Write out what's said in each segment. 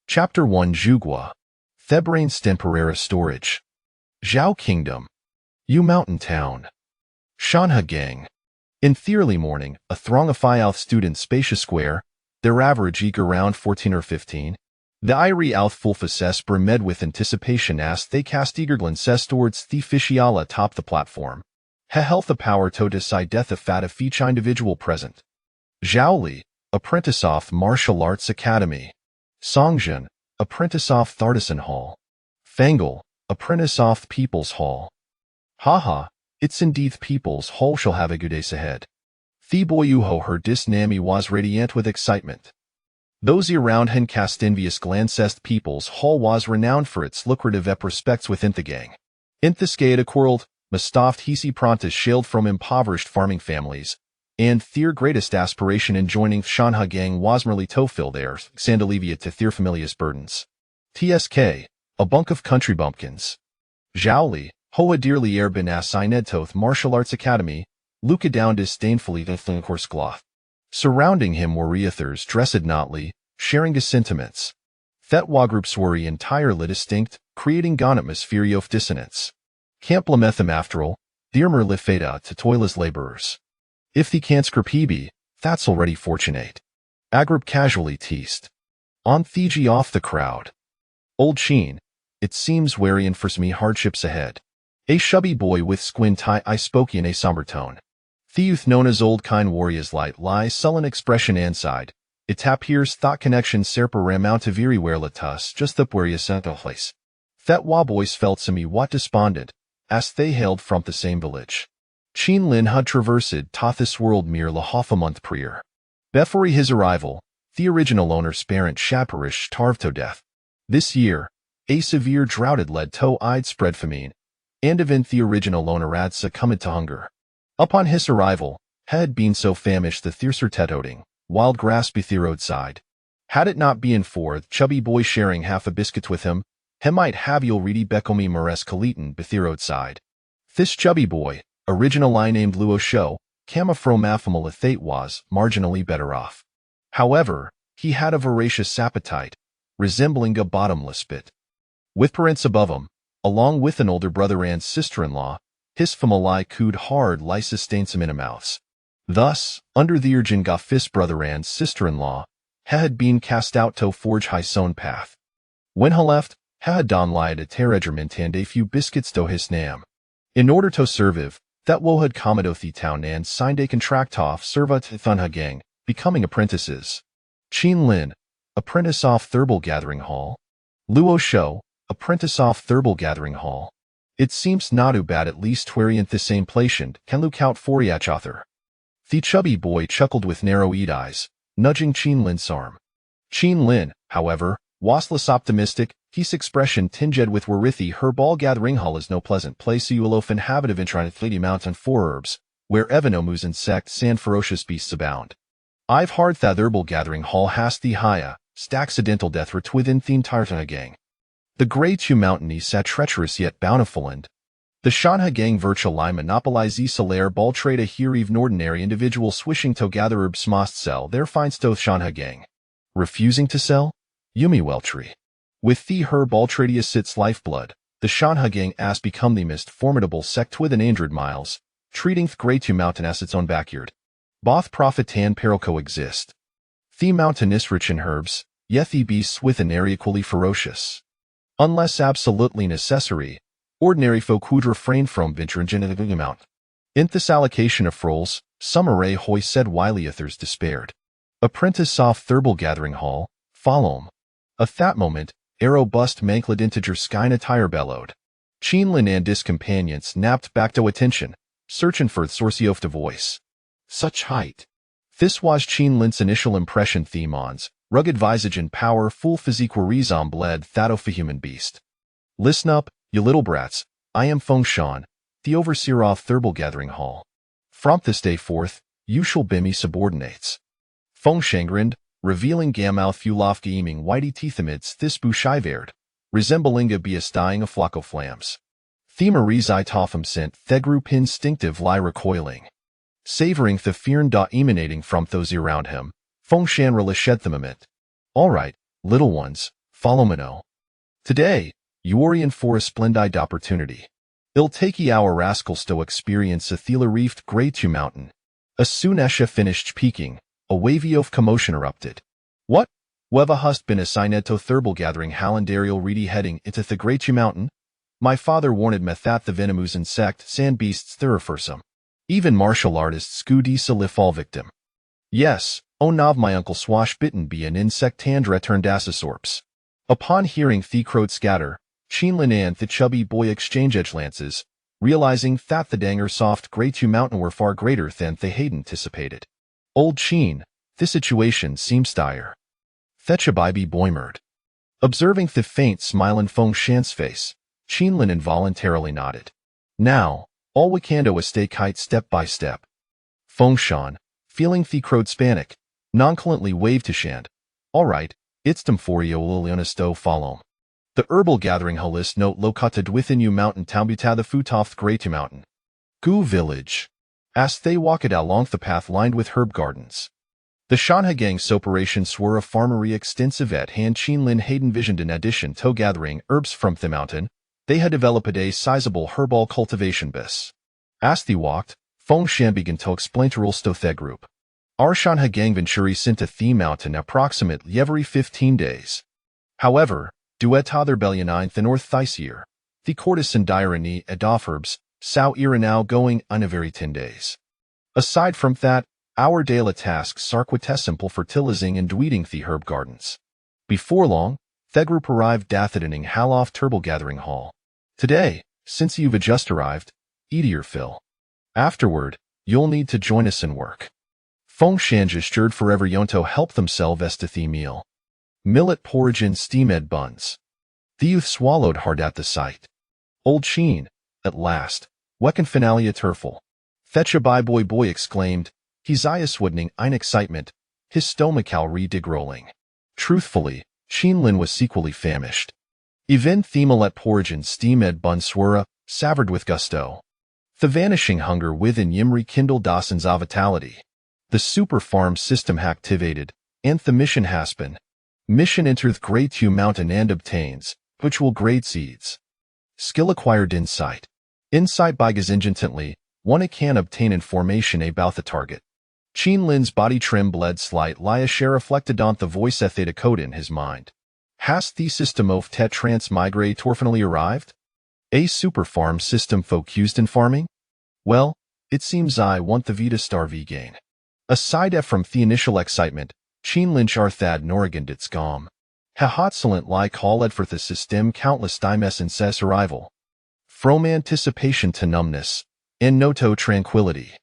Chapter 1 Zhugua Thebrain's Temporary Storage Zhao Kingdom Yu Mountain Town Shanha Gang In the early morning, a throng of Fiouth students spacious square, their average age around 14 or 15. The Irie Outh Fulfas med with anticipation as they cast eager glances towards the officiala top the platform. Ha health the power to decide death of fat of each individual present. Zhao Li, apprentice of Martial Arts Academy. Songjin, apprentice of Artisan Hall. Fangle, apprentice of People's Hall. Haha, it's indeed People's Hall shall have a good days ahead. The Boyuho her disnami was radiant with excitement. Those around him cast envious glances. People's Hall was renowned for its lucrative prospects within the gang. In the scada quarreled, Mustaft Hisi Prontus shield from impoverished farming families, and their greatest aspiration in joining Shanha gang was merely to fill their sandalivia to their familious burdens. TSK, a bunk of country bumpkins. Zhao Li, hoa dearly bin assigned toth Martial Arts Academy, Luca down disdainfully the coarse cloth. Surrounding him were reathers dressed notly, sharing his sentiments. Thetwa groups were entirely distinct, creating an atmosphere of dissonance. Camp Lametham after all, dearmer lifeda to toilers laborers. If the can't scripebe, that's already fortunate. Agrip casually teased. On Fiji off the crowd. Old Sheen, it seems wary for me hardships ahead. A chubby boy with squint eye spoke in a somber tone. The youth known as Old Kind Warriors light lie sullen expression inside. It appears thought connection serper ramount to very where latus just the warriors sent a place. That wa boys felt somewhat despondent, as they hailed from the same village. Chin Lin had traversed Tothis world mere half a month prior. Before his arrival, the original owner's parent Shaparish starved to death. This year, a severe drought had led to widespread famine, and even the original owner had succumbed to hunger. Upon his arrival, had been so famished the thirster tetoting, wild grass be the roadside. Had it not been for the chubby boy sharing half a biscuit with him, he might have you'll ready Bekomi Mares Kalitan be the roadside. This chubby boy, original I named Luo Shou, Camafro Mafamal was marginally better off. However, he had a voracious appetite, resembling a bottomless pit. With parents above him, along with an older brother and sister-in-law, his family could hard lie sustain some in a mouths. Thus, under the urgent Goffis brother and sister-in-law, he had been cast out to forge his own path. When he left, he had don lied a terregiment and a few biscuits to his nam. In order to survive, that wo had come to the town and signed a contract off serva to Thunha gang, becoming apprentices. Chin Lin, apprentice off Thurbal Gathering Hall. Luo Shou, apprentice off Thurbal Gathering Hall. It seems not too bad at least twariant the same patient can look out for each other. The chubby boy chuckled with narrow-eyed eyes, nudging Chin Lin's arm. Chin Lin, however, was less optimistic. His expression tinged with Warithi her ball gathering hall is no pleasant place you will often habit of in Fleety Mountain foreherbs, where evenomus insects and ferocious beasts abound. I've heard that herbal gathering hall has the high, accidental death rate within the entire gang. The great two mountain is treacherous yet bountiful and the Shanha gang virtually monopolize the Solaire ball trade a here even ordinary individual swishing to gather herbs must sell their finds to Shanha gang. Refusing to sell? Yumi Weltree. With the herb Altradius sits lifeblood, the Shanha gang has become the most formidable sect within 100 miles, treating the Great Two Mountain as its own backyard. Both profit and peril coexist. The mountain is rich in herbs, yet the beasts within are equally ferocious. Unless absolutely necessary, ordinary folk would refrain from venturing into the mount. In this allocation of roles, Summeray Hoy said Wiliathers despaired. Apprentice off Thurbal Gathering Hall, follow 'em. At that moment, a robust mankled integer skyna tire bellowed. Chin Lin and his companions snapped back to attention, searching for the source of the voice. Such height. This was Chin Lin's initial impression themons, rugged visage and power full physique were resembled that of a human beast. Listen up, you little brats, I am Feng Shan, the overseer of Thurbal Gathering Hall. From this day forth, you shall be me subordinates. Feng Shang grinned, revealing Gamouth Fulov gaming whitey teeth amidst this bushiverd, resembling a beast dying a flock of flams. Themari's eye toffum sent the group instinctive lie recoiling. Savoring the fear emanating from those around him, Feng Shan relished them a bit. All right, little ones, Follow Mino. Today, you're in for a splendid opportunity. It'll take our rascals to experience a thela-reefed Grey 2 mountain. As soon as she finished speaking, a wavy of commotion erupted. What? Weva hast been assigned to thermal gathering Hallandarial reedy heading into the Grey 2 mountain? My father warned me that the venomous insect sand beasts therafursum. Even martial artists scudisa fall victim. Yes, oh nav my uncle swashbitten be an insect and returned asasorps. Upon hearing the crowd scatter, Chinlin and the chubby boy exchange edge lances, realizing that the danger soft Grey 2 mountain were far greater than they had anticipated. Old Chin, this situation seems dire. Thechabibi boy-murd. Observing the faint smile in Feng Shan's face, Chinlin involuntarily nodded. Now, all we can do is stay kite step by step. Feng Shan, feeling the crowd's panic, nonchalantly waved to Shand. All right, it's them for you Lilionisto follow. The herbal gathering holis note located within you mountain town buta the Futoth Grey 2 mountain. Gu village. As they walked along the path lined with herb gardens. The Shanha gang's operations were a farmery extensive at hand Chinlin had envisioned in addition to gathering herbs from the mountain. They had developed a sizable herbal cultivation business. As they walked, Feng Shan began to explain to the group. Our Shanha gang venturi sent to the mountain approximately every 15 days. However, due to their rebellion the North Thysier, the courtesan dirony adof herbs, sao era now going on every 10 days. Aside from that, our daily tasks are quite simple fertilizing and weeding the herb gardens. Before long, the group arrived at the Haloft Turtle Gathering Hall. Today, since you've just arrived, eat your fill. Afterward, you'll need to join us in work. Feng Shan gestured forever Yonto help themselves to the meal. Millet porridge and steamed buns. The youth swallowed hard at the sight. Old Sheen, at last, wecken finalia turfel. Thechabai boy exclaimed, he's woodening ein excitement, his stomachal re-dig-rolling. Truthfully, Chinlin was equally famished. Even Themelet porridge and steamed bun swura, savored with gusto. The vanishing hunger within Yimri kindled Dawson's vitality. The super farm system activated, and the mission has been. Mission enter the Grey 2 mountain and obtains, which will grade seeds. Skill acquired insight. Insight by gazingently, one can obtain information about the target. Chinlin's body trim bled slight Liasha reflected on the voice theta code in his mind. Has the system of tet transmigrate orphanally arrived? A super farm system focused in farming? Well, it seems I want the Vita Star V gain. Aside from the initial excitement, Chinlin Charthad Noragandits gom. Hahatsalent like called for the system countless times since arrival. From anticipation to numbness, and noto tranquility.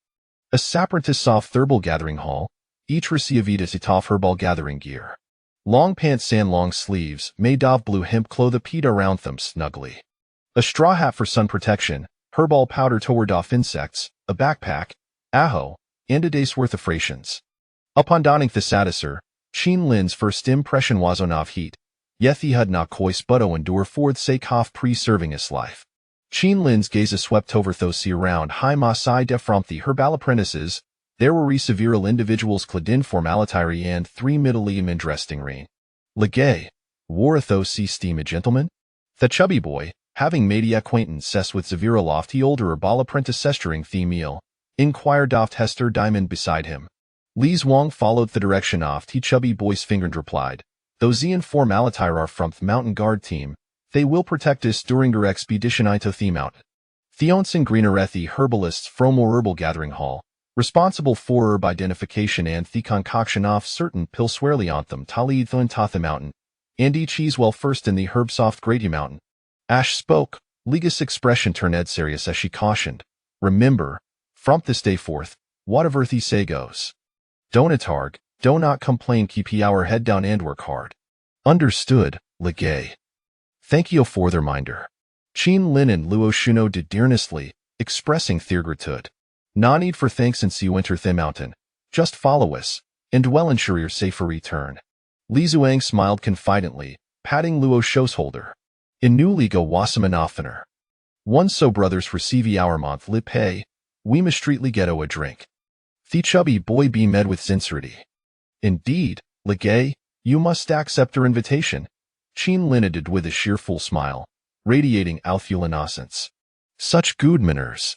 A saprantis soft thermal gathering hall, each receivitas itoff herbal gathering gear. Long pants and long sleeves, made of blue hemp cloth appeared around them snugly. A straw hat for sun protection, herbal powder to ward off insects, a backpack, aho, and a day's worth of rations. Upon donning the satisser, Chinlin's first impression was on of heat, yet he had not cois butto endure for the sake of preserving his life. Chinlin's gaze swept over those around high masai de from the herbal apprentices. There were several individuals clad in formalitary and 3 middle-eam in dressing rain. Legay, warthos steam a gentleman? The chubby boy, having made acquaintance with severe aloft the older herbal apprentice sestering the meal, inquired of Hester Diamond beside him. Li Wang followed the direction of the chubby boy's finger and replied, those in formalitary are from the mountain guard team, they will protect us during our expedition to the mountain. Theonson Greenerethi herbalists from our herbal gathering hall, responsible for herb identification and the concoction of certain pills swirleonthum talithun to the mountain, and each is well first in the herb soft Grady mountain. Ash spoke, Liga's expression turned serious as she cautioned, remember, from this day forth, whatever the say goes. Donatarg, do not complain, keep our head down and work hard. Understood, Legay. Thank you for the reminder. Chinlin and Luo Shuno did earnestly, expressing their gratitude. No need for thanks and see you enter the mountain. Just follow us, and well ensure your safer return. Li Zuang smiled confidently, patting Luo Shou's shoulder. In New Liga Wasserman oftener. One so brothers receive our monthly pay, we must streetly get a drink. The chubby boy be met with sincerity. Indeed, Legay, you must accept our invitation. Qin Linaded with a cheerful smile, radiating Althul innocence. Such good manners.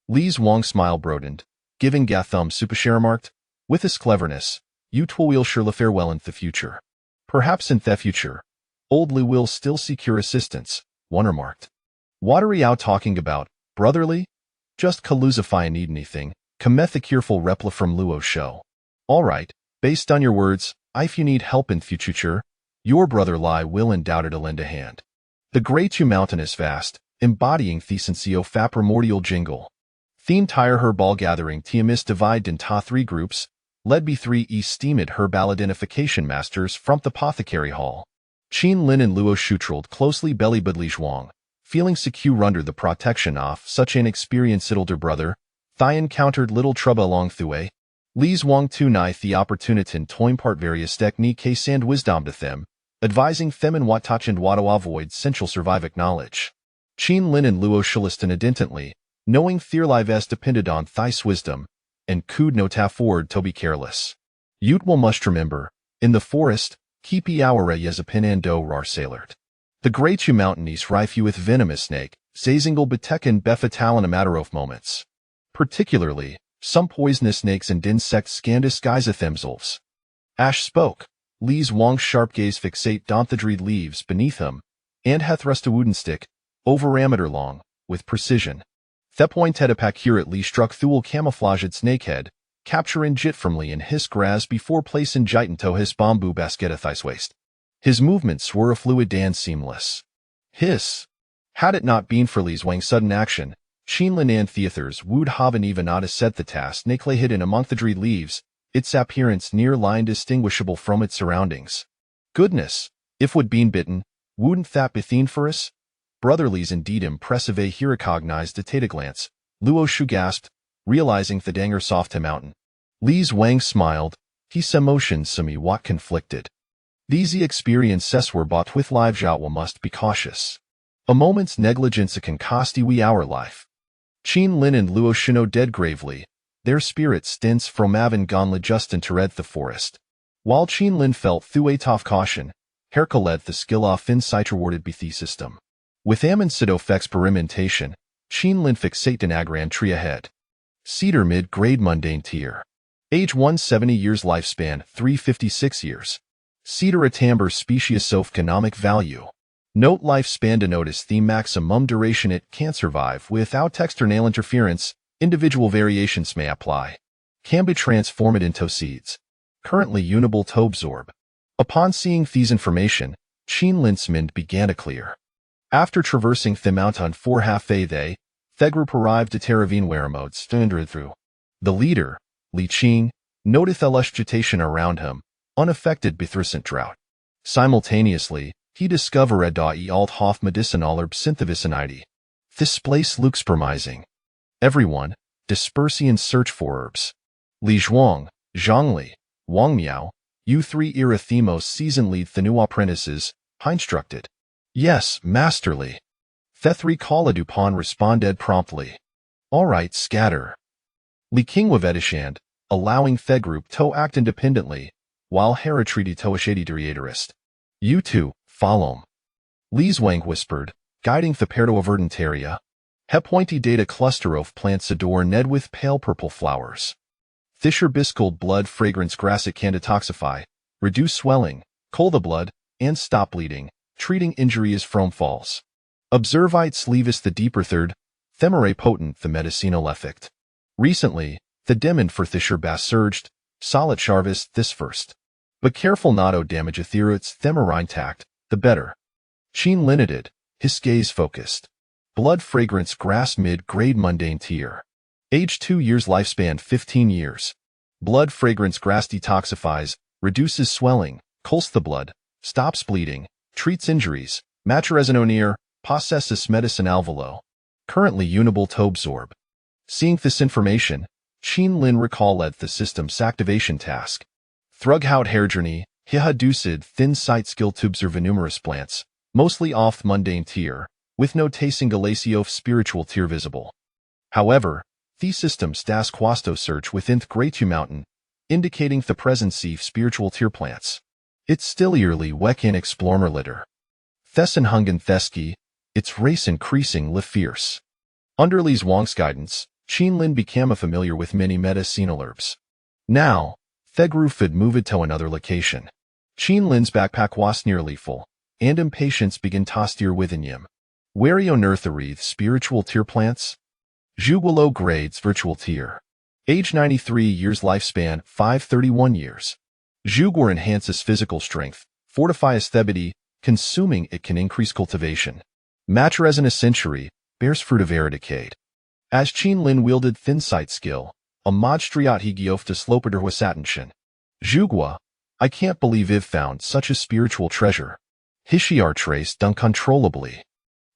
Li's Wang smile broadened, giving Gathum supersharemarked, with his cleverness, you two will surely fare well in the future. Perhaps in the future, old Li will still seek your assistance, one remarked. What are you talking about, brotherly? Just Kaluzify need anything, cometh a careful reply from Luo's show. All right, based on your words, if you need help in future, your brother Li will undoubtedly lend a hand. The Great Mountain is vast, embodying Thesencio fa primordial jingle. Theme tire her ball gathering Tiamis divided into 3 groups, led by 3 esteemed herbal identification masters from the apothecary hall. Qin Lin and Luo Shutrald closely belly-bud Li Zhuang, feeling secure under the protection of such an experienced older brother. They encountered little trouble along the way. Li Zhuang tonight the opportunity to impart various techniques and wisdom to them, advising them in what touch and what to avoid essential survivic knowledge. Qin Lin and Luo Shuliston identically, knowing their lives depended on Thais wisdom, and could not afford to be careless. Yut will must remember, in the forest, keep our as a pin and do rar sailord. The Great Mountain is rife with venomous snake, Zazingle betekken befatal in a matter of moments. Particularly, some poisonous snakes and insects scan disguise themselves. Ash spoke. Li Zhuang's sharp gaze fixate the leaves beneath him, and hath thrust a wooden stick, over a meter long, with precision. The pointed accurately struck Thule camouflaged snakehead, capturing Jit from Li and his grass before placing Jit into his bamboo basket at his waist. His movements were fluid and seamless. Had it not been for Li Zhuang's sudden action, Qin Lin and Theathers would have even not set the task snake lay hidden among the dread leaves, its appearance near indistinguishable from its surroundings. Goodness, if would been bitten, wouldn't that be thin for us? Brotherly's indeed impressive he recognized at a glance. Luo Shu gasped, realizing the danger soft mountain. Li Zhuang smiled, his emotions somewhat conflicted. These experiences were bought with live Zhao must be cautious. A moment's negligence can cost we our life. Qin Lin and Luo Shino dead gravely, their spirits stints from Avon Gonla just interred the forest. While Qin Lin felt through a tough caution, Hercules the skill off insight rewarded by the system. With Amonsido experimentation, Qin Lin fixate an agran tree ahead. Cedar mid-grade mundane tier. Age 170 years lifespan 356 years. Cedar atamber species of economic value. Note lifespan to notice the maximum duration it can survive without external interference, individual variations may apply. Can be transformed into seeds. Currently unable to absorb. Upon seeing these information, Qin Lin's mind began to clear. After traversing the mountain for half a day, the group arrived at Teravine Weremodes standard through. The leader, Li Qing, noted the lush vegetation around him, unaffected by recent drought. Simultaneously, he discovered a alt hof medicinal herb synthavicinite. This place looks promising. Everyone, disperse in search for herbs. Li Zhuang, Zhangli, Wang Miao, you 3 Erathemos season lead the new apprentices, instructed. Yes, masterly. The 3 Kaladupan responded promptly. All right, scatter. Li King Wavedishand, allowing the group to act independently, while Heratridi Toashadi Deriatorist. You 2, follow. Li Zhuang whispered, guiding the pair to a verdant area. He pointy data cluster of plants adorned with pale purple flowers. Fisher biscold blood fragrance grass it can detoxify, reduce swelling, cool the blood, and stop bleeding, treating injuries from falls. Observe it sleevis the deeper third, themere potent the medicinal effect. Recently, the demand for Fisher bass surged, solid charvis this first. But careful not to damage a theorets themere intact, the better. Qin Limited, his gaze focused. Blood fragrance grass mid-grade mundane tier. Age 2 years lifespan 15 years. Blood fragrance grass detoxifies, reduces swelling, cools the blood, stops bleeding, treats injuries, maturesononier, possesses medicine alvelo. Currently unable to absorb. Seeing this information, Qin Lin recalled the system's activation task. Thrughout Hairjourney, Hiha Ducid thin sight skill to observe numerous plants, mostly off mundane tier, with no tasting galacio spiritual tier visible. However, the system stas quasto search within the Great Mountain, indicating the presence of spiritual tier plants. It's still yearly wecan explorer litter. Thesson Hungen Theski, its race increasing le fierce. Under Li Zhuang's guidance, Qin Lin became familiar with many medicinal herbs. Now, Thegru Fid moved to another location. Qin Lin's backpack was nearly full, and impatience began to stir within him. Wary unearthed spiritual tier plants? Zhuguo grades virtual tier. Age 93 years lifespan 531 years. Zhuguo enhances physical strength, fortifies thebity, consuming it can increase cultivation. Mature in a century, bears fruit of eradicate. As Qin Lin wielded thin sight skill, a modstriat higiof to slopader huasatenshin. Zhuguo, I can't believe I've found such a spiritual treasure. Hishiar traced uncontrollably.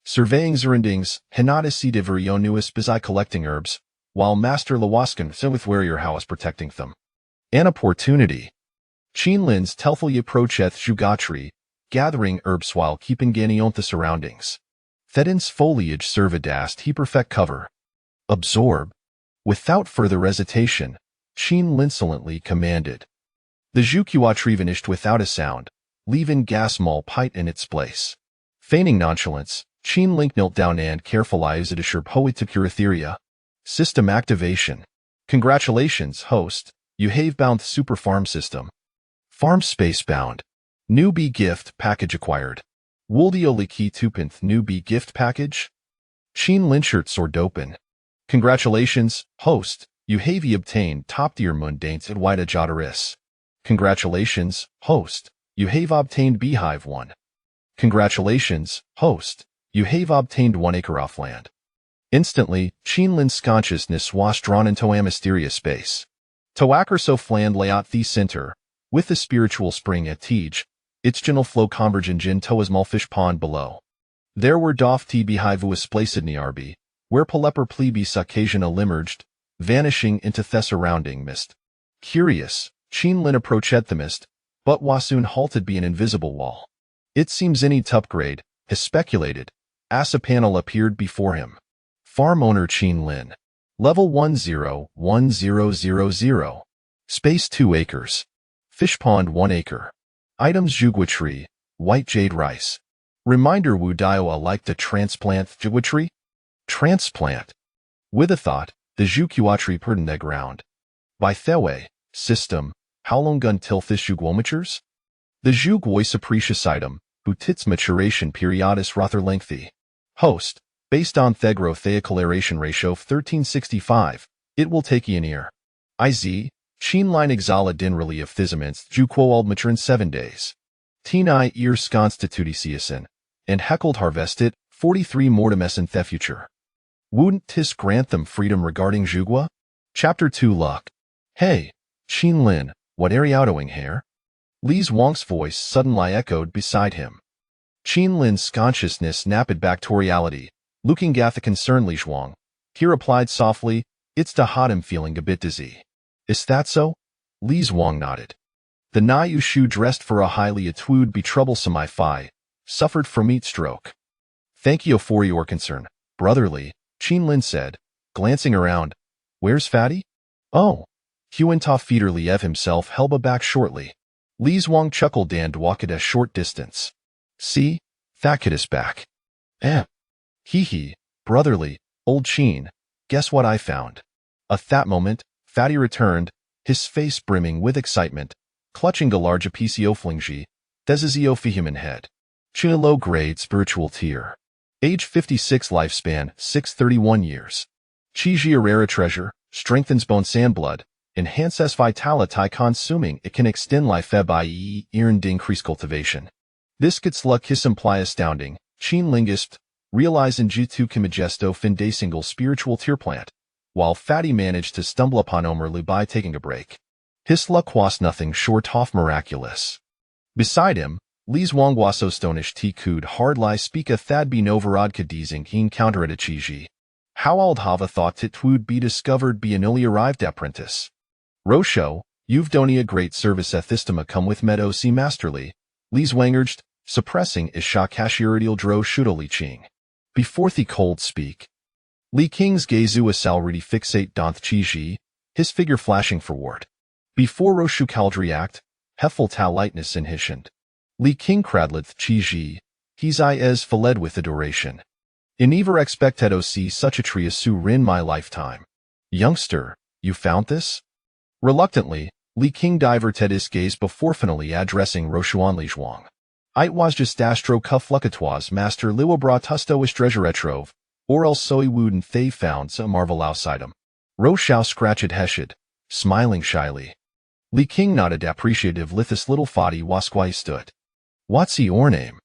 Surveying Zerendings, Hinata Diverionius Bizai collecting herbs, while Master Lawaskan so with warrior house protecting them. An opportunity. Qin Lin's telfully approacheth Zhugatri, gathering herbs while keeping Ganion the surroundings. Thedin's foliage servidast he perfect cover. Absorb. Without further hesitation, Qin insolently commanded. The Zhugatri vanished without a sound, leaving gas mall pite in its place. Feigning nonchalance, Qin Link knelt down and carefully used a Poeticuratheria. System activation. Congratulations, host. You have bound super farm system. Farm space bound. New bee gift package acquired. Wuldioliki Tupinth new bee gift package. Qin Linshert sword open. Congratulations, host. You have obtained top tier mundanes at Wida Jodaris. Congratulations, host. You have obtained Beehive 1. Congratulations, host. You have obtained 1 acre off land. Instantly, Qin Lin's consciousness was drawn into a mysterious space. Toakersof land lay at the center, with the spiritual spring at Tej, its gentle flow convergent in Toa's Malfish Pond below. There were doff T behivuus placid nearby, where Poleper plebis occasional emerged, vanishing into the surrounding mist. Curious, Qin Lin approached the mist, but was soon halted by an invisible wall. It seems any upgrade, he speculated, as a panel appeared before him. Farm owner Qin Lin. Level 101000. Space 2 acres. Fish pond 1 acre. Items Zhugua tree, white jade rice. Reminder Wu Dioa like the transplant Zhugua tree? Transplant. With a thought, the Zhugua tree purred in the ground. By Thewei, system, how long until fish Zhuguomatures? The Zhugua precious item, who tits maturation periodis rather lengthy. Host, based on Thegro theocoloration ratio of 1365, it will take ye an year. Iz, Qin line exala din really of thizaments Zhuguoald mature in 7 days. Tini ears constituticiasin, and heckled harvested 43 mortimesin the future. Wouldn't tis grant them freedom regarding Zhugua? Chapter 2 Luck. Hey, Qin Lin, what ariatoing hair? Li Zhuang's voice suddenly echoed beside him. Qin Lin's consciousness snapped back to reality, looking at the concerned Li Zhuang. He replied softly, it's the hot I'm feeling a bit dizzy. Is that so? Li Zhuang nodded. The Nayu Shu dressed for a highly it would be troublesome I suffered from heat stroke. Thank you for your concern, brotherly, Qin Lin said, glancing around. Where's Fatty? Oh. Huentov Feeder Liev himself held back shortly. Li Zhuang chuckled and walked a short distance. See? That is back. Hee, brotherly, old Qin, guess what I found? At that moment, Fatty returned, his face brimming with excitement, clutching a large apicio flingji, desizio for human head. Qin low grade spiritual tier. Age 56 lifespan 631 years. Qiji rare treasure, strengthens bone sand blood, enhances vitality consuming it can extend life by and increase cultivation. This gets luck his imply astounding, Qin linguist, realize in Jitu Kimigesto fin de single spiritual tier plant, while Fatty managed to stumble upon Omerlu by taking a break. His luck was nothing short of miraculous. Beside him, Li Zhuang was so stonish he could hardly speak a thad be noverod kadizing he encountered at Chiji. How old Hava thought it would be discovered be a newly arrived apprentice. Rosho, you've done a great service ethistema come with Meadow C. Masterly, Li Zhuang urged, suppressing his shakashiridial dro shudoli ching. Before the cold speak. Li King's gazu a salridi fixate donth Chiji, his figure flashing forward. Before Roshu Kaldri act, Heffel ta lightness inhibitioned. Li King cradleth Chiji, He's I as fled with adoration. I never expected to see such a tree as in my lifetime. Youngster, you found this? Reluctantly, Li King diverted his gaze before finally addressing Roshuan Li Zhuang. It was just astro cuffluckatois master liwa bra tusto istrejuretrove, or else soi wooden they found some marvel outside him. Roshao scratched heshed, smiling shyly. Li King nodded appreciative lithis little foddy wasquai stood. What's your name?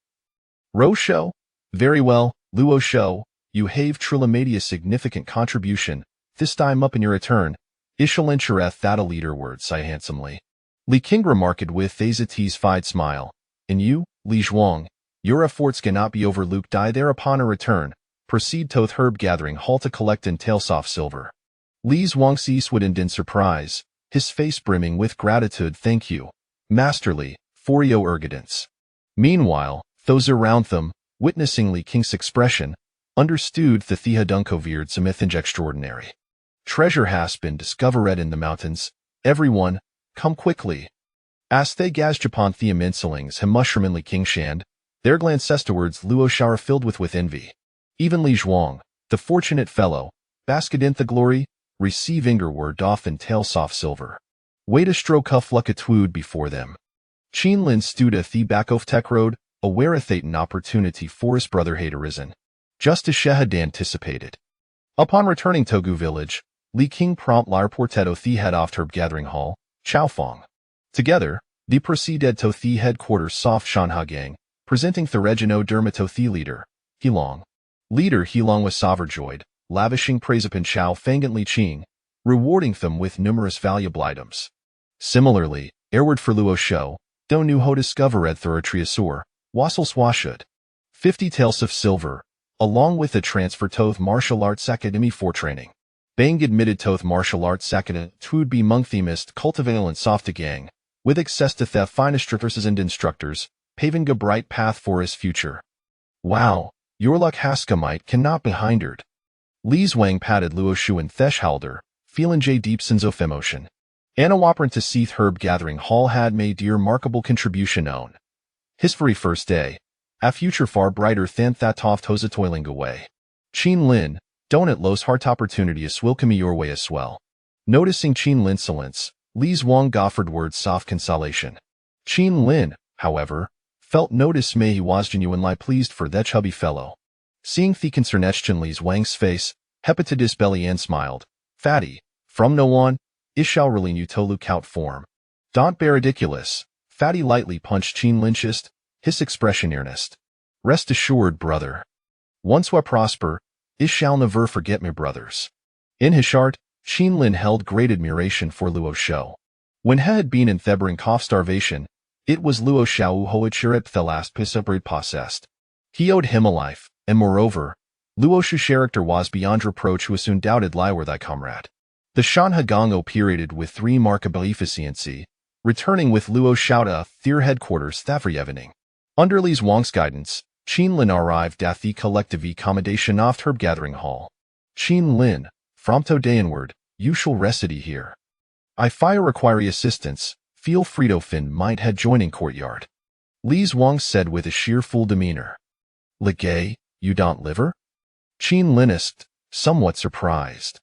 Rosho? Very well, Luo Shou, you have truly made a significant contribution, this time up in your return. Ishal Inchereth that a leader word sigh handsomely. Li King remarked with a satisfied smile. And you, Li Zhuang, your efforts cannot be overlooked. I thereupon a return, proceed to the herb gathering hall to collect and tail soft silver. Li Zhuang ceased in surprise, his face brimming with gratitude. Thank you, masterly, for your ergodance. Meanwhile, those around them, witnessing Li King's expression, understood that the Hadunkovierd something extraordinary. Treasure has been discovered in the mountains. Everyone, come quickly. As they gazed upon the immenselings him mushroom Li King shand, their glancestwards Luo Shara filled with envy. Even Li Zhuang, the fortunate fellow, basked in the glory, receiving her word off in tail soft silver. Wait a stroke huffluckatwood before them. Qin Lin stood at the back of Tech Road, aware of an opportunity for his brother had arisen. Just as She had anticipated. Upon returning to Gu village, Li King promptly reported the head of herb gathering hall, Chaofeng. Together, they proceeded to the headquarters soft Shanha gang, presenting the Regino Dermato the leader, Hilong. Leader Hilong was overjoyed, lavishing praise upon Chao Feng and Li Qing, rewarding them with numerous valuable items. Similarly, Airward for Luo Shou, though new ho discovered through Triasur, Wassel Swashud. 50 taels of silver, along with a transfer to the Martial Arts Academy for training. Bang admitted to the Martial Arts Academy to be among the most cultivated and soft gang, with access to the finest instructors and instructors, paving a bright path for his future. Wow, your luck Haskamite cannot be hindered. Li Zhuang patted Luo Shu and Theshhalder, feeling J deep sense of emotion. Anna Wapran to Seath Herb Gathering Hall had made a remarkable contribution known. His very first day, a future far brighter than that toft hosa toiling away. Qin Lin, don't it los heart opportunities will come your way as well. Noticing Qin Lin's insolence, Li Zhuang offered words soft consolation. Qin Lin, however, felt no dismay. He was genuinely pleased for that chubby fellow. Seeing the concernation Li Zhuang's face, Hepatidis belly and smiled. Fatty, from no on, is shall really new to look out form. Don't be ridiculous. Fatty lightly punched Qin Lin chest, his expression earnest. Rest assured, brother. Once we prosper, is shall never forget me brothers. In his heart, Qin Lin held great admiration for Luo Shou. When he had been in Thebrinkoff starvation, it was Luo Shou who had cheered the last pisabrid possessed. He owed him a life, and moreover, Luo Shu's character was beyond reproach who soon doubted lie were thy comrade. The Shanha Gongo perioded with remarkable efficiency, returning with Luo Shou to their headquarters that evening. Under Li Zhuang's guidance, Qin Lin arrived at the collective accommodation of Herb Gathering Hall. Qin Lin, from today inward, you shall reside here. If I require assistance, feel free to find might head joining courtyard. Li Zhuang said with a sheer full demeanor. Legay, you don't liver? Qin Lin asked, somewhat surprised.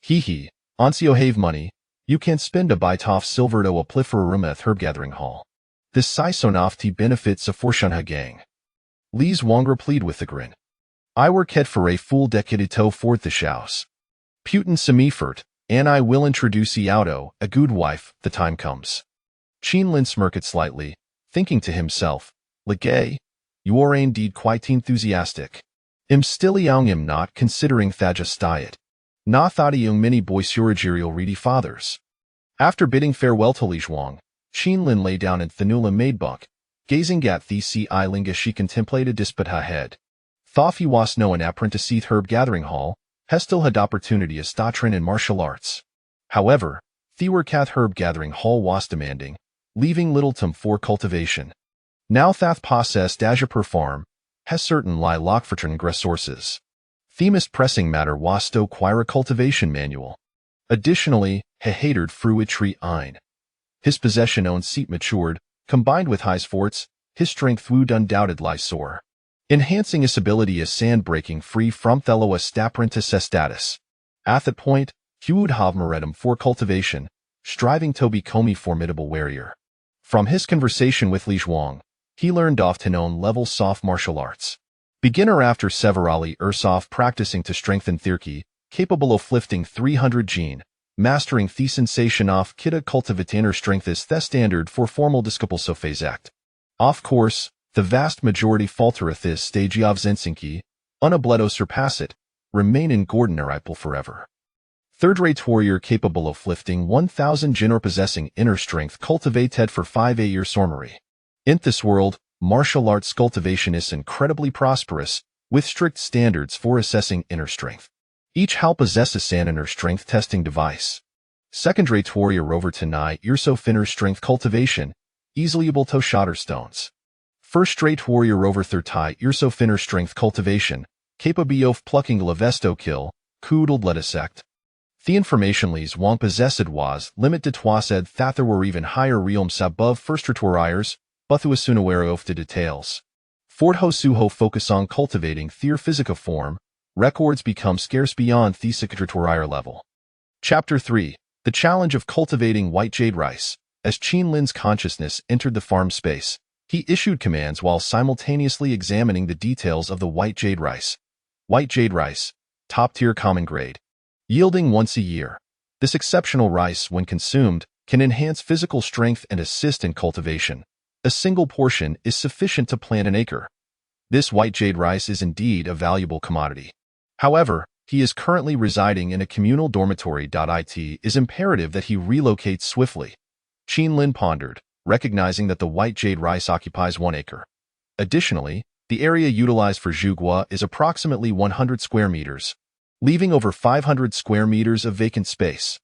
Hee, once you have money, you can spend a bite off silver to apply for a room at Herb Gathering Hall. This Sisonofti benefits a Forshanha gang. Li Zhuang replied with a grin. I work head for a full decade to forth the house. Putin semifert, and I will introduce ye auto, a good wife, the time comes. Qin Lin smirked slightly, thinking to himself, Legay, you are indeed quite enthusiastic. Im still young im not considering Thajas diet. Na thought young many boy suragirial reedy fathers. After bidding farewell to Li Zhuang, Qin Lin lay down in Thanula maid bunk, gazing at the sea isling as she contemplated Disputha head. Though was no an apprentice to Herb Gathering Hall, Hestil had opportunity as doctrine in martial arts. However, the work at Herb Gathering Hall was demanding, leaving little time for cultivation. Now Thath possessed as a perform, has certain lie lockfortran resources. The most pressing matter was to acquire a cultivation manual. Additionally, he hated fruit tree ein. His possession owned seat matured, combined with high forts, his strength would undoubtedly soar. enhancing its ability as sand breaking free from Thelo Staprentis status. At that point, he would have Meredum for cultivation, striving to become a formidable warrior. From his conversation with Li Zhuang, he learned off to known level soft martial arts. Beginner after Severali Ursoff practicing to strengthen Thirki, capable of lifting 300 gene, mastering the sensation of Kita cultivitator strength is the standard for formal disciple phase act. Of course, the vast majority faltereth this stage of Zensinki, unabledo surpass it, remain in Gordon Aripel forever. Third-rate warrior capable of lifting 1,000 gin or possessing inner strength cultivated for 5 year sormery. In this world, martial arts cultivation is incredibly prosperous, with strict standards for assessing inner strength. Each hal possesses an inner strength testing device. Second-rate warrior rover Tanai Urso inner strength cultivation, easily able to shatter stones. First-rate warrior rover Thirtai Urso inner strength cultivation, capable of plucking Levesto kill, Koodled Lettisect. The information Li Zhuang possessed was limited to said that there were even higher realms above first-rate warriors, but through Asunaware of the details. Fort Hosuho focus on cultivating their physical form, records become scarce beyond the secret warrior level. Chapter 3. The Challenge of Cultivating White Jade Rice. As Qin Lin's consciousness entered the farm space, he issued commands while simultaneously examining the details of the white jade rice. White jade rice, top-tier common grade. Yielding once a year. This exceptional rice, when consumed, can enhance physical strength and assist in cultivation. A single portion is sufficient to plant an acre. This white jade rice is indeed a valuable commodity. However, he is currently residing in a communal dormitory. It is imperative that he relocates swiftly. Qin Lin pondered, recognizing that the white jade rice occupies 1 acre. Additionally, the area utilized for Zhugua is approximately 100 square meters, leaving over 500 square meters of vacant space.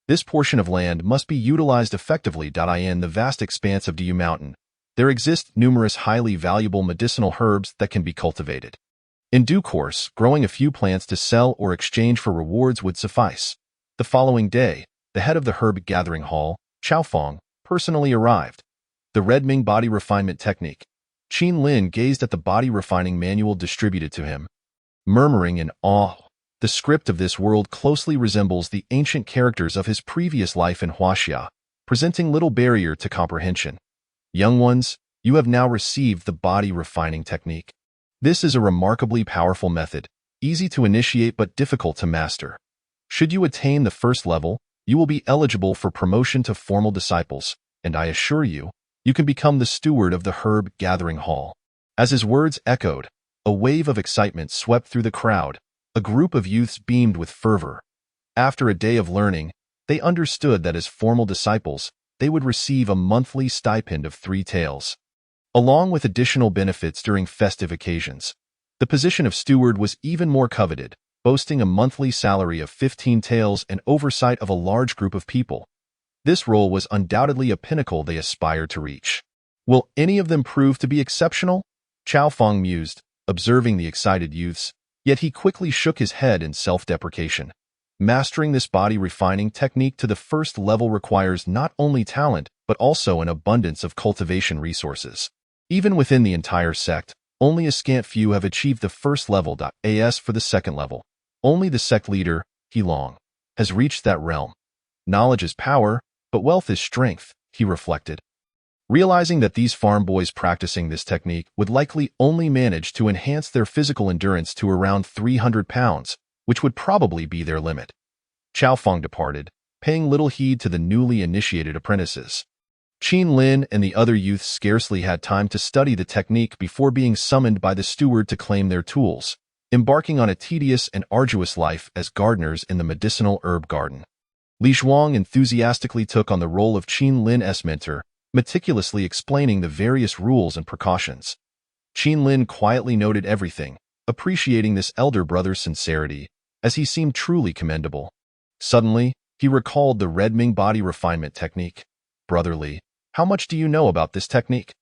This portion of land must be utilized effectively. In the vast expanse of Du Mountain, there exist numerous highly valuable medicinal herbs that can be cultivated. In due course, growing a few plants to sell or exchange for rewards would suffice. The following day, the head of the herb gathering hall, Chao Feng, personally arrived. The Red Ming body refinement technique. Qin Lin gazed at the body refining manual distributed to him, murmuring in awe. The script of this world closely resembles the ancient characters of his previous life in Huaxia, presenting little barrier to comprehension. Young ones, you have now received the body refining technique. This is a remarkably powerful method, easy to initiate but difficult to master. Should you attain the first level, you will be eligible for promotion to formal disciples, and I assure you, you can become the steward of the herb gathering hall. As his words echoed, a wave of excitement swept through the crowd. A group of youths beamed with fervor. After a day of learning, they understood that as formal disciples, they would receive a monthly stipend of 3 taels, along with additional benefits during festive occasions. The position of steward was even more coveted, boasting a monthly salary of 15 taels and oversight of a large group of people. This role was undoubtedly a pinnacle they aspired to reach. Will any of them prove to be exceptional? Chao Feng mused, observing the excited youths, yet he quickly shook his head in self-deprecation. Mastering this body refining technique to the first level requires not only talent, but also an abundance of cultivation resources. Even within the entire sect, only a scant few have achieved the first level. As for the second level, only the sect leader, He Long, has reached that realm. Knowledge is power, but wealth is strength, he reflected. Realizing that these farm boys practicing this technique would likely only manage to enhance their physical endurance to around 300 pounds, which would probably be their limit. Chao Feng departed, paying little heed to the newly initiated apprentices. Qin Lin and the other youths scarcely had time to study the technique before being summoned by the steward to claim their tools, embarking on a tedious and arduous life as gardeners in the medicinal herb garden. Li Zhuang enthusiastically took on the role of Qin Lin's mentor, meticulously explaining the various rules and precautions. Qin Lin quietly noted everything, appreciating this elder brother's sincerity, as he seemed truly commendable. Suddenly, he recalled the Red Ming body refinement technique. Brother Li, how much do you know about this technique?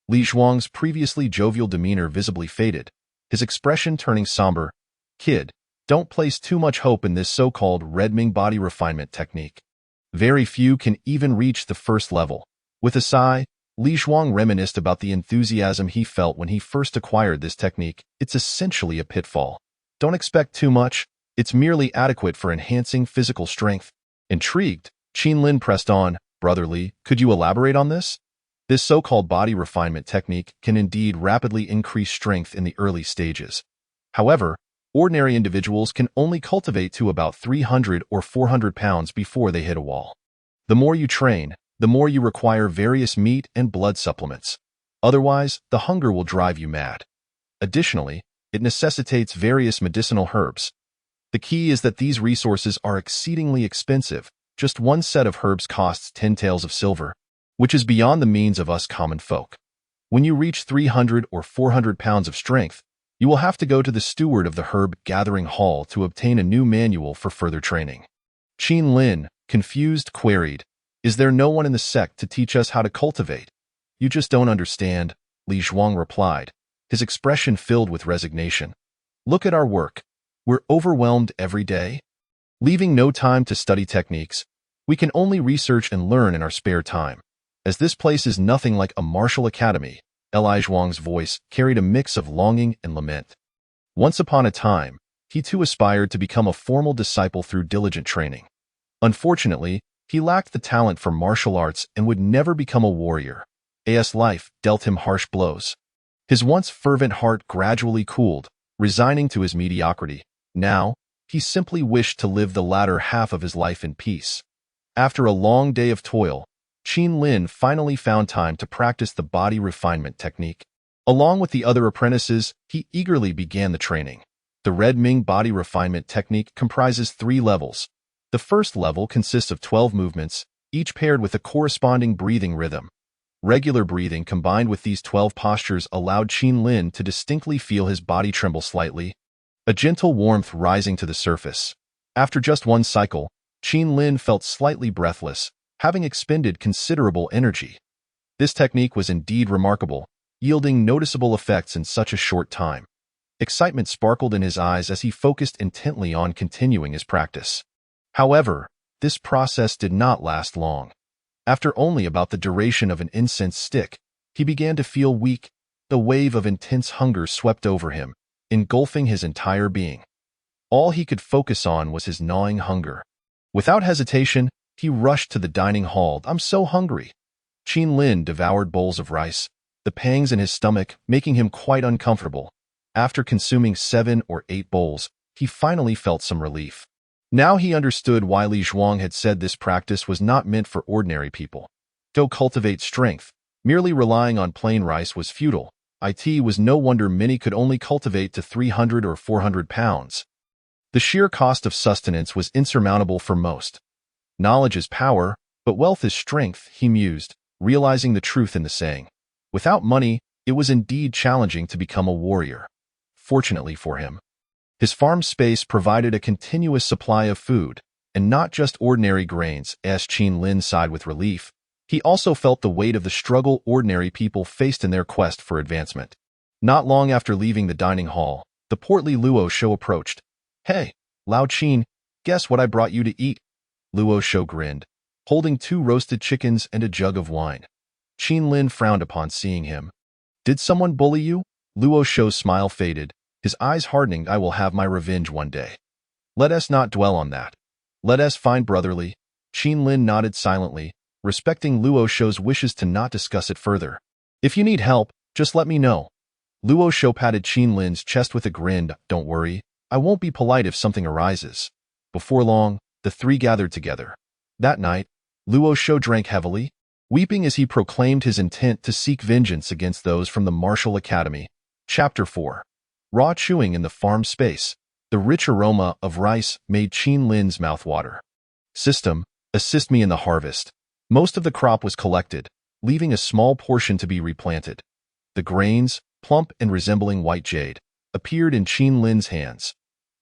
Li Zhuang's previously jovial demeanor visibly faded, his expression turning somber. Kid, don't place too much hope in this so-called Red Ming body refinement technique. Very few can even reach the first level. With a sigh, Li Zhuang reminisced about the enthusiasm he felt when he first acquired this technique. It's essentially a pitfall. Don't expect too much. It's merely adequate for enhancing physical strength. Intrigued, Qin Lin pressed on, Brother Li, could you elaborate on this? This so-called body refinement technique can indeed rapidly increase strength in the early stages. However, ordinary individuals can only cultivate to about 300 or 400 pounds before they hit a wall. The more you train, the more you require various meat and blood supplements. Otherwise, the hunger will drive you mad. Additionally, it necessitates various medicinal herbs. The key is that these resources are exceedingly expensive. Just one set of herbs costs 10 taels of silver, which is beyond the means of us common folk. When you reach 300 or 400 pounds of strength, you will have to go to the steward of the herb gathering hall to obtain a new manual for further training. Qin Lin, confused, queried, Is there no one in the sect to teach us how to cultivate? You just don't understand, Li Zhuang replied, his expression filled with resignation. Look at our work. We're overwhelmed every day. Leaving no time to study techniques, we can only research and learn in our spare time. As this place is nothing like a martial academy, Li Zhuang's voice carried a mix of longing and lament. Once upon a time, he too aspired to become a formal disciple through diligent training. Unfortunately, he lacked the talent for martial arts and would never become a warrior. As life dealt him harsh blows. His once fervent heart gradually cooled, resigning to his mediocrity. Now, he simply wished to live the latter half of his life in peace. After a long day of toil, Qin Lin finally found time to practice the body refinement technique. Along with the other apprentices, he eagerly began the training. The Red Ming body refinement technique comprises 3 levels. The first level consists of 12 movements, each paired with a corresponding breathing rhythm. Regular breathing combined with these 12 postures allowed Qin Lin to distinctly feel his body tremble slightly, a gentle warmth rising to the surface. After just one cycle, Qin Lin felt slightly breathless, having expended considerable energy. This technique was indeed remarkable, yielding noticeable effects in such a short time. Excitement sparkled in his eyes as he focused intently on continuing his practice. However, this process did not last long. After only about the duration of an incense stick, he began to feel weak. The wave of intense hunger swept over him, engulfing his entire being. All he could focus on was his gnawing hunger. Without hesitation, he rushed to the dining hall. I'm so hungry. Qin Lin devoured bowls of rice, the pangs in his stomach making him quite uncomfortable. After consuming 7 or 8 bowls, he finally felt some relief. Now he understood why Li Zhuang had said this practice was not meant for ordinary people. To cultivate strength, merely relying on plain rice was futile. It was no wonder many could only cultivate to 300 or 400 pounds. The sheer cost of sustenance was insurmountable for most. Knowledge is power, but wealth is strength, he mused, realizing the truth in the saying. Without money, it was indeed challenging to become a warrior. Fortunately for him, his farm space provided a continuous supply of food, and not just ordinary grains. As Qin Lin sighed with relief, he also felt the weight of the struggle ordinary people faced in their quest for advancement. Not long after leaving the dining hall, the portly Luo Shou approached. Hey, Lao Qin, guess what I brought you to eat? Luo Shou grinned, holding 2 roasted chickens and a jug of wine. Qin Lin frowned upon seeing him. Did someone bully you? Luo Shou's smile faded, his eyes hardening. I will have my revenge one day. Let us not dwell on that. Let us find brotherly. Qin Lin nodded silently, respecting Luo Shou's wishes to not discuss it further. If you need help, just let me know. Luo Shou patted Qin Lin's chest with a grin. Don't worry, I won't be polite if something arises. Before long, the 3 gathered together. That night, Luo Shou drank heavily, weeping as he proclaimed his intent to seek vengeance against those from the martial academy. Chapter 4. Raw chewing in the farm space. The rich aroma of rice made Qin Lin's mouth water. System, assist me in the harvest. Most of the crop was collected, leaving a small portion to be replanted. The grains, plump and resembling white jade, appeared in Qin Lin's hands.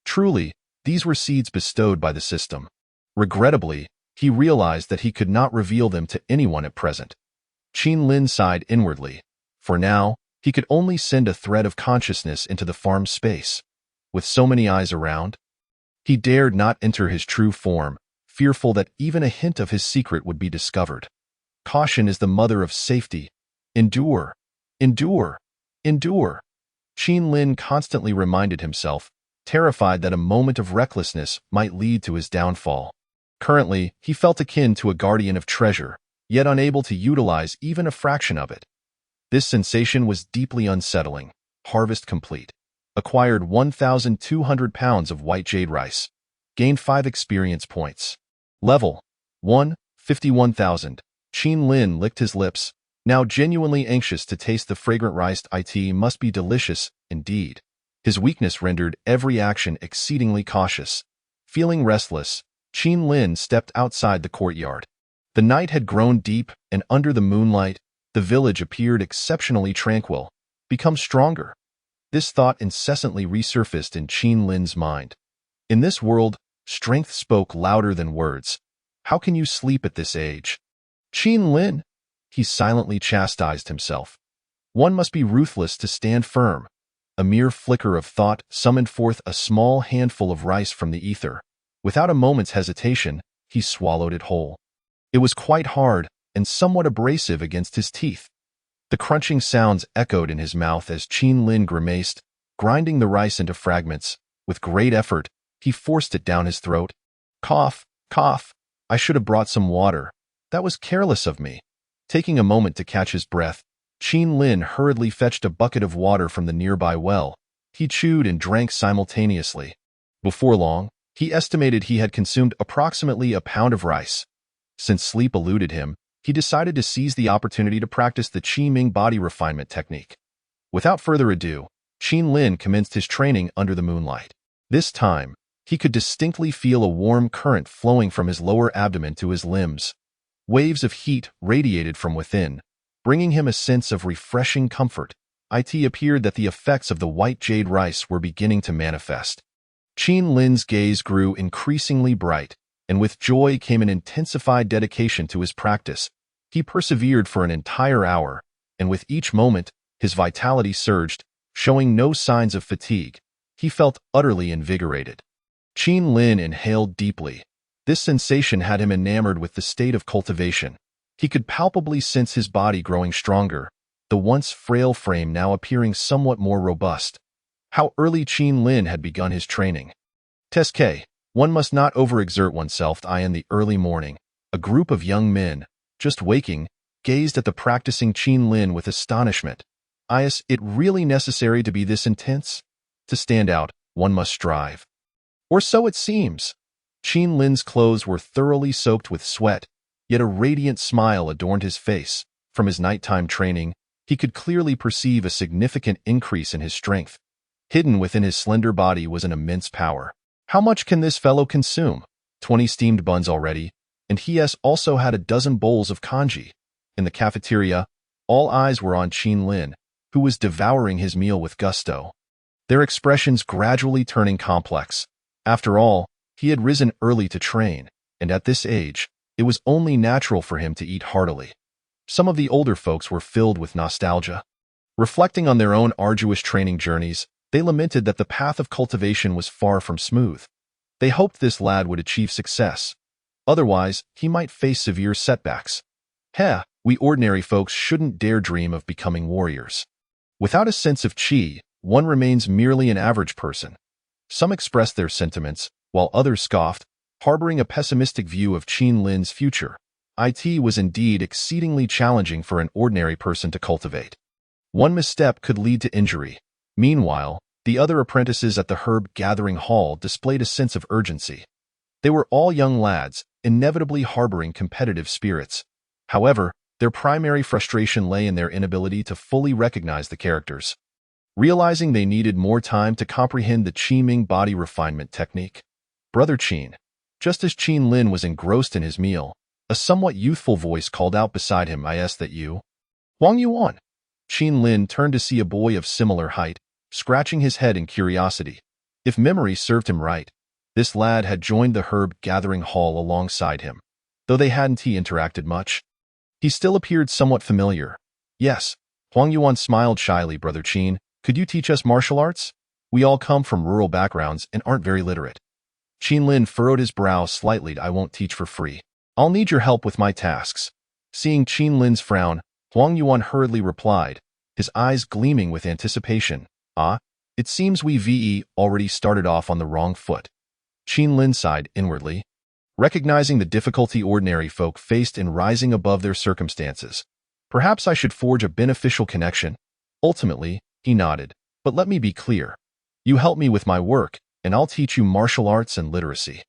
Truly, these were seeds bestowed by the system. Regrettably, he realized that he could not reveal them to anyone at present. Qin Lin sighed inwardly. For now, he could only send a thread of consciousness into the farm space. With so many eyes around, he dared not enter his true form, fearful that even a hint of his secret would be discovered. Caution is the mother of safety, Endure, endure, endure. Qin Lin constantly reminded himself, terrified that a moment of recklessness might lead to his downfall. Currently, he felt akin to a guardian of treasure, yet unable to utilize even a fraction of it. This sensation was deeply unsettling. Harvest complete. Acquired 1,200 pounds of white jade rice. Gained 5 experience points. Level 1, 51,000. Qin Lin licked his lips, now genuinely anxious to taste the fragrant rice. It must be delicious, indeed. His weakness rendered every action exceedingly cautious. Feeling restless, Qin Lin stepped outside the courtyard. The night had grown deep, and under the moonlight, the village appeared exceptionally tranquil, become stronger. This thought incessantly resurfaced in Qin Lin's mind. In this world, strength spoke louder than words. How can you sleep at this age? Qin Lin, he silently chastised himself. One must be ruthless to stand firm. A mere flicker of thought summoned forth a small handful of rice from the ether. Without a moment's hesitation, he swallowed it whole. It was quite hard and somewhat abrasive against his teeth. The crunching sounds echoed in his mouth as Qin Lin grimaced, grinding the rice into fragments. With great effort, he forced it down his throat. Cough, cough. I should have brought some water. That was careless of me. Taking a moment to catch his breath, Qin Lin hurriedly fetched a bucket of water from the nearby well. He chewed and drank simultaneously. Before long, he estimated he had consumed approximately a pound of rice. Since sleep eluded him, he decided to seize the opportunity to practice the Qi Ming body refinement technique. Without further ado, Qin Lin commenced his training under the moonlight. This time, he could distinctly feel a warm current flowing from his lower abdomen to his limbs. Waves of heat radiated from within, bringing him a sense of refreshing comfort. It appeared that the effects of the white jade rice were beginning to manifest. Qin Lin's gaze grew increasingly bright, and with joy came an intensified dedication to his practice. He persevered for an entire hour, and with each moment, his vitality surged, showing no signs of fatigue. He felt utterly invigorated. Qin Lin inhaled deeply. This sensation had him enamored with the state of cultivation. He could palpably sense his body growing stronger, the once frail frame now appearing somewhat more robust. How early Qin Lin had begun his training. Teske, one must not overexert oneself. In the early morning, a group of young men, just waking, gazed at the practicing Qin Lin with astonishment. Is it really necessary to be this intense? To stand out, one must strive. Or so it seems. Qin Lin's clothes were thoroughly soaked with sweat, yet a radiant smile adorned his face. From his nighttime training, he could clearly perceive a significant increase in his strength. Hidden within his slender body was an immense power. How much can this fellow consume? 20 steamed buns already, and he has also had a dozen bowls of congee. In the cafeteria, all eyes were on Qin Lin, who was devouring his meal with gusto. Their expressions gradually turning complex. After all, he had risen early to train, and at this age, it was only natural for him to eat heartily. Some of the older folks were filled with nostalgia. Reflecting on their own arduous training journeys, they lamented that the path of cultivation was far from smooth. They hoped this lad would achieve success. Otherwise, he might face severe setbacks. We ordinary folks shouldn't dare dream of becoming warriors. Without a sense of qi, one remains merely an average person. Some expressed their sentiments, while others scoffed, harboring a pessimistic view of Qin Lin's future. It was indeed exceedingly challenging for an ordinary person to cultivate. One misstep could lead to injury. Meanwhile, the other apprentices at the herb gathering hall displayed a sense of urgency. They were all young lads, inevitably harboring competitive spirits. However, their primary frustration lay in their inability to fully recognize the characters. Realizing they needed more time to comprehend the Qi Ming body refinement technique, Brother Qin, just as Qin Lin was engrossed in his meal, a somewhat youthful voice called out beside him, "Is that you? Huang Yuan?" Qin Lin turned to see a boy of similar height, scratching his head in curiosity. If memory served him right, this lad had joined the herb gathering hall alongside him. Though they hadn't interacted much, he still appeared somewhat familiar. "Yes." Huang Yuan smiled shyly. "Brother Qin, could you teach us martial arts? We all come from rural backgrounds and aren't very literate." Qin Lin furrowed his brow slightly. "I won't teach for free. I'll need your help with my tasks." Seeing Qin Lin's frown, Huang Yuan hurriedly replied, his eyes gleaming with anticipation. Ah, it seems we already started off on the wrong foot. Qin Lin sighed inwardly, recognizing the difficulty ordinary folk faced in rising above their circumstances. Perhaps I should forge a beneficial connection. Ultimately, he nodded. But let me be clear. You help me with my work, and I'll teach you martial arts and literacy.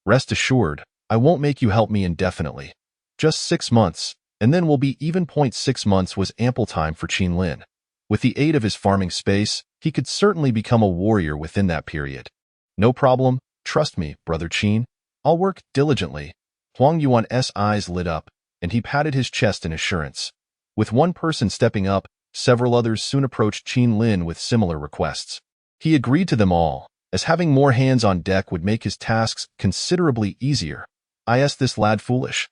Rest assured, I won't make you help me indefinitely. Just 6 months, and then we'll be even. 6 months was ample time for Qin Lin. With the aid of his farming space, he could certainly become a warrior within that period. No problem, trust me, brother Qin. I'll work diligently. Huang Yuan's eyes lit up, and he patted his chest in assurance. With one person stepping up, several others soon approached Qin Lin with similar requests. He agreed to them all, as having more hands on deck would make his tasks considerably easier. Is this lad foolish?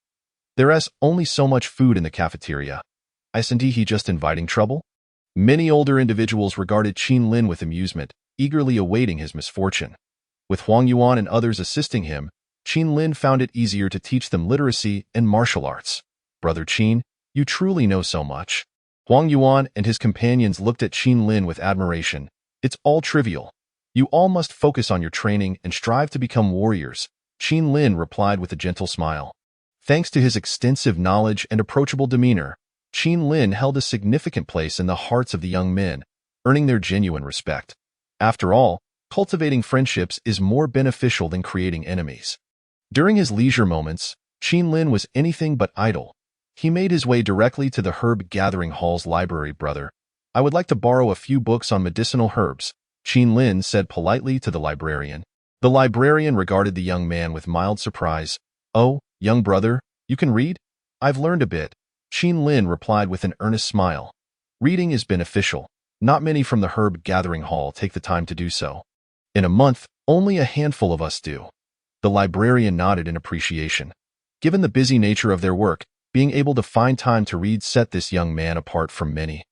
There's only so much food in the cafeteria. Isn't he just inviting trouble? Many older individuals regarded Qin Lin with amusement, eagerly awaiting his misfortune. With Huang Yuan and others assisting him, Qin Lin found it easier to teach them literacy and martial arts. Brother Qin, you truly know so much. Huang Yuan and his companions looked at Qin Lin with admiration. It's all trivial. You all must focus on your training and strive to become warriors, Qin Lin replied with a gentle smile. Thanks to his extensive knowledge and approachable demeanor, Qin Lin held a significant place in the hearts of the young men, earning their genuine respect. After all, cultivating friendships is more beneficial than creating enemies. During his leisure moments, Qin Lin was anything but idle. He made his way directly to the Herb Gathering Hall's library. Brother, I would like to borrow a few books on medicinal herbs, Qin Lin said politely to the librarian. The librarian regarded the young man with mild surprise. Oh, young brother, you can read? I've learned a bit, Qin Lin replied with an earnest smile. Reading is beneficial. Not many from the Herb Gathering Hall take the time to do so. In a month, only a handful of us do. The librarian nodded in appreciation. Given the busy nature of their work, being able to find time to read set this young man apart from many.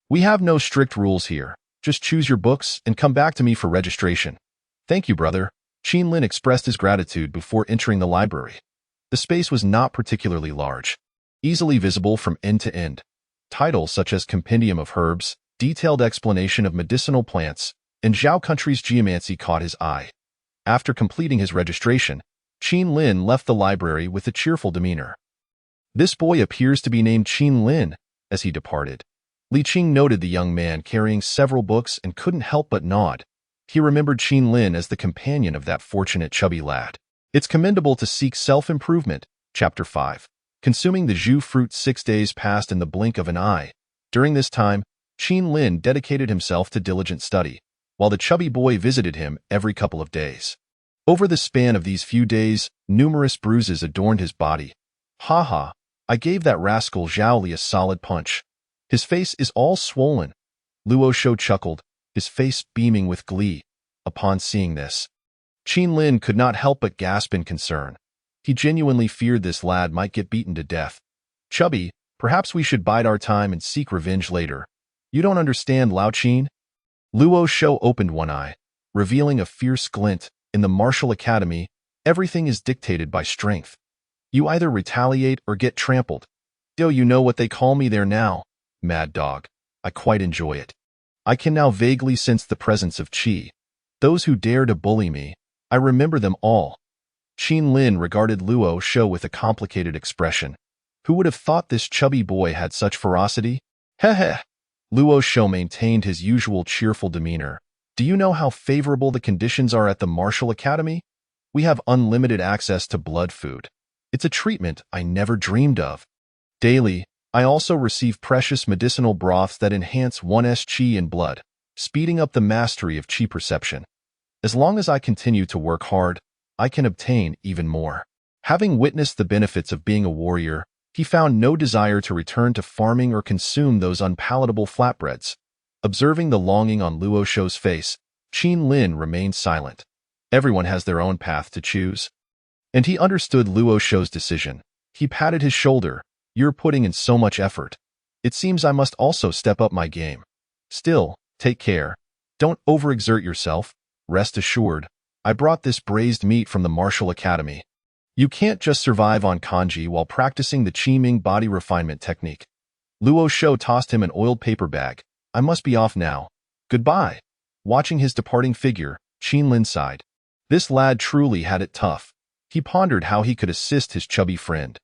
We have no strict rules here. Just choose your books and come back to me for registration. Thank you, brother. Qin Lin expressed his gratitude before entering the library. The space was not particularly large, easily visible from end to end. Titles such as Compendium of Herbs, detailed explanation of medicinal plants, and Zhao Country's geomancy caught his eye. After completing his registration, Qin Lin left the library with a cheerful demeanor. This boy appears to be named Qin Lin. As he departed, Li Qing noted the young man carrying several books and couldn't help but nod. He remembered Qin Lin as the companion of that fortunate chubby lad. It's commendable to seek self-improvement. Chapter 5. Consuming the Zhu fruit 6 days passed in the blink of an eye. During this time, Qin Lin dedicated himself to diligent study, while the chubby boy visited him every couple of days. Over the span of these few days, numerous bruises adorned his body. Ha ha, I gave that rascal Zhao Li a solid punch. His face is all swollen. Luo Shou chuckled, his face beaming with glee. Upon seeing this, Qin Lin could not help but gasp in concern. He genuinely feared this lad might get beaten to death. Chubby, perhaps we should bide our time and seek revenge later. You don't understand, Lao Qin? Luo Shou opened one eye, revealing a fierce glint. In the martial academy, everything is dictated by strength. You either retaliate or get trampled. Do you know what they call me there now? Mad Dog. I quite enjoy it. I can now vaguely sense the presence of Qi. Those who dare to bully me, I remember them all. Qin Lin regarded Luo Shou with a complicated expression. Who would have thought this chubby boy had such ferocity? Heh heh. Luo Shou maintained his usual cheerful demeanor. Do you know how favorable the conditions are at the Martial Academy? We have unlimited access to blood food. It's a treatment I never dreamed of. Daily, I also receive precious medicinal broths that enhance one's qi and blood, speeding up the mastery of qi perception. As long as I continue to work hard, I can obtain even more. Having witnessed the benefits of being a warrior, he found no desire to return to farming or consume those unpalatable flatbreads. Observing the longing on Luo Shou's face, Qin Lin remained silent. Everyone has their own path to choose. And he understood Luo Shou's decision. He patted his shoulder. You're putting in so much effort. It seems I must also step up my game. Still, take care. Don't overexert yourself. Rest assured, I brought this braised meat from the Martial Academy. You can't just survive on kanji while practicing the Qiming body refinement technique. Luo Shou tossed him an oiled paper bag. I must be off now. Goodbye. Watching his departing figure, Qin Lin sighed. This lad truly had it tough. He pondered how he could assist his chubby friend.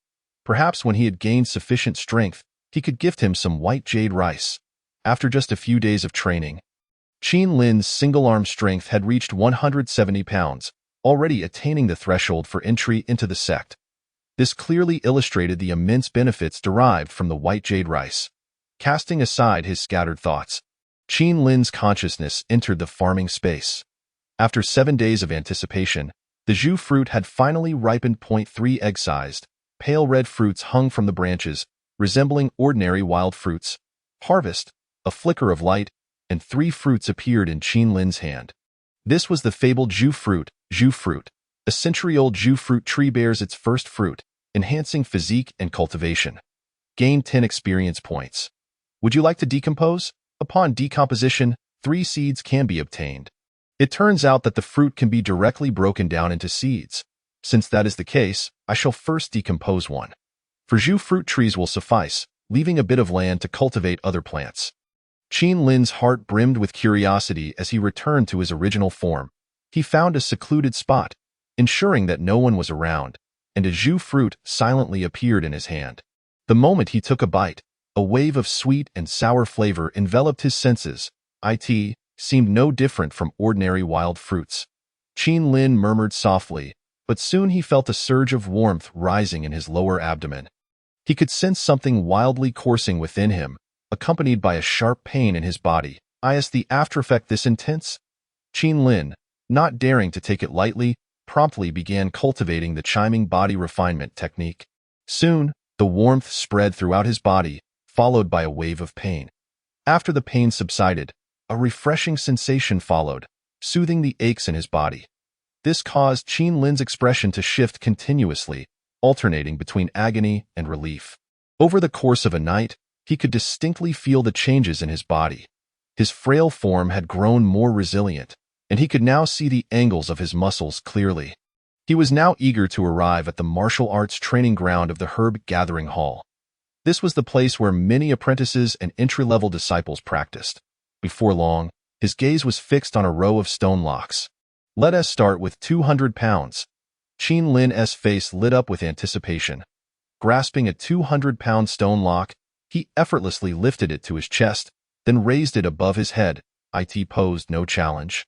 Perhaps when he had gained sufficient strength, he could gift him some white jade rice. After just a few days of training, Qin Lin's single-arm strength had reached 170 pounds, already attaining the threshold for entry into the sect. This clearly illustrated the immense benefits derived from the white jade rice. Casting aside his scattered thoughts, Qin Lin's consciousness entered the farming space. After 7 days of anticipation, the zhu fruit had finally ripened. 3 egg-sized, pale red fruits hung from the branches, resembling ordinary wild fruits. Harvest, a flicker of light, and 3 fruits appeared in Qin Lin's hand. This was the fabled zhu fruit. Zhu fruit. A century-old zhu fruit tree bears its first fruit, enhancing physique and cultivation. Gain 10 experience points. Would you like to decompose? Upon decomposition, 3 seeds can be obtained. It turns out that the fruit can be directly broken down into seeds. Since that is the case, I shall first decompose one. For zhu fruit trees will suffice, leaving a bit of land to cultivate other plants. Qin Lin's heart brimmed with curiosity as he returned to his original form. He found a secluded spot, ensuring that no one was around, and a zhu fruit silently appeared in his hand. The moment he took a bite, a wave of sweet and sour flavor enveloped his senses. It seemed no different from ordinary wild fruits. Qin Lin murmured softly, but soon he felt a surge of warmth rising in his lower abdomen. He could sense something wildly coursing within him, accompanied by a sharp pain in his body. Is the aftereffect this intense? Qin Lin, not daring to take it lightly, promptly began cultivating the chiming body refinement technique. Soon, the warmth spread throughout his body, followed by a wave of pain. After the pain subsided, a refreshing sensation followed, soothing the aches in his body. This caused Qin Lin's expression to shift continuously, alternating between agony and relief. Over the course of a night, he could distinctly feel the changes in his body. His frail form had grown more resilient, and he could now see the angles of his muscles clearly. He was now eager to arrive at the martial arts training ground of the Herb Gathering Hall. This was the place where many apprentices and entry-level disciples practiced. Before long, his gaze was fixed on a row of stone locks. Let us start with 200 pounds. Qin Lin's face lit up with anticipation. Grasping a 200-pound stone lock, he effortlessly lifted it to his chest, then raised it above his head. It posed no challenge.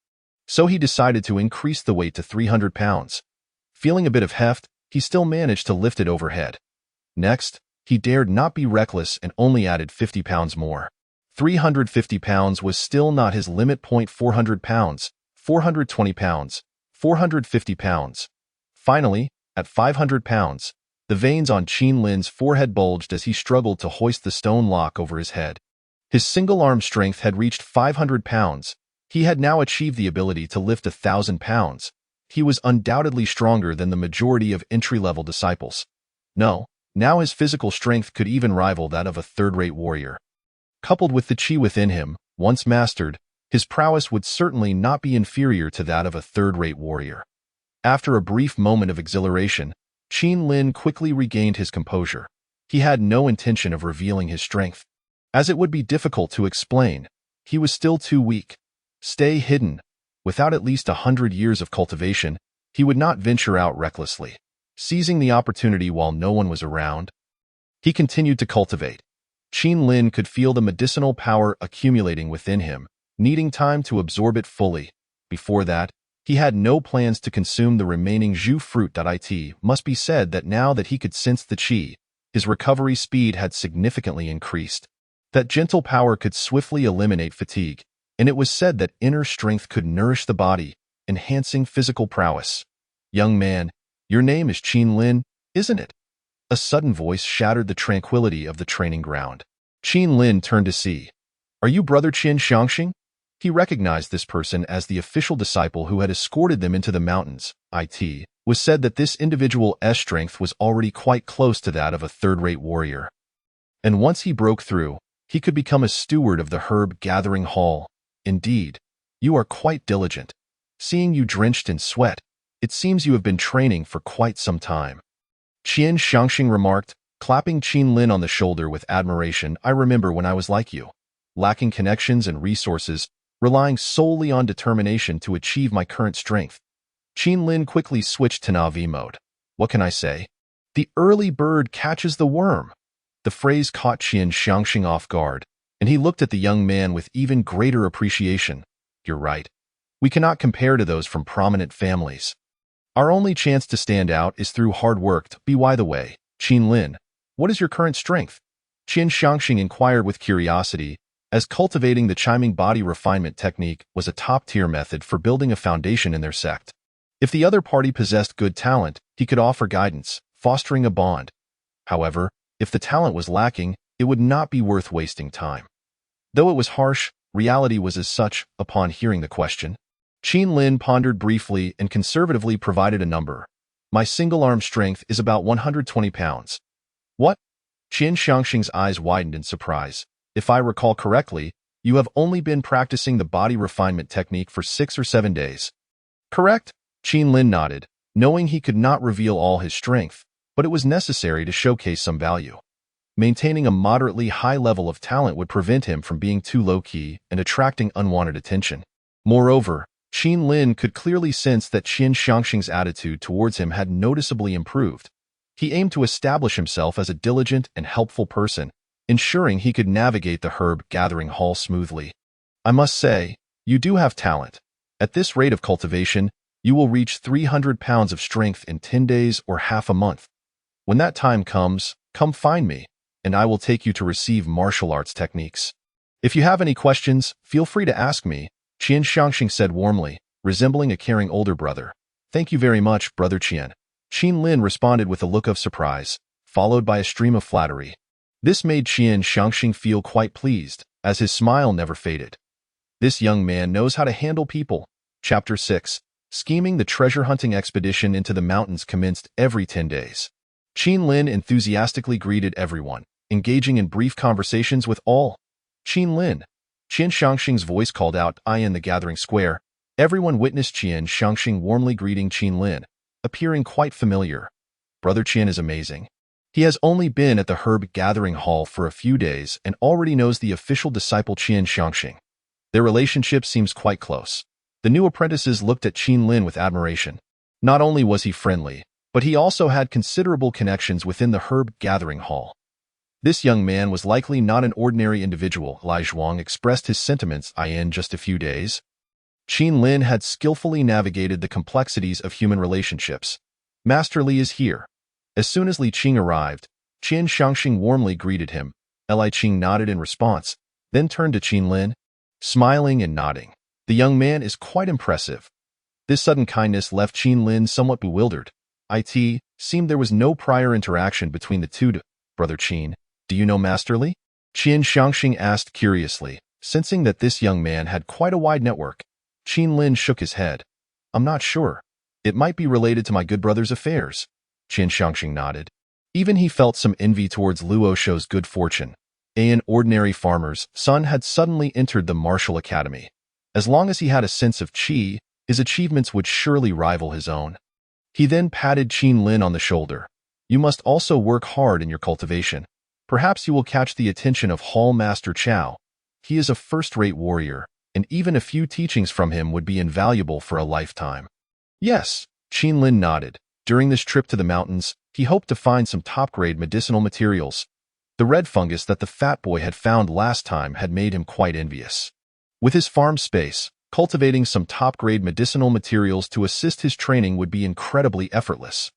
So he decided to increase the weight to 300 pounds. Feeling a bit of heft, he still managed to lift it overhead. Next, he dared not be reckless and only added 50 pounds more. 350 pounds was still not his limit. 400 pounds, 420 pounds, 450 pounds. Finally, at 500 pounds, the veins on Qin Lin's forehead bulged as he struggled to hoist the stone lock over his head. His single-arm strength had reached 500 pounds. He had now achieved the ability to lift 1,000 pounds. He was undoubtedly stronger than the majority of entry-level disciples. No, now his physical strength could even rival that of a third-rate warrior. Coupled with the qi within him, once mastered, his prowess would certainly not be inferior to that of a third-rate warrior. After a brief moment of exhilaration, Qin Lin quickly regained his composure. He had no intention of revealing his strength, as it would be difficult to explain. He was still too weak. Stay hidden. Without at least 100 years of cultivation, he would not venture out recklessly. Seizing the opportunity while no one was around, he continued to cultivate. Qin Lin could feel the medicinal power accumulating within him, needing time to absorb it fully. Before that, he had no plans to consume the remaining zhu fruit. It must be said that now that he could sense the qi, his recovery speed had significantly increased. That gentle power could swiftly eliminate fatigue, and it was said that inner strength could nourish the body, enhancing physical prowess. Young man, your name is Qin Lin, isn't it? A sudden voice shattered the tranquility of the training ground. Qin Lin turned to see. Are you Brother Qin Xiangxing? He recognized this person as the official disciple who had escorted them into the mountains. It was said that this individual's strength was already quite close to that of a third-rate warrior. And once he broke through, he could become a steward of the Herb Gathering Hall. Indeed, you are quite diligent. Seeing you drenched in sweat, it seems you have been training for quite some time. Qin Xiangxing remarked, Clapping Qin Lin on the shoulder with admiration, I remember when I was like you, lacking connections and resources, relying solely on determination to achieve my current strength. Qin Lin quickly switched to Na'vi mode. What can I say? The early bird catches the worm. The phrase caught Qian Xiangxing off guard, and he looked at the young man with even greater appreciation. You're right. We cannot compare to those from prominent families. Our only chance to stand out is through hard work. By the way, Qin Lin, what is your current strength? Qian Xiangxing inquired with curiosity, as cultivating the chiming body refinement technique was a top-tier method for building a foundation in their sect. If the other party possessed good talent, he could offer guidance, fostering a bond. However, if the talent was lacking, it would not be worth wasting time. Though it was harsh, reality was as such. Upon hearing the question, Qin Lin pondered briefly and conservatively provided a number. My single-arm strength is about 120 pounds. What? Qian Xiangxing's eyes widened in surprise. If I recall correctly, you have only been practicing the body refinement technique for 6 or 7 days. Correct? Qin Lin nodded, knowing he could not reveal all his strength, but it was necessary to showcase some value. Maintaining a moderately high level of talent would prevent him from being too low-key and attracting unwanted attention. Moreover, Qin Lin could clearly sense that Qian Xiangxing's attitude towards him had noticeably improved. He aimed to establish himself as a diligent and helpful person, ensuring he could navigate the herb-gathering hall smoothly. I must say, you do have talent. At this rate of cultivation, you will reach 300 pounds of strength in 10 days or half a month. When that time comes, come find me, and I will take you to receive martial arts techniques. If you have any questions, feel free to ask me, Qian Xiangxing said warmly, resembling a caring older brother. Thank you very much, Brother Qian. Qin Lin responded with a look of surprise, followed by a stream of flattery. This made Qian Xiangxing feel quite pleased, as his smile never faded. This young man knows how to handle people. Chapter 6. Scheming. The treasure-hunting expedition into the mountains commenced every 10 days. Qin Lin enthusiastically greeted everyone, engaging in brief conversations with all. Qin Lin. Qian Xiangxing's voice called out, "I" in the gathering square. Everyone witnessed Qian Xiangxing warmly greeting Qin Lin, appearing quite familiar. Brother Qian is amazing. He has only been at the herb-gathering hall for a few days and already knows the official disciple Qian Xiangxing. Their relationship seems quite close. The new apprentices looked at Qin Lin with admiration. Not only was he friendly, but he also had considerable connections within the herb-gathering hall. This young man was likely not an ordinary individual. Lai Zhuang expressed his sentiments in just a few days. Qin Lin had skillfully navigated the complexities of human relationships. Master Li is here. As soon as Li Qing arrived, Qian Xiangxing warmly greeted him. Li Qing nodded in response, then turned to Qin Lin, smiling and nodding. The young man is quite impressive. This sudden kindness left Qin Lin somewhat bewildered. It seemed there was no prior interaction between the two. Brother Qin, do you know Master Li? Qian Xiangxing asked curiously, sensing that this young man had quite a wide network. Qin Lin shook his head. I'm not sure. It might be related to my good brother's affairs. Qian Xiangxing nodded. Even he felt some envy towards Luo Shou's good fortune. An ordinary farmer's son had suddenly entered the martial academy. As long as he had a sense of qi, his achievements would surely rival his own. He then patted Qin Lin on the shoulder. You must also work hard in your cultivation. Perhaps you will catch the attention of Hall Master Chao. He is a first-rate warrior, and even a few teachings from him would be invaluable for a lifetime. Yes, Qin Lin nodded. During this trip to the mountains, he hoped to find some top-grade medicinal materials. The red fungus that the fat boy had found last time had made him quite envious. With his farm space, cultivating some top-grade medicinal materials to assist his training would be incredibly effortless.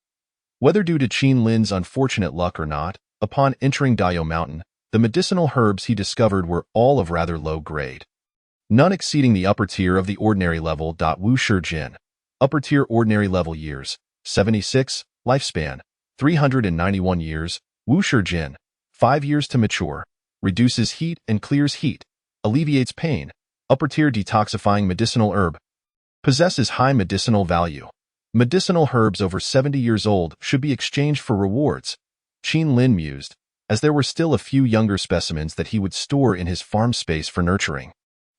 Whether due to Qin Lin's unfortunate luck or not, upon entering Dayou Mountain, the medicinal herbs he discovered were all of rather low grade. None exceeding the upper tier of the ordinary level. Wu Shi Jin. Upper tier ordinary level years, 76, lifespan, 391 years, Wu Shi Jin, 5 years to mature, reduces heat and clears heat, alleviates pain, upper tier detoxifying medicinal herb, possesses high medicinal value. Medicinal herbs over 70 years old should be exchanged for rewards. Qin Lin mused, as there were still a few younger specimens that he would store in his farm space for nurturing.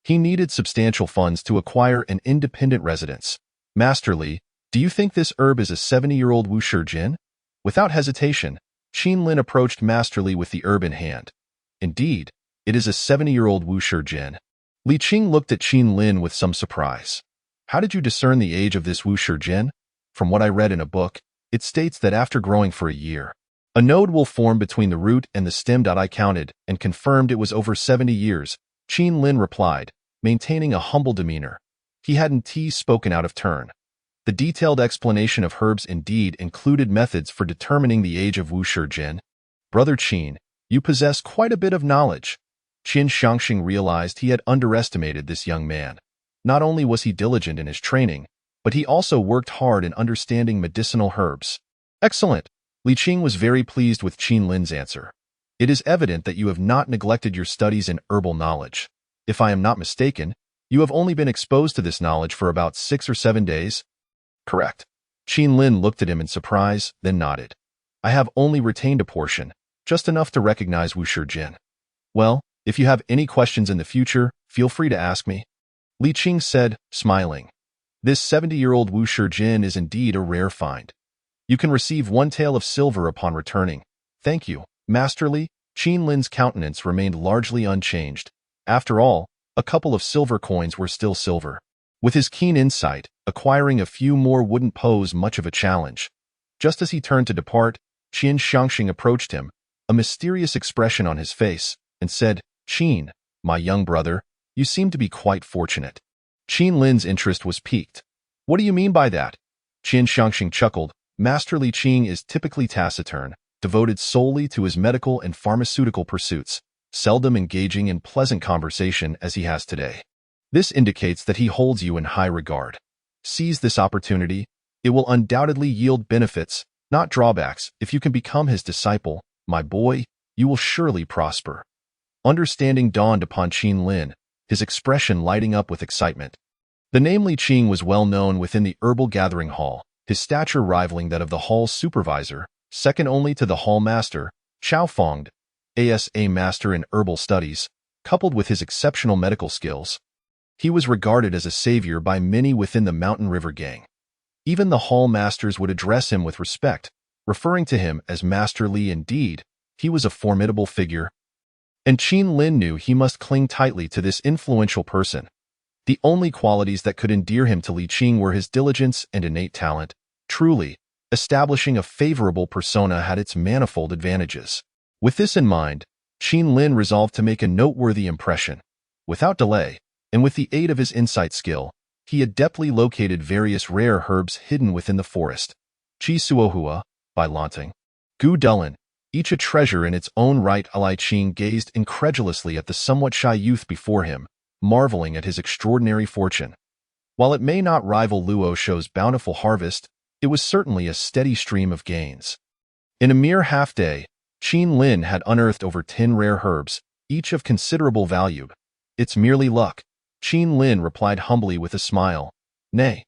He needed substantial funds to acquire an independent residence. Master Li, do you think this herb is a 70-year-old Wu Shi Jin? Without hesitation, Qin Lin approached Master Li with the herb in hand. Indeed, it is a 70-year-old Wushi Jin. Li Qing looked at Qin Lin with some surprise. How did you discern the age of this Wushi Jin? From what I read in a book, it states that after growing for a year, a node will form between the root and the stem. I counted and confirmed it was over 70 years, Qin Lin replied, maintaining a humble demeanor. He hadn't spoken out of turn. The detailed explanation of herbs indeed included methods for determining the age of Wushi Jin. Brother Qin, you possess quite a bit of knowledge. Qin Shangxing realized he had underestimated this young man. Not only was he diligent in his training, but he also worked hard in understanding medicinal herbs. Excellent. Li Qing was very pleased with Qin Lin's answer. It is evident that you have not neglected your studies in herbal knowledge. If I am not mistaken, you have only been exposed to this knowledge for about 6 or 7 days? Correct. Qin Lin looked at him in surprise, then nodded. I have only retained a portion, just enough to recognize Wushi Jin. Well, if you have any questions in the future, feel free to ask me. Li Qing said, smiling. This 70-year-old Wushi Jin is indeed a rare find. You can receive 1 tael of silver upon returning. Thank you, Master Li. Qin Lin's countenance remained largely unchanged. After all, a couple of silver coins were still silver. With his keen insight, acquiring a few more wouldn't pose much of a challenge. Just as he turned to depart, Qin Shangxing approached him, a mysterious expression on his face, and said, Qin, my young brother, you seem to be quite fortunate. Qin Lin's interest was piqued. What do you mean by that? Qin Shangxing chuckled. Master Li Qing is typically taciturn, devoted solely to his medical and pharmaceutical pursuits, seldom engaging in pleasant conversation as he has today. This indicates that he holds you in high regard. Seize this opportunity. It will undoubtedly yield benefits, not drawbacks. If you can become his disciple, my boy, you will surely prosper. Understanding dawned upon Qin Lin, his expression lighting up with excitement. The name Li Qing was well known within the herbal gathering hall, his stature rivaling that of the hall's supervisor, second only to the hall master, Chao Fong, ASA master in herbal studies, coupled with his exceptional medical skills. He was regarded as a savior by many within the Mountain River Gang. Even the hall masters would address him with respect, referring to him as Master Li. Indeed, he was a formidable figure. And Qin Lin knew he must cling tightly to this influential person. The only qualities that could endear him to Li Qing were his diligence and innate talent. Truly, establishing a favorable persona had its manifold advantages. With this in mind, Qin Lin resolved to make a noteworthy impression. Without delay, and with the aid of his insight skill, he adeptly located various rare herbs hidden within the forest. Chi Suohua, by Lanting. Gu Dulan, each a treasure in its own right. Li Qing gazed incredulously at the somewhat shy youth before him, marveling at his extraordinary fortune. While it may not rival Luo Shou's bountiful harvest, it was certainly a steady stream of gains. In a mere half-day, Qin Lin had unearthed over 10 rare herbs, each of considerable value. It's merely luck. Qin Lin replied humbly with a smile. Nay.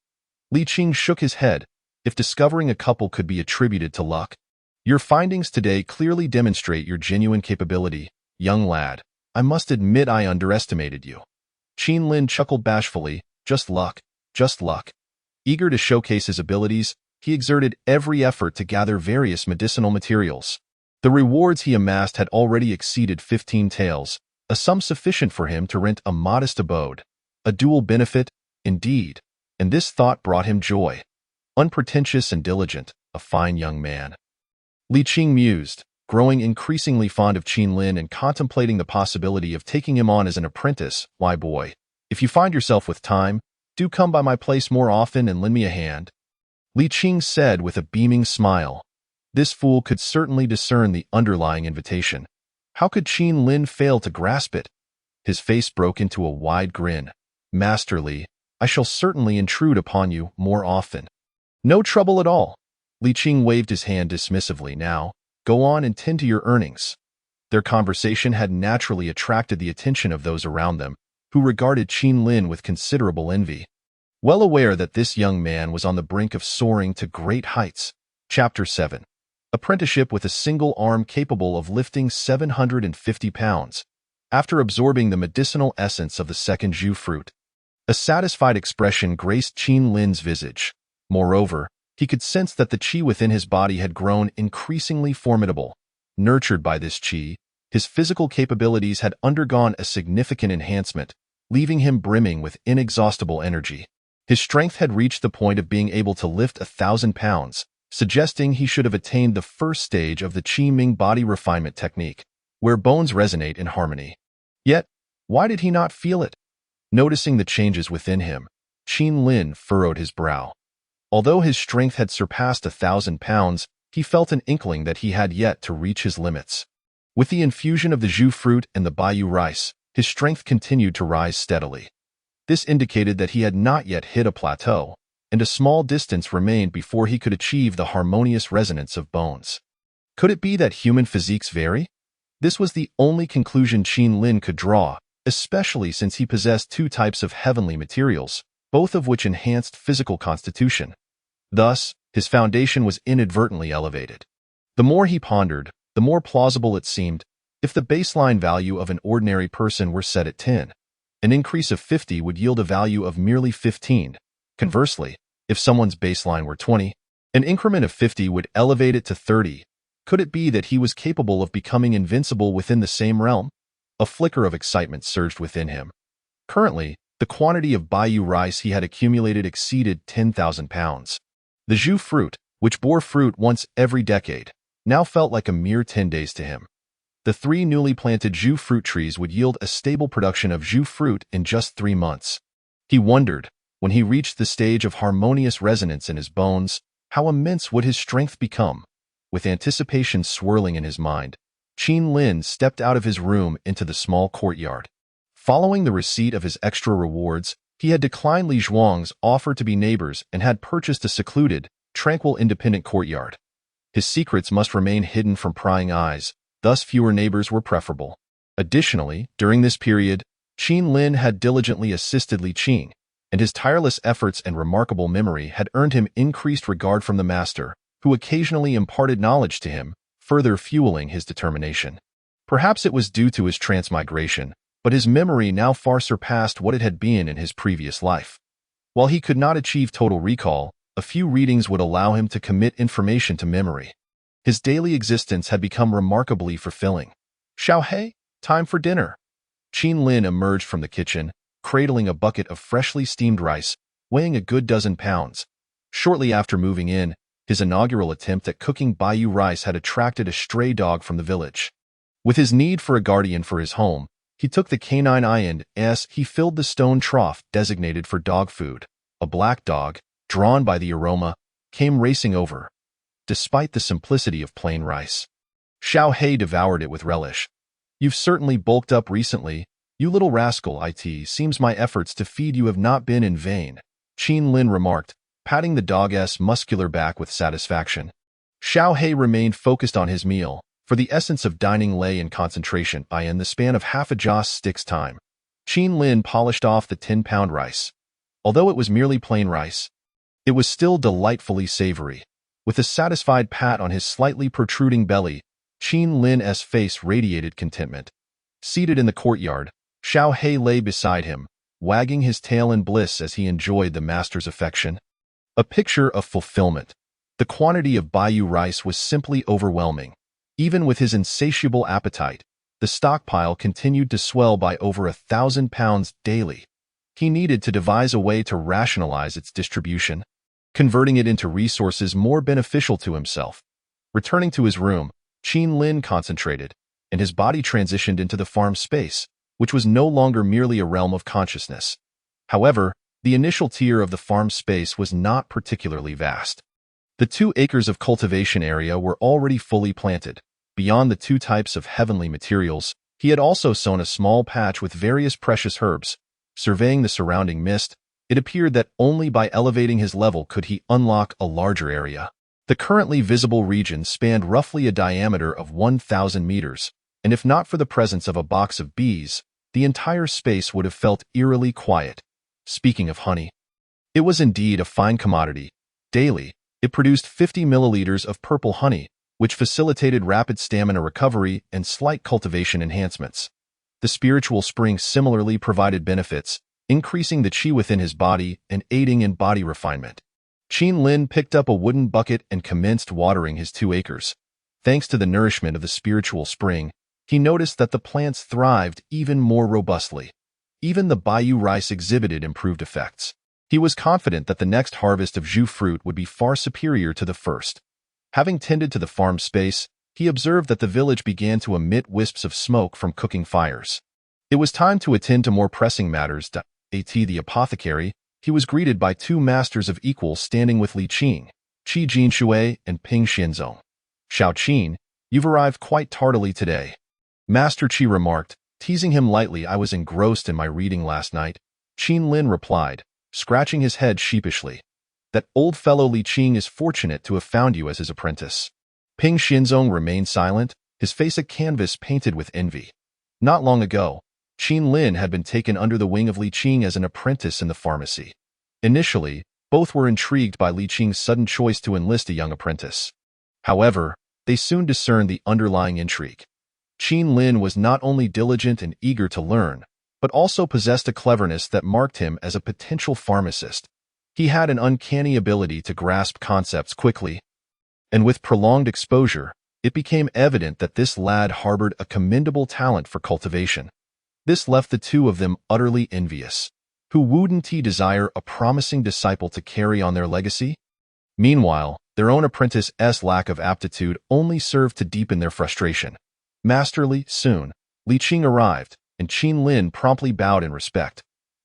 Li Qing shook his head. If discovering a couple could be attributed to luck, your findings today clearly demonstrate your genuine capability, young lad. I must admit I underestimated you. Qin Lin chuckled bashfully. Just luck, just luck. Eager to showcase his abilities, he exerted every effort to gather various medicinal materials. The rewards he amassed had already exceeded 15 taels, a sum sufficient for him to rent a modest abode. A dual benefit, indeed, and this thought brought him joy. Unpretentious and diligent, a fine young man. Li Qing mused, growing increasingly fond of Qin Lin and contemplating the possibility of taking him on as an apprentice. Why, boy, if you find yourself with time, do come by my place more often and lend me a hand. Li Qing said with a beaming smile. This fool could certainly discern the underlying invitation. How could Qin Lin fail to grasp it? His face broke into a wide grin. Master Li, I shall certainly intrude upon you more often. No trouble at all. Li Qing waved his hand dismissively. Now, go on and tend to your earnings. Their conversation had naturally attracted the attention of those around them, who regarded Qin Lin with considerable envy. Well aware that this young man was on the brink of soaring to great heights. Chapter 7. Apprenticeship with a single arm capable of lifting 750 pounds. After absorbing the medicinal essence of the second Zhu fruit, a satisfied expression graced Qin Lin's visage. Moreover, He could sense that the qi within his body had grown increasingly formidable. Nurtured by this qi, his physical capabilities had undergone a significant enhancement, leaving him brimming with inexhaustible energy. His strength had reached the point of being able to lift 1,000 pounds, suggesting he should have attained the first stage of the Qi Ming body refinement technique, where bones resonate in harmony. Yet, why did he not feel it? Noticing the changes within him, Qin Lin furrowed his brow. Although his strength had surpassed 1,000 pounds, he felt an inkling that he had yet to reach his limits. With the infusion of the zhu fruit and the baiyu rice, his strength continued to rise steadily. This indicated that he had not yet hit a plateau, and a small distance remained before he could achieve the harmonious resonance of bones. Could it be that human physiques vary? This was the only conclusion Qin Lin could draw, especially since he possessed two types of heavenly materials, both of which enhanced physical constitution. Thus, his foundation was inadvertently elevated. The more he pondered, the more plausible it seemed. If the baseline value of an ordinary person were set at 10, an increase of 50 would yield a value of merely 15. Conversely, if someone's baseline were 20, an increment of 50 would elevate it to 30. Could it be that he was capable of becoming invincible within the same realm? A flicker of excitement surged within him. Currently, the quantity of baiyu rice he had accumulated exceeded 10,000 pounds. The zhu fruit, which bore fruit once every decade, now felt like a mere 10 days to him. The 3 newly planted zhu fruit trees would yield a stable production of zhu fruit in just 3 months. He wondered, when he reached the stage of harmonious resonance in his bones, how immense would his strength become? With anticipation swirling in his mind, Qin Lin stepped out of his room into the small courtyard. Following the receipt of his extra rewards, he had declined Li Zhuang's offer to be neighbors and had purchased a secluded, tranquil independent courtyard. His secrets must remain hidden from prying eyes, thus fewer neighbors were preferable. Additionally, during this period, Qin Lin had diligently assisted Li Qing, and his tireless efforts and remarkable memory had earned him increased regard from the master, who occasionally imparted knowledge to him, further fueling his determination. Perhaps it was due to his transmigration, but his memory now far surpassed what it had been in his previous life. While he could not achieve total recall, a few readings would allow him to commit information to memory. His daily existence had become remarkably fulfilling. Xiaohei, time for dinner. Qin Lin emerged from the kitchen, cradling a bucket of freshly steamed rice, weighing a good dozen pounds. Shortly after moving in, his inaugural attempt at cooking baiyu rice had attracted a stray dog from the village. With his need for a guardian for his home, he took the canine island as he filled the stone trough designated for dog food. A black dog, drawn by the aroma, came racing over. Despite the simplicity of plain rice, Xiaohei devoured it with relish. You've certainly bulked up recently, you little rascal. It seems my efforts to feed you have not been in vain, Qin Lin remarked, patting the dog's muscular back with satisfaction. Xiaohei remained focused on his meal, for the essence of dining lay in concentration in the span of half a joss stick's time. Qin Lin polished off the 10-pound rice. Although it was merely plain rice, it was still delightfully savory. With a satisfied pat on his slightly protruding belly, Qin Lin's face radiated contentment. Seated in the courtyard, Xiaohei lay beside him, wagging his tail in bliss as he enjoyed the master's affection. A picture of fulfillment. The quantity of baiyu rice was simply overwhelming. Even with his insatiable appetite, the stockpile continued to swell by over 1,000 pounds daily. He needed to devise a way to rationalize its distribution, converting it into resources more beneficial to himself. Returning to his room, Qin Lin concentrated, and his body transitioned into the farm space, which was no longer merely a realm of consciousness. However, the initial tier of the farm space was not particularly vast. The 2 acres of cultivation area were already fully planted. Beyond the 2 types of heavenly materials, he had also sown a small patch with various precious herbs. Surveying the surrounding mist, it appeared that only by elevating his level could he unlock a larger area. The currently visible region spanned roughly a diameter of 1,000 meters, and if not for the presence of a box of bees, the entire space would have felt eerily quiet. Speaking of honey, it was indeed a fine commodity. Daily, it produced 50 milliliters of purple honey, which facilitated rapid stamina recovery and slight cultivation enhancements. The spiritual spring similarly provided benefits, increasing the qi within his body and aiding in body refinement. Qin Lin picked up a wooden bucket and commenced watering his 2 acres. Thanks to the nourishment of the spiritual spring, he noticed that the plants thrived even more robustly. Even the Baiyu rice exhibited improved effects. He was confident that the next harvest of Zhu fruit would be far superior to the first. Having tended to the farm space, he observed that the village began to emit wisps of smoke from cooking fires. It was time to attend to more pressing matters. At the apothecary, he was greeted by 2 masters of equals standing with Li Qing, Qi Jinshui, and Ping Xianzong. "Xiao Qin, you've arrived quite tardily today," Master Qi remarked, teasing him lightly. "I was engrossed in my reading last night," Qin Lin replied, scratching his head sheepishly. "That old fellow Li Qing is fortunate to have found you as his apprentice." Ping Xianzong remained silent, his face a canvas painted with envy. Not long ago, Qin Lin had been taken under the wing of Li Qing as an apprentice in the pharmacy. Initially, both were intrigued by Li Qing's sudden choice to enlist a young apprentice. However, they soon discerned the underlying intrigue. Qin Lin was not only diligent and eager to learn, but also possessed a cleverness that marked him as a potential pharmacist. He had an uncanny ability to grasp concepts quickly, and with prolonged exposure, it became evident that this lad harbored a commendable talent for cultivation. This left the 2 of them utterly envious. Who wouldn't desire a promising disciple to carry on their legacy? Meanwhile, their own apprentice's lack of aptitude only served to deepen their frustration. Masterly, soon, Li Qing arrived, and Qin Lin promptly bowed in respect.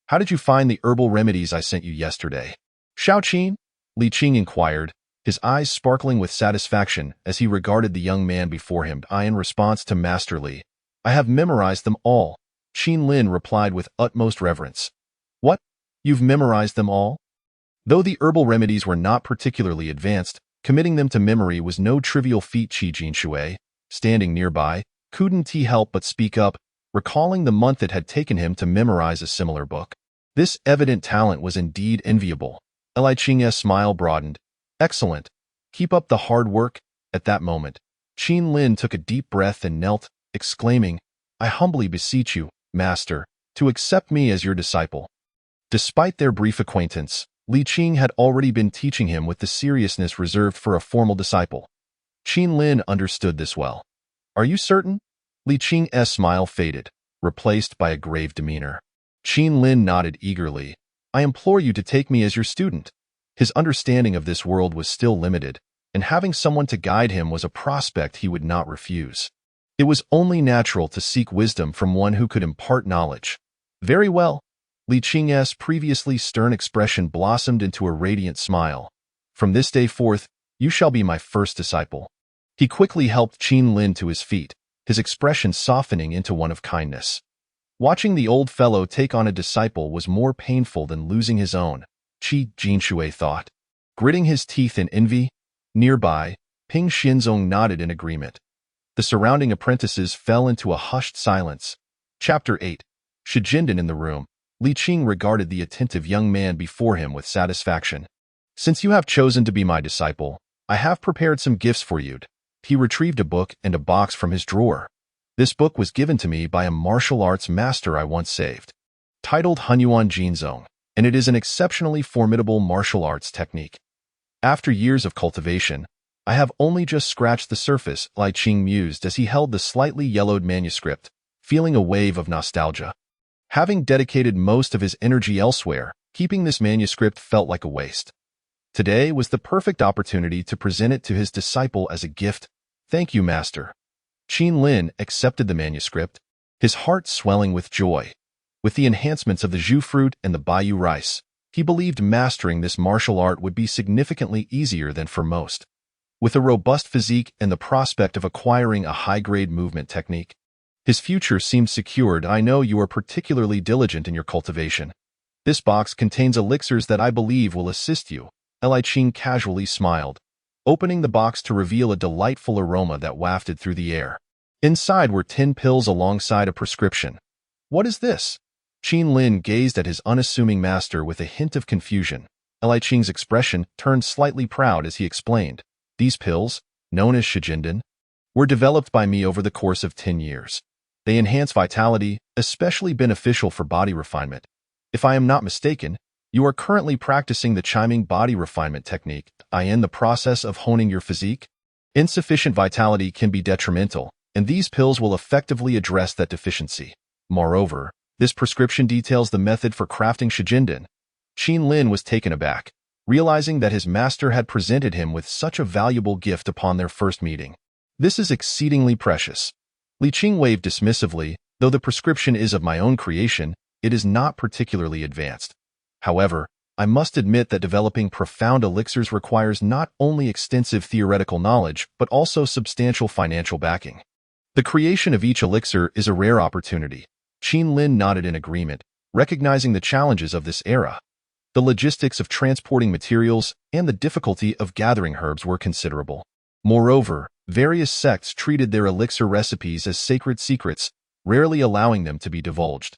"How did you find the herbal remedies I sent you yesterday?" "Xiao Qin?" Li Qing inquired, his eyes sparkling with satisfaction as he regarded the young man before him. In response to Master Li, "I have memorized them all," Qin Lin replied with utmost reverence. "What? You've memorized them all?" Though the herbal remedies were not particularly advanced, committing them to memory was no trivial feat. Qi Jinshui, standing nearby, couldn't help but speak up, recalling the month it had taken him to memorize a similar book. This evident talent was indeed enviable. Li Qing's smile broadened. "Excellent. Keep up the hard work." At that moment, Qin Lin took a deep breath and knelt, exclaiming, "I humbly beseech you, Master, to accept me as your disciple." Despite their brief acquaintance, Li Qing had already been teaching him with the seriousness reserved for a formal disciple. Qin Lin understood this well. "Are you certain?" Li Qing's smile faded, replaced by a grave demeanor. Qin Lin nodded eagerly. "I implore you to take me as your student." His understanding of this world was still limited, and having someone to guide him was a prospect he would not refuse. It was only natural to seek wisdom from one who could impart knowledge. "Very well." Li Qing's previously stern expression blossomed into a radiant smile. "From this day forth, you shall be my first disciple." He quickly helped Qin Lin to his feet, his expression softening into one of kindness. Watching the old fellow take on a disciple was more painful than losing his own, Qi Jinshui thought. Gritting his teeth in envy, nearby, Ping Xianzong nodded in agreement. The surrounding apprentices fell into a hushed silence. Chapter 8. Shijindan in the room, Li Qing regarded the attentive young man before him with satisfaction. "Since you have chosen to be my disciple, I have prepared some gifts for you." He retrieved a book and a box from his drawer. "This book was given to me by a martial arts master I once saved. Titled Hunyuan Jinzong, and it is an exceptionally formidable martial arts technique. After years of cultivation, I have only just scratched the surface," Li Qing mused as he held the slightly yellowed manuscript, feeling a wave of nostalgia. Having dedicated most of his energy elsewhere, keeping this manuscript felt like a waste. Today was the perfect opportunity to present it to his disciple as a gift. "Thank you, Master." Qin Lin accepted the manuscript, his heart swelling with joy. With the enhancements of the Zhu fruit and the Baiyu rice, he believed mastering this martial art would be significantly easier than for most. With a robust physique and the prospect of acquiring a high-grade movement technique, his future seemed secured. "I know you are particularly diligent in your cultivation. This box contains elixirs that I believe will assist you." Li Qing casually smiled, opening the box to reveal a delightful aroma that wafted through the air. Inside were 10 pills alongside a prescription. "What is this?" Qin Lin gazed at his unassuming master with a hint of confusion. Li Qing's expression turned slightly proud as he explained. "These pills, known as Shijindan, were developed by me over the course of 10 years. They enhance vitality, especially beneficial for body refinement. If I am not mistaken, You are currently practicing the chiming body refinement technique, in the process of honing your physique. Insufficient vitality can be detrimental, and these pills will effectively address that deficiency. Moreover, this prescription details the method for crafting Shijindan. Qin Lin was taken aback, realizing that his master had presented him with such a valuable gift upon their first meeting. This is exceedingly precious. Li Qing waved dismissively. Though the prescription is of my own creation, it is not particularly advanced. However, I must admit that developing profound elixirs requires not only extensive theoretical knowledge, but also substantial financial backing. The creation of each elixir is a rare opportunity. Qin Lin nodded in agreement, recognizing the challenges of this era. The logistics of transporting materials and the difficulty of gathering herbs were considerable. Moreover, various sects treated their elixir recipes as sacred secrets, rarely allowing them to be divulged.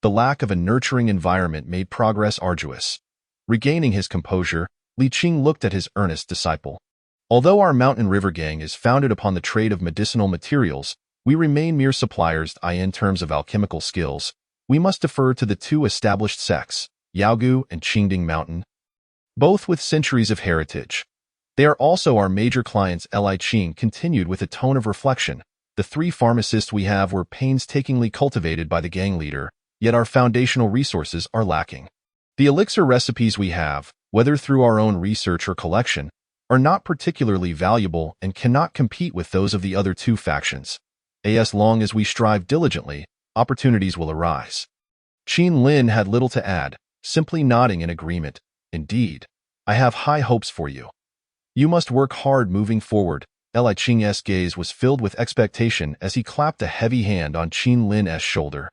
The lack of a nurturing environment made progress arduous. Regaining his composure, Li Qing looked at his earnest disciple. Although our Mountain River Gang is founded upon the trade of medicinal materials, we remain mere suppliers in terms of alchemical skills. We must defer to the two established sects, Yaogu and Qingding Mountain, both with centuries of heritage. They are also our major clients. Li Qing continued with a tone of reflection. The 3 pharmacists we have were painstakingly cultivated by the gang leader, yet our foundational resources are lacking. The elixir recipes we have, whether through our own research or collection, are not particularly valuable and cannot compete with those of the other 2 factions. As long as we strive diligently, opportunities will arise. Qin Lin had little to add, simply nodding in agreement. Indeed, I have high hopes for you. You must work hard moving forward. Li Qing's gaze was filled with expectation as he clapped a heavy hand on Qin Lin's shoulder.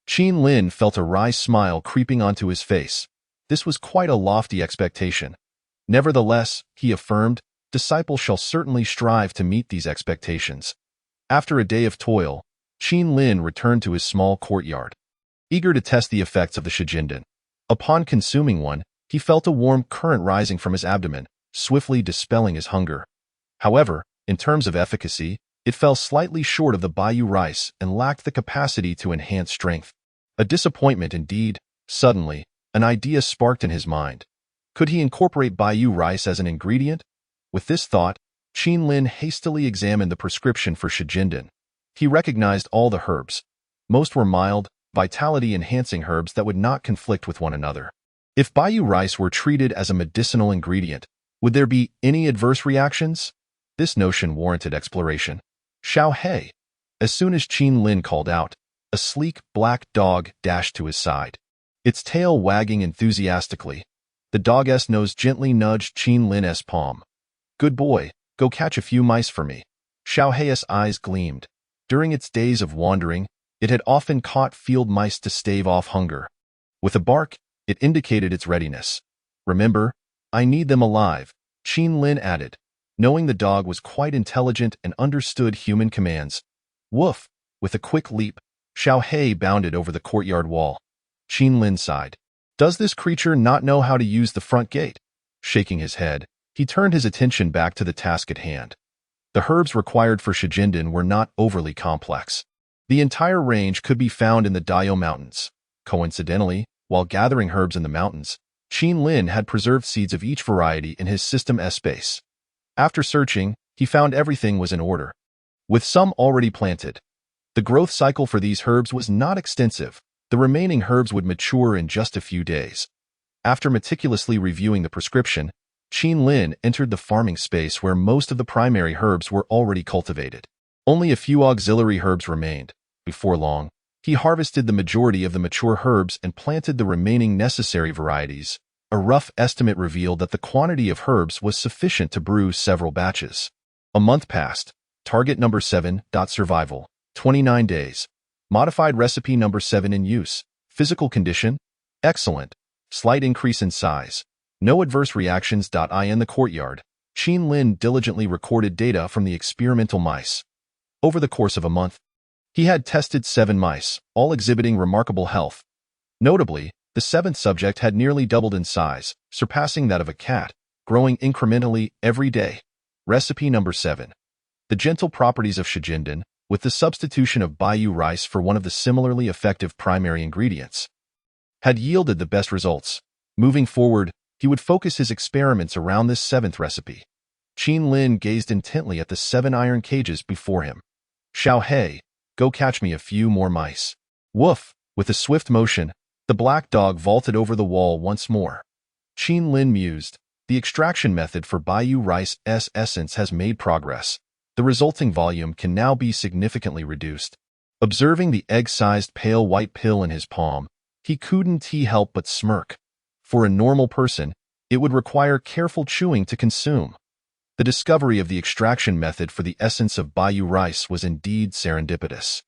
Qin Lin felt a wry smile creeping onto his face. This was quite a lofty expectation. Nevertheless, he affirmed, disciples shall certainly strive to meet these expectations. After a day of toil, Qin Lin returned to his small courtyard, eager to test the effects of the Shijindan. Upon consuming one, he felt a warm current rising from his abdomen, swiftly dispelling his hunger. However, in terms of efficacy, it fell slightly short of the Baiyu rice and lacked the capacity to enhance strength. A disappointment indeed. Suddenly, an idea sparked in his mind. Could he incorporate Baiyu rice as an ingredient? With this thought, Qin Lin hastily examined the prescription for Shijindan. He recognized all the herbs. Most were mild, vitality-enhancing herbs that would not conflict with one another. If Baiyu rice were treated as a medicinal ingredient, would there be any adverse reactions? This notion warranted exploration. Xiao He. As soon as Qin Lin called out, a sleek, black dog dashed to his side, its tail wagging enthusiastically. The dog's nose gently nudged Qin Lin's palm. Good boy, go catch a few mice for me. Xiao He's eyes gleamed. During its days of wandering, it had often caught field mice to stave off hunger. With a bark, it indicated its readiness. Remember, I need them alive, Qin Lin added, knowing the dog was quite intelligent and understood human commands. Woof! With a quick leap, Xiao He bounded over the courtyard wall. Qin Lin sighed. Does this creature not know how to use the front gate? Shaking his head, he turned his attention back to the task at hand. The herbs required for Shijindan were not overly complex. The entire range could be found in the Dao Mountains. Coincidentally, while gathering herbs in the mountains, Qin Lin had preserved seeds of each variety in his system S-base. After searching, he found everything was in order, with some already planted. The growth cycle for these herbs was not extensive. The remaining herbs would mature in just a few days. After meticulously reviewing the prescription, Qin Lin entered the farming space where most of the primary herbs were already cultivated. Only a few auxiliary herbs remained. Before long, he harvested the majority of the mature herbs and planted the remaining necessary varieties. A rough estimate revealed that the quantity of herbs was sufficient to brew several batches. A month passed. Target number 7. Survival. 29 days. Modified recipe number 7 in use. Physical condition? Excellent. Slight increase in size. No adverse reactions. In the courtyard, Qin Lin diligently recorded data from the experimental mice. Over the course of a month, he had tested 7 mice, all exhibiting remarkable health. Notably, the 7th subject had nearly doubled in size, surpassing that of a cat, growing incrementally every day. Recipe number 7. The gentle properties of Shijindan, with the substitution of Baiyu rice for one of the similarly effective primary ingredients, had yielded the best results. Moving forward, he would focus his experiments around this seventh recipe. Qin Lin gazed intently at the 7 iron cages before him. Xiao He, go catch me a few more mice. Woof! With a swift motion, the black dog vaulted over the wall once more. Qin Lin mused, the extraction method for Baiyu Rice's essence has made progress. The resulting volume can now be significantly reduced. Observing the egg-sized pale white pill in his palm, he couldn't help but smirk. For a normal person, it would require careful chewing to consume. The discovery of the extraction method for the essence of Baiyu rice was indeed serendipitous.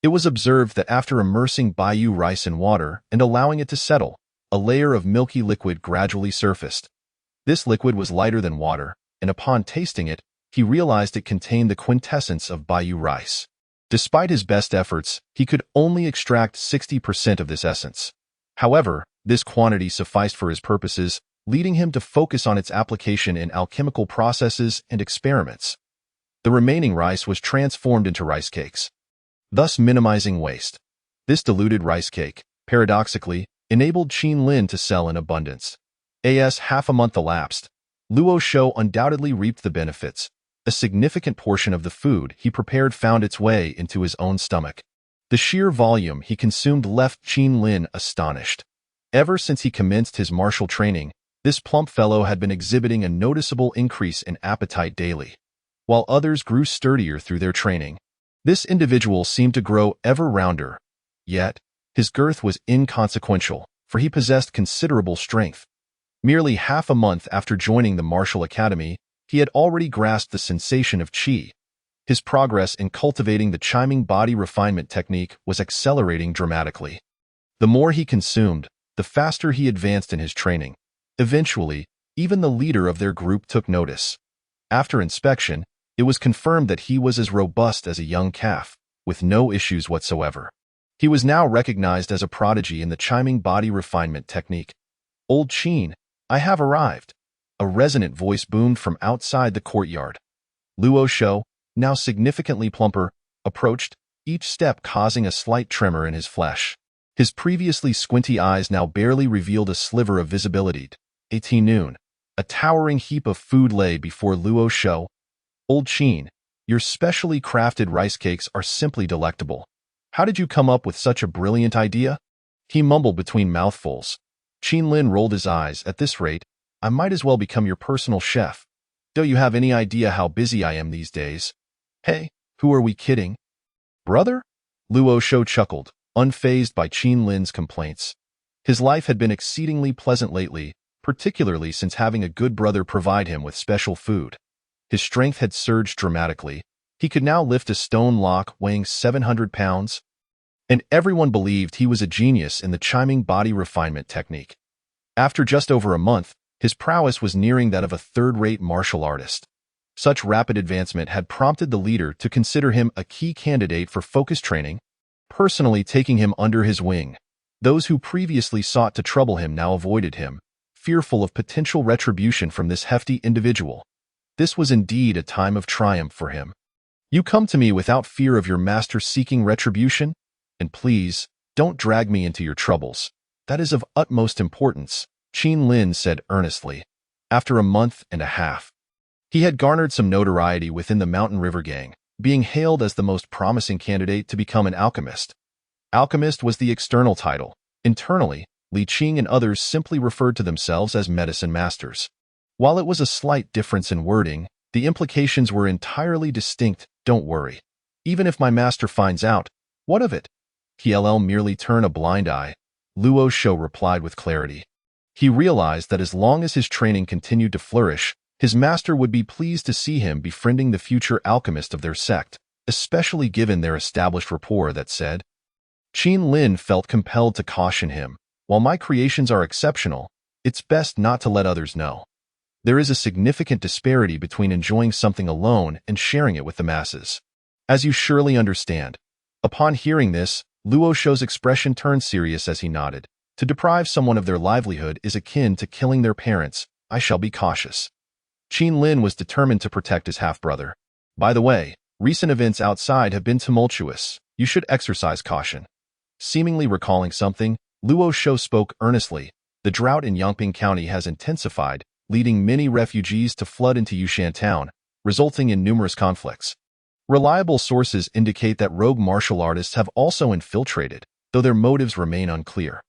It was observed that after immersing Baiyu rice in water and allowing it to settle, a layer of milky liquid gradually surfaced. This liquid was lighter than water, and upon tasting it, he realized it contained the quintessence of Baiyu rice. Despite his best efforts, he could only extract 60% of this essence. However, this quantity sufficed for his purposes, leading him to focus on its application in alchemical processes and experiments. The remaining rice was transformed into rice cakes, thus minimizing waste. This diluted rice cake, paradoxically, enabled Qin Lin to sell in abundance. As half a month elapsed, Luo Shou undoubtedly reaped the benefits. A significant portion of the food he prepared found its way into his own stomach. The sheer volume he consumed left Qin Lin astonished. Ever since he commenced his martial training, this plump fellow had been exhibiting a noticeable increase in appetite daily. While others grew sturdier through their training, this individual seemed to grow ever rounder. Yet, his girth was inconsequential, for he possessed considerable strength. Merely half a month after joining the martial academy, he had already grasped the sensation of qi. His progress in cultivating the chiming body refinement technique was accelerating dramatically. The more he consumed, the faster he advanced in his training. Eventually, even the leader of their group took notice. After inspection, it was confirmed that he was as robust as a young calf, with no issues whatsoever. He was now recognized as a prodigy in the chiming body refinement technique. Old Qin, I have arrived. A resonant voice boomed from outside the courtyard. Luo Shou, now significantly plumper, approached, each step causing a slight tremor in his flesh. His previously squinty eyes now barely revealed a sliver of visibility. 18 noon. A towering heap of food lay before Luo Shou. Old Qin, your specially crafted rice cakes are simply delectable. How did you come up with such a brilliant idea? He mumbled between mouthfuls. Qin Lin rolled his eyes. At this rate, I might as well become your personal chef. Do you have any idea how busy I am these days? Hey, who are we kidding? Brother? Luo Shou chuckled, unfazed by Qin Lin's complaints. His life had been exceedingly pleasant lately, particularly since having a good brother provide him with special food. His strength had surged dramatically. He could now lift a stone lock weighing 700 pounds, and everyone believed he was a genius in the chiming body refinement technique. After just over a month, his prowess was nearing that of a third-rate martial artist. Such rapid advancement had prompted the leader to consider him a key candidate for focus training, personally taking him under his wing. Those who previously sought to trouble him now avoided him, fearful of potential retribution from this hefty individual. This was indeed a time of triumph for him. You come to me without fear of your master seeking retribution? And please, don't drag me into your troubles. That is of utmost importance, Qin Lin said earnestly. After a month and a half, he had garnered some notoriety within the Mountain River Gang, being hailed as the most promising candidate to become an alchemist. Alchemist was the external title. Internally, Li Qing and others simply referred to themselves as medicine masters. While it was a slight difference in wording, the implications were entirely distinct. Don't worry. Even if my master finds out, what of it? He'll merely turn a blind eye, Luo Shou replied with clarity. He realized that as long as his training continued to flourish, his master would be pleased to see him befriending the future alchemist of their sect, especially given their established rapport. That said, Qin Lin felt compelled to caution him. While my creations are exceptional, it's best not to let others know. There is a significant disparity between enjoying something alone and sharing it with the masses. As you surely understand. Upon hearing this, Luo Shou's expression turned serious as he nodded. To deprive someone of their livelihood is akin to killing their parents. I shall be cautious. Qin Lin was determined to protect his half-brother. By the way, recent events outside have been tumultuous. You should exercise caution. Seemingly recalling something, Luo Shou spoke earnestly. The drought in Yangping County has intensified, leading many refugees to flood into Yushan town, resulting in numerous conflicts. Reliable sources indicate that rogue martial artists have also infiltrated, though their motives remain unclear.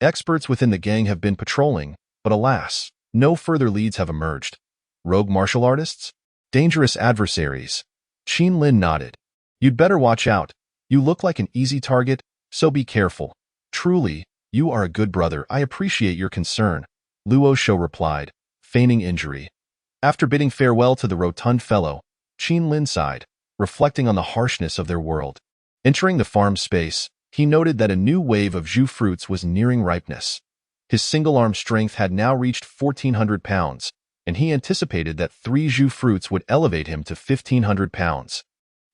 Experts within the gang have been patrolling, but alas, no further leads have emerged. Rogue martial artists? Dangerous adversaries. Qin Lin nodded. You'd better watch out. You look like an easy target, so be careful. Truly, you are a good brother. I appreciate your concern, Luo Shou replied, feigning injury. After bidding farewell to the rotund fellow, Qin Lin sighed, reflecting on the harshness of their world. Entering the farm space, he noted that a new wave of Zhu fruits was nearing ripeness. His single-arm strength had now reached 1,400 pounds, and he anticipated that 3 Zhu fruits would elevate him to 1,500 pounds.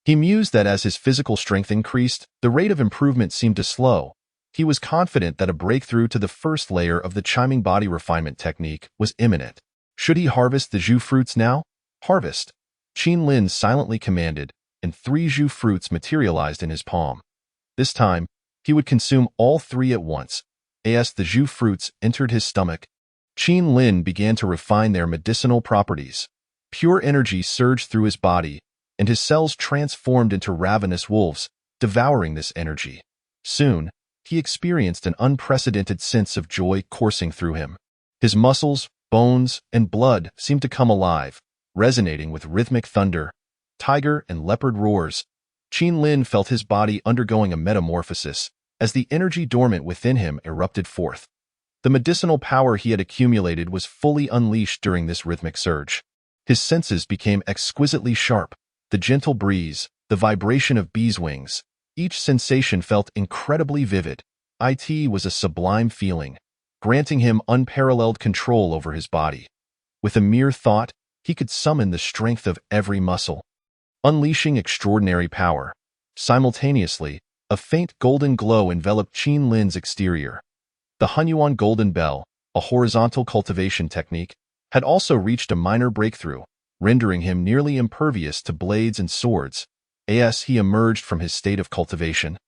He mused that as his physical strength increased, the rate of improvement seemed to slow. He was confident that a breakthrough to the first layer of the chiming body refinement technique was imminent. Should he harvest the Zhu fruits now? Harvest! Qin Lin silently commanded, and 3 Zhu fruits materialized in his palm. This time, he would consume all 3 at once. As the Zhu fruits entered his stomach, Qin Lin began to refine their medicinal properties. Pure energy surged through his body, and his cells transformed into ravenous wolves, devouring this energy. Soon, he experienced an unprecedented sense of joy coursing through him. His muscles, bones, and blood seemed to come alive, resonating with rhythmic thunder, tiger and leopard roars. Qin Lin felt his body undergoing a metamorphosis as the energy dormant within him erupted forth. The medicinal power he had accumulated was fully unleashed during this rhythmic surge. His senses became exquisitely sharp. The gentle breeze, the vibration of bees' wings, each sensation felt incredibly vivid. It was a sublime feeling, granting him unparalleled control over his body. With a mere thought, he could summon the strength of every muscle, unleashing extraordinary power. Simultaneously, a faint golden glow enveloped Qin Lin's exterior. The Hunyuan Golden Bell, a horizontal cultivation technique, had also reached a minor breakthrough, rendering him nearly impervious to blades and swords. As he emerged from his state of cultivation,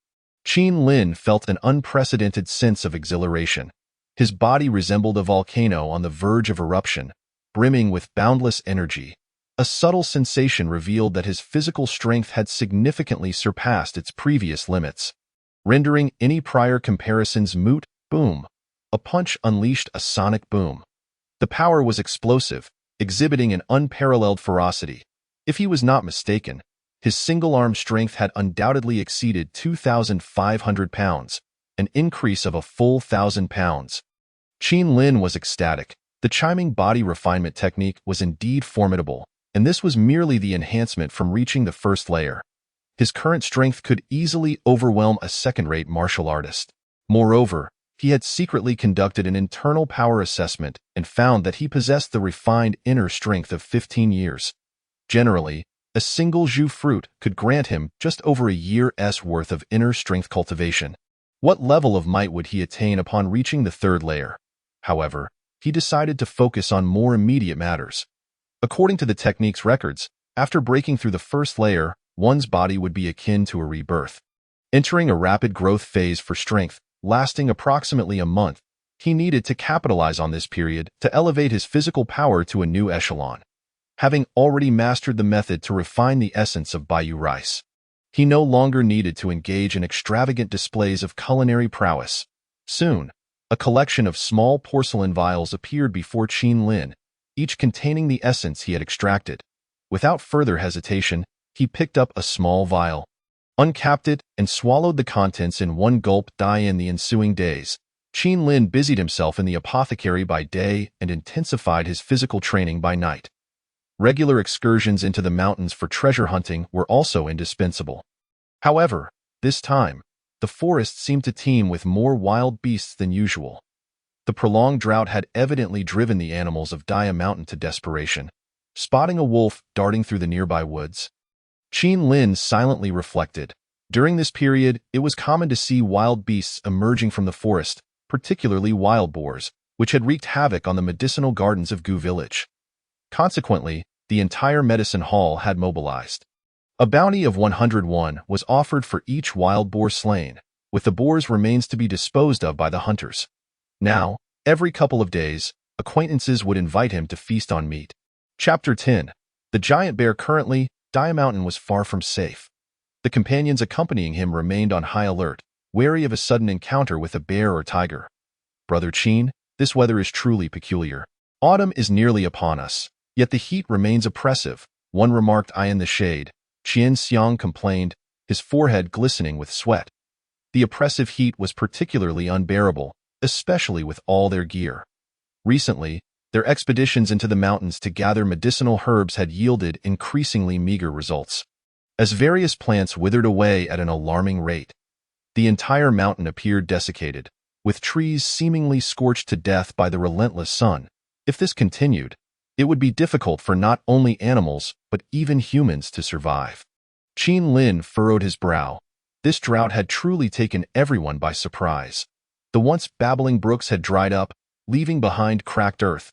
Qin Lin felt an unprecedented sense of exhilaration. His body resembled a volcano on the verge of eruption, brimming with boundless energy. A subtle sensation revealed that his physical strength had significantly surpassed its previous limits, rendering any prior comparisons moot. Boom! A punch unleashed a sonic boom. The power was explosive, exhibiting an unparalleled ferocity. If he was not mistaken, his single-arm strength had undoubtedly exceeded 2,500 pounds, an increase of a full 1,000 pounds. Qin Lin was ecstatic. The chiming body refinement technique was indeed formidable, and this was merely the enhancement from reaching the first layer. His current strength could easily overwhelm a second-rate martial artist. Moreover, he had secretly conducted an internal power assessment and found that he possessed the refined inner strength of 15 years. Generally, a single Zhu fruit could grant him just over a year's worth of inner strength cultivation. What level of might would he attain upon reaching the third layer? However, he decided to focus on more immediate matters. According to the technique's records, after breaking through the first layer, one's body would be akin to a rebirth. Entering a rapid growth phase for strength, lasting approximately a month, he needed to capitalize on this period to elevate his physical power to a new echelon. Having already mastered the method to refine the essence of Baiyu rice, he no longer needed to engage in extravagant displays of culinary prowess. Soon, a collection of small porcelain vials appeared before Qin Lin, each containing the essence he had extracted. Without further hesitation, he picked up a small vial, uncapped it, and swallowed the contents in one gulp. In the ensuing days, Qin Lin busied himself in the apothecary by day and intensified his physical training by night. Regular excursions into the mountains for treasure hunting were also indispensable. However, this time, the forest seemed to teem with more wild beasts than usual. The prolonged drought had evidently driven the animals of Dia Mountain to desperation. Spotting a wolf darting through the nearby woods, Qin Lin silently reflected. During this period, it was common to see wild beasts emerging from the forest, particularly wild boars, which had wreaked havoc on the medicinal gardens of Gu Village. Consequently, the entire medicine hall had mobilized. A bounty of 101 was offered for each wild boar slain, with the boar's remains to be disposed of by the hunters. Now, Every couple of days, acquaintances would invite him to feast on meat. Chapter 10. The giant bear. Currently, Dia Mountain was far from safe. The companions accompanying him remained on high alert, wary of a sudden encounter with a bear or tiger. Brother Qin, this weather is truly peculiar. Autumn is nearly upon us, yet the heat remains oppressive, one remarked. I in the shade, Qian Xiang complained, his forehead glistening with sweat. The oppressive heat was particularly unbearable, especially with all their gear. Recently, their expeditions into the mountains to gather medicinal herbs had yielded increasingly meager results. As various plants withered away at an alarming rate, the entire mountain appeared desiccated, with trees seemingly scorched to death by the relentless sun. If this continued, it would be difficult for not only animals but even humans to survive. Qin Lin furrowed his brow. This drought had truly taken everyone by surprise. The once babbling brooks had dried up, leaving behind cracked earth.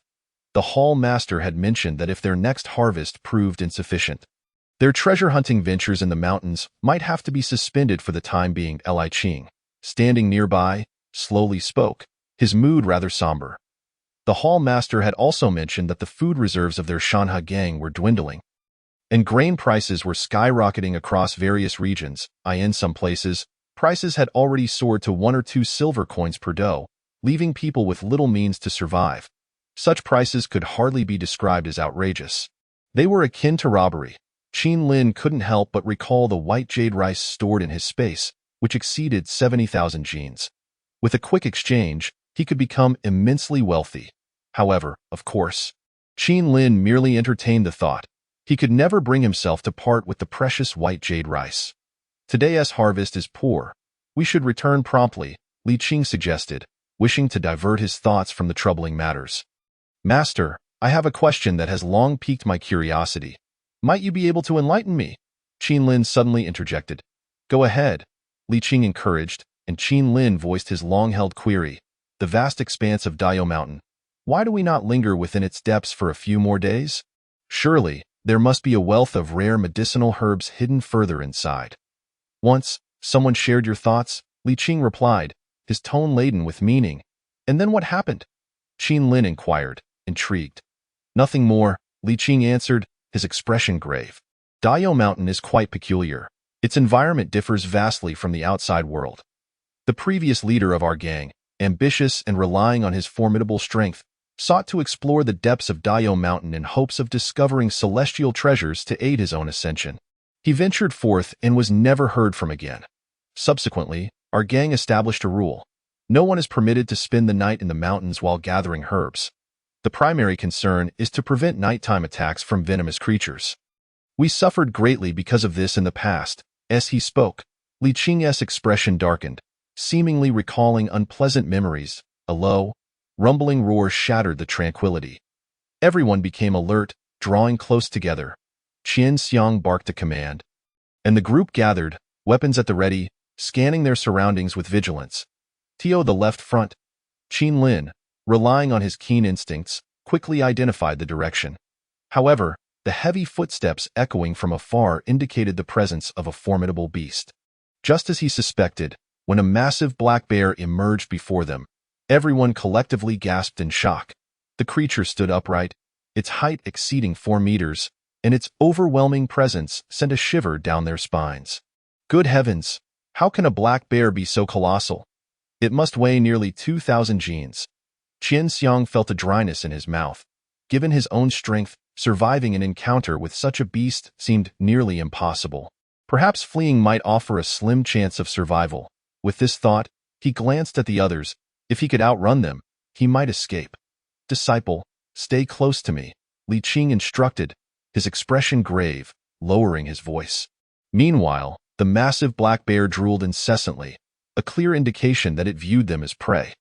The hall master had mentioned that if their next harvest proved insufficient, their treasure-hunting ventures in the mountains might have to be suspended for the time being. Li Qing, standing nearby, slowly spoke, his mood rather somber. The hall master had also mentioned that the food reserves of their Shanhe gang were dwindling, and grain prices were skyrocketing across various regions. In some places, prices had already soared to 1 or 2 silver coins per dough, leaving people with little means to survive. Such prices could hardly be described as outrageous. They were akin to robbery. Qin Lin couldn't help but recall the white jade rice stored in his space, which exceeded 70,000 genes. With a quick exchange, he could become immensely wealthy. However, of course, Qin Lin merely entertained the thought. He could never bring himself to part with the precious white jade rice. Today's harvest is poor. We should return promptly, Li Qing suggested, wishing to divert his thoughts from the troubling matters. Master, I have a question that has long piqued my curiosity. Might you be able to enlighten me? Qin Lin suddenly interjected. Go ahead, Li Qing encouraged, and Qin Lin voiced his long-held query. The vast expanse of Dao Mountain. Why do we not linger within its depths for a few more days? Surely, there must be a wealth of rare medicinal herbs hidden further inside. Once, someone shared your thoughts, Li Qing replied, his tone laden with meaning. And then what happened? Qin Lin inquired, intrigued. Nothing more, Li Qing answered, his expression grave. Dao Mountain is quite peculiar. Its environment differs vastly from the outside world. The previous leader of our gang, ambitious and relying on his formidable strength, sought to explore the depths of Dao Mountain in hopes of discovering celestial treasures to aid his own ascension. He ventured forth and was never heard from again. Subsequently, our gang established a rule. No one is permitted to spend the night in the mountains while gathering herbs. The primary concern is to prevent nighttime attacks from venomous creatures. We suffered greatly because of this in the past. As he spoke, Li Qing's expression darkened, seemingly recalling unpleasant memories. A low, rumbling roar shattered the tranquility. Everyone became alert, drawing close together. Qian Xiang barked a command, and the group gathered, weapons at the ready, scanning their surroundings with vigilance. Tio, the left front, Qin Lin, relying on his keen instincts, quickly identified the direction. However, the heavy footsteps echoing from afar indicated the presence of a formidable beast. Just as he suspected, when a massive black bear emerged before them, everyone collectively gasped in shock. The creature stood upright, its height exceeding 4 meters, and its overwhelming presence sent a shiver down their spines. Good heavens! How can a black bear be so colossal? It must weigh nearly 2,000 genes. Qian Xiang felt a dryness in his mouth. Given his own strength, surviving an encounter with such a beast seemed nearly impossible. Perhaps fleeing might offer a slim chance of survival. With this thought, he glanced at the others. If he could outrun them, he might escape. Disciple, stay close to me, Li Qing instructed, his expression grave, lowering his voice. Meanwhile, the massive black bear drooled incessantly, a clear indication that it viewed them as prey.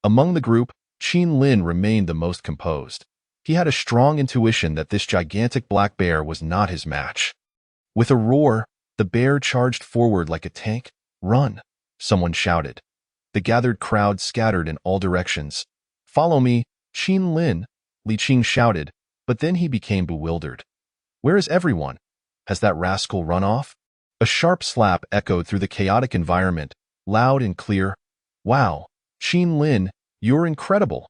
Among the group, Qin Lin remained the most composed. He had a strong intuition that this gigantic black bear was not his match. With a roar, the bear charged forward like a tank. Run, someone shouted. The gathered crowd scattered in all directions. Follow me, Qin Lin, Li Qing shouted, but then he became bewildered. Where is everyone? Has that rascal run off? A sharp slap echoed through the chaotic environment, loud and clear. Wow, Qin Lin, You're incredible,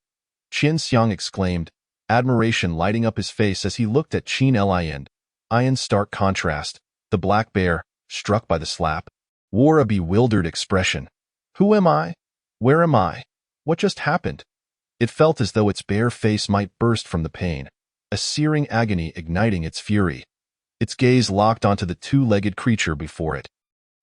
Qian Xiang exclaimed, admiration lighting up his face as he looked at Qin Lin. In stark contrast, the black bear, struck by the slap, wore a bewildered expression. Who am I? Where am I? What just happened? It felt as though its bare face might burst from the pain, a searing agony igniting its fury. Its gaze locked onto the two-legged creature before it.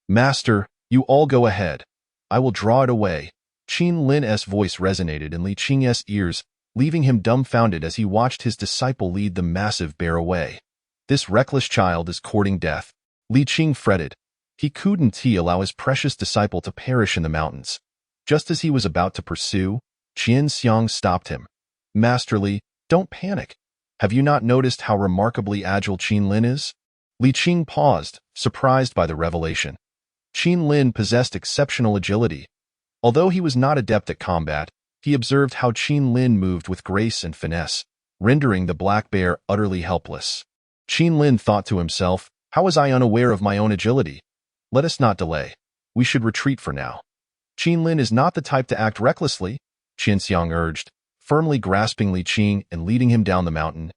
Master, you all go ahead. I will draw it away. Qin Lin's voice resonated in Li Qing's ears, leaving him dumbfounded as he watched his disciple lead the massive bear away. This reckless child is courting death. Li Qing fretted. He couldn't allow his precious disciple to perish in the mountains. Just as he was about to pursue, Qian Xiang stopped him. Master Li, don't panic. Have you not noticed how remarkably agile Qin Lin is? Li Qing paused, surprised by the revelation. Qin Lin possessed exceptional agility. Although he was not adept at combat, he observed how Qin Lin moved with grace and finesse, rendering the black bear utterly helpless. Qin Lin thought to himself, how was I unaware of my own agility? Let us not delay. We should retreat for now. Qin Lin is not the type to act recklessly, Qian Xiang urged, firmly grasping Li Qing and leading him down the mountain.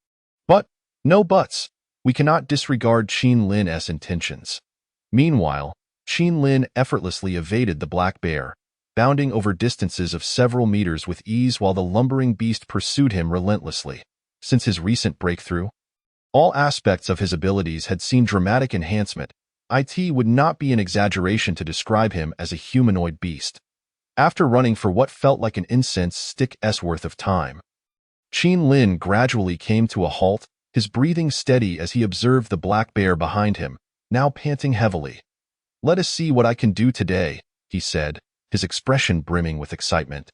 But, no buts. We cannot disregard Qin Lin's intentions. Meanwhile, Qin Lin effortlessly evaded the black bear, bounding over distances of several meters with ease while the lumbering beast pursued him relentlessly. Since his recent breakthrough, all aspects of his abilities had seen dramatic enhancement. It would not be an exaggeration to describe him as a humanoid beast. After running for what felt like an incense stick's worth of time, Qin Lin gradually came to a halt, his breathing steady as he observed the black bear behind him, now panting heavily. Let us see what I can do today, he said, his expression brimming with excitement.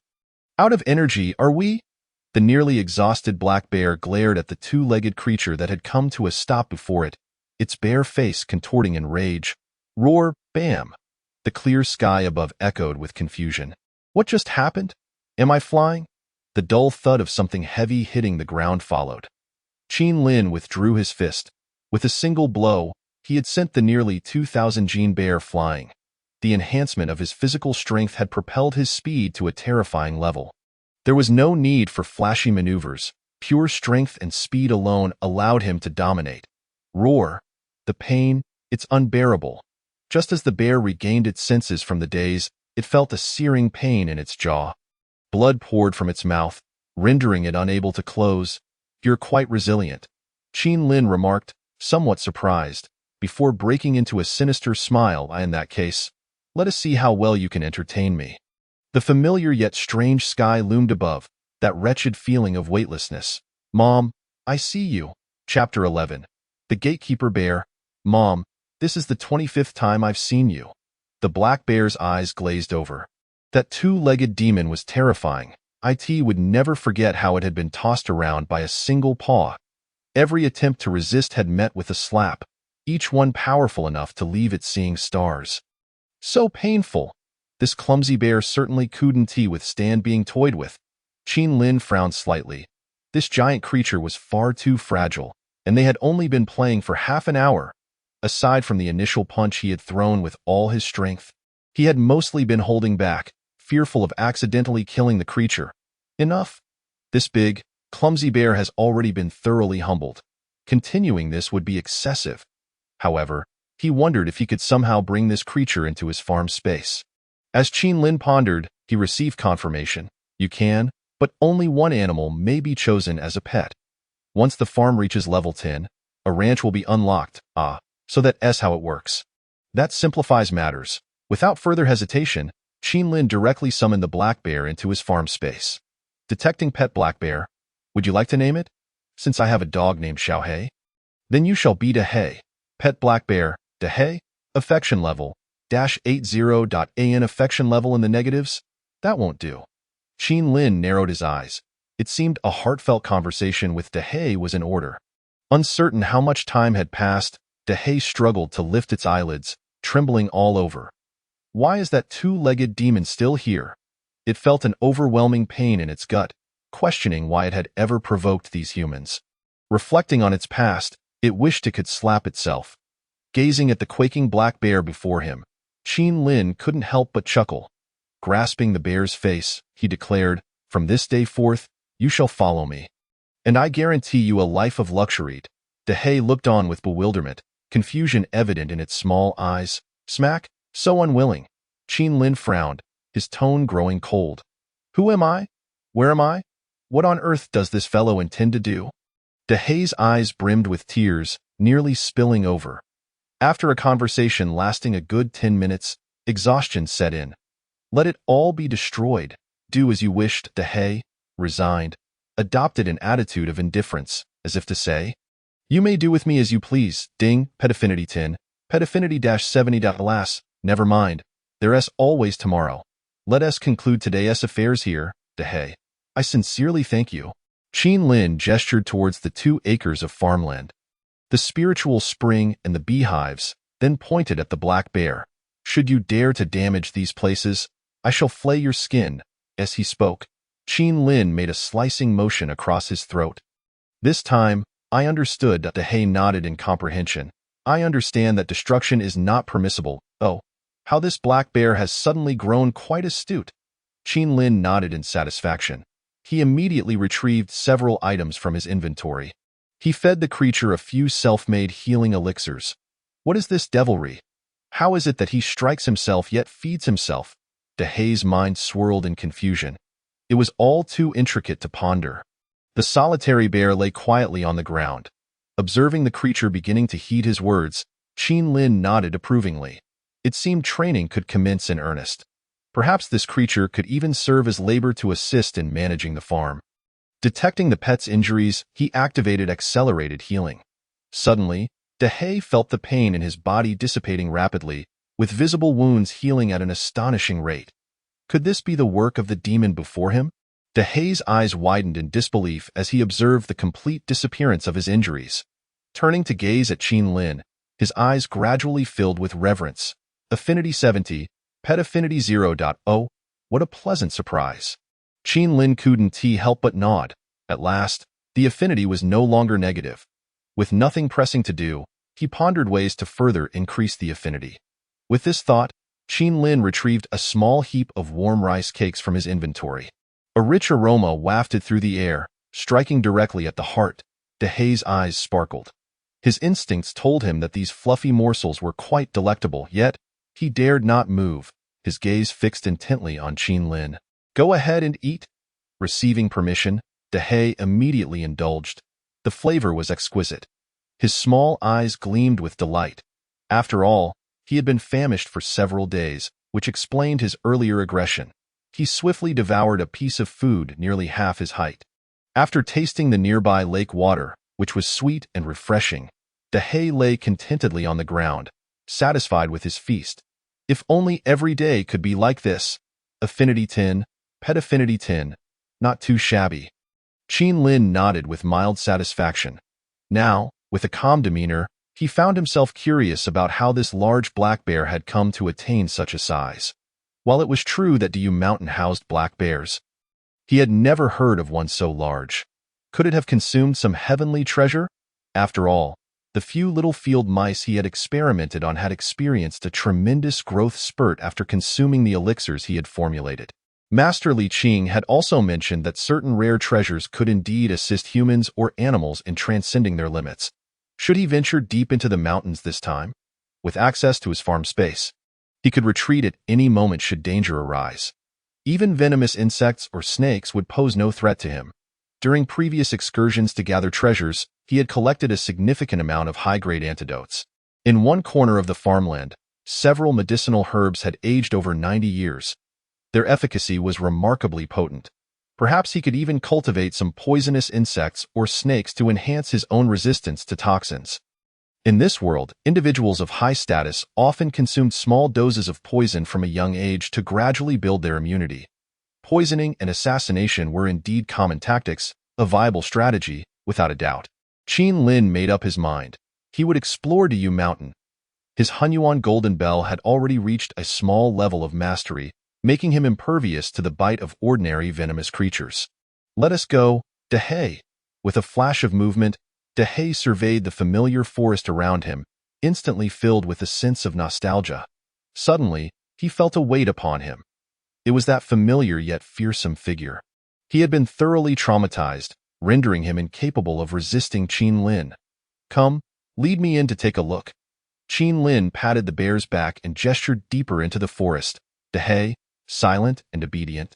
Out of energy, are we? The nearly exhausted black bear glared at the two-legged creature that had come to a stop before it, its bare face contorting in rage. Roar, bam! The clear sky above echoed with confusion. What just happened? Am I flying? The dull thud of something heavy hitting the ground followed. Qin Lin withdrew his fist. With a single blow, he had sent the nearly 2,000 gene bear flying. The enhancement of his physical strength had propelled his speed to a terrifying level. There was no need for flashy maneuvers. Pure strength and speed alone allowed him to dominate. Roar! The pain, it's unbearable. Just as the bear regained its senses from the daze, it felt a searing pain in its jaw. Blood poured from its mouth, rendering it unable to close. You're quite resilient, Qin Lin remarked, somewhat surprised, before breaking into a sinister smile. In that case, let us see how well you can entertain me. The familiar yet strange sky loomed above, that wretched feeling of weightlessness. Mom, I see you. Chapter 11. The Gatekeeper Bear. Mom, this is the 25th time I've seen you. The black bear's eyes glazed over. That two-legged demon was terrifying. It would never forget how it had been tossed around by a single paw. Every attempt to resist had met with a slap, each one powerful enough to leave it seeing stars. So painful. This clumsy bear certainly couldn't withstand being toyed with. Qin Lin frowned slightly. This giant creature was far too fragile, and they had only been playing for half an hour. Aside from the initial punch he had thrown with all his strength, he had mostly been holding back, fearful of accidentally killing the creature. Enough. This big, clumsy bear has already been thoroughly humbled. Continuing this would be excessive. However, he wondered if he could somehow bring this creature into his farm space. As Qin Lin pondered, he received confirmation. You can, but only one animal may be chosen as a pet. Once the farm reaches level 10, a ranch will be unlocked. So that's how it works. That simplifies matters. Without further hesitation, Qin Lin directly summoned the black bear into his farm space. Detecting pet black bear. Would you like to name it? Since I have a dog named Xiaohei. Then you shall be Dehei. Pet black bear, Dehei. Affection level, -80.an affection level in the negatives? That won't do. Qin Lin narrowed his eyes. It seemed a heartfelt conversation with Dehei was in order. Uncertain how much time had passed, Dehei struggled to lift its eyelids, trembling all over. Why is that two-legged demon still here? It felt an overwhelming pain in its gut, questioning why it had ever provoked these humans. Reflecting on its past, it wished it could slap itself. Gazing at the quaking black bear before him, Qin Lin couldn't help but chuckle. Grasping the bear's face, he declared, From this day forth, you shall follow me. And I guarantee you a life of luxury. Dehe looked on with bewilderment, confusion evident in its small eyes. Smack, so unwilling. Qin Lin frowned, his tone growing cold. Who am I? Where am I? What on earth does this fellow intend to do? Dehe's eyes brimmed with tears, nearly spilling over. After a conversation lasting a good 10 minutes, exhaustion set in. Let it all be destroyed. Do as you wished. Dehe, resigned, adopted an attitude of indifference, as if to say, you may do with me as you please. Ding, Petaffinity 10, Petaffinity-70. Alas, never mind. There's always tomorrow. Let us conclude today's affairs here. Dehe, I sincerely thank you. Qin Lin gestured towards the 2 acres of farmland, the spiritual spring and the beehives, then pointed at the black bear. Should you dare to damage these places, I shall flay your skin. As he spoke, Qin Lin made a slicing motion across his throat. This time, I understood. Dehe nodded in comprehension. I understand that destruction is not permissible. Oh, how this black bear has suddenly grown quite astute. Qin Lin nodded in satisfaction. He immediately retrieved several items from his inventory. He fed the creature a few self-made healing elixirs. What is this devilry? How is it that he strikes himself yet feeds himself? Dehe's mind swirled in confusion. It was all too intricate to ponder. The solitary bear lay quietly on the ground. Observing the creature beginning to heed his words, Qin Lin nodded approvingly. It seemed training could commence in earnest. Perhaps this creature could even serve as labor to assist in managing the farm. Detecting the pet's injuries, he activated accelerated healing. Suddenly, Dehe felt the pain in his body dissipating rapidly, with visible wounds healing at an astonishing rate. Could this be the work of the demon before him? Dehe's eyes widened in disbelief as he observed the complete disappearance of his injuries. Turning to gaze at Qin Lin, his eyes gradually filled with reverence. Affinity 70, Pet Affinity 0.0, what a pleasant surprise. Qin Lin couldn't help but nod. At last, the affinity was no longer negative. With nothing pressing to do, he pondered ways to further increase the affinity. With this thought, Qin Lin retrieved a small heap of warm rice cakes from his inventory. A rich aroma wafted through the air, striking directly at the heart. Dehe's eyes sparkled. His instincts told him that these fluffy morsels were quite delectable, yet he dared not move, his gaze fixed intently on Qin Lin. Go ahead and eat. Receiving permission, Dehe immediately indulged. The flavor was exquisite. His small eyes gleamed with delight. After all, he had been famished for several days, which explained his earlier aggression. He swiftly devoured a piece of food nearly half his height. After tasting the nearby lake water, which was sweet and refreshing, Dehe lay contentedly on the ground, satisfied with his feast. If only every day could be like this. Affinity 10, Pet Affinity 10, not too shabby. Qin Lin nodded with mild satisfaction. Now, with a calm demeanor, he found himself curious about how this large black bear had come to attain such a size. While it was true that Diyu Mountain housed black bears, he had never heard of one so large. Could it have consumed some heavenly treasure? After all, the few little field mice he had experimented on had experienced a tremendous growth spurt after consuming the elixirs he had formulated. Master Li Qing had also mentioned that certain rare treasures could indeed assist humans or animals in transcending their limits. Should he venture deep into the mountains this time? With access to his farm space, he could retreat at any moment should danger arise. Even venomous insects or snakes would pose no threat to him. During previous excursions to gather treasures, he had collected a significant amount of high-grade antidotes. In one corner of the farmland, several medicinal herbs had aged over 90 years. Their efficacy was remarkably potent. Perhaps he could even cultivate some poisonous insects or snakes to enhance his own resistance to toxins. In this world, individuals of high status often consumed small doses of poison from a young age to gradually build their immunity. Poisoning and assassination were indeed common tactics, a viable strategy, without a doubt. Qin Lin made up his mind. He would explore Diyu Mountain. His Hunyuan Golden Bell had already reached a small level of mastery, making him impervious to the bite of ordinary venomous creatures. Let us go, Dehe. With a flash of movement, Dehe surveyed the familiar forest around him, instantly filled with a sense of nostalgia. Suddenly, he felt a weight upon him. It was that familiar yet fearsome figure. He had been thoroughly traumatized, rendering him incapable of resisting Qin Lin. "Come, lead me in to take a look." Qin Lin patted the bear's back and gestured deeper into the forest. Dehe, silent and obedient,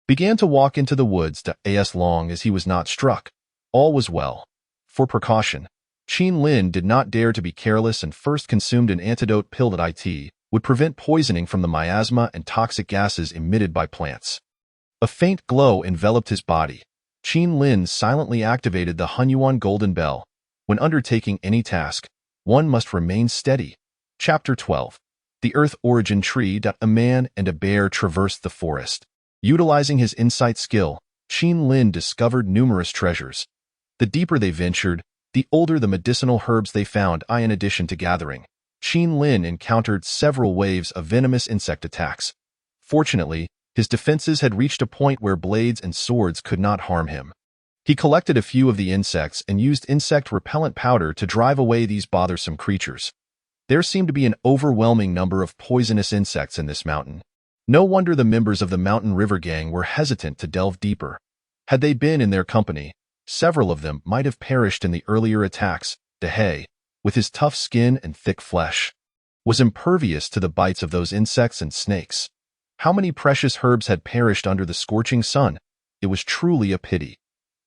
began to walk into the woods as long as he was not struck. All was well. For precaution, Qin Lin did not dare to be careless and first consumed an antidote pill that would prevent poisoning from the miasma and toxic gases emitted by plants. A faint glow enveloped his body. Qin Lin silently activated the Hunyuan Golden Bell. When undertaking any task, one must remain steady. Chapter 12. The Earth Origin Tree. A man and a bear traversed the forest. Utilizing his insight skill, Qin Lin discovered numerous treasures. The deeper they ventured, the older the medicinal herbs they found. In addition to gathering, Qin Lin encountered several waves of venomous insect attacks. Fortunately, his defenses had reached a point where blades and swords could not harm him. He collected a few of the insects and used insect repellent powder to drive away these bothersome creatures. There seemed to be an overwhelming number of poisonous insects in this mountain. No wonder the members of the Mountain River Gang were hesitant to delve deeper. Had they been in their company, several of them might have perished in the earlier attacks. Dehe, with his tough skin and thick flesh, was impervious to the bites of those insects and snakes. How many precious herbs had perished under the scorching sun? It was truly a pity.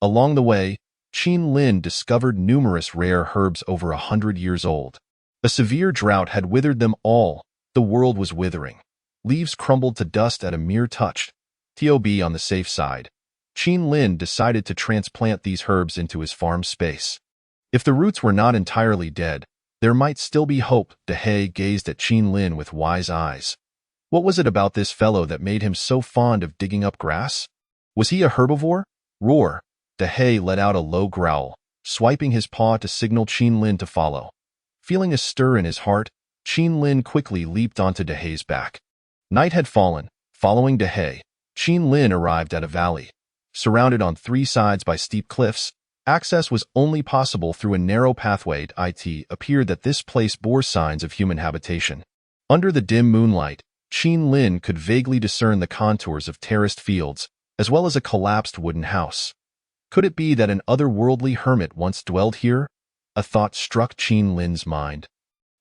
Along the way, Qin Lin discovered numerous rare herbs over 100 years old. A severe drought had withered them all. The world was withering. Leaves crumbled to dust at a mere touch. On the safe side, Qin Lin decided to transplant these herbs into his farm space. If the roots were not entirely dead, there might still be hope. Dehe gazed at Qin Lin with wise eyes. What was it about this fellow that made him so fond of digging up grass? Was he a herbivore? Roar! Dehe let out a low growl, swiping his paw to signal Qin Lin to follow. Feeling a stir in his heart, Qin Lin quickly leaped onto Dehe's back. Night had fallen. Following Dehe, Qin Lin arrived at a valley. Surrounded on three sides by steep cliffs, access was only possible through a narrow pathway. It appeared that this place bore signs of human habitation. Under the dim moonlight, Qin Lin could vaguely discern the contours of terraced fields, as well as a collapsed wooden house. Could it be that an otherworldly hermit once dwelled here? A thought struck Qin Lin's mind.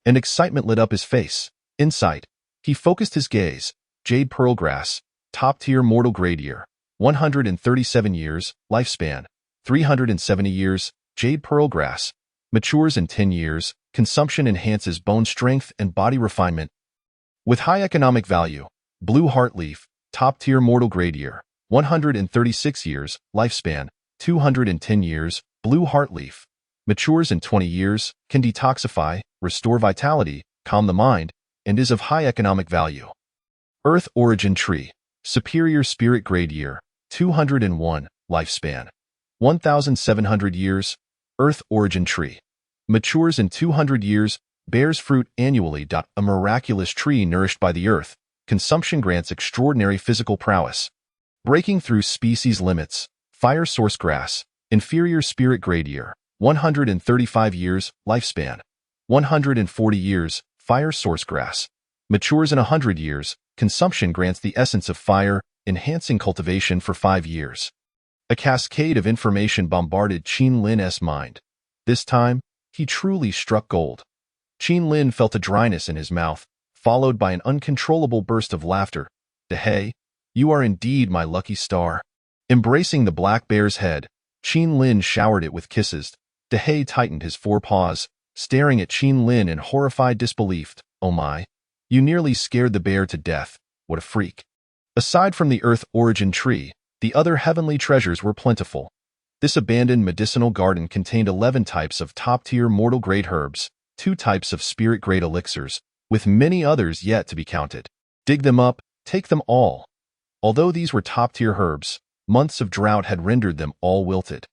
An excitement lit up his face. Insight. He focused his gaze. Jade Pearlgrass, top-tier mortal grade year. 137 years, lifespan. 370 years, Jade Pearlgrass. Matures in 10 years, consumption enhances bone strength and body refinement. With high economic value, Blue Heartleaf, top-tier mortal grade year. 136 years, lifespan. 210 years, Blue Heartleaf. Matures in 20 years, can detoxify, restore vitality, calm the mind, and is of high economic value. Earth Origin Tree, superior spirit grade year, 201, lifespan. 1,700 years, Earth Origin Tree. Matures in 200 years, bears fruit annually. A miraculous tree nourished by the earth. Consumption grants extraordinary physical prowess. Breaking through species limits. Fire Source Grass, inferior spirit grade year. 135 years, lifespan. 140 years, Fire Source Grass. Matures in 100 years, consumption grants the essence of fire, enhancing cultivation for 5 years. A cascade of information bombarded Qin Lin's mind. This time, he truly struck gold. Qin Lin felt a dryness in his mouth, followed by an uncontrollable burst of laughter. Dehe, you are indeed my lucky star. Embracing the black bear's head, Qin Lin showered it with kisses. Dehe tightened his forepaws, staring at Qin Lin in horrified disbelief. Oh my, you nearly scared the bear to death. What a freak. Aside from the Earth Origin Tree, the other heavenly treasures were plentiful. This abandoned medicinal garden contained 11 types of top-tier mortal-grade herbs, 2 types of spirit-grade elixirs, with many others yet to be counted. Dig them up, take them all. Although these were top-tier herbs, months of drought had rendered them all wilted.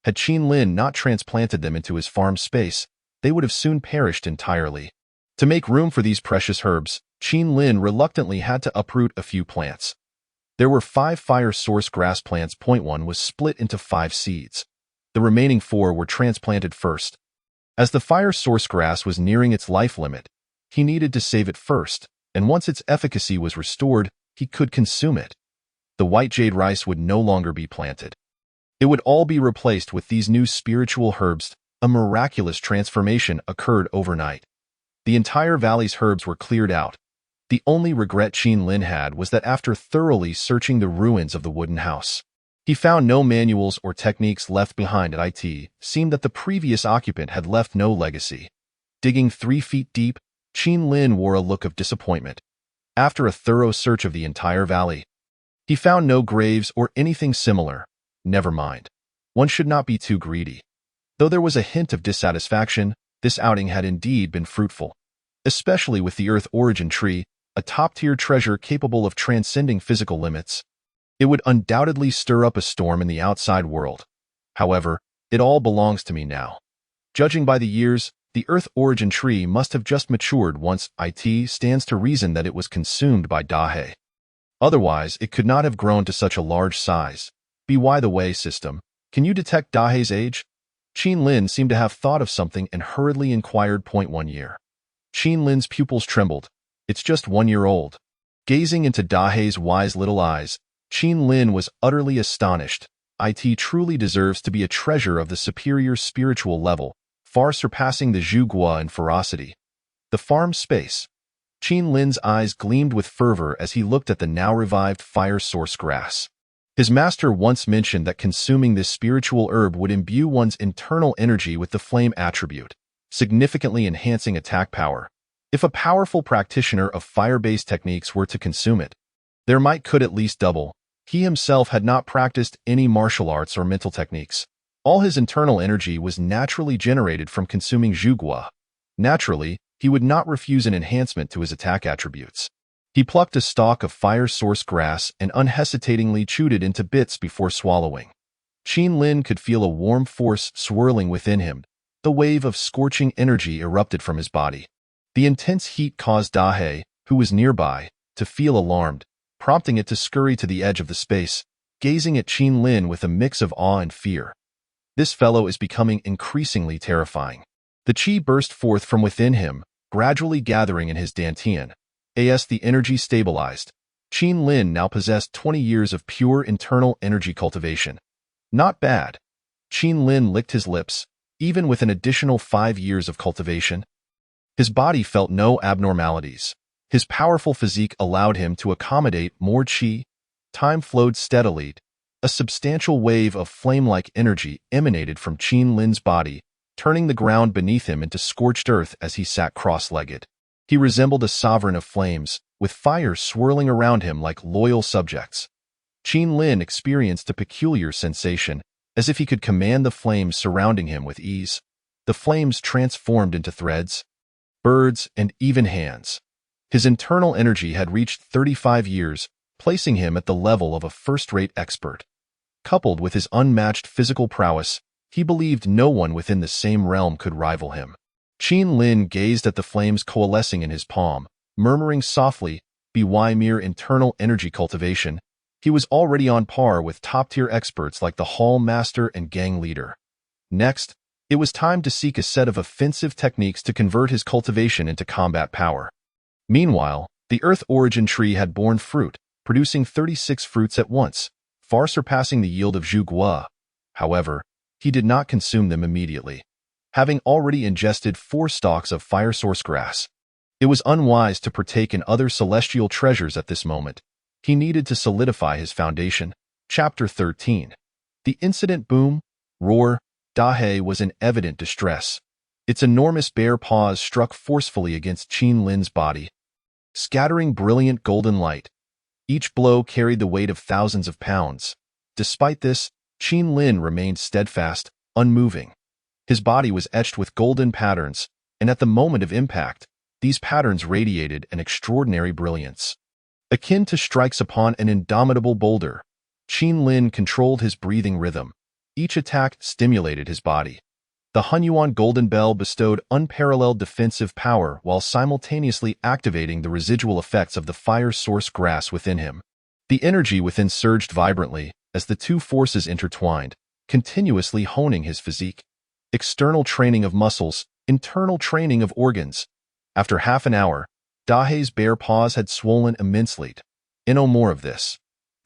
Had Qin Lin not transplanted them into his farm space, they would have soon perished entirely. To make room for these precious herbs, Qin Lin reluctantly had to uproot a few plants. There were 5 fire source grass plants. One was split into 5 seeds. The remaining 4 were transplanted first. As the fire source grass was nearing its life limit, he needed to save it first, and once its efficacy was restored, he could consume it. The white jade rice would no longer be planted. It would all be replaced with these new spiritual herbs. A miraculous transformation occurred overnight. The entire valley's herbs were cleared out. The only regret Qin Lin had was that after thoroughly searching the ruins of the wooden house, he found no manuals or techniques left behind. It seemed that the previous occupant had left no legacy. Digging 3 feet deep, Qin Lin wore a look of disappointment. After a thorough search of the entire valley, he found no graves or anything similar. Never mind. One should not be too greedy. Though there was a hint of dissatisfaction, this outing had indeed been fruitful. Especially with the Earth Origin Tree, a top-tier treasure capable of transcending physical limits. It would undoubtedly stir up a storm in the outside world. However, it all belongs to me now. Judging by the years, the Earth Origin Tree must have just matured once. It stands to reason that it was consumed by Dahe. Otherwise, it could not have grown to such a large size. By the way, system, can you detect Dahe's age? Qin Lin seemed to have thought of something and hurriedly inquired. 1 year. Qin Lin's pupils trembled. It's just 1 year old. Gazing into Dahe's wise little eyes, Qin Lin was utterly astonished. It truly deserves to be a treasure of the superior spiritual level, far surpassing the Zhu Gua in ferocity. The farm space. Qin Lin's eyes gleamed with fervor as he looked at the now-revived fire source grass. His master once mentioned that consuming this spiritual herb would imbue one's internal energy with the flame attribute, significantly enhancing attack power. If a powerful practitioner of fire-based techniques were to consume it, their might could at least double. He himself had not practiced any martial arts or mental techniques. All his internal energy was naturally generated from consuming Zhu Gua. Naturally, he would not refuse an enhancement to his attack attributes. He plucked a stalk of fire source grass and unhesitatingly chewed it into bits before swallowing. Qin Lin could feel a warm force swirling within him. The wave of scorching energy erupted from his body. The intense heat caused Dahe, who was nearby, to feel alarmed, prompting it to scurry to the edge of the space, gazing at Qin Lin with a mix of awe and fear. This fellow is becoming increasingly terrifying. The qi burst forth from within him, gradually gathering in his dantian. As the energy stabilized, Qin Lin now possessed 20 years of pure internal energy cultivation. Not bad. Qin Lin licked his lips. Even with an additional 5 years of cultivation, his body felt no abnormalities. His powerful physique allowed him to accommodate more qi. Time flowed steadily. A substantial wave of flame-like energy emanated from Qin Lin's body, turning the ground beneath him into scorched earth as he sat cross-legged. He resembled a sovereign of flames, with fire swirling around him like loyal subjects. Qin Lin experienced a peculiar sensation, as if he could command the flames surrounding him with ease. The flames transformed into threads, birds, and even hands. His internal energy had reached 35 years, placing him at the level of a first-rate expert. Coupled with his unmatched physical prowess, he believed no one within the same realm could rival him. Qin Lin gazed at the flames coalescing in his palm, murmuring softly, "By mere internal energy cultivation, he was already on par with top-tier experts like the hall master and gang leader." Next, it was time to seek a set of offensive techniques to convert his cultivation into combat power. Meanwhile, the Earth Origin Tree had borne fruit, producing 36 fruits at once, far surpassing the yield of Zhu Gua. However, he did not consume them immediately. Having already ingested 4 stalks of fire source grass, it was unwise to partake in other celestial treasures at this moment. He needed to solidify his foundation. Chapter 13. The incident boom, roar. Dahe was in evident distress. Its enormous bare paws struck forcefully against Qin Lin's body, scattering brilliant golden light. Each blow carried the weight of thousands of pounds. Despite this, Qin Lin remained steadfast, unmoving. His body was etched with golden patterns, and at the moment of impact, these patterns radiated an extraordinary brilliance. Akin to strikes upon an indomitable boulder, Qin Lin controlled his breathing rhythm. Each attack stimulated his body. The Hunyuan Golden Bell bestowed unparalleled defensive power while simultaneously activating the residual effects of the fire source grass within him. The energy within surged vibrantly as the two forces intertwined, continuously honing his physique. External training of muscles, internal training of organs. After half an hour, Dahe's bare paws had swollen immensely. No more of this.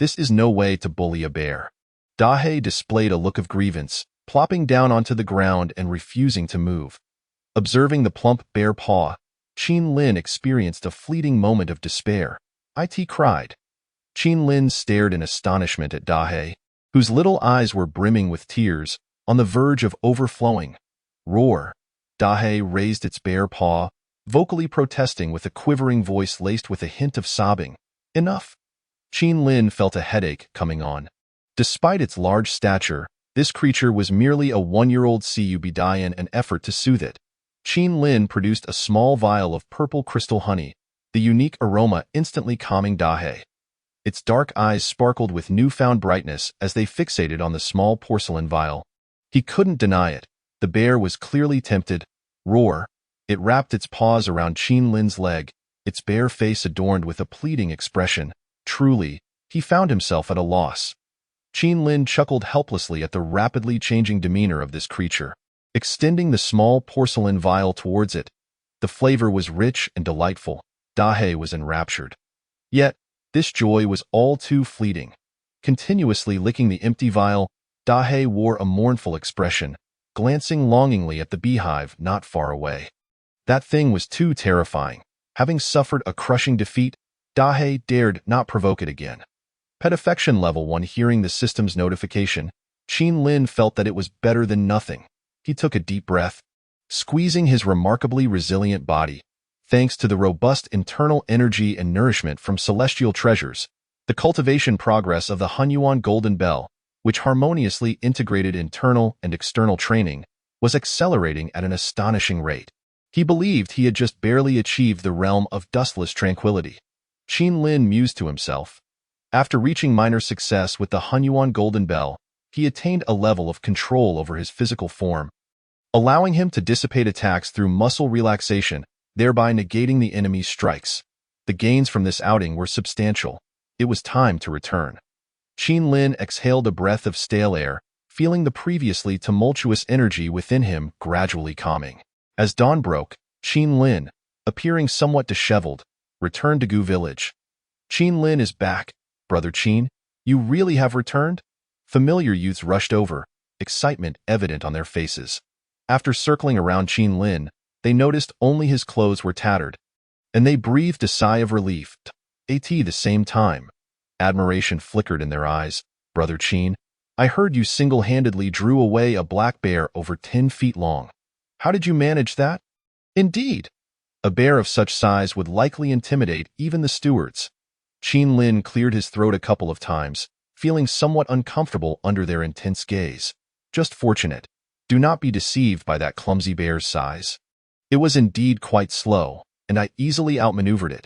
This is no way to bully a bear. Dahe displayed a look of grievance, plopping down onto the ground and refusing to move. Observing the plump bear paw, Qin Lin experienced a fleeting moment of despair. It cried. Qin Lin stared in astonishment at Dahe, whose little eyes were brimming with tears, on the verge of overflowing. Roar! Dahe raised its bare paw, vocally protesting with a quivering voice laced with a hint of sobbing. Enough! Qin Lin felt a headache coming on. Despite its large stature, this creature was merely a 1-year-old Cubedian, an effort to soothe it. Qin Lin produced a small vial of purple crystal honey, the unique aroma instantly calming Dahe. Its dark eyes sparkled with newfound brightness as they fixated on the small porcelain vial. He couldn't deny it. The bear was clearly tempted. Roar! It wrapped its paws around Qin Lin's leg, its bare face adorned with a pleading expression. Truly, he found himself at a loss. Qin Lin chuckled helplessly at the rapidly changing demeanor of this creature, extending the small porcelain vial towards it. The flavor was rich and delightful. Dahe was enraptured. Yet, this joy was all too fleeting. Continuously licking the empty vial, Dahe wore a mournful expression, glancing longingly at the beehive not far away. That thing was too terrifying. Having suffered a crushing defeat, Dahe dared not provoke it again. Pet affection level 1. Hearing the system's notification, Qin Lin felt that it was better than nothing. He took a deep breath, squeezing his remarkably resilient body. Thanks to the robust internal energy and nourishment from celestial treasures, the cultivation progress of the Hunyuan Golden Bell, which harmoniously integrated internal and external training, was accelerating at an astonishing rate. He believed he had just barely achieved the realm of dustless tranquility. Qin Lin mused to himself. After reaching minor success with the Hunyuan Golden Bell, he attained a level of control over his physical form, allowing him to dissipate attacks through muscle relaxation, thereby negating the enemy's strikes. The gains from this outing were substantial. It was time to return. Qin Lin exhaled a breath of stale air, feeling the previously tumultuous energy within him gradually calming. As dawn broke, Qin Lin, appearing somewhat disheveled, returned to Gu Village. Qin Lin is back. Brother Qin, you really have returned? Familiar youths rushed over, excitement evident on their faces. After circling around Qin Lin, they noticed only his clothes were tattered, and they breathed a sigh of relief. At the same time, admiration flickered in their eyes. Brother Qin, I heard you single-handedly drew away a black bear over 10 feet long. How did you manage that? Indeed, a bear of such size would likely intimidate even the stewards. Qin Lin cleared his throat a couple of times, feeling somewhat uncomfortable under their intense gaze. Just fortunate. Do not be deceived by that clumsy bear's size. It was indeed quite slow, and I easily outmaneuvered it.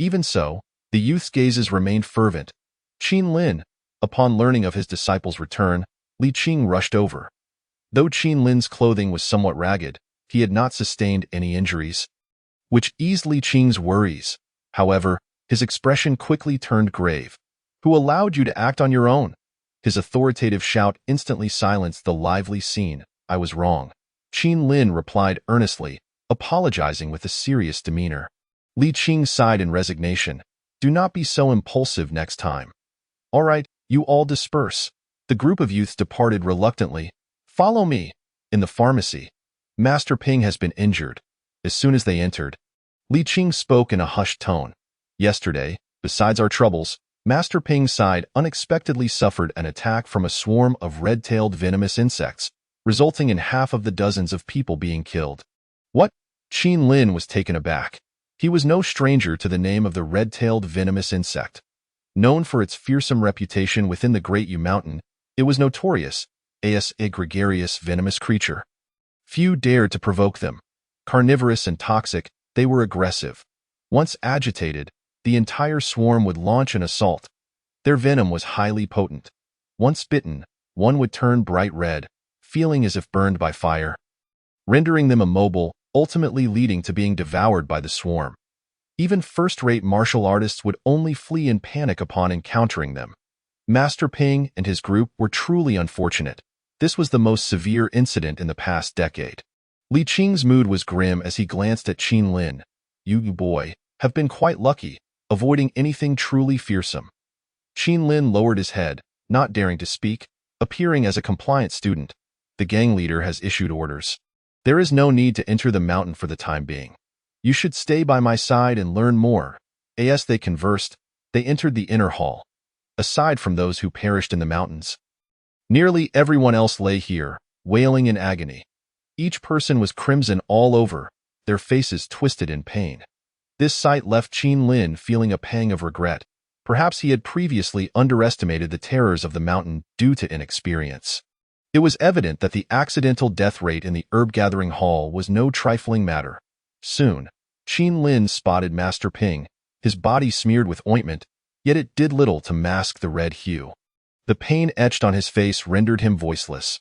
Even so, the youth's gazes remained fervent. Qin Lin, upon learning of his disciple's return, Li Qing rushed over. Though Qin Lin's clothing was somewhat ragged, he had not sustained any injuries, which eased Li Qing's worries. However, his expression quickly turned grave. Who allowed you to act on your own? His authoritative shout instantly silenced the lively scene. I was wrong. Qin Lin replied earnestly, apologizing with a serious demeanor. Li Qing sighed in resignation. Do not be so impulsive next time. All right, you all disperse. The group of youths departed reluctantly. Follow me. In the pharmacy, Master Ping has been injured. As soon as they entered, Li Qing spoke in a hushed tone. Yesterday, besides our troubles, Master Ping's side unexpectedly suffered an attack from a swarm of red-tailed venomous insects, resulting in half of the dozens of people being killed. What? Qin Lin was taken aback. He was no stranger to the name of the red-tailed venomous insect. Known for its fearsome reputation within the Great Yu Mountain, it was notorious as a gregarious venomous creature. Few dared to provoke them. Carnivorous and toxic, they were aggressive. Once agitated, the entire swarm would launch an assault. Their venom was highly potent. Once bitten, one would turn bright red, feeling as if burned by fire, rendering them immobile, ultimately leading to being devoured by the swarm. Even first-rate martial artists would only flee in panic upon encountering them. Master Ping and his group were truly unfortunate. This was the most severe incident in the past decade. Li Qing's mood was grim as he glanced at Qin Lin. You boy, have been quite lucky, avoiding anything truly fearsome. Qin Lin lowered his head, not daring to speak, appearing as a compliant student. The gang leader has issued orders. There is no need to enter the mountain for the time being. You should stay by my side and learn more. As they conversed, they entered the inner hall. Aside from those who perished in the mountains, nearly everyone else lay here, wailing in agony. Each person was crimson all over, their faces twisted in pain. This sight left Qin Lin feeling a pang of regret. Perhaps he had previously underestimated the terrors of the mountain due to inexperience. It was evident that the accidental death rate in the herb-gathering hall was no trifling matter. Soon, Qin Lin spotted Master Ping, his body smeared with ointment, yet it did little to mask the red hue. The pain etched on his face rendered him voiceless.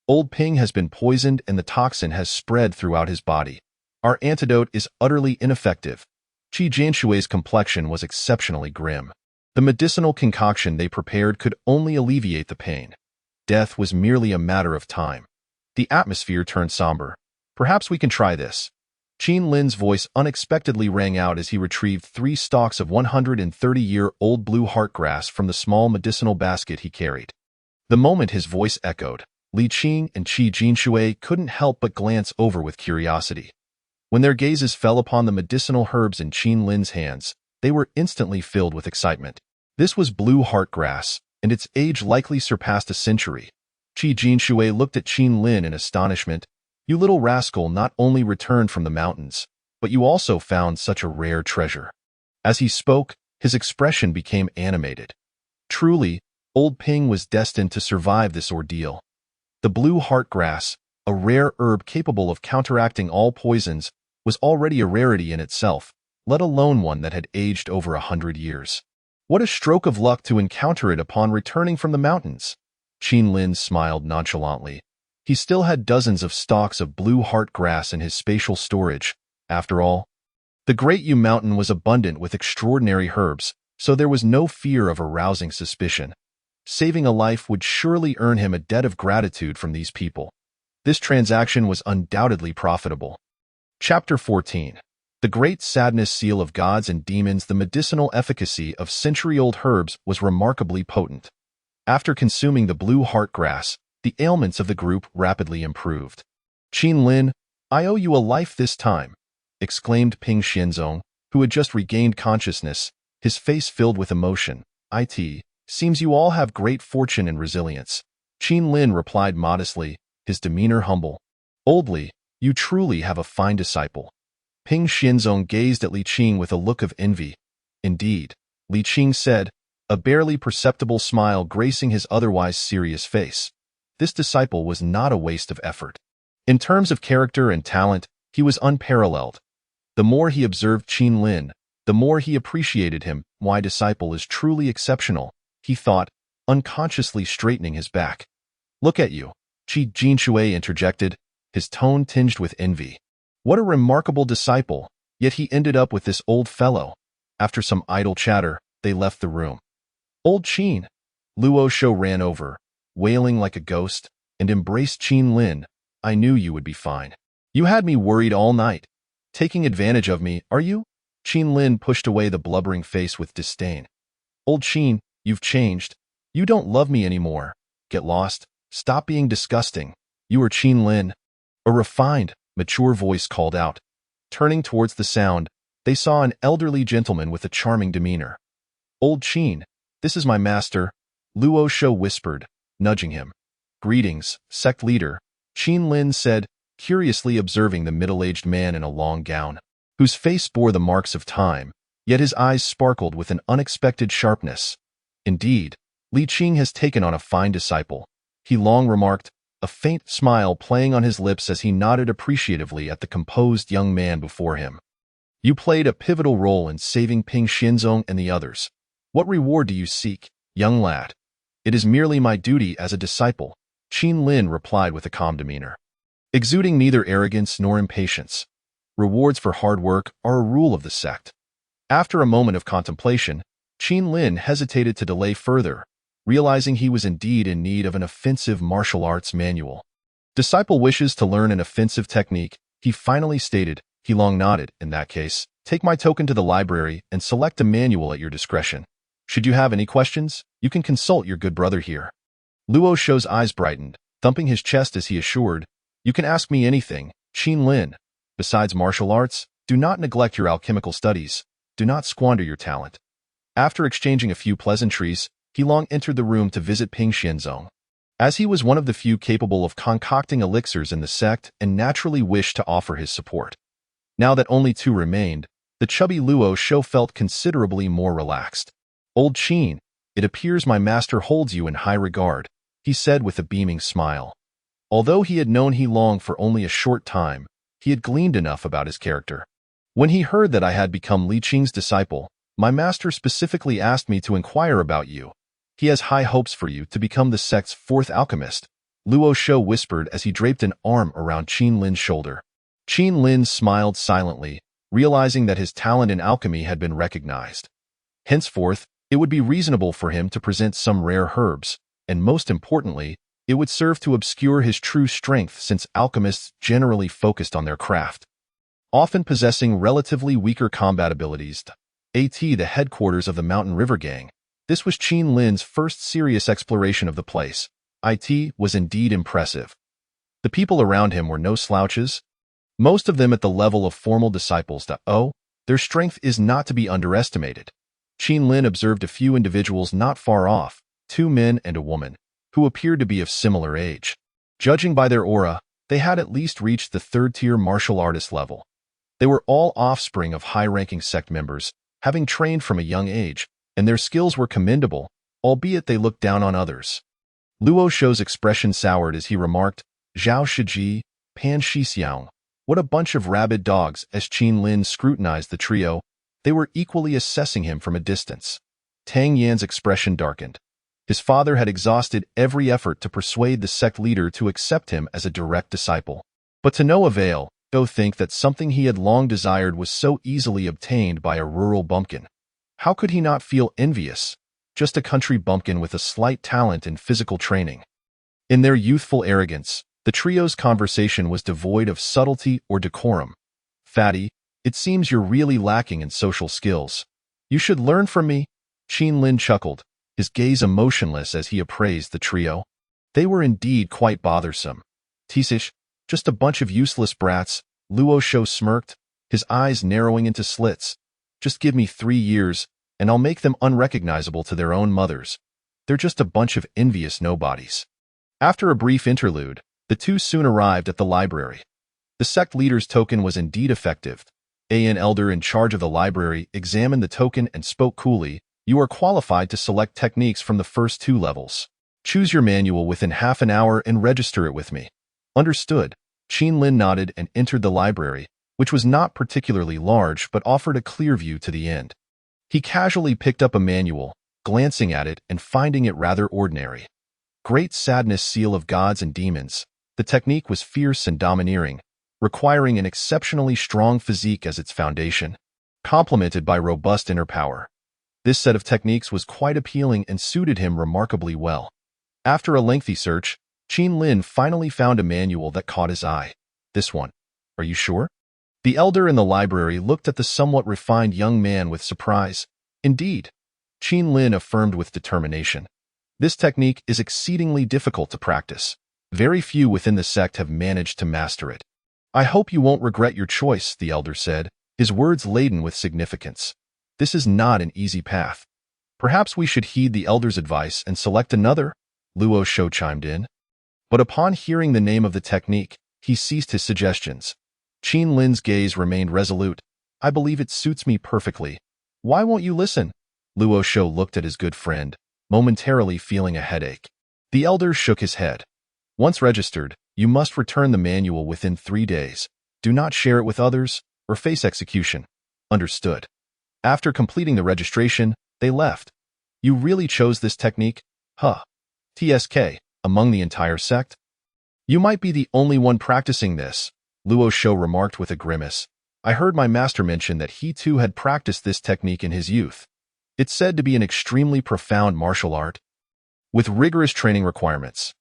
Old Ping has been poisoned and the toxin has spread throughout his body. Our antidote is utterly ineffective. Qi Jianshui's complexion was exceptionally grim. The medicinal concoction they prepared could only alleviate the pain. Death was merely a matter of time. The atmosphere turned somber. Perhaps we can try this. Qin Lin's voice unexpectedly rang out as he retrieved 3 stalks of 130-year-old blue heartgrass from the small medicinal basket he carried. The moment his voice echoed, Li Qing and Qi Jianshui couldn't help but glance over with curiosity. When their gazes fell upon the medicinal herbs in Qin Lin's hands, they were instantly filled with excitement. This was blue heartgrass, and its age likely surpassed a century. Qi Jianshui looked at Qin Lin in astonishment. You little rascal not only returned from the mountains, but you also found such a rare treasure. As he spoke, his expression became animated. Truly, old Ping was destined to survive this ordeal. The blue heartgrass, a rare herb capable of counteracting all poisons, was already a rarity in itself, let alone one that had aged over 100 years. What a stroke of luck to encounter it upon returning from the mountains. Qin Lin smiled nonchalantly. He still had dozens of stalks of blue heartgrass in his spatial storage. After all, the Great Yu Mountain was abundant with extraordinary herbs, so there was no fear of arousing suspicion. Saving a life would surely earn him a debt of gratitude from these people. This transaction was undoubtedly profitable. Chapter 14. The Great Sadness Seal of Gods and Demons. The medicinal efficacy of century-old herbs was remarkably potent. After consuming the blue heartgrass, the ailments of the group rapidly improved. Qin Lin, I owe you a life this time, exclaimed Ping Xianzong, who had just regained consciousness, his face filled with emotion. It seems you all have great fortune and resilience. Qin Lin replied modestly, his demeanor humble. Old Li, you truly have a fine disciple. Ping Xianzong gazed at Li Qing with a look of envy. Indeed, Li Qing said, a barely perceptible smile gracing his otherwise serious face. This disciple was not a waste of effort. In terms of character and talent, he was unparalleled. The more he observed Qin Lin, the more he appreciated him. My disciple is truly exceptional, he thought, unconsciously straightening his back. Look at you, Qi Jianshui interjected, his tone tinged with envy. What a remarkable disciple, yet he ended up with this old fellow. After some idle chatter, they left the room. Old Qin, Luo Shou ran over, wailing like a ghost, and embraced Qin Lin. I knew you would be fine. You had me worried all night. Taking advantage of me, are you? Qin Lin pushed away the blubbering face with disdain. Old Qin, you've changed. You don't love me anymore. Get lost. Stop being disgusting. You are Qin Lin. A refined, mature voice called out. Turning towards the sound, they saw an elderly gentleman with a charming demeanor. Old Qin, this is my master, Luo Shou whispered, nudging him. Greetings, sect leader, Qin Lin said, curiously observing the middle-aged man in a long gown, whose face bore the marks of time, yet his eyes sparkled with an unexpected sharpness. Indeed, Li Qing has taken on a fine disciple, he long remarked, a faint smile playing on his lips as he nodded appreciatively at the composed young man before him. You played a pivotal role in saving Ping Xianzong and the others. What reward do you seek, young lad? It is merely my duty as a disciple, Qin Lin replied with a calm demeanor, exuding neither arrogance nor impatience. Rewards for hard work are a rule of the sect. After a moment of contemplation, Qin Lin hesitated to delay further, realizing he was indeed in need of an offensive martial arts manual. Disciple wishes to learn an offensive technique, he finally stated. He long nodded. In that case, take my token to the library and select a manual at your discretion. Should you have any questions, you can consult your good brother here. Luo Shou's eyes brightened, thumping his chest as he assured, "You can ask me anything, Qin Lin. Besides martial arts, do not neglect your alchemical studies. Do not squander your talent." After exchanging a few pleasantries, He Long entered the room to visit Ping Xianzong. As he was one of the few capable of concocting elixirs in the sect and naturally wished to offer his support. Now that only two remained, the chubby Luo Shou felt considerably more relaxed. "Old Qin, it appears my master holds you in high regard," he said with a beaming smile. Although he had known He Long for only a short time, he had gleaned enough about his character. "When he heard that I had become Li Qing's disciple, my master specifically asked me to inquire about you. He has high hopes for you to become the sect's fourth alchemist," Luo Shou whispered as he draped an arm around Qin Lin's shoulder. Qin Lin smiled silently, realizing that his talent in alchemy had been recognized. Henceforth, it would be reasonable for him to present some rare herbs, and most importantly, it would serve to obscure his true strength since alchemists generally focused on their craft, often possessing relatively weaker combat abilities. The headquarters of the Mountain River Gang. This was Qin Lin's first serious exploration of the place. It was indeed impressive. The people around him were no slouches, most of them at the level of formal disciples. Their strength is not to be underestimated. Qin Lin observed a few individuals not far off, 2 men and a woman, who appeared to be of similar age. Judging by their aura, they had at least reached the third-tier martial artist level. They were all offspring of high-ranking sect members, having trained from a young age, and their skills were commendable, albeit they looked down on others. Luo Shou's expression soured as he remarked, "Zhao Shiji, Pan Shixiang, what a bunch of rabid dogs." As Qin Lin scrutinized the trio, they were equally assessing him from a distance. Tang Yan's expression darkened. His father had exhausted every effort to persuade the sect leader to accept him as a direct disciple. But to no avail, go think that something he had long desired was so easily obtained by a rural bumpkin. How could he not feel envious? Just a country bumpkin with a slight talent in physical training. In their youthful arrogance, the trio's conversation was devoid of subtlety or decorum. "Fatty, it seems you're really lacking in social skills. You should learn from me," Qin Lin chuckled, his gaze emotionless as he appraised the trio. They were indeed quite bothersome. "Tisish, just a bunch of useless brats," Luo Shou smirked, his eyes narrowing into slits. "Just give me 3 years, and I'll make them unrecognizable to their own mothers. They're just a bunch of envious nobodies." After a brief interlude, the two soon arrived at the library. The sect leader's token was indeed effective. An elder in charge of the library examined the token and spoke coolly, "You are qualified to select techniques from the first 2 levels. Choose your manual within half an hour and register it with me." "Understood." Qin Lin nodded and entered the library, which was not particularly large but offered a clear view to the end. He casually picked up a manual, glancing at it and finding it rather ordinary. Great Sadness Seal of Gods and Demons. The technique was fierce and domineering, requiring an exceptionally strong physique as its foundation, complemented by robust inner power. This set of techniques was quite appealing and suited him remarkably well. After a lengthy search, Qin Lin finally found a manual that caught his eye. "This one. Are you sure?" The elder in the library looked at the somewhat refined young man with surprise. "Indeed," Qin Lin affirmed with determination. "This technique is exceedingly difficult to practice. Very few within the sect have managed to master it." "I hope you won't regret your choice," the elder said, his words laden with significance. "This is not an easy path. Perhaps we should heed the elder's advice and select another," Luo Shou chimed in. But upon hearing the name of the technique, he ceased his suggestions. Qin Lin's gaze remained resolute. "I believe it suits me perfectly. Why won't you listen?" Luo Shou looked at his good friend, momentarily feeling a headache. The elder shook his head. "Once registered, you must return the manual within 3 days. Do not share it with others, or face execution." "Understood." After completing the registration, they left. "You really chose this technique? Huh. TSK, among the entire sect? You might be the only one practicing this," Luo Shou remarked with a grimace. "I heard my master mention that he too had practiced this technique in his youth. It's said to be an extremely profound martial art, with rigorous training requirements.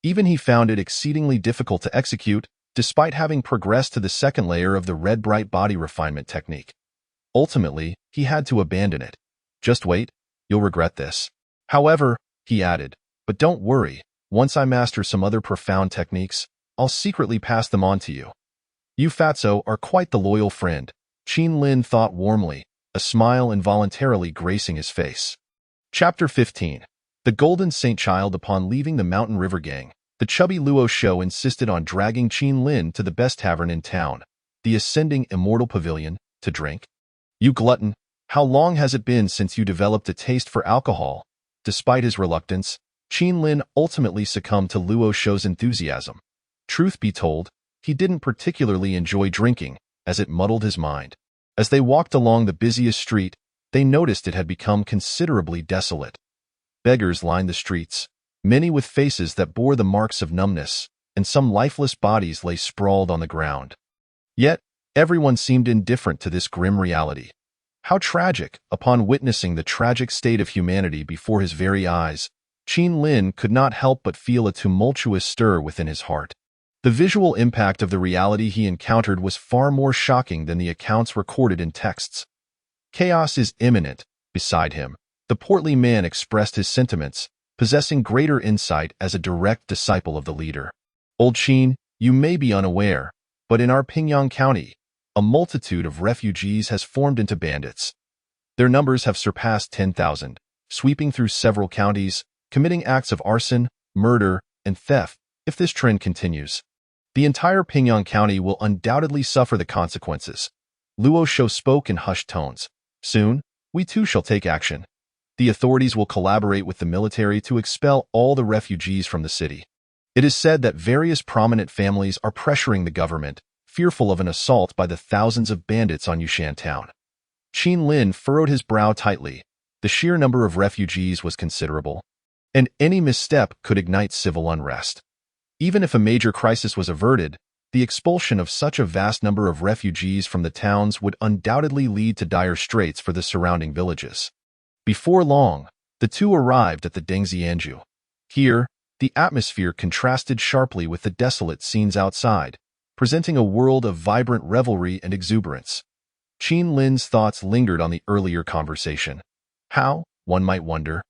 Even he found it exceedingly difficult to execute, despite having progressed to the second layer of the red bright body refinement technique. Ultimately, he had to abandon it. Just wait. You'll regret this. However, he added, but don't worry, once I master some other profound techniques, I'll secretly pass them on to you. You Fatso are quite the loyal friend, Qin Lin thought warmly, a smile involuntarily gracing his face. Chapter 15. The Golden Saint Child. Upon leaving the Mountain River Gang, the chubby Luo Shou insisted on dragging Qin Lin to the best tavern in town, the Ascending Immortal Pavilion, to drink. You glutton, how long has it been since you developed a taste for alcohol? Despite his reluctance, Qin Lin ultimately succumbed to Luo Shou's enthusiasm. Truth be told, he didn't particularly enjoy drinking, as it muddled his mind. As they walked along the busiest street, they noticed it had become considerably desolate. Beggars lined the streets, many with faces that bore the marks of numbness, and some lifeless bodies lay sprawled on the ground. Yet, everyone seemed indifferent to this grim reality. How tragic! Upon witnessing the tragic state of humanity before his very eyes, Qin Lin could not help but feel a tumultuous stir within his heart. The visual impact of the reality he encountered was far more shocking than the accounts recorded in texts. Chaos is imminent. Beside him, the portly man expressed his sentiments, possessing greater insight as a direct disciple of the leader. Old Qin, you may be unaware, but in our Pingyang County, a multitude of refugees has formed into bandits. Their numbers have surpassed 10,000, sweeping through several counties, committing acts of arson, murder, and theft. If this trend continues, the entire Pingyang County will undoubtedly suffer the consequences. Luo Shou spoke in hushed tones. Soon, we too shall take action. The authorities will collaborate with the military to expel all the refugees from the city. It is said that various prominent families are pressuring the government, fearful of an assault by the thousands of bandits on Yushan town. Qin Lin furrowed his brow tightly. The sheer number of refugees was considerable, and any misstep could ignite civil unrest. Even if a major crisis was averted, the expulsion of such a vast number of refugees from the towns would undoubtedly lead to dire straits for the surrounding villages. Before long, the two arrived at the Dengxianju. Here, the atmosphere contrasted sharply with the desolate scenes outside, presenting a world of vibrant revelry and exuberance. Qin Lin's thoughts lingered on the earlier conversation. How, one might wonder,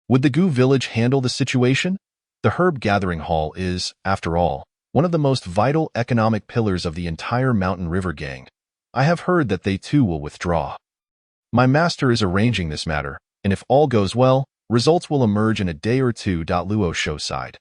would the Gu village handle the situation? The herb gathering hall is, after all, one of the most vital economic pillars of the entire Mountain River Gang. I have heard that they too will withdraw. My master is arranging this matter, and if all goes well, results will emerge in a day or two. Luo Shou sighed.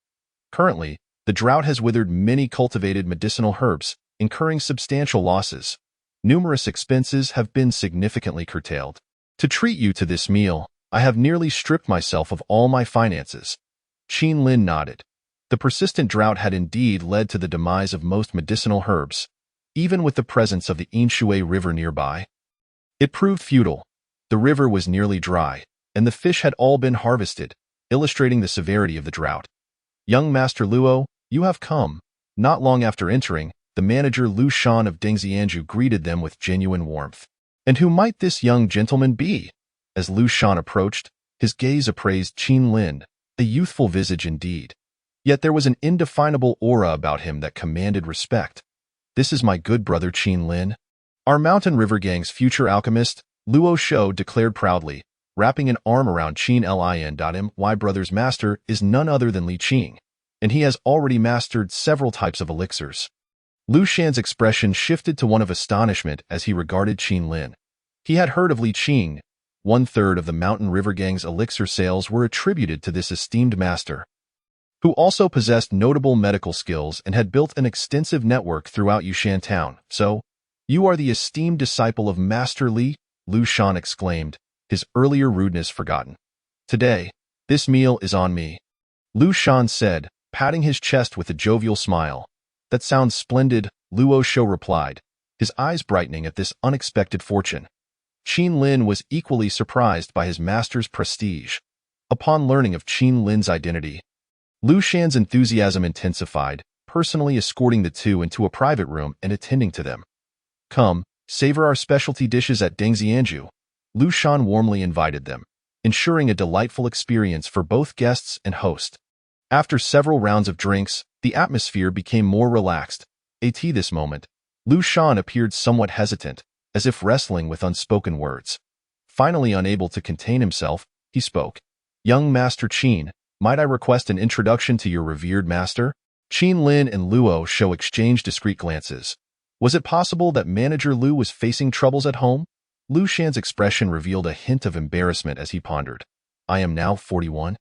Currently, the drought has withered many cultivated medicinal herbs, incurring substantial losses. Numerous expenses have been significantly curtailed. To treat you to this meal, I have nearly stripped myself of all my finances. Qin Lin nodded. The persistent drought had indeed led to the demise of most medicinal herbs, even with the presence of the Inshui River nearby. It proved futile. The river was nearly dry, and the fish had all been harvested, illustrating the severity of the drought. Young Master Luo, you have come. Not long after entering, the manager Lu Shan of Dengxianju greeted them with genuine warmth. And who might this young gentleman be? As Lu Shan approached, his gaze appraised Qin Lin, a youthful visage indeed. Yet there was an indefinable aura about him that commanded respect. This is my good brother Qin Lin, our Mountain River Gang's future alchemist, Luo Shou declared proudly, wrapping an arm around Qin Lin. My brother's master is none other than Li Qing, and he has already mastered several types of elixirs. Lu Shan's expression shifted to one of astonishment as he regarded Qin Lin. He had heard of Li Qing. 1/3 of the Mountain River Gang's elixir sales were attributed to this esteemed master, who also possessed notable medical skills and had built an extensive network throughout Yushan town. So, you are the esteemed disciple of Master Li? Lu Shan exclaimed, his earlier rudeness forgotten. Today, this meal is on me, Lu Shan said, patting his chest with a jovial smile. That sounds splendid, Luo Shou replied, his eyes brightening at this unexpected fortune. Qin Lin was equally surprised by his master's prestige. Upon learning of Qin Lin's identity, Lu Shan's enthusiasm intensified, personally escorting the two into a private room and attending to them. Come, savor our specialty dishes at Dengxianju. Lu Shan warmly invited them, ensuring a delightful experience for both guests and host. After several rounds of drinks, the atmosphere became more relaxed. At this moment, Lu Shan appeared somewhat hesitant, as if wrestling with unspoken words. Finally unable to contain himself, he spoke. Young Master Qin, might I request an introduction to your revered master? Qin Lin and Luo Shou exchanged discreet glances. Was it possible that Manager Lu was facing troubles at home? Lu Shan's expression revealed a hint of embarrassment as he pondered. I am now 41,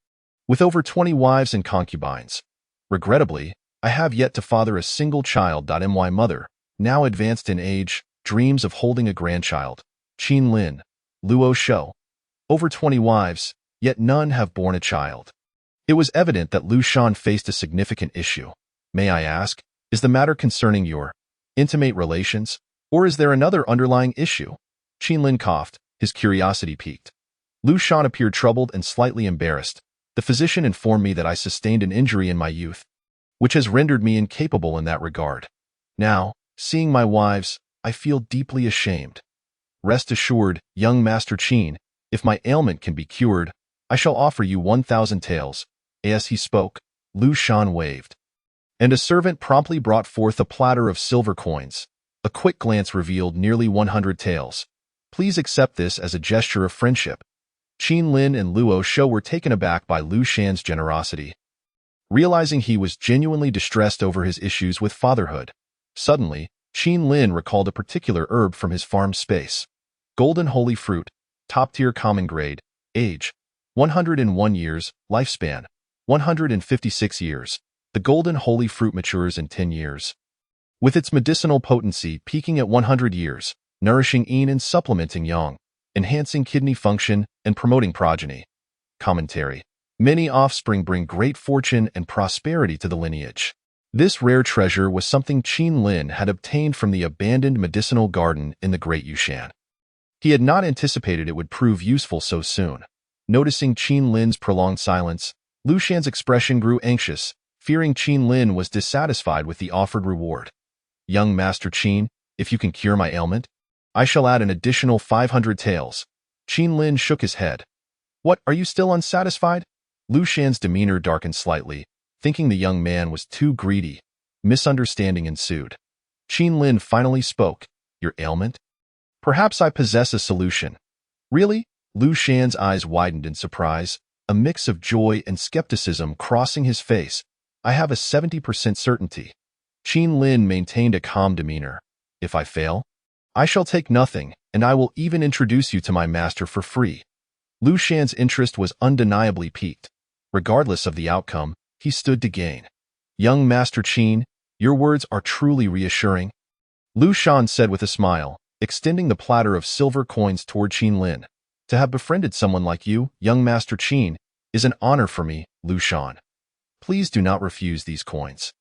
with over 20 wives and concubines. Regrettably, I have yet to father a single child. My mother, now advanced in age, dreams of holding a grandchild. Qin Lin, Luo Shou. Over 20 wives, yet none have borne a child. It was evident that Lu Shan faced a significant issue. May I ask, is the matter concerning your intimate relations, or is there another underlying issue? Qin Lin coughed, his curiosity piqued. Lu Shan appeared troubled and slightly embarrassed. The physician informed me that I sustained an injury in my youth, which has rendered me incapable in that regard. Now, seeing my wives, I feel deeply ashamed. Rest assured, young Master Qin, if my ailment can be cured, I shall offer you 1,000 taels. As he spoke, Lu Shan waved, and a servant promptly brought forth a platter of silver coins. A quick glance revealed nearly 100 taels. Please accept this as a gesture of friendship. Qin Lin and Luo Shou were taken aback by Lu Shan's generosity, realizing he was genuinely distressed over his issues with fatherhood. Suddenly, Qin Lin recalled a particular herb from his farm space. Golden Holy Fruit, top-tier common grade, age, 101 years, lifespan, 156 years. The Golden Holy Fruit matures in 10 years, with its medicinal potency peaking at 100 years, nourishing yin and supplementing yang, enhancing kidney function and promoting progeny. Commentary. Many offspring bring great fortune and prosperity to the lineage. This rare treasure was something Qin Lin had obtained from the abandoned medicinal garden in the Great Yushan. He had not anticipated it would prove useful so soon. Noticing Qin Lin's prolonged silence, Lu Shan's expression grew anxious, fearing Qin Lin was dissatisfied with the offered reward. Young Master Qin, if you can cure my ailment, I shall add an additional 500 taels. Qin Lin shook his head. What, are you still unsatisfied? Lu Shan's demeanor darkened slightly, thinking the young man was too greedy. Misunderstanding ensued. Qin Lin finally spoke. Your ailment? Perhaps I possess a solution. Really? Lu Shan's eyes widened in surprise, a mix of joy and skepticism crossing his face. I have a 70% certainty. Qin Lin maintained a calm demeanor. If I fail, I shall take nothing, and I will even introduce you to my master for free. Lu Shan's interest was undeniably piqued. Regardless of the outcome, he stood to gain. Young Master Qin, your words are truly reassuring. Lu Shan said with a smile, extending the platter of silver coins toward Qin Lin. To have befriended someone like you, young Master Qin, is an honor for me, Lu Shan. Please do not refuse these coins.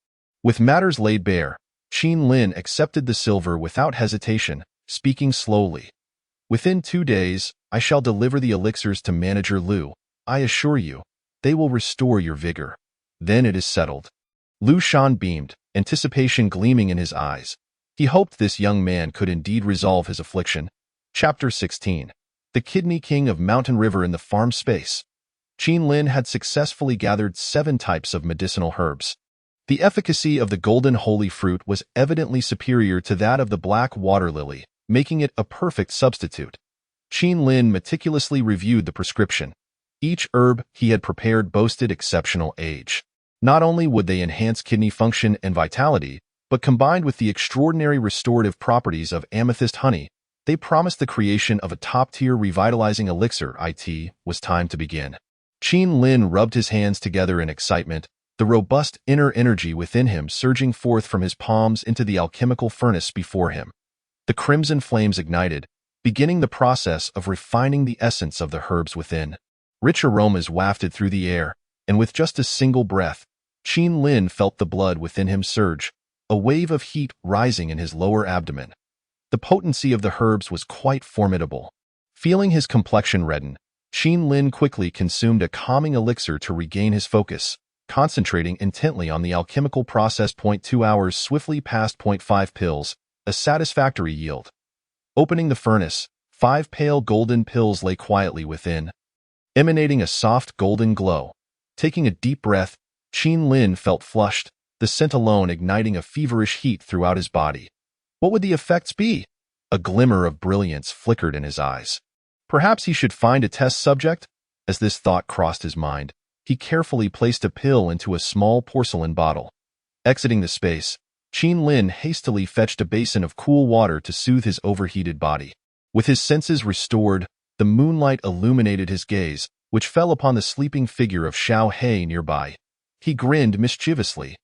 With matters laid bare, Qin Lin accepted the silver without hesitation, speaking slowly. Within 2 days, I shall deliver the elixirs to Manager Lu. I assure you, they will restore your vigor. Then it is settled. Lu Shan beamed, anticipation gleaming in his eyes. He hoped this young man could indeed resolve his affliction. Chapter 16. The Kidney King of Mountain River in the farm space. Qin Lin had successfully gathered 7 types of medicinal herbs. The efficacy of the golden holy fruit was evidently superior to that of the black water lily, making it a perfect substitute. Qin Lin meticulously reviewed the prescription. Each herb he had prepared boasted exceptional age. Not only would they enhance kidney function and vitality, but combined with the extraordinary restorative properties of amethyst honey, they promised the creation of a top-tier revitalizing elixir. It was time to begin. Qin Lin rubbed his hands together in excitement, the robust inner energy within him surging forth from his palms into the alchemical furnace before him. The crimson flames ignited, beginning the process of refining the essence of the herbs within. Rich aromas wafted through the air, and with just a single breath, Qin Lin felt the blood within him surge, a wave of heat rising in his lower abdomen. The potency of the herbs was quite formidable. Feeling his complexion redden, Qin Lin quickly consumed a calming elixir to regain his focus, concentrating intently on the alchemical process. 2 hours swiftly passed. 5 pills, a satisfactory yield. Opening the furnace, 5 pale golden pills lay quietly within, emanating a soft golden glow. Taking a deep breath, Qin Lin felt flushed, the scent alone igniting a feverish heat throughout his body. What would the effects be? A glimmer of brilliance flickered in his eyes. Perhaps he should find a test subject? As this thought crossed his mind, he carefully placed a pill into a small porcelain bottle. Exiting the space, Qin Lin hastily fetched a basin of cool water to soothe his overheated body. With his senses restored, the moonlight illuminated his gaze, which fell upon the sleeping figure of Xiao He nearby. He grinned mischievously.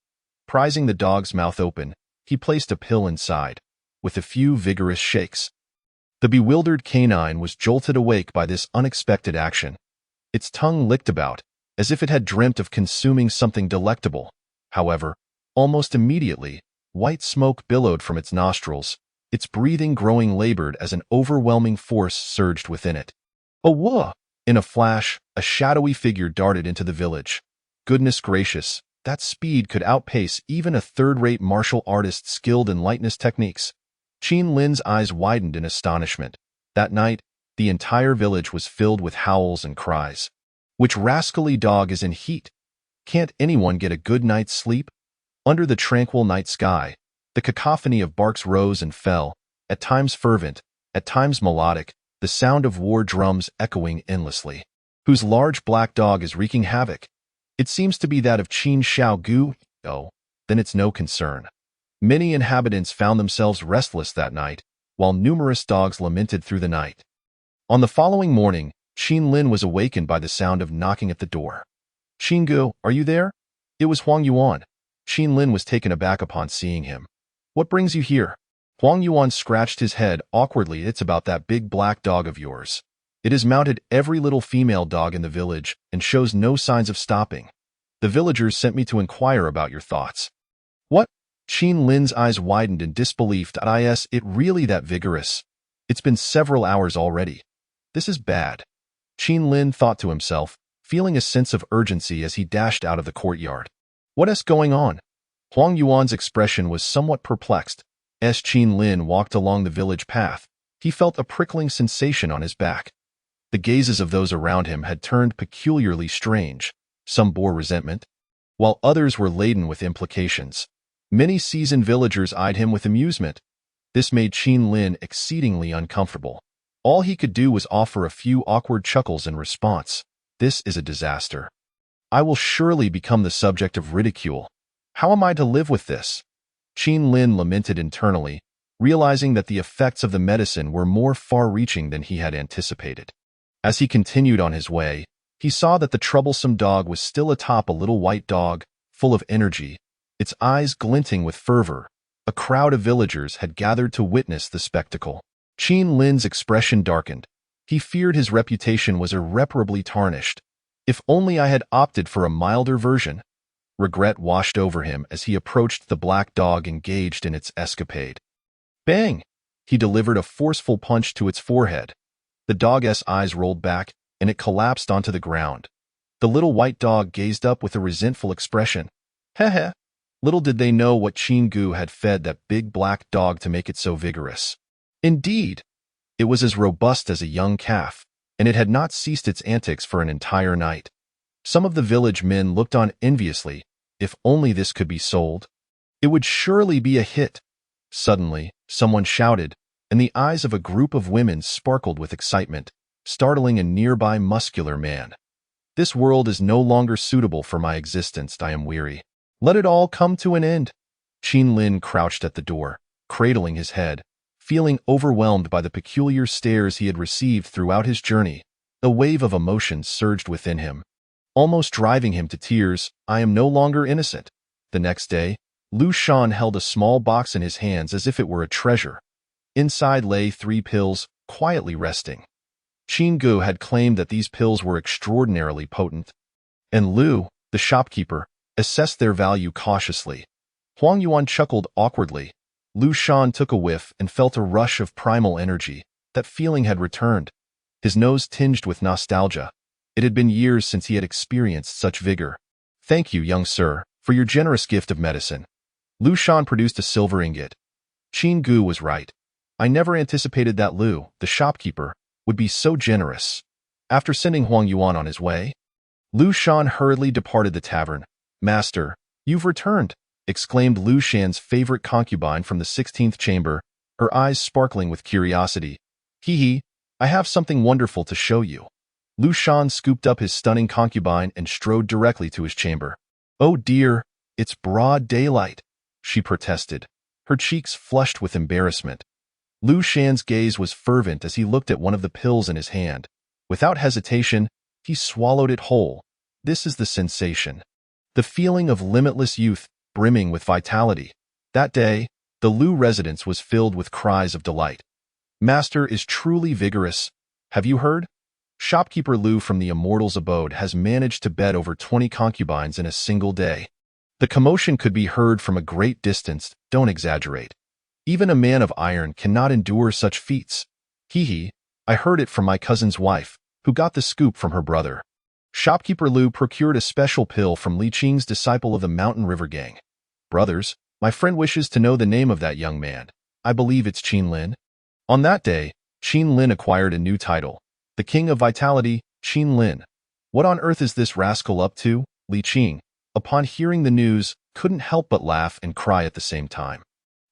Prizing the dog's mouth open, he placed a pill inside. With a few vigorous shakes, the bewildered canine was jolted awake by this unexpected action. Its tongue licked about, as if it had dreamt of consuming something delectable. However, almost immediately, white smoke billowed from its nostrils, its breathing growing labored as an overwhelming force surged within it. "Oh, whoa!" In a flash, a shadowy figure darted into the village. Goodness gracious, that speed could outpace even a third-rate martial artist skilled in lightness techniques. Qin Lin's eyes widened in astonishment. That night, the entire village was filled with howls and cries. Which rascally dog is in heat? Can't anyone get a good night's sleep? Under the tranquil night sky, the cacophony of barks rose and fell, at times fervent, at times melodic, the sound of war drums echoing endlessly. Whose large black dog is wreaking havoc? It seems to be that of Qin Xiaogu. Oh, then it's no concern. Many inhabitants found themselves restless that night, while numerous dogs lamented through the night. On the following morning, Qin Lin was awakened by the sound of knocking at the door. "Qinggu, are you there?" It was Huang Yuan. Qin Lin was taken aback upon seeing him. "What brings you here?" Huang Yuan scratched his head awkwardly. "It's about that big black dog of yours. It has mounted every little female dog in the village and shows no signs of stopping. The villagers sent me to inquire about your thoughts." "What?" Qin Lin's eyes widened in disbelief. "Is it really that vigorous? It's been several hours already. This is bad." Qin Lin thought to himself, feeling a sense of urgency as he dashed out of the courtyard. "What is going on?" Huang Yuan's expression was somewhat perplexed. As Qin Lin walked along the village path, he felt a prickling sensation on his back. The gazes of those around him had turned peculiarly strange. Some bore resentment, while others were laden with implications. Many seasoned villagers eyed him with amusement. This made Qin Lin exceedingly uncomfortable. All he could do was offer a few awkward chuckles in response. "This is a disaster. I will surely become the subject of ridicule. How am I to live with this?" Qin Lin lamented internally, realizing that the effects of the medicine were more far-reaching than he had anticipated. As he continued on his way, he saw that the troublesome dog was still atop a little white dog, full of energy, its eyes glinting with fervor. A crowd of villagers had gathered to witness the spectacle. Qin Lin's expression darkened. He feared his reputation was irreparably tarnished. If only I had opted for a milder version. Regret washed over him as he approached the black dog engaged in its escapade. Bang! He delivered a forceful punch to its forehead. The dog's eyes rolled back, and it collapsed onto the ground. The little white dog gazed up with a resentful expression. Heh. Little did they know what Qinggu had fed that big black dog to make it so vigorous. Indeed, it was as robust as a young calf, and it had not ceased its antics for an entire night. Some of the village men looked on enviously. If only this could be sold. It would surely be a hit. Suddenly, someone shouted, and the eyes of a group of women sparkled with excitement, startling a nearby muscular man. "This world is no longer suitable for my existence. I am weary. Let it all come to an end." Qin Lin crouched at the door, cradling his head, feeling overwhelmed by the peculiar stares he had received throughout his journey. A wave of emotion surged within him, almost driving him to tears. "I am no longer innocent." The next day, Lu Shan held a small box in his hands as if it were a treasure. Inside lay 3 pills, quietly resting. Qinggu had claimed that these pills were extraordinarily potent, and Lu, the shopkeeper, assessed their value cautiously. Huang Yuan chuckled awkwardly. Lu Shan took a whiff and felt a rush of primal energy. That feeling had returned. His nose tinged with nostalgia. It had been years since he had experienced such vigor. "Thank you, young sir, for your generous gift of medicine." Lu Shan produced a silver ingot. Qinggu was right. I never anticipated that Lu, the shopkeeper, would be so generous. After sending Huang Yuan on his way, Lu Shan hurriedly departed the tavern. "Master, you've returned," exclaimed Lu Shan's favorite concubine from the 16th chamber, her eyes sparkling with curiosity. "Hee, I have something wonderful to show you." Lu Shan scooped up his stunning concubine and strode directly to his chamber. "Oh dear, it's broad daylight," she protested, her cheeks flushed with embarrassment. Lu Shan's gaze was fervent as he looked at one of the pills in his hand. Without hesitation, he swallowed it whole. This is the sensation. The feeling of limitless youth, brimming with vitality. That day, the Lu residence was filled with cries of delight. "Master is truly vigorous. Have you heard? Shopkeeper Lu from the Immortals' Abode has managed to bed over 20 concubines in a single day." The commotion could be heard from a great distance. Don't exaggerate. Even a man of iron cannot endure such feats. Hee, I heard it from my cousin's wife, who got the scoop from her brother. Shopkeeper Lu procured a special pill from Li Qing's disciple of the Mountain River Gang. "Brothers, my friend wishes to know the name of that young man. I believe it's Qin Lin." On that day, Qin Lin acquired a new title. The King of Vitality, Qin Lin. What on earth is this rascal up to? Li Qing, upon hearing the news, couldn't help but laugh and cry at the same time.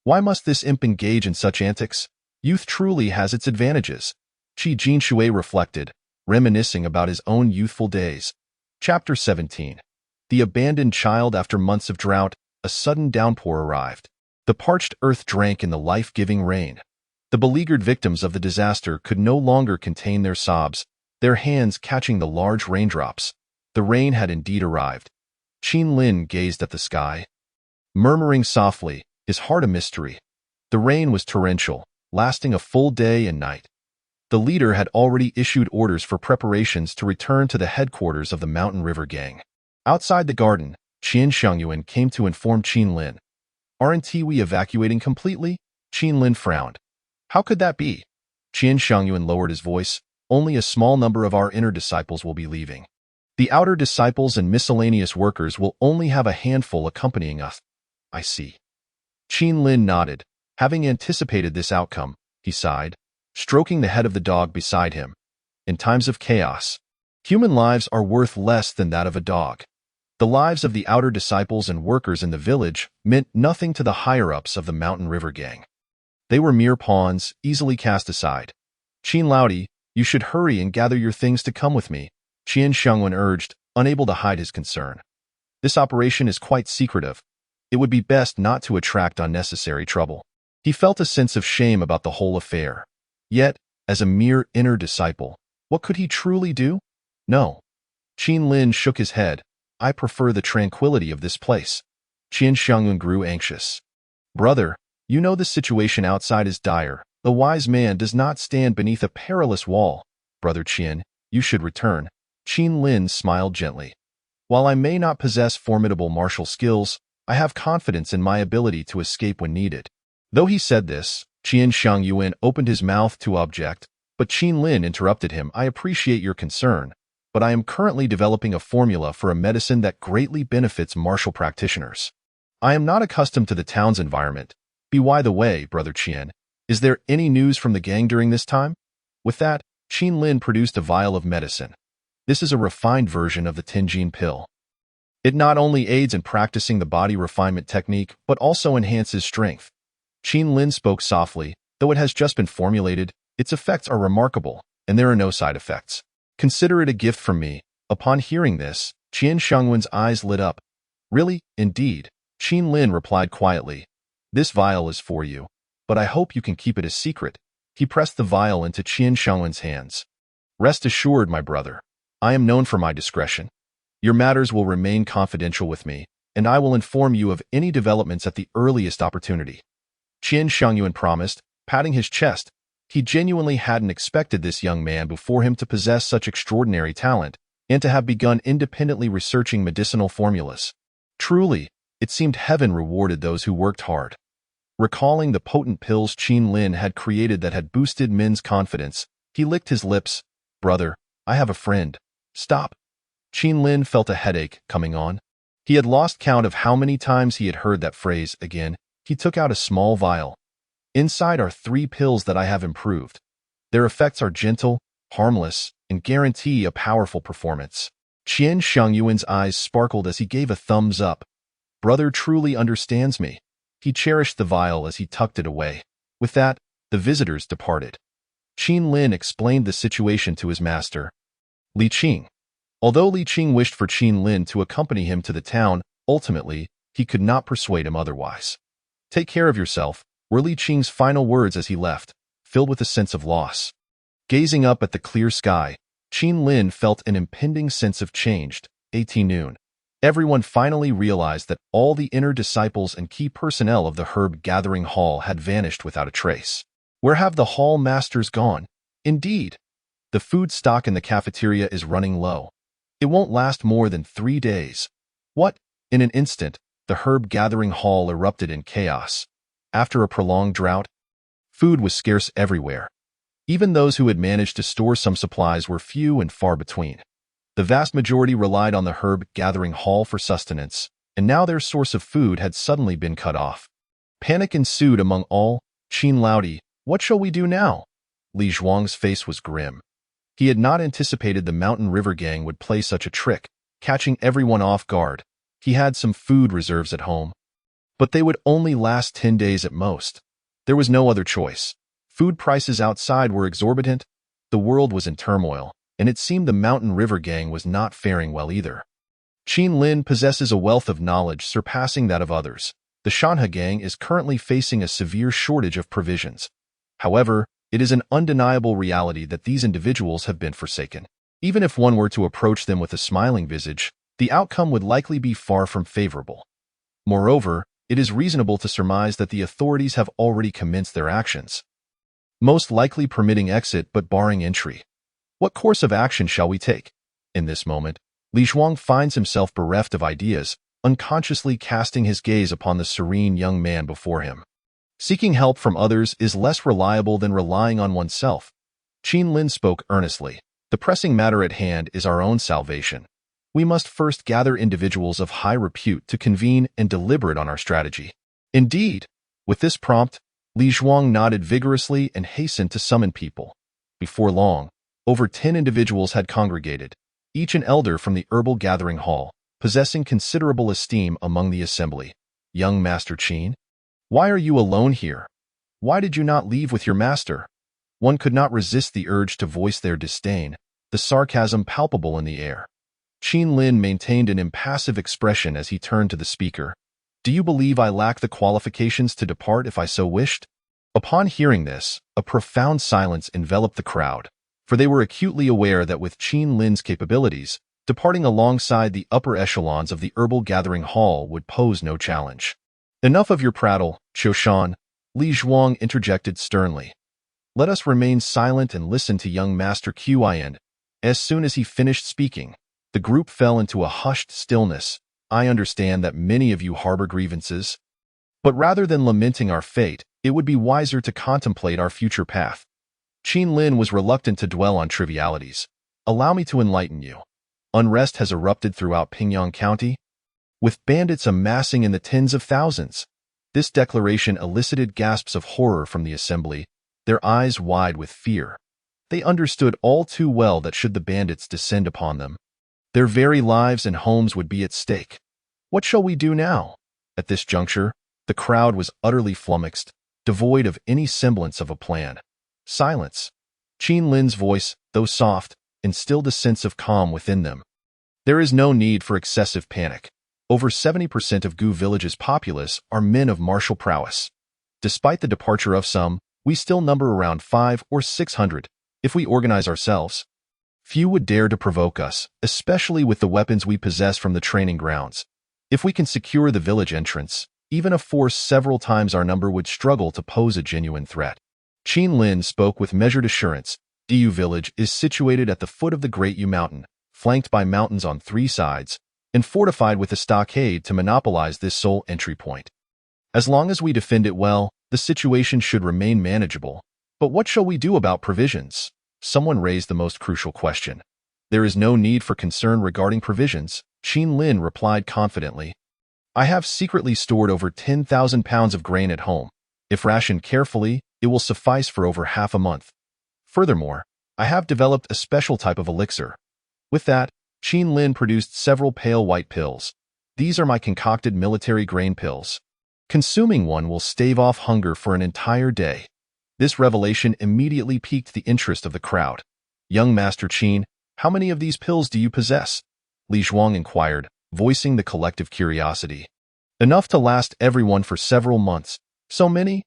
Why must this imp engage in such antics? Youth truly has its advantages. Qi Jinshui reflected, reminiscing about his own youthful days. Chapter 17. The abandoned child. After months of drought, a sudden downpour arrived. The parched earth drank in the life-giving rain. The beleaguered victims of the disaster could no longer contain their sobs, their hands catching the large raindrops. The rain had indeed arrived. Qin Lin gazed at the sky, murmuring softly, his heart a mystery. The rain was torrential, lasting a full day and night. The leader had already issued orders for preparations to return to the headquarters of the Mountain River Gang. Outside the garden, Qian Shengyuan came to inform Qin Lin. "Aren't we evacuating completely?" Qin Lin frowned. "How could that be?" Qian Shengyuan lowered his voice. "Only a small number of our inner disciples will be leaving. The outer disciples and miscellaneous workers will only have a handful accompanying us." "I see." Qin Lin nodded. Having anticipated this outcome, he sighed, stroking the head of the dog beside him. In times of chaos, human lives are worth less than that of a dog. The lives of the outer disciples and workers in the village meant nothing to the higher-ups of the Mountain River Gang. They were mere pawns, easily cast aside. "Qin Laodi, you should hurry and gather your things to come with me," Qian Shengyuan urged, unable to hide his concern. "This operation is quite secretive. It would be best not to attract unnecessary trouble." He felt a sense of shame about the whole affair. Yet, as a mere inner disciple, what could he truly do? No. Qin Lin shook his head. "I prefer the tranquility of this place." Qian Shengyuan grew anxious. "Brother, you know the situation outside is dire. The wise man does not stand beneath a perilous wall. Brother Qian, you should return." Qin Lin smiled gently. "While I may not possess formidable martial skills, I have confidence in my ability to escape when needed." Though he said this, Qian Shengyuan opened his mouth to object, but Qin Lin interrupted him. "I appreciate your concern, but I am currently developing a formula for a medicine that greatly benefits martial practitioners. I am not accustomed to the town's environment. By the way, Brother Qian, is there any news from the gang during this time?" With that, Qin Lin produced a vial of medicine. This is a refined version of the Tenjin pill. It not only aids in practicing the body refinement technique, but also enhances strength. Qin Lin spoke softly. "Though it has just been formulated, its effects are remarkable, and there are no side effects. Consider it a gift from me." Upon hearing this, Qian Shengyuan's eyes lit up. "Really? Indeed," Qin Lin replied quietly. "This vial is for you, but I hope you can keep it a secret." He pressed the vial into Qian Shengyuan's hands. "Rest assured, my brother, I am known for my discretion. Your matters will remain confidential with me, and I will inform you of any developments at the earliest opportunity." Qian Shengyuan promised, patting his chest. He genuinely hadn't expected this young man before him to possess such extraordinary talent, and to have begun independently researching medicinal formulas. Truly, it seemed heaven rewarded those who worked hard. Recalling the potent pills Qin Lin had created that had boosted men's confidence, he licked his lips. "Brother, I have a friend." "Stop." Qin Lin felt a headache coming on. He had lost count of how many times he had heard that phrase. Again, he took out a small vial. "Inside are 3 pills that I have improved. Their effects are gentle, harmless, and guarantee a powerful performance." Qian Shengyuan's eyes sparkled as he gave a thumbs up. "Brother truly understands me." He cherished the vial as he tucked it away. With that, the visitors departed. Qin Lin explained the situation to his master. Li Qing. Although Li Qing wished for Qin Lin to accompany him to the town, ultimately, he could not persuade him otherwise. Take care of yourself, were Li Qing's final words as he left, filled with a sense of loss. Gazing up at the clear sky, Qin Lin felt an impending sense of change. 18 noon. Everyone finally realized that all the inner disciples and key personnel of the Herb Gathering Hall had vanished without a trace. Where have the hall masters gone? Indeed, the food stock in the cafeteria is running low. It won't last more than 3 days. What? In an instant, the Herb Gathering Hall erupted in chaos. After a prolonged drought, food was scarce everywhere. Even those who had managed to store some supplies were few and far between. The vast majority relied on the Herb Gathering Hall for sustenance, and now their source of food had suddenly been cut off. Panic ensued among all. Qin Laodi, what shall we do now? Li Zhuang's face was grim. He had not anticipated the Mountain River Gang would play such a trick, catching everyone off guard. He had some food reserves at home, but they would only last 10 days at most. There was no other choice. Food prices outside were exorbitant, the world was in turmoil, and it seemed the Mountain River Gang was not faring well either. Qin Lin possesses a wealth of knowledge surpassing that of others. The Shanhe Gang is currently facing a severe shortage of provisions. However, it is an undeniable reality that these individuals have been forsaken. Even if one were to approach them with a smiling visage, the outcome would likely be far from favorable. Moreover, it is reasonable to surmise that the authorities have already commenced their actions, most likely permitting exit but barring entry. What course of action shall we take? In this moment, Li Zhuang finds himself bereft of ideas, unconsciously casting his gaze upon the serene young man before him. Seeking help from others is less reliable than relying on oneself. Qin Lin spoke earnestly. The pressing matter at hand is our own salvation. We must first gather individuals of high repute to convene and deliberate on our strategy. Indeed, with this prompt, Li Zhuang nodded vigorously and hastened to summon people. Before long, over 10 individuals had congregated, each an elder from the Herbal Gathering Hall, possessing considerable esteem among the assembly. Young Master Qin, why are you alone here? Why did you not leave with your master? One could not resist the urge to voice their disdain, the sarcasm palpable in the air. Qin Lin maintained an impassive expression as he turned to the speaker. Do you believe I lack the qualifications to depart if I so wished? Upon hearing this, a profound silence enveloped the crowd, for they were acutely aware that with Qin Lin's capabilities, departing alongside the upper echelons of the Herbal Gathering Hall would pose no challenge. Enough of your prattle, Qiushan, Li Zhuang interjected sternly. Let us remain silent and listen to young Master Qin. As soon as he finished speaking, the group fell into a hushed stillness. I understand that many of you harbor grievances, but rather than lamenting our fate, it would be wiser to contemplate our future path. Qin Lin was reluctant to dwell on trivialities. Allow me to enlighten you. Unrest has erupted throughout Pingyang County, with bandits amassing in the tens of thousands. This declaration elicited gasps of horror from the assembly, their eyes wide with fear. They understood all too well that should the bandits descend upon them, their very lives and homes would be at stake. What shall we do now? At this juncture, the crowd was utterly flummoxed, devoid of any semblance of a plan. Silence. Qin Lin's voice, though soft, instilled a sense of calm within them. There is no need for excessive panic. Over 70% of Gu Village's populace are men of martial prowess. Despite the departure of some, we still number around 500 or 600. If we organize ourselves, few would dare to provoke us, especially with the weapons we possess from the training grounds. If we can secure the village entrance, even a force several times our number would struggle to pose a genuine threat. Qin Lin spoke with measured assurance. Du Village is situated at the foot of the Great Yu Mountain, flanked by mountains on 3 sides, and fortified with a stockade to monopolize this sole entry point. As long as we defend it well, the situation should remain manageable. But what shall we do about provisions? Someone raised the most crucial question. There is no need for concern regarding provisions, Qin Lin replied confidently. I have secretly stored over 10,000 pounds of grain at home. If rationed carefully, it will suffice for over half a month. Furthermore, I have developed a special type of elixir. With that, Qin Lin produced several pale white pills. These are my concocted military grain pills. Consuming one will stave off hunger for an entire day. This revelation immediately piqued the interest of the crowd. Young Master Qin, How many of these pills do you possess? Li Zhuang inquired, voicing the collective curiosity. Enough to last everyone for several months. So many?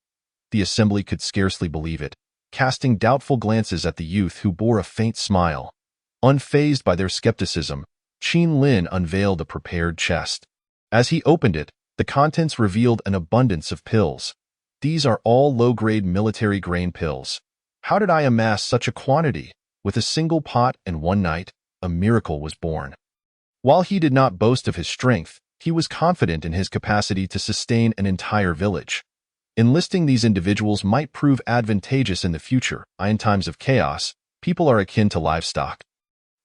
The assembly could scarcely believe it, casting doubtful glances at the youth who bore a faint smile. Unfazed by their skepticism, Qin Lin unveiled a prepared chest. As he opened it, the contents revealed an abundance of pills. These are all low-grade military grain pills. How did I amass such a quantity? With a single pot and one night, a miracle was born. While he did not boast of his strength, he was confident in his capacity to sustain an entire village. Enlisting these individuals might prove advantageous in the future. In times of chaos, people are akin to livestock.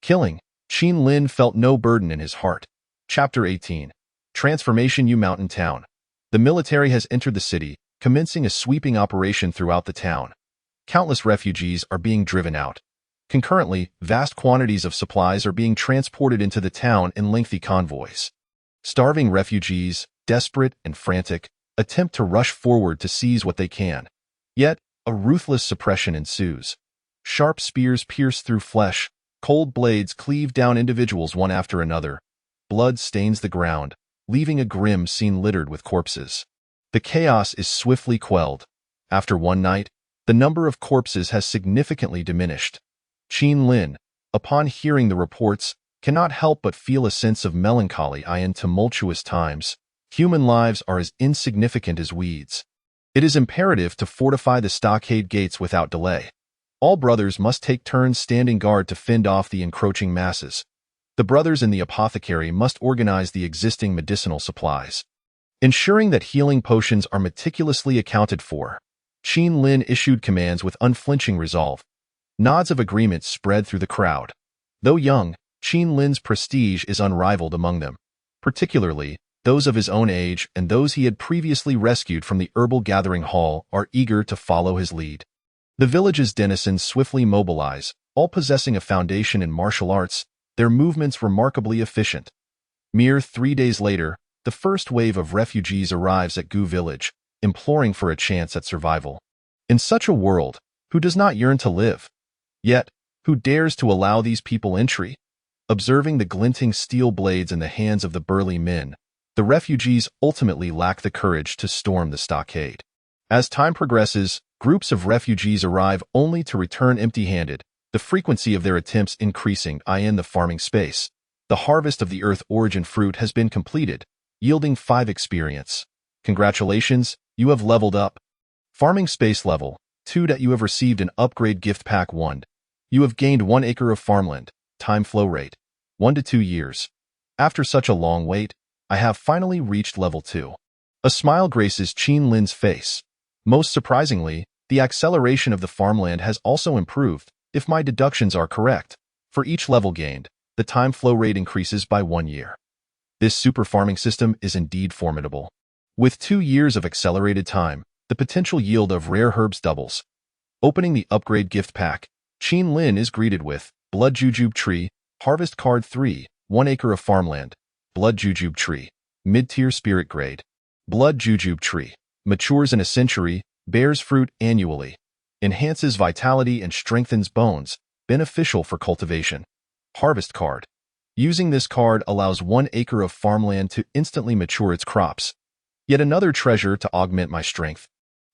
Killing, Qin Lin felt no burden in his heart. Chapter 18. Transformation Yu Mountain Town. The military has entered the city, commencing a sweeping operation throughout the town. Countless refugees are being driven out. Concurrently, vast quantities of supplies are being transported into the town in lengthy convoys. Starving refugees, desperate and frantic, attempt to rush forward to seize what they can. Yet, a ruthless suppression ensues. Sharp spears pierce through flesh, cold blades cleave down individuals one after another. Blood stains the ground, leaving a grim scene littered with corpses. The chaos is swiftly quelled. After one night, the number of corpses has significantly diminished. Qin Lin, upon hearing the reports, cannot help but feel a sense of melancholy. In tumultuous times, human lives are as insignificant as weeds. It is imperative to fortify the stockade gates without delay. All brothers must take turns standing guard to fend off the encroaching masses. The brothers in the apothecary must organize the existing medicinal supplies, ensuring that healing potions are meticulously accounted for. Qin Lin issued commands with unflinching resolve. Nods of agreement spread through the crowd. Though young, Qin Lin's prestige is unrivaled among them, particularly those of his own age and those he had previously rescued from the herbal gathering hall are eager to follow his lead. The village's denizens swiftly mobilize, all possessing a foundation in martial arts, their movements remarkably efficient. Mere 3 days later, the first wave of refugees arrives at Gu village, imploring for a chance at survival. In such a world, who does not yearn to live? Yet, who dares to allow these people entry? Observing the glinting steel blades in the hands of the burly men, the refugees ultimately lack the courage to storm the stockade. As time progresses, groups of refugees arrive only to return empty-handed, the frequency of their attempts increasing. In the farming space, the harvest of the Earth Origin fruit has been completed, yielding 5 experience. Congratulations, you have leveled up. Farming space level 2. You have received an upgrade gift pack 1. You have gained 1 acre of farmland. Time flow rate 1 to 2 years. After such a long wait, I have finally reached level 2. A smile graces Qin Lin's face. Most surprisingly, the acceleration of the farmland has also improved. If my deductions are correct, for each level gained, the time flow rate increases by 1 year. This super farming system is indeed formidable. With 2 years of accelerated time, the potential yield of rare herbs doubles. Opening the upgrade gift pack, Qin Lin is greeted with Blood Jujube Tree, Harvest Card 3, 1 acre of farmland. Blood Jujube Tree, mid-tier spirit grade. Blood Jujube Tree, matures in a century, bears fruit annually. Enhances vitality and strengthens bones, beneficial for cultivation. Harvest Card. Using this card allows 1 acre of farmland to instantly mature its crops. Yet another treasure to augment my strength.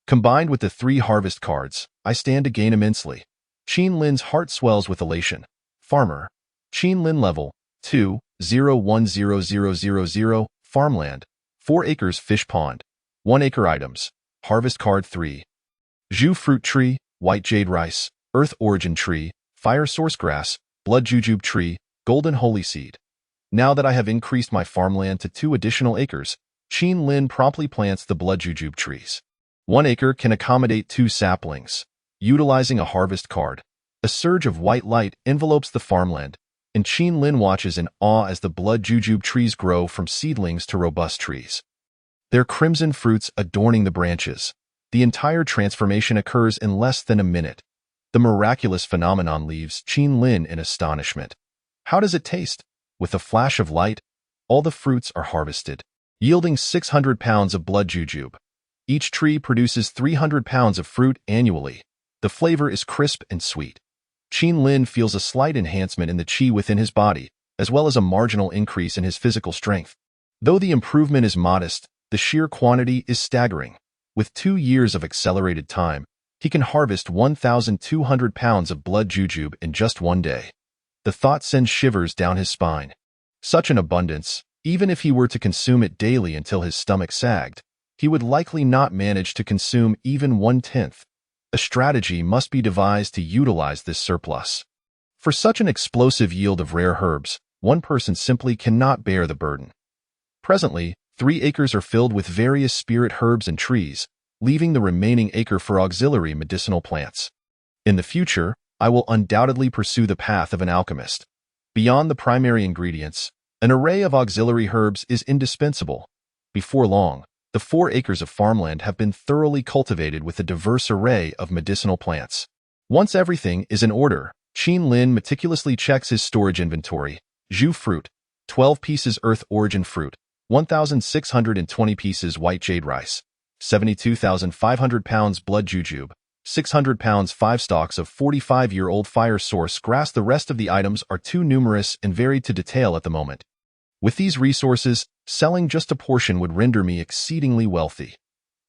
Combined with the 3 harvest cards, I stand to gain immensely. Qin Lin's heart swells with elation. Farmer. Qin Lin level 2, 0100000, farmland. 4 acres fish pond. 1 acre items. Harvest Card 3. Zhu Fruit Tree, White Jade Rice, Earth Origin Tree, Fire Source Grass, Blood Jujube Tree, Golden Holy Seed. Now that I have increased my farmland to 2 additional acres, Qin Lin promptly plants the Blood Jujube trees. 1 acre can accommodate 2 saplings. Utilizing a harvest card, a surge of white light envelopes the farmland, and Qin Lin watches in awe as the Blood Jujube trees grow from seedlings to robust trees. Their crimson fruits adorning the branches. The entire transformation occurs in less than a minute. The miraculous phenomenon leaves Qin Lin in astonishment. How does it taste? With a flash of light, all the fruits are harvested, yielding 600 pounds of Blood Jujube. Each tree produces 300 pounds of fruit annually. The flavor is crisp and sweet. Qin Lin feels a slight enhancement in the qi within his body, as well as a marginal increase in his physical strength. Though the improvement is modest, the sheer quantity is staggering. With 2 years of accelerated time, he can harvest 1,200 pounds of blood jujube in just one day. The thought sends shivers down his spine. Such an abundance, even if he were to consume it daily until his stomach sagged, he would likely not manage to consume even 1/10. A strategy must be devised to utilize this surplus. For such an explosive yield of rare herbs, one person simply cannot bear the burden. Presently, 3 acres are filled with various spirit herbs and trees, leaving the remaining acre for auxiliary medicinal plants. In the future, I will undoubtedly pursue the path of an alchemist. Beyond the primary ingredients, an array of auxiliary herbs is indispensable. Before long, the 4 acres of farmland have been thoroughly cultivated with a diverse array of medicinal plants. Once everything is in order, Qin Lin meticulously checks his storage inventory. Zhu fruit, 12 pieces earth origin fruit, 1,620 pieces white jade rice, 72,500 pounds blood jujube, 600 pounds 5 stalks of 45-year-old fire source grass. The rest of the items are too numerous and varied to detail at the moment. With these resources, selling just a portion would render me exceedingly wealthy.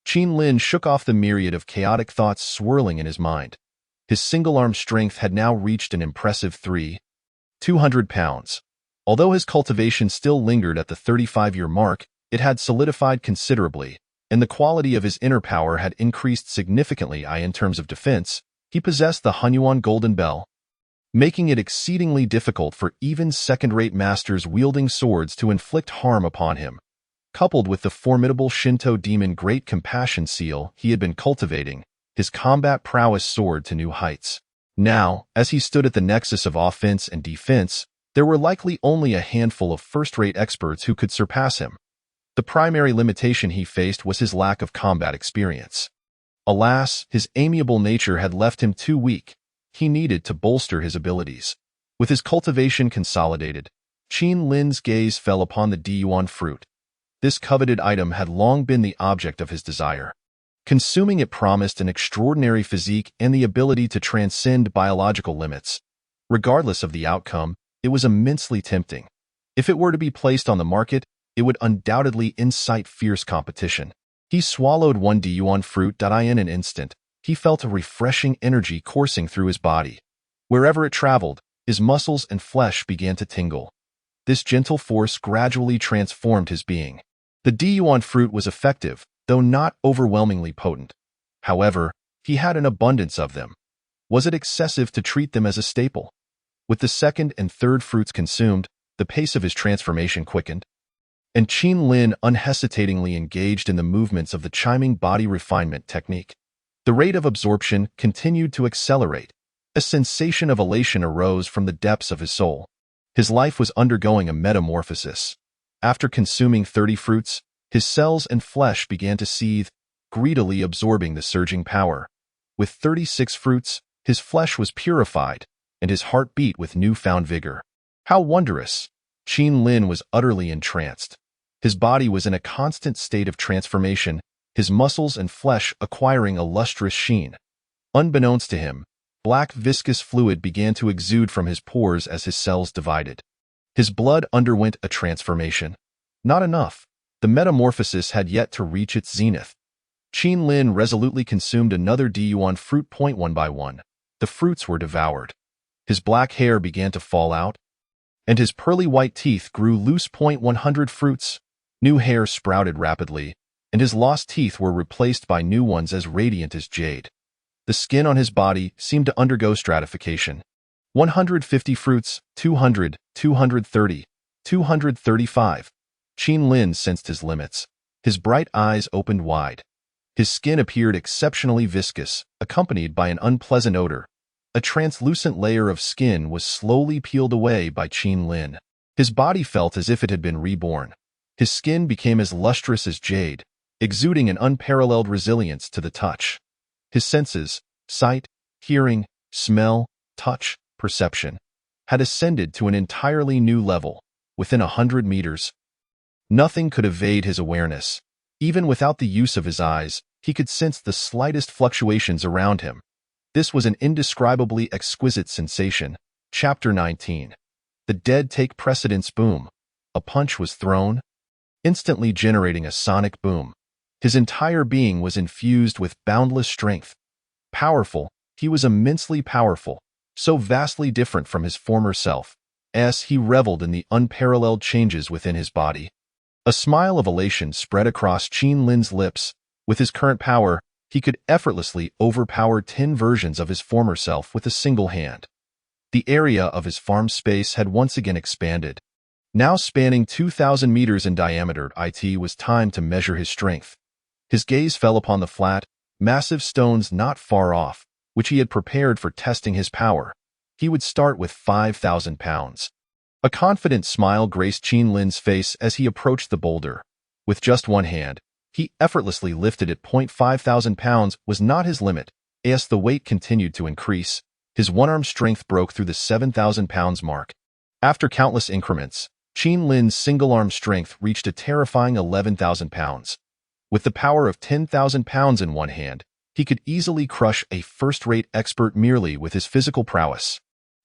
Qin Lin shook off the myriad of chaotic thoughts swirling in his mind. His single-arm strength had now reached an impressive 200 pounds. Although his cultivation still lingered at the 35-year mark, it had solidified considerably, and the quality of his inner power had increased significantly. In terms of defense, he possessed the Hunyuan Golden Bell, making it exceedingly difficult for even second-rate masters wielding swords to inflict harm upon him. Coupled with the formidable Shinto demon Great Compassion Seal he had been cultivating, his combat prowess soared to new heights. Now, as he stood at the nexus of offense and defense, there were likely only a handful of first-rate experts who could surpass him. The primary limitation he faced was his lack of combat experience. Alas, his amiable nature had left him too weak. He needed to bolster his abilities. With his cultivation consolidated, Qin Lin's gaze fell upon the Diyuan fruit. This coveted item had long been the object of his desire. Consuming it promised an extraordinary physique and the ability to transcend biological limits. Regardless of the outcome, it was immensely tempting. If it were to be placed on the market, it would undoubtedly incite fierce competition. He swallowed one Diyuan fruit. In an instant, he felt a refreshing energy coursing through his body. Wherever it traveled, his muscles and flesh began to tingle. This gentle force gradually transformed his being. The Diyuan fruit was effective, though not overwhelmingly potent. However, he had an abundance of them. Was it excessive to treat them as a staple? With the second and third fruits consumed, the pace of his transformation quickened, and Qin Lin unhesitatingly engaged in the movements of the chiming body refinement technique. The rate of absorption continued to accelerate. A sensation of elation arose from the depths of his soul. His life was undergoing a metamorphosis. After consuming 30 fruits, his cells and flesh began to seethe, greedily absorbing the surging power. With 36 fruits, his flesh was purified, and his heart beat with newfound vigor. How wondrous! Qin Lin was utterly entranced. His body was in a constant state of transformation, his muscles and flesh acquiring a lustrous sheen. Unbeknownst to him, black viscous fluid began to exude from his pores as his cells divided. His blood underwent a transformation. Not enough. The metamorphosis had yet to reach its zenith. Qin Lin resolutely consumed another Diyuan fruit. One by one, the fruits were devoured. His black hair began to fall out, and his pearly white teeth grew loose. 100 fruits. New hair sprouted rapidly, and his lost teeth were replaced by new ones as radiant as jade. The skin on his body seemed to undergo stratification. 150 fruits, 200, 230, 235. Qin Lin sensed his limits. His bright eyes opened wide. His skin appeared exceptionally viscous, accompanied by an unpleasant odor. A translucent layer of skin was slowly peeled away by Qin Lin. His body felt as if it had been reborn. His skin became as lustrous as jade, exuding an unparalleled resilience to the touch. His senses, sight, hearing, smell, touch, perception, had ascended to an entirely new level. Within 100 meters, nothing could evade his awareness. Even without the use of his eyes, he could sense the slightest fluctuations around him. This was an indescribably exquisite sensation. Chapter 19. The dead take precedence. Boom. A punch was thrown, instantly generating a sonic boom. His entire being was infused with boundless strength. Powerful, he was immensely powerful, so vastly different from his former self. As he reveled in the unparalleled changes within his body. A smile of elation spread across Qin Lin's lips. With his current power, he could effortlessly overpower 10 versions of his former self with a single hand. The area of his farm space had once again expanded. Now spanning 2,000 meters in diameter, it was time to measure his strength. His gaze fell upon the flat, massive stones not far off, which he had prepared for testing his power. He would start with 5,000 pounds. A confident smile graced Qin Lin's face as he approached the boulder. With just one hand, he effortlessly lifted it. 5,000 pounds was not his limit. As the weight continued to increase, his one-arm strength broke through the 7,000 pounds mark. After countless increments, Qin Lin's single-arm strength reached a terrifying 11,000 pounds. With the power of 10,000 pounds in one hand, he could easily crush a first-rate expert merely with his physical prowess.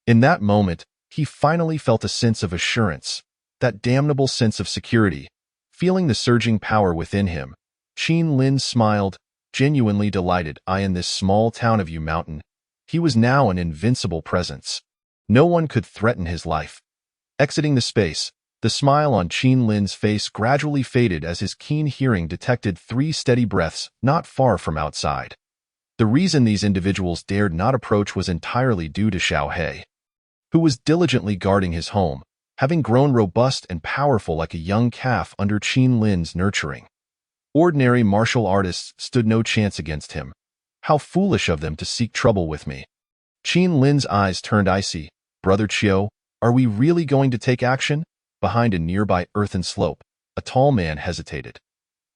In that moment, he finally felt a sense of assurance, that damnable sense of security. Feeling the surging power within him, Qin Lin smiled, genuinely delighted. In this small town of Yu Mountain, he was now an invincible presence. No one could threaten his life. Exiting the space, the smile on Qin Lin's face gradually faded as his keen hearing detected 3 steady breaths not far from outside. The reason these individuals dared not approach was entirely due to Xiao He, who was diligently guarding his home, having grown robust and powerful like a young calf under Qin Lin's nurturing. Ordinary martial artists stood no chance against him. How foolish of them to seek trouble with me. Qin Lin's eyes turned icy. Brother Qiu, are we really going to take action? Behind a nearby earthen slope, a tall man hesitated.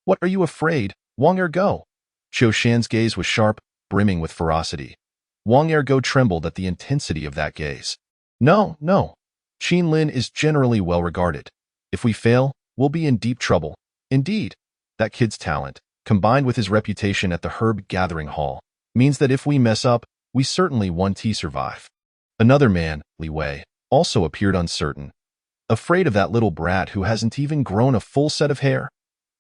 What are you afraid? Wang Ergo. Qiu Shan's gaze was sharp, brimming with ferocity. Wang Ergo trembled at the intensity of that gaze. No. Qin Lin is generally well regarded. If we fail, we'll be in deep trouble. Indeed, that kid's talent, combined with his reputation at the herb gathering hall, means that if we mess up, we certainly won't survive. Another man, Li Wei, also appeared uncertain. Afraid of that little brat who hasn't even grown a full set of hair?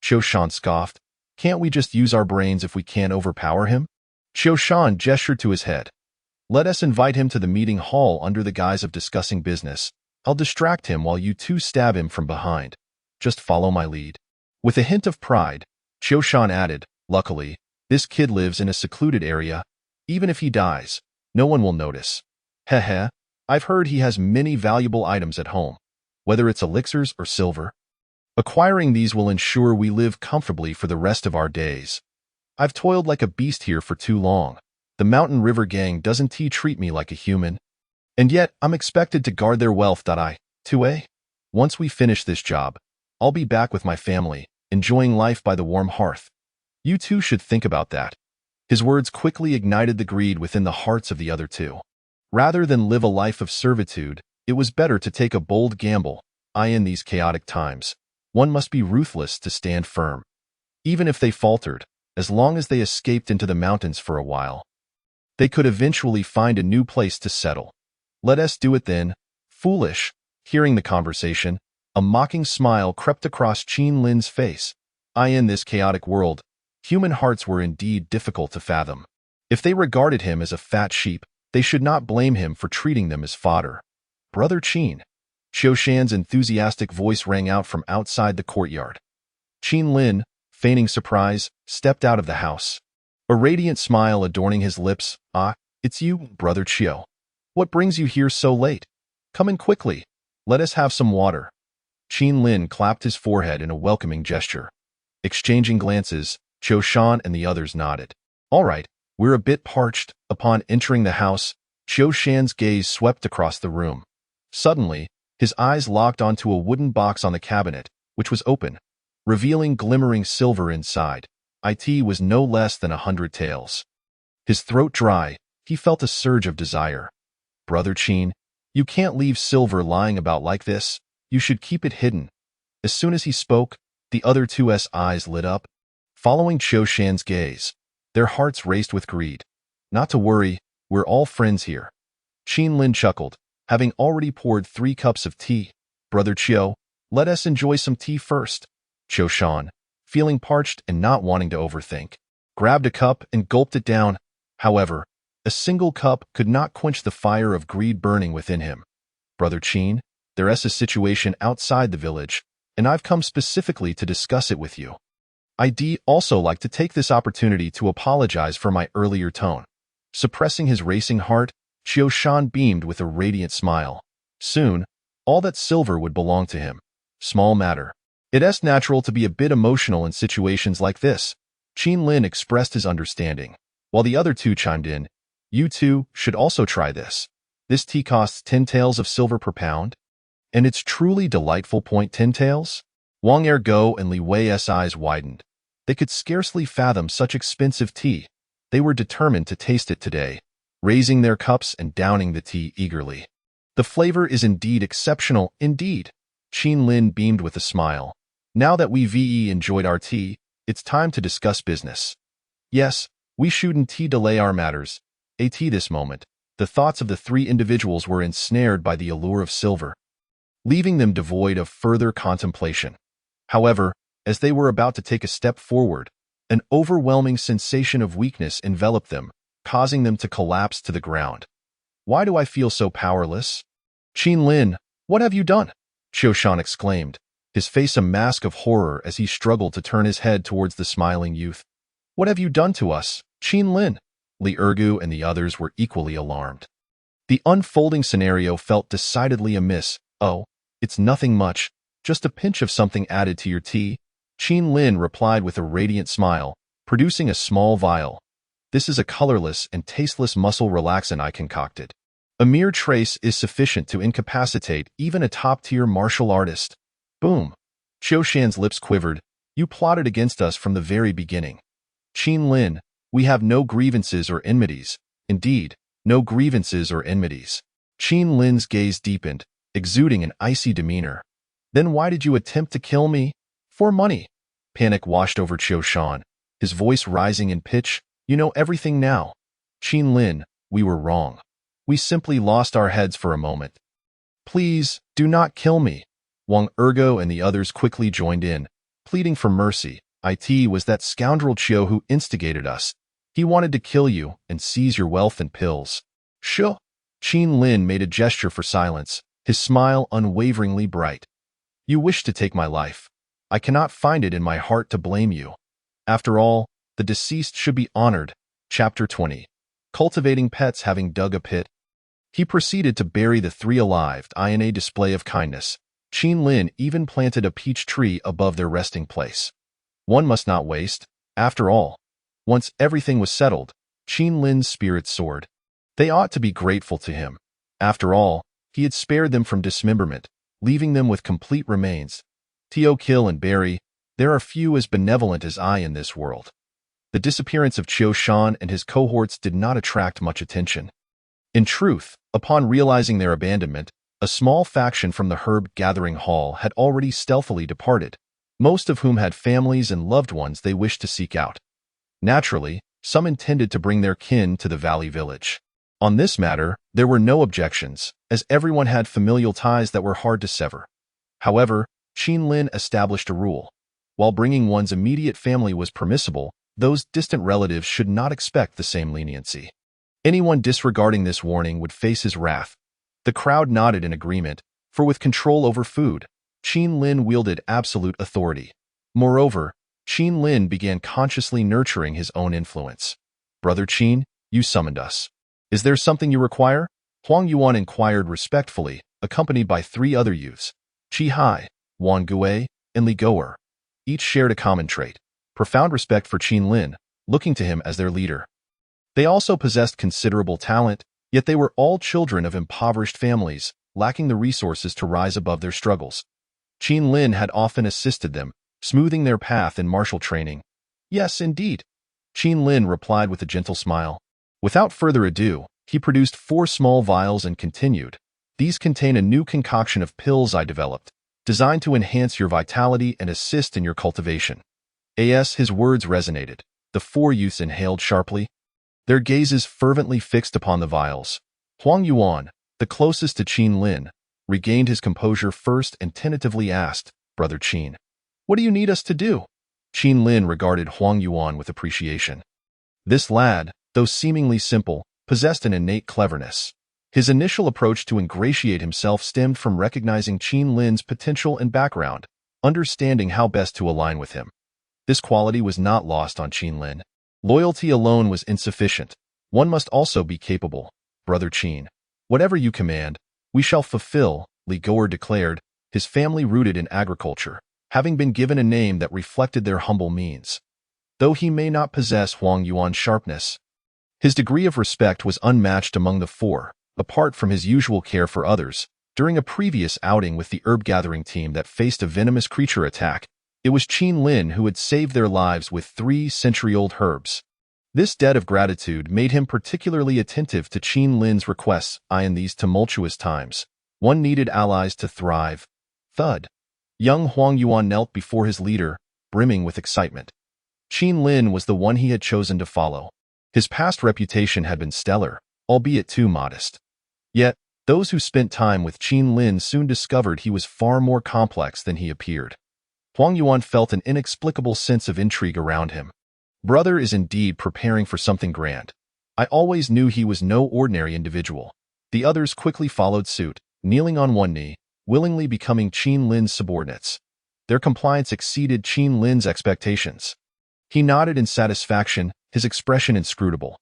Qiu Shan scoffed. Can't we just use our brains if we can't overpower him? Qiu Shan gestured to his head. Let us invite him to the meeting hall under the guise of discussing business. I'll distract him while you 2 stab him from behind. Just follow my lead. With a hint of pride, Qiu Shan added, luckily, this kid lives in a secluded area. Even if he dies, no one will notice. Heh, I've heard he has many valuable items at home, whether it's elixirs or silver. Acquiring these will ensure we live comfortably for the rest of our days. I've toiled like a beast here for too long. The Mountain River Gang doesn't treat me like a human. And yet, I'm expected to guard their wealth. Once we finish this job, I'll be back with my family, enjoying life by the warm hearth. You 2 should think about that. His words quickly ignited the greed within the hearts of the other 2. Rather than live a life of servitude, it was better to take a bold gamble. In these chaotic times, one must be ruthless to stand firm. Even if they faltered, as long as they escaped into the mountains for a while, they could eventually find a new place to settle. Let us do it then. Foolish. Hearing the conversation, a mocking smile crept across Qin Lin's face. In this chaotic world, human hearts were indeed difficult to fathom. If they regarded him as a fat sheep, they should not blame him for treating them as fodder. Brother Qin. Qiu Shan's enthusiastic voice rang out from outside the courtyard. Qin Lin, feigning surprise, stepped out of the house. A radiant smile adorning his lips. It's you, Brother Qiu. What brings you here so late? Come in quickly. Let us have some water. Qin Lin clapped his forehead in a welcoming gesture. Exchanging glances, Qiu Shan and the others nodded. All right, we're a bit parched. Upon entering the house, Qiu Shan's gaze swept across the room. Suddenly, his eyes locked onto a wooden box on the cabinet, which was open, revealing glimmering silver inside. It was no less than 100 taels. His throat dry, he felt a surge of desire. Brother Qin, you can't leave silver lying about like this. You should keep it hidden. As soon as he spoke, the other 2's eyes lit up. Following Qiu Shan's gaze, their hearts raced with greed. Not to worry, We're all friends here. Qin Lin chuckled, having already poured 3 cups of tea. Brother Qiu, let us enjoy some tea first. Qiu Shan, feeling parched and not wanting to overthink, grabbed a cup and gulped it down. However, a single cup could not quench the fire of greed burning within him. Brother Qin, there's a situation outside the village, and I've come specifically to discuss it with you. I'd also like to take this opportunity to apologize for my earlier tone. Suppressing his racing heart, Qiu Shan beamed with a radiant smile. Soon, all that silver would belong to him. Small matter. It's natural to be a bit emotional in situations like this. Qin Lin expressed his understanding, while the other 2 chimed in. You 2 should also try this. This tea costs 10 taels of silver per pound. And it's truly delightful. 10 taels? Wang Ergo and Li Wei's eyes widened. They could scarcely fathom such expensive tea. They were determined to taste it today, raising their cups and downing the tea eagerly. The flavor is indeed exceptional, indeed. Qin Lin beamed with a smile. Now that we've enjoyed our tea, it's time to discuss business. Yes, we shouldn't delay our matters. This moment, the thoughts of the 3 individuals were ensnared by the allure of silver, leaving them devoid of further contemplation. However, as they were about to take a step forward, an overwhelming sensation of weakness enveloped them, causing them to collapse to the ground. Why do I feel so powerless? Qin Lin, what have you done? Qiu Shan exclaimed, his face a mask of horror as he struggled to turn his head towards the smiling youth. What have you done to us, Qin Lin? Li Ergu and the others were equally alarmed. The unfolding scenario felt decidedly amiss. Oh, it's nothing much, just a pinch of something added to your tea. Qin Lin replied with a radiant smile, producing a small vial. This is a colorless and tasteless muscle relaxant I concocted. A mere trace is sufficient to incapacitate even a top-tier martial artist. Boom. Qiu Shan's lips quivered. You plotted against us from the very beginning. Qin Lin, we have no grievances or enmities. Indeed, no grievances or enmities. Qin Lin's gaze deepened, exuding an icy demeanor. Then why did you attempt to kill me? For money. Panic washed over Qiu Shan, his voice rising in pitch. You know everything now. Qin Lin, we were wrong. We simply lost our heads for a moment. Please, do not kill me. Wang Ergo and the others quickly joined in, pleading for mercy. It was that scoundrel Qiu who instigated us. He wanted to kill you and seize your wealth and pills. Sure. Qin Lin made a gesture for silence, his smile unwaveringly bright. You wish to take my life. I cannot find it in my heart to blame you. After all, the deceased should be honored. Chapter 20. Cultivating pets having dug a pit. He proceeded to bury the 3 alive in a display of kindness. Qin Lin even planted a peach tree above their resting place. One must not waste. After all, once everything was settled, Qin Lin's spirits soared. They ought to be grateful to him. After all, he had spared them from dismemberment, leaving them with complete remains. Tio kill and bury, there are few as benevolent as I in this world. The disappearance of Qiu Shan and his cohorts did not attract much attention. In truth, upon realizing their abandonment, a small faction from the herb gathering hall had already stealthily departed, most of whom had families and loved ones they wished to seek out. Naturally, some intended to bring their kin to the valley village. On this matter, there were no objections, as everyone had familial ties that were hard to sever. However, Qin Lin established a rule. While bringing one's immediate family was permissible, those distant relatives should not expect the same leniency. Anyone disregarding this warning would face his wrath. The crowd nodded in agreement, for with control over food, Qin Lin wielded absolute authority. Moreover, Qin Lin began consciously nurturing his own influence. Brother Qin, you summoned us. Is there something you require? Huang Yuan inquired respectfully, accompanied by 3 other youths. Qi Hai, Wan Gue, and Li Goer. Each shared a common trait, profound respect for Qin Lin, looking to him as their leader. They also possessed considerable talent, yet they were all children of impoverished families, lacking the resources to rise above their struggles. Qin Lin had often assisted them, smoothing their path in martial training. Yes, indeed. Qin Lin replied with a gentle smile. Without further ado, he produced 4 small vials and continued. These contain a new concoction of pills I developed, designed to enhance your vitality and assist in your cultivation. His words resonated. The 4 youths inhaled sharply. their gazes fervently fixed upon the vials. Huang Yuan, the closest to Qin Lin, regained his composure first and tentatively asked, "Brother Qin, what do you need us to do?" Qin Lin regarded Huang Yuan with appreciation. This lad, though seemingly simple, possessed an innate cleverness. His initial approach to ingratiate himself stemmed from recognizing Qin Lin's potential and background, understanding how best to align with him. This quality was not lost on Qin Lin. Loyalty alone was insufficient. One must also be capable. "Brother Qin, whatever you command, we shall fulfill," Li Gou'er declared, his family rooted in agriculture, having been given a name that reflected their humble means. Though he may not possess Huang Yuan's sharpness, his degree of respect was unmatched among the four. Apart from his usual care for others, during a previous outing with the herb-gathering team that faced a venomous creature attack, it was Qin Lin who had saved their lives with 3 century-old herbs. This debt of gratitude made him particularly attentive to Qin Lin's requests. In these tumultuous times, one needed allies to thrive. Thud. Young Huang Yuan knelt before his leader, brimming with excitement. Qin Lin was the one he had chosen to follow. His past reputation had been stellar, albeit too modest. Yet, those who spent time with Qin Lin soon discovered he was far more complex than he appeared. Huang Yuan felt an inexplicable sense of intrigue around him. Brother is indeed preparing for something grand. I always knew he was no ordinary individual. The others quickly followed suit, kneeling on one knee, willingly becoming Qin Lin's subordinates. Their compliance exceeded Qin Lin's expectations. He nodded in satisfaction, his expression inscrutable.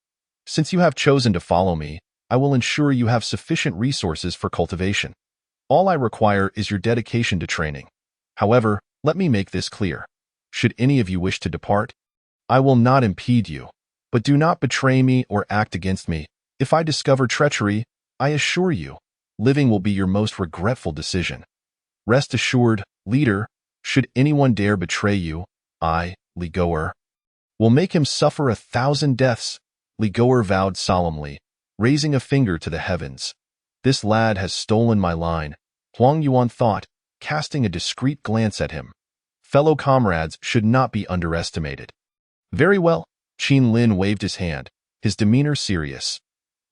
"Since you have chosen to follow me, I will ensure you have sufficient resources for cultivation. All I require is your dedication to training. However, let me make this clear. Should any of you wish to depart, I will not impede you. But do not betray me or act against me. If I discover treachery, I assure you, living will be your most regretful decision. Rest assured, leader, should anyone dare betray you, I, Li Gou'er, will make him suffer 1,000 deaths." Li Gou'er vowed solemnly, raising a finger to the heavens. "This lad has stolen my line," Huang Yuan thought, casting a discreet glance at him. Fellow comrades should not be underestimated. "Very well," Qin Lin waved his hand, his demeanor serious.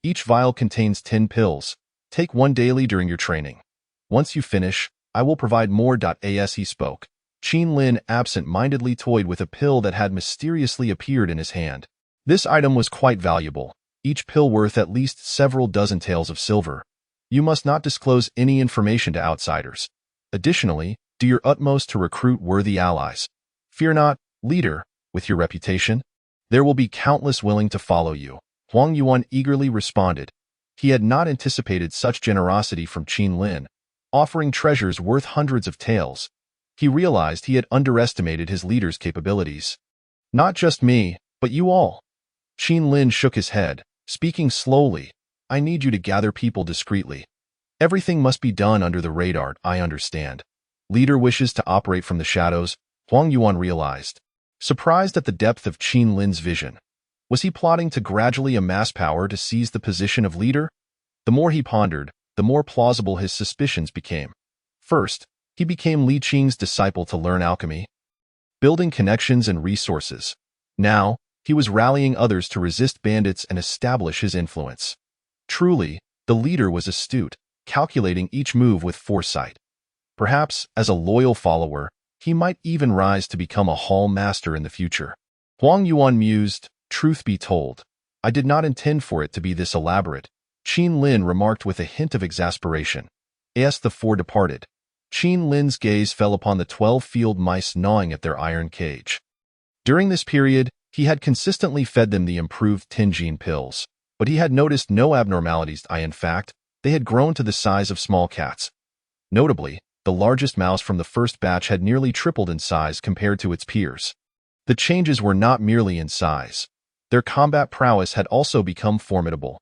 "Each vial contains 10 pills. Take one daily during your training. Once you finish, I will provide more. As he spoke, Qin Lin absent-mindedly toyed with a pill that had mysteriously appeared in his hand. This item was quite valuable, each pill worth at least several dozen taels of silver. You must not disclose any information to outsiders. Additionally, do your utmost to recruit worthy allies. Fear not, leader, with your reputation, there will be countless willing to follow you." Huang Yuan eagerly responded. He had not anticipated such generosity from Qin Lin, offering treasures worth hundreds of taels. He realized he had underestimated his leader's capabilities. "Not just me, but you all." Qin Lin shook his head, speaking slowly. "I need you to gather people discreetly. Everything must be done under the radar. I understand. Leader wishes to operate from the shadows," Huang Yuan realized, surprised at the depth of Qin Lin's vision. Was he plotting to gradually amass power to seize the position of leader? The more he pondered, the more plausible his suspicions became. First, he became Li Qing's disciple to learn alchemy, building connections and resources. Now, he was rallying others to resist bandits and establish his influence. Truly, the leader was astute, calculating each move with foresight. Perhaps, as a loyal follower, he might even rise to become a hall master in the future. Huang Yuan mused, "Truth be told, I did not intend for it to be this elaborate," Qin Lin remarked with a hint of exasperation. As the four departed, Qin Lin's gaze fell upon the 12 field mice gnawing at their iron cage. During this period, he had consistently fed them the improved Tenjin pills, but he had noticed no abnormalities. In fact, they had grown to the size of small cats. Notably, the largest mouse from the first batch had nearly tripled in size compared to its peers. The changes were not merely in size. Their combat prowess had also become formidable.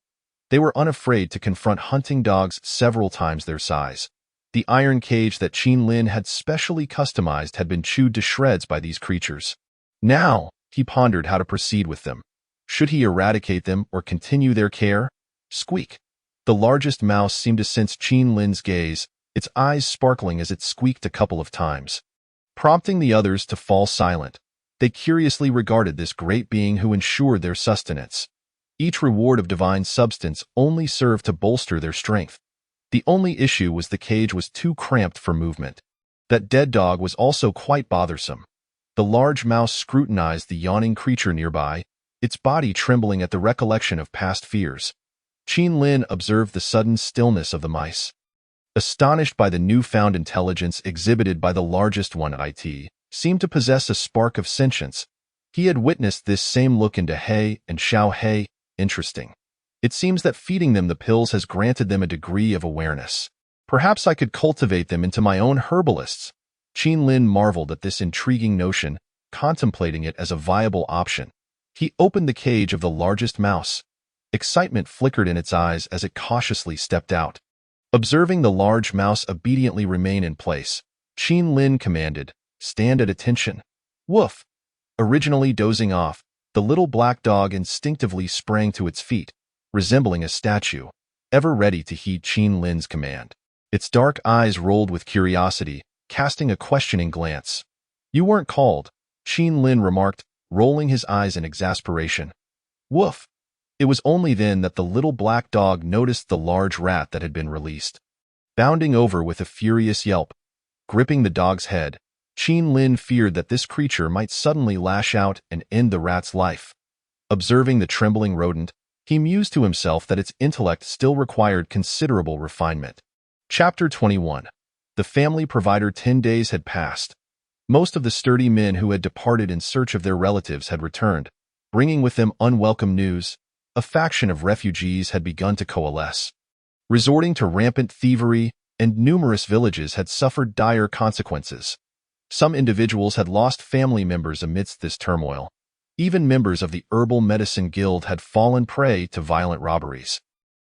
They were unafraid to confront hunting dogs several times their size. The iron cage that Qin Lin had specially customized had been chewed to shreds by these creatures. Now, he pondered how to proceed with them. Should he eradicate them or continue their care? Squeak. The largest mouse seemed to sense Qin Lin's gaze, its eyes sparkling as it squeaked a couple of times, prompting the others to fall silent. They curiously regarded this great being who ensured their sustenance. Each reward of divine substance only served to bolster their strength. The only issue was the cage was too cramped for movement. That dead dog was also quite bothersome. The large mouse scrutinized the yawning creature nearby, its body trembling at the recollection of past fears. Qin Lin observed the sudden stillness of the mice. Astonished by the newfound intelligence exhibited by the largest one, it seemed to possess a spark of sentience. He had witnessed this same look into He and Xiao He. Interesting. It seems that feeding them the pills has granted them a degree of awareness. Perhaps I could cultivate them into my own herbalists. Qin Lin marveled at this intriguing notion, contemplating it as a viable option. He opened the cage of the largest mouse. Excitement flickered in its eyes as it cautiously stepped out. Observing the large mouse obediently remain in place, Qin Lin commanded, "Stand at attention." Woof! Originally dozing off, the little black dog instinctively sprang to its feet, resembling a statue, ever ready to heed Qin Lin's command. Its dark eyes rolled with curiosity, casting a questioning glance. "You weren't called," Qin Lin remarked, rolling his eyes in exasperation. Woof! It was only then that the little black dog noticed the large rat that had been released. Bounding over with a furious yelp, gripping the dog's head, Qin Lin feared that this creature might suddenly lash out and end the rat's life. Observing the trembling rodent, he mused to himself that its intellect still required considerable refinement. Chapter 21. The family provider. 10 days had passed. Most of the sturdy men who had departed in search of their relatives had returned, bringing with them unwelcome news. A faction of refugees had begun to coalesce. Resorting to rampant thievery, and numerous villages had suffered dire consequences. Some individuals had lost family members amidst this turmoil. Even members of the Herbal Medicine Guild had fallen prey to violent robberies.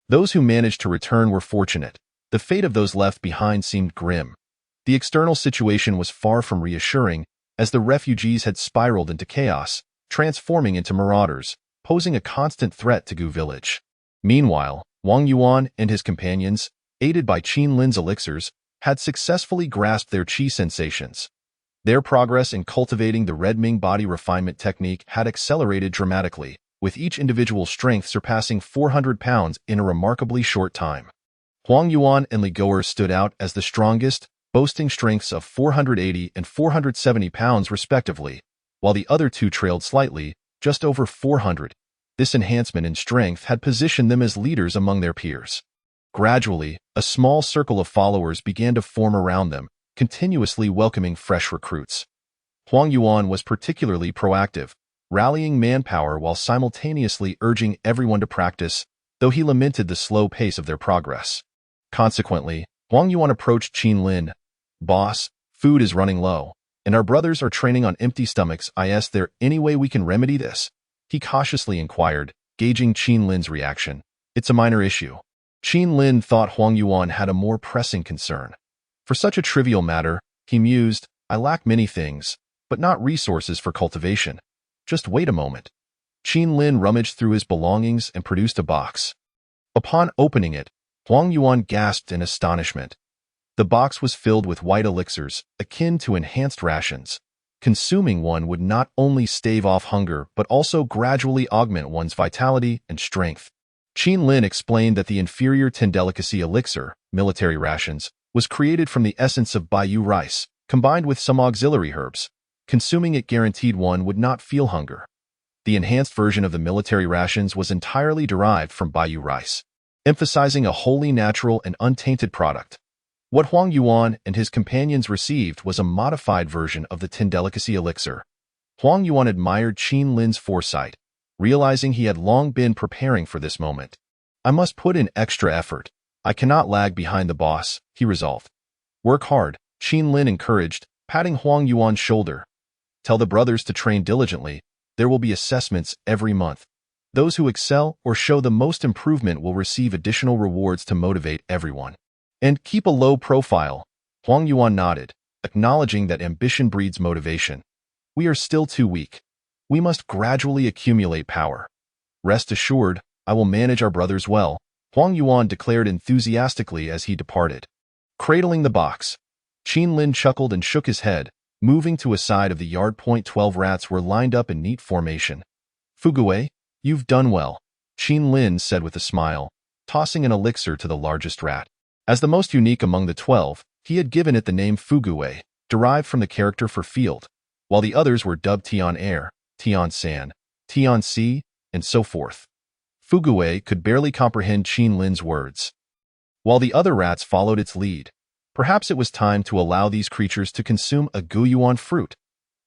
Those who managed to return were fortunate. The fate of those left behind seemed grim. The external situation was far from reassuring, as the refugees had spiraled into chaos, transforming into marauders, posing a constant threat to Gu Village. Meanwhile, Huang Yuan and his companions, aided by Qin Lin's elixirs, had successfully grasped their qi sensations. Their progress in cultivating the Red Ming body refinement technique had accelerated dramatically, with each individual strength surpassing 400 pounds in a remarkably short time. Huang Yuan and Li Goer stood out as the strongest, boasting strengths of 480 and 470 pounds respectively, while the other two trailed slightly, just over 400. This enhancement in strength had positioned them as leaders among their peers. Gradually, a small circle of followers began to form around them, continuously welcoming fresh recruits. Huang Yuan was particularly proactive, rallying manpower while simultaneously urging everyone to practice, though he lamented the slow pace of their progress. Consequently, Huang Yuan approached Qin Lin. "Boss, food is running low, and our brothers are training on empty stomachs. Is there any way we can remedy this?" He cautiously inquired, gauging Qin Lin's reaction. "It's a minor issue." Qin Lin thought Huang Yuan had a more pressing concern. For such a trivial matter, he mused, "I lack many things, but not resources for cultivation. Just wait a moment." Qin Lin rummaged through his belongings and produced a box. Upon opening it, Huang Yuan gasped in astonishment. The box was filled with white elixirs, akin to enhanced rations. Consuming one would not only stave off hunger but also gradually augment one's vitality and strength. Qin Lin explained that the inferior Tendelicacy elixir, military rations, was created from the essence of Baiyu rice, combined with some auxiliary herbs. Consuming it guaranteed one would not feel hunger. The enhanced version of the military rations was entirely derived from Baiyu rice, emphasizing a wholly natural and untainted product. What Huang Yuan and his companions received was a modified version of the Tendelicacy elixir. Huang Yuan admired Qin Lin's foresight, realizing he had long been preparing for this moment. "I must put in extra effort. I cannot lag behind the boss," he resolved. "Work hard," Qin Lin encouraged, patting Huang Yuan's shoulder. "Tell the brothers to train diligently. There will be assessments every month. Those who excel or show the most improvement will receive additional rewards to motivate everyone. And keep a low profile." Huang Yuan nodded, acknowledging that ambition breeds motivation. "We are still too weak. We must gradually accumulate power. Rest assured, I will manage our brothers well," Huang Yuan declared enthusiastically as he departed. Cradling the box, Qin Lin chuckled and shook his head, moving to a side of the yard. 12 rats were lined up in neat formation. "Fugue, you've done well. Qin Lin said with a smile, tossing an elixir to the largest rat. As the most unique among the 12, he had given it the name Fugui, derived from the character for field, while the others were dubbed Tian Air, Tian San, Tian Sea, and so forth. Fugui could barely comprehend Qin Lin's words, while the other rats followed its lead. Perhaps it was time to allow these creatures to consume a Guyuan fruit.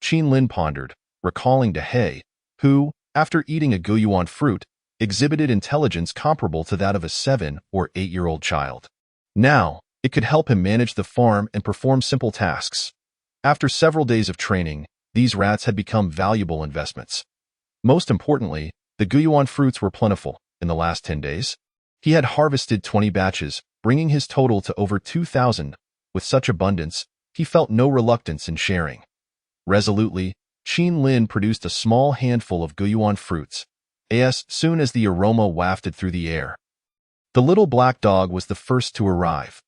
Qin Lin pondered, recalling Dehei, who, after eating a Guyuan fruit, exhibited intelligence comparable to that of a 7 or 8-year-old child. Now, it could help him manage the farm and perform simple tasks. After several days of training, these rats had become valuable investments. Most importantly, the Guyuan fruits were plentiful. In the last 10 days, he had harvested 20 batches, bringing his total to over 2,000. With such abundance, he felt no reluctance in sharing. Resolutely, Qin Lin produced a small handful of Guyuan fruits, as soon as the aroma wafted through the air. The little black dog was the first to arrive.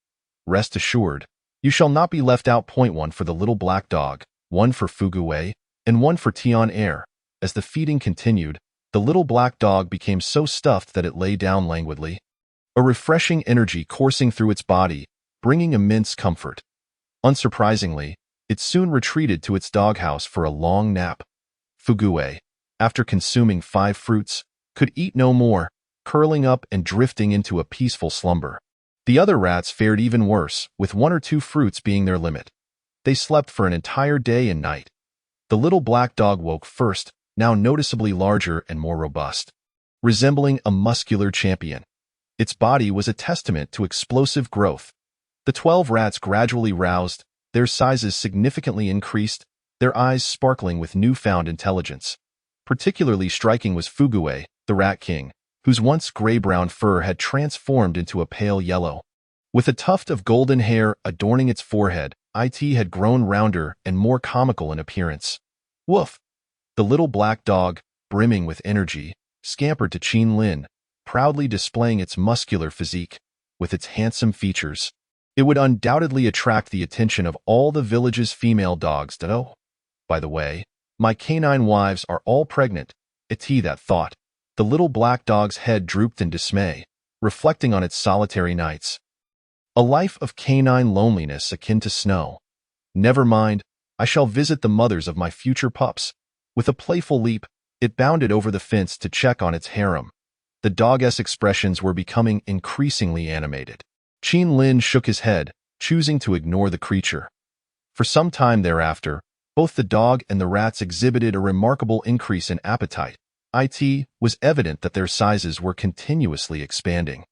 Rest assured, you shall not be left out. Point 1 for the little black dog, 1 for Fugui, and 1 for Tian Air. As the feeding continued, the little black dog became so stuffed that it lay down languidly, a refreshing energy coursing through its body, bringing immense comfort. Unsurprisingly, it soon retreated to its doghouse for a long nap. Fugui, after consuming 5 fruits, could eat no more, curling up and drifting into a peaceful slumber. The other rats fared even worse, with 1 or 2 fruits being their limit. They slept for an entire day and night. The little black dog woke first, now noticeably larger and more robust, resembling a muscular champion. Its body was a testament to explosive growth. The 12 rats gradually roused, their sizes significantly increased, their eyes sparkling with newfound intelligence. Particularly striking was Fugui, the Rat King, whose once gray-brown fur had transformed into a pale yellow. With a tuft of golden hair adorning its forehead, it had grown rounder and more comical in appearance. Woof! The little black dog, brimming with energy, scampered to Qin Lin, proudly displaying its muscular physique. With its handsome features, it would undoubtedly attract the attention of all the village's female dogs. Oh, by the way, my canine wives are all pregnant. That thought. The little black dog's head drooped in dismay, reflecting on its solitary nights. A life of canine loneliness akin to snow. Never mind, I shall visit the mothers of my future pups. With a playful leap, it bounded over the fence to check on its harem. The dog's expressions were becoming increasingly animated. Qin Lin shook his head, choosing to ignore the creature. For some time thereafter, both the dog and the rats exhibited a remarkable increase in appetite. It was evident that their sizes were continuously expanding.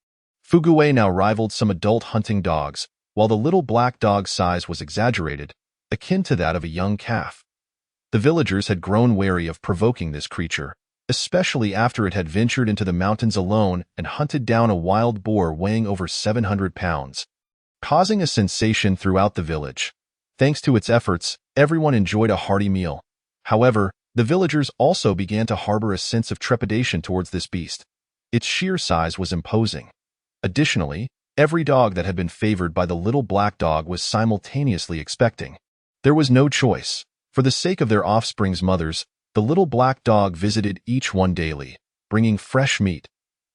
Fugui now rivaled some adult hunting dogs, while the little black dog's size was exaggerated, akin to that of a young calf. The villagers had grown wary of provoking this creature, especially after it had ventured into the mountains alone and hunted down a wild boar weighing over 700 pounds, causing a sensation throughout the village. Thanks to its efforts, everyone enjoyed a hearty meal. However, the villagers also began to harbor a sense of trepidation towards this beast. Its sheer size was imposing. Additionally, every dog that had been favored by the little black dog was simultaneously expecting. There was no choice. For the sake of their offspring's mothers, the little black dog visited each one daily, bringing fresh meat.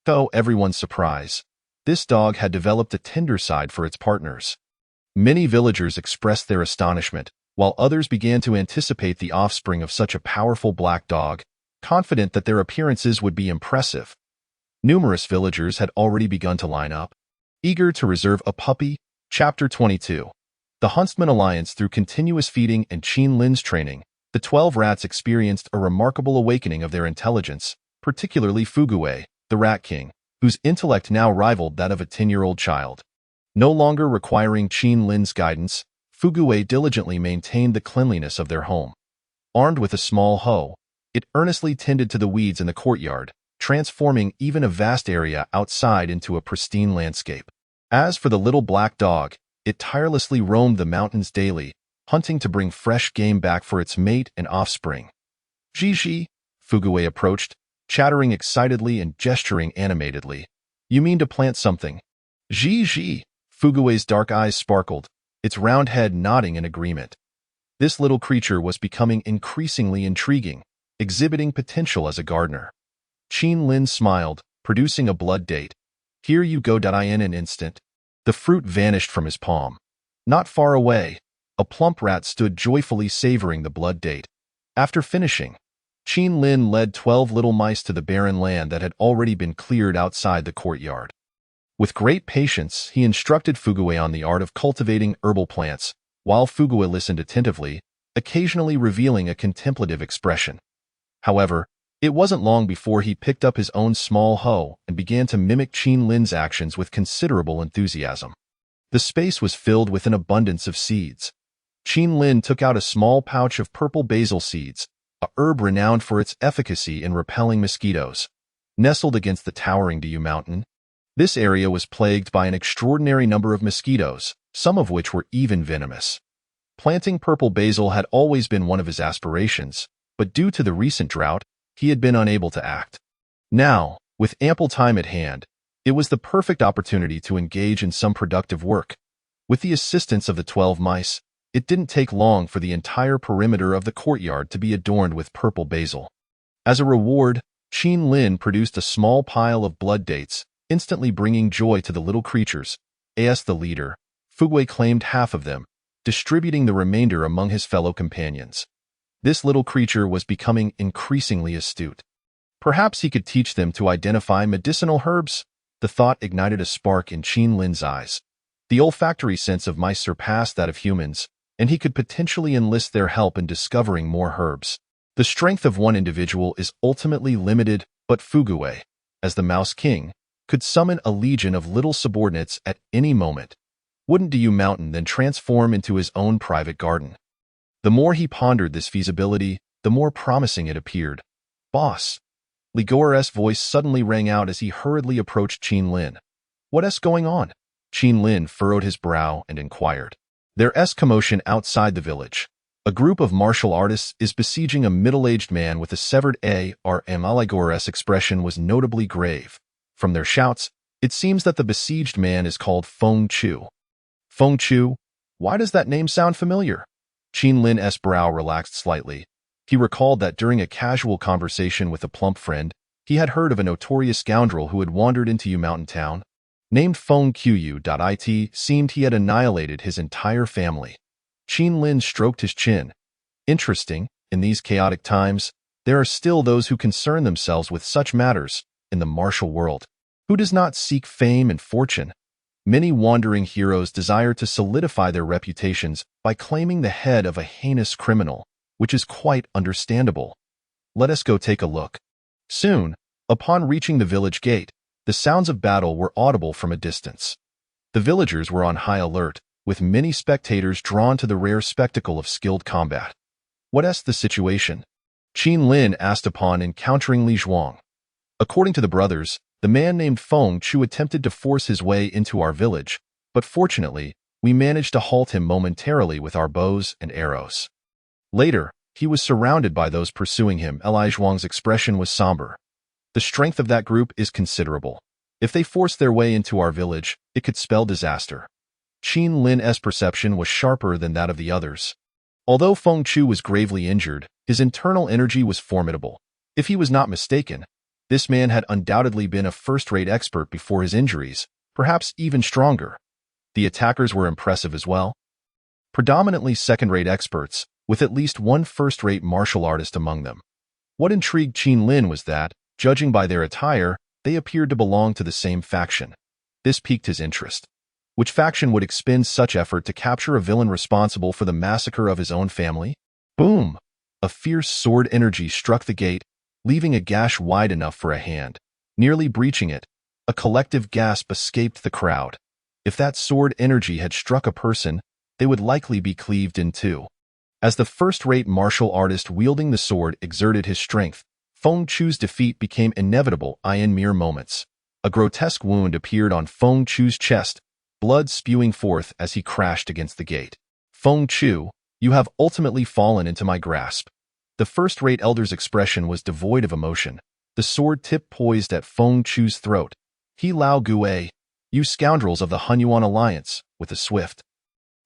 To everyone's surprise, this dog had developed a tender side for its partners. Many villagers expressed their astonishment, while others began to anticipate the offspring of such a powerful black dog, confident that their appearances would be impressive. Numerous villagers had already begun to line up, eager to reserve a puppy. Chapter 22. The Huntsman Alliance. Through continuous feeding and Qin Lin's training, the 12 rats experienced a remarkable awakening of their intelligence, particularly Fugui, the Rat King, whose intellect now rivaled that of a 10-year-old child. No longer requiring Qin Lin's guidance, Fugui diligently maintained the cleanliness of their home. Armed with a small hoe, it earnestly tended to the weeds in the courtyard, transforming even a vast area outside into a pristine landscape. As for the little black dog, it tirelessly roamed the mountains daily, hunting to bring fresh game back for its mate and offspring. Gigi, Fugui approached, chattering excitedly and gesturing animatedly. You mean to plant something? Gigi, Fugui's dark eyes sparkled, its round head nodding in agreement. This little creature was becoming increasingly intriguing, exhibiting potential as a gardener. Qin Lin smiled, producing a blood date. Here you go. In an instant, the fruit vanished from his palm. Not far away, a plump rat stood joyfully savoring the blood date. After finishing, Qin Lin led 12 little mice to the barren land that had already been cleared outside the courtyard. With great patience, he instructed Fugui on the art of cultivating herbal plants, while Fugui listened attentively, occasionally revealing a contemplative expression. However, it wasn't long before he picked up his own small hoe and began to mimic Qin Lin's actions with considerable enthusiasm. The space was filled with an abundance of seeds. Qin Lin took out a small pouch of purple basil seeds, a herb renowned for its efficacy in repelling mosquitoes. Nestled against the towering Diyu Mountain, this area was plagued by an extraordinary number of mosquitoes, some of which were even venomous. Planting purple basil had always been one of his aspirations, but due to the recent drought, he had been unable to act. Now, with ample time at hand, it was the perfect opportunity to engage in some productive work. With the assistance of the 12 mice, it didn't take long for the entire perimeter of the courtyard to be adorned with purple basil. As a reward, Qin Lin produced a small pile of blood dates, instantly bringing joy to the little creatures. As the leader, Fugui claimed half of them, distributing the remainder among his fellow companions. This little creature was becoming increasingly astute. Perhaps he could teach them to identify medicinal herbs? The thought ignited a spark in Qin Lin's eyes. The olfactory sense of mice surpassed that of humans, and he could potentially enlist their help in discovering more herbs. The strength of one individual is ultimately limited, but Fugui, as the Mouse King, could summon a legion of little subordinates at any moment. Wouldn't Diyu Mountain then transform into his own private garden? The more he pondered this feasibility, the more promising it appeared. "Boss!" Ligor's voice suddenly rang out as he hurriedly approached Qin Lin. "What's going on?" Qin Lin furrowed his brow and inquired. "There's commotion outside the village. A group of martial artists is besieging a middle-aged man with a severed arm." Ligor's expression was notably grave. From their shouts, it seems that the besieged man is called Feng Chu. Feng Chu? Why does that name sound familiar? Qin Lin's brow relaxed slightly. He recalled that during a casual conversation with a plump friend, he had heard of a notorious scoundrel who had wandered into Yu Mountain Town. Named Feng Qiu. It seemed he had annihilated his entire family. Qin Lin stroked his chin. Interesting, in these chaotic times, there are still those who concern themselves with such matters in the martial world. Who does not seek fame and fortune? Many wandering heroes desire to solidify their reputations by claiming the head of a heinous criminal, which is quite understandable. Let us go take a look. Soon, upon reaching the village gate, the sounds of battle were audible from a distance. The villagers were on high alert, with many spectators drawn to the rare spectacle of skilled combat. What's the situation? Qin Lin asked upon encountering Li Zhuang. According to the brothers, the man named Feng Chu attempted to force his way into our village, but fortunately, we managed to halt him momentarily with our bows and arrows. Later, he was surrounded by those pursuing him. Li Zhuang's expression was somber. The strength of that group is considerable. If they forced their way into our village, it could spell disaster. Qin Lin's perception was sharper than that of the others. Although Feng Chu was gravely injured, his internal energy was formidable. If he was not mistaken, this man had undoubtedly been a first-rate expert before his injuries, perhaps even stronger. The attackers were impressive as well. Predominantly second-rate experts, with at least one first-rate martial artist among them. What intrigued Qin Lin was that, judging by their attire, they appeared to belong to the same faction. This piqued his interest. Which faction would expend such effort to capture a villain responsible for the massacre of his own family? Boom! A fierce sword energy struck the gate, leaving a gash wide enough for a hand. Nearly breaching it, a collective gasp escaped the crowd. If that sword energy had struck a person, they would likely be cleaved in two. As the first-rate martial artist wielding the sword exerted his strength, Feng Chu's defeat became inevitable in mere moments. A grotesque wound appeared on Feng Chu's chest, blood spewing forth as he crashed against the gate. Feng Chu, you have ultimately fallen into my grasp. The first-rate elder's expression was devoid of emotion, the sword tip poised at Feng Chu's throat. He Lao Gue, you scoundrels of the Hunyuan Alliance, with a swift,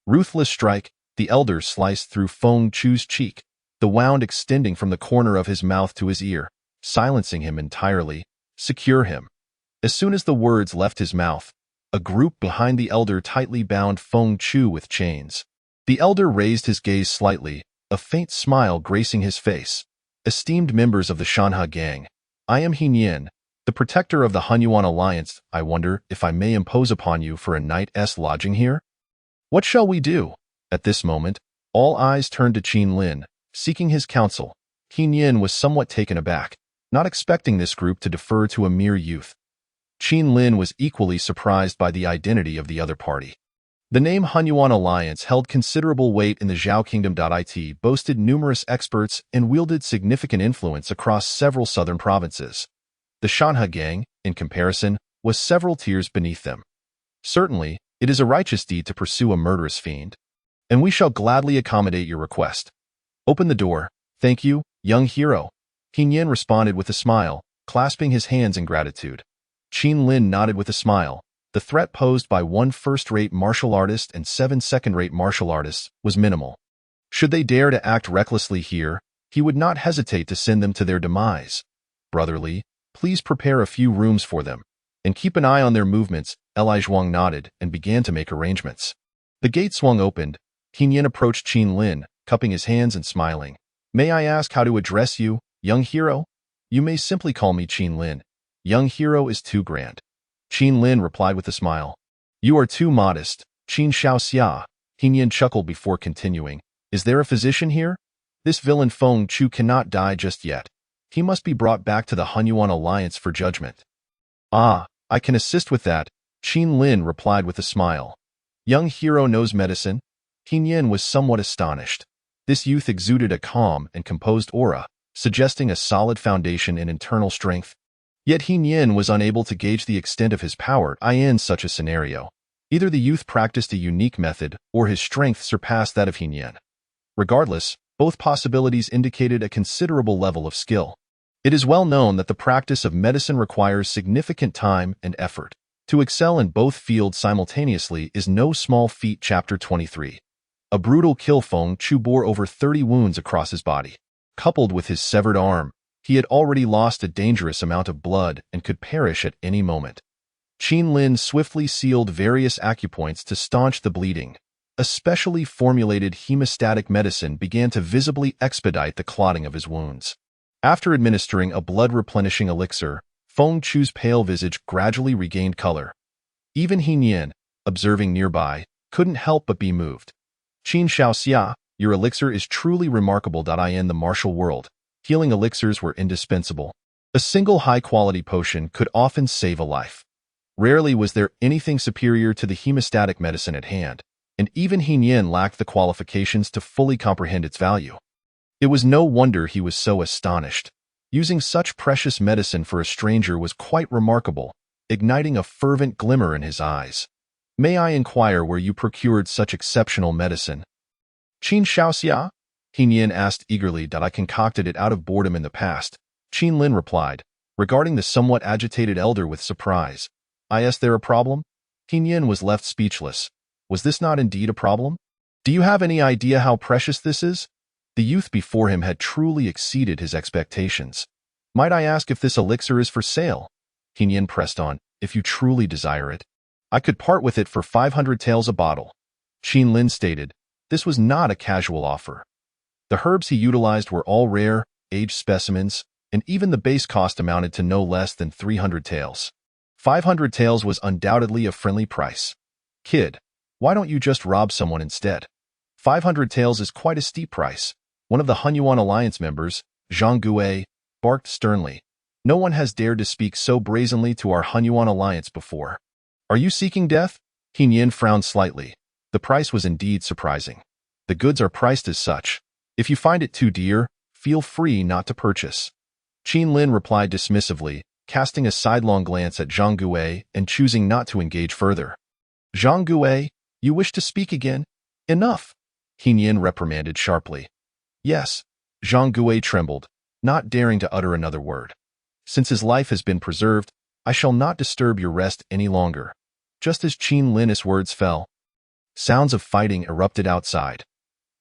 ruthless strike, the elder sliced through Feng Chu's cheek, the wound extending from the corner of his mouth to his ear, silencing him entirely. Secure him. As soon as the words left his mouth, a group behind the elder tightly bound Feng Chu with chains. The elder raised his gaze slightly, a faint smile gracing his face. Esteemed members of the Shanhe gang, I am He Nian, the protector of the Hunyuan Alliance. I wonder if I may impose upon you for a night's lodging here? What shall we do? At this moment, all eyes turned to Qin Lin, seeking his counsel. He Nian was somewhat taken aback, not expecting this group to defer to a mere youth. Qin Lin was equally surprised by the identity of the other party. The name Hunyuan Alliance held considerable weight in the Zhao Kingdom. It boasted numerous experts and wielded significant influence across several southern provinces. The Shanhe gang, in comparison, was several tiers beneath them. Certainly, it is a righteous deed to pursue a murderous fiend, and we shall gladly accommodate your request. Open the door. Thank you, young hero. He Nian responded with a smile, clasping his hands in gratitude. Qin Lin nodded with a smile. The threat posed by one first-rate martial artist and 7 second-rate martial artists was minimal. Should they dare to act recklessly here, he would not hesitate to send them to their demise. Brotherly, please prepare a few rooms for them, and keep an eye on their movements. Li Zhuang nodded and began to make arrangements. The gate swung open. He Nian approached Qin Lin, cupping his hands and smiling. May I ask how to address you, young hero? You may simply call me Qin Lin. Young hero is too grand. Qin Lin replied with a smile. You are too modest, Qin Shaoxia. He Nian chuckled before continuing. Is there a physician here? This villain Feng Chu cannot die just yet. He must be brought back to the Hunyuan Alliance for judgment. Ah, I can assist with that, Qin Lin replied with a smile. Young hero knows medicine? He Nian was somewhat astonished. This youth exuded a calm and composed aura, suggesting a solid foundation in internal strength. Yet He Nian was unable to gauge the extent of his power in such a scenario. Either the youth practiced a unique method, or his strength surpassed that of He Nian. Regardless, both possibilities indicated a considerable level of skill. It is well known that the practice of medicine requires significant time and effort. To excel in both fields simultaneously is no small feat. Chapter 23. A brutal kill. Feng Chu bore over 30 wounds across his body. Coupled with his severed arm, he had already lost a dangerous amount of blood and could perish at any moment. Qin Lin swiftly sealed various acupoints to staunch the bleeding. A specially formulated hemostatic medicine began to visibly expedite the clotting of his wounds. After administering a blood-replenishing elixir, Feng Chu's pale visage gradually regained color. Even He Nian, observing nearby, couldn't help but be moved. Qin Shaoxia, your elixir is truly remarkable. In the martial world, healing elixirs were indispensable. A single high-quality potion could often save a life. Rarely was there anything superior to the hemostatic medicine at hand, and even He Nian lacked the qualifications to fully comprehend its value. It was no wonder he was so astonished. Using such precious medicine for a stranger was quite remarkable, igniting a fervent glimmer in his eyes. May I inquire where you procured such exceptional medicine? Qin Shaoxia? He Nian asked eagerly. I concocted it out of boredom in the past. Qin Lin replied, regarding the somewhat agitated elder with surprise. Is there a problem? He Nian was left speechless. Was this not indeed a problem? Do you have any idea how precious this is? The youth before him had truly exceeded his expectations. Might I ask if this elixir is for sale? He Nian pressed on. If you truly desire it, I could part with it for 500 taels a bottle. Qin Lin stated. This was not a casual offer. The herbs he utilized were all rare, aged specimens, and even the base cost amounted to no less than 300 taels. 500 taels was undoubtedly a friendly price. Kid, why don't you just rob someone instead? 500 taels is quite a steep price. One of the Hunyuan Alliance members, Zhang Gui, barked sternly. No one has dared to speak so brazenly to our Hunyuan Alliance before. Are you seeking death? He Nian frowned slightly. The price was indeed surprising. The goods are priced as such. If you find it too dear, feel free not to purchase. Qin Lin replied dismissively, casting a sidelong glance at Zhang Gui and choosing not to engage further. Zhang Gui, you wish to speak again? Enough! He Nian reprimanded sharply. Yes. Zhang Gui trembled, not daring to utter another word. Since his life has been preserved, I shall not disturb your rest any longer. Just as Qin Lin's words fell, sounds of fighting erupted outside.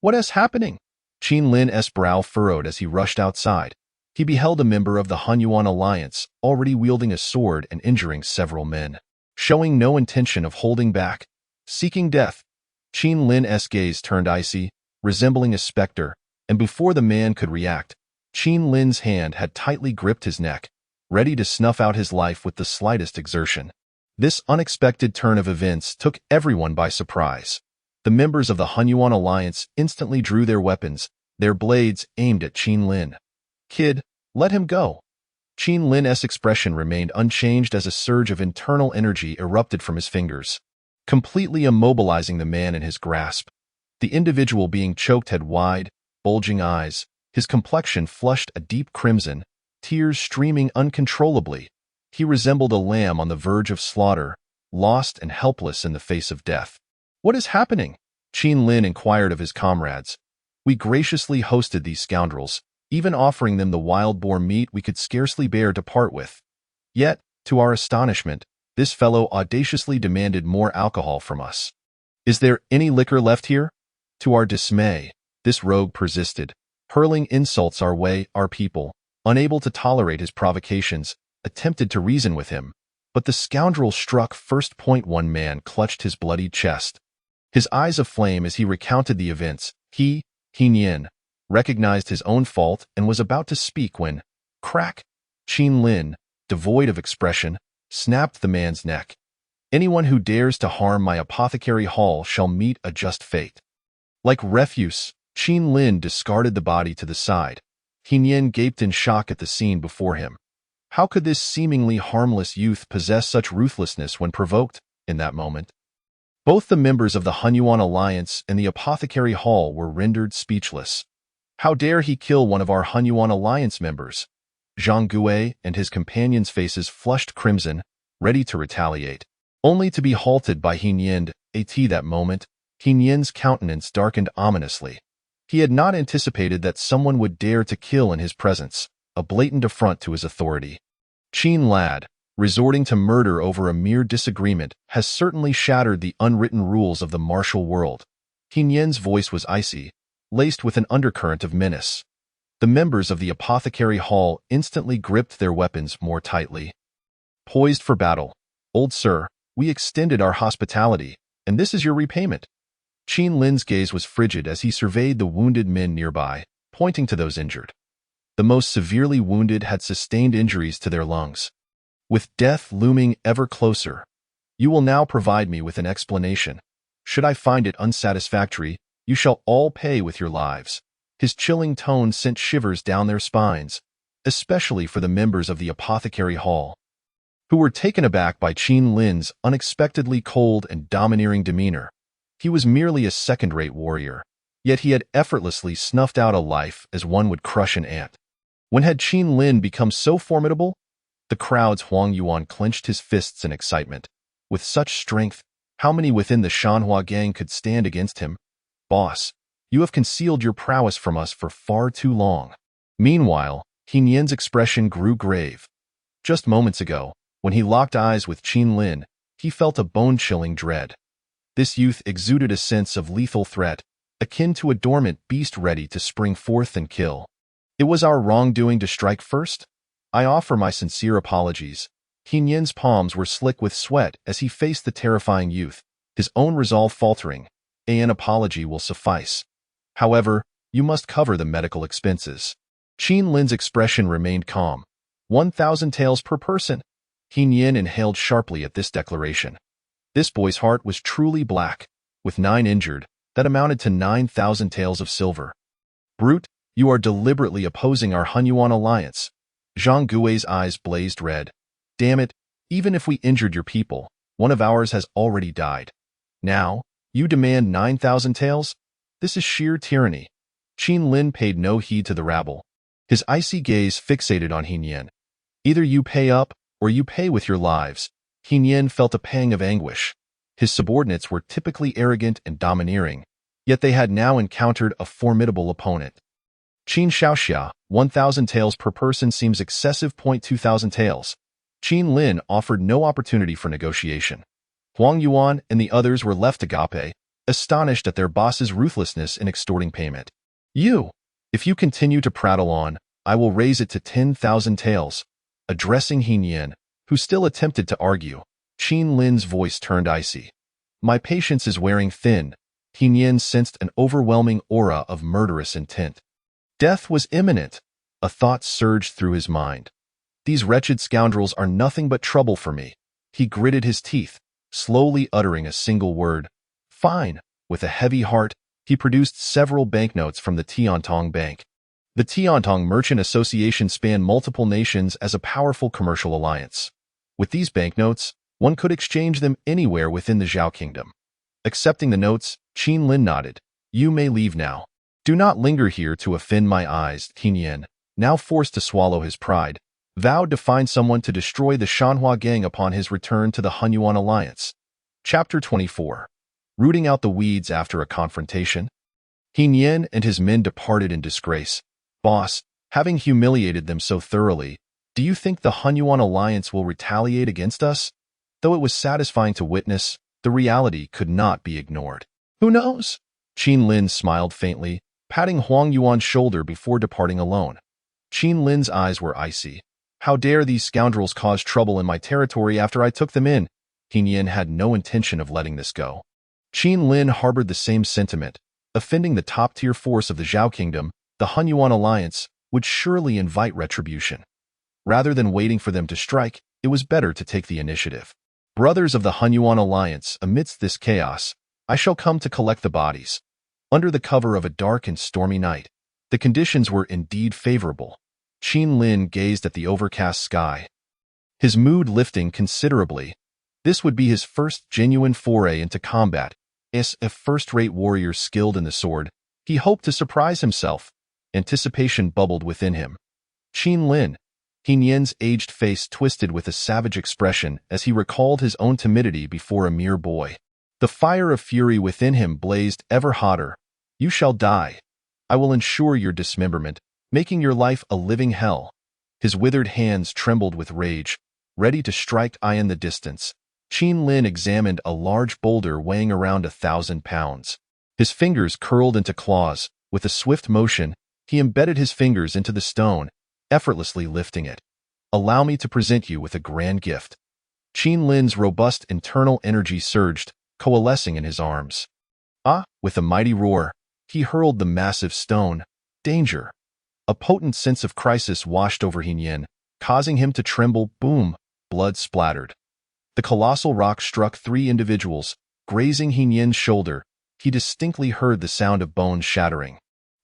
What is happening? Qin Lin's brow furrowed as he rushed outside. he beheld a member of the Hunyuan alliance already wielding a sword and injuring several men. Showing no intention of holding back, seeking death, Qin Lin's gaze turned icy, resembling a specter, and before the man could react, Qin Lin's hand had tightly gripped his neck, ready to snuff out his life with the slightest exertion. This unexpected turn of events took everyone by surprise. The members of the Hunyuan alliance instantly drew their weapons, their blades aimed at Qin Lin. "Kid, let him go." Qin Lin's expression remained unchanged as a surge of internal energy erupted from his fingers, completely immobilizing the man in his grasp. The individual being choked had wide, bulging eyes, his complexion flushed a deep crimson, tears streaming uncontrollably. He resembled a lamb on the verge of slaughter, lost and helpless in the face of death. "What is happening?" Qin Lin inquired of his comrades. "We graciously hosted these scoundrels, even offering them the wild boar meat we could scarcely bear to part with. Yet, to our astonishment, this fellow audaciously demanded more alcohol from us. Is there any liquor left here?" To our dismay, this rogue persisted, hurling insults our way. Our people, unable to tolerate his provocations, attempted to reason with him, but the scoundrel struck first. One man clutched his bloodied chest, his eyes aflame as he recounted the events. He, Hinyan, recognized his own fault and was about to speak when, crack, Qin Lin, devoid of expression, snapped the man's neck. "Anyone who dares to harm my apothecary hall shall meet a just fate." Like refuse, Qin Lin discarded the body to the side. Hinyan gaped in shock at the scene before him. How could this seemingly harmless youth possess such ruthlessness when provoked? In that moment, both the members of the Hunyuan alliance and the apothecary hall were rendered speechless. "How dare he kill one of our Hunyuan alliance members?" Zhang Gui and his companions' faces flushed crimson, ready to retaliate, only to be halted by Hinyan. At that moment, Hinyan's countenance darkened ominously. He had not anticipated that someone would dare to kill in his presence, a blatant affront to his authority. Qin Lad, resorting to murder over a mere disagreement, has certainly shattered the unwritten rules of the martial world. Hinyan's voice was icy, laced with an undercurrent of menace. The members of the apothecary hall instantly gripped their weapons more tightly. Poised for battle. "Old sir, we extended our hospitality, and this is your repayment." Qin Lin's gaze was frigid as he surveyed the wounded men nearby, pointing to those injured. The most severely wounded had sustained injuries to their lungs. With death looming ever closer, "You will now provide me with an explanation. Should I find it unsatisfactory, you shall all pay with your lives." His chilling tone sent shivers down their spines, especially for the members of the apothecary hall, who were taken aback by Qin Lin's unexpectedly cold and domineering demeanor. He was merely a second-rate warrior, yet he had effortlessly snuffed out a life as one would crush an ant. When had Qin Lin become so formidable? The crowd's Huang Yuan clenched his fists in excitement. With such strength, how many within the Shanhua gang could stand against him? "Boss, you have concealed your prowess from us for far too long." Meanwhile, Hinyan's expression grew grave. Just moments ago, when he locked eyes with Qin Lin, he felt a bone-chilling dread. This youth exuded a sense of lethal threat, akin to a dormant beast ready to spring forth and kill. "It was our wrongdoing to strike first? I offer my sincere apologies." Hinyan's palms were slick with sweat as he faced the terrifying youth, his own resolve faltering. "An apology will suffice. However, you must cover the medical expenses." Qin Lin's expression remained calm. 1,000 taels per person." Hinyan inhaled sharply at this declaration. This boy's heart was truly black. With 9 injured, that amounted to 9,000 taels of silver. "Brute, you are deliberately opposing our Hunyuan alliance." Zhang Gui's eyes blazed red. "Damn it, even if we injured your people, one of ours has already died. Now, you demand 9,000 taels? This is sheer tyranny." Qin Lin paid no heed to the rabble, his icy gaze fixated on Hinyan. "Either you pay up, or you pay with your lives." Hinyan felt a pang of anguish. His subordinates were typically arrogant and domineering, yet they had now encountered a formidable opponent. "Qin Xiaoxia, 1,000 taels per person seems excessive. 2,000 taels. Qin Lin offered no opportunity for negotiation. Huang Yuan and the others were left agape, astonished at their boss's ruthlessness in extorting payment. If you continue to prattle on, I will raise it to 10,000 taels. Addressing He Nian, who still attempted to argue, Qin Lin's voice turned icy. My patience is wearing thin. He Nian sensed an overwhelming aura of murderous intent. Death was imminent. A thought surged through his mind. These wretched scoundrels are nothing but trouble for me. He gritted his teeth, slowly uttering a single word. Fine. With a heavy heart, he produced several banknotes from the Tiantong Bank. The Tiantong Merchant Association spanned multiple nations as a powerful commercial alliance. With these banknotes, one could exchange them anywhere within the Zhao Kingdom. Accepting the notes, Qin Lin nodded. You may leave now. Do not linger here to offend my eyes. He Nian, now forced to swallow his pride, vowed to find someone to destroy the Shanhua gang upon his return to the Hunyuan Alliance. Chapter 24. Rooting out the weeds after a confrontation. He Nian and his men departed in disgrace. Boss, having humiliated them so thoroughly, do you think the Hunyuan Alliance will retaliate against us? Though it was satisfying to witness, the reality could not be ignored. Who knows? Qin Lin smiled faintly, patting Huang Yuan's shoulder before departing alone. Qin Lin's eyes were icy. How dare these scoundrels cause trouble in my territory after I took them in? He Nian had no intention of letting this go. Qin Lin harbored the same sentiment. Offending the top-tier force of the Zhao Kingdom, the Hunyuan Alliance would surely invite retribution. Rather than waiting for them to strike, it was better to take the initiative. Brothers of the Hunyuan Alliance, amidst this chaos, I shall come to collect the bodies. Under the cover of a dark and stormy night, the conditions were indeed favorable. Qin Lin gazed at the overcast sky, his mood lifting considerably. This would be his first genuine foray into combat. As a first-rate warrior skilled in the sword, he hoped to surprise himself. Anticipation bubbled within him. Qin Lin, He Nian's aged face twisted with a savage expression as he recalled his own timidity before a mere boy. The fire of fury within him blazed ever hotter. You shall die. I will ensure your dismemberment, making your life a living hell. His withered hands trembled with rage, ready to strike in the distance. Qin Lin examined a large boulder weighing around 1,000 pounds. His fingers curled into claws. With a swift motion, he embedded his fingers into the stone, effortlessly lifting it. Allow me to present you with a grand gift. Qin Lin's robust internal energy surged, coalescing in his arms. With a mighty roar, he hurled the massive stone. Danger! A potent sense of crisis washed over He Nian, causing him to tremble. Boom! Blood splattered. The colossal rock struck 3 individuals, grazing He Nian's shoulder. He distinctly heard the sound of bones shattering.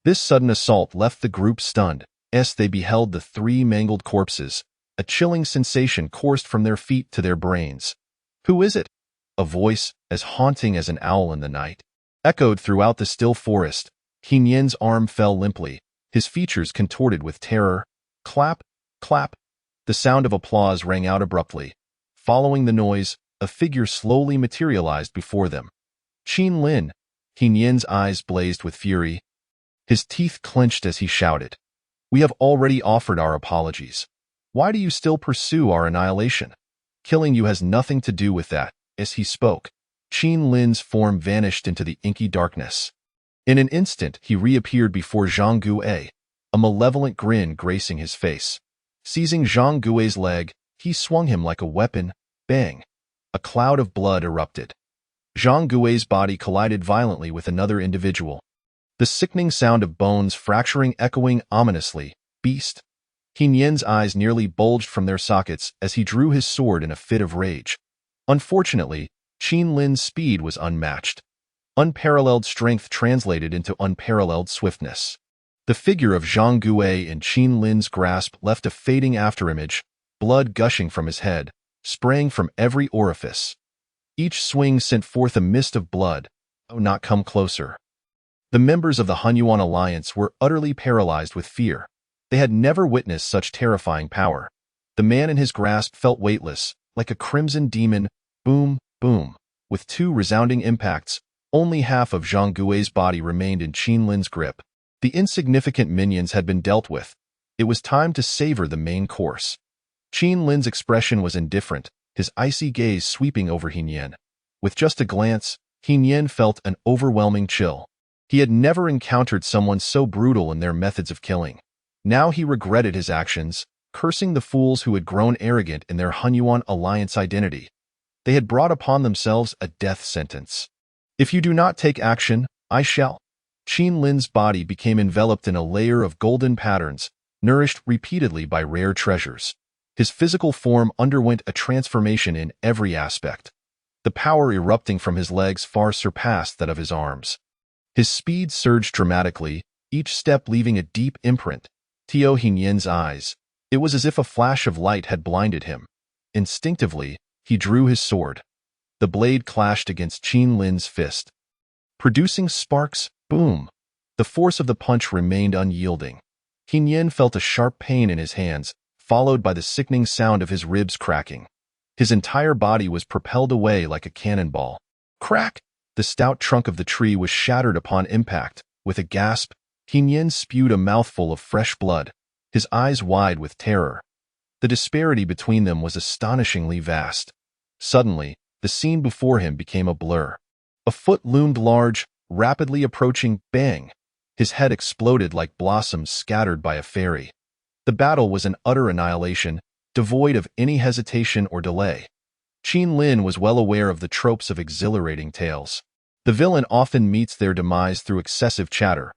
This sudden assault left the group stunned, as they beheld the 3 mangled corpses. A chilling sensation coursed from their feet to their brains. Who is it? A voice, as haunting as an owl in the night, echoed throughout the still forest. He Nian's arm fell limply, his features contorted with terror. Clap, clap. The sound of applause rang out abruptly. Following the noise, a figure slowly materialized before them. Qin Lin. He Nian's eyes blazed with fury. His teeth clenched as he shouted. We have already offered our apologies. Why do you still pursue our annihilation? Killing you has nothing to do with that. As he spoke, Qin Lin's form vanished into the inky darkness. In an instant, he reappeared before Zhang Guo, a malevolent grin gracing his face. Seizing Zhang Guo's leg, he swung him like a weapon. Bang! A cloud of blood erupted. Zhang Guo's body collided violently with another individual. The sickening sound of bones fracturing echoing ominously. Beast! He Nian's eyes nearly bulged from their sockets as he drew his sword in a fit of rage. Unfortunately, Qin Lin's speed was unmatched. Unparalleled strength translated into unparalleled swiftness. The figure of Zhang Guo in Qin Lin's grasp left a fading afterimage, blood gushing from his head, spraying from every orifice. Each swing sent forth a mist of blood. Oh, not come closer. The members of the Hunyuan Alliance were utterly paralyzed with fear. They had never witnessed such terrifying power. The man in his grasp felt weightless, like a crimson demon. Boom, boom. With 2 resounding impacts, only half of Zhang Guo's body remained in Qin Lin's grip. The insignificant minions had been dealt with. It was time to savor the main course. Qin Lin's expression was indifferent, his icy gaze sweeping over He Nian. With just a glance, He Nian felt an overwhelming chill. He had never encountered someone so brutal in their methods of killing. Now he regretted his actions, cursing the fools who had grown arrogant in their Hunyuan alliance identity. They had brought upon themselves a death sentence. If you do not take action, I shall. Qin Lin's body became enveloped in a layer of golden patterns, nourished repeatedly by rare treasures. His physical form underwent a transformation in every aspect. The power erupting from his legs far surpassed that of his arms. His speed surged dramatically, each step leaving a deep imprint. Tao Hinyen's eyes. It was as if a flash of light had blinded him. Instinctively, he drew his sword. The blade clashed against Qin Lin's fist. Producing sparks, boom. The force of the punch remained unyielding. Hinyen felt a sharp pain in his hands, followed by the sickening sound of his ribs cracking. His entire body was propelled away like a cannonball. Crack! The stout trunk of the tree was shattered upon impact. With a gasp, Hinyen spewed a mouthful of fresh blood, his eyes wide with terror. The disparity between them was astonishingly vast. Suddenly, the scene before him became a blur. A foot loomed large, rapidly approaching, bang! His head exploded like blossoms scattered by a fairy. The battle was an utter annihilation, devoid of any hesitation or delay. Qin Lin was well aware of the tropes of exhilarating tales. The villain often meets their demise through excessive chatter.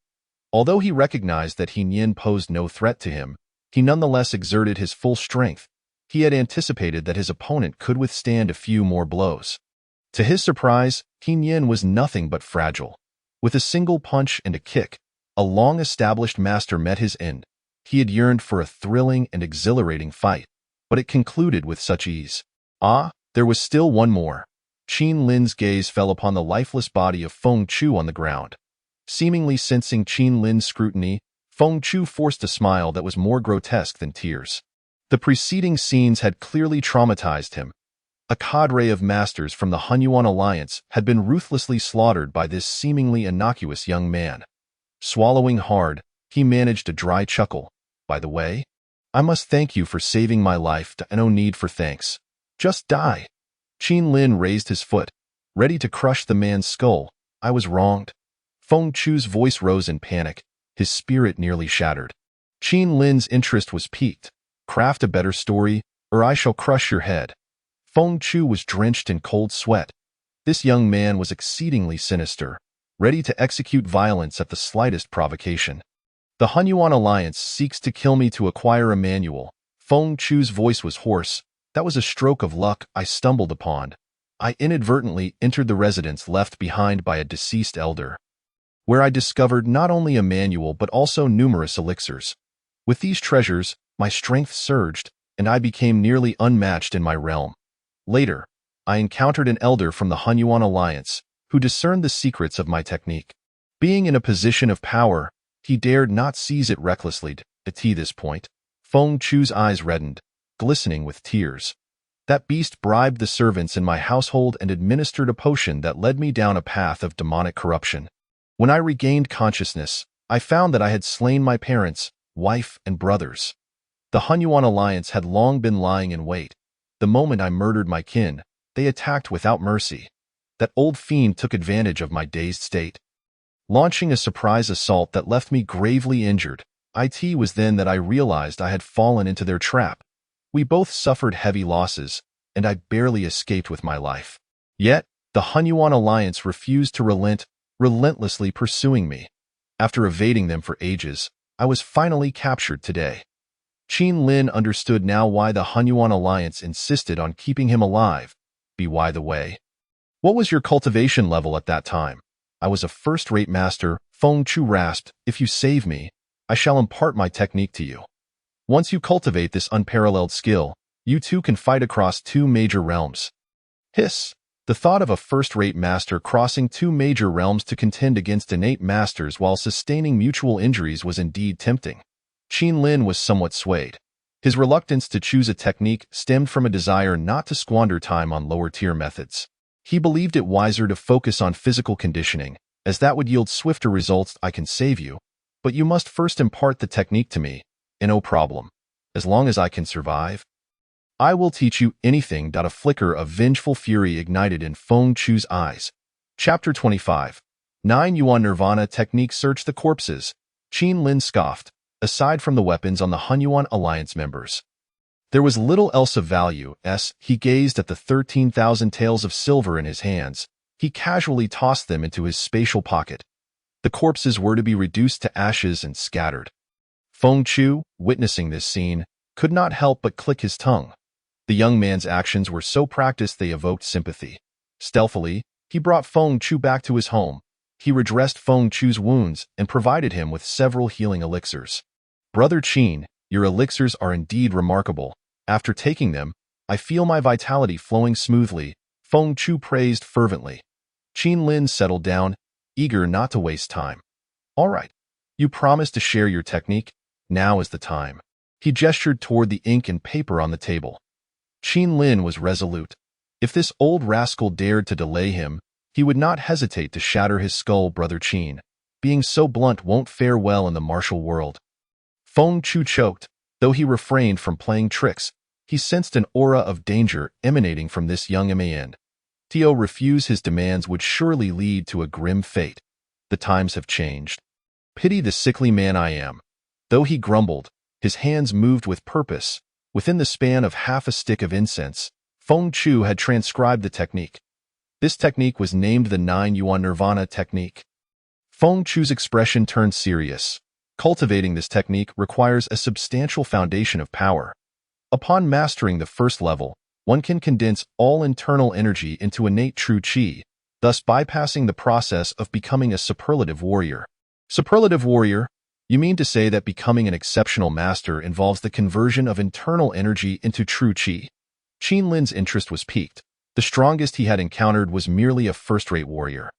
Although he recognized that Hinyen posed no threat to him, he nonetheless exerted his full strength. He had anticipated that his opponent could withstand a few more blows. To his surprise, Hinyen was nothing but fragile. With a single punch and a kick, a long-established master met his end. He had yearned for a thrilling and exhilarating fight, but it concluded with such ease. Ah, there was still one more. Qin Lin's gaze fell upon the lifeless body of Feng Chu on the ground. Seemingly sensing Qin Lin's scrutiny, Feng Chu forced a smile that was more grotesque than tears. The preceding scenes had clearly traumatized him. A cadre of masters from the Hunyuan alliance had been ruthlessly slaughtered by this seemingly innocuous young man. Swallowing hard, he managed a dry chuckle. By the way, I must thank you for saving my life. No need for thanks. Just die. Qin Lin raised his foot, ready to crush the man's skull. I was wronged. Feng Chu's voice rose in panic, his spirit nearly shattered. Qin Lin's interest was piqued. Craft a better story, or I shall crush your head. Feng Chu was drenched in cold sweat. This young man was exceedingly sinister, ready to execute violence at the slightest provocation. The Hunyuan alliance seeks to kill me to acquire a manual. Feng Chu's voice was hoarse. That was a stroke of luck I stumbled upon. I inadvertently entered the residence left behind by a deceased elder, where I discovered not only a manual but also numerous elixirs. With these treasures, my strength surged, and I became nearly unmatched in my realm. Later, I encountered an elder from the Hunyuan alliance, who discerned the secrets of my technique. Being in a position of power, he dared not seize it recklessly. At this point, Feng Chu's eyes reddened, glistening with tears. That beast bribed the servants in my household and administered a potion that led me down a path of demonic corruption. When I regained consciousness, I found that I had slain my parents, wife, and brothers. The Hunyuan alliance had long been lying in wait. The moment I murdered my kin, they attacked without mercy. That old fiend took advantage of my dazed state, launching a surprise assault that left me gravely injured. It was then that I realized I had fallen into their trap. We both suffered heavy losses, and I barely escaped with my life. Yet, the Hunyuan alliance refused to relent, relentlessly pursuing me. After evading them for ages, I was finally captured today. Qin Lin understood now why the Hunyuan alliance insisted on keeping him alive. By the way, what was your cultivation level at that time? I was a first-rate master, Feng Chu rasped. If you save me, I shall impart my technique to you. Once you cultivate this unparalleled skill, you too can fight across two major realms. Hiss! The thought of a first-rate master crossing two major realms to contend against innate masters while sustaining mutual injuries was indeed tempting. Qin Lin was somewhat swayed. His reluctance to choose a technique stemmed from a desire not to squander time on lower-tier methods. He believed it wiser to focus on physical conditioning, as that would yield swifter results. I can save you, but you must first impart the technique to me. No problem. As long as I can survive, I will teach you anything. A flicker of vengeful fury ignited in Feng Chu's eyes. Chapter 25. 9 Yuan Nirvana Technique. Search the corpses. Qin Lin scoffed. aside from the weapons on the Hunyuan Alliance members. There was little else of value as he gazed at the 13,000 taels of silver in his hands. He casually tossed them into his spatial pocket. The corpses were to be reduced to ashes and scattered. Feng Chu, witnessing this scene, could not help but click his tongue. The young man's actions were so practiced they evoked sympathy. Stealthily, he brought Feng Chu back to his home. He redressed Feng Chu's wounds and provided him with several healing elixirs. "Brother Qin, your elixirs are indeed remarkable. After taking them, I feel my vitality flowing smoothly," Feng Chu praised fervently. Qin Lin settled down, eager not to waste time. "All right. You promised to share your technique. Now is the time." He gestured toward the ink and paper on the table. Qin Lin was resolute. If this old rascal dared to delay him, he would not hesitate to shatter his skull. "Brother Qin, being so blunt won't fare well in the martial world." Feng Chu choked. Though he refrained from playing tricks, he sensed an aura of danger emanating from this young man. To refuse his demands would surely lead to a grim fate. The times have changed. Pity the sickly man I am. Though he grumbled, his hands moved with purpose. Within the span of half a stick of incense, Feng Chu had transcribed the technique. This technique was named the 9 Yuan Nirvana technique. Feng Chu's expression turned serious. Cultivating this technique requires a substantial foundation of power. Upon mastering the first level, one can condense all internal energy into innate true qi, thus bypassing the process of becoming a superlative warrior. Superlative warrior? You mean to say that becoming an exceptional master involves the conversion of internal energy into true qi? Qin Lin's interest was piqued. The strongest he had encountered was merely a first-rate warrior.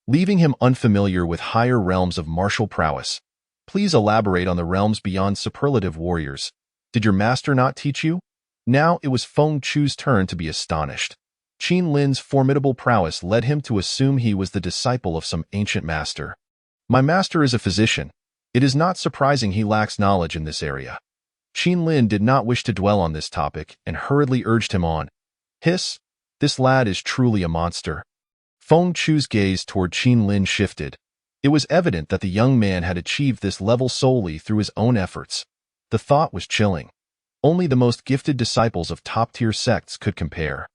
Leaving him unfamiliar with higher realms of martial prowess, please elaborate on the realms beyond superlative warriors. Did your master not teach you? Now it was Feng Chu's turn to be astonished. Qin Lin's formidable prowess led him to assume he was the disciple of some ancient master. My master is a physician. It is not surprising he lacks knowledge in this area. Qin Lin did not wish to dwell on this topic and hurriedly urged him on. Hiss, this lad is truly a monster. Feng Chu's gaze toward Qin Lin shifted. It was evident that the young man had achieved this level solely through his own efforts. The thought was chilling. Only the most gifted disciples of top-tier sects could compare.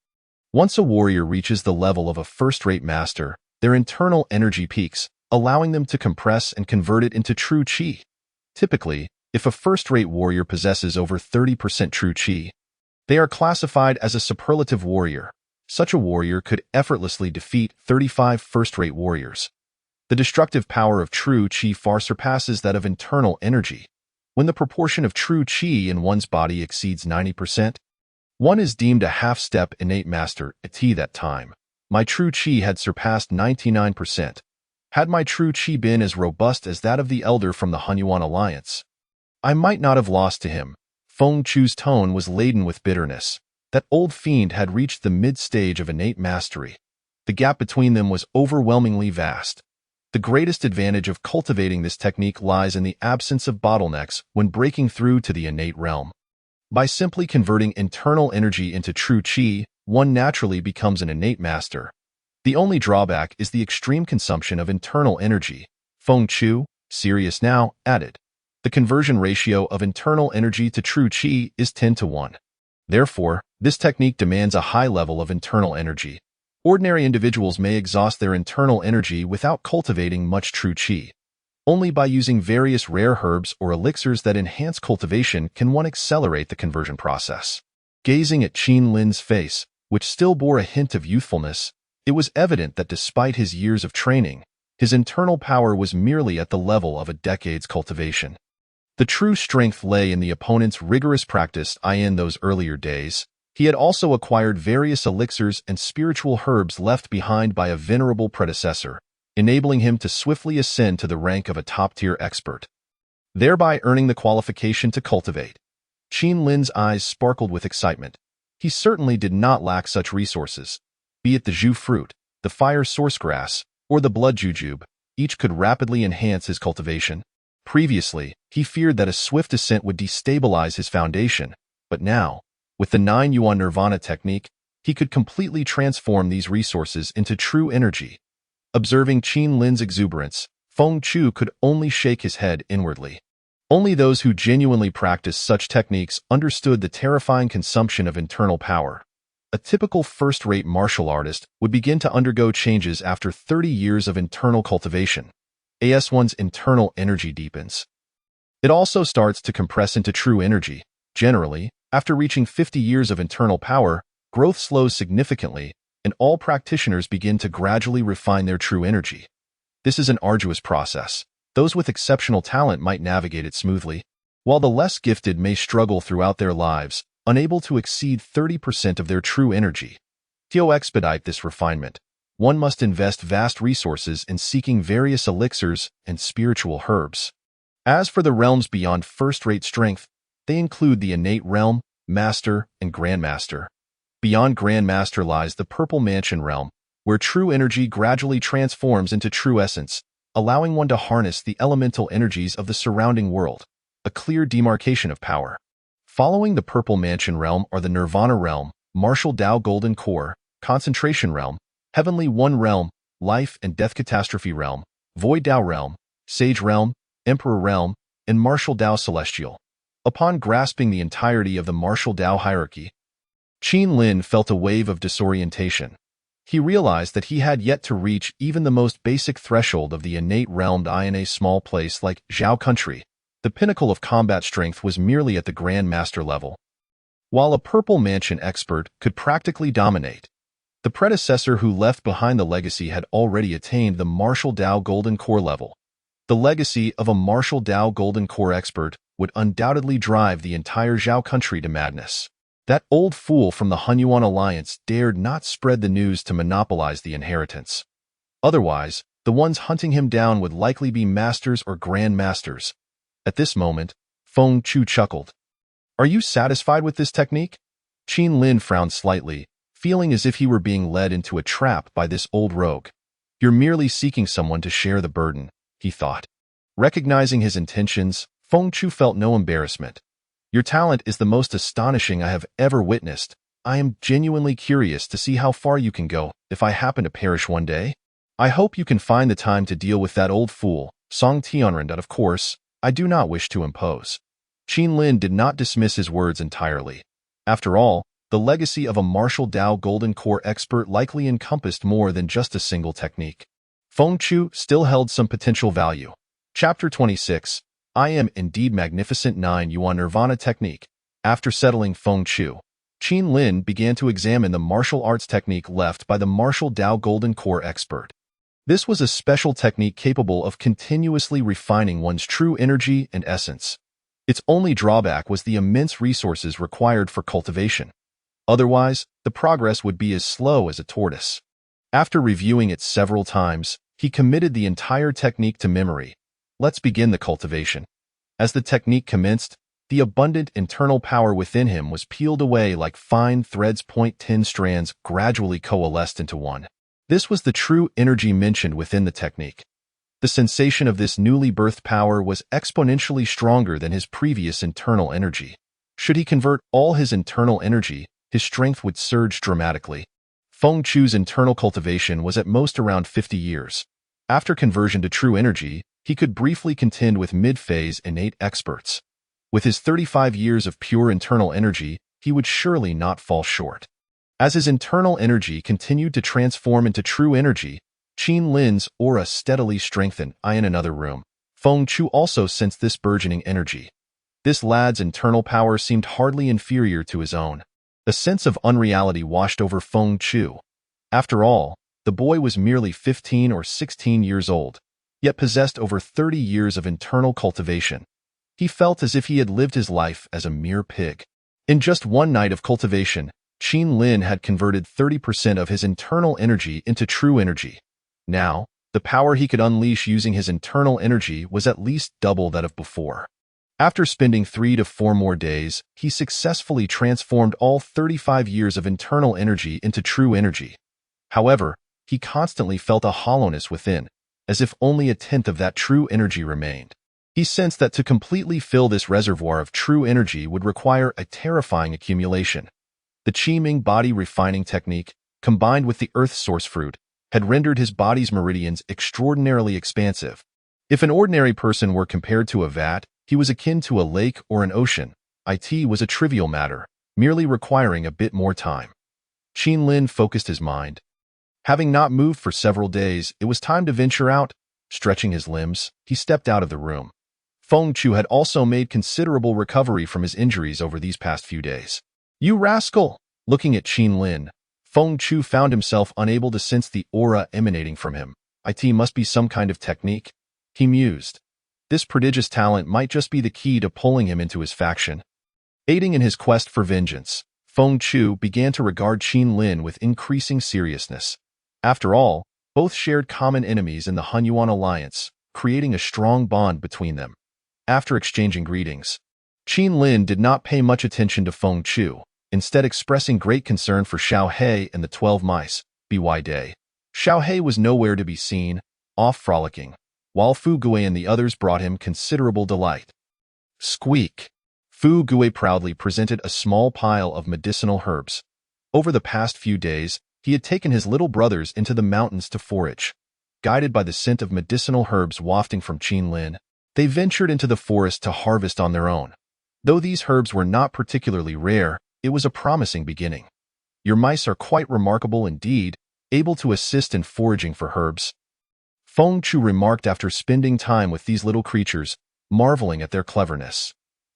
Once a warrior reaches the level of a first-rate master, their internal energy peaks, allowing them to compress and convert it into true qi. Typically, if a first-rate warrior possesses over 30% true qi, they are classified as a superlative warrior. Such a warrior could effortlessly defeat 35 first-rate warriors. The destructive power of true qi far surpasses that of internal energy. When the proportion of true qi in one's body exceeds 90%, one is deemed a half-step innate master. At that time, my true qi had surpassed 99%. Had my true qi been as robust as that of the elder from the Hunyuan Alliance, I might not have lost to him. Feng Chu's tone was laden with bitterness. That old fiend had reached the mid-stage of innate mastery. The gap between them was overwhelmingly vast. The greatest advantage of cultivating this technique lies in the absence of bottlenecks when breaking through to the innate realm. By simply converting internal energy into true qi, one naturally becomes an innate master. The only drawback is the extreme consumption of internal energy. Feng Chu, serious now, added. The conversion ratio of internal energy to true qi is 10:1. Therefore, this technique demands a high level of internal energy. Ordinary individuals may exhaust their internal energy without cultivating much true qi. Only by using various rare herbs or elixirs that enhance cultivation can one accelerate the conversion process. Gazing at Qin Lin's face, which still bore a hint of youthfulness, it was evident that despite his years of training, his internal power was merely at the level of a decade's cultivation. The true strength lay in the opponent's rigorous practice. In those earlier days, he had also acquired various elixirs and spiritual herbs left behind by a venerable predecessor, enabling him to swiftly ascend to the rank of a top-tier expert, thereby earning the qualification to cultivate. Qin Lin's eyes sparkled with excitement. He certainly did not lack such resources. Be it the Zhu fruit, the fire sourcegrass, or the blood jujube, each could rapidly enhance his cultivation. Previously, he feared that a swift ascent would destabilize his foundation, but now, with the 9 Yuan Nirvana technique, he could completely transform these resources into true energy. Observing Qin Lin's exuberance, Feng Chu could only shake his head inwardly. Only those who genuinely practiced such techniques understood the terrifying consumption of internal power. A typical first-rate martial artist would begin to undergo changes after 30 years of internal cultivation. As one's internal energy deepens, it also starts to compress into true energy. Generally, after reaching 50 years of internal power, growth slows significantly, and all practitioners begin to gradually refine their true energy. This is an arduous process. Those with exceptional talent might navigate it smoothly, while the less gifted may struggle throughout their lives, unable to exceed 30% of their true energy. To expedite this refinement, one must invest vast resources in seeking various elixirs and spiritual herbs. As for the realms beyond first-rate strength, they include the innate realm, master, and grandmaster. Beyond grandmaster lies the purple mansion realm, where true energy gradually transforms into true essence, allowing one to harness the elemental energies of the surrounding world, a clear demarcation of power. Following the purple mansion realm are the nirvana realm, martial Tao golden core, concentration realm, heavenly one realm, life and death catastrophe realm, void Tao realm, sage realm, emperor realm, and martial Tao celestial. Upon grasping the entirety of the martial Tao hierarchy, Qin Lin felt a wave of disorientation. He realized that he had yet to reach even the most basic threshold of the innate realm. In a small place like Zhao Country, the pinnacle of combat strength was merely at the Grand Master level. While a purple mansion expert could practically dominate, the predecessor who left behind the legacy had already attained the martial Tao golden core level. The legacy of a martial Tao golden core expert would undoubtedly drive the entire Zhao Country to madness. That old fool from the Hunyuan Alliance dared not spread the news to monopolize the inheritance. Otherwise, the ones hunting him down would likely be masters or grand masters. At this moment, Feng Chu chuckled. "Are you satisfied with this technique?" Qin Lin frowned slightly, feeling as if he were being led into a trap by this old rogue. "You're merely seeking someone to share the burden," he thought. Recognizing his intentions, Feng Chu felt no embarrassment. "Your talent is the most astonishing I have ever witnessed. I am genuinely curious to see how far you can go if I happen to perish one day. I hope you can find the time to deal with that old fool, Song Tianren. Of course, I do not wish to impose." Qin Lin did not dismiss his words entirely. After all, the legacy of a martial Tao golden core expert likely encompassed more than just a single technique. Feng Chu still held some potential value. Chapter 26. I am indeed magnificent. 9 Yuan Nirvana Technique. After settling Feng Chu, Qin Lin began to examine the martial arts technique left by the martial Tao golden core expert. This was a special technique capable of continuously refining one's true energy and essence. Its only drawback was the immense resources required for cultivation. Otherwise, the progress would be as slow as a tortoise. After reviewing it several times, he committed the entire technique to memory. Let's begin the cultivation. As the technique commenced, the abundant internal power within him was peeled away like fine threads. 10 strands gradually coalesced into one. This was the true energy mentioned within the technique. The sensation of this newly birthed power was exponentially stronger than his previous internal energy. Should he convert all his internal energy, his strength would surge dramatically. Feng Chu's internal cultivation was at most around 50 years. After conversion to true energy, he could briefly contend with mid-phase innate experts. With his 35 years of pure internal energy, he would surely not fall short. As his internal energy continued to transform into true energy, Qin Lin's aura steadily strengthened. In another room, Feng Chu also sensed this burgeoning energy. This lad's internal power seemed hardly inferior to his own. A sense of unreality washed over Feng Chu. After all, the boy was merely 15 or 16 years old, yet possessed over 30 years of internal cultivation. He felt as if he had lived his life as a mere pig. In just one night of cultivation, Qin Lin had converted 30% of his internal energy into true energy. Now, the power he could unleash using his internal energy was at least double that of before. After spending 3 to 4 more days, he successfully transformed all 35 years of internal energy into true energy. However, he constantly felt a hollowness within, as if only a tenth of that true energy remained. He sensed that to completely fill this reservoir of true energy would require a terrifying accumulation. The Qiming body refining technique, combined with the earth source fruit, had rendered his body's meridians extraordinarily expansive. If an ordinary person were compared to a vat, He was akin to a lake or an ocean. It was a trivial matter, merely requiring a bit more time. Qin Lin focused his mind. Having not moved for several days, it was time to venture out. Stretching his limbs, he stepped out of the room. Feng Chu had also made considerable recovery from his injuries over these past few days. "You rascal!" Looking at Qin Lin, Feng Chu found himself unable to sense the aura emanating from him. It must be some kind of technique, he mused. This prodigious talent might just be the key to pulling him into his faction. Aiding in his quest for vengeance, Feng Chu began to regard Qin Lin with increasing seriousness. After all, both shared common enemies in the Hunyuan alliance, creating a strong bond between them. After exchanging greetings, Qin Lin did not pay much attention to Feng Chu, instead expressing great concern for Xiao He and the 12 mice, by day. Xiao He was nowhere to be seen, off frolicking, while Fu Gui and the others brought him considerable delight. Squeak! Fu Gui proudly presented a small pile of medicinal herbs. Over the past few days, he had taken his little brothers into the mountains to forage. Guided by the scent of medicinal herbs wafting from Qin Lin, they ventured into the forest to harvest on their own. Though these herbs were not particularly rare, it was a promising beginning. "Your mice are quite remarkable indeed, able to assist in foraging for herbs," Feng Chu remarked after spending time with these little creatures, marveling at their cleverness.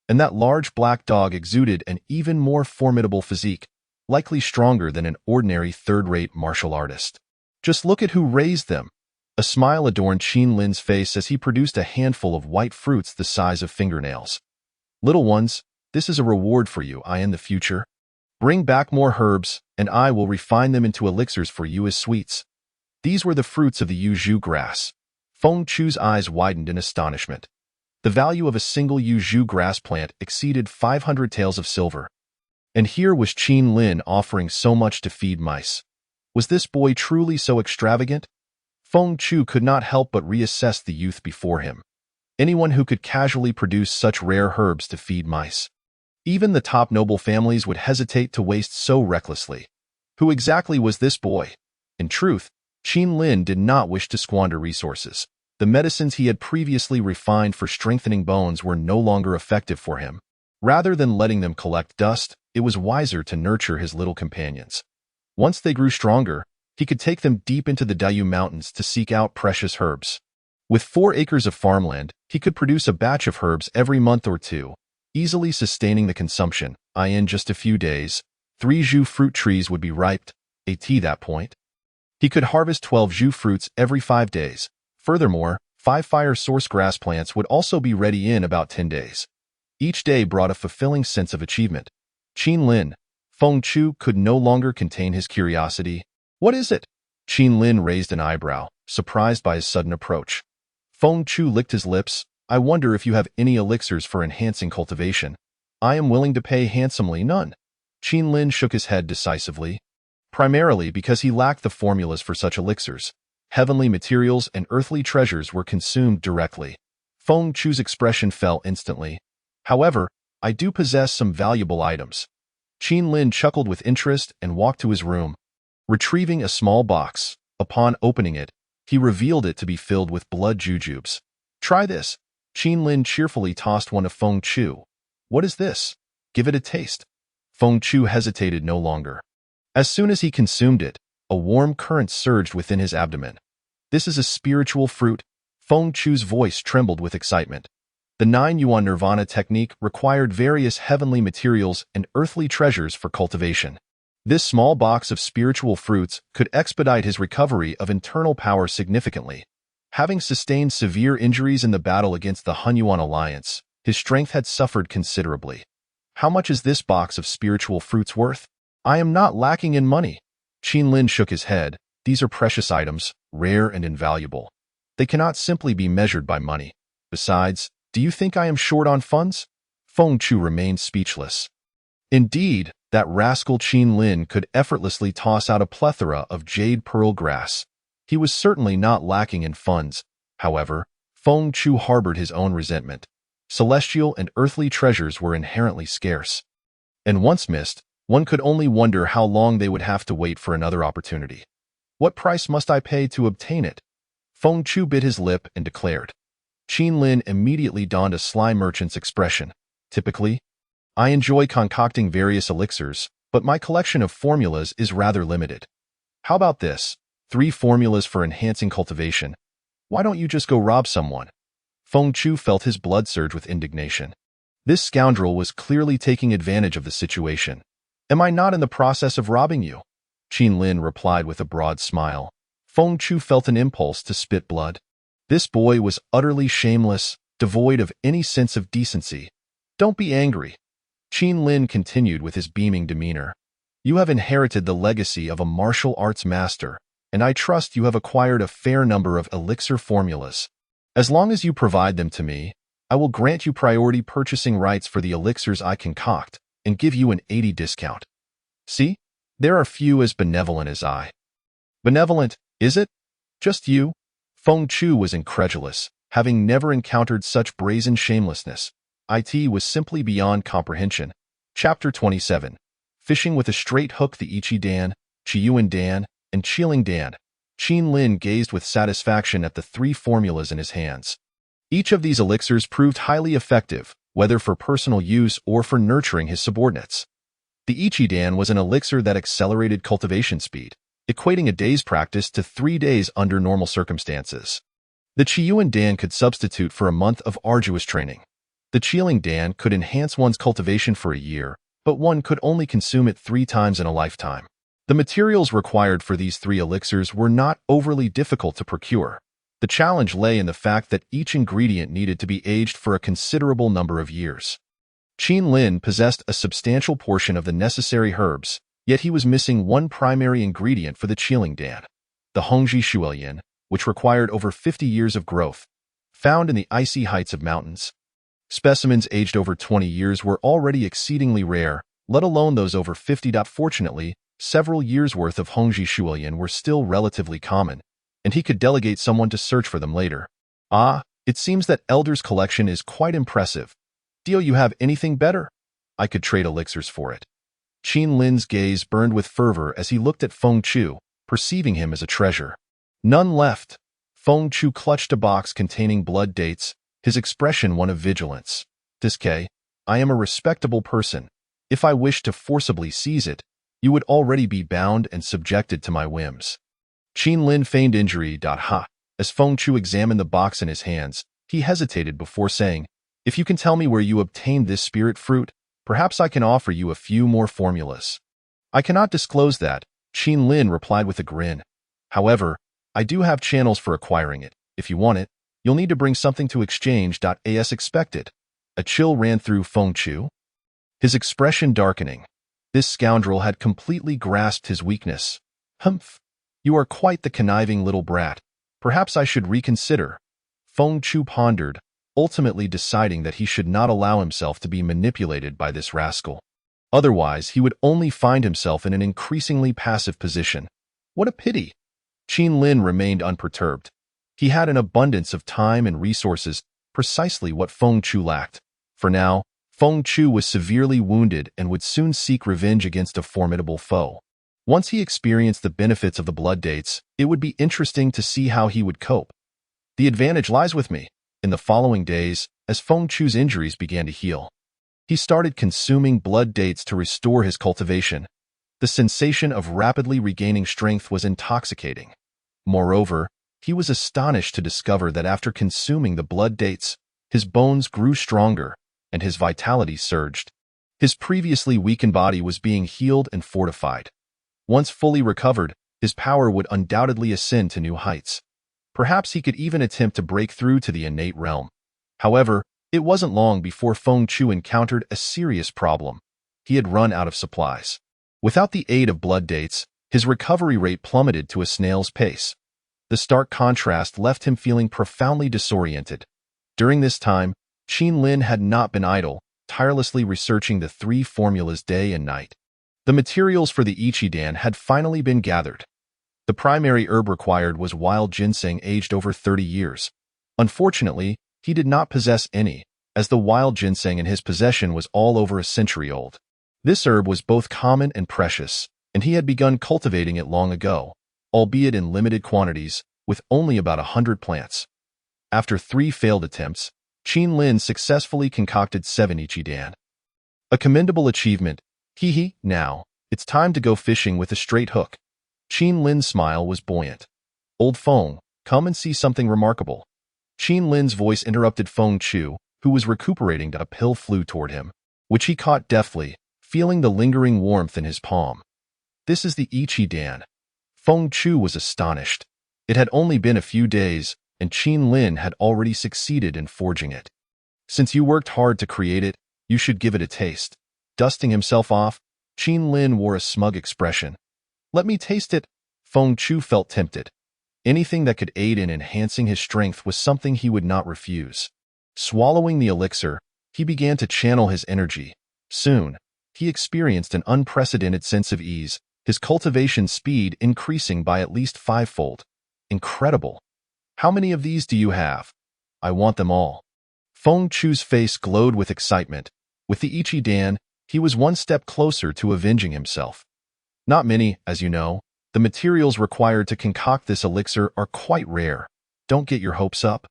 And that large black dog exuded an even more formidable physique, likely stronger than an ordinary third-rate martial artist. "Just look at who raised them." A smile adorned Qin Lin's face as he produced a handful of white fruits the size of fingernails. "Little ones, this is a reward for you in the future. Bring back more herbs, and I will refine them into elixirs for you as sweets." These were the fruits of the Yuzhu grass. Feng Chu's eyes widened in astonishment. The value of a single Yuzhu grass plant exceeded 500 taels of silver. And here was Qin Lin offering so much to feed mice. Was this boy truly so extravagant? Feng Chu could not help but reassess the youth before him. Anyone who could casually produce such rare herbs to feed mice. Even the top noble families would hesitate to waste so recklessly. Who exactly was this boy? In truth, Qin Lin did not wish to squander resources. The medicines he had previously refined for strengthening bones were no longer effective for him. Rather than letting them collect dust, it was wiser to nurture his little companions. Once they grew stronger, he could take them deep into the Dayu Mountains to seek out precious herbs. With 4 acres of farmland, he could produce a batch of herbs every month or two, easily sustaining the consumption. In just a few days, 3 Zhu fruit trees would be ripe. At that point, he could harvest 12 Zhu fruits every 5 days. Furthermore, 5 fire source grass plants would also be ready in about 10 days. Each day brought a fulfilling sense of achievement. Qin Lin, Feng Chu could no longer contain his curiosity. "What is it?" Qin Lin raised an eyebrow, surprised by his sudden approach. Feng Chu licked his lips. "I wonder if you have any elixirs for enhancing cultivation. I am willing to pay handsomely." "None." Qin Lin shook his head decisively. Primarily because he lacked the formulas for such elixirs. Heavenly materials and earthly treasures were consumed directly. Feng Chu's expression fell instantly. "However, I do possess some valuable items." Qin Lin chuckled with interest and walked to his room. Retrieving a small box, upon opening it, he revealed it to be filled with blood jujubes. "Try this." Qin Lin cheerfully tossed one to Feng Chu. "What is this? Give it a taste." Feng Chu hesitated no longer. As soon as he consumed it, a warm current surged within his abdomen. "This is a spiritual fruit." Feng Chu's voice trembled with excitement. The 9 Yuan Nirvana technique required various heavenly materials and earthly treasures for cultivation. This small box of spiritual fruits could expedite his recovery of internal power significantly. Having sustained severe injuries in the battle against the Hunyuan alliance, his strength had suffered considerably. "How much is this box of spiritual fruits worth?" "I am not lacking in money." Qin Lin shook his head. "These are precious items, rare and invaluable. They cannot simply be measured by money. Besides, do you think I am short on funds?" Feng Chu remained speechless. Indeed, that rascal Qin Lin could effortlessly toss out a plethora of jade pearl grass. He was certainly not lacking in funds. However, Feng Chu harbored his own resentment. Celestial and earthly treasures were inherently scarce. And once missed, one could only wonder how long they would have to wait for another opportunity. "What price must I pay to obtain it?" Feng Chu bit his lip and declared. Qin Lin immediately donned a sly merchant's expression. Typically, I enjoy concocting various elixirs, but my collection of formulas is rather limited. How about this? 3 formulas for enhancing cultivation. Why don't you just go rob someone? Feng Chu felt his blood surge with indignation. This scoundrel was clearly taking advantage of the situation. Am I not in the process of robbing you? Qin Lin replied with a broad smile. Feng Chu felt an impulse to spit blood. This boy was utterly shameless, devoid of any sense of decency. Don't be angry. Qin Lin continued with his beaming demeanor. You have inherited the legacy of a martial arts master, and I trust you have acquired a fair number of elixir formulas. As long as you provide them to me, I will grant you priority purchasing rights for the elixirs I concoct and give you an 80 discount. See? There are few as benevolent as I. Benevolent, is it? Just you? Feng Chu was incredulous, having never encountered such brazen shamelessness. It was simply beyond comprehension. Chapter 27. Fishing with a straight hook. The Ichi Dan, Qiyuan Dan, and Qiling Dan. Qin Lin gazed with satisfaction at the 3 formulas in his hands. Each of these elixirs proved highly effective, whether for personal use or for nurturing his subordinates. The Ichi Dan was an elixir that accelerated cultivation speed, equating a day's practice to 3 days under normal circumstances. The Qiyuan Dan could substitute for a month of arduous training. The Qiling Dan could enhance one's cultivation for a year, but one could only consume it 3 times in a lifetime. The materials required for these 3 elixirs were not overly difficult to procure. The challenge lay in the fact that each ingredient needed to be aged for a considerable number of years. Qin Lin possessed a substantial portion of the necessary herbs, yet he was missing one primary ingredient for the Qiling Dan, the Hongji Shuelian, which required over 50 years of growth, found in the icy heights of mountains. Specimens aged over 20 years were already exceedingly rare, let alone those over 50. Fortunately, several years' worth of Hongji Shuelian were still relatively common, and he could delegate someone to search for them later. Ah, it seems that Elder's collection is quite impressive. Do you have anything better? I could trade elixirs for it. Qin Lin's gaze burned with fervor as he looked at Feng Chu, perceiving him as a treasure. None left. Feng Chu clutched a box containing blood dates, his expression one of vigilance. I am a respectable person. If I wished to forcibly seize it, you would already be bound and subjected to my whims. Qin Lin feigned injury. As Feng Chu examined the box in his hands, he hesitated before saying, If you can tell me where you obtained this spirit fruit, perhaps I can offer you a few more formulas. I cannot disclose that, Qin Lin replied with a grin. However, I do have channels for acquiring it. If you want it, you'll need to bring something to exchange. As expected. A chill ran through Feng Chu, his expression darkening. This scoundrel had completely grasped his weakness. Humph. You are quite the conniving little brat. Perhaps I should reconsider. Feng Chu pondered, ultimately deciding that he should not allow himself to be manipulated by this rascal. Otherwise, he would only find himself in an increasingly passive position. What a pity! Qin Lin remained unperturbed. He had an abundance of time and resources, precisely what Feng Chu lacked. For now, Feng Chu was severely wounded and would soon seek revenge against a formidable foe. Once he experienced the benefits of the blood dates, it would be interesting to see how he would cope. The advantage lies with me. In the following days, as Feng Chu's injuries began to heal, he started consuming blood dates to restore his cultivation. The sensation of rapidly regaining strength was intoxicating. Moreover, he was astonished to discover that after consuming the blood dates, his bones grew stronger and his vitality surged. His previously weakened body was being healed and fortified. Once fully recovered, his power would undoubtedly ascend to new heights. Perhaps he could even attempt to break through to the innate realm. However, it wasn't long before Feng Chu encountered a serious problem. He had run out of supplies. Without the aid of blood dates, his recovery rate plummeted to a snail's pace. The stark contrast left him feeling profoundly disoriented. During this time, Qin Lin had not been idle, tirelessly researching the 3 formulas day and night. The materials for the Ichi Dan had finally been gathered. The primary herb required was wild ginseng aged over 30 years. Unfortunately, he did not possess any, as the wild ginseng in his possession was all over a century old. This herb was both common and precious, and he had begun cultivating it long ago, albeit in limited quantities, with only about 100 plants. After 3 failed attempts, Qin Lin successfully concocted 7 Ichidan. A commendable achievement. Hee. Now, it's time to go fishing with a straight hook. Qin Lin's smile was buoyant. Old Feng, come and see something remarkable. Qin Lin's voice interrupted Feng Chu, who was recuperating. A pill flew toward him, which he caught deftly, feeling the lingering warmth in his palm. This is the Ichidan. Feng Chu was astonished. It had only been a few days, and Qin Lin had already succeeded in forging it. Since you worked hard to create it, you should give it a taste. Dusting himself off, Qin Lin wore a smug expression. Let me taste it. Feng Chu felt tempted. Anything that could aid in enhancing his strength was something he would not refuse. Swallowing the elixir, he began to channel his energy. Soon, he experienced an unprecedented sense of ease, his cultivation speed increasing by at least 5-fold. Incredible. How many of these do you have? I want them all. Feng Chu's face glowed with excitement. With the Ichidan, he was one step closer to avenging himself. Not many, as you know. The materials required to concoct this elixir are quite rare. Don't get your hopes up.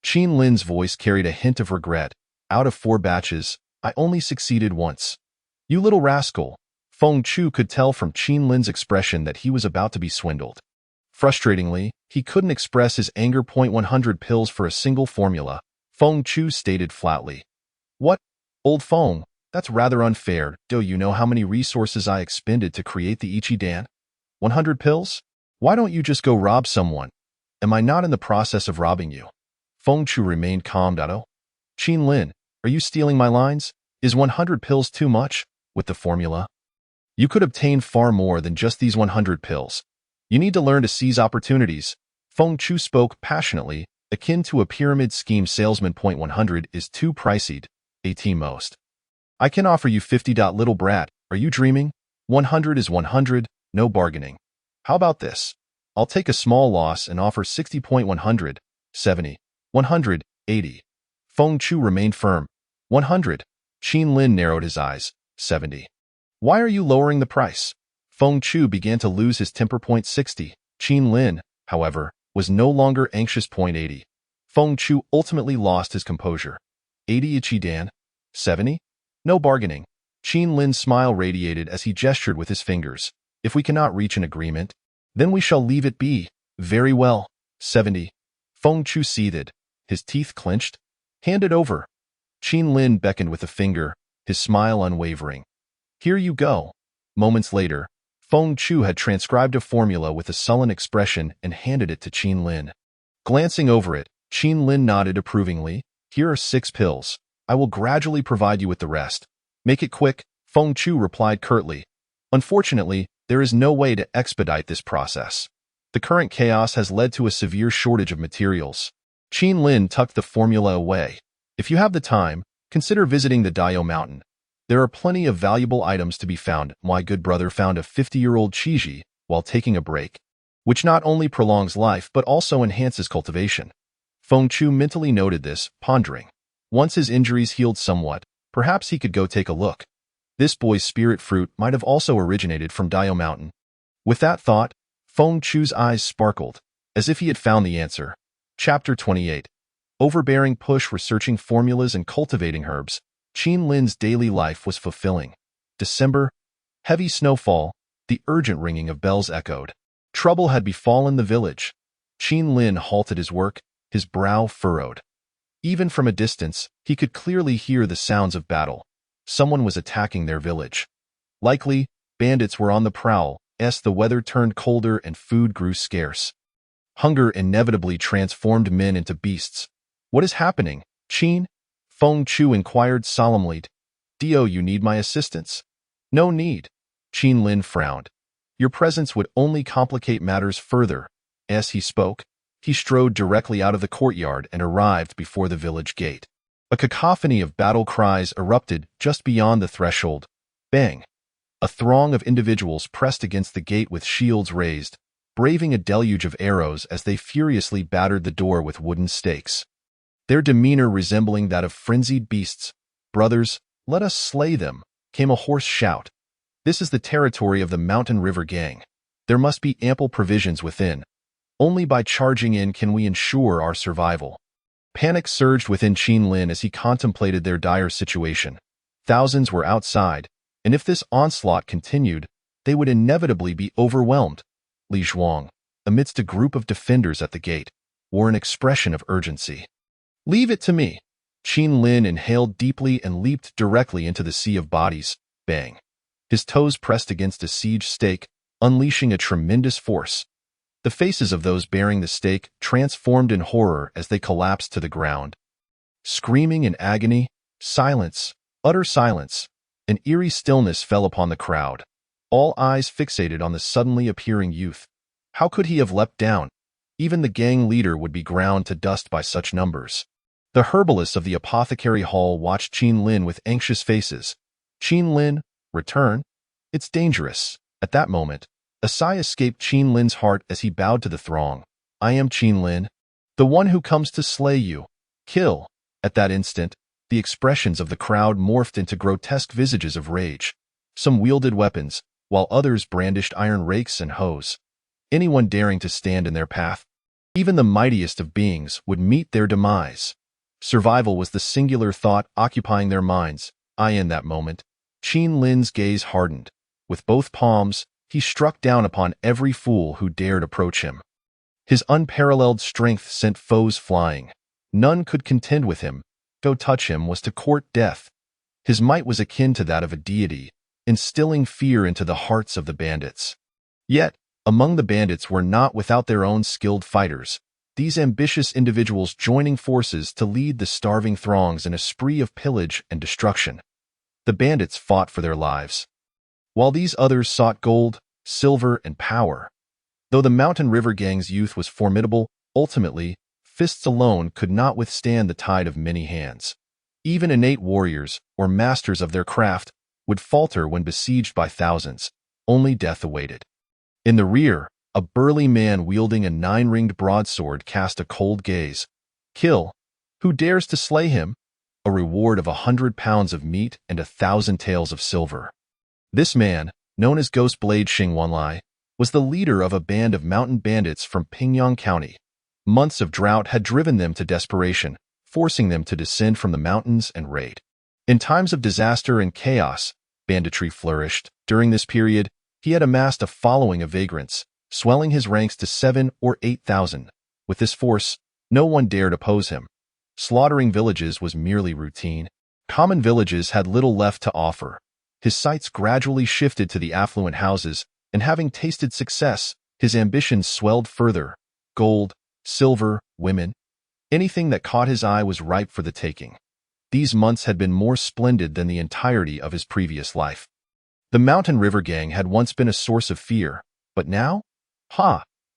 Qin Lin's voice carried a hint of regret. Out of 4 batches, I only succeeded once. You little rascal. Feng Chu could tell from Qin Lin's expression that he was about to be swindled. Frustratingly, he couldn't express his anger. 100 pills for a single formula, Feng Chu stated flatly. What? Old Feng, that's rather unfair. Do you know how many resources I expended to create the Ichidan? 100 pills? Why don't you just go rob someone? Am I not in the process of robbing you? Feng Chu remained calm. Qin Lin, are you stealing my lines? Is 100 pills too much? With the formula, you could obtain far more than just these 100 pills. You need to learn to seize opportunities. Feng Chu spoke passionately, akin to a pyramid scheme salesman. 100 is too pricey, at most. I can offer you 50. Little brat, are you dreaming? 100 is 100, no bargaining. How about this? I'll take a small loss and offer 60. 100, 70, 100, 80. Feng Chu remained firm. 100. Qin Lin narrowed his eyes. 70. Why are you lowering the price? Feng Chu began to lose his temper. 60. Qin Lin, however, was no longer anxious. 80. Feng Chu ultimately lost his composure. 80 Ichidan? 70? No bargaining. Qin Lin's smile radiated as he gestured with his fingers. If we cannot reach an agreement, then we shall leave it be. Very well. 70. Feng Chu seethed. His teeth clenched. Hand it over. Qin Lin beckoned with a finger, his smile unwavering. Here you go. Moments later, Feng Chu had transcribed a formula with a sullen expression and handed it to Qin Lin. Glancing over it, Qin Lin nodded approvingly. Here are 6 pills. I will gradually provide you with the rest. Make it quick, Feng Chu replied curtly. Unfortunately, there is no way to expedite this process. The current chaos has led to a severe shortage of materials. Qin Lin tucked the formula away. If you have the time, consider visiting the Dio Mountain. There are plenty of valuable items to be found. My good brother found a 50-year-old Chiji while taking a break, which not only prolongs life but also enhances cultivation. Feng Chu mentally noted this, pondering. Once his injuries healed somewhat, perhaps he could go take a look. This boy's spirit fruit might have also originated from Dio Mountain. With that thought, Feng Chu's eyes sparkled, as if he had found the answer. Chapter 28. Overbearing push researching formulas and cultivating herbs. Qin Lin's daily life was fulfilling. December. Heavy snowfall. The urgent ringing of bells echoed. Trouble had befallen the village. Qin Lin halted his work, his brow furrowed. Even from a distance, he could clearly hear the sounds of battle. Someone was attacking their village. Likely, bandits were on the prowl, as the weather turned colder and food grew scarce. Hunger inevitably transformed men into beasts. What is happening, Qin? Feng Chu inquired solemnly. Dio, you need my assistance? No need. Qin Lin frowned. Your presence would only complicate matters further. As he spoke, he strode directly out of the courtyard and arrived before the village gate. A cacophony of battle cries erupted just beyond the threshold. Bang! A throng of individuals pressed against the gate with shields raised, braving a deluge of arrows as they furiously battered the door with wooden stakes. Their demeanor resembling that of frenzied beasts. Brothers, let us slay them, came a hoarse shout. This is the territory of the Mountain River Gang. There must be ample provisions within. Only by charging in can we ensure our survival. Panic surged within Qin Lin as he contemplated their dire situation. Thousands were outside, and if this onslaught continued, they would inevitably be overwhelmed. Li Zhuang, amidst a group of defenders at the gate, wore an expression of urgency. "Leave it to me." Qin Lin inhaled deeply and leaped directly into the sea of bodies. Bang. His toes pressed against a siege stake, unleashing a tremendous force. The faces of those bearing the stake transformed in horror as they collapsed to the ground. Screaming in agony, silence, utter silence, an eerie stillness fell upon the crowd. All eyes fixated on the suddenly appearing youth. How could he have leapt down? Even the gang leader would be ground to dust by such numbers. The herbalists of the apothecary hall watched Qin Lin with anxious faces. "Qin Lin, return. It's dangerous." At that moment, a sigh escaped Qin Lin's heart as he bowed to the throng. "I am Qin Lin, the one who comes to slay you. Kill." At that instant, the expressions of the crowd morphed into grotesque visages of rage. Some wielded weapons, while others brandished iron rakes and hoes. Anyone daring to stand in their path, even the mightiest of beings, would meet their demise. Survival was the singular thought occupying their minds. In that moment, Qin Lin's gaze hardened. With both palms, he struck down upon every fool who dared approach him. His unparalleled strength sent foes flying. None could contend with him. Go touch him was to court death. His might was akin to that of a deity, instilling fear into the hearts of the bandits. Yet, among the bandits were not without their own skilled fighters, these ambitious individuals joining forces to lead the starving throngs in a spree of pillage and destruction. The bandits fought for their lives, while these others sought gold, silver, and power. Though the Mountain River Gang's youth was formidable, ultimately, fists alone could not withstand the tide of many hands. Even innate warriors, or masters of their craft, would falter when besieged by thousands. Only death awaited. In the rear, a burly man wielding a 9-ringed broadsword cast a cold gaze. "Kill. Who dares to slay him? A reward of 100 pounds of meat and 1,000 taels of silver." This man, known as Ghost Blade Xing Wanlai, was the leader of a band of mountain bandits from Pingyang County. Months of drought had driven them to desperation, forcing them to descend from the mountains and raid. In times of disaster and chaos, banditry flourished. During this period, he had amassed a following of vagrants, swelling his ranks to 7,000 or 8,000. With this force, no one dared oppose him. Slaughtering villages was merely routine. Common villages had little left to offer. His sights gradually shifted to the affluent houses, and having tasted success, his ambitions swelled further. Gold, silver, women. Anything that caught his eye was ripe for the taking. These months had been more splendid than the entirety of his previous life. The Mountain River Gang had once been a source of fear, but now?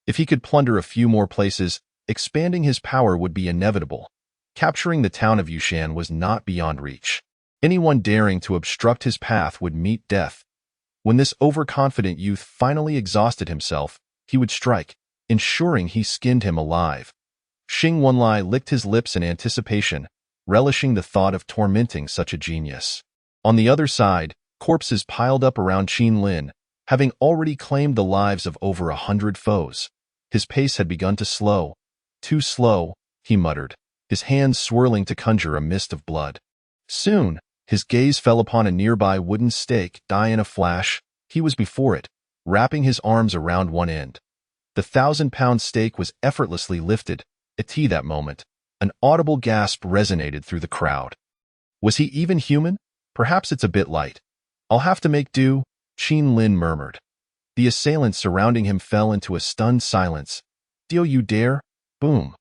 If he could plunder a few more places, expanding his power would be inevitable. Capturing the town of Yushan was not beyond reach. Anyone daring to obstruct his path would meet death. When this overconfident youth finally exhausted himself, he would strike, ensuring he skinned him alive. Xing Wanlai licked his lips in anticipation, relishing the thought of tormenting such a genius. On the other side, corpses piled up around Qin Lin, having already claimed the lives of over 100 foes. His pace had begun to slow. "Too slow," he muttered, his hands swirling to conjure a mist of blood. Soon, his gaze fell upon a nearby wooden stake. In a flash, he was before it, wrapping his arms around one end. The 1,000-pound stake was effortlessly lifted. At that moment, an audible gasp resonated through the crowd. Was he even human? Perhaps it's a bit light. I'll have to make do, Qin Lin murmured. The assailants surrounding him fell into a stunned silence. "Do you dare?" Boom.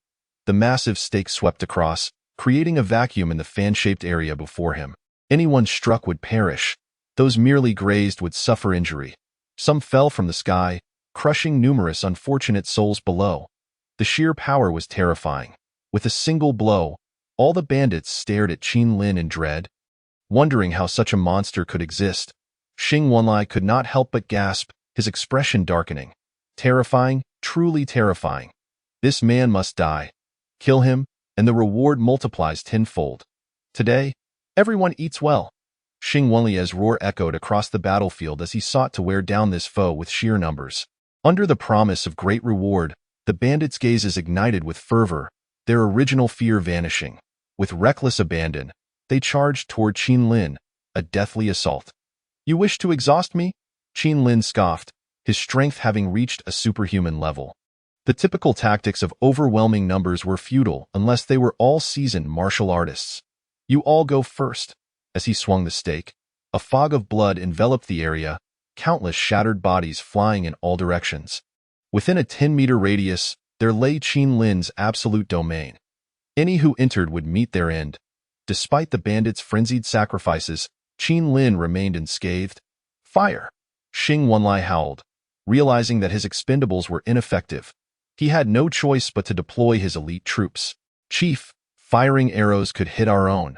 The massive stake swept across, creating a vacuum in the fan-shaped area before him. Anyone struck would perish. Those merely grazed would suffer injury. Some fell from the sky, crushing numerous unfortunate souls below. The sheer power was terrifying. With a single blow, all the bandits stared at Qin Lin in dread, wondering how such a monster could exist. Xing Wanlai could not help but gasp, his expression darkening. Terrifying, truly terrifying. This man must die. Kill him, and the reward multiplies tenfold. Today, everyone eats well. Xing Wanlai's roar echoed across the battlefield as he sought to wear down this foe with sheer numbers. Under the promise of great reward, the bandits' gazes ignited with fervor, their original fear vanishing. With reckless abandon, they charged toward Qin Lin, a deathly assault. "You wish to exhaust me?" Qin Lin scoffed, his strength having reached a superhuman level. The typical tactics of overwhelming numbers were futile unless they were all seasoned martial artists. "You all go first." As he swung the stake, a fog of blood enveloped the area, countless shattered bodies flying in all directions. Within a 10-meter radius, there lay Qin Lin's absolute domain. Any who entered would meet their end. Despite the bandits' frenzied sacrifices, Qin Lin remained unscathed. "Fire!" Xing Wenlai howled, realizing that his expendables were ineffective. He had no choice but to deploy his elite troops. "Chief, firing arrows could hit our own.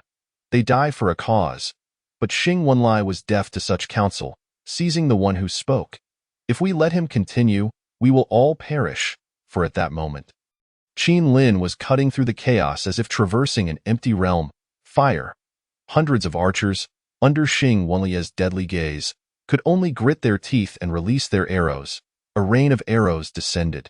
They die for a cause." But Xing Wenlai was deaf to such counsel, seizing the one who spoke. "If we let him continue, we will all perish." For at that moment, Qin Lin was cutting through the chaos as if traversing an empty realm. Fire! Hundreds of archers, under Xing Wenlai's deadly gaze, could only grit their teeth and release their arrows. A rain of arrows descended.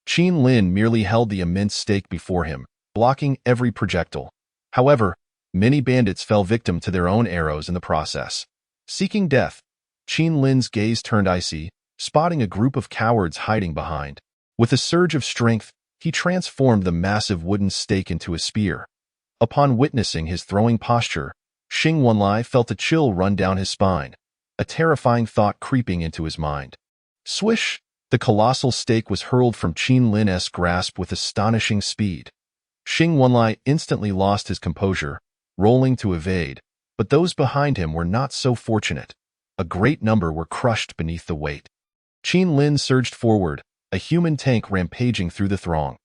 Qin Lin merely held the immense stake before him, blocking every projectile. However, many bandits fell victim to their own arrows in the process. Seeking death, Qin Lin's gaze turned icy, spotting a group of cowards hiding behind. With a surge of strength, he transformed the massive wooden stake into a spear. Upon witnessing his throwing posture, Xing Wenlai felt a chill run down his spine, a terrifying thought creeping into his mind. Swish! The colossal stake was hurled from Qin Lin's grasp with astonishing speed. Xing Wenlai instantly lost his composure, rolling to evade, but those behind him were not so fortunate. A great number were crushed beneath the weight. Qin Lin surged forward, a human tank rampaging through the throng.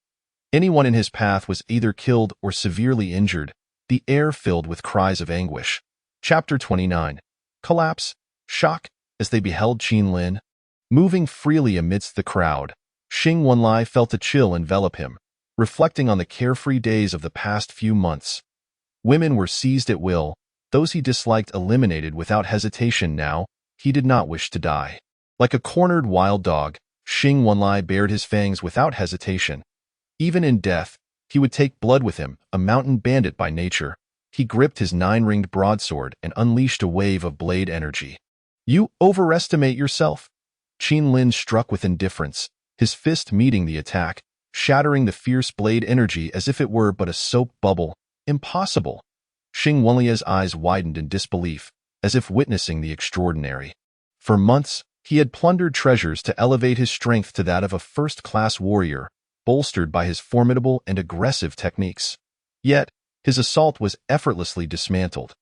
Anyone in his path was either killed or severely injured, the air filled with cries of anguish. Chapter 29. Collapse. Shock. As they beheld Qin Lin moving freely amidst the crowd, Xing Wenlai felt a chill envelop him, reflecting on the carefree days of the past few months. Women were seized at will, those he disliked eliminated without hesitation. Now, he did not wish to die. Like a cornered wild dog, Xing Wenlai bared his fangs without hesitation. Even in death, he would take blood with him, a mountain bandit by nature. He gripped his 9-ringed broadsword and unleashed a wave of blade energy. "You overestimate yourself." Qin Lin struck with indifference, his fist meeting the attack, shattering the fierce blade energy as if it were but a soap bubble. "Impossible." Xing Wenlai's eyes widened in disbelief, as if witnessing the extraordinary. For months, he had plundered treasures to elevate his strength to that of a first-class warrior, bolstered by his formidable and aggressive techniques. Yet, his assault was effortlessly dismantled.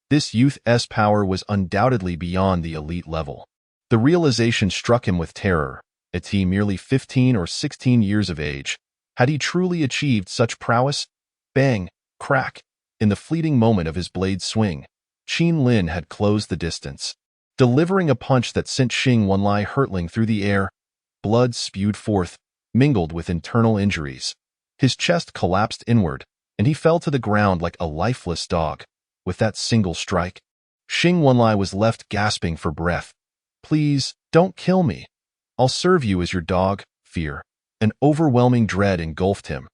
This youth's power was undoubtedly beyond the elite level. The realization struck him with terror. At he merely 15 or 16 years of age, had he truly achieved such prowess? Bang! Crack! In the fleeting moment of his blade's swing, Qin Lin had closed the distance. Delivering a punch that sent Xing Wenlai hurtling through the air, blood spewed forth, mingled with internal injuries. His chest collapsed inward, and he fell to the ground like a lifeless dog. With that single strike, Xing Wenlai was left gasping for breath. "Please, don't kill me. I'll serve you as your dog." Fear, an overwhelming dread engulfed him.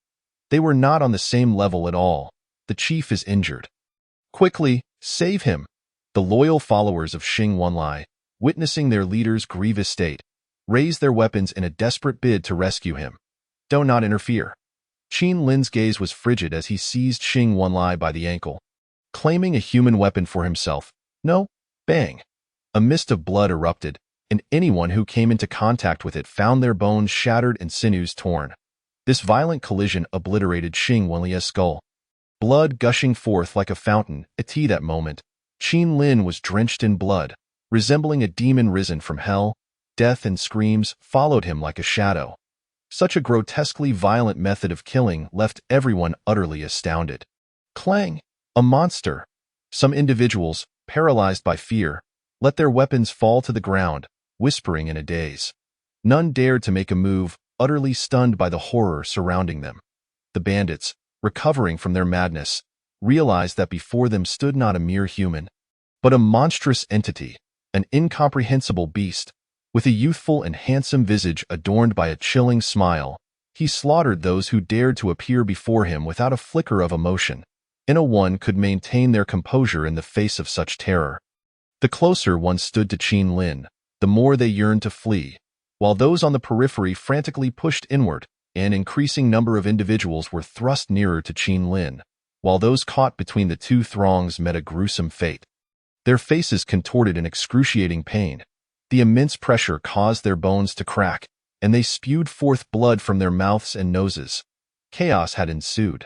They were not on the same level at all. The chief is injured. "Quickly, save him." The loyal followers of Xing Wenlai, witnessing their leader's grievous state, raised their weapons in a desperate bid to rescue him. "Do not interfere." Qin Lin's gaze was frigid as he seized Xing Wenlai by the ankle. Claiming a human weapon for himself, "No." Bang! A mist of blood erupted, and anyone who came into contact with it found their bones shattered and sinews torn. This violent collision obliterated Xing Wenlai's skull. Blood gushing forth like a fountain. At that moment, Qin Lin was drenched in blood, resembling a demon risen from hell. Death and screams followed him like a shadow. Such a grotesquely violent method of killing left everyone utterly astounded. Clang! A monster! Some individuals, paralyzed by fear, let their weapons fall to the ground, whispering in a daze. None dared to make a move, utterly stunned by the horror surrounding them. The bandits, recovering from their madness, realized that before them stood not a mere human, but a monstrous entity, an incomprehensible beast, with a youthful and handsome visage adorned by a chilling smile. He slaughtered those who dared to appear before him without a flicker of emotion. No one could maintain their composure in the face of such terror. The closer one stood to Qin Lin, the more they yearned to flee, while those on the periphery frantically pushed inward. An increasing number of individuals were thrust nearer to Qin Lin, while those caught between the two throngs met a gruesome fate. Their faces contorted in excruciating pain. The immense pressure caused their bones to crack, and they spewed forth blood from their mouths and noses. Chaos had ensued.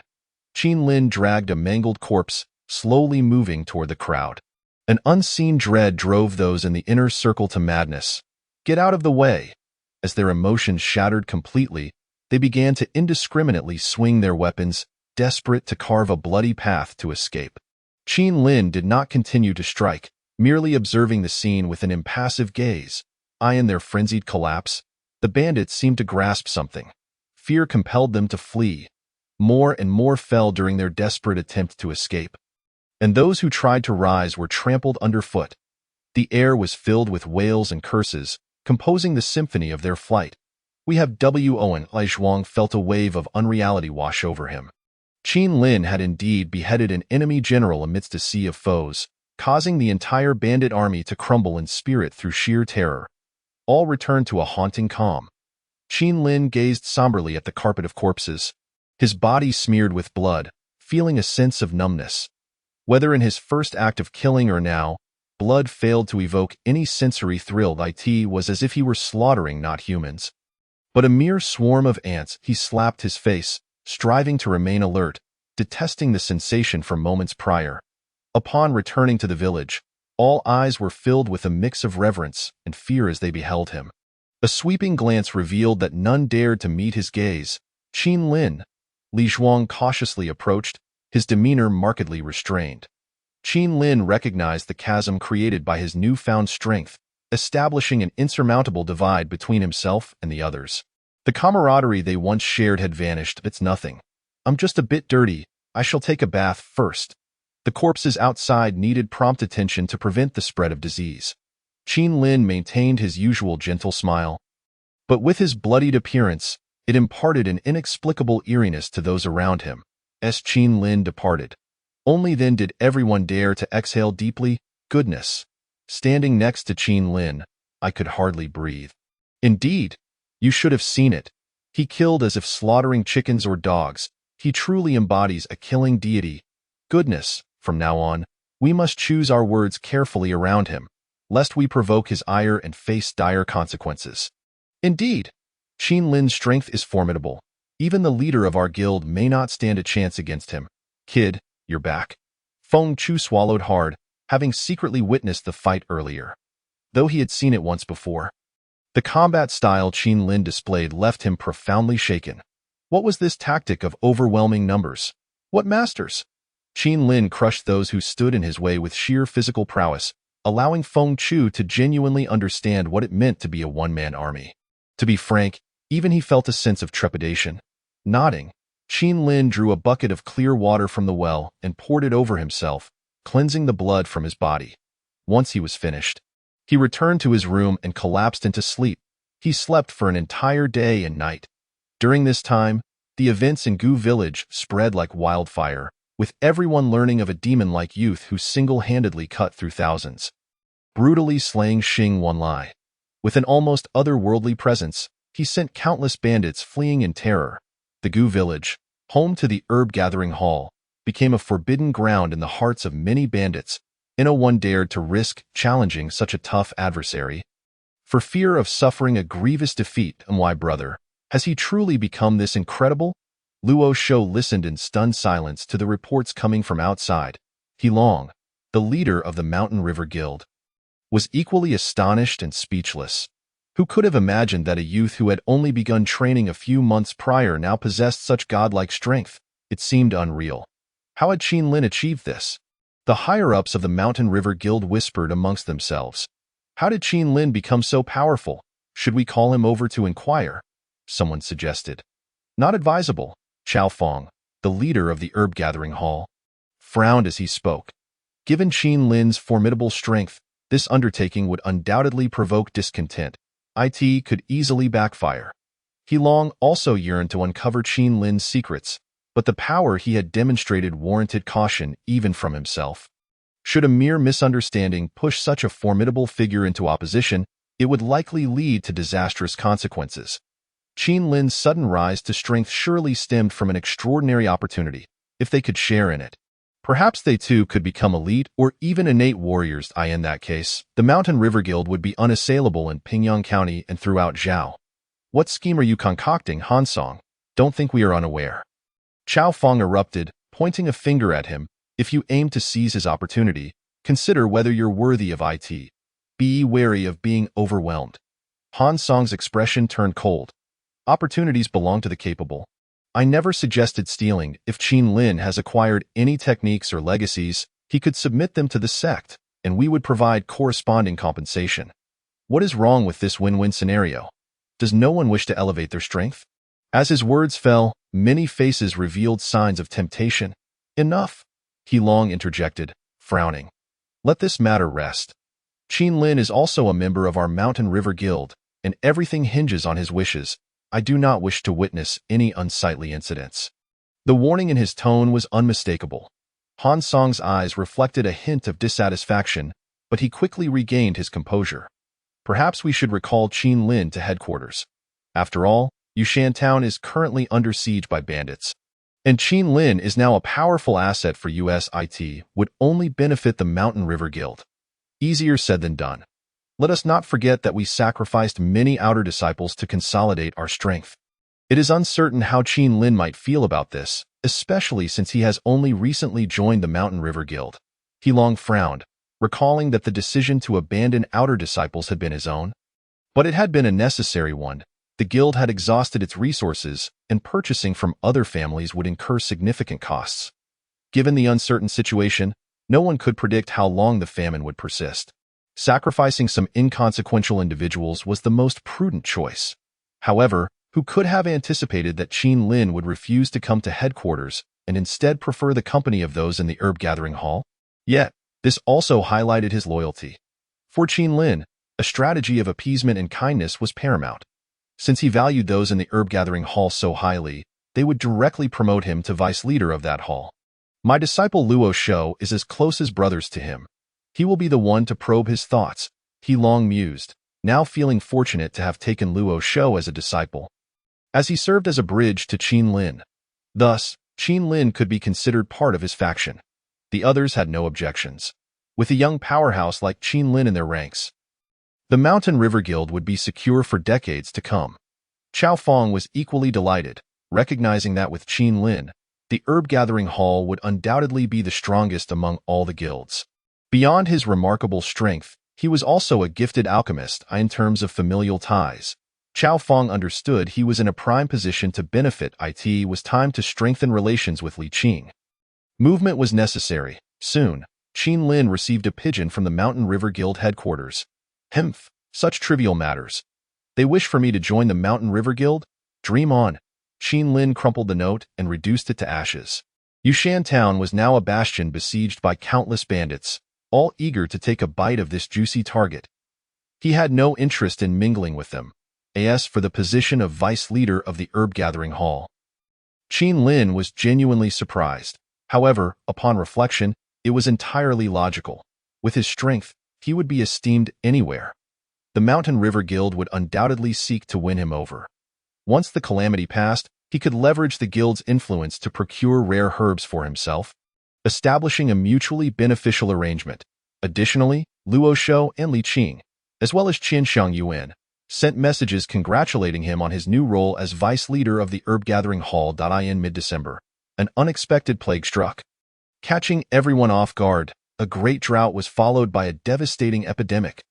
Qin Lin dragged a mangled corpse, slowly moving toward the crowd. An unseen dread drove those in the inner circle to madness. Get out of the way! As their emotions shattered completely, they began to indiscriminately swing their weapons, desperate to carve a bloody path to escape. Qin Lin did not continue to strike, merely observing the scene with an impassive gaze. In their frenzied collapse, the bandits seemed to grasp something. Fear compelled them to flee. More and more fell during their desperate attempt to escape. And those who tried to rise were trampled underfoot. The air was filled with wails and curses, composing the symphony of their flight. We have Owen Lai Zhuang felt a wave of unreality wash over him. Qin Lin had indeed beheaded an enemy general amidst a sea of foes, causing the entire bandit army to crumble in spirit through sheer terror. All returned to a haunting calm. Qin Lin gazed somberly at the carpet of corpses, his body smeared with blood, feeling a sense of numbness. Whether in his first act of killing or now, blood failed to evoke any sensory thrill. It was as if he were slaughtering not humans, but a mere swarm of ants. He slapped his face, striving to remain alert, detesting the sensation from moments prior. Upon returning to the village, all eyes were filled with a mix of reverence and fear as they beheld him. A sweeping glance revealed that none dared to meet his gaze. Qin Lin. Li Zhuang cautiously approached, his demeanor markedly restrained. Qin Lin recognized the chasm created by his newfound strength, establishing an insurmountable divide between himself and the others. The camaraderie they once shared had vanished. It's nothing. I'm just a bit dirty. I shall take a bath first. The corpses outside needed prompt attention to prevent the spread of disease. Qin Lin maintained his usual gentle smile, but with his bloodied appearance, it imparted an inexplicable eeriness to those around him. As Qin Lin departed, only then did everyone dare to exhale deeply. Goodness. Standing next to Qin Lin, I could hardly breathe. Indeed, you should have seen it. He killed as if slaughtering chickens or dogs. He truly embodies a killing deity. Goodness, from now on, we must choose our words carefully around him, lest we provoke his ire and face dire consequences. Indeed, Qin Lin's strength is formidable. Even the leader of our guild may not stand a chance against him. Kid, you're back. Feng Chu swallowed hard, having secretly witnessed the fight earlier, though he had seen it once before. The combat style Qin Lin displayed left him profoundly shaken. What was this tactic of overwhelming numbers? What masters? Qin Lin crushed those who stood in his way with sheer physical prowess, allowing Feng Chu to genuinely understand what it meant to be a one-man army. To be frank, even he felt a sense of trepidation. Nodding, Qin Lin drew a bucket of clear water from the well and poured it over himself, cleansing the blood from his body. Once he was finished, he returned to his room and collapsed into sleep. He slept for an entire day and night. During this time, the events in Gu village spread like wildfire, with everyone learning of a demon-like youth who single-handedly cut through thousands, brutally slaying Xing Wanlai. With an almost otherworldly presence, he sent countless bandits fleeing in terror. The Gu village, home to the herb-gathering hall, became a forbidden ground in the hearts of many bandits. No one dared to risk challenging such a tough adversary, for fear of suffering a grievous defeat. My brother, has he truly become this incredible? Luo Shou listened in stunned silence to the reports coming from outside. He Long, the leader of the Mountain River Guild, was equally astonished and speechless. Who could have imagined that a youth who had only begun training a few months prior now possessed such godlike strength? It seemed unreal. How had Qin Lin achieved this? The higher-ups of the Mountain River Guild whispered amongst themselves. How did Qin Lin become so powerful? Should we call him over to inquire? Someone suggested. Not advisable. Chao Feng, the leader of the herb-gathering hall, frowned as he spoke. Given Qin Lin's formidable strength, this undertaking would undoubtedly provoke discontent. It could easily backfire. He long also yearned to uncover Qin Lin's secrets, but the power he had demonstrated warranted caution even from himself. Should a mere misunderstanding push such a formidable figure into opposition, it would likely lead to disastrous consequences. Qin Lin's sudden rise to strength surely stemmed from an extraordinary opportunity, if they could share in it. Perhaps they too could become elite or even innate warriors. In that case, the Mountain River Guild would be unassailable in Pingyang County and throughout Zhao. What scheme are you concocting, Han Song? Don't think we are unaware. Chao Feng erupted, pointing a finger at him. If you aim to seize his opportunity, consider whether you're worthy of it. Be wary of being overwhelmed. Han Song's expression turned cold. Opportunities belong to the capable. I never suggested stealing. If Qin Lin has acquired any techniques or legacies, he could submit them to the sect, and we would provide corresponding compensation. What is wrong with this win-win scenario? Does no one wish to elevate their strength? As his words fell, many faces revealed signs of temptation. Enough, He Long interjected, frowning. Let this matter rest. Qin Lin is also a member of our Mountain River Guild, and everything hinges on his wishes. I do not wish to witness any unsightly incidents. The warning in his tone was unmistakable. Han Song's eyes reflected a hint of dissatisfaction, but he quickly regained his composure. Perhaps we should recall Qin Lin to headquarters. After all, Yushan Town is currently under siege by bandits. And Qin Lin is now a powerful asset for USIT, would only benefit the Mountain River Guild. Easier said than done. Let us not forget that we sacrificed many outer disciples to consolidate our strength. It is uncertain how Qin Lin might feel about this, especially since he has only recently joined the Mountain River Guild. He Long frowned, recalling that the decision to abandon outer disciples had been his own. But it had been a necessary one. The guild had exhausted its resources, and purchasing from other families would incur significant costs. Given the uncertain situation, no one could predict how long the famine would persist. Sacrificing some inconsequential individuals was the most prudent choice. However, who could have anticipated that Qin Lin would refuse to come to headquarters and instead prefer the company of those in the herb-gathering hall? Yet, this also highlighted his loyalty. For Qin Lin, a strategy of appeasement and kindness was paramount. Since he valued those in the herb-gathering hall so highly, they would directly promote him to vice leader of that hall. My disciple Luo Shou is as close as brothers to him. He will be the one to probe his thoughts, He Long mused, now feeling fortunate to have taken Luo Shou as a disciple. As he served as a bridge to Qin Lin. Thus, Qin Lin could be considered part of his faction. The others had no objections. With a young powerhouse like Qin Lin in their ranks, the Mountain River Guild would be secure for decades to come. Chao Feng was equally delighted, recognizing that with Qin Lin, the herb-gathering hall would undoubtedly be the strongest among all the guilds. Beyond his remarkable strength, he was also a gifted alchemist in terms of familial ties. Chao Feng understood he was in a prime position to benefit. It was time to strengthen relations with Li Qing. Movement was necessary. Soon, Qin Lin received a pigeon from the Mountain River Guild headquarters. Humph, such trivial matters. They wish for me to join the Mountain River Guild? Dream on. Qin Lin crumpled the note and reduced it to ashes. Yushan Town was now a bastion besieged by countless bandits, all eager to take a bite of this juicy target. He had no interest in mingling with them. As for the position of vice leader of the herb-gathering hall, Qin Lin was genuinely surprised. However, upon reflection, it was entirely logical. With his strength, he would be esteemed anywhere. The Mountain River Guild would undoubtedly seek to win him over. Once the calamity passed, he could leverage the guild's influence to procure rare herbs for himself, establishing a mutually beneficial arrangement. Additionally, Luo Shou and Li Qing, as well as Qin Shang Yuan, sent messages congratulating him on his new role as vice leader of the herb-gathering hall. In mid-December, an unexpected plague struck. Catching everyone off guard, a great drought was followed by a devastating epidemic.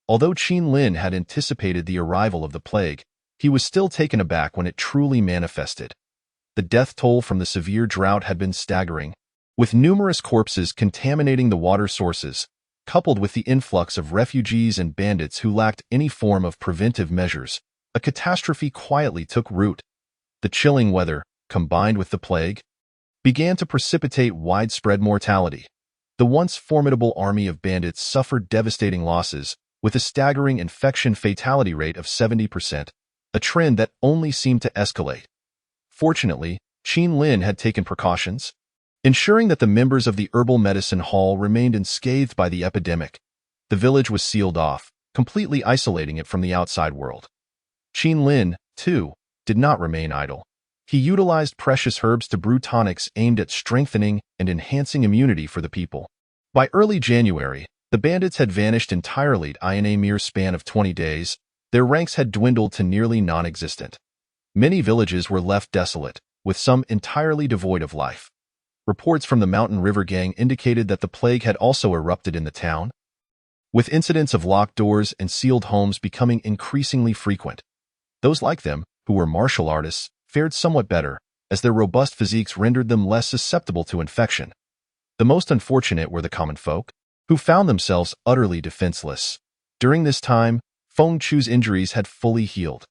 Although Qin Lin had anticipated the arrival of the plague, he was still taken aback when it truly manifested. The death toll from the severe drought had been staggering, with numerous corpses contaminating the water sources, coupled with the influx of refugees and bandits who lacked any form of preventive measures. A catastrophe quietly took root. The chilling weather, combined with the plague, began to precipitate widespread mortality. The once formidable army of bandits suffered devastating losses, with a staggering infection fatality rate of 70%. a trend that only seemed to escalate. Fortunately, Qin Lin had taken precautions, ensuring that the members of the herbal medicine hall remained unscathed by the epidemic. The village was sealed off, completely isolating it from the outside world. Qin Lin, too, did not remain idle. He utilized precious herbs to brew tonics aimed at strengthening and enhancing immunity for the people. By early January, the bandits had vanished entirely in a mere span of 20 days. Their ranks had dwindled to nearly non-existent. Many villages were left desolate, with some entirely devoid of life. Reports from the Mountain River Gang indicated that the plague had also erupted in the town, with incidents of locked doors and sealed homes becoming increasingly frequent. Those like them, who were martial artists, fared somewhat better, as their robust physiques rendered them less susceptible to infection. The most unfortunate were the common folk, who found themselves utterly defenseless. During this time, Feng Chu's injuries had fully healed.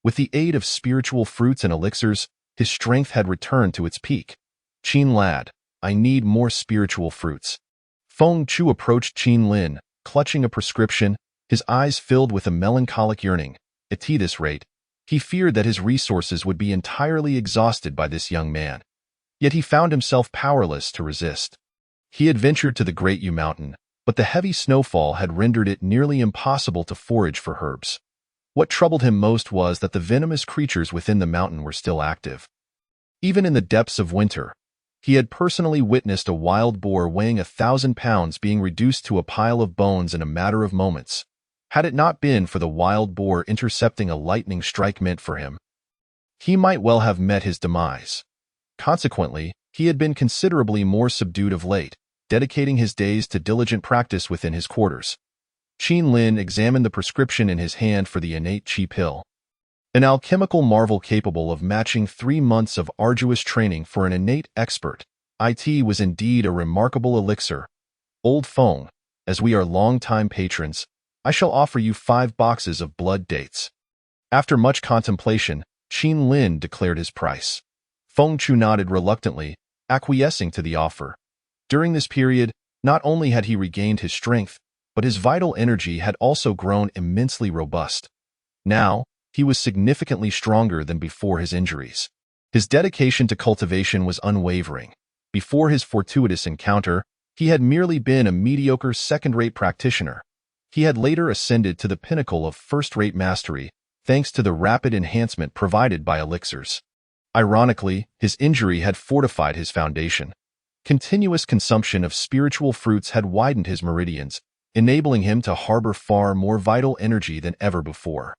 With the aid of spiritual fruits and elixirs, his strength had returned to its peak. Qin lad, I need more spiritual fruits. Feng Chu approached Qin Lin, clutching a prescription, his eyes filled with a melancholic yearning. At this rate, he feared that his resources would be entirely exhausted by this young man. Yet he found himself powerless to resist. He had ventured to the Great Yu Mountain, but the heavy snowfall had rendered it nearly impossible to forage for herbs. What troubled him most was that the venomous creatures within the mountain were still active. Even in the depths of winter, he had personally witnessed a wild boar weighing 1,000 pounds being reduced to a pile of bones in a matter of moments. Had it not been for the wild boar intercepting a lightning strike meant for him, he might well have met his demise. Consequently, he had been considerably more subdued of late, dedicating his days to diligent practice within his quarters. Qin Lin examined the prescription in his hand for the innate qi pill, an alchemical marvel capable of matching 3 months of arduous training for an innate expert. It was indeed a remarkable elixir. Old Feng, as we are long-time patrons, I shall offer you 5 boxes of blood dates. After much contemplation, Qin Lin declared his price. Feng Chu nodded reluctantly, acquiescing to the offer. During this period, not only had he regained his strength, but his vital energy had also grown immensely robust. Now, he was significantly stronger than before his injuries. His dedication to cultivation was unwavering. Before his fortuitous encounter, he had merely been a mediocre second-rate practitioner. He had later ascended to the pinnacle of first-rate mastery, thanks to the rapid enhancement provided by elixirs. Ironically, his injury had fortified his foundation. Continuous consumption of spiritual fruits had widened his meridians, enabling him to harbor far more vital energy than ever before.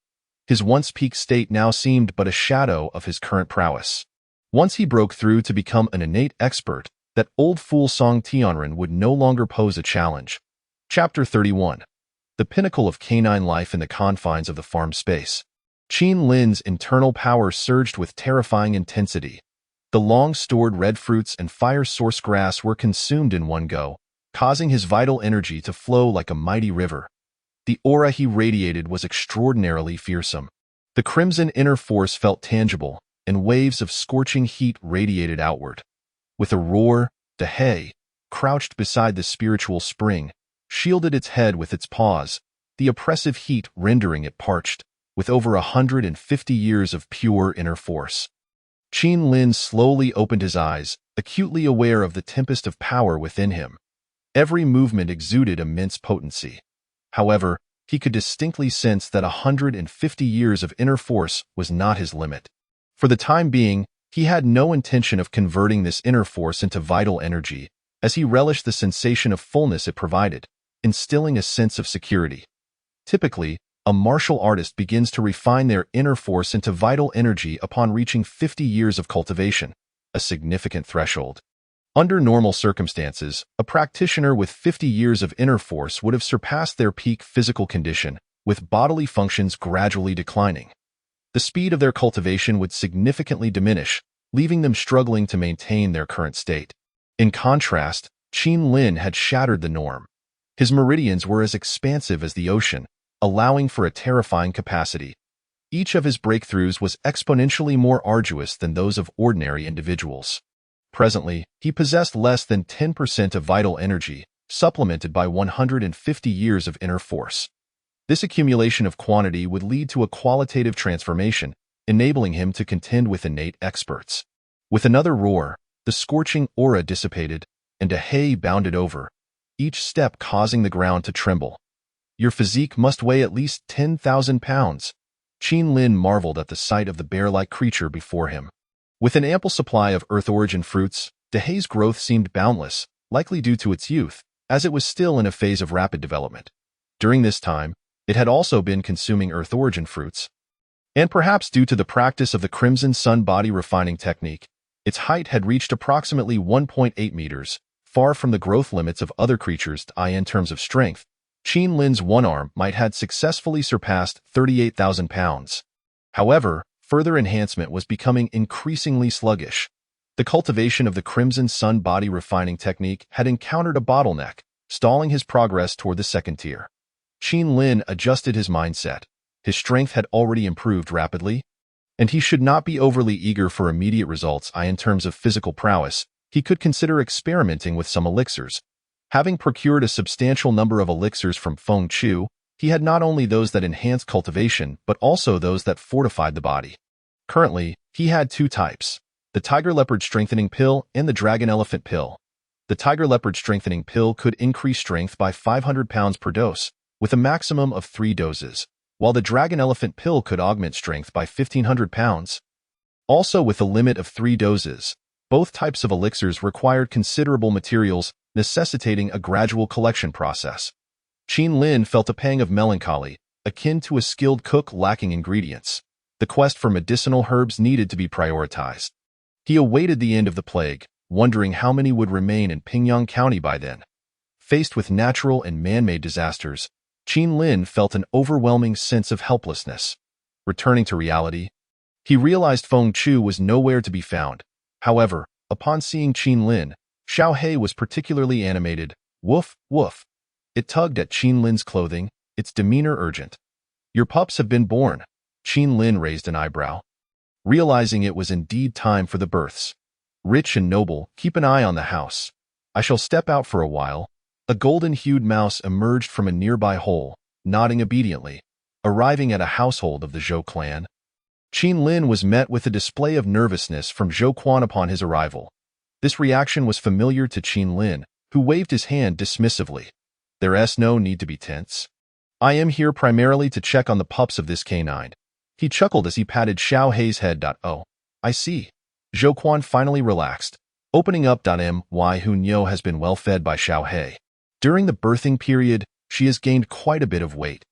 His once peak state now seemed but a shadow of his current prowess. Once he broke through to become an innate expert, that old fool Song Tianren would no longer pose a challenge. Chapter 31. The pinnacle of canine life in the confines of the farm space. Qin Lin's internal power surged with terrifying intensity. The long-stored red fruits and fire source grass were consumed in one go, causing his vital energy to flow like a mighty river. The aura he radiated was extraordinarily fearsome. The crimson inner force felt tangible, and waves of scorching heat radiated outward. With a roar, De He, crouched beside the spiritual spring, shielded its head with its paws, the oppressive heat rendering it parched, with over 150 years of pure inner force. Qin Lin slowly opened his eyes, acutely aware of the tempest of power within him. Every movement exuded immense potency. However, he could distinctly sense that 150 years of inner force was not his limit. For the time being, he had no intention of converting this inner force into vital energy, as he relished the sensation of fullness it provided, instilling a sense of security. Typically, a martial artist begins to refine their inner force into vital energy upon reaching 50 years of cultivation, a significant threshold. Under normal circumstances, a practitioner with 50 years of inner force would have surpassed their peak physical condition, with bodily functions gradually declining. The speed of their cultivation would significantly diminish, leaving them struggling to maintain their current state. In contrast, Qin Lin had shattered the norm. His meridians were as expansive as the ocean, allowing for a terrifying capacity. Each of his breakthroughs was exponentially more arduous than those of ordinary individuals. Presently, he possessed less than 10% of vital energy, supplemented by 150 years of inner force. This accumulation of quantity would lead to a qualitative transformation, enabling him to contend with innate experts. With another roar, the scorching aura dissipated, and Dehei bounded over, each step causing the ground to tremble. Your physique must weigh at least 10,000 pounds. Qin Lin marveled at the sight of the bear-like creature before him. With an ample supply of Earth-origin fruits, Dehei's growth seemed boundless, likely due to its youth, as it was still in a phase of rapid development. During this time, it had also been consuming Earth-origin fruits. And perhaps due to the practice of the Crimson Sun body refining technique, its height had reached approximately 1.8 meters, far from the growth limits of other creatures in terms of strength. Qin Lin's one arm might have successfully surpassed 38,000 pounds. However, further enhancement was becoming increasingly sluggish. The cultivation of the Crimson Sun body refining technique had encountered a bottleneck, stalling his progress toward the second tier. Qin Lin adjusted his mindset. His strength had already improved rapidly, and he should not be overly eager for immediate results in terms of physical prowess. He could consider experimenting with some elixirs. Having procured a substantial number of elixirs from Feng Chu, he had not only those that enhanced cultivation, but also those that fortified the body. Currently, he had two types: the Tiger Leopard Strengthening Pill and the Dragon Elephant Pill. The Tiger Leopard Strengthening Pill could increase strength by 500 pounds per dose, with a maximum of 3 doses, while the Dragon Elephant Pill could augment strength by 1,500 pounds. Also with a limit of 3 doses, both types of elixirs required considerable materials, necessitating a gradual collection process. Qin Lin felt a pang of melancholy, akin to a skilled cook lacking ingredients. The quest for medicinal herbs needed to be prioritized. He awaited the end of the plague, wondering how many would remain in Pingyang County by then. Faced with natural and man-made disasters, Qin Lin felt an overwhelming sense of helplessness. Returning to reality, he realized Feng Chu was nowhere to be found. However, upon seeing Qin Lin, Xiao He was particularly animated. Woof, woof. It tugged at Qin Lin's clothing, its demeanor urgent. Your pups have been born. Qin Lin raised an eyebrow, realizing it was indeed time for the births. Rich and noble, keep an eye on the house. I shall step out for a while. A golden-hued mouse emerged from a nearby hole, nodding obediently, arriving at a household of the Zhou clan. Qin Lin was met with a display of nervousness from Zhou Quan upon his arrival. This reaction was familiar to Qin Lin, who waved his hand dismissively. There's no need to be tense. I am here primarily to check on the pups of this canine. He chuckled as he patted Xiao Hei's head. Oh, I see. Zhou Quan finally relaxed, opening up. My Hunyo has been well fed by Xiao Hei. During the birthing period, she has gained quite a bit of weight.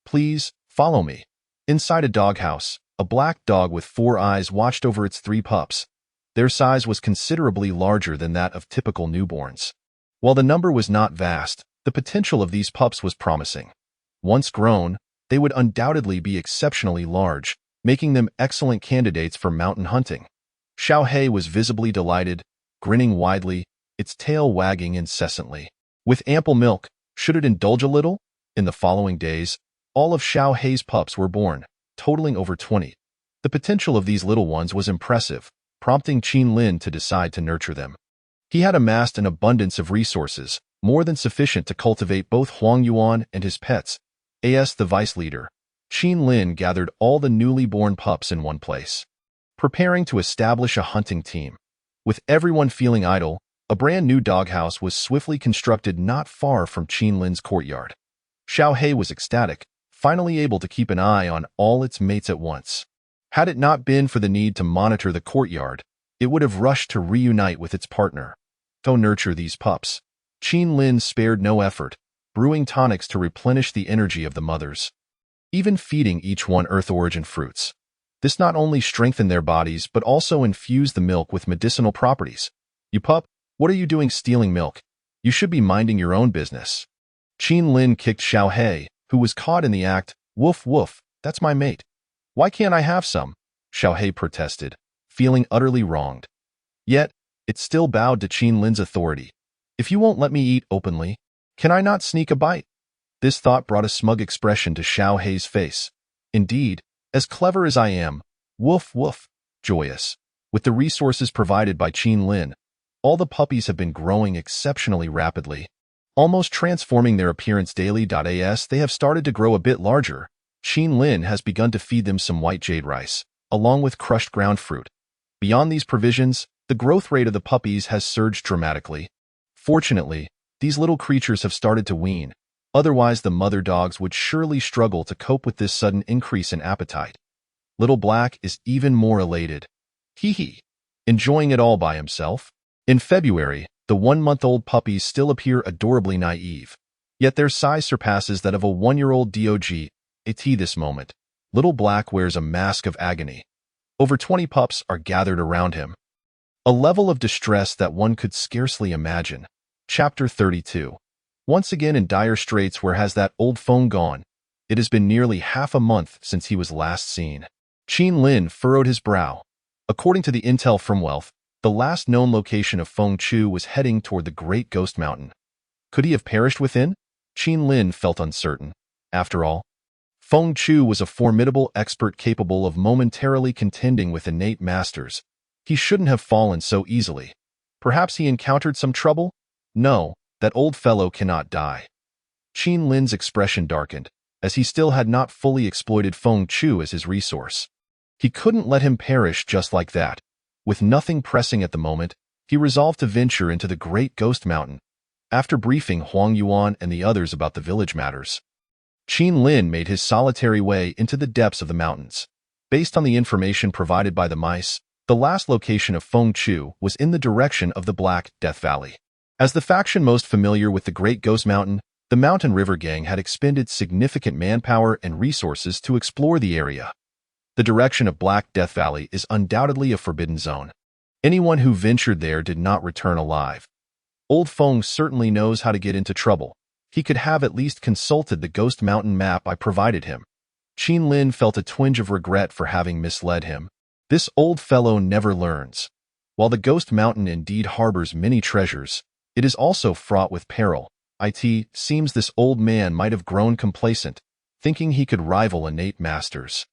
Please, follow me. Inside a doghouse, a black dog with 4 eyes watched over its 3 pups. Their size was considerably larger than that of typical newborns. While the number was not vast, the potential of these pups was promising. Once grown, they would undoubtedly be exceptionally large, making them excellent candidates for mountain hunting. Xiao Hei was visibly delighted, grinning widely, its tail wagging incessantly. With ample milk, should it indulge a little? In the following days, all of Xiao Hei's pups were born, totaling over 20. The potential of these little ones was impressive, prompting Qin Lin to decide to nurture them. He had amassed an abundance of resources, more than sufficient to cultivate both Huang Yuan and his pets. As the vice leader, Qin Lin gathered all the newly born pups in one place, preparing to establish a hunting team. With everyone feeling idle, a brand new doghouse was swiftly constructed not far from Qin Lin's courtyard. Xiao Hei was ecstatic, finally able to keep an eye on all its mates at once. Had it not been for the need to monitor the courtyard, it would have rushed to reunite with its partner. To nurture these pups, Qin Lin spared no effort, brewing tonics to replenish the energy of the mothers, even feeding each one Earth-origin fruits. This not only strengthened their bodies but also infused the milk with medicinal properties. You pup, what are you doing stealing milk? You should be minding your own business. Qin Lin kicked Xiao Hei, who was caught in the act. Woof woof, that's my mate. Why can't I have some? Xiao Hei protested, feeling utterly wronged. Yet, it still bowed to Qin Lin's authority. If you won't let me eat openly, can I not sneak a bite? This thought brought a smug expression to Xiao Hei's face. Indeed, as clever as I am, woof woof, joyous. With the resources provided by Qin Lin, all the puppies have been growing exceptionally rapidly. almost transforming their appearance daily. As they have started to grow a bit larger, Qin Lin has begun to feed them some white jade rice, along with crushed ground fruit. Beyond these provisions, the growth rate of the puppies has surged dramatically. Fortunately, these little creatures have started to wean. Otherwise, the mother dogs would surely struggle to cope with this sudden increase in appetite. Little Black is even more elated. Hee, enjoying it all by himself. In February, the 1-month-old puppies still appear adorably naive, yet their size surpasses that of a 1-year-old dog. At this moment, Little Black wears a mask of agony. Over 20 pups are gathered around him. A level of distress that one could scarcely imagine. Chapter 32. Once again in dire straits, where has that old Feng gone? It has been nearly half a month since he was last seen. Qin Lin furrowed his brow. According to the intel from Wealth, the last known location of Feng Chu was heading toward the Great Ghost Mountain. Could he have perished within? Qin Lin felt uncertain. After all, Feng Chu was a formidable expert capable of momentarily contending with innate masters. He shouldn't have fallen so easily. Perhaps he encountered some trouble? No, that old fellow cannot die. Qin Lin's expression darkened, as he still had not fully exploited Feng Chu as his resource. He couldn't let him perish just like that. With nothing pressing at the moment, he resolved to venture into the Great Ghost Mountain. After briefing Huang Yuan and the others about the village matters, Qin Lin made his solitary way into the depths of the mountains. Based on the information provided by the mice, the last location of Feng Chu was in the direction of the Black Death Valley. As the faction most familiar with the Great Ghost Mountain, the Mountain River Gang had expended significant manpower and resources to explore the area. The direction of Black Death Valley is undoubtedly a forbidden zone. Anyone who ventured there did not return alive. Old Feng certainly knows how to get into trouble. He could have at least consulted the Ghost Mountain map I provided him. Qin Lin felt a twinge of regret for having misled him. This old fellow never learns. While the Ghost Mountain indeed harbors many treasures, it is also fraught with peril. It seems this old man might have grown complacent, thinking he could rival innate masters.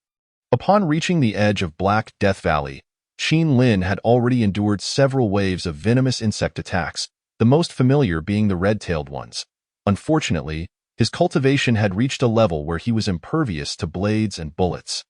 Upon reaching the edge of Black Death Valley, Qin Lin had already endured several waves of venomous insect attacks, the most familiar being the red-tailed ones. Unfortunately, his cultivation had reached a level where he was impervious to blades and bullets.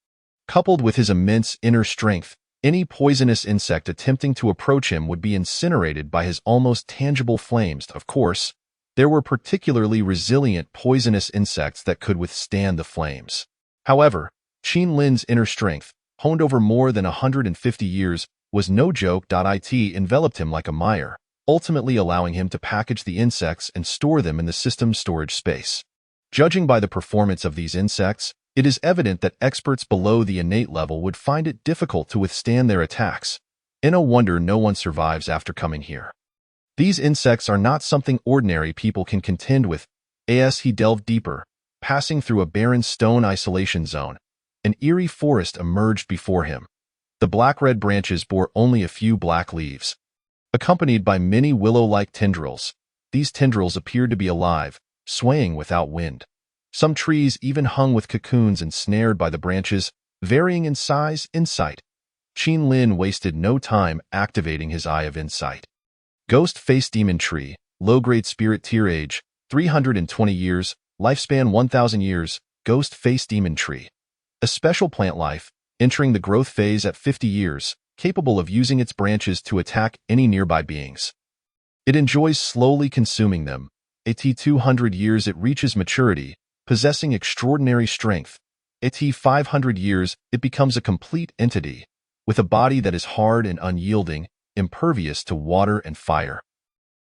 Coupled with his immense inner strength, any poisonous insect attempting to approach him would be incinerated by his almost tangible flames. Of course, there were particularly resilient poisonous insects that could withstand the flames. However, Qin Lin's inner strength, honed over more than 150 years, was no joke. It enveloped him like a mire, ultimately allowing him to package the insects and store them in the system's storage space. Judging by the performance of these insects, it is evident that experts below the innate level would find it difficult to withstand their attacks. No wonder no one survives after coming here. These insects are not something ordinary people can contend with. As he delved deeper, passing through a barren stone isolation zone, an eerie forest emerged before him. The black-red branches bore only a few black leaves. Accompanied by many willow-like tendrils, these tendrils appeared to be alive, swaying without wind. Some trees even hung with cocoons ensnared by the branches, varying in size. Insight. Qin Lin wasted no time activating his Eye of Insight. Ghost Face Demon Tree, low-grade spirit tier, age 320 years, lifespan 1,000 years, Ghost Face Demon Tree. A special plant life, entering the growth phase at 50 years, capable of using its branches to attack any nearby beings. It enjoys slowly consuming them. At 200 years it reaches maturity, possessing extraordinary strength. At 500 years it becomes a complete entity, with a body that is hard and unyielding, impervious to water and fire.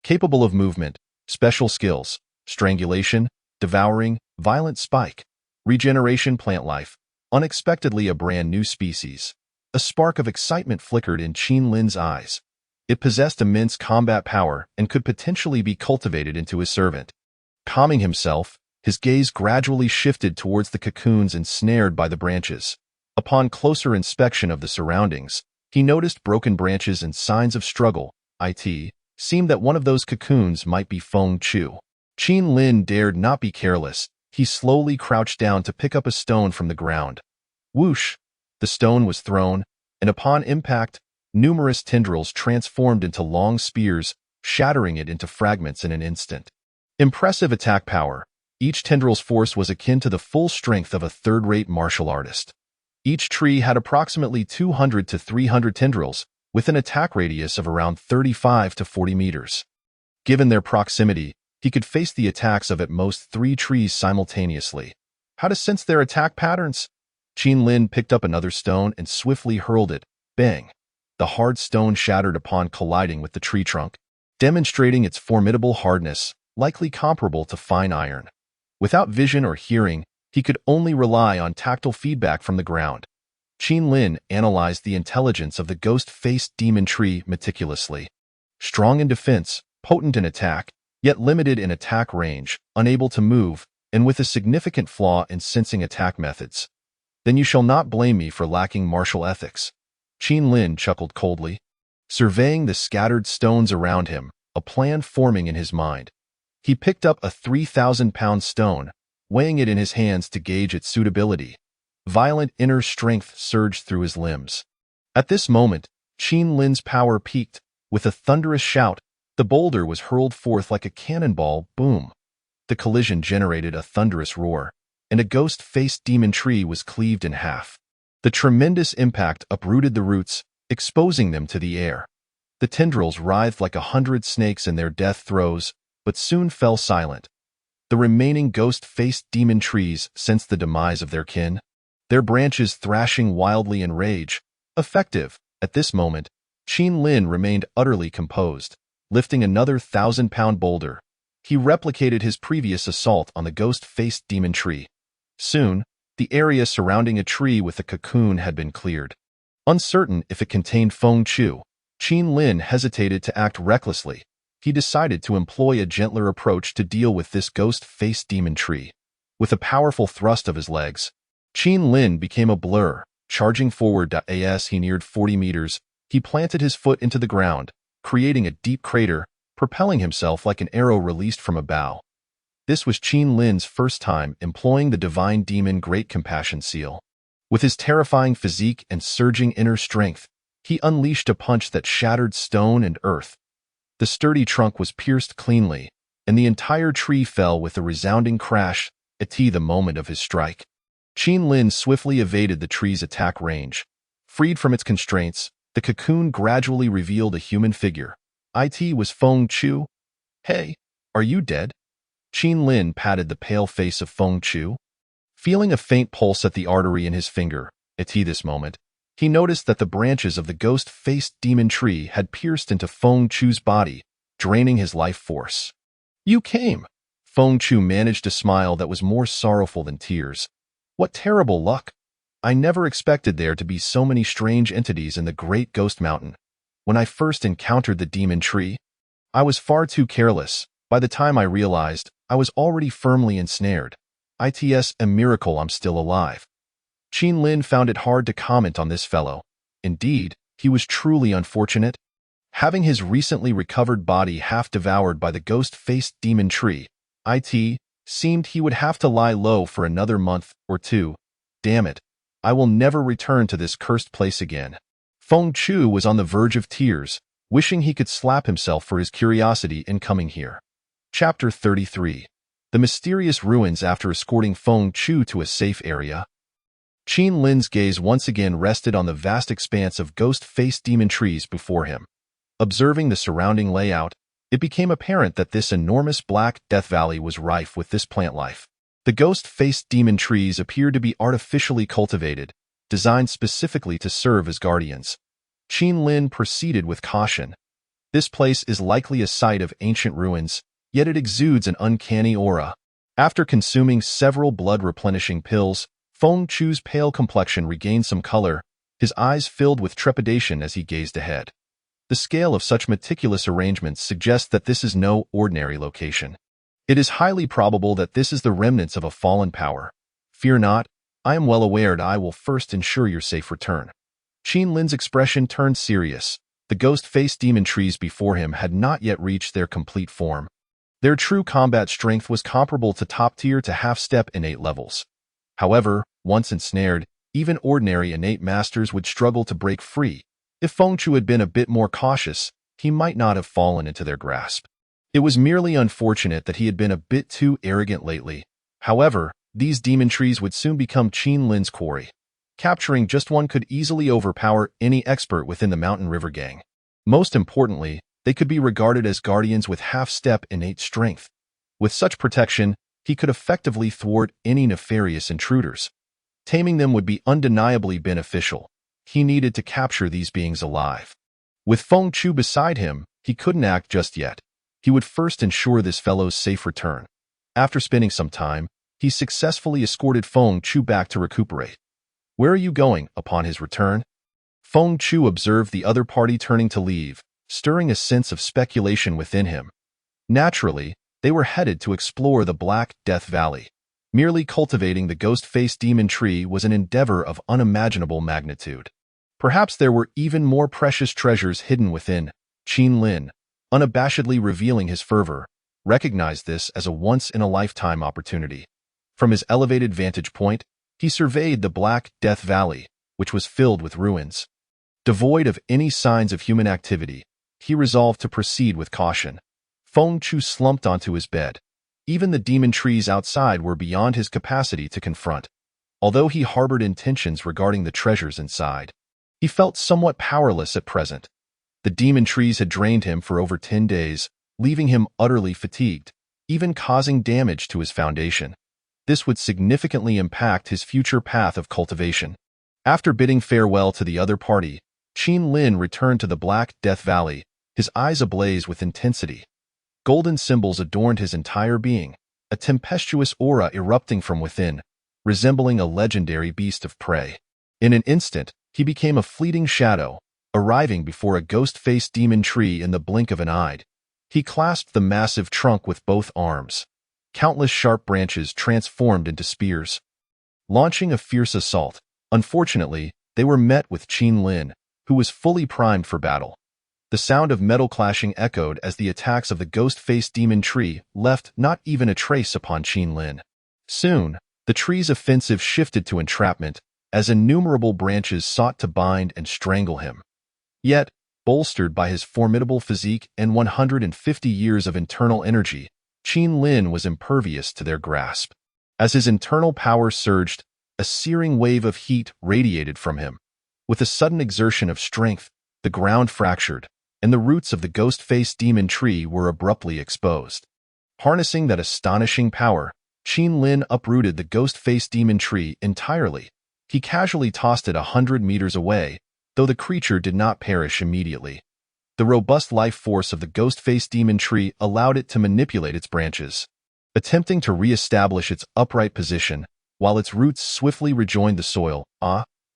Capable of movement, special skills, strangulation, devouring, violent spike, regeneration, plant life, unexpectedly a brand new species. A spark of excitement flickered in Qin Lin's eyes. It possessed immense combat power and could potentially be cultivated into his servant. Calming himself, his gaze gradually shifted towards the cocoons ensnared by the branches. Upon closer inspection of the surroundings, he noticed broken branches and signs of struggle. It seemed that one of those cocoons might be Feng Chu. Qin Lin dared not be careless. He slowly crouched down to pick up a stone from the ground. Whoosh! The stone was thrown, and upon impact, numerous tendrils transformed into long spears, shattering it into fragments in an instant. Impressive attack power. Each tendril's force was akin to the full strength of a third-rate martial artist. Each tree had approximately 200 to 300 tendrils, with an attack radius of around 35 to 40 meters. Given their proximity, he could face the attacks of at most 3 trees simultaneously. How to sense their attack patterns? Qin Lin picked up another stone and swiftly hurled it. Bang! The hard stone shattered upon colliding with the tree trunk, demonstrating its formidable hardness, likely comparable to fine iron. Without vision or hearing, he could only rely on tactile feedback from the ground. Qin Lin analyzed the intelligence of the ghost-faced demon tree meticulously. Strong in defense, potent in attack, yet limited in attack range, unable to move, and with a significant flaw in sensing attack methods. Then you shall not blame me for lacking martial ethics. Qin Lin chuckled coldly, surveying the scattered stones around him, a plan forming in his mind. He picked up a 3,000-pound stone, weighing it in his hands to gauge its suitability. Violent inner strength surged through his limbs. At this moment, Qin Lin's power peaked. With a thunderous shout, the boulder was hurled forth like a cannonball. Boom! The collision generated a thunderous roar, and a ghost-faced demon tree was cleaved in half. The tremendous impact uprooted the roots, exposing them to the air. The tendrils writhed like 100 snakes in their death throes, but soon fell silent. The remaining ghost-faced demon trees sensed the demise of their kin, their branches thrashing wildly in rage. Effective. At this moment, Qin Lin remained utterly composed, lifting another 1,000-pound boulder. He replicated his previous assault on the ghost-faced demon tree. Soon, the area surrounding a tree with a cocoon had been cleared. Uncertain if it contained Feng Chu, Qin Lin hesitated to act recklessly. He decided to employ a gentler approach to deal with this ghost-faced demon tree. With a powerful thrust of his legs, Qin Lin became a blur. Charging forward as he neared 40 meters, he planted his foot into the ground, creating a deep crater, propelling himself like an arrow released from a bow. This was Qin Lin's first time employing the divine demon Great Compassion Seal. With his terrifying physique and surging inner strength, he unleashed a punch that shattered stone and earth. The sturdy trunk was pierced cleanly, and the entire tree fell with a resounding crash at the moment of his strike. Qin Lin swiftly evaded the tree's attack range. Freed from its constraints, the cocoon gradually revealed a human figure. It was Feng Chu. Hey, are you dead? Qin Lin patted the pale face of Feng Chu. Feeling a faint pulse at the artery in his finger, at this moment, he noticed that the branches of the ghost-faced demon tree had pierced into Feng Chu's body, draining his life force. You came! Feng Chu managed a smile that was more sorrowful than tears. What terrible luck! I never expected there to be so many strange entities in the Great Ghost Mountain. When I first encountered the demon tree, I was far too careless. By the time I realized, I was already firmly ensnared. It's a miracle I'm still alive. Qin Lin found it hard to comment on this fellow. Indeed, he was truly unfortunate. Having his recently recovered body half devoured by the ghost-faced demon tree, it seemed he would have to lie low for another month or two. Damn it. I will never return to this cursed place again. Feng Chu was on the verge of tears, wishing he could slap himself for his curiosity in coming here. Chapter 33. The Mysterious Ruins. After escorting Feng Chu to a safe area, Qin Lin's gaze once again rested on the vast expanse of ghost-faced demon trees before him. Observing the surrounding layout, it became apparent that this enormous Black Death Valley was rife with this plant life. The ghost-faced demon trees appeared to be artificially cultivated, designed specifically to serve as guardians. Qin Lin proceeded with caution. This place is likely a site of ancient ruins, yet it exudes an uncanny aura. After consuming several blood-replenishing pills, Feng Chu's pale complexion regained some color, his eyes filled with trepidation as he gazed ahead. The scale of such meticulous arrangements suggests that this is no ordinary location. It is highly probable that this is the remnants of a fallen power. Fear not, I am well aware that I will first ensure your safe return. Qin Lin's expression turned serious. The ghost-faced demon trees before him had not yet reached their complete form. Their true combat strength was comparable to top-tier to half-step innate levels. However, once ensnared, even ordinary innate masters would struggle to break free. If Feng Chu had been a bit more cautious, he might not have fallen into their grasp. It was merely unfortunate that he had been a bit too arrogant lately. However, these demon trees would soon become Qin Lin's quarry. Capturing just one could easily overpower any expert within the Mountain River Gang. Most importantly, they could be regarded as guardians with half-step innate strength. With such protection, he could effectively thwart any nefarious intruders. Taming them would be undeniably beneficial. He needed to capture these beings alive. With Feng Chu beside him, he couldn't act just yet. He would first ensure this fellow's safe return. After spending some time, he successfully escorted Feng Chu back to recuperate. "Where are you going?" Upon his return, Feng Chu observed the other party turning to leave, stirring a sense of speculation within him. Naturally, they were headed to explore the Black Death Valley. Merely cultivating the ghost-faced demon tree was an endeavor of unimaginable magnitude. Perhaps there were even more precious treasures hidden within. Qin Lin, unabashedly revealing his fervor, recognized this as a once-in-a-lifetime opportunity. From his elevated vantage point, he surveyed the Black Death Valley, which was filled with ruins. Devoid of any signs of human activity, he resolved to proceed with caution. Feng Chu slumped onto his bed. Even the demon trees outside were beyond his capacity to confront. Although he harbored intentions regarding the treasures inside, he felt somewhat powerless at present. The demon trees had drained him for over 10 days, leaving him utterly fatigued, even causing damage to his foundation. This would significantly impact his future path of cultivation. After bidding farewell to the other party, Qin Lin returned to the Black Death Valley, his eyes ablaze with intensity. Golden symbols adorned his entire being, a tempestuous aura erupting from within, resembling a legendary beast of prey. In an instant, he became a fleeting shadow, arriving before a ghost-faced demon tree in the blink of an eye. He clasped the massive trunk with both arms. Countless sharp branches transformed into spears, launching a fierce assault. Unfortunately, they were met with Qin Lin, who was fully primed for battle. The sound of metal clashing echoed as the attacks of the ghost-faced demon tree left not even a trace upon Qin Lin. Soon, the tree's offensive shifted to entrapment, as innumerable branches sought to bind and strangle him. Yet, bolstered by his formidable physique and 150 years of internal energy, Qin Lin was impervious to their grasp. As his internal power surged, a searing wave of heat radiated from him. With a sudden exertion of strength, the ground fractured, and the roots of the ghost-faced demon tree were abruptly exposed. Harnessing that astonishing power, Qin Lin uprooted the ghost-faced demon tree entirely. He casually tossed it 100 meters away, though the creature did not perish immediately. The robust life force of the ghost-faced demon tree allowed it to manipulate its branches, attempting to re-establish its upright position, while its roots swiftly rejoined the soil.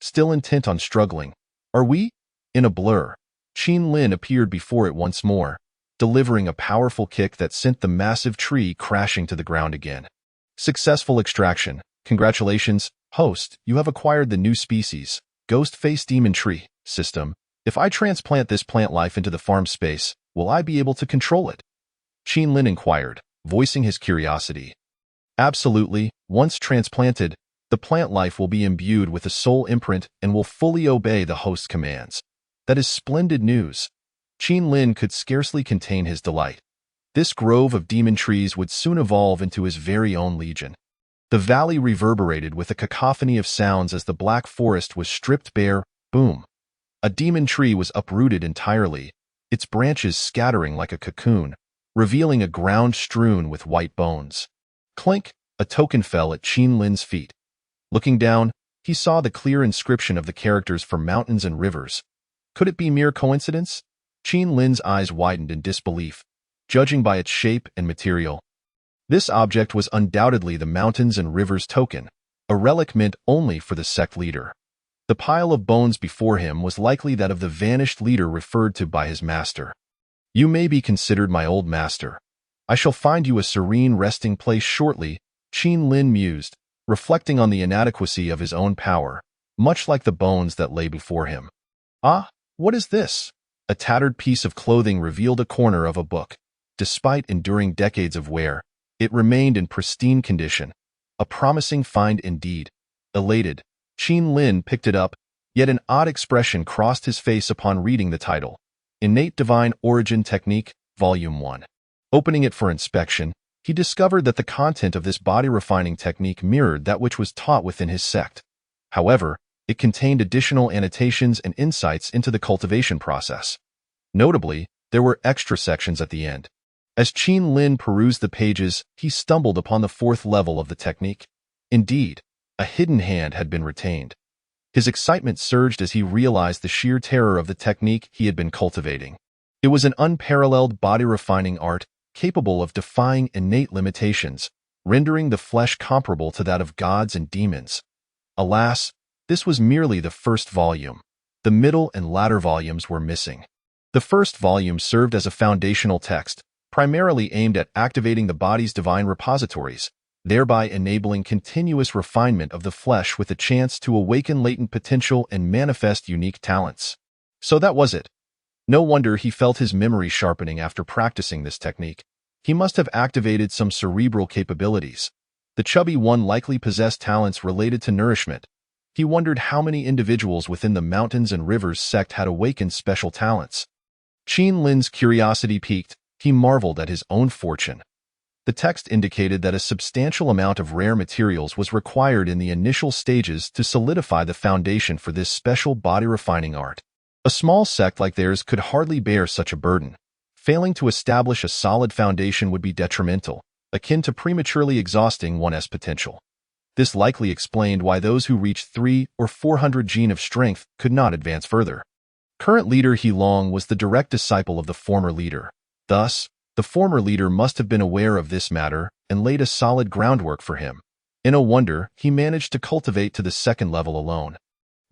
Still intent on struggling. "Are we?" In a blur, Qin Lin appeared before it once more, delivering a powerful kick that sent the massive tree crashing to the ground again. Successful extraction. Congratulations, host, you have acquired the new species, Ghost-Faced Demon Tree system. If I transplant this plant life into the farm space, will I be able to control it? Qin Lin inquired, voicing his curiosity. Absolutely. Once transplanted, the plant life will be imbued with a soul imprint and will fully obey the host's commands. That is splendid news. Qin Lin could scarcely contain his delight. This grove of demon trees would soon evolve into his very own legion. The valley reverberated with a cacophony of sounds as the black forest was stripped bare. Boom. A demon tree was uprooted entirely, its branches scattering like a cocoon, revealing a ground strewn with white bones. Clink, a token fell at Qin Lin's feet. Looking down, he saw the clear inscription of the characters for mountains and rivers. Could it be mere coincidence? Qin Lin's eyes widened in disbelief, judging by its shape and material. This object was undoubtedly the mountains and rivers token, a relic meant only for the sect leader. The pile of bones before him was likely that of the vanished leader referred to by his master. You may be considered my old master. I shall find you a serene resting place shortly, Qin Lin mused, reflecting on the inadequacy of his own power, much like the bones that lay before him. What is this? A tattered piece of clothing revealed a corner of a book. Despite enduring decades of wear, it remained in pristine condition. A promising find indeed. Elated, Qin Lin picked it up, yet an odd expression crossed his face upon reading the title. Innate Divine Origin Technique, Volume 1. Opening it for inspection, he discovered that the content of this body-refining technique mirrored that which was taught within his sect. However, it contained additional annotations and insights into the cultivation process. Notably, there were extra sections at the end. As Qin Lin perused the pages, he stumbled upon the fourth level of the technique. Indeed, a hidden hand had been retained. His excitement surged as he realized the sheer terror of the technique he had been cultivating. It was an unparalleled body-refining art, capable of defying innate limitations, rendering the flesh comparable to that of gods and demons. Alas, this was merely the first volume. The middle and latter volumes were missing. The first volume served as a foundational text, primarily aimed at activating the body's divine repositories, thereby enabling continuous refinement of the flesh with a chance to awaken latent potential and manifest unique talents. So that was it. No wonder he felt his memory sharpening after practicing this technique. He must have activated some cerebral capabilities. The chubby one likely possessed talents related to nourishment. He wondered how many individuals within the Mountains and Rivers sect had awakened special talents. Qin Lin's curiosity piqued. He marveled at his own fortune. The text indicated that a substantial amount of rare materials was required in the initial stages to solidify the foundation for this special body-refining art. A small sect like theirs could hardly bear such a burden. Failing to establish a solid foundation would be detrimental, akin to prematurely exhausting one's potential. This likely explained why those who reached 300 or 400 gene of strength could not advance further. Current leader He Long was the direct disciple of the former leader. Thus, the former leader must have been aware of this matter and laid a solid groundwork for him. No wonder he managed to cultivate to the second level alone.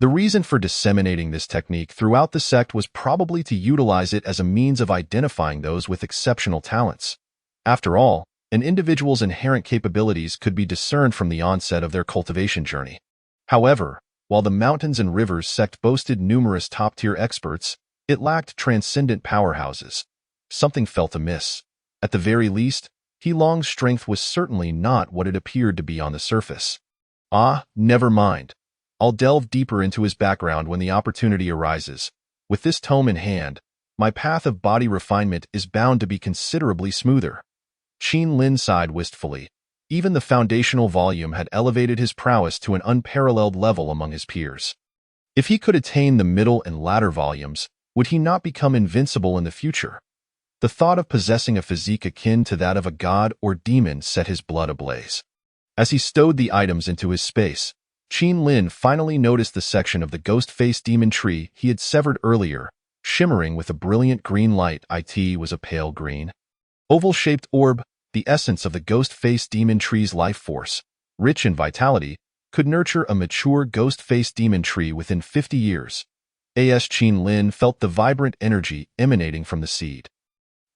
The reason for disseminating this technique throughout the sect was probably to utilize it as a means of identifying those with exceptional talents. After all, an individual's inherent capabilities could be discerned from the onset of their cultivation journey. However, while the Mountains and Rivers sect boasted numerous top-tier experts, it lacked transcendent powerhouses. Something felt amiss. At the very least, He Long's strength was certainly not what it appeared to be on the surface. Never mind. I'll delve deeper into his background when the opportunity arises. With this tome in hand, my path of body refinement is bound to be considerably smoother. Qin Lin sighed wistfully. Even the foundational volume had elevated his prowess to an unparalleled level among his peers. If he could attain the middle and latter volumes, would he not become invincible in the future? The thought of possessing a physique akin to that of a god or demon set his blood ablaze. As he stowed the items into his space, Qin Lin finally noticed the section of the ghost-faced demon tree he had severed earlier, shimmering with a brilliant green light. It was a pale green, oval-shaped orb, the essence of the ghost-faced demon tree's life force, rich in vitality, could nurture a mature ghost-faced demon tree within 50 years. Qin Lin felt the vibrant energy emanating from the seed.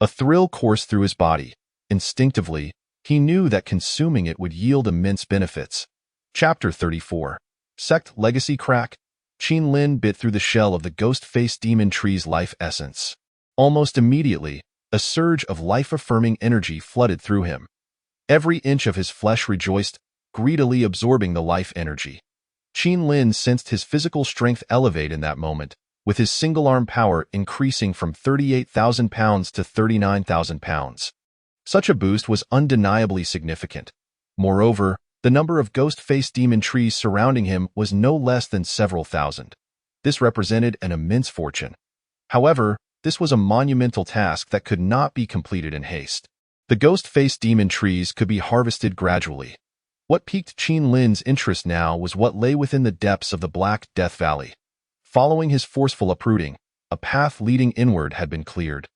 A thrill coursed through his body. Instinctively, he knew that consuming it would yield immense benefits. Chapter 34. Sect Legacy Crack. Qin Lin bit through the shell of the ghost-faced demon tree's life essence. Almost immediately, a surge of life-affirming energy flooded through him. Every inch of his flesh rejoiced, greedily absorbing the life energy. Qin Lin sensed his physical strength elevate in that moment, with his single-arm power increasing from 38,000 pounds to 39,000 pounds. Such a boost was undeniably significant. Moreover, the number of ghost-faced demon trees surrounding him was no less than several thousand. This represented an immense fortune. However, this was a monumental task that could not be completed in haste. The ghost-faced demon trees could be harvested gradually. What piqued Qin Lin's interest now was what lay within the depths of the Black Death Valley. Following his forceful uprooting, a path leading inward had been cleared.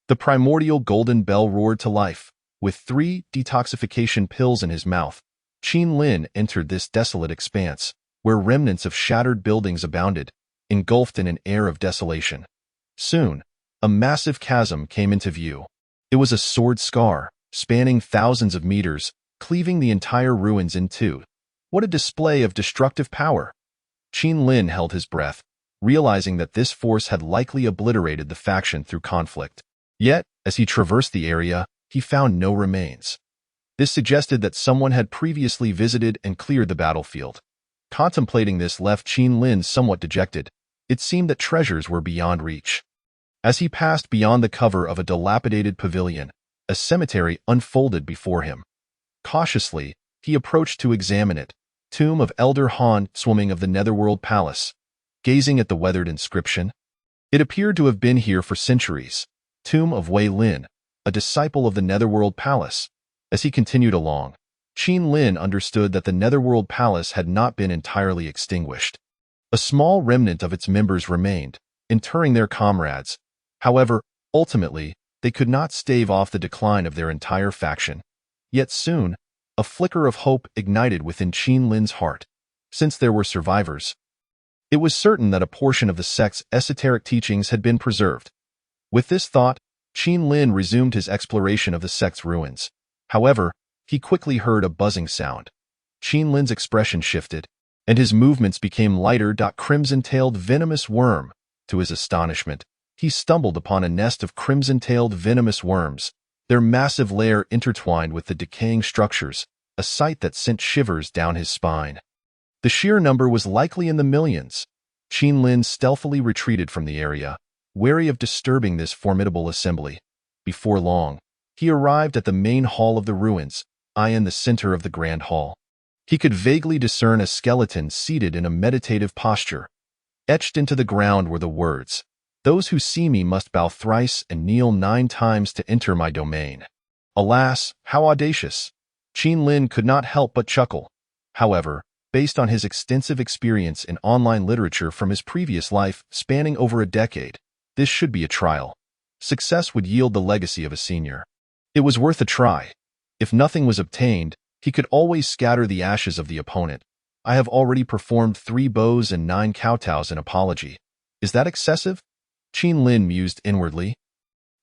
The primordial golden bell roared to life. With 3 detoxification pills in his mouth, Qin Lin entered this desolate expanse, where remnants of shattered buildings abounded, engulfed in an air of desolation. Soon, a massive chasm came into view. It was a sword scar, spanning thousands of meters, cleaving the entire ruins in two. What a display of destructive power! Qin Lin held his breath, realizing that this force had likely obliterated the faction through conflict. Yet, as he traversed the area, he found no remains. This suggested that someone had previously visited and cleared the battlefield. Contemplating this left Qin Lin somewhat dejected. It seemed that treasures were beyond reach. As he passed beyond the cover of a dilapidated pavilion, A cemetery unfolded before him. Cautiously, he approached to examine it. Tomb of Elder Han, swimming of the Netherworld Palace. Gazing at the weathered inscription, it appeared to have been here for centuries. Tomb of Wei Lin, a disciple of the Netherworld Palace. As he continued along, Qin Lin understood that the Netherworld Palace had not been entirely extinguished. A small remnant of its members remained, interring their comrades. However, ultimately, they could not stave off the decline of their entire faction. Yet soon, a flicker of hope ignited within Qin Lin's heart. Since there were survivors, it was certain that a portion of the sect's esoteric teachings had been preserved. With this thought, Qin Lin resumed his exploration of the sect's ruins. However, he quickly heard a buzzing sound. Qin Lin's expression shifted, and his movements became lighter. Crimson-tailed venomous worm. To his astonishment, he stumbled upon a nest of crimson-tailed venomous worms, their massive lair intertwined with the decaying structures, a sight that sent shivers down his spine. The sheer number was likely in the millions. Qin Lin stealthily retreated from the area, wary of disturbing this formidable assembly. Before long, he arrived at the main hall of the ruins, in the center of the grand hall. He could vaguely discern a skeleton seated in a meditative posture. Etched into the ground were the words, "Those who see me must bow thrice and kneel 9 times to enter my domain." Alas, how audacious! Qin Lin could not help but chuckle. However, based on his extensive experience in online literature from his previous life spanning over a decade, this should be a trial. Success would yield the legacy of a senior. It was worth a try. If nothing was obtained, he could always scatter the ashes of the opponent. I have already performed 3 bows and 9 kowtows in apology. Is that excessive? Qin Lin mused inwardly.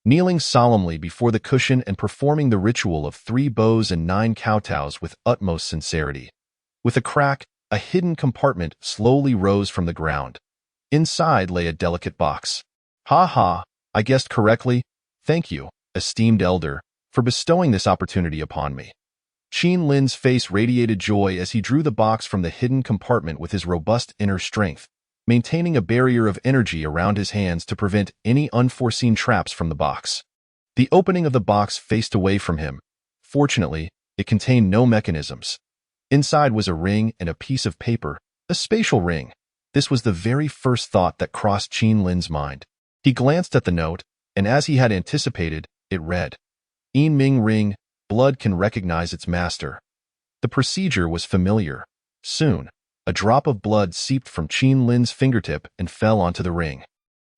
Kneeling solemnly before the cushion and performing the ritual of 3 bows and 9 kowtows with utmost sincerity. With a crack, a hidden compartment slowly rose from the ground. Inside lay a delicate box. Ha ha, I guessed correctly. Thank you, esteemed elder, for bestowing this opportunity upon me. Qin Lin's face radiated joy as he drew the box from the hidden compartment with his robust inner strength, maintaining a barrier of energy around his hands to prevent any unforeseen traps from the box. The opening of the box faced away from him. Fortunately, it contained no mechanisms. Inside was a ring and a piece of paper, a spatial ring. This was the very first thought that crossed Qin Lin's mind. He glanced at the note, and as he had anticipated, it read, "Yin Ming Ring, blood can recognize its master." The procedure was familiar. Soon, a drop of blood seeped from Qin Lin's fingertip and fell onto the ring.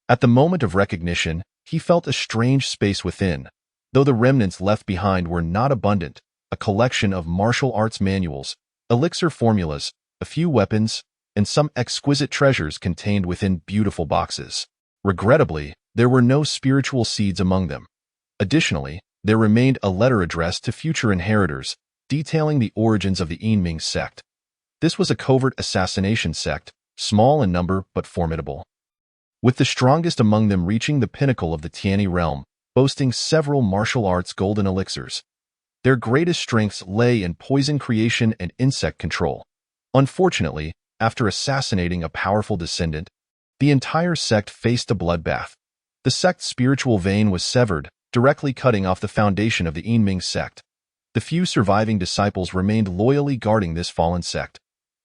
At the moment of recognition, he felt a strange space within. Though the remnants left behind were not abundant, a collection of martial arts manuals, elixir formulas, a few weapons, and some exquisite treasures contained within beautiful boxes. Regrettably, there were no spiritual seeds among them. Additionally, there remained a letter addressed to future inheritors, detailing the origins of the Yinming sect. This was a covert assassination sect, small in number but formidable, with the strongest among them reaching the pinnacle of the Tianyi realm, boasting several martial arts golden elixirs. Their greatest strengths lay in poison creation and insect control. Unfortunately, after assassinating a powerful descendant, the entire sect faced a bloodbath. The sect's spiritual vein was severed, directly cutting off the foundation of the Yinming sect. The few surviving disciples remained loyally guarding this fallen sect.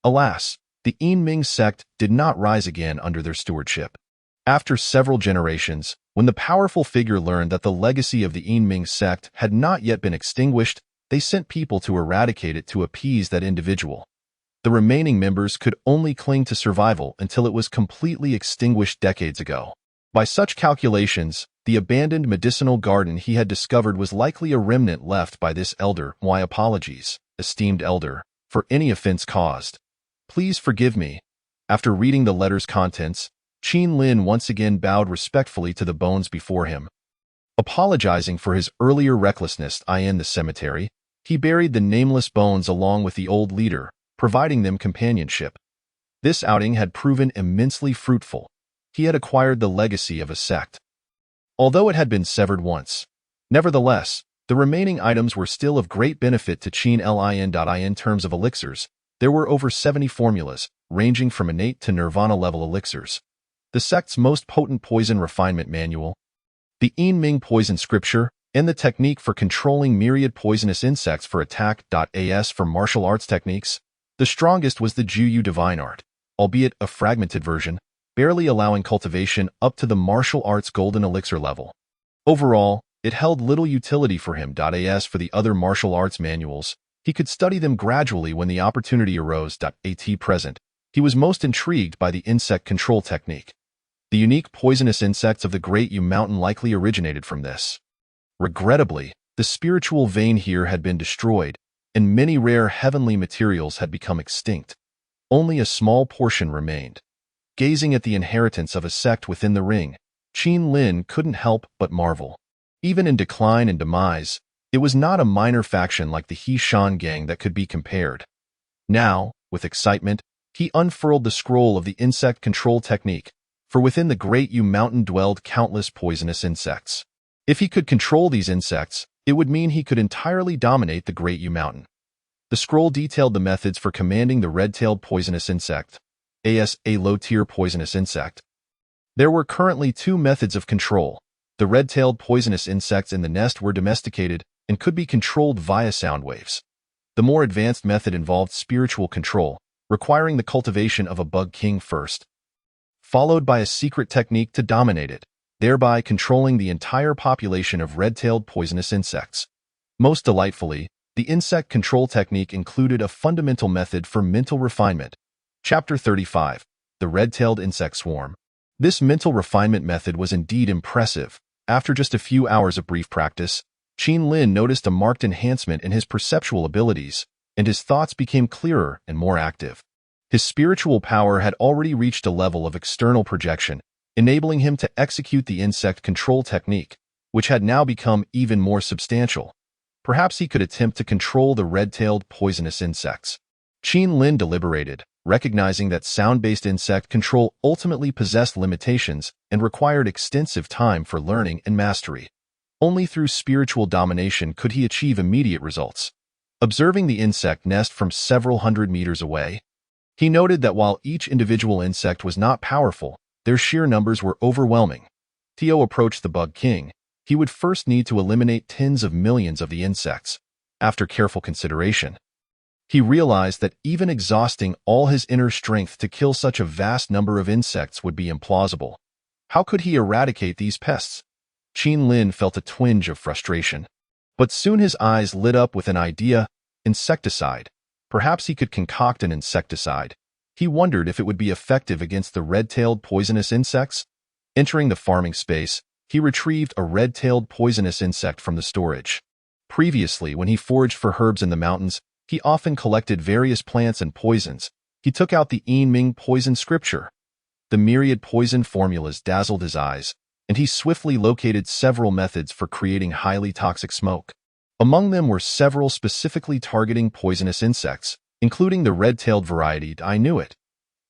Alas, the Yinming sect did not rise again under their stewardship. After several generations, when the powerful figure learned that the legacy of the Yinming sect had not yet been extinguished, they sent people to eradicate it to appease that individual. The remaining members could only cling to survival until it was completely extinguished decades ago. By such calculations, the abandoned medicinal garden he had discovered was likely a remnant left by this elder. My apologies, esteemed elder, for any offense caused. Please forgive me. After reading the letter's contents, Qin Lin once again bowed respectfully to the bones before him. Apologizing for his earlier recklessness in the cemetery, he buried the nameless bones along with the old leader, providing them companionship. This outing had proven immensely fruitful. He had acquired the legacy of a sect, although it had been severed once. Nevertheless, the remaining items were still of great benefit to Qin Lin. In terms of elixirs, there were over 70 formulas, ranging from innate to nirvana-level elixirs. The sect's most potent poison refinement manual, the Yinming Poison Scripture, and the technique for controlling myriad poisonous insects for attack.as for martial arts techniques. The strongest was the Juyu Divine Art, albeit a fragmented version, barely allowing cultivation up to the martial arts golden elixir level. Overall, it held little utility for him. As for the other martial arts manuals, he could study them gradually when the opportunity arose. At present, he was most intrigued by the insect control technique. The unique poisonous insects of the Great Yu Mountain likely originated from this. Regrettably, the spiritual vein here had been destroyed, and many rare heavenly materials had become extinct. Only a small portion remained. Gazing at the inheritance of a sect within the ring, Qin Lin couldn't help but marvel. Even in decline and demise, it was not a minor faction like the He Shan gang that could be compared. Now, with excitement, he unfurled the scroll of the insect control technique, for within the Great Yu Mountain dwelled countless poisonous insects. If he could control these insects, it would mean he could entirely dominate the Great Yu Mountain. The scroll detailed the methods for commanding the red-tailed poisonous insect, a low-tier poisonous insect. There were currently two methods of control. The red-tailed poisonous insects in the nest were domesticated and could be controlled via sound waves. The more advanced method involved spiritual control, requiring the cultivation of a bug king first, followed by a secret technique to dominate it, thereby controlling the entire population of red-tailed poisonous insects. Most delightfully, the insect control technique included a fundamental method for mental refinement. Chapter 35. The Red-Tailed Insect Swarm. This mental refinement method was indeed impressive. After just a few hours of brief practice, Qin Lin noticed a marked enhancement in his perceptual abilities, and his thoughts became clearer and more active. His spiritual power had already reached a level of external projection, enabling him to execute the insect control technique, which had now become even more substantial. Perhaps he could attempt to control the red-tailed poisonous insects. Qin Lin deliberated, recognizing that sound-based insect control ultimately possessed limitations and required extensive time for learning and mastery. Only through spiritual domination could he achieve immediate results. Observing the insect nest from several hundred meters away, he noted that while each individual insect was not powerful, their sheer numbers were overwhelming. Tio approached the Bug King. He would first need to eliminate tens of millions of the insects. After careful consideration, he realized that even exhausting all his inner strength to kill such a vast number of insects would be implausible. How could he eradicate these pests? Qin Lin felt a twinge of frustration. But soon his eyes lit up with an idea: insecticide. Perhaps he could concoct an insecticide. He wondered if it would be effective against the red-tailed poisonous insects. Entering the farming space, he retrieved a red-tailed poisonous insect from the storage. Previously, when he foraged for herbs in the mountains, he often collected various plants and poisons. He took out the Yinming poison scripture. The myriad poison formulas dazzled his eyes, and he swiftly located several methods for creating highly toxic smoke. Among them were several specifically targeting poisonous insects, including the red-tailed variety. I knew it.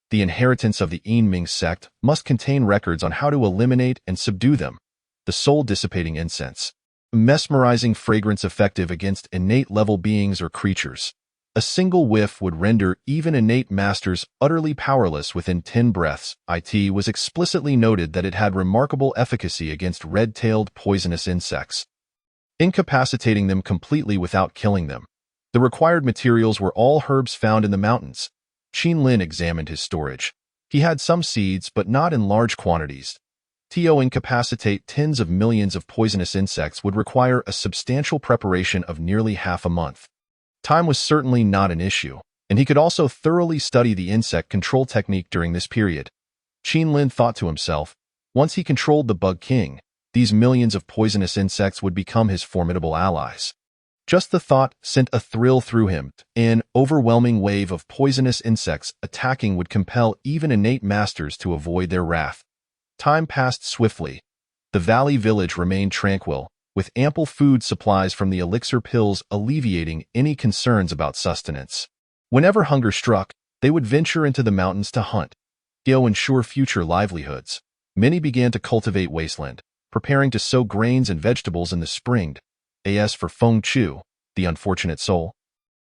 The inheritance of the Yinming sect must contain records on how to eliminate and subdue them. The soul-dissipating incense. Mesmerizing fragrance effective against innate-level beings or creatures. A single whiff would render even innate masters utterly powerless within 10 breaths. It was explicitly noted that it had remarkable efficacy against red-tailed poisonous insects, incapacitating them completely without killing them. The required materials were all herbs found in the mountains. Qin Lin examined his storage. He had some seeds, but not in large quantities. To incapacitate tens of millions of poisonous insects would require a substantial preparation of nearly half a month. Time was certainly not an issue, and he could also thoroughly study the insect control technique during this period. Qin Lin thought to himself, once he controlled the Bug King, these millions of poisonous insects would become his formidable allies. Just the thought sent a thrill through him. An overwhelming wave of poisonous insects attacking would compel even innate masters to avoid their wrath. Time passed swiftly. The valley village remained tranquil, with ample food supplies from the elixir pills alleviating any concerns about sustenance. Whenever hunger struck, they would venture into the mountains to hunt. To ensure future livelihoods, many began to cultivate wasteland, preparing to sow grains and vegetables in the spring. As for Feng Chu, the unfortunate soul,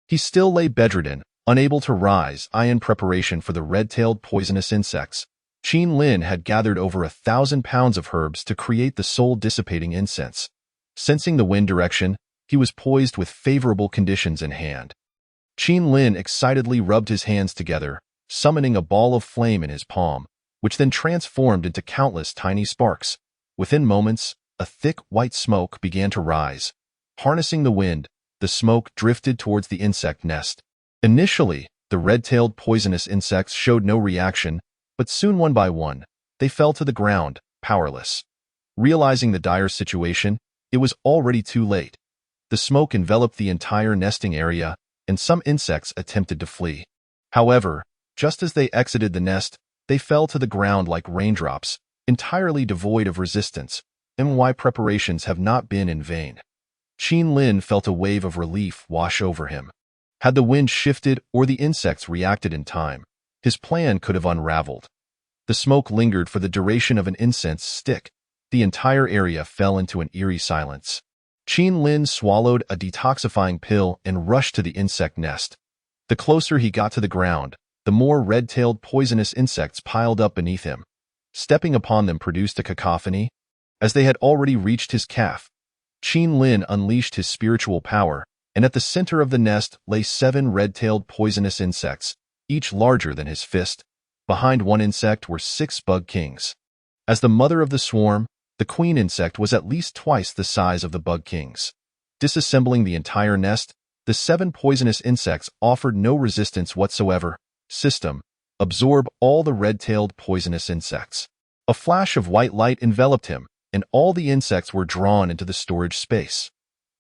he still lay bedridden, unable to rise. In preparation for the red-tailed poisonous insects, Qin Lin had gathered over 1,000 pounds of herbs to create the soul-dissipating incense. Sensing the wind direction, he was poised with favorable conditions in hand. Qin Lin excitedly rubbed his hands together, summoning a ball of flame in his palm, which then transformed into countless tiny sparks. Within moments, a thick white smoke began to rise. Harnessing the wind, the smoke drifted towards the insect nest. Initially, the red-tailed poisonous insects showed no reaction, but soon one by one, they fell to the ground, powerless. Realizing the dire situation, it was already too late. The smoke enveloped the entire nesting area, and some insects attempted to flee. However, just as they exited the nest, they fell to the ground like raindrops, entirely devoid of resistance, and why preparations have not been in vain. Qin Lin felt a wave of relief wash over him. Had the wind shifted or the insects reacted in time, his plan could have unraveled. The smoke lingered for the duration of an incense stick. The entire area fell into an eerie silence. Qin Lin swallowed a detoxifying pill and rushed to the insect nest. The closer he got to the ground, the more red-tailed poisonous insects piled up beneath him. Stepping upon them produced a cacophony. As they had already reached his calf, Qin Lin unleashed his spiritual power, and at the center of the nest lay 7 red-tailed poisonous insects, each larger than his fist. Behind one insect were 6 bug kings. As the mother of the swarm, the queen insect was at least twice the size of the bug kings. Disassembling the entire nest, the 7 poisonous insects offered no resistance whatsoever. System: absorb all the red-tailed poisonous insects. A flash of white light enveloped him, and all the insects were drawn into the storage space.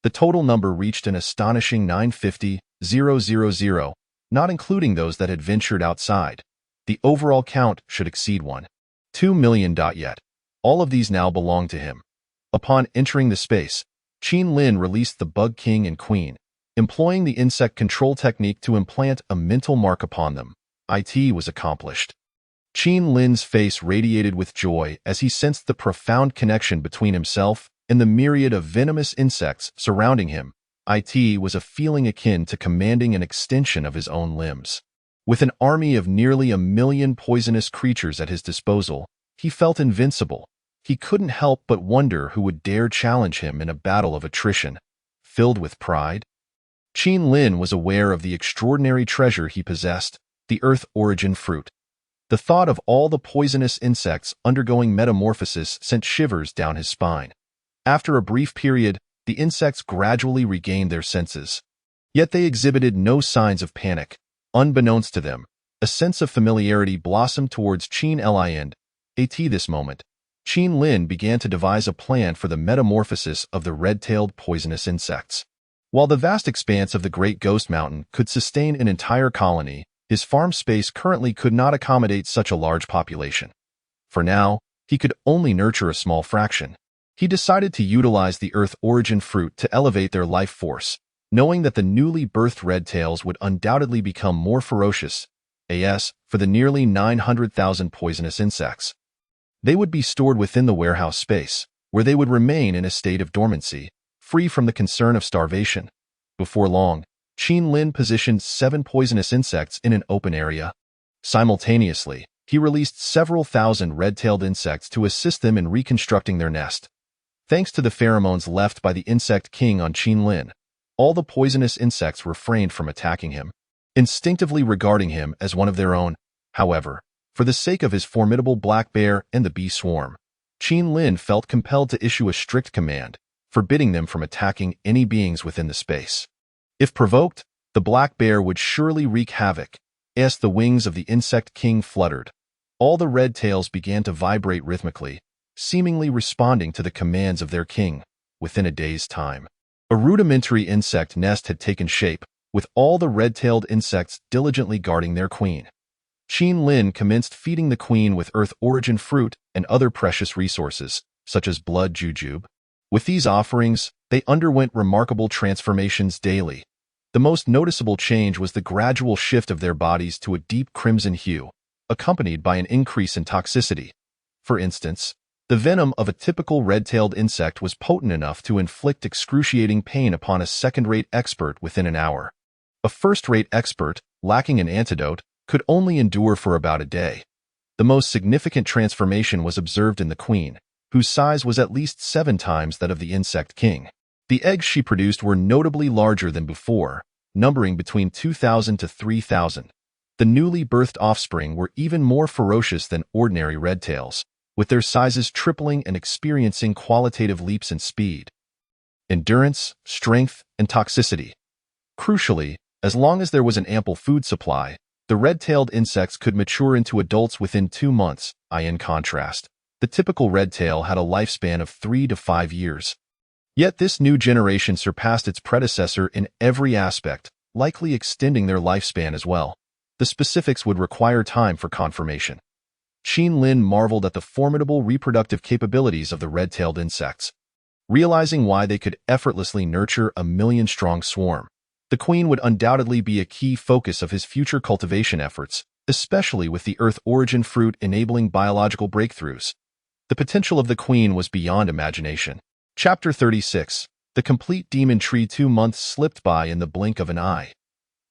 The total number reached an astonishing 950,000, not including those that had ventured outside. The overall count should exceed 1.2 million. Yet, all of these now belonged to him. Upon entering the space, Qin Lin released the bug king and queen, employing the insect control technique to implant a mental mark upon them. It was accomplished. Qin Lin's face radiated with joy as he sensed the profound connection between himself and the myriad of venomous insects surrounding him. It was a feeling akin to commanding an extension of his own limbs. With an army of nearly 1 million poisonous creatures at his disposal, he felt invincible. He couldn't help but wonder who would dare challenge him in a battle of attrition. Filled with pride, Qin Lin was aware of the extraordinary treasure he possessed, the Earth Origin fruit. The thought of all the poisonous insects undergoing metamorphosis sent shivers down his spine. After a brief period, the insects gradually regained their senses. Yet they exhibited no signs of panic. Unbeknownst to them, a sense of familiarity blossomed towards Qin Lin. At this moment, Qin Lin began to devise a plan for the metamorphosis of the red-tailed poisonous insects. While the vast expanse of the Great Ghost Mountain could sustain an entire colony, his farm space currently could not accommodate such a large population. For now, he could only nurture a small fraction. He decided to utilize the Earth Origin fruit to elevate their life force, knowing that the newly birthed red-tails would undoubtedly become more ferocious, for the nearly 900,000 poisonous insects. They would be stored within the warehouse space, where they would remain in a state of dormancy, free from the concern of starvation. Before long, Qin Lin positioned 7 poisonous insects in an open area. Simultaneously, he released several thousand red-tailed insects to assist them in reconstructing their nest. Thanks to the pheromones left by the insect king on Qin Lin, all the poisonous insects refrained from attacking him, instinctively regarding him as one of their own. However, for the sake of his formidable black bear and the bee swarm, Qin Lin felt compelled to issue a strict command, forbidding them from attacking any beings within the space. If provoked, the black bear would surely wreak havoc. As the wings of the insect king fluttered, all the red tails began to vibrate rhythmically, seemingly responding to the commands of their king. Within a day's time, a rudimentary insect nest had taken shape, with all the red-tailed insects diligently guarding their queen. Qin Lin commenced feeding the queen with Earth Origin fruit and other precious resources, such as blood jujube. With these offerings, they underwent remarkable transformations daily. The most noticeable change was the gradual shift of their bodies to a deep crimson hue, accompanied by an increase in toxicity. For instance, the venom of a typical red-tailed insect was potent enough to inflict excruciating pain upon a second-rate expert within an hour. A first-rate expert, lacking an antidote, could only endure for about a day. The most significant transformation was observed in the queen. whose size was at least 7 times that of the insect king. The eggs she produced were notably larger than before, numbering between 2,000 to 3,000. The newly birthed offspring were even more ferocious than ordinary redtails, with their sizes tripling and experiencing qualitative leaps in speed, endurance, strength, and toxicity. Crucially, as long as there was an ample food supply, the red-tailed insects could mature into adults within 2 months. In contrast, the typical redtail had a lifespan of 3 to 5 years. Yet this new generation surpassed its predecessor in every aspect, likely extending their lifespan as well. The specifics would require time for confirmation. Qin Lin marveled at the formidable reproductive capabilities of the red-tailed insects. Realizing why they could effortlessly nurture a million-strong swarm, the queen would undoubtedly be a key focus of his future cultivation efforts, especially with the Earth origin fruit enabling biological breakthroughs. The potential of the queen was beyond imagination. Chapter 36. The complete demon tree. 2 months slipped by in the blink of an eye.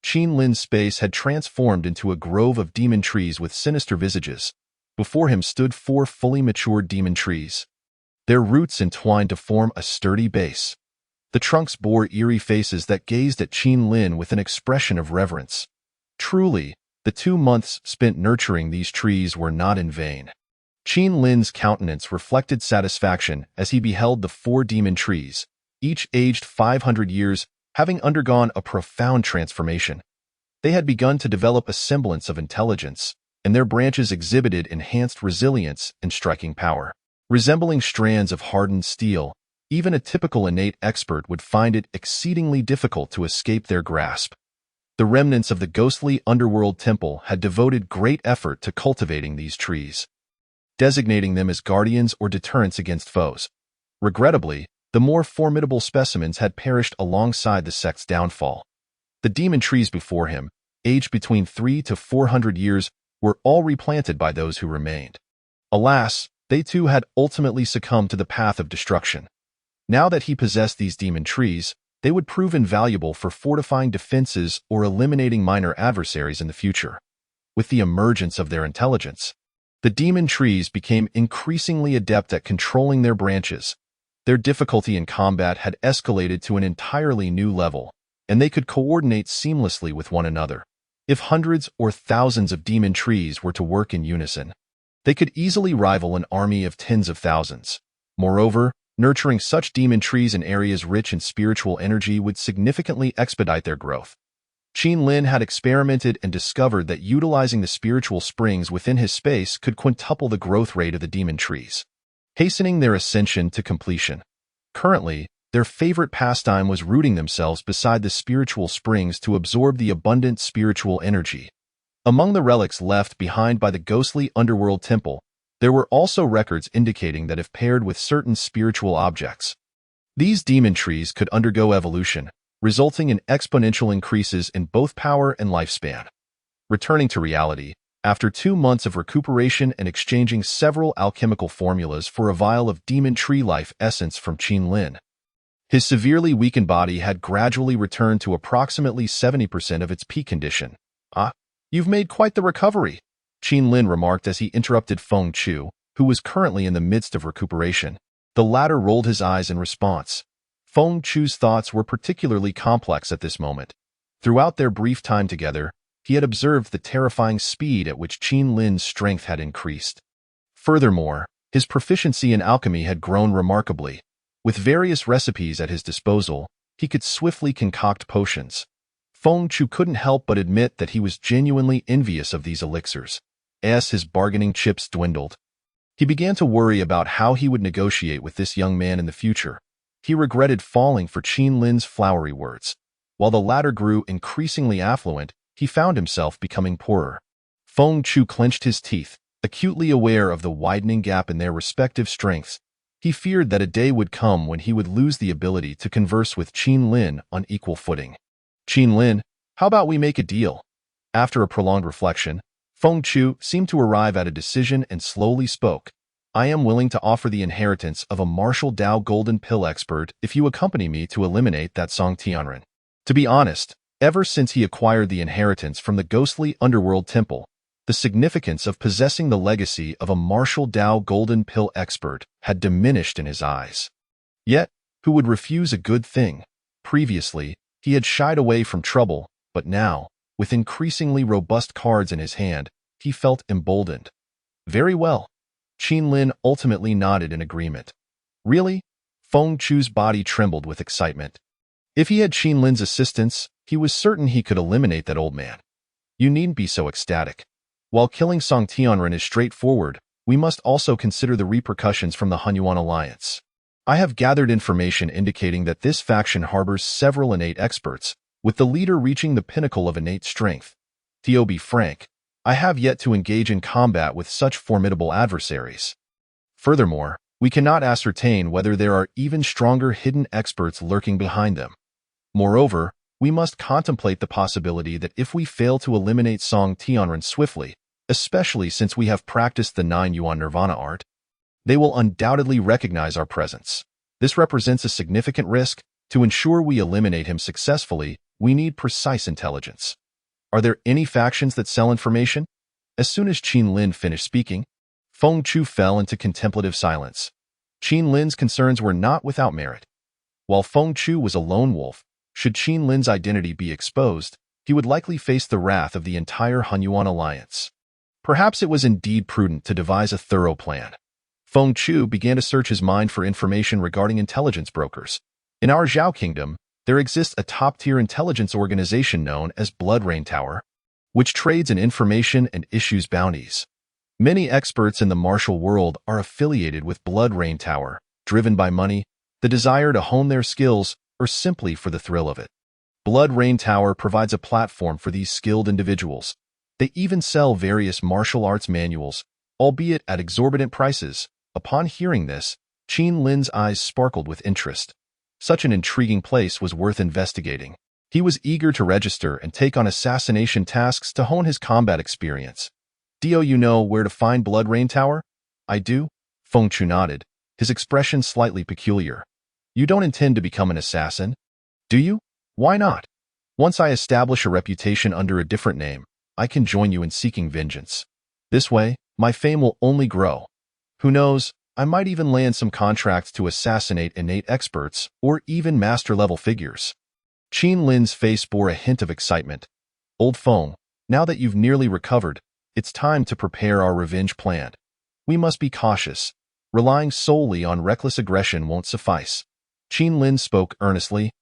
Qin Lin's space had transformed into a grove of demon trees with sinister visages. Before him stood 4 fully matured demon trees. Their roots entwined to form a sturdy base. The trunks bore eerie faces that gazed at Qin Lin with an expression of reverence. Truly, the 2 months spent nurturing these trees were not in vain. Qin Lin's countenance reflected satisfaction as he beheld the 4 demon trees, each aged 500 years, having undergone a profound transformation. They had begun to develop a semblance of intelligence, and their branches exhibited enhanced resilience and striking power. Resembling strands of hardened steel, even a typical innate expert would find it exceedingly difficult to escape their grasp. The remnants of the ghostly underworld temple had devoted great effort to cultivating these trees, designating them as guardians or deterrents against foes. Regrettably, the more formidable specimens had perished alongside the sect's downfall. The demon trees before him, aged between 300 to 400 years, were all replanted by those who remained. Alas, they too had ultimately succumbed to the path of destruction. Now that he possessed these demon trees, they would prove invaluable for fortifying defenses or eliminating minor adversaries in the future. With the emergence of their intelligence, the demon trees became increasingly adept at controlling their branches. Their difficulty in combat had escalated to an entirely new level, and they could coordinate seamlessly with one another. If hundreds or thousands of demon trees were to work in unison, they could easily rival an army of tens of thousands. Moreover, nurturing such demon trees in areas rich in spiritual energy would significantly expedite their growth. Qin Lin had experimented and discovered that utilizing the spiritual springs within his space could quintuple the growth rate of the demon trees, hastening their ascension to completion. Currently, their favorite pastime was rooting themselves beside the spiritual springs to absorb the abundant spiritual energy. Among the relics left behind by the ghostly underworld temple, there were also records indicating that if paired with certain spiritual objects, these demon trees could undergo evolution, resulting in exponential increases in both power and lifespan. Returning to reality, after 2 months of recuperation and exchanging several alchemical formulas for a vial of demon tree life essence from Qin Lin, his severely weakened body had gradually returned to approximately 70% of its peak condition. You've made quite the recovery, Qin Lin remarked as he interrupted Feng Chu, who was currently in the midst of recuperation. The latter rolled his eyes in response. Feng Chu's thoughts were particularly complex at this moment. Throughout their brief time together, he had observed the terrifying speed at which Qin Lin's strength had increased. Furthermore, his proficiency in alchemy had grown remarkably. With various recipes at his disposal, he could swiftly concoct potions. Feng Chu couldn't help but admit that he was genuinely envious of these elixirs. As his bargaining chips dwindled, he began to worry about how he would negotiate with this young man in the future. He regretted falling for Qin Lin's flowery words. While the latter grew increasingly affluent, he found himself becoming poorer. Feng Chu clenched his teeth, acutely aware of the widening gap in their respective strengths. He feared that a day would come when he would lose the ability to converse with Qin Lin on equal footing. Qin Lin, how about we make a deal? After a prolonged reflection, Feng Chu seemed to arrive at a decision and slowly spoke. I am willing to offer the inheritance of a Martial Dao Golden Pill expert if you accompany me to eliminate that Song Tianren. To be honest, ever since he acquired the inheritance from the ghostly underworld temple, The significance of possessing the legacy of a Marshall Dow Golden Pill expert had diminished in his eyes. Yet, who would refuse a good thing? Previously, he had shied away from trouble, but now, with increasingly robust cards in his hand, he felt emboldened. Very well. Qin Lin ultimately nodded in agreement. Really? Feng Chu's body trembled with excitement. If he had Qin Lin's assistance, he was certain he could eliminate that old man. You needn't be so ecstatic. While killing Song Tianren is straightforward, we must also consider the repercussions from the Hunyuan alliance. I have gathered information indicating that this faction harbors several innate experts, with the leader reaching the pinnacle of innate strength. To be frank, I have yet to engage in combat with such formidable adversaries. Furthermore, we cannot ascertain whether there are even stronger hidden experts lurking behind them. Moreover, we must contemplate the possibility that if we fail to eliminate Song Tianren swiftly, especially since we have practiced the 9 Yuan Nirvana art, they will undoubtedly recognize our presence. This represents a significant risk. To ensure we eliminate him successfully, we need precise intelligence. Are there any factions that sell information? As soon as Qin Lin finished speaking, Feng Chu fell into contemplative silence. Qin Lin's concerns were not without merit. While Feng Chu was a lone wolf, should Qin Lin's identity be exposed, he would likely face the wrath of the entire Hunyuan alliance. Perhaps it was indeed prudent to devise a thorough plan. Feng Chu began to search his mind for information regarding intelligence brokers. In our Zhao Kingdom, there exists a top-tier intelligence organization known as Blood Rain Tower, which trades in information and issues bounties. Many experts in the martial world are affiliated with Blood Rain Tower, driven by money, the desire to hone their skills, or simply for the thrill of it. Blood Rain Tower provides a platform for these skilled individuals. They even sell various martial arts manuals, albeit at exorbitant prices. Upon hearing this, Qin Lin's eyes sparkled with interest. Such an intriguing place was worth investigating. He was eager to register and take on assassination tasks to hone his combat experience. Do you know where to find Blood Rain Tower? I do. Feng Chu nodded, his expression slightly peculiar. You don't intend to become an assassin, do you? Why not? Once I establish a reputation under a different name, I can join you in seeking vengeance. This way, my fame will only grow. Who knows, I might even land some contracts to assassinate innate experts or even master-level figures. Qin Lin's face bore a hint of excitement. Old Feng, now that you've nearly recovered, it's time to prepare our revenge plan. We must be cautious. Relying solely on reckless aggression won't suffice. Qin Lin spoke earnestly.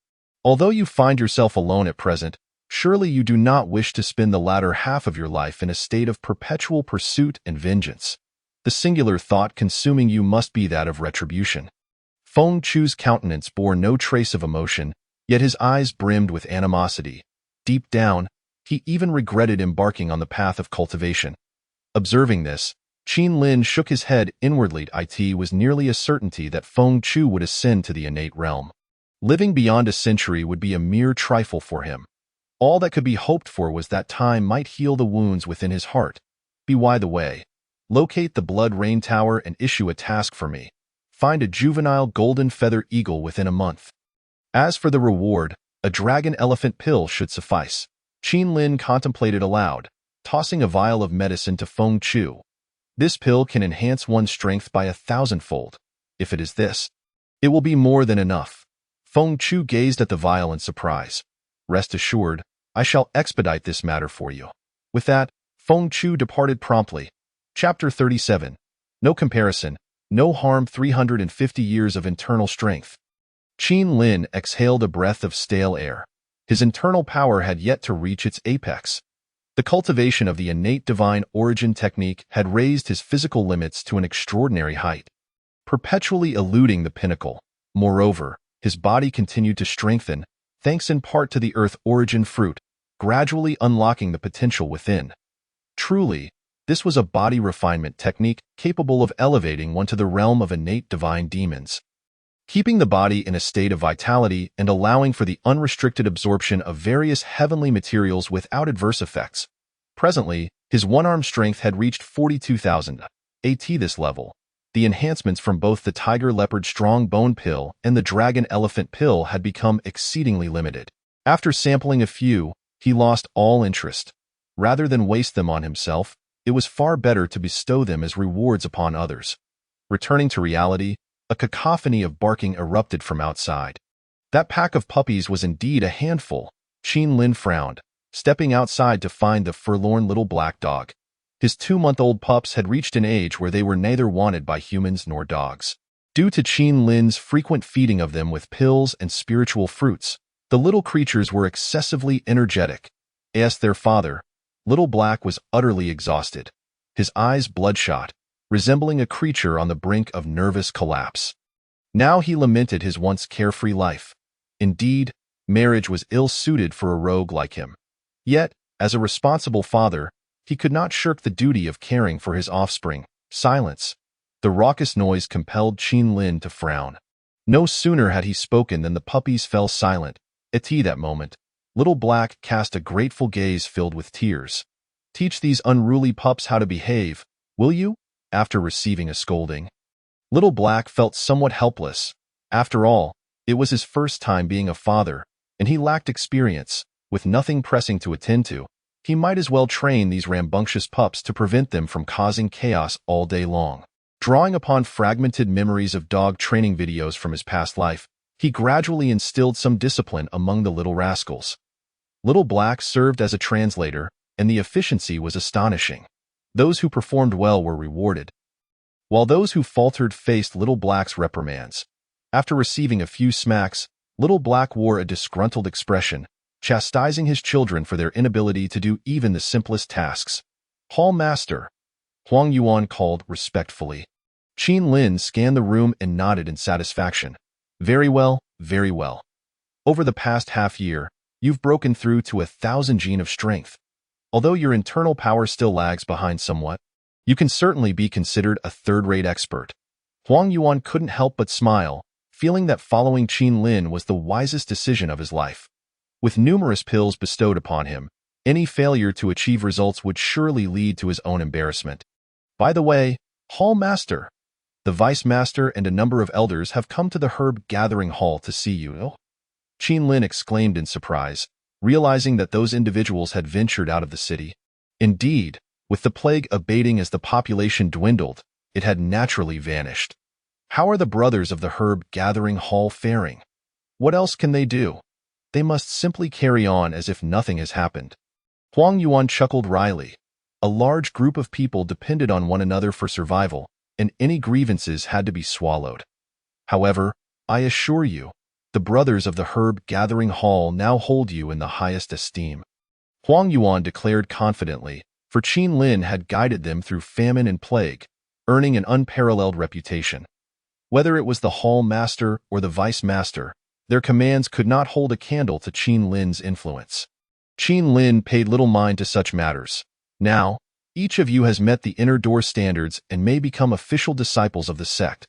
Although you find yourself alone at present, surely you do not wish to spend the latter half of your life in a state of perpetual pursuit and vengeance. The singular thought consuming you must be that of retribution. Feng Chu's countenance bore no trace of emotion, yet his eyes brimmed with animosity. Deep down, he even regretted embarking on the path of cultivation. Observing this, Qin Lin shook his head inwardly. It was nearly a certainty that Feng Chu would ascend to the innate realm. Living beyond a century would be a mere trifle for him. All that could be hoped for was that time might heal the wounds within his heart. By the way, locate the Blood Rain Tower and issue a task for me. Find a juvenile golden feather eagle within a month. As for the reward, a dragon elephant pill should suffice. Qin Lin contemplated aloud, tossing a vial of medicine to Feng Chu. This pill can enhance one's strength by 1,000-fold. If it is this, it will be more than enough. Feng Chu gazed at the vial in surprise. Rest assured, I shall expedite this matter for you. With that, Feng Chu departed promptly. Chapter 37. No comparison, no harm. 350 years of internal strength. Qin Lin exhaled a breath of stale air. His internal power had yet to reach its apex. The cultivation of the innate divine origin technique had raised his physical limits to an extraordinary height, perpetually eluding the pinnacle. Moreover, his body continued to strengthen, thanks in part to the earth origin fruit, gradually unlocking the potential within. Truly, this was a body refinement technique capable of elevating one to the realm of innate divine demons, keeping the body in a state of vitality and allowing for the unrestricted absorption of various heavenly materials without adverse effects. Presently, his one-arm strength had reached 42,000 AT. This level, the enhancements from both the Tiger Leopard Strong Bone Pill and the Dragon Elephant Pill had become exceedingly limited. After sampling a few, he lost all interest. Rather than waste them on himself, it was far better to bestow them as rewards upon others. Returning to reality, a cacophony of barking erupted from outside. That pack of puppies was indeed a handful. Qin Lin frowned, stepping outside to find the forlorn little black dog. His 2-month-old pups had reached an age where they were neither wanted by humans nor dogs. Due to Qin Lin's frequent feeding of them with pills and spiritual fruits, the little creatures were excessively energetic. As their father, Little Black was utterly exhausted, his eyes bloodshot, resembling a creature on the brink of nervous collapse. Now he lamented his once carefree life. Indeed, marriage was ill-suited for a rogue like him. Yet, as a responsible father, he could not shirk the duty of caring for his offspring. Silence. The raucous noise compelled Qin Lin to frown. No sooner had he spoken than the puppies fell silent. At that moment, Little Black cast a grateful gaze filled with tears. Teach these unruly pups how to behave, will you? After receiving a scolding, Little Black felt somewhat helpless. After all, it was his first time being a father, and he lacked experience. With nothing pressing to attend to, he might as well train these rambunctious pups to prevent them from causing chaos all day long. Drawing upon fragmented memories of dog training videos from his past life, he gradually instilled some discipline among the little rascals. Little Black served as a translator, and the efficiency was astonishing. Those who performed well were rewarded, while those who faltered faced Little Black's reprimands. After receiving a few smacks, Little Black wore a disgruntled expression, chastising his children for their inability to do even the simplest tasks. Hall Master, Huang Yuan called respectfully. Qin Lin scanned the room and nodded in satisfaction. Very well, very well. Over the past half-year, you've broken through to 1,000 gene of strength. Although your internal power still lags behind somewhat, you can certainly be considered a third-rate expert. Huang Yuan couldn't help but smile, feeling that following Qin Lin was the wisest decision of his life. With numerous pills bestowed upon him, any failure to achieve results would surely lead to his own embarrassment. By the way, Hall Master, the Vice Master and a number of elders have come to the Herb Gathering Hall to see you. Qin Lin exclaimed in surprise, realizing that those individuals had ventured out of the city. Indeed, with the plague abating as the population dwindled, it had naturally vanished. How are the brothers of the Herb Gathering Hall faring? What else can they do? They must simply carry on as if nothing has happened. Huang Yuan chuckled wryly. A large group of people depended on one another for survival, and any grievances had to be swallowed. However, I assure you, the brothers of the Herb Gathering Hall now hold you in the highest esteem. Huang Yuan declared confidently, for Qin Lin had guided them through famine and plague, earning an unparalleled reputation. Whether it was the Hall Master or the Vice Master, their commands could not hold a candle to Qin Lin's influence. Qin Lin paid little mind to such matters. Now, each of you has met the inner door standards and may become official disciples of the sect.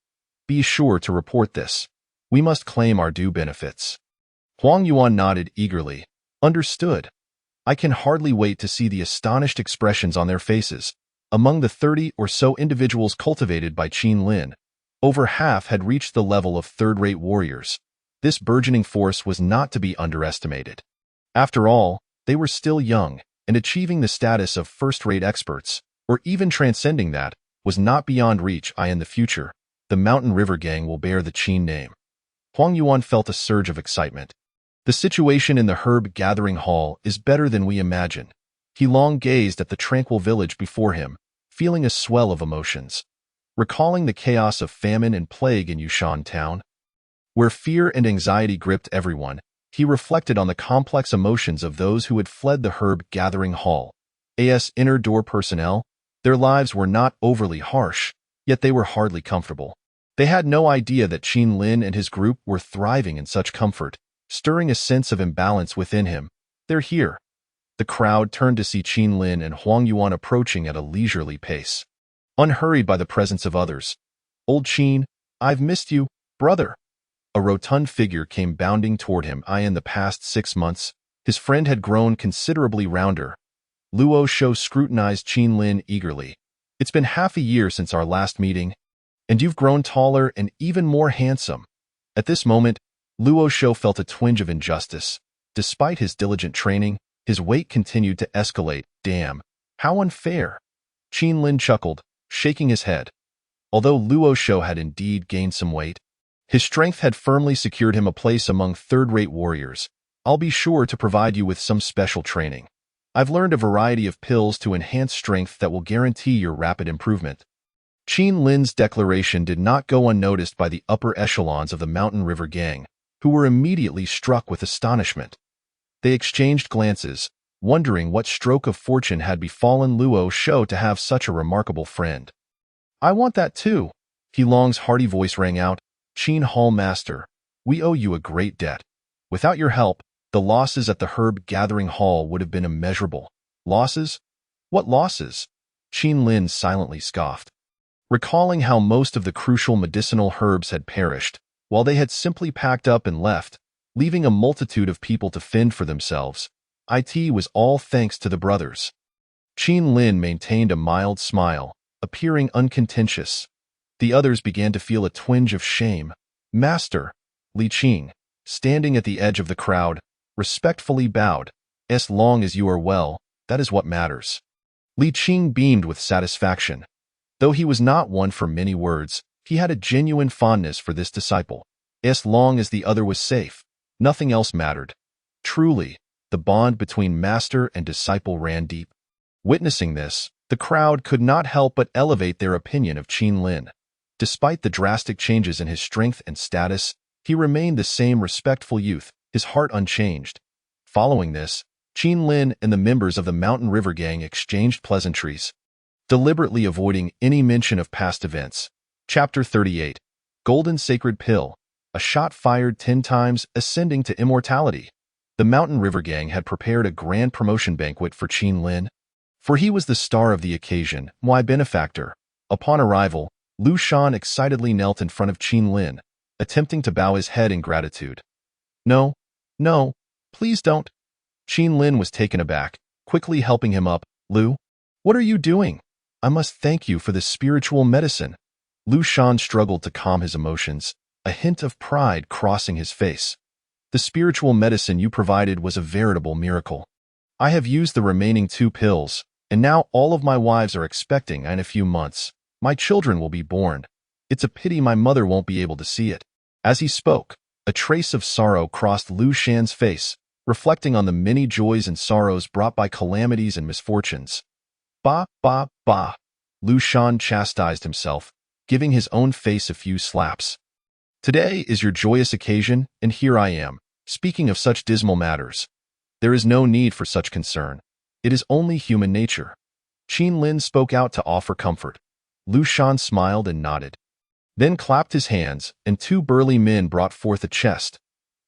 Be sure to report this. We must claim our due benefits. Huang Yuan nodded eagerly. Understood. I can hardly wait to see the astonished expressions on their faces. Among the 30 or so individuals cultivated by Qin Lin, over half had reached the level of third-rate warriors. This burgeoning force was not to be underestimated. After all, they were still young, and achieving the status of first-rate experts, or even transcending that, was not beyond reach. In the future, the Mountain River Gang will bear the Qin name. Huang Yuan felt a surge of excitement. The situation in the Herb Gathering Hall is better than we imagine. He long gazed at the tranquil village before him, feeling a swell of emotions. Recalling the chaos of famine and plague in Yushan town, where fear and anxiety gripped everyone, he reflected on the complex emotions of those who had fled the Herb Gathering Hall. As inner door personnel, their lives were not overly harsh, yet they were hardly comfortable. They had no idea that Qin Lin and his group were thriving in such comfort, stirring a sense of imbalance within him. They're here. The crowd turned to see Qin Lin and Huang Yuan approaching at a leisurely pace, unhurried by the presence of others. Old Qin, I've missed you, brother. A rotund figure came bounding toward him. In the past 6 months, his friend had grown considerably rounder. Luo Shou scrutinized Qin Lin eagerly. It's been half a year since our last meeting, and you've grown taller and even more handsome. At this moment, Luo Shou felt a twinge of injustice. Despite his diligent training, his weight continued to escalate. Damn, how unfair. Qin Lin chuckled, shaking his head. Although Luo Shou had indeed gained some weight, his strength had firmly secured him a place among third-rate warriors. I'll be sure to provide you with some special training. I've learned a variety of pills to enhance strength that will guarantee your rapid improvement. Qin Lin's declaration did not go unnoticed by the upper echelons of the Mountain River Gang, who were immediately struck with astonishment. They exchanged glances, wondering what stroke of fortune had befallen Luo Shou to have such a remarkable friend. I want that too. He Long's hearty voice rang out. Qin Hall Master, we owe you a great debt. Without your help, the losses at the herb gathering hall would have been immeasurable. Losses? What losses? Qin Lin silently scoffed. Recalling how most of the crucial medicinal herbs had perished, while they had simply packed up and left, leaving a multitude of people to fend for themselves, it was all thanks to the brothers. Qin Lin maintained a mild smile, appearing uncontentious. The others began to feel a twinge of shame. Master, Li Qing, standing at the edge of the crowd, respectfully bowed. As long as you are well, that is what matters. Li Qing beamed with satisfaction. Though he was not one for many words, he had a genuine fondness for this disciple. As long as the other was safe, nothing else mattered. Truly, the bond between master and disciple ran deep. Witnessing this, the crowd could not help but elevate their opinion of Qin Lin. Despite the drastic changes in his strength and status, he remained the same respectful youth, his heart unchanged. Following this, Qin Lin and the members of the Mountain River Gang exchanged pleasantries, deliberately avoiding any mention of past events. Chapter 38. Golden Sacred Pill. A shot fired 10 times, ascending to immortality. The Mountain River Gang had prepared a grand promotion banquet for Qin Lin, for he was the star of the occasion, my benefactor. Upon arrival, Lu Shan excitedly knelt in front of Qin Lin, attempting to bow his head in gratitude. No, please don't. Qin Lin was taken aback, quickly helping him up. Lu, what are you doing? I must thank you for this spiritual medicine. Lu Shan struggled to calm his emotions, a hint of pride crossing his face. The spiritual medicine you provided was a veritable miracle. I have used the remaining 2 pills, and now all of my wives are expecting, and in a few months, my children will be born. It's a pity my mother won't be able to see it. As he spoke, a trace of sorrow crossed Lu Shan's face, reflecting on the many joys and sorrows brought by calamities and misfortunes. Bah. Lu Shan chastised himself, giving his own face a few slaps. Today is your joyous occasion, and here I am, speaking of such dismal matters. There is no need for such concern. It is only human nature. Qin Lin spoke out to offer comfort. Lu Shan smiled and nodded, then clapped his hands, and 2 burly men brought forth a chest.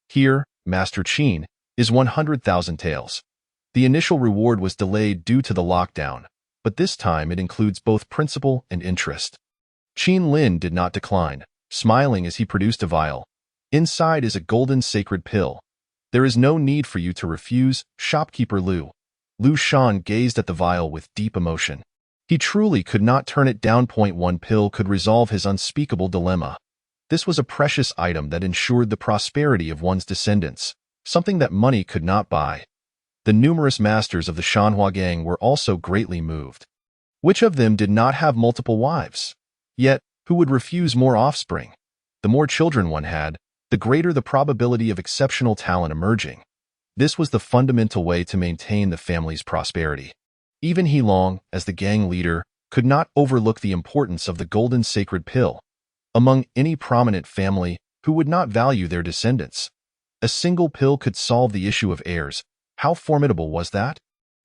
Here, Master Qin, is 100,000 taels. The initial reward was delayed due to the lockdown, but this time it includes both principal and interest. Qin Lin did not decline, smiling as he produced a vial. Inside is a golden sacred pill. There is no need for you to refuse, shopkeeper Lu. Lu Shan gazed at the vial with deep emotion. He truly could not turn it down. 1 pill could resolve his unspeakable dilemma. This was a precious item that ensured the prosperity of one's descendants, something that money could not buy. The numerous masters of the Shanhua Gang were also greatly moved. Which of them did not have multiple wives? Yet, who would refuse more offspring? The more children one had, the greater the probability of exceptional talent emerging. This was the fundamental way to maintain the family's prosperity. Even He Long, as the gang leader, could not overlook the importance of the golden sacred pill. Among any prominent family, who would not value their descendants? A single pill could solve the issue of heirs. How formidable was that?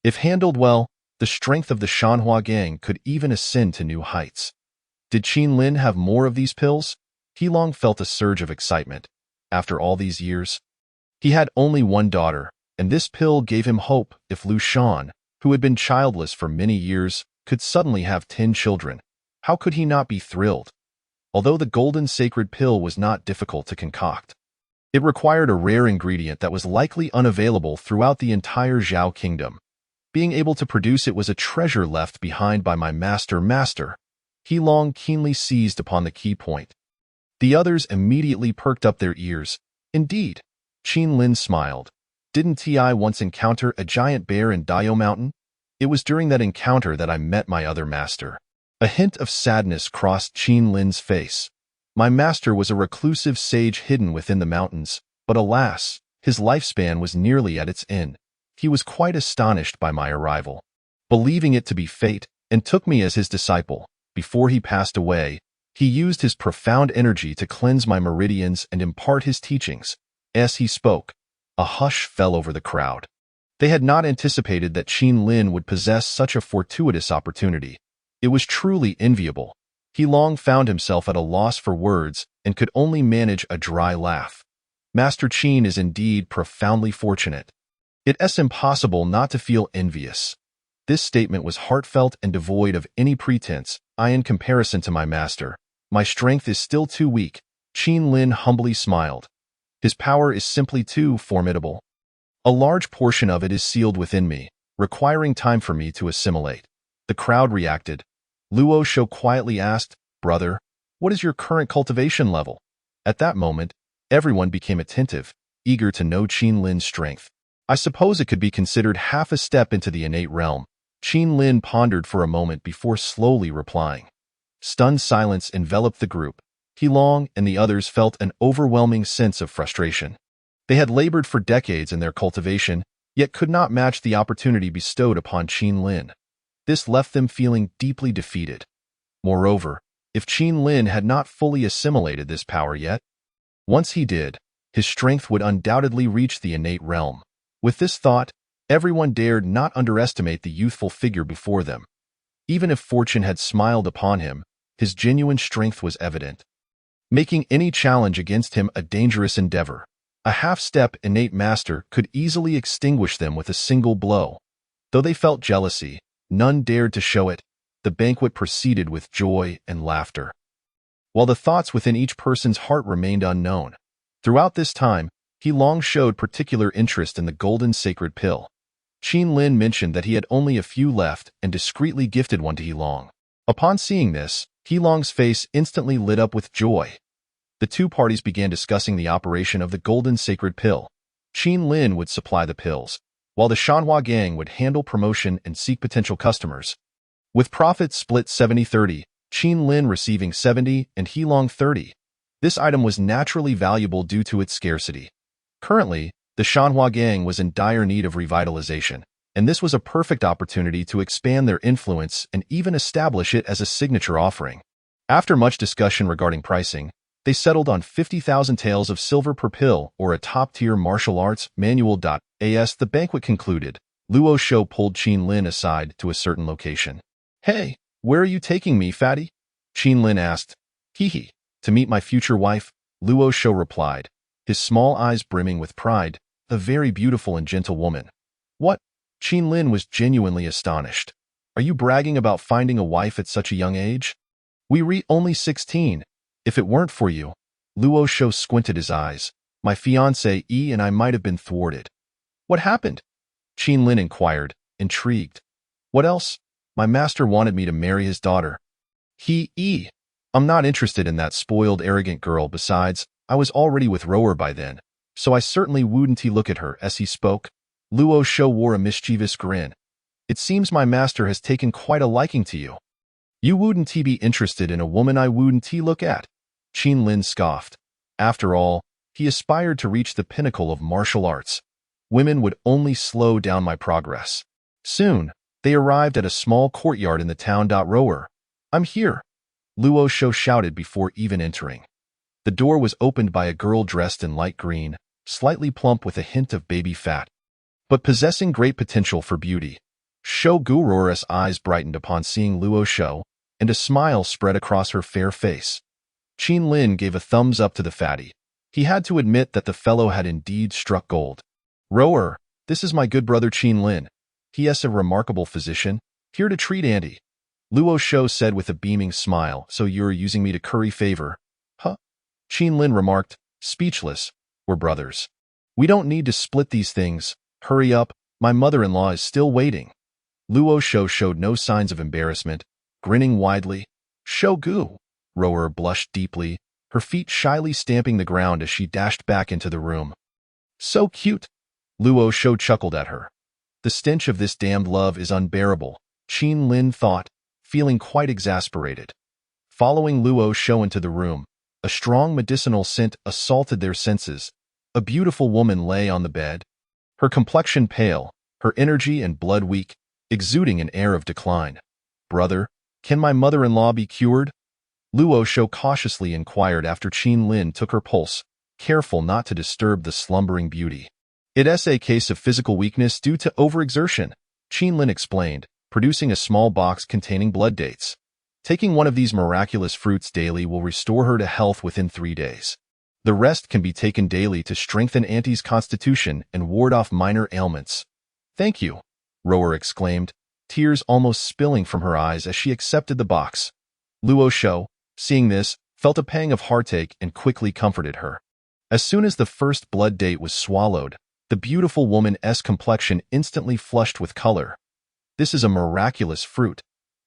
If handled well, the strength of the Shanhua Gang could even ascend to new heights. Did Qin Lin have more of these pills? He Long felt a surge of excitement. After all these years, he had only 1 daughter, and this pill gave him hope. If Lu Shan, who had been childless for many years, could suddenly have 10 children, how could he not be thrilled? Although the golden sacred pill was not difficult to concoct, it required a rare ingredient that was likely unavailable throughout the entire Zhao kingdom. Being able to produce it was a treasure left behind by my master. He Long keenly seized upon the key point. The others immediately perked up their ears. Indeed, Qin Lin smiled. Didn't Ti once encounter a giant bear in Dao Mountain? It was during that encounter that I met my other master. A hint of sadness crossed Qin Lin's face. My master was a reclusive sage hidden within the mountains, but alas, his lifespan was nearly at its end. He was quite astonished by my arrival, believing it to be fate, and took me as his disciple. Before he passed away, he used his profound energy to cleanse my meridians and impart his teachings. As he spoke, a hush fell over the crowd. They had not anticipated that Qin Lin would possess such a fortuitous opportunity. It was truly enviable. He long found himself at a loss for words and could only manage a dry laugh. Master Qin is indeed profoundly fortunate. It is impossible not to feel envious. This statement was heartfelt and devoid of any pretense. In comparison to my master, my strength is still too weak. Qin Lin humbly smiled. His power is simply too formidable. A large portion of it is sealed within me, requiring time for me to assimilate. The crowd reacted. Luo Shou quietly asked, "Brother, what is your current cultivation level?" At that moment, everyone became attentive, eager to know Qin Lin's strength. I suppose it could be considered half a step into the innate realm. Qin Lin pondered for a moment before slowly replying. Stunned silence enveloped the group. He Long and the others felt an overwhelming sense of frustration. They had labored for decades in their cultivation, yet could not match the opportunity bestowed upon Qin Lin. This left them feeling deeply defeated. Moreover, if Qin Lin had not fully assimilated this power yet, once he did, his strength would undoubtedly reach the innate realm. With this thought, everyone dared not underestimate the youthful figure before them. Even if fortune had smiled upon him, his genuine strength was evident, making any challenge against him a dangerous endeavor. A half-step innate master could easily extinguish them with a single blow. Though they felt jealousy, none dared to show it. The banquet proceeded with joy and laughter, while the thoughts within each person's heart remained unknown. Throughout this time, He Long showed particular interest in the golden sacred pill. Qin Lin mentioned that he had only a few left and discreetly gifted one to He Long. Upon seeing this, He Long's face instantly lit up with joy. The two parties began discussing the operation of the golden sacred pill. Qin Lin would supply the pills, while the Shanhua gang would handle promotion and seek potential customers. With profits split 70-30, Qin Lin receiving 70 and He Long 30. This item was naturally valuable due to its scarcity. Currently, the Shanhua gang was in dire need of revitalization, and this was a perfect opportunity to expand their influence and even establish it as a signature offering. After much discussion regarding pricing, they settled on 50,000 taels of silver per pill or a top-tier martial arts manual. As the banquet concluded, Luo Shou pulled Qin Lin aside to a certain location. "Hey, where are you taking me, fatty?" Qin Lin asked. "Hee, to meet my future wife," Luo Shou replied, his small eyes brimming with pride. "A very beautiful and gentle woman." "What?" Qin Lin was genuinely astonished. "Are you bragging about finding a wife at such a young age?" "We only 16. If it weren't for you," Luo Shou squinted his eyes, "my fiancé and I might have been thwarted." "What happened?" Qin Lin inquired, intrigued. "What else? My master wanted me to marry his daughter." I'm not interested in that spoiled, arrogant girl. Besides, I was already with Rower by then, so I certainly wouldn't look at her." As he spoke, Luo Shou wore a mischievous grin. "It seems my master has taken quite a liking to you. You wouldn't be interested in a woman I wouldn't look at?" Qin Lin scoffed. After all, he aspired to reach the pinnacle of martial arts. Women would only slow down my progress. Soon, they arrived at a small courtyard in the town. "Rower, I'm here," Luo Shou shouted before even entering. The door was opened by a girl dressed in light green, slightly plump with a hint of baby fat, but possessing great potential for beauty. Shou Gurora's eyes brightened upon seeing Luo Shou, and a smile spread across her fair face. Qin Lin gave a thumbs up to the fatty. He had to admit that the fellow had indeed struck gold. "Rower, this is my good brother Qin Lin. He is a remarkable physician, here to treat Andy," Luo Shou said with a beaming smile. "So you're using me to curry favor, huh?" Qin Lin remarked, speechless. "We're brothers. We don't need to split these things. Hurry up, my mother-in-law is still waiting." Luo Shou showed no signs of embarrassment, grinning widely. "Shou Gu." Rower blushed deeply, her feet shyly stamping the ground as she dashed back into the room. "So cute." Luo Shou chuckled at her. The stench of this damned love is unbearable, Qin Lin thought, feeling quite exasperated. Following Luo Shou into the room, a strong medicinal scent assaulted their senses. A beautiful woman lay on the bed, her complexion pale, her energy and blood weak, exuding an air of decline. "Brother, can my mother-in-law be cured?" Luo Shou cautiously inquired after Qin Lin took her pulse, careful not to disturb the slumbering beauty. "It's a case of physical weakness due to overexertion," Qin Lin explained, producing a small box containing blood dates. "Taking one of these miraculous fruits daily will restore her to health within 3 days. The rest can be taken daily to strengthen Auntie's constitution and ward off minor ailments." "Thank you," Rower exclaimed, tears almost spilling from her eyes as she accepted the box. Luo Shou, seeing this, felt a pang of heartache and quickly comforted her. As soon as the first blood date was swallowed, the beautiful woman's complexion instantly flushed with color. "This is a miraculous fruit."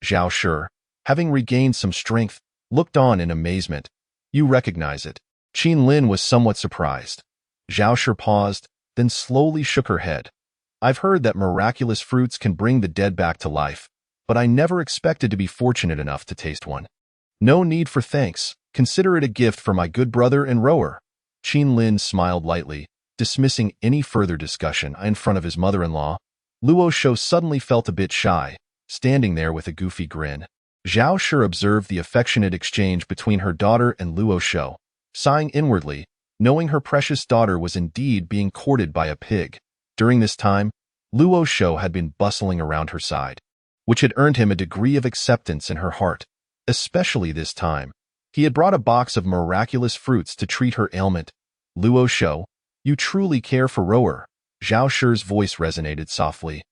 Zhao Shi, having regained some strength, looked on in amazement. "You recognize it?" Qin Lin was somewhat surprised. Zhao Shi paused, then slowly shook her head. "I've heard that miraculous fruits can bring the dead back to life, but I never expected to be fortunate enough to taste one." "No need for thanks. Consider it a gift for my good brother and Rower." Qin Lin smiled lightly, dismissing any further discussion in front of his mother-in-law. Luo Shou suddenly felt a bit shy, standing there with a goofy grin. Zhao Shi observed the affectionate exchange between her daughter and Luo Shou, sighing inwardly, knowing her precious daughter was indeed being courted by a pig. During this time, Luo Shou had been bustling around her side, which had earned him a degree of acceptance in her heart. Especially this time, he had brought a box of miraculous fruits to treat her ailment. "Luo Shou, you truly care for Rower." Zhao Shi's voice resonated softly.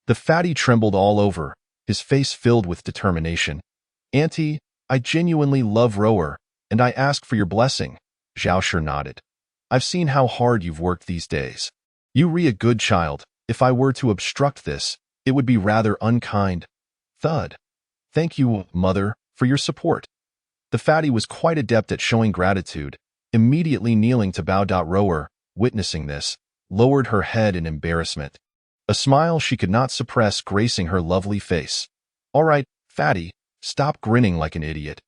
The fatty trembled all over, his face filled with determination. "Auntie, I genuinely love Rower, and I ask for your blessing." Zhao Shi nodded. "I've seen how hard you've worked these days. You re a good child. If I were to obstruct this, it would be rather unkind." Thud. "Thank you, mother, for your support." The fatty was quite adept at showing gratitude, immediately kneeling to bow. Rower, witnessing this, lowered her head in embarrassment, a smile she could not suppress gracing her lovely face. "All right, fatty, stop grinning like an idiot."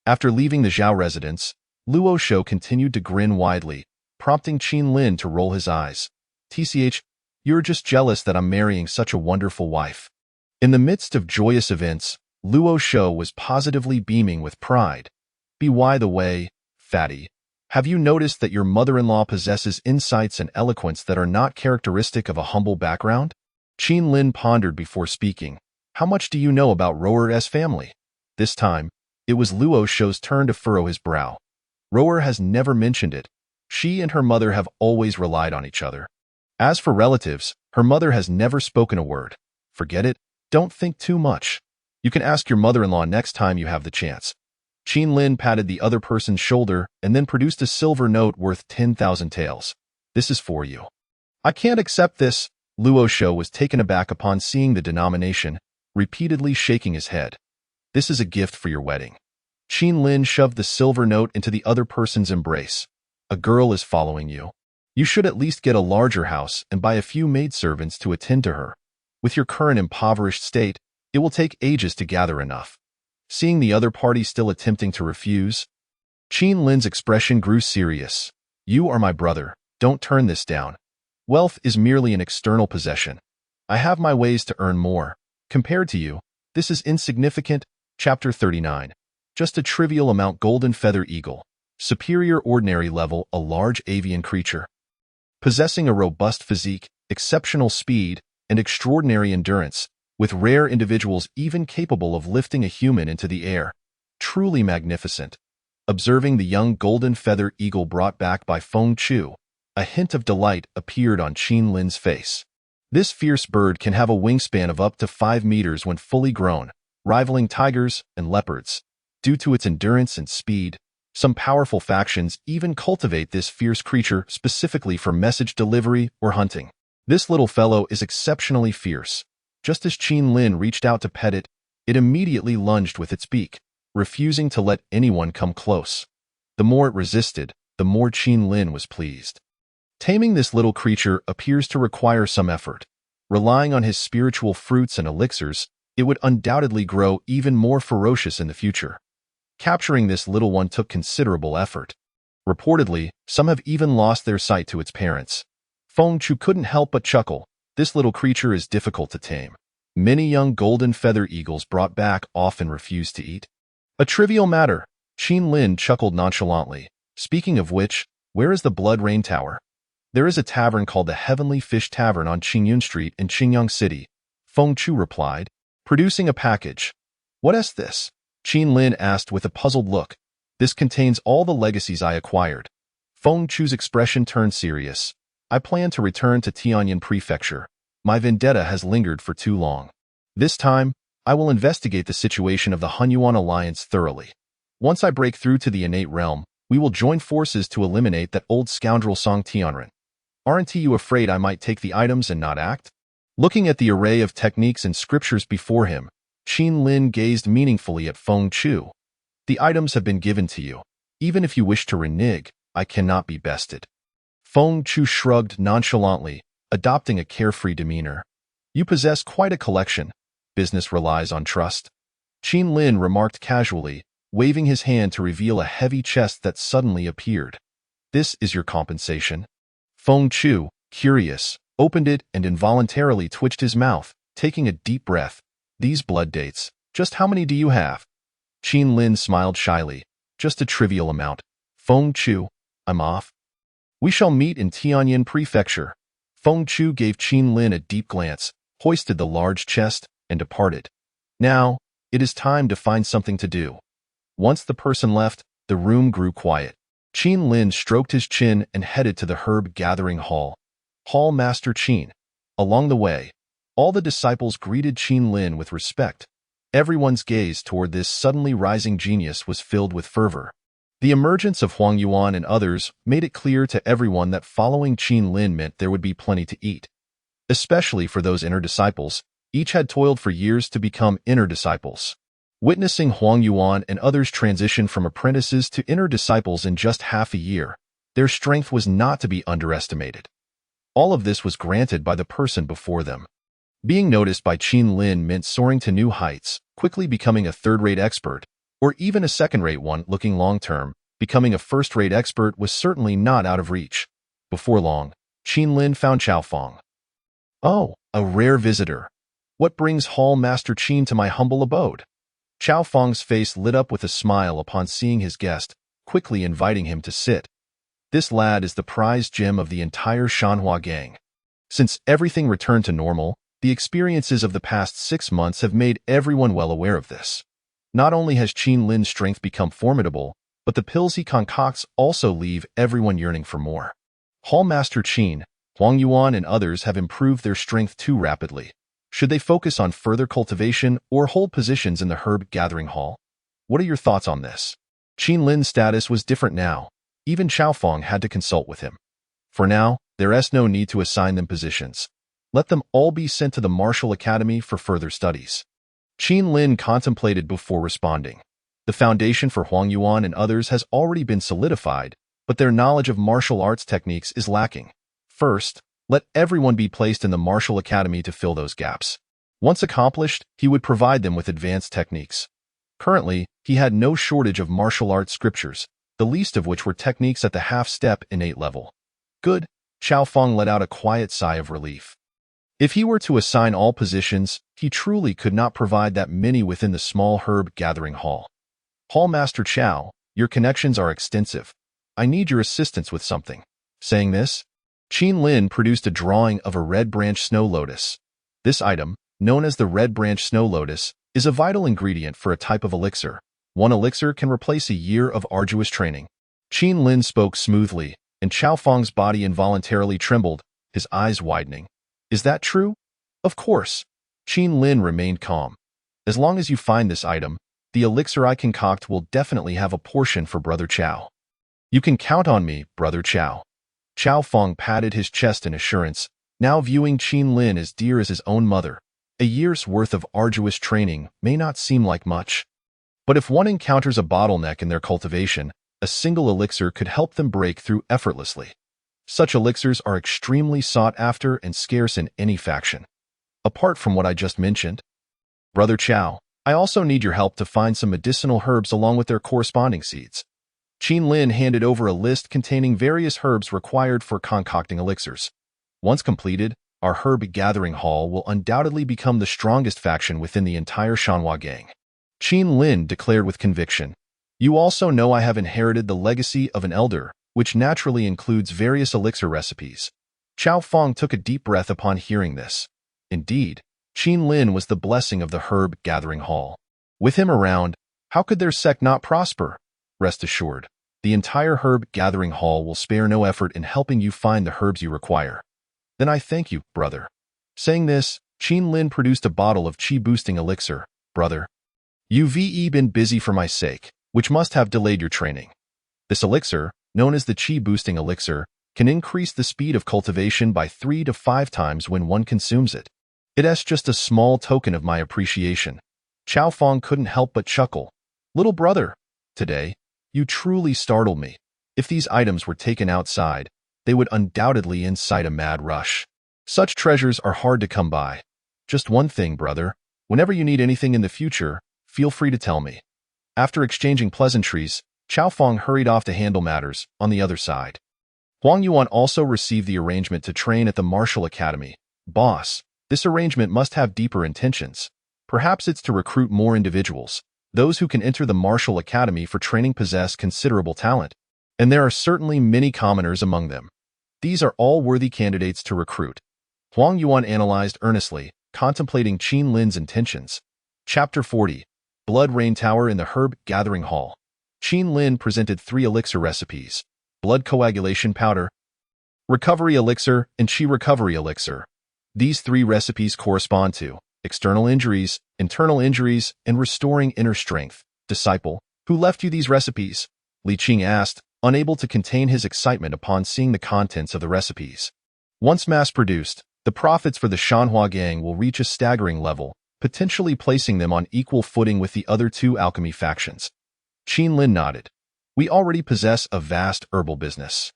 After leaving the Zhao residence, Luo Shou continued to grin widely, prompting Qin Lin to roll his eyes. "TCH, you're just jealous that I'm marrying such a wonderful wife." In the midst of joyous events, Luo Shou was positively beaming with pride. "By the way, fatty, have you noticed that your mother-in-law possesses insights and eloquence that are not characteristic of a humble background?" Qin Lin pondered before speaking. "How much do you know about Rower's family?" This time, it was Luo Shou's turn to furrow his brow. "Rower has never mentioned it. She and her mother have always relied on each other. As for relatives, her mother has never spoken a word. Forget it, don't think too much. You can ask your mother-in-law next time you have the chance." Qin Lin patted the other person's shoulder and then produced a silver note worth 10,000 taels. "This is for you." "I can't accept this." Luo Shou was taken aback upon seeing the denomination, repeatedly shaking his head. "This is a gift for your wedding." Qin Lin shoved the silver note into the other person's embrace. "A girl is following you. You should at least get a larger house and buy a few maidservants to attend to her. With your current impoverished state, it will take ages to gather enough." Seeing the other party still attempting to refuse, Qin Lin's expression grew serious. "You are my brother. Don't turn this down. Wealth is merely an external possession. I have my ways to earn more. Compared to you, this is insignificant." Chapter 39. Just a trivial amount. Golden feather eagle. Superior ordinary level, a large avian creature. Possessing a robust physique, exceptional speed, and extraordinary endurance, with rare individuals even capable of lifting a human into the air. Truly magnificent. Observing the young golden feather eagle brought back by Feng Chu, a hint of delight appeared on Qin Lin's face. This fierce bird can have a wingspan of up to 5 meters when fully grown, rivaling tigers and leopards. Due to its endurance and speed, some powerful factions even cultivate this fierce creature specifically for message delivery or hunting. This little fellow is exceptionally fierce. Just as Qin Lin reached out to pet it, it immediately lunged with its beak, refusing to let anyone come close. The more it resisted, the more Qin Lin was pleased. Taming this little creature appears to require some effort. Relying on his spiritual fruits and elixirs, it would undoubtedly grow even more ferocious in the future. Capturing this little one took considerable effort. Reportedly, some have even lost their sight to its parents. Feng Chu couldn't help but chuckle. This little creature is difficult to tame. Many young golden feather eagles brought back often refuse to eat. A trivial matter, Qin Lin chuckled nonchalantly. Speaking of which, where is the Blood Rain Tower? There is a tavern called the Heavenly Fish Tavern on Qingyun Street in Qingyang City, Feng Chu replied, producing a package. What is this? Qin Lin asked with a puzzled look. This contains all the legacies I acquired. Feng Chu's expression turned serious. I plan to return to Tianyin Prefecture. My vendetta has lingered for too long. This time, I will investigate the situation of the Hunyuan Alliance thoroughly. Once I break through to the innate realm, we will join forces to eliminate that old scoundrel Song Tianren. Aren't you afraid I might take the items and not act? Looking at the array of techniques and scriptures before him, Qin Lin gazed meaningfully at Feng Chu. The items have been given to you. Even if you wish to renege, I cannot be bested. Feng Chu shrugged nonchalantly, adopting a carefree demeanor. You possess quite a collection. Business relies on trust. Qin Lin remarked casually, waving his hand to reveal a heavy chest that suddenly appeared. This is your compensation. Feng Chu, curious, opened it and involuntarily twitched his mouth, taking a deep breath. These blood dates, just how many do you have? Qin Lin smiled shyly. Just a trivial amount. Feng Chu, I'm off. We shall meet in Tianyin Prefecture. Feng Chu gave Qin Lin a deep glance, hoisted the large chest, and departed. Now, it is time to find something to do. Once the person left, the room grew quiet. Qin Lin stroked his chin and headed to the herb gathering hall. Hall Master Qin. Along the way, all the disciples greeted Qin Lin with respect. Everyone's gaze toward this suddenly rising genius was filled with fervor. The emergence of Huang Yuan and others made it clear to everyone that following Qin Lin meant there would be plenty to eat. Especially for those inner disciples, each had toiled for years to become inner disciples. Witnessing Huang Yuan and others transition from apprentices to inner disciples in just half a year, their strength was not to be underestimated. All of this was granted by the person before them. Being noticed by Qin Lin meant soaring to new heights, quickly becoming a third-rate expert, or even a second-rate one looking long-term. Becoming a first-rate expert was certainly not out of reach. Before long, Qin Lin found Chao Feng. Oh, a rare visitor. What brings Hall Master Qin to my humble abode? Chao Feng's face lit up with a smile upon seeing his guest, quickly inviting him to sit. This lad is the prized gem of the entire Shanhua gang. Since everything returned to normal, the experiences of the past 6 months have made everyone well aware of this. Not only has Qin Lin's strength become formidable, but the pills he concocts also leave everyone yearning for more. Hall Master Qin, Huang Yuan and others have improved their strength too rapidly. Should they focus on further cultivation or hold positions in the herb gathering hall? What are your thoughts on this? Qin Lin's status was different now. Even Chao Feng had to consult with him. For now, there is no need to assign them positions. Let them all be sent to the Martial Academy for further studies. Qin Lin contemplated before responding. The foundation for Huang Yuan and others has already been solidified, but their knowledge of martial arts techniques is lacking. First, let everyone be placed in the Martial Academy to fill those gaps. Once accomplished, he would provide them with advanced techniques. Currently, he had no shortage of martial arts scriptures, the least of which were techniques at the half-step innate level. Good, Chao Feng let out a quiet sigh of relief. If he were to assign all positions, he truly could not provide that many within the small herb gathering hall. Hall Master Chao, your connections are extensive. I need your assistance with something. Saying this, Qin Lin produced a drawing of a red branch snow lotus. This item, known as the red branch snow lotus, is a vital ingredient for a type of elixir. One elixir can replace a year of arduous training. Qin Lin spoke smoothly, and Chao Feng's body involuntarily trembled, his eyes widening. Is that true? Of course. Qin Lin remained calm. As long as you find this item, the elixir I concoct will definitely have a portion for Brother Chao. You can count on me, Brother Chao. Chao Feng patted his chest in assurance, now viewing Qin Lin as dear as his own mother. A year's worth of arduous training may not seem like much. But if one encounters a bottleneck in their cultivation, a single elixir could help them break through effortlessly. Such elixirs are extremely sought after and scarce in any faction. apart from what I just mentioned? Brother Chow, I also need your help to find some medicinal herbs along with their corresponding seeds. Qin Lin handed over a list containing various herbs required for concocting elixirs. Once completed, our herb gathering hall will undoubtedly become the strongest faction within the entire Shanhua gang. Qin Lin declared with conviction. You also know I have inherited the legacy of an elder, which naturally includes various elixir recipes. Chao Feng took a deep breath upon hearing this. Indeed, Qin Lin was the blessing of the herb gathering hall. With him around, how could their sect not prosper? Rest assured, the entire herb gathering hall will spare no effort in helping you find the herbs you require. Then I thank you, brother. Saying this, Qin Lin produced a bottle of qi-boosting elixir. Brother, you've been busy for my sake, which must have delayed your training. This elixir, known as the qi-boosting elixir, can increase the speed of cultivation by 3 to 5 times when one consumes it. It's just a small token of my appreciation. Chao Feng couldn't help but chuckle. Little brother, today, you truly startled me. If these items were taken outside, they would undoubtedly incite a mad rush. Such treasures are hard to come by. Just one thing, brother. Whenever you need anything in the future, feel free to tell me. After exchanging pleasantries, Chao Feng hurried off to handle matters on the other side. Huang Yuan also received the arrangement to train at the Martial Academy. Boss, this arrangement must have deeper intentions. Perhaps it's to recruit more individuals. Those who can enter the Martial Academy for training possess considerable talent, and there are certainly many commoners among them. These are all worthy candidates to recruit. Huang Yuan analyzed earnestly, contemplating Qin Lin's intentions. Chapter 40. Blood Rain Tower in the Herb Gathering Hall. Qin Lin presented 3 elixir recipes: blood coagulation powder, recovery elixir, and qi recovery elixir. These 3 recipes correspond to external injuries, internal injuries, and restoring inner strength. Disciple, who left you these recipes? Li Qing asked, unable to contain his excitement upon seeing the contents of the recipes. Once mass-produced, the profits for the Shanhua gang will reach a staggering level, potentially placing them on equal footing with the other 2 alchemy factions. Qin Lin nodded. We already possess a vast herbal business.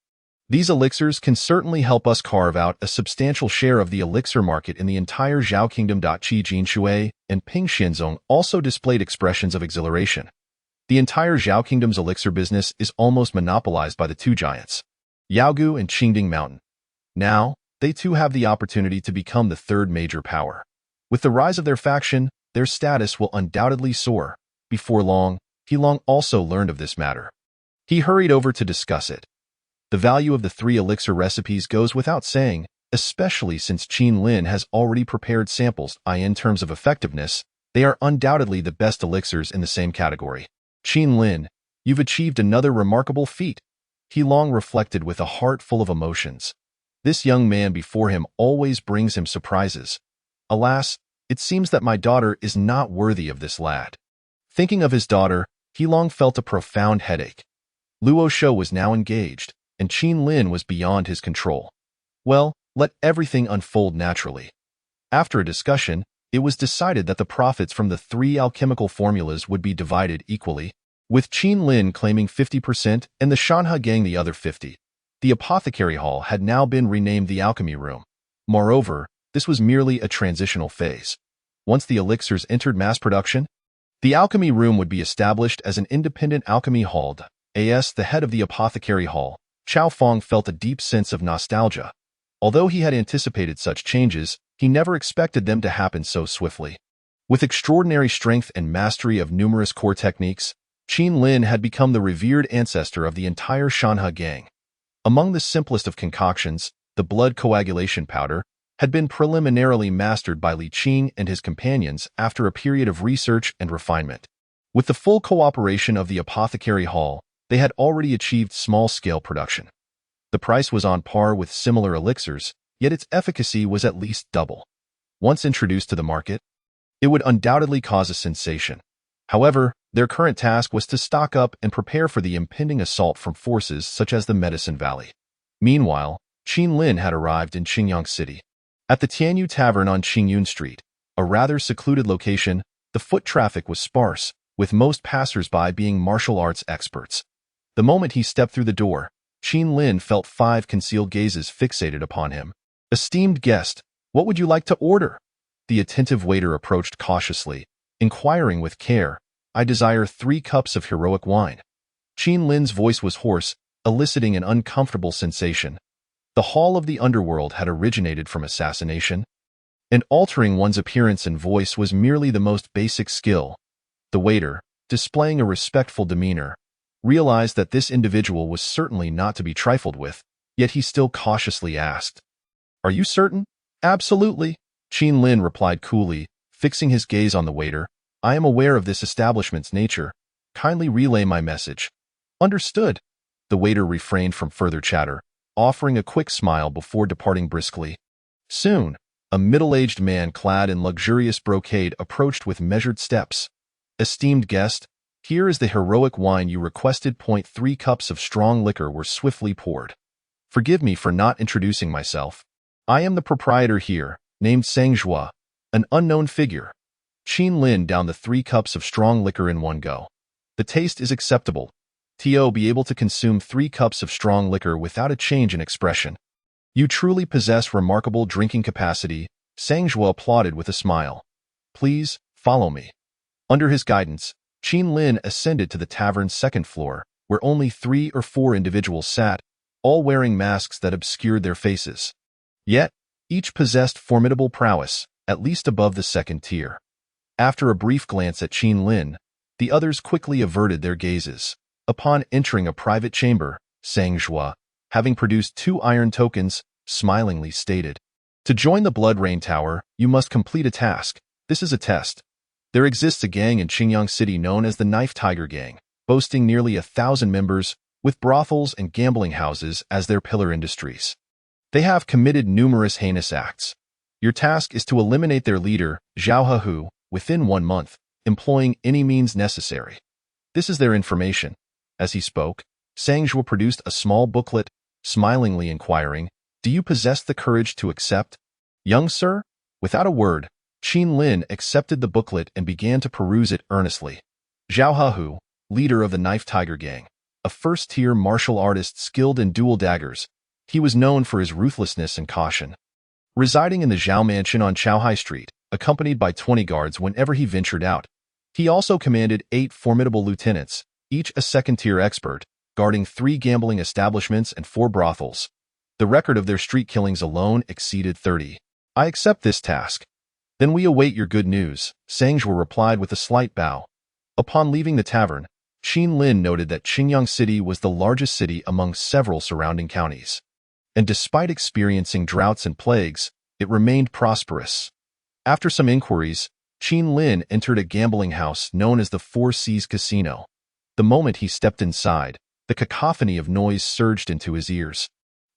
These elixirs can certainly help us carve out a substantial share of the elixir market in the entire Zhao Kingdom. Qi Jinshui and Ping Xianzong also displayed expressions of exhilaration. The entire Zhao Kingdom's elixir business is almost monopolized by the 2 giants, Yaogu and Qingding Mountain. Now, they too have the opportunity to become the 3rd major power. With the rise of their faction, their status will undoubtedly soar. Before long, He Long also learned of this matter. He hurried over to discuss it. The value of the 3 elixir recipes goes without saying, especially since Qin Lin has already prepared samples. In terms of effectiveness, they are undoubtedly the best elixirs in the same category. Qin Lin, you've achieved another remarkable feat. He Long reflected with a heart full of emotions. This young man before him always brings him surprises. Alas, it seems that my daughter is not worthy of this lad. Thinking of his daughter, He Long felt a profound headache. Luo Shou was now engaged, and Qin Lin was beyond his control. Well, let everything unfold naturally. After a discussion, it was decided that the profits from the 3 alchemical formulas would be divided equally, with Qin Lin claiming 50% and the Shanhua gang the other 50%. The apothecary hall had now been renamed the alchemy room. Moreover, this was merely a transitional phase. Once the elixirs entered mass production, the alchemy room would be established as an independent alchemy hall. As the head of the apothecary hall, Chao Feng felt a deep sense of nostalgia. Although he had anticipated such changes, he never expected them to happen so swiftly. With extraordinary strength and mastery of numerous core techniques, Qin Lin had become the revered ancestor of the entire Shanhua gang. Among the simplest of concoctions, the blood coagulation powder had been preliminarily mastered by Li Qing and his companions after a period of research and refinement. With the full cooperation of the apothecary hall, they had already achieved small-scale production. The price was on par with similar elixirs, yet its efficacy was at least double. Once introduced to the market, it would undoubtedly cause a sensation. However, their current task was to stock up and prepare for the impending assault from forces such as the Medicine Valley. Meanwhile, Qin Lin had arrived in Qingyang City. At the Tianyu Tavern on Qingyun Street, a rather secluded location, the foot traffic was sparse, with most passers-by being martial arts experts. The moment he stepped through the door, Qin Lin felt 5 concealed gazes fixated upon him. Esteemed guest, what would you like to order? The attentive waiter approached cautiously, inquiring with care, "I desire 3 cups of heroic wine." Qin Lin's voice was hoarse, eliciting an uncomfortable sensation. The Hall of the Underworld had originated from assassination, and altering one's appearance and voice was merely the most basic skill. The waiter, displaying a respectful demeanor, realized that this individual was certainly not to be trifled with, yet he still cautiously asked, "Are you certain?" "Absolutely," Qin Lin replied coolly, fixing his gaze on the waiter. "I am aware of this establishment's nature. Kindly relay my message." "Understood." The waiter refrained from further chatter, offering a quick smile before departing briskly. Soon, a middle-aged man clad in luxurious brocade approached with measured steps. "Esteemed guest, here is the heroic wine you requested. 3 cups of strong liquor were swiftly poured. Forgive me for not introducing myself. I am the proprietor here, named Sang Zhua, an unknown figure." Qin Lin downed the 3 cups of strong liquor in one go. "The taste is acceptable. To be able to consume 3 cups of strong liquor without a change in expression. You truly possess remarkable drinking capacity," Sang Zhua applauded with a smile. "Please, follow me." Under his guidance, Qin Lin ascended to the tavern's second floor, where only 3 or 4 individuals sat, all wearing masks that obscured their faces. Yet, each possessed formidable prowess, at least above the second tier. After a brief glance at Qin Lin, the others quickly averted their gazes. Upon entering a private chamber, Sang Zhua, having produced 2 iron tokens, smilingly stated, "To join the Blood Rain Tower, you must complete a task. This is a test. There exists a gang in Qingyang City known as the Knife Tiger Gang, boasting nearly 1,000 members, with brothels and gambling houses as their pillar industries. They have committed numerous heinous acts. Your task is to eliminate their leader, Zhao Hehu, within 1 month, employing any means necessary. This is their information." As he spoke, Sang Zhua produced a small booklet, smilingly inquiring, "Do you possess the courage to accept?" "Young sir?" Without a word, Qin Lin accepted the booklet and began to peruse it earnestly. Zhao Hehu, leader of the Knife Tiger Gang, a first-tier martial artist skilled in dual daggers, he was known for his ruthlessness and caution. Residing in the Zhao Mansion on Chaohai Street, accompanied by 20 guards whenever he ventured out, he also commanded 8 formidable lieutenants, each a second-tier expert, guarding 3 gambling establishments and 4 brothels. The record of their street killings alone exceeded 30. "I accept this task. Then we await your good news," Sang Zhua replied with a slight bow. Upon leaving the tavern, Qin Lin noted that Qingyang City was the largest city among several surrounding counties. And despite experiencing droughts and plagues, it remained prosperous. After some inquiries, Qin Lin entered a gambling house known as the Four Seas Casino. The moment he stepped inside, the cacophony of noise surged into his ears.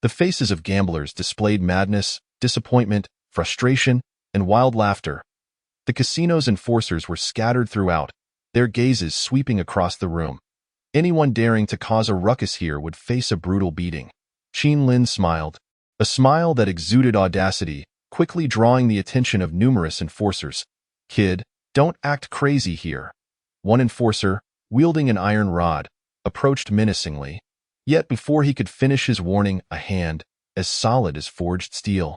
The faces of gamblers displayed madness, disappointment, frustration, and wild laughter. The casino's enforcers were scattered throughout, their gazes sweeping across the room. Anyone daring to cause a ruckus here would face a brutal beating. Qin Lin smiled, a smile that exuded audacity, quickly drawing the attention of numerous enforcers. "Kid, don't act crazy here." One enforcer, wielding an iron rod, approached menacingly. Yet before he could finish his warning, a hand, as solid as forged steel,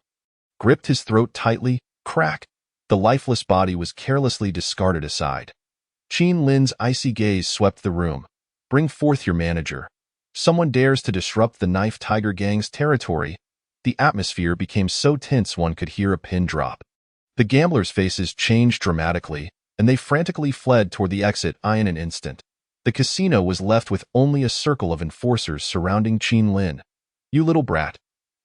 gripped his throat tightly. Crack! The lifeless body was carelessly discarded aside. Qin Lin's icy gaze swept the room. "Bring forth your manager. Someone dares to disrupt the Knife Tiger Gang's territory." The atmosphere became so tense one could hear a pin drop. The gamblers' faces changed dramatically, and they frantically fled toward the exit in an instant. The casino was left with only a circle of enforcers surrounding Qin Lin. "You little brat.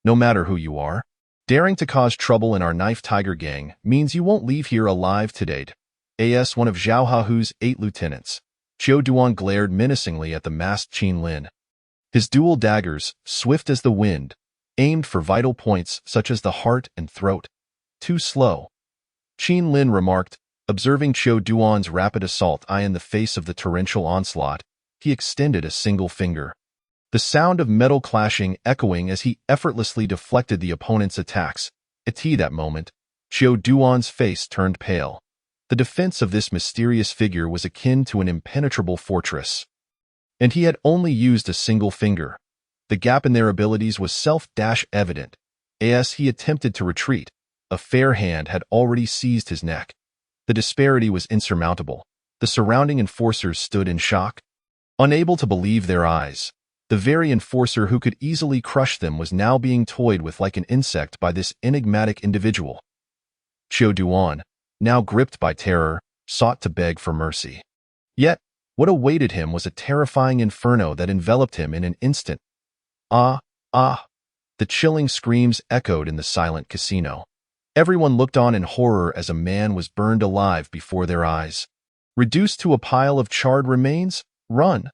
No matter who you are, daring to cause trouble in our Knife Tiger Gang means you won't leave here alive today." As one of Zhao Hehu's 8 lieutenants, Qiu Duan glared menacingly at the masked Qin Lin. His dual daggers, swift as the wind, aimed for vital points such as the heart and throat. "Too slow," Qin Lin remarked, observing Qiu Duan's rapid assault in the face of the torrential onslaught. He extended a single finger. The sound of metal clashing echoing as he effortlessly deflected the opponent's attacks. At that moment, Qiu Duan's face turned pale. The defense of this mysterious figure was akin to an impenetrable fortress. And he had only used a single finger. The gap in their abilities was self-evident. As he attempted to retreat, a fair hand had already seized his neck. The disparity was insurmountable. The surrounding enforcers stood in shock, unable to believe their eyes. The very enforcer who could easily crush them was now being toyed with like an insect by this enigmatic individual. Qiu Duan, now gripped by terror, sought to beg for mercy. Yet, what awaited him was a terrifying inferno that enveloped him in an instant. Ah, ah! The chilling screams echoed in the silent casino. Everyone looked on in horror as a man was burned alive before their eyes. Reduced to a pile of charred remains? Run!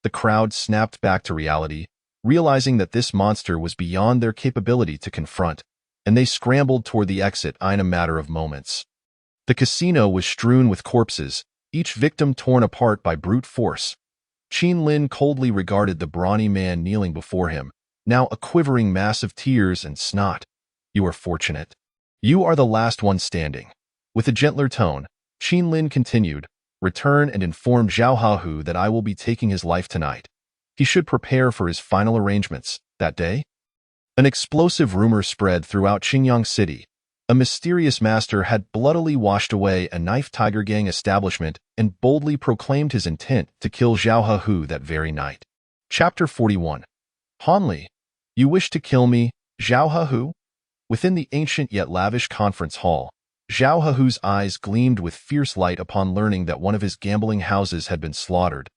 The crowd snapped back to reality, realizing that this monster was beyond their capability to confront, and they scrambled toward the exit in a matter of moments. The casino was strewn with corpses, each victim torn apart by brute force. Qin Lin coldly regarded the brawny man kneeling before him, now a quivering mass of tears and snot. You are fortunate. You are the last one standing. With a gentler tone, Qin Lin continued, return and inform Zhao Hahu that I will be taking his life tonight. He should prepare for his final arrangements that day. An explosive rumor spread throughout Qingyang City. A mysterious master had bloodily washed away a Knife Tiger Gang establishment and boldly proclaimed his intent to kill Zhao Hahu that very night. Chapter 41. Hanli, you wish to kill me, Zhao Hahu? Within the ancient yet lavish conference hall, Zhao Hahu's eyes gleamed with fierce light upon learning that one of his gambling houses had been slaughtered.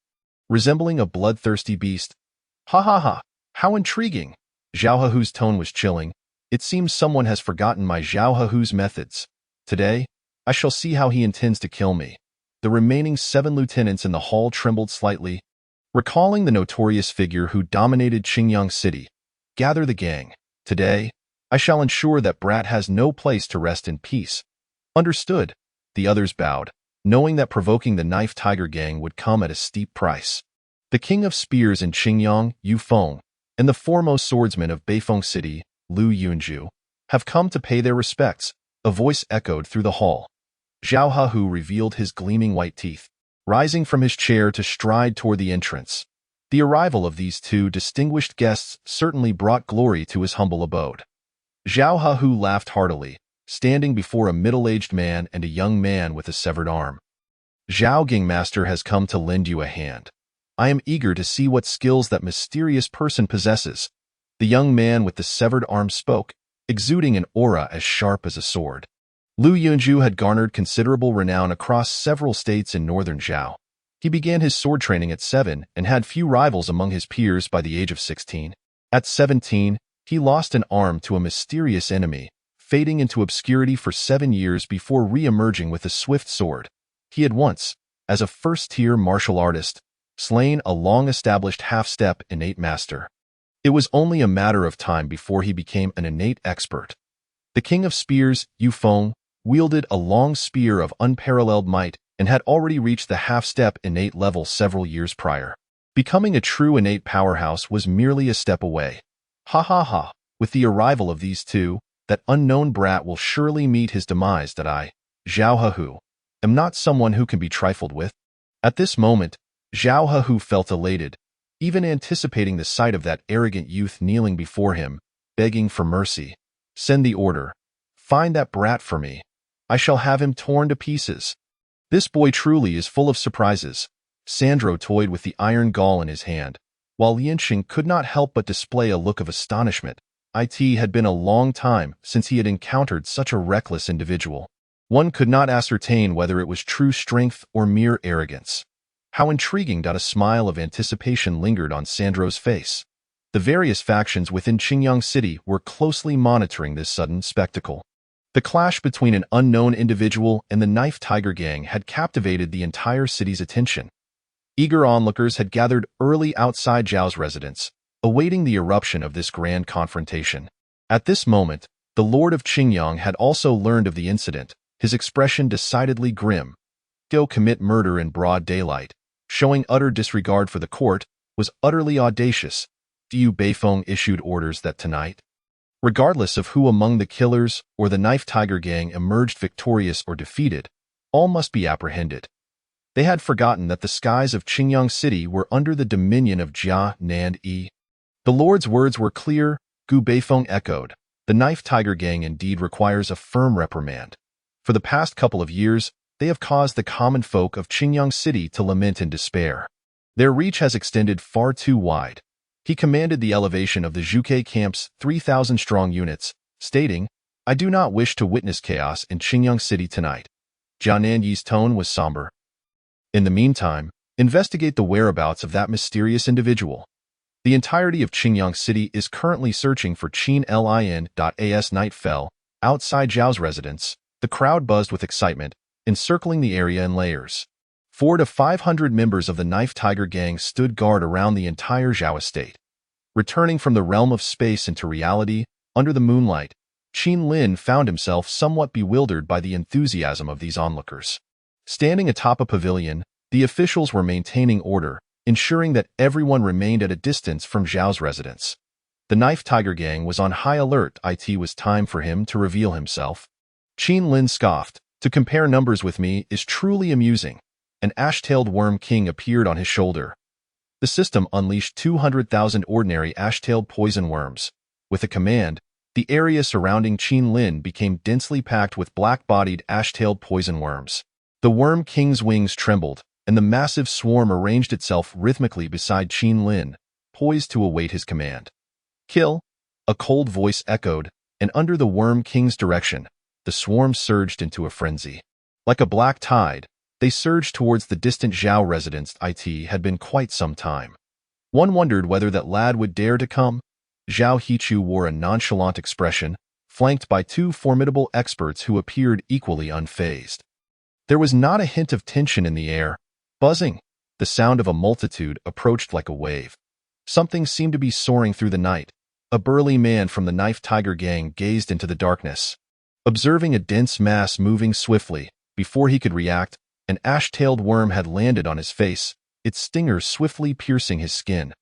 Resembling a bloodthirsty beast. Ha ha ha, how intriguing! Zhao Hahu's tone was chilling. It seems someone has forgotten my Zhao Hahu's methods. Today, I shall see how he intends to kill me. The remaining 7 lieutenants in the hall trembled slightly, recalling the notorious figure who dominated Qingyang City. Gather the gang. Today, I shall ensure that Brat has no place to rest in peace. Understood. The others bowed, knowing that provoking the Knife Tiger Gang would come at a steep price. The king of spears in Qingyang, Yu Feng, and the foremost swordsman of Beifeng City, Lu Yunju, have come to pay their respects, a voice echoed through the hall. Zhao Hahu revealed his gleaming white teeth, rising from his chair to stride toward the entrance. The arrival of these 2 distinguished guests certainly brought glory to his humble abode. Zhao Hahu laughed heartily, standing before a middle-aged man and a young man with a severed arm. Zhao Gangmaster has come to lend you a hand. I am eager to see what skills that mysterious person possesses. The young man with the severed arm spoke, exuding an aura as sharp as a sword. Lu Yunju had garnered considerable renown across several states in northern Zhao. He began his sword training at 7 and had few rivals among his peers by the age of 16. At 17, he lost an arm to a mysterious enemy, fading into obscurity for 7 years before re-emerging with a swift sword. He had once, as a first-tier martial artist, slain a long-established half-step innate master. It was only a matter of time before he became an innate expert. The king of spears, Yu Feng, wielded a long spear of unparalleled might and had already reached the half-step innate level several years prior. Becoming a true innate powerhouse was merely a step away. Ha ha ha, with the arrival of these 2, that unknown brat will surely meet his demise that I, Zhao Hahu, am not someone who can be trifled with. At this moment, Zhao Hahu felt elated, even anticipating the sight of that arrogant youth kneeling before him, begging for mercy. Send the order. Find that brat for me. I shall have him torn to pieces. This boy truly is full of surprises. Sandro toyed with the iron gall in his hand, while Lianxing could not help but display a look of astonishment. It had been a long time since he had encountered such a reckless individual. One could not ascertain whether it was true strength or mere arrogance. How intriguing! A smile of anticipation lingered on Sandro's face. The various factions within Qingyang City were closely monitoring this sudden spectacle. The clash between an unknown individual and the Knife Tiger Gang had captivated the entire city's attention. Eager onlookers had gathered early outside Zhao's residence, awaiting the eruption of this grand confrontation. At this moment, the Lord of Qingyang had also learned of the incident, his expression decidedly grim. Go commit murder in broad daylight, showing utter disregard for the court, was utterly audacious. Yu Beifeng issued orders that tonight, regardless of who among the killers or the Knife Tiger Gang emerged victorious or defeated, all must be apprehended. They had forgotten that the skies of Qingyang City were under the dominion of Jia Nand Yi. The Lord's words were clear, Gu Beifeng echoed. The Knife Tiger Gang indeed requires a firm reprimand. For the past couple of years, they have caused the common folk of Qingyang City to lament in despair. Their reach has extended far too wide. He commanded the elevation of the Zhuke camp's 3,000-strong units, stating, "I do not wish to witness chaos in Qingyang City tonight." Jianan Yi's tone was somber. In the meantime, investigate the whereabouts of that mysterious individual. The entirety of Qingyang City is currently searching for Qin Lin.as. Night fell. Outside Zhao's residence, the crowd buzzed with excitement, encircling the area in layers. 400 to 500 members of the Knife Tiger Gang stood guard around the entire Zhao estate. Returning from the realm of space into reality, under the moonlight, Qin Lin found himself somewhat bewildered by the enthusiasm of these onlookers. Standing atop a pavilion, the officials were maintaining order, ensuring that everyone remained at a distance from Zhao's residence. The Knife Tiger Gang was on high alert. It was time for him to reveal himself. Qin Lin scoffed, "To compare numbers with me is truly amusing." An ash-tailed worm king appeared on his shoulder. The system unleashed 200,000 ordinary ash-tailed poison worms. With a command, the area surrounding Qin Lin became densely packed with black-bodied ash-tailed poison worms. The worm king's wings trembled, and the massive swarm arranged itself rhythmically beside Qin Lin, poised to await his command. "Kill!" A cold voice echoed, and under the worm king's direction, the swarm surged into a frenzy. Like a black tide, they surged towards the distant Zhao residence. It had been quite some time. One wondered whether that lad would dare to come. Zhao Hichu wore a nonchalant expression, flanked by two formidable experts who appeared equally unfazed. There was not a hint of tension in the air. Buzzing, the sound of a multitude approached like a wave. Something seemed to be soaring through the night. A burly man from the Knife Tiger Gang gazed into the darkness. Observing a dense mass moving swiftly, before he could react, an ash-tailed worm had landed on his face, its stingers swiftly piercing his skin.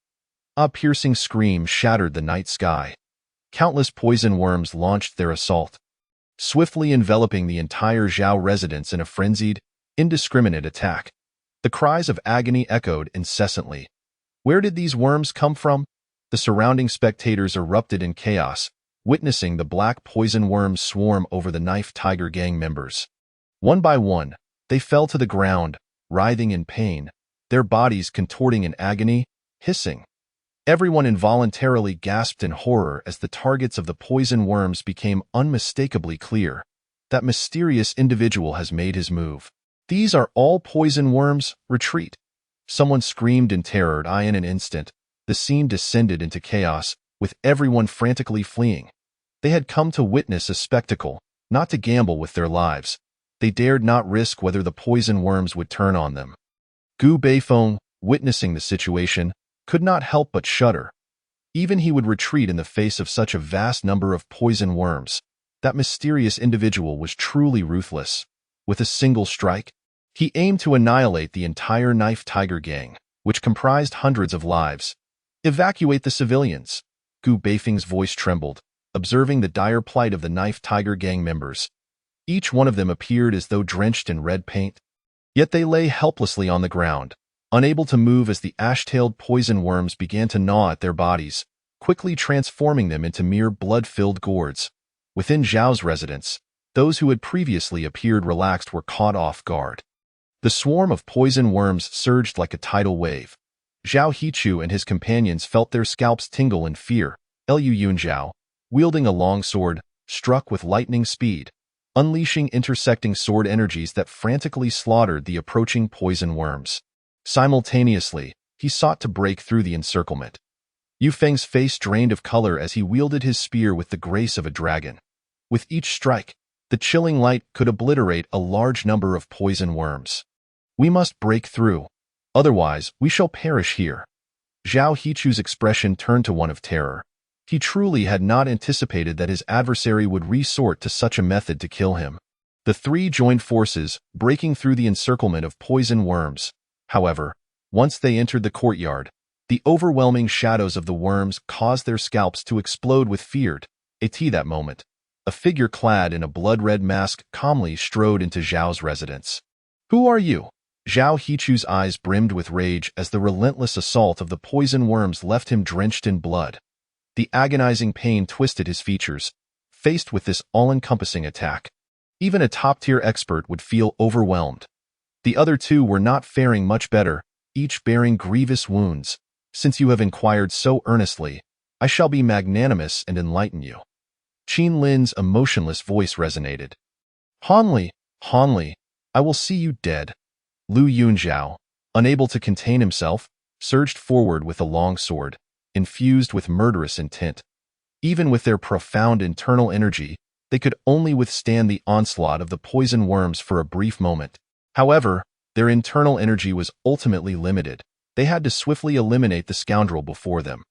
A piercing scream shattered the night sky. Countless poison worms launched their assault, swiftly enveloping the entire Zhao residence in a frenzied, indiscriminate attack. The cries of agony echoed incessantly. Where did these worms come from? The surrounding spectators erupted in chaos, witnessing the black poison worms swarm over the Knife Tiger Gang members. One by one, they fell to the ground, writhing in pain, their bodies contorting in agony, hissing. Everyone involuntarily gasped in horror as the targets of the poison worms became unmistakably clear. That mysterious individual has made his move. "These are all poison worms, retreat!" Someone screamed in terror. In an instant, the scene descended into chaos, with everyone frantically fleeing. They had come to witness a spectacle, not to gamble with their lives. They dared not risk whether the poison worms would turn on them. Gu Beifeng, witnessing the situation, could not help but shudder. Even he would retreat in the face of such a vast number of poison worms. That mysterious individual was truly ruthless. With a single strike, he aimed to annihilate the entire Knife Tiger Gang, which comprised hundreds of lives. "Evacuate the civilians." Gu Beifeng's voice trembled, observing the dire plight of the Knife Tiger Gang members. Each one of them appeared as though drenched in red paint. Yet they lay helplessly on the ground, unable to move as the ash-tailed poison worms began to gnaw at their bodies, quickly transforming them into mere blood-filled gourds. Within Zhao's residence, those who had previously appeared relaxed were caught off guard. The swarm of poison worms surged like a tidal wave. Zhao Hichu and his companions felt their scalps tingle in fear. Liu Yunzhao, wielding a long sword, struck with lightning speed, unleashing intersecting sword energies that frantically slaughtered the approaching poison worms. Simultaneously, he sought to break through the encirclement. Yu Feng's face drained of color as he wielded his spear with the grace of a dragon. With each strike, the chilling light could obliterate a large number of poison worms. "We must break through. Otherwise, we shall perish here." Zhao Hichu's expression turned to one of terror. He truly had not anticipated that his adversary would resort to such a method to kill him. The three joined forces, breaking through the encirclement of poison worms. However, once they entered the courtyard, the overwhelming shadows of the worms caused their scalps to explode with fear. At that moment, a figure clad in a blood-red mask calmly strode into Zhao's residence. "Who are you?" Zhao Hichu's eyes brimmed with rage as the relentless assault of the poison worms left him drenched in blood. The agonizing pain twisted his features, faced with this all-encompassing attack. Even a top-tier expert would feel overwhelmed. The other two were not faring much better, each bearing grievous wounds. Since you have inquired so earnestly, I shall be magnanimous and enlighten you. Qin Lin's emotionless voice resonated. Han Li, I will see you dead. Lu Yunzhao, unable to contain himself, surged forward with a long sword, infused with murderous intent. Even with their profound internal energy, they could only withstand the onslaught of the poison worms for a brief moment. However, their internal energy was ultimately limited. They had to swiftly eliminate the scoundrel before them.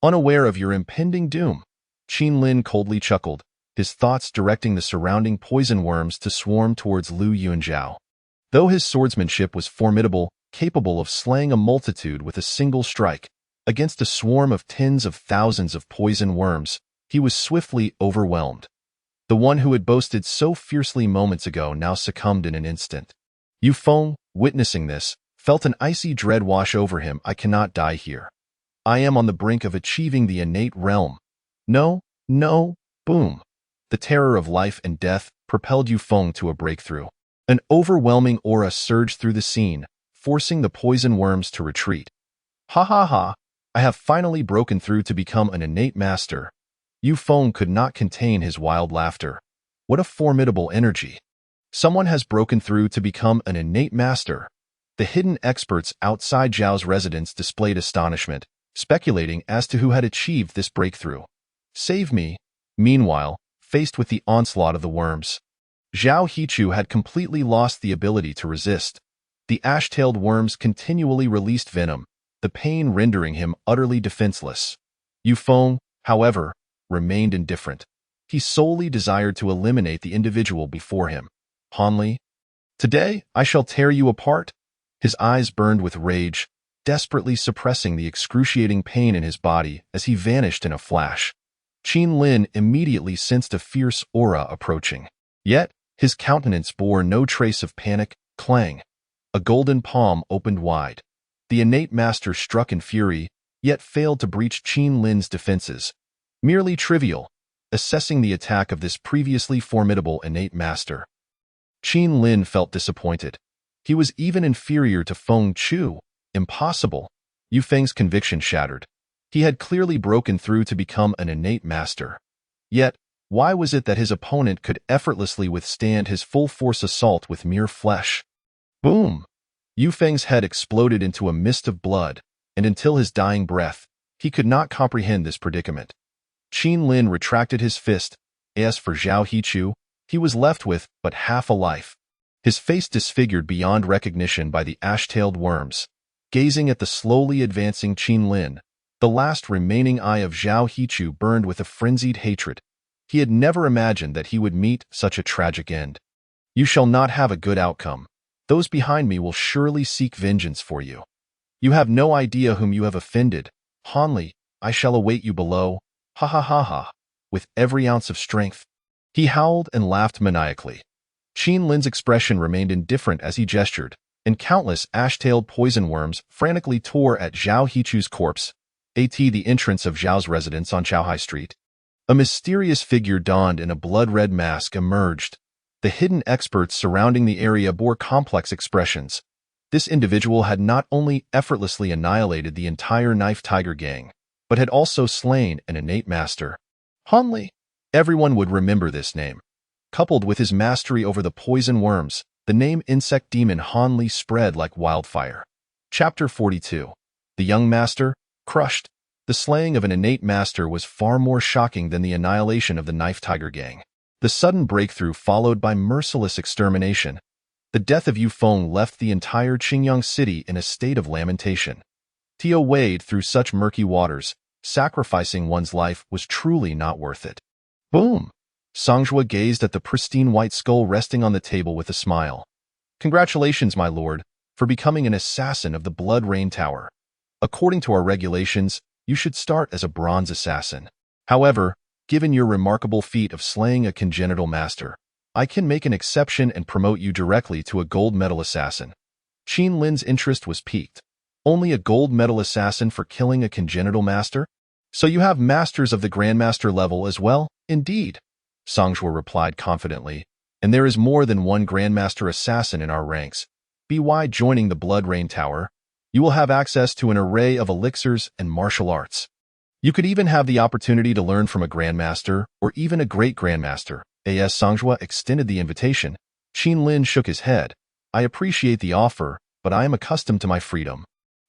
Unaware of your impending doom, Qin Lin coldly chuckled, his thoughts directing the surrounding poison worms to swarm towards Lu Yunzhao. Though his swordsmanship was formidable, capable of slaying a multitude with a single strike, against a swarm of tens of thousands of poison worms, he was swiftly overwhelmed. The one who had boasted so fiercely moments ago now succumbed in an instant. Yu Feng, witnessing this, felt an icy dread wash over him. I cannot die here. I am on the brink of achieving the innate realm. No, boom. The terror of life and death propelled Yu Feng to a breakthrough. An overwhelming aura surged through the scene, forcing the poison worms to retreat. Ha, I have finally broken through to become an innate master. Yu Feng could not contain his wild laughter. What a formidable energy. Someone has broken through to become an innate master. The hidden experts outside Zhao's residence displayed astonishment, speculating as to who had achieved this breakthrough. Save me. Meanwhile, faced with the onslaught of the worms, Zhao Hichu had completely lost the ability to resist. The ash-tailed worms continually released venom, the pain rendering him utterly defenseless. Yu Feng, however, remained indifferent. He solely desired to eliminate the individual before him. Han Li, today I shall tear you apart. His eyes burned with rage, desperately suppressing the excruciating pain in his body as he vanished in a flash. Qin Lin immediately sensed a fierce aura approaching. Yet, his countenance bore no trace of panic. Clang. A golden palm opened wide. The innate master struck in fury, yet failed to breach Qin Lin's defenses. Merely trivial, assessing the attack of this previously formidable innate master. Qin Lin felt disappointed. He was even inferior to Feng Chu. Impossible. Yu Feng's conviction shattered. He had clearly broken through to become an innate master. Yet, why was it that his opponent could effortlessly withstand his full-force assault with mere flesh? Boom! Yu Feng's head exploded into a mist of blood, and until his dying breath, he could not comprehend this predicament. Qin Lin retracted his fist. As for Zhao Hichu, he was left with but half a life. His face disfigured beyond recognition by the ash-tailed worms. Gazing at the slowly advancing Qin Lin, the last remaining eye of Zhao Hichu burned with a frenzied hatred. He had never imagined that he would meet such a tragic end. You shall not have a good outcome. Those behind me will surely seek vengeance for you. You have no idea whom you have offended. Han Li, I shall await you below. Ha. With every ounce of strength. He howled and laughed maniacally. Qin Lin's expression remained indifferent as he gestured, and countless ash-tailed poison worms frantically tore at Zhao Hichu's corpse. At the entrance of Zhao's residence on Chaohai Street, a mysterious figure donned in a blood-red mask emerged. The hidden experts surrounding the area bore complex expressions. This individual had not only effortlessly annihilated the entire Knife Tiger gang, but had also slain an innate master. Han Li. Everyone would remember this name. Coupled with his mastery over the poison worms, the name Insect Demon Han Li spread like wildfire. Chapter 42. The Young Master, crushed. The slaying of an innate master was far more shocking than the annihilation of the Knife Tiger gang. The sudden breakthrough followed by merciless extermination. The death of Yu Feng left the entire Qingyang city in a state of lamentation. To wade through such murky waters, sacrificing one's life was truly not worth it. Boom! Songjue gazed at the pristine white skull resting on the table with a smile. Congratulations, my lord, for becoming an assassin of the Blood Rain Tower. According to our regulations, you should start as a bronze assassin. However, given your remarkable feat of slaying a congenital master, I can make an exception and promote you directly to a gold medal assassin. Qin Lin's interest was piqued. Only a gold medal assassin for killing a congenital master? So you have masters of the grandmaster level as well? Indeed. Songjua replied confidently, and there is more than one Grandmaster Assassin in our ranks. By joining the Blood Rain Tower, you will have access to an array of elixirs and martial arts. You could even have the opportunity to learn from a Grandmaster or even a Great Grandmaster. As Songjua extended the invitation, Qin Lin shook his head. I appreciate the offer, but I am accustomed to my freedom.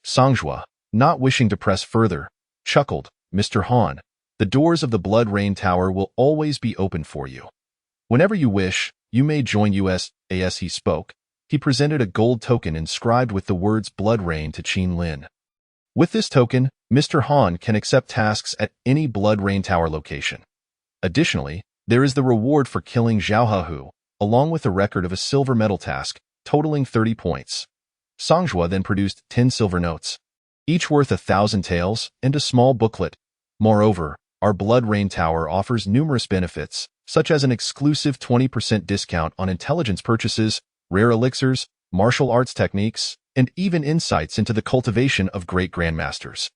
Songjua, not wishing to press further, chuckled, Mr. Han, the doors of the Blood Rain Tower will always be open for you. Whenever you wish, you may join us. As he spoke, he presented a gold token inscribed with the words Blood Rain to Qin Lin. With this token, Mr. Han can accept tasks at any Blood Rain Tower location. Additionally, there is the reward for killing Zhao Hahu, along with a record of a silver medal task, totaling 30 points. Songjua then produced 10 silver notes, each worth 1,000 taels, and a small booklet. Moreover, our Blood Rain Tower offers numerous benefits, such as an exclusive 20% discount on intelligence purchases, rare elixirs, martial arts techniques, and even insights into the cultivation of great grandmasters.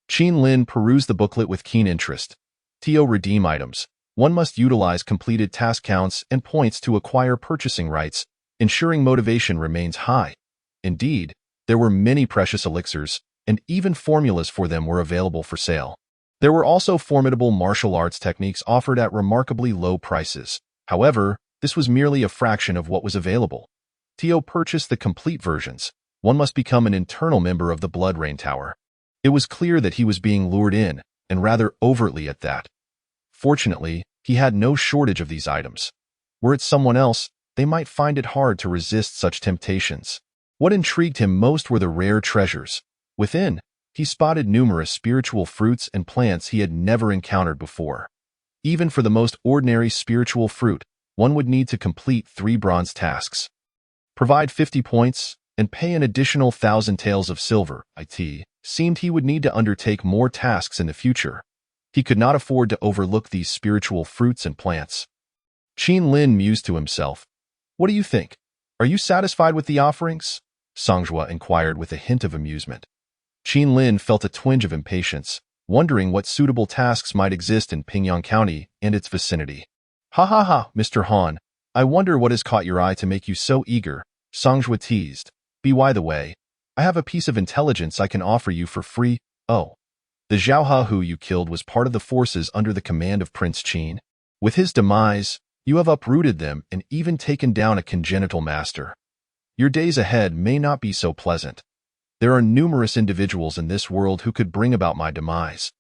Qin Lin perused the booklet with keen interest. To redeem items, one must utilize completed task counts and points to acquire purchasing rights, ensuring motivation remains high. Indeed, there were many precious elixirs, and even formulas for them were available for sale. There were also formidable martial arts techniques offered at remarkably low prices. However, this was merely a fraction of what was available. To purchase the complete versions, one must become an internal member of the Blood Rain Tower. It was clear that he was being lured in, and rather overtly at that. Fortunately, he had no shortage of these items. Were it someone else, they might find it hard to resist such temptations. What intrigued him most were the rare treasures. Within, he spotted numerous spiritual fruits and plants he had never encountered before. Even for the most ordinary spiritual fruit, one would need to complete 3 bronze tasks. Provide 50 points, and pay an additional 1,000 taels of silver. It seemed he would need to undertake more tasks in the future. He could not afford to overlook these spiritual fruits and plants. Qin Lin mused to himself. What do you think? Are you satisfied with the offerings? Songjua inquired with a hint of amusement. Qin Lin felt a twinge of impatience, wondering what suitable tasks might exist in Pingyang County and its vicinity. Ha ha ha, Mr. Han, I wonder what has caught your eye to make you so eager, Songjua teased. By the way, I have a piece of intelligence I can offer you for free. Oh, the Zhao Hahu you killed was part of the forces under the command of Prince Qin. With his demise, you have uprooted them and even taken down a congenital master. Your days ahead may not be so pleasant. There are numerous individuals in this world who could bring about my demise.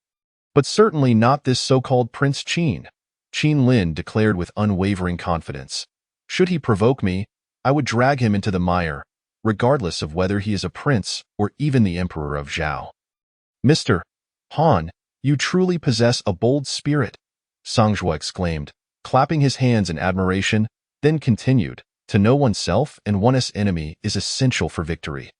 But certainly not this so-called Prince Qin, Qin Lin declared with unwavering confidence. Should he provoke me, I would drag him into the mire, regardless of whether he is a prince or even the emperor of Zhao. Mr. Han, you truly possess a bold spirit, Songjua exclaimed, clapping his hands in admiration, then continued, to know oneself and one's enemy is essential for victory.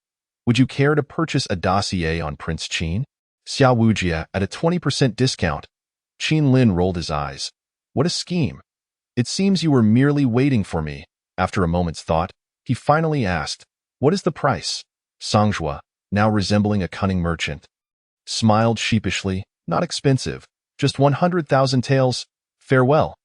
Would you care to purchase a dossier on Prince Qin? Xiao Wujia at a 20% discount. Qin Lin rolled his eyes. What a scheme. It seems you were merely waiting for me. After a moment's thought, he finally asked, what is the price? Songjua, now resembling a cunning merchant, smiled sheepishly. Not expensive, just 100,000 taels. Farewell.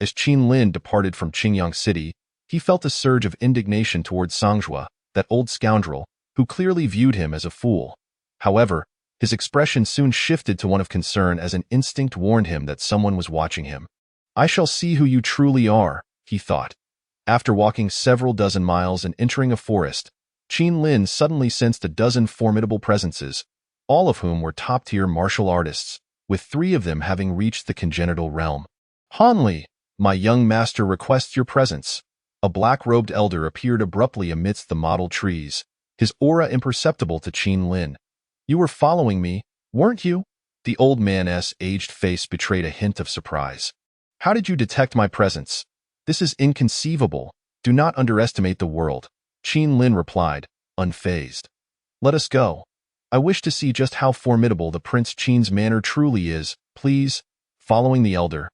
As Qin Lin departed from Qingyang City, he felt a surge of indignation towards Songjua, that old scoundrel, who clearly viewed him as a fool. However, his expression soon shifted to one of concern as an instinct warned him that someone was watching him. I shall see who you truly are, he thought. After walking several dozen miles and entering a forest, Qin Lin suddenly sensed a dozen formidable presences, all of whom were top-tier martial artists, with 3 of them having reached the congenital realm. Hanli, my young master requests your presence. A black-robed elder appeared abruptly amidst the mottled trees, his aura imperceptible to Qin Lin. You were following me, weren't you? The old man's aged face betrayed a hint of surprise. How did you detect my presence? This is inconceivable. Do not underestimate the world, Qin Lin replied, unfazed. Let us go. I wish to see just how formidable the Prince Qin's manner truly is, please. Following the elder,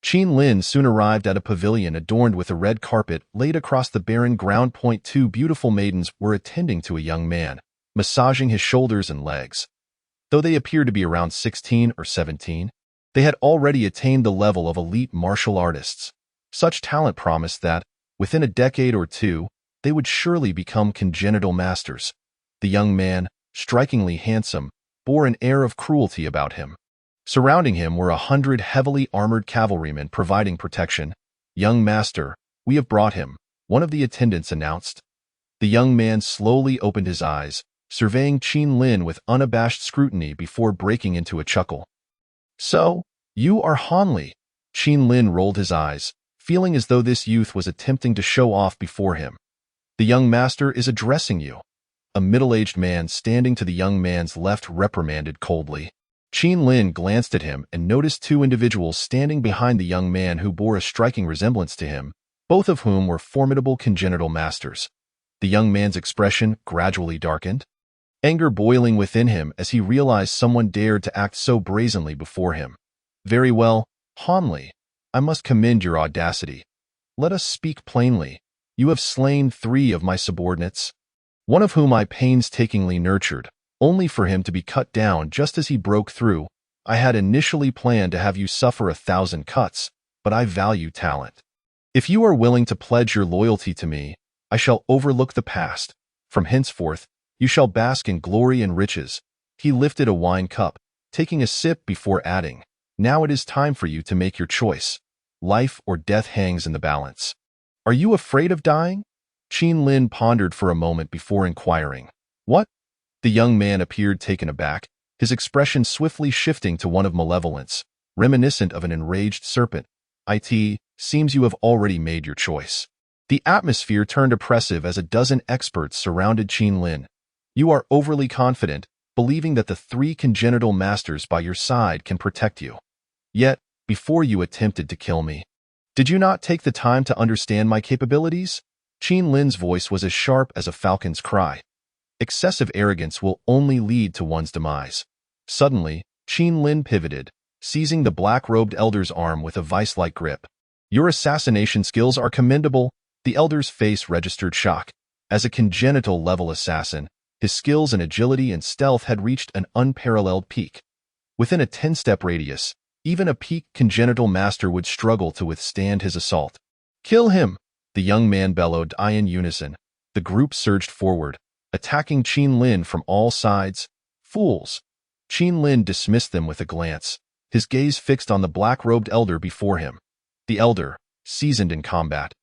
Qin Lin soon arrived at a pavilion adorned with a red carpet laid across the barren ground. 2 beautiful maidens were attending to a young man, massaging his shoulders and legs. Though they appeared to be around 16 or 17, They had already attained the level of elite martial artists. Such talent promised that, within a decade or two, they would surely become congenital masters. The young man, strikingly handsome, bore an air of cruelty about him. Surrounding him were 100 heavily armored cavalrymen providing protection. "Young master, we have brought him," one of the attendants announced. The young man slowly opened his eyes, surveying Qin Lin with unabashed scrutiny before breaking into a chuckle. "So, you are Han Li." Qin Lin rolled his eyes, feeling as though this youth was attempting to show off before him. "The young master is addressing you." A middle-aged man standing to the young man's left reprimanded coldly. Qin Lin glanced at him and noticed two individuals standing behind the young man who bore a striking resemblance to him, both of whom were formidable congenital masters. The young man's expression gradually darkened, anger boiling within him as he realized someone dared to act so brazenly before him. "Very well, Han Li, I must commend your audacity. Let us speak plainly. You have slain 3 of my subordinates, one of whom I painstakingly nurtured, only for him to be cut down just as he broke through. I had initially planned to have you suffer 1,000 cuts, but I value talent. If you are willing to pledge your loyalty to me, I shall overlook the past. From henceforth, you shall bask in glory and riches." He lifted a wine cup, taking a sip before adding, "Now it is time for you to make your choice. Life or death hangs in the balance. Are you afraid of dying?" Qin Lin pondered for a moment before inquiring. "What?" The young man appeared taken aback, his expression swiftly shifting to one of malevolence, reminiscent of an enraged serpent. "It seems you have already made your choice." The atmosphere turned oppressive as a dozen experts surrounded Qin Lin. "You are overly confident, believing that the 3 congenital masters by your side can protect you. Yet, before you attempted to kill me, did you not take the time to understand my capabilities?" Qin Lin's voice was as sharp as a falcon's cry. "Excessive arrogance will only lead to one's demise." Suddenly, Qin Lin pivoted, seizing the black-robed elder's arm with a vice-like grip. "Your assassination skills are commendable." The elder's face registered shock. As a congenital-level assassin, his skills in agility and stealth had reached an unparalleled peak. Within a 10-step radius, even a peak congenital master would struggle to withstand his assault. "Kill him!" the young man bellowed in unison. The group surged forward, attacking Qin Lin from all sides. "Fools!" Qin Lin dismissed them with a glance, his gaze fixed on the black-robed elder before him. The elder, seasoned in combat,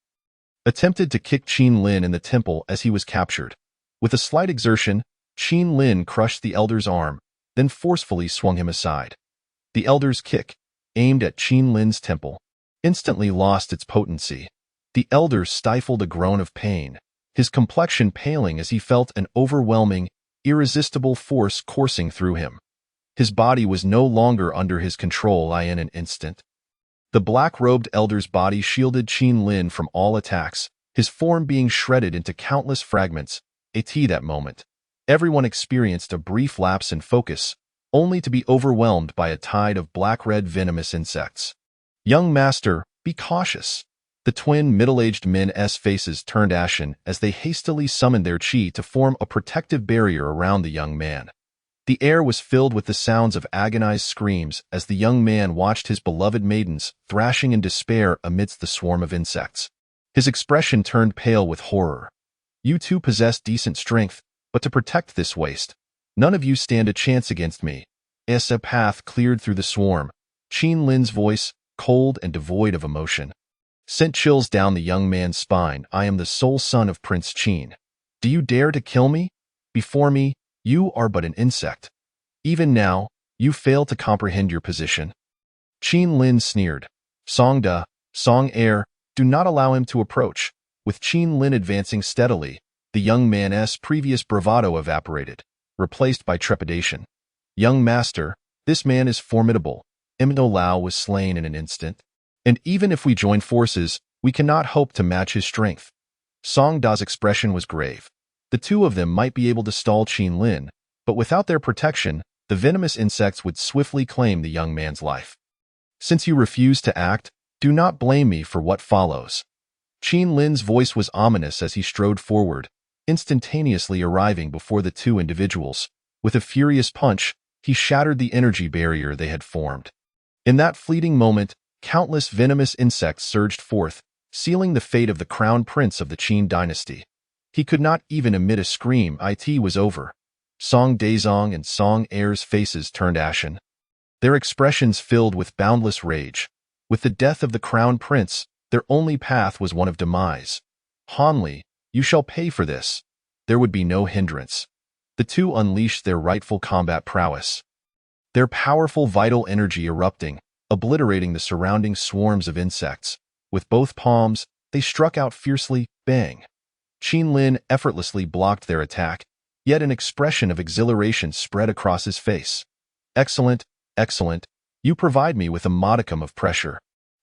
attempted to kick Qin Lin in the temple as he was captured. With a slight exertion, Qin Lin crushed the elder's arm, then forcefully swung him aside. The elder's kick, aimed at Qin Lin's temple, instantly lost its potency. The elder stifled a groan of pain, his complexion paling as he felt an overwhelming, irresistible force coursing through him. His body was no longer under his control in an instant. The black-robed elder's body shielded Qin Lin from all attacks, his form being shredded into countless fragments. At that moment, everyone experienced a brief lapse in focus, only to be overwhelmed by a tide of black-red venomous insects. "Young master, be cautious." The twin middle-aged men's faces turned ashen as they hastily summoned their qi to form a protective barrier around the young man. The air was filled with the sounds of agonized screams as the young man watched his beloved maidens thrashing in despair amidst the swarm of insects. His expression turned pale with horror. "You two possess decent strength, but to protect this waste, none of you stand a chance against me." As a path cleared through the swarm, Qin Lin's voice, cold and devoid of emotion, sent chills down the young man's spine. "I am the sole son of Prince Qin. Do you dare to kill me? Before me, you are but an insect. Even now, you fail to comprehend your position." Qin Lin sneered. "Song Air, do not allow him to approach." With Qin Lin advancing steadily, the young man's previous bravado evaporated, replaced by trepidation. "Young master, this man is formidable." Mno Lao was slain in an instant. "And even if we join forces, we cannot hope to match his strength." Song Da's expression was grave. The two of them might be able to stall Qin Lin, but without their protection, the venomous insects would swiftly claim the young man's life. "Since you refuse to act, do not blame me for what follows." Qin Lin's voice was ominous as he strode forward, instantaneously arriving before the two individuals. With a furious punch, he shattered the energy barrier they had formed. In that fleeting moment, countless venomous insects surged forth, sealing the fate of the crown prince of the Qin dynasty. He could not even emit a scream. It was over. Song Daizong and Song Heir's faces turned ashen, their expressions filled with boundless rage. With the death of the crown prince, their only path was one of demise. Han Li, you shall pay for this. There would be no hindrance. The two unleashed their rightful combat prowess, their powerful vital energy erupting, obliterating the surrounding swarms of insects. With both palms, they struck out fiercely, bang. Qin Lin effortlessly blocked their attack, yet an expression of exhilaration spread across his face. Excellent, excellent. You provide me with a modicum of pressure.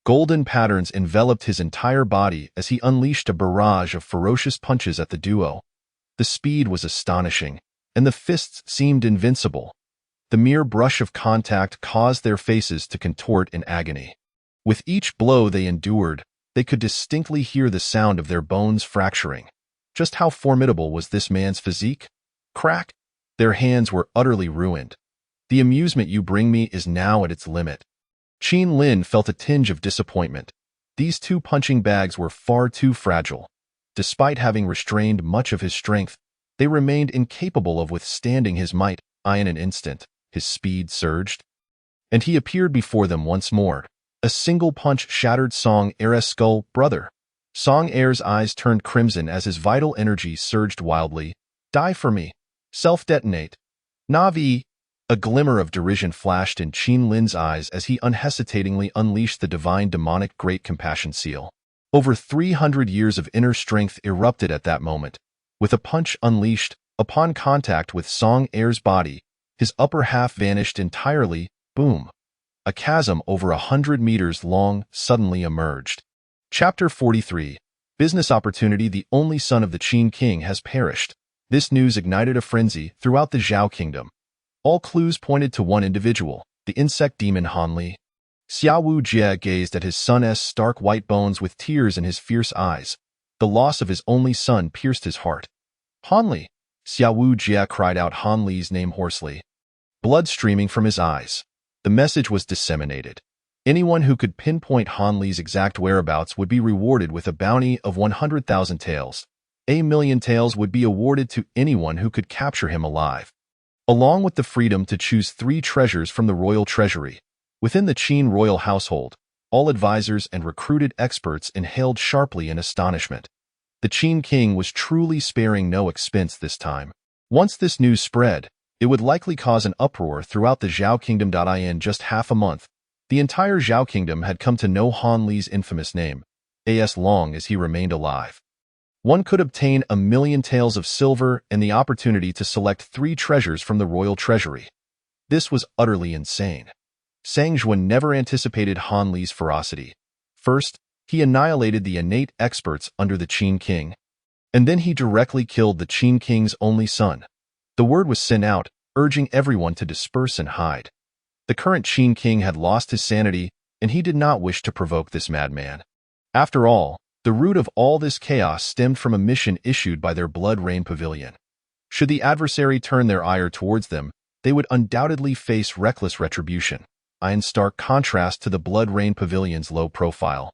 Golden patterns enveloped his entire body as he unleashed a barrage of ferocious punches at the duo. The speed was astonishing, and the fists seemed invincible. The mere brush of contact caused their faces to contort in agony. With each blow they endured, they could distinctly hear the sound of their bones fracturing. Just how formidable was this man's physique? Crack! Their hands were utterly ruined. The amusement you bring me is now at its limit. Qin Lin felt a tinge of disappointment. These two punching bags were far too fragile. Despite having restrained much of his strength, they remained incapable of withstanding his might. In an instant, his speed surged, and he appeared before them once more. A single punch shattered Song Heir's skull. Brother! Song Heir's eyes turned crimson as his vital energy surged wildly. Die for me. Self-detonate. Navi! A glimmer of derision flashed in Qin Lin's eyes as he unhesitatingly unleashed the divine demonic Great Compassion Seal. Over 300 years of inner strength erupted at that moment. With a punch unleashed, upon contact with Song Heir's body, his upper half vanished entirely. Boom! A chasm over 100 meters long suddenly emerged. Chapter 43. Business opportunity. The only son of the Qin king has perished. This news ignited a frenzy throughout the Zhao kingdom. All clues pointed to one individual, the insect demon Han Li. Xiahou Jie gazed at his son's stark white bones with tears in his fierce eyes. The loss of his only son pierced his heart. Han Li! Xiahou Jie cried out Han Li's name hoarsely, blood streaming from his eyes. The message was disseminated. Anyone who could pinpoint Han Li's exact whereabouts would be rewarded with a bounty of 100,000 taels. 1,000,000 taels would be awarded to anyone who could capture him alive, along with the freedom to choose 3 treasures from the royal treasury. Within the Qin royal household, all advisors and recruited experts inhaled sharply in astonishment. The Qin king was truly sparing no expense this time. Once this news spread, it would likely cause an uproar throughout the Zhao kingdom. In just half a month, the entire Zhao kingdom had come to know Han Li's infamous name, as long as he remained alive. One could obtain 1,000,000 taels of silver and the opportunity to select 3 treasures from the royal treasury. This was utterly insane. Sang Xuan never anticipated Han Li's ferocity. First, he annihilated the innate experts under the Qin king, and then he directly killed the Qin king's only son. The word was sent out, urging everyone to disperse and hide. The current Qin king had lost his sanity, and he did not wish to provoke this madman. After all, the root of all this chaos stemmed from a mission issued by their Blood Rain Pavilion. Should the adversary turn their ire towards them, they would undoubtedly face reckless retribution, in stark contrast to the Blood Rain Pavilion's low profile.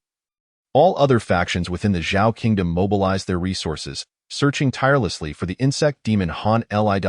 All other factions within the Zhao kingdom mobilized their resources, searching tirelessly for the insect demon Han Li.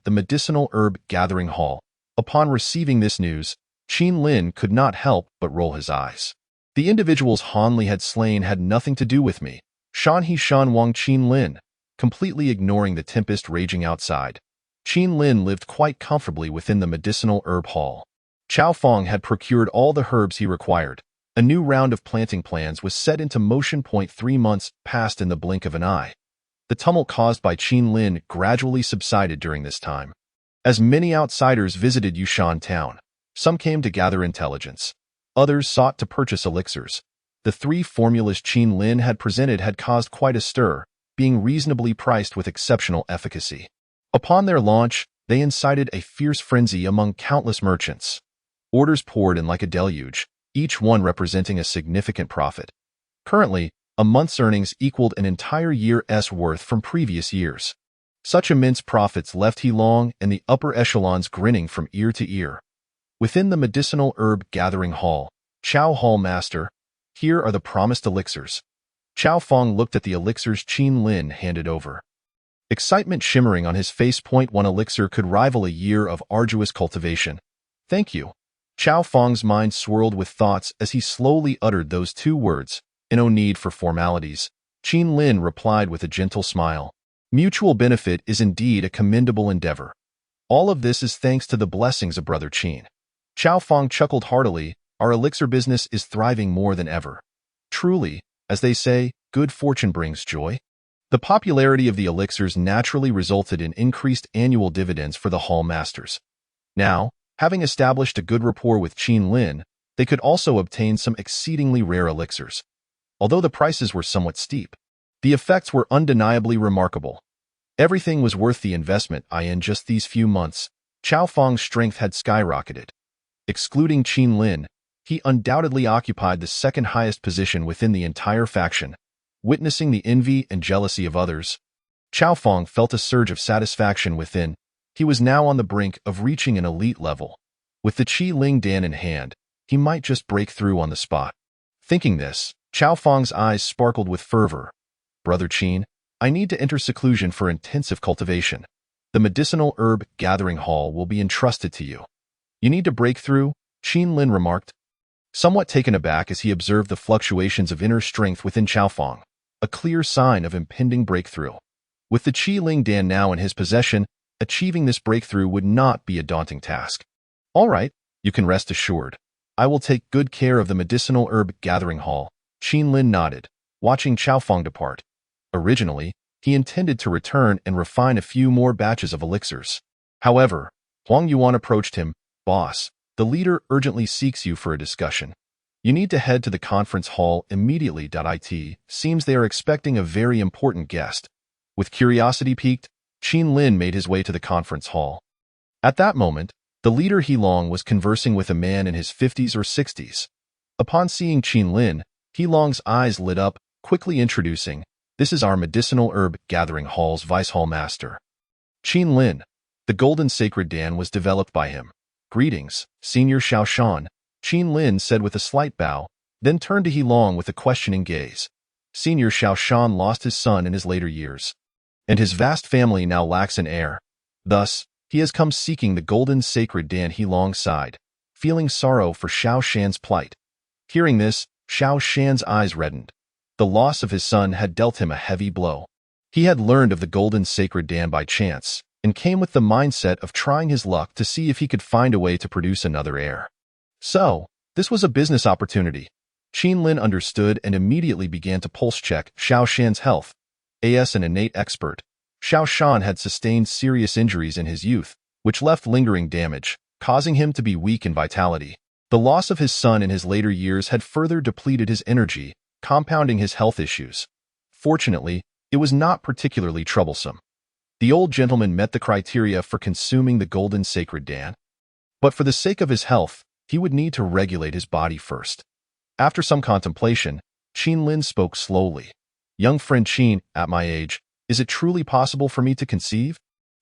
The medicinal herb gathering hall. Upon receiving this news, Qin Lin could not help but roll his eyes. The individuals Han Li had slain had nothing to do with me. Shan He Shan Wang. Qin Lin, completely ignoring the tempest raging outside. Qin Lin lived quite comfortably within the medicinal herb hall. Chao Feng had procured all the herbs he required. A new round of planting plans was set into motion. 3 months passed in the blink of an eye. The tumult caused by Qin Lin gradually subsided during this time. As many outsiders visited Yushan town, some came to gather intelligence. Others sought to purchase elixirs. The 3 formulas Qin Lin had presented had caused quite a stir, being reasonably priced with exceptional efficacy. Upon their launch, they incited a fierce frenzy among countless merchants. Orders poured in like a deluge, each one representing a significant profit. Currently, a month's earnings equaled an entire year's worth from previous years. Such immense profits left He Long and the upper echelons grinning from ear to ear. Within the medicinal herb gathering hall, Chao Hall Master, here are the promised elixirs. Chao Feng looked at the elixirs Qin Lin handed over. Excitement shimmering on his face. One elixir could rival a year of arduous cultivation. Thank you. Chao Feng's mind swirled with thoughts as he slowly uttered those two words. No need for formalities. Qin Lin replied with a gentle smile. Mutual benefit is indeed a commendable endeavor. All of this is thanks to the blessings of Brother Qin. Chao Feng chuckled heartily. Our elixir business is thriving more than ever. Truly, as they say, good fortune brings joy. The popularity of the elixirs naturally resulted in increased annual dividends for the hall masters. Now, having established a good rapport with Qin Lin, they could also obtain some exceedingly rare elixirs. Although the prices were somewhat steep, the effects were undeniably remarkable. Everything was worth the investment. In just these few months, Chao Feng's strength had skyrocketed. Excluding Qin Lin, he undoubtedly occupied the second highest position within the entire faction. Witnessing the envy and jealousy of others, Chao Feng felt a surge of satisfaction within. He was now on the brink of reaching an elite level. With the Qi Ling Dan in hand, he might just break through on the spot. Thinking this, Chao Feng's eyes sparkled with fervor. Brother Qin, I need to enter seclusion for intensive cultivation. The medicinal herb gathering hall will be entrusted to you. You need to break through, Qin Lin remarked, somewhat taken aback as he observed the fluctuations of inner strength within Chao Feng, a clear sign of impending breakthrough. With the Qi Ling Dan now in his possession, achieving this breakthrough would not be a daunting task. All right, you can rest assured. I will take good care of the medicinal herb gathering hall. Qin Lin nodded, watching Chao Feng depart. Originally, he intended to return and refine a few more batches of elixirs. However, Huang Yuan approached him. Boss, the leader urgently seeks you for a discussion. You need to head to the conference hall immediately. It seems they are expecting a very important guest. With curiosity piqued, Qin Lin made his way to the conference hall. At that moment, the leader He Long was conversing with a man in his 50s or 60s. Upon seeing Qin Lin, He Long's eyes lit up, quickly introducing, this is our medicinal herb gathering hall's vice hall master. Qin Lin, the golden sacred Dan was developed by him. Greetings, Senior Xiao Shan, Qin Lin said with a slight bow, then turned to He Long with a questioning gaze. Senior Xiao Shan lost his son in his later years, and his vast family now lacks an heir. Thus, he has come seeking the golden sacred Dan. He Long sighed, feeling sorrow for Xiao Shan's plight. Hearing this, Xiao Shan's eyes reddened. The loss of his son had dealt him a heavy blow. He had learned of the golden sacred Dan by chance, and came with the mindset of trying his luck to see if he could find a way to produce another heir. So, this was a business opportunity. Qin Lin understood and immediately began to pulse-check Xiao Shan's health. As an innate expert, Xiao Shan had sustained serious injuries in his youth, which left lingering damage, causing him to be weak in vitality. The loss of his son in his later years had further depleted his energy, compounding his health issues. Fortunately, it was not particularly troublesome. The old gentleman met the criteria for consuming the golden sacred Dan. But for the sake of his health, he would need to regulate his body first. After some contemplation, Qin Lin spoke slowly. Young friend Qin, at my age, is it truly possible for me to conceive?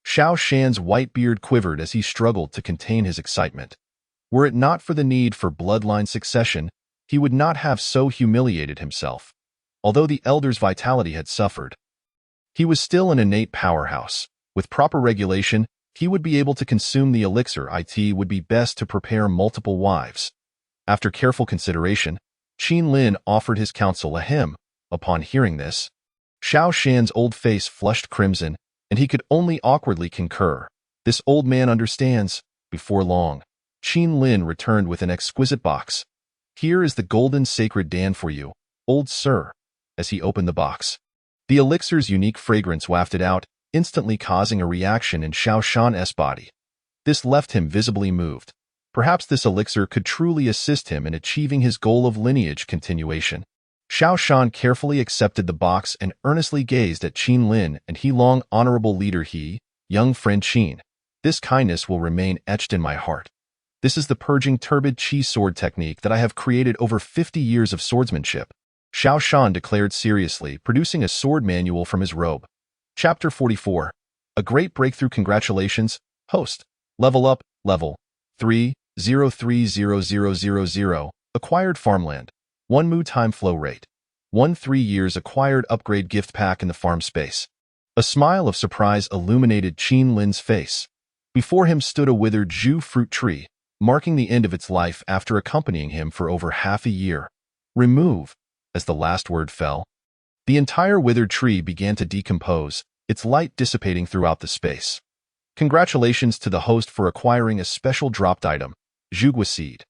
Xiao Shan's white beard quivered as he struggled to contain his excitement. Were it not for the need for bloodline succession, he would not have so humiliated himself. Although the elder's vitality had suffered, he was still an innate powerhouse. With proper regulation, he would be able to consume the elixir. It would be best to prepare multiple wives. After careful consideration, Qin Lin offered his counsel. Upon hearing this, Xiao Shan's old face flushed crimson, and he could only awkwardly concur. This old man understands. Before long, Qin Lin returned with an exquisite box. Here is the golden sacred Dan for you, old sir. As he opened the box, the elixir's unique fragrance wafted out, instantly causing a reaction in Xiao Shan's body. This left him visibly moved. Perhaps this elixir could truly assist him in achieving his goal of lineage continuation. Xiao Shan carefully accepted the box and earnestly gazed at Qin Lin and He Long. Honorable leader He, young friend Qin, this kindness will remain etched in my heart. This is the purging turbid Qi sword technique that I have created over 50 years of swordsmanship, Xiao Shan declared seriously, producing a sword manual from his robe. Chapter 44. A great breakthrough. Congratulations, host. Level up, level 3, 0300000, acquired farmland. 1 mu time flow rate. 1 3 years acquired upgrade gift pack in the farm space. A smile of surprise illuminated Qin Lin's face. Before him stood a withered Zhu fruit tree, marking the end of its life after accompanying him for over half a year. Remove, as the last word fell. The entire withered tree began to decompose, its light dissipating throughout the space. Congratulations to the host for acquiring a special dropped item, Zhugua seed.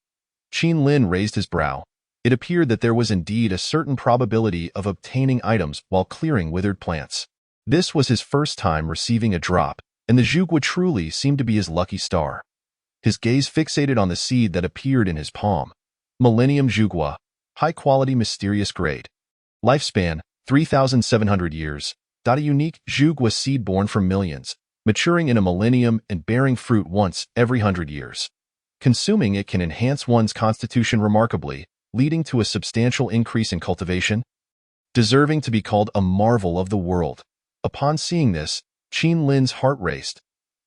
Qin Lin raised his brow. It appeared that there was indeed a certain probability of obtaining items while clearing withered plants. This was his first time receiving a drop, and the Zhugua truly seemed to be his lucky star. His gaze fixated on the seed that appeared in his palm. Millennium Zhugua, high-quality mysterious grade. Lifespan, 3,700 years. A unique Zhugua seed born from millions, maturing in a millennium and bearing fruit once every 100 years. Consuming it can enhance one's constitution remarkably, leading to a substantial increase in cultivation, deserving to be called a marvel of the world. Upon seeing this, Qin Lin's heart raced.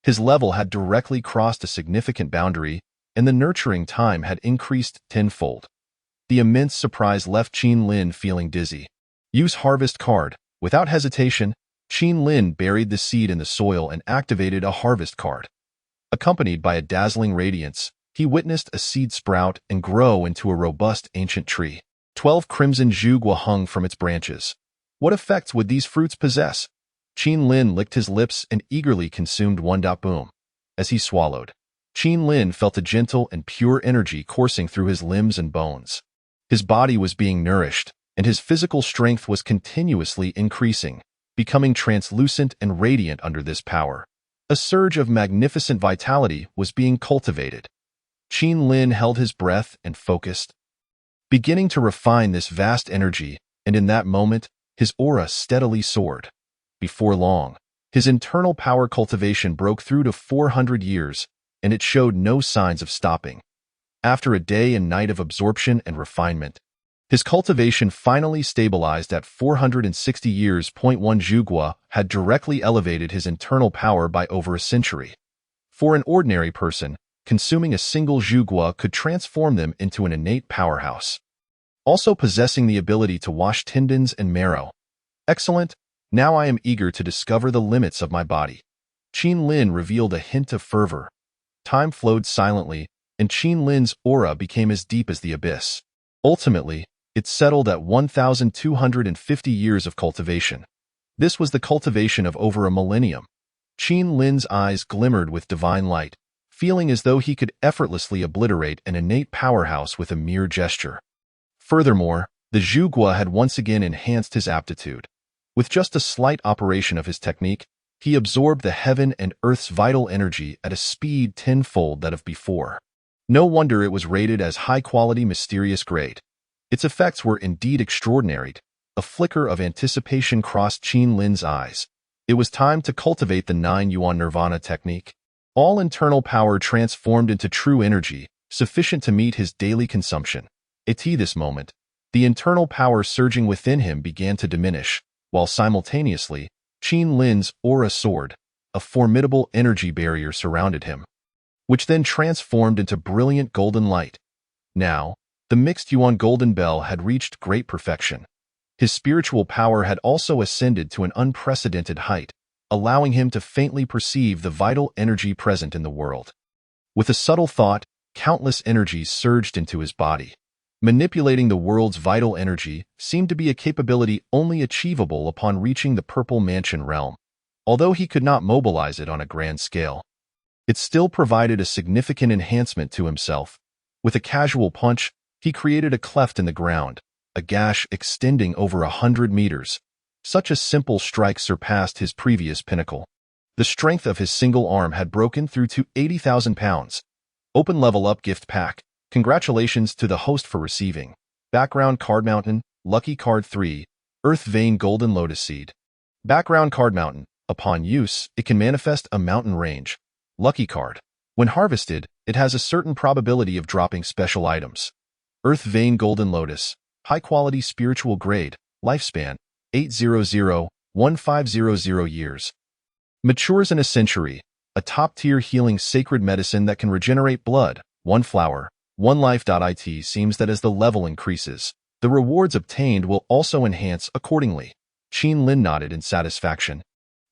His level had directly crossed a significant boundary, and the nurturing time had increased tenfold. The immense surprise left Qin Lin feeling dizzy. Use harvest card. Without hesitation, Qin Lin buried the seed in the soil and activated a harvest card. Accompanied by a dazzling radiance, he witnessed a seed sprout and grow into a robust ancient tree. 12 crimson Zhugua hung from its branches. What effects would these fruits possess? Qin Lin licked his lips and eagerly consumed one. Boom. As he swallowed, Qin Lin felt a gentle and pure energy coursing through his limbs and bones. His body was being nourished, and his physical strength was continuously increasing, becoming translucent and radiant under this power. A surge of magnificent vitality was being cultivated. Qin Lin held his breath and focused, beginning to refine this vast energy, and in that moment, his aura steadily soared. Before long, his internal power cultivation broke through to 400 years, and it showed no signs of stopping. After a day and night of absorption and refinement, his cultivation finally stabilized at 460 years. 1 Zhugua had directly elevated his internal power by over a century. For an ordinary person, consuming a single Zhugua could transform them into an innate powerhouse. Also possessing the ability to wash tendons and marrow. Excellent. Now I am eager to discover the limits of my body. Qin Lin revealed a hint of fervor. Time flowed silently, and Qin Lin's aura became as deep as the abyss. Ultimately, it settled at 1,250 years of cultivation. This was the cultivation of over a millennium. Qin Lin's eyes glimmered with divine light, feeling as though he could effortlessly obliterate an innate powerhouse with a mere gesture. Furthermore, the Zhugua had once again enhanced his aptitude. With just a slight operation of his technique, he absorbed the heaven and earth's vital energy at a speed tenfold that of before. No wonder it was rated as high-quality mysterious grade. Its effects were indeed extraordinary. A flicker of anticipation crossed Qin Lin's eyes. It was time to cultivate the 9 Yuan Nirvana technique. All internal power transformed into true energy, sufficient to meet his daily consumption. At this moment, the internal power surging within him began to diminish, while simultaneously, Qin Lin's aura soared. A formidable energy barrier surrounded him, which then transformed into brilliant golden light. Now, the mixed Yuan Golden Bell had reached great perfection. His spiritual power had also ascended to an unprecedented height, allowing him to faintly perceive the vital energy present in the world. With a subtle thought, countless energies surged into his body. Manipulating the world's vital energy seemed to be a capability only achievable upon reaching the Purple Mansion realm. Although he could not mobilize it on a grand scale, it still provided a significant enhancement to himself. With a casual punch, he created a cleft in the ground, a gash extending over 100 meters. Such a simple strike surpassed his previous pinnacle. The strength of his single arm had broken through to 80,000 pounds. Open Level Up Gift Pack. Congratulations to the host for receiving. Background Card Mountain, Lucky Card 3, Earth Vein Golden Lotus Seed. Background Card Mountain. Upon use, it can manifest a mountain range. Lucky Card. When harvested, it has a certain probability of dropping special items. Earth Vein Golden Lotus. High-quality spiritual grade. Lifespan. 800-1500 years. Matures in a century. A top-tier healing sacred medicine that can regenerate blood, one flower, one life. It seems that as the level increases, the rewards obtained will also enhance accordingly. Qin Lin nodded in satisfaction.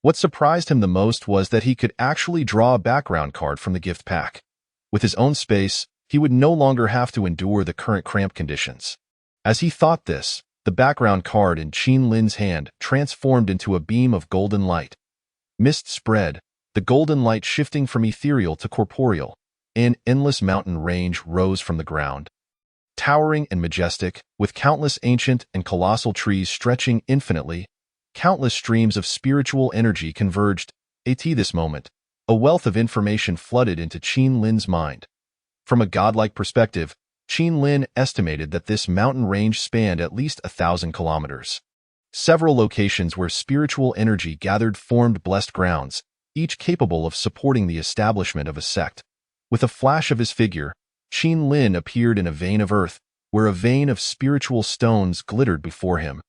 What surprised him the most was that he could actually draw a background card from the gift pack. With his own space, he would no longer have to endure the current cramped conditions. As he thought this, the background card in Qin Lin's hand transformed into a beam of golden light. Mist spread, the golden light shifting from ethereal to corporeal. An endless mountain range rose from the ground. Towering and majestic, with countless ancient and colossal trees stretching infinitely, countless streams of spiritual energy converged. At this moment, a wealth of information flooded into Qin Lin's mind. From a godlike perspective, Qin Lin estimated that this mountain range spanned at least 1,000 kilometers. Several locations where spiritual energy gathered formed blessed grounds, each capable of supporting the establishment of a sect. With a flash of his figure, Qin Lin appeared in a vein of earth, where a vein of spiritual stones glittered before him.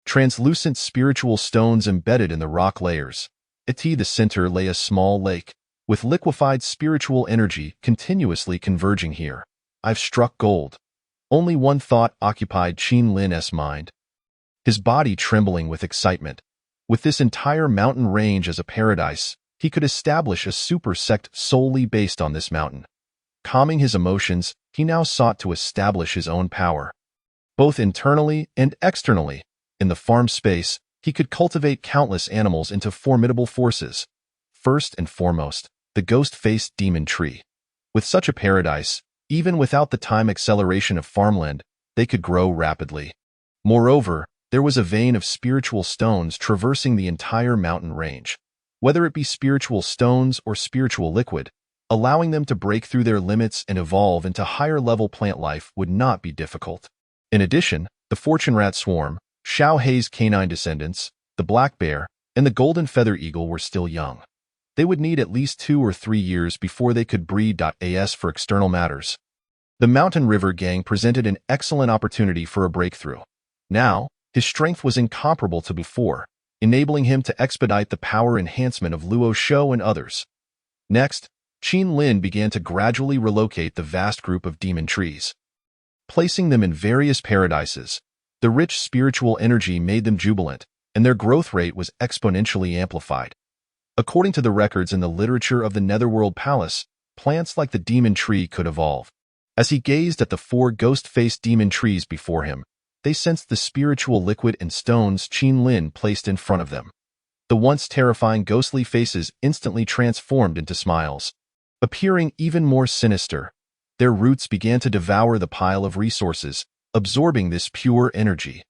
Translucent spiritual stones embedded in the rock layers. At the center lay a small lake, with liquefied spiritual energy continuously converging here. I've struck gold. Only one thought occupied Qin Lin's mind, his body trembling with excitement. With this entire mountain range as a paradise, he could establish a super sect solely based on this mountain. Calming his emotions, he now sought to establish his own power, both internally and externally. In the farm space, he could cultivate countless animals into formidable forces. First and foremost, the ghost-faced demon tree. With such a paradise, even without the time acceleration of farmland, they could grow rapidly. Moreover, there was a vein of spiritual stones traversing the entire mountain range. Whether it be spiritual stones or spiritual liquid, allowing them to break through their limits and evolve into higher-level plant life would not be difficult. In addition, the fortune rat swarm, Xiao Hei's canine descendants, the black bear, and the golden feather eagle were still young. They would need at least 2 or 3 years before they could breed. As for external matters, the Mountain River Gang presented an excellent opportunity for a breakthrough. Now, his strength was incomparable to before, enabling him to expedite the power enhancement of Luo Shou and others. Next, Qin Lin began to gradually relocate the vast group of demon trees. Placing them in various paradises, the rich spiritual energy made them jubilant, and their growth rate was exponentially amplified. According to the records in the literature of the Netherworld Palace, plants like the demon tree could evolve. As he gazed at the 4 ghost-faced demon trees before him, they sensed the spiritual liquid and stones Qin Lin placed in front of them. The once terrifying ghostly faces instantly transformed into smiles. Appearing even more sinister, their roots began to devour the pile of resources, absorbing this pure energy.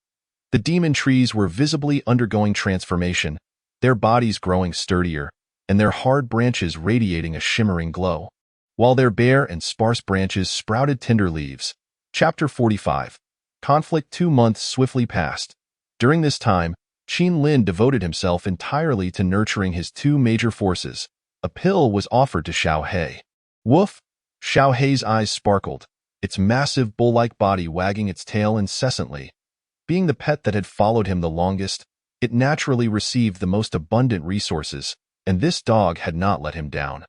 The demon trees were visibly undergoing transformation, their bodies growing sturdier, and their hard branches radiating a shimmering glow, while their bare and sparse branches sprouted tender leaves. Chapter 45. Conflict. 2 months swiftly passed. During this time, Qin Lin devoted himself entirely to nurturing his 2 major forces. A pill was offered to Xiao Hei. Woof! Xiao Hei's eyes sparkled, its massive bull-like body wagging its tail incessantly. Being the pet that had followed him the longest, it naturally received the most abundant resources, and this dog had not let him down.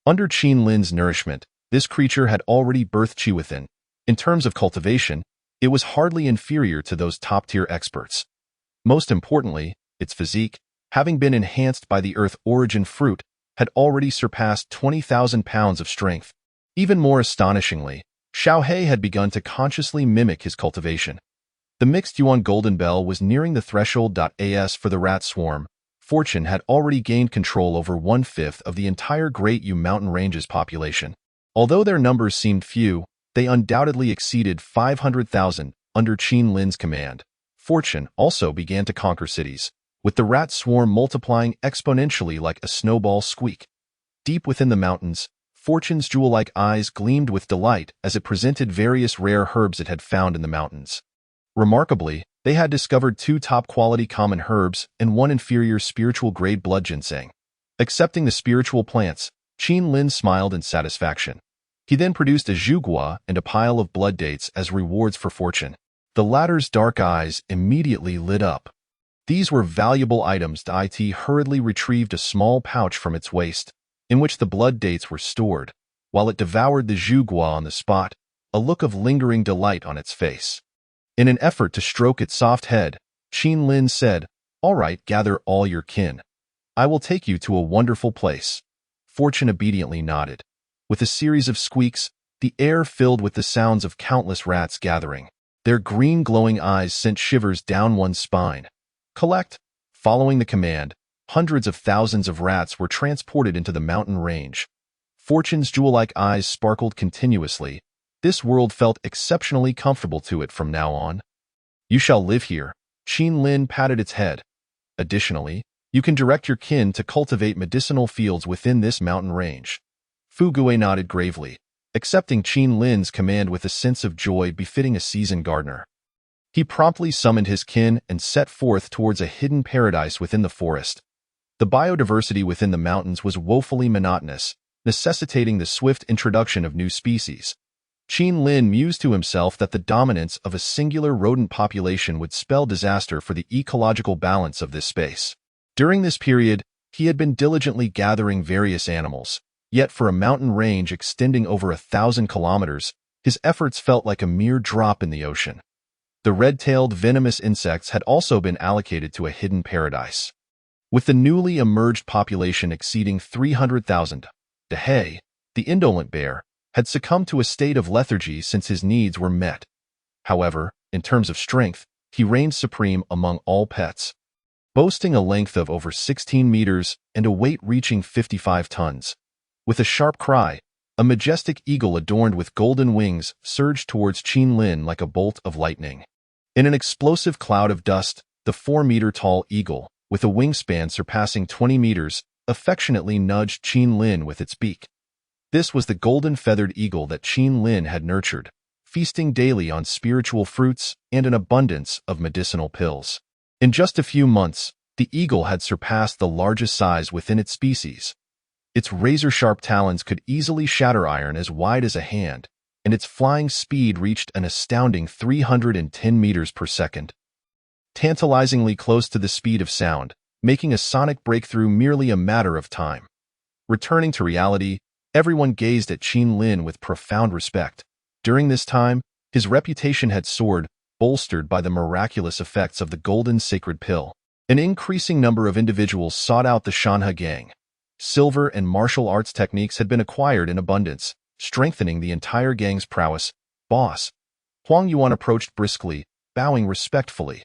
Under Qin Lin's nourishment, this creature had already birthed chi within. In terms of cultivation, it was hardly inferior to those top-tier experts. Most importantly, its physique, having been enhanced by the Earth Origin fruit, had already surpassed 20,000 pounds of strength. Even more astonishingly, Xiao Hei had begun to consciously mimic his cultivation. The mixed Yuan Golden Bell was nearing the threshold. As for the rat swarm, Fortune had already gained control over 1/5 of the entire Great Yu Mountain Range's population. Although their numbers seemed few, they undoubtedly exceeded 500,000 under Qin Lin's command. Fortune also began to conquer cities, with the rat swarm multiplying exponentially like a snowball squeak. Deep within the mountains, Fortune's jewel-like eyes gleamed with delight as it presented various rare herbs it had found in the mountains. Remarkably, they had discovered 2 top-quality common herbs and 1 inferior spiritual-grade blood ginseng. Accepting the spiritual plants, Qin Lin smiled in satisfaction. He then produced a zhugua and a pile of blood dates as rewards for Fortune. The latter's dark eyes immediately lit up. These were valuable items. It hurriedly retrieved a small pouch from its waist, in which the blood dates were stored. while it devoured the Zhu Gua on the spot, a look of lingering delight on its face. In an effort to stroke its soft head, Qin Lin said, "All right, gather all your kin. I will take you to a wonderful place." Fortune obediently nodded. With a series of squeaks, the air filled with the sounds of countless rats gathering. Their green glowing eyes sent shivers down one's spine. Collect. Following the command, hundreds of thousands of rats were transported into the mountain range. Fortune's jewel-like eyes sparkled continuously. This world felt exceptionally comfortable to it from now on. "You shall live here." Qin Lin patted its head. "Additionally, you can direct your kin to cultivate medicinal fields within this mountain range." Fu Gui nodded gravely, accepting Qin Lin's command with a sense of joy befitting a seasoned gardener. He promptly summoned his kin and set forth towards a hidden paradise within the forest. The biodiversity within the mountains was woefully monotonous, necessitating the swift introduction of new species. Qin Lin mused to himself that the dominance of a singular rodent population would spell disaster for the ecological balance of this space. During this period, he had been diligently gathering various animals, yet for a mountain range extending over 1,000 kilometers, his efforts felt like a mere drop in the ocean. The red-tailed venomous insects had also been allocated to a hidden paradise. With the newly emerged population exceeding 300,000, Dehe, the indolent bear, had succumbed to a state of lethargy since his needs were met. However, in terms of strength, he reigned supreme among all pets. Boasting a length of over 16 meters and a weight reaching 55 tons. With a sharp cry, a majestic eagle adorned with golden wings surged towards Qin Lin like a bolt of lightning. In an explosive cloud of dust, the 4-meter-tall eagle, with a wingspan surpassing 20 meters, affectionately nudged Qin Lin with its beak. This was the golden-feathered eagle that Qin Lin had nurtured, feasting daily on spiritual fruits and an abundance of medicinal pills. In just a few months, the eagle had surpassed the largest size within its species. Its razor-sharp talons could easily shatter iron as wide as a hand, and its flying speed reached an astounding 310 meters per second. Tantalizingly close to the speed of sound, making a sonic breakthrough merely a matter of time. Returning to reality, everyone gazed at Qin Lin with profound respect. During this time, his reputation had soared, bolstered by the miraculous effects of the golden sacred pill. An increasing number of individuals sought out the Shanhe gang. Silver and martial arts techniques had been acquired in abundance, strengthening the entire gang's prowess. "Boss." Huang Yuan approached briskly, bowing respectfully.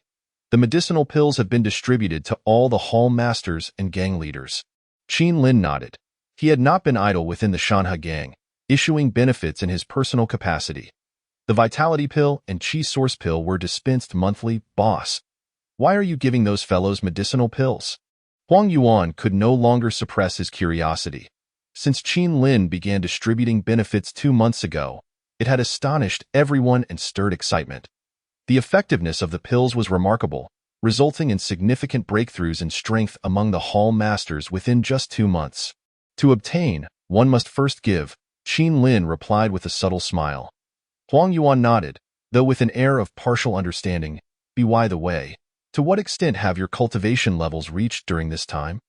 The medicinal pills have been distributed to all the hall masters and gang leaders. Qin Lin nodded. He had not been idle within the Shanhe gang, issuing benefits in his personal capacity. The Vitality Pill and Qi Source Pill were dispensed monthly. "Boss, why are you giving those fellows medicinal pills?" Huang Yuan could no longer suppress his curiosity. Since Qin Lin began distributing benefits 2 months ago, it had astonished everyone and stirred excitement. The effectiveness of the pills was remarkable, resulting in significant breakthroughs in strength among the hall masters within just 2 months. "To obtain, one must first give," Qin Lin replied with a subtle smile. Huang Yuan nodded, though with an air of partial understanding. "By the way, to what extent have your cultivation levels reached during this time?"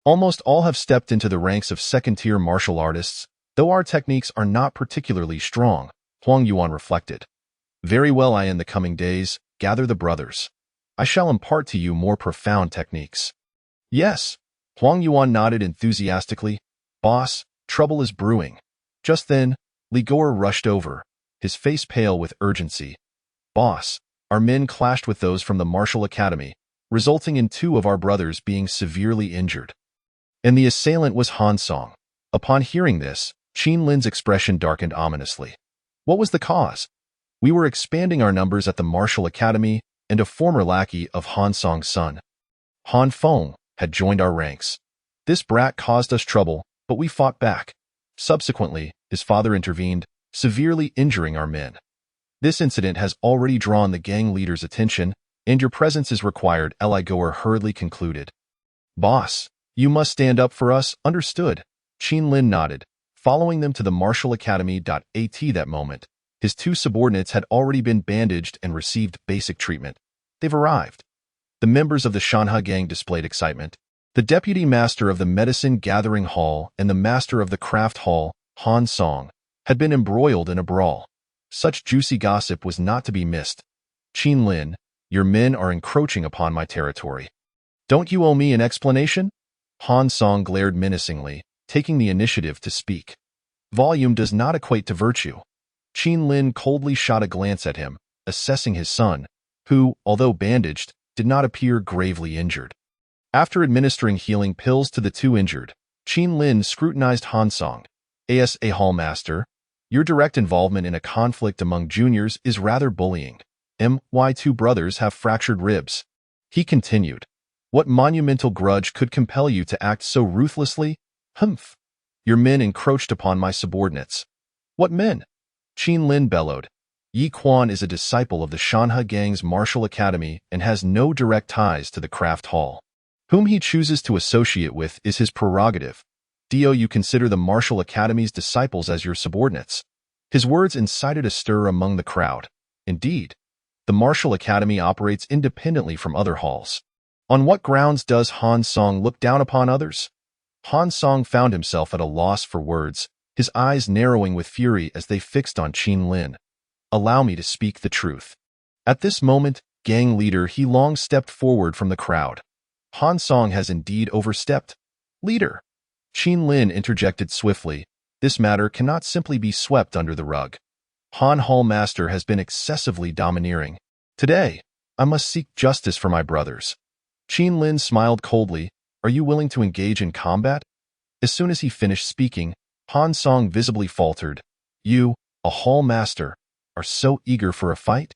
"Almost all have stepped into the ranks of second-tier martial artists, though our techniques are not particularly strong," Huang Yuan reflected. "Very well, in the coming days, gather the brothers. I shall impart to you more profound techniques." "Yes." Huang Yuan nodded enthusiastically. "Boss, trouble is brewing." Just then, Li Gor rushed over, his face pale with urgency. "Boss, our men clashed with those from the Martial Academy, resulting in 2 of our brothers being severely injured. And the assailant was Han Song." Upon hearing this, Qin Lin's expression darkened ominously. "What was the cause?" "We were expanding our numbers at the Martial Academy, and a former lackey of Han Song's son, Han Feng, had joined our ranks. This brat caused us trouble, but we fought back. Subsequently, his father intervened, severely injuring our men. This incident has already drawn the gang leader's attention, and your presence is required," Li Gor hurriedly concluded. "Boss, you must stand up for us, understood?" Qin Lin nodded, following them to the Martial Academy. At that moment, his 2 subordinates had already been bandaged and received basic treatment. "They've arrived." The members of the Shanhe gang displayed excitement. The deputy master of the medicine gathering hall and the master of the craft hall, Han Song, had been embroiled in a brawl. Such juicy gossip was not to be missed. Qin Lin, your men are encroaching upon my territory. Don't you owe me an explanation? Han Song glared menacingly, taking the initiative to speak. Volume does not equate to virtue. Qin Lin coldly shot a glance at him, assessing his son, who, although bandaged, did not appear gravely injured. After administering healing pills to the two injured, Qin Lin scrutinized Han Song. As a hallmaster, your direct involvement in a conflict among juniors is rather bullying. My two brothers have fractured ribs. He continued. What monumental grudge could compel you to act so ruthlessly? Humph. Your men encroached upon my subordinates. What men? Qin Lin bellowed. Yi Quan is a disciple of the Shanhe Gang's martial academy and has no direct ties to the craft hall. Whom he chooses to associate with is his prerogative. Do you consider the martial academy's disciples as your subordinates? His words incited a stir among the crowd. Indeed, the martial academy operates independently from other halls. On what grounds does Han Song look down upon others? Han Song found himself at a loss for words, his eyes narrowing with fury as they fixed on Qin Lin. Allow me to speak the truth. At this moment, gang leader He Long stepped forward from the crowd. Han Song has indeed overstepped. Leader. Qin Lin interjected swiftly. This matter cannot simply be swept under the rug. Han Hallmaster has been excessively domineering. Today, I must seek justice for my brothers. Qin Lin smiled coldly. Are you willing to engage in combat? As soon as he finished speaking, Han Song visibly faltered. You, a Hallmaster, are so eager for a fight?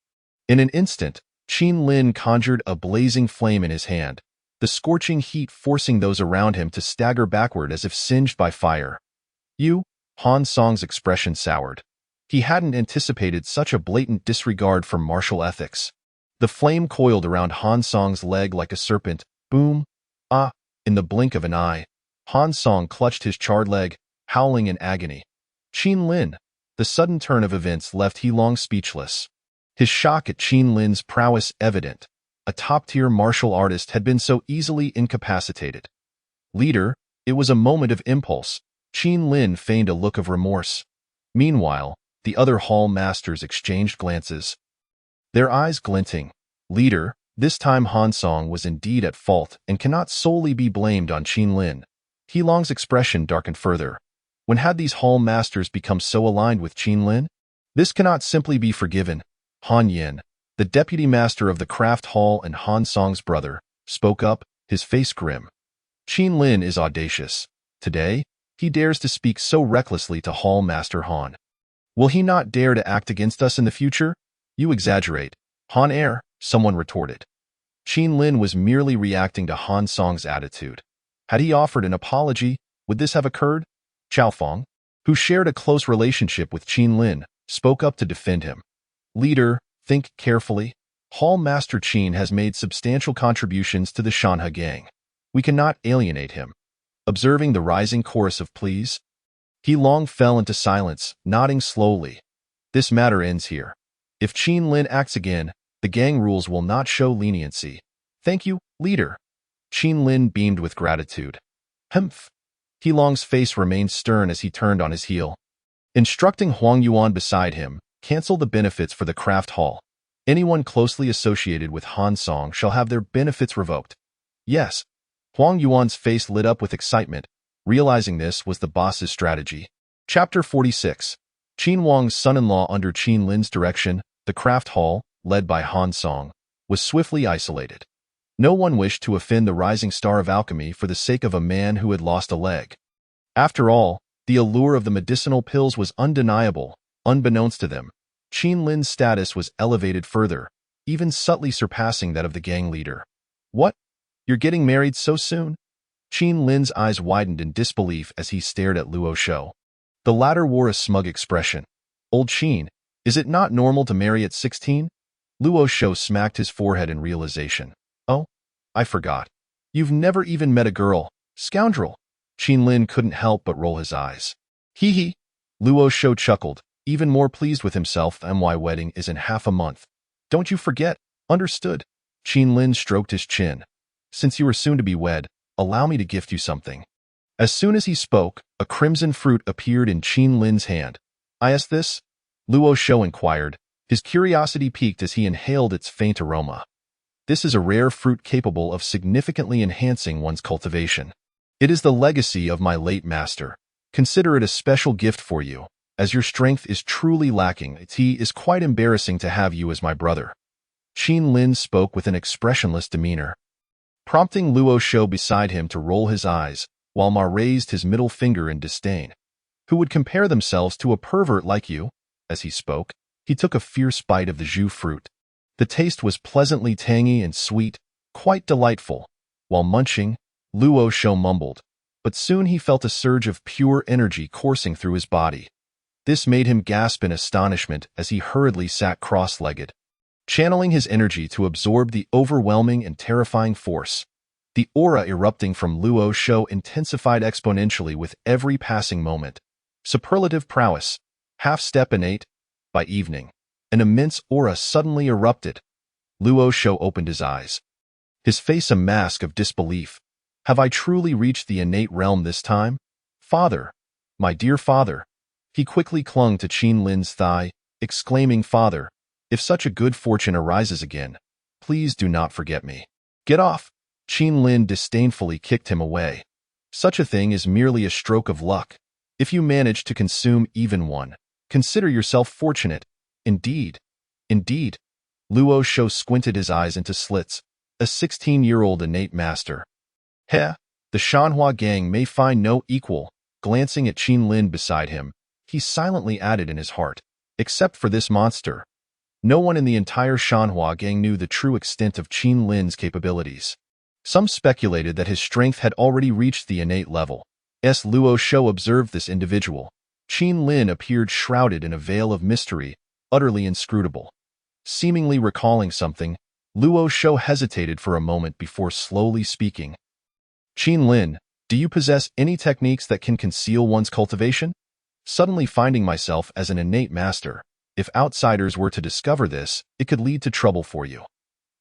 In an instant, Qin Lin conjured a blazing flame in his hand, the scorching heat forcing those around him to stagger backward as if singed by fire. You? Han Song's expression soured. He hadn't anticipated such a blatant disregard for martial ethics. The flame coiled around Han Song's leg like a serpent. Boom! Ah! In the blink of an eye, Han Song clutched his charred leg, howling in agony. Qin Lin. The sudden turn of events left He Long speechless. His shock at Qin Lin's prowess evident. A top-tier martial artist had been so easily incapacitated. Leader, it was a moment of impulse. Qin Lin feigned a look of remorse. Meanwhile, the other hall masters exchanged glances, their eyes glinting. Leader, this time Han Song was indeed at fault and cannot solely be blamed on Qin Lin. He Long's expression darkened further. When had these hall masters become so aligned with Qin Lin? This cannot simply be forgiven. Han Yin, the deputy master of the craft hall and Han Song's brother, spoke up, his face grim. Qin Lin is audacious. Today, he dares to speak so recklessly to Hall Master Han. Will he not dare to act against us in the future? You exaggerate. Han Air, someone retorted. Qin Lin was merely reacting to Han Song's attitude. Had he offered an apology, would this have occurred? Chao Feng, who shared a close relationship with Qin Lin, spoke up to defend him. Leader, think carefully. Hall Master Qin has made substantial contributions to the Shanhe Gang. We cannot alienate him. Observing the rising chorus of pleas, He Long fell into silence, nodding slowly. This matter ends here. If Qin Lin acts again, the gang rules will not show leniency. Thank you, leader. Qin Lin beamed with gratitude. Humph. He Long's face remained stern as he turned on his heel. Instructing Huang Yuan beside him, cancel the benefits for the craft hall. Anyone closely associated with Han Song shall have their benefits revoked. Yes. Huang Yuan's face lit up with excitement, realizing this was the boss's strategy. Chapter 46. Qin Wang's son-in-law. Under Qin Lin's direction, the craft hall, led by Han Song, was swiftly isolated. No one wished to offend the rising star of alchemy for the sake of a man who had lost a leg. After all, the allure of the medicinal pills was undeniable. Unbeknownst to them, Qin Lin's status was elevated further, even subtly surpassing that of the gang leader. What? You're getting married so soon? Qin Lin's eyes widened in disbelief as he stared at Luo Shou. The latter wore a smug expression. Old Qin, is it not normal to marry at 16? Luo Shou smacked his forehead in realization. Oh, I forgot. You've never even met a girl, scoundrel. Qin Lin couldn't help but roll his eyes. Hee hee. Luo Shou chuckled, even more pleased with himself. My wedding is in half a month. Don't you forget. Understood. Qin Lin stroked his chin. Since you are soon to be wed, allow me to gift you something. As soon as he spoke, a crimson fruit appeared in Qin Lin's hand. "Is this?" Luo Shou inquired, his curiosity piqued as he inhaled its faint aroma. "This is a rare fruit capable of significantly enhancing one's cultivation. It is the legacy of my late master. Consider it a special gift for you, as your strength is truly lacking. It is quite embarrassing to have you as my brother." Qin Lin spoke with an expressionless demeanor, prompting Luo Shou beside him to roll his eyes, while Ma raised his middle finger in disdain. "Who would compare themselves to a pervert like you?" As he spoke, he took a fierce bite of the zhu fruit. The taste was pleasantly tangy and sweet, quite delightful. While munching, Luo Shou mumbled, but soon he felt a surge of pure energy coursing through his body. This made him gasp in astonishment as he hurriedly sat cross-legged, channeling his energy to absorb the overwhelming and terrifying force. The aura erupting from Luo Shou intensified exponentially with every passing moment. Superlative prowess, half-step innate. By evening, an immense aura suddenly erupted. Luo Shou opened his eyes, his face a mask of disbelief. "Have I truly reached the innate realm this time? Father, my dear father." He quickly clung to Qin Lin's thigh, exclaiming, "Father, if such a good fortune arises again, please do not forget me." "Get off!" Qin Lin disdainfully kicked him away. "Such a thing is merely a stroke of luck. If you manage to consume even one, consider yourself fortunate." Indeed. Luo Shou squinted his eyes into slits. A 16-year-old innate master. "Heh, the Shanhua gang may find no equal." Glancing at Qin Lin beside him, he silently added in his heart, "except for this monster." No one in the entire Shanhua gang knew the true extent of Qin Lin's capabilities. Some speculated that his strength had already reached the innate level. As Luo Shou observed this individual, Qin Lin appeared shrouded in a veil of mystery, utterly inscrutable. Seemingly recalling something, Luo Shou hesitated for a moment before slowly speaking. "Qin Lin, do you possess any techniques that can conceal one's cultivation? Suddenly finding myself as an innate master, if outsiders were to discover this, it could lead to trouble for you.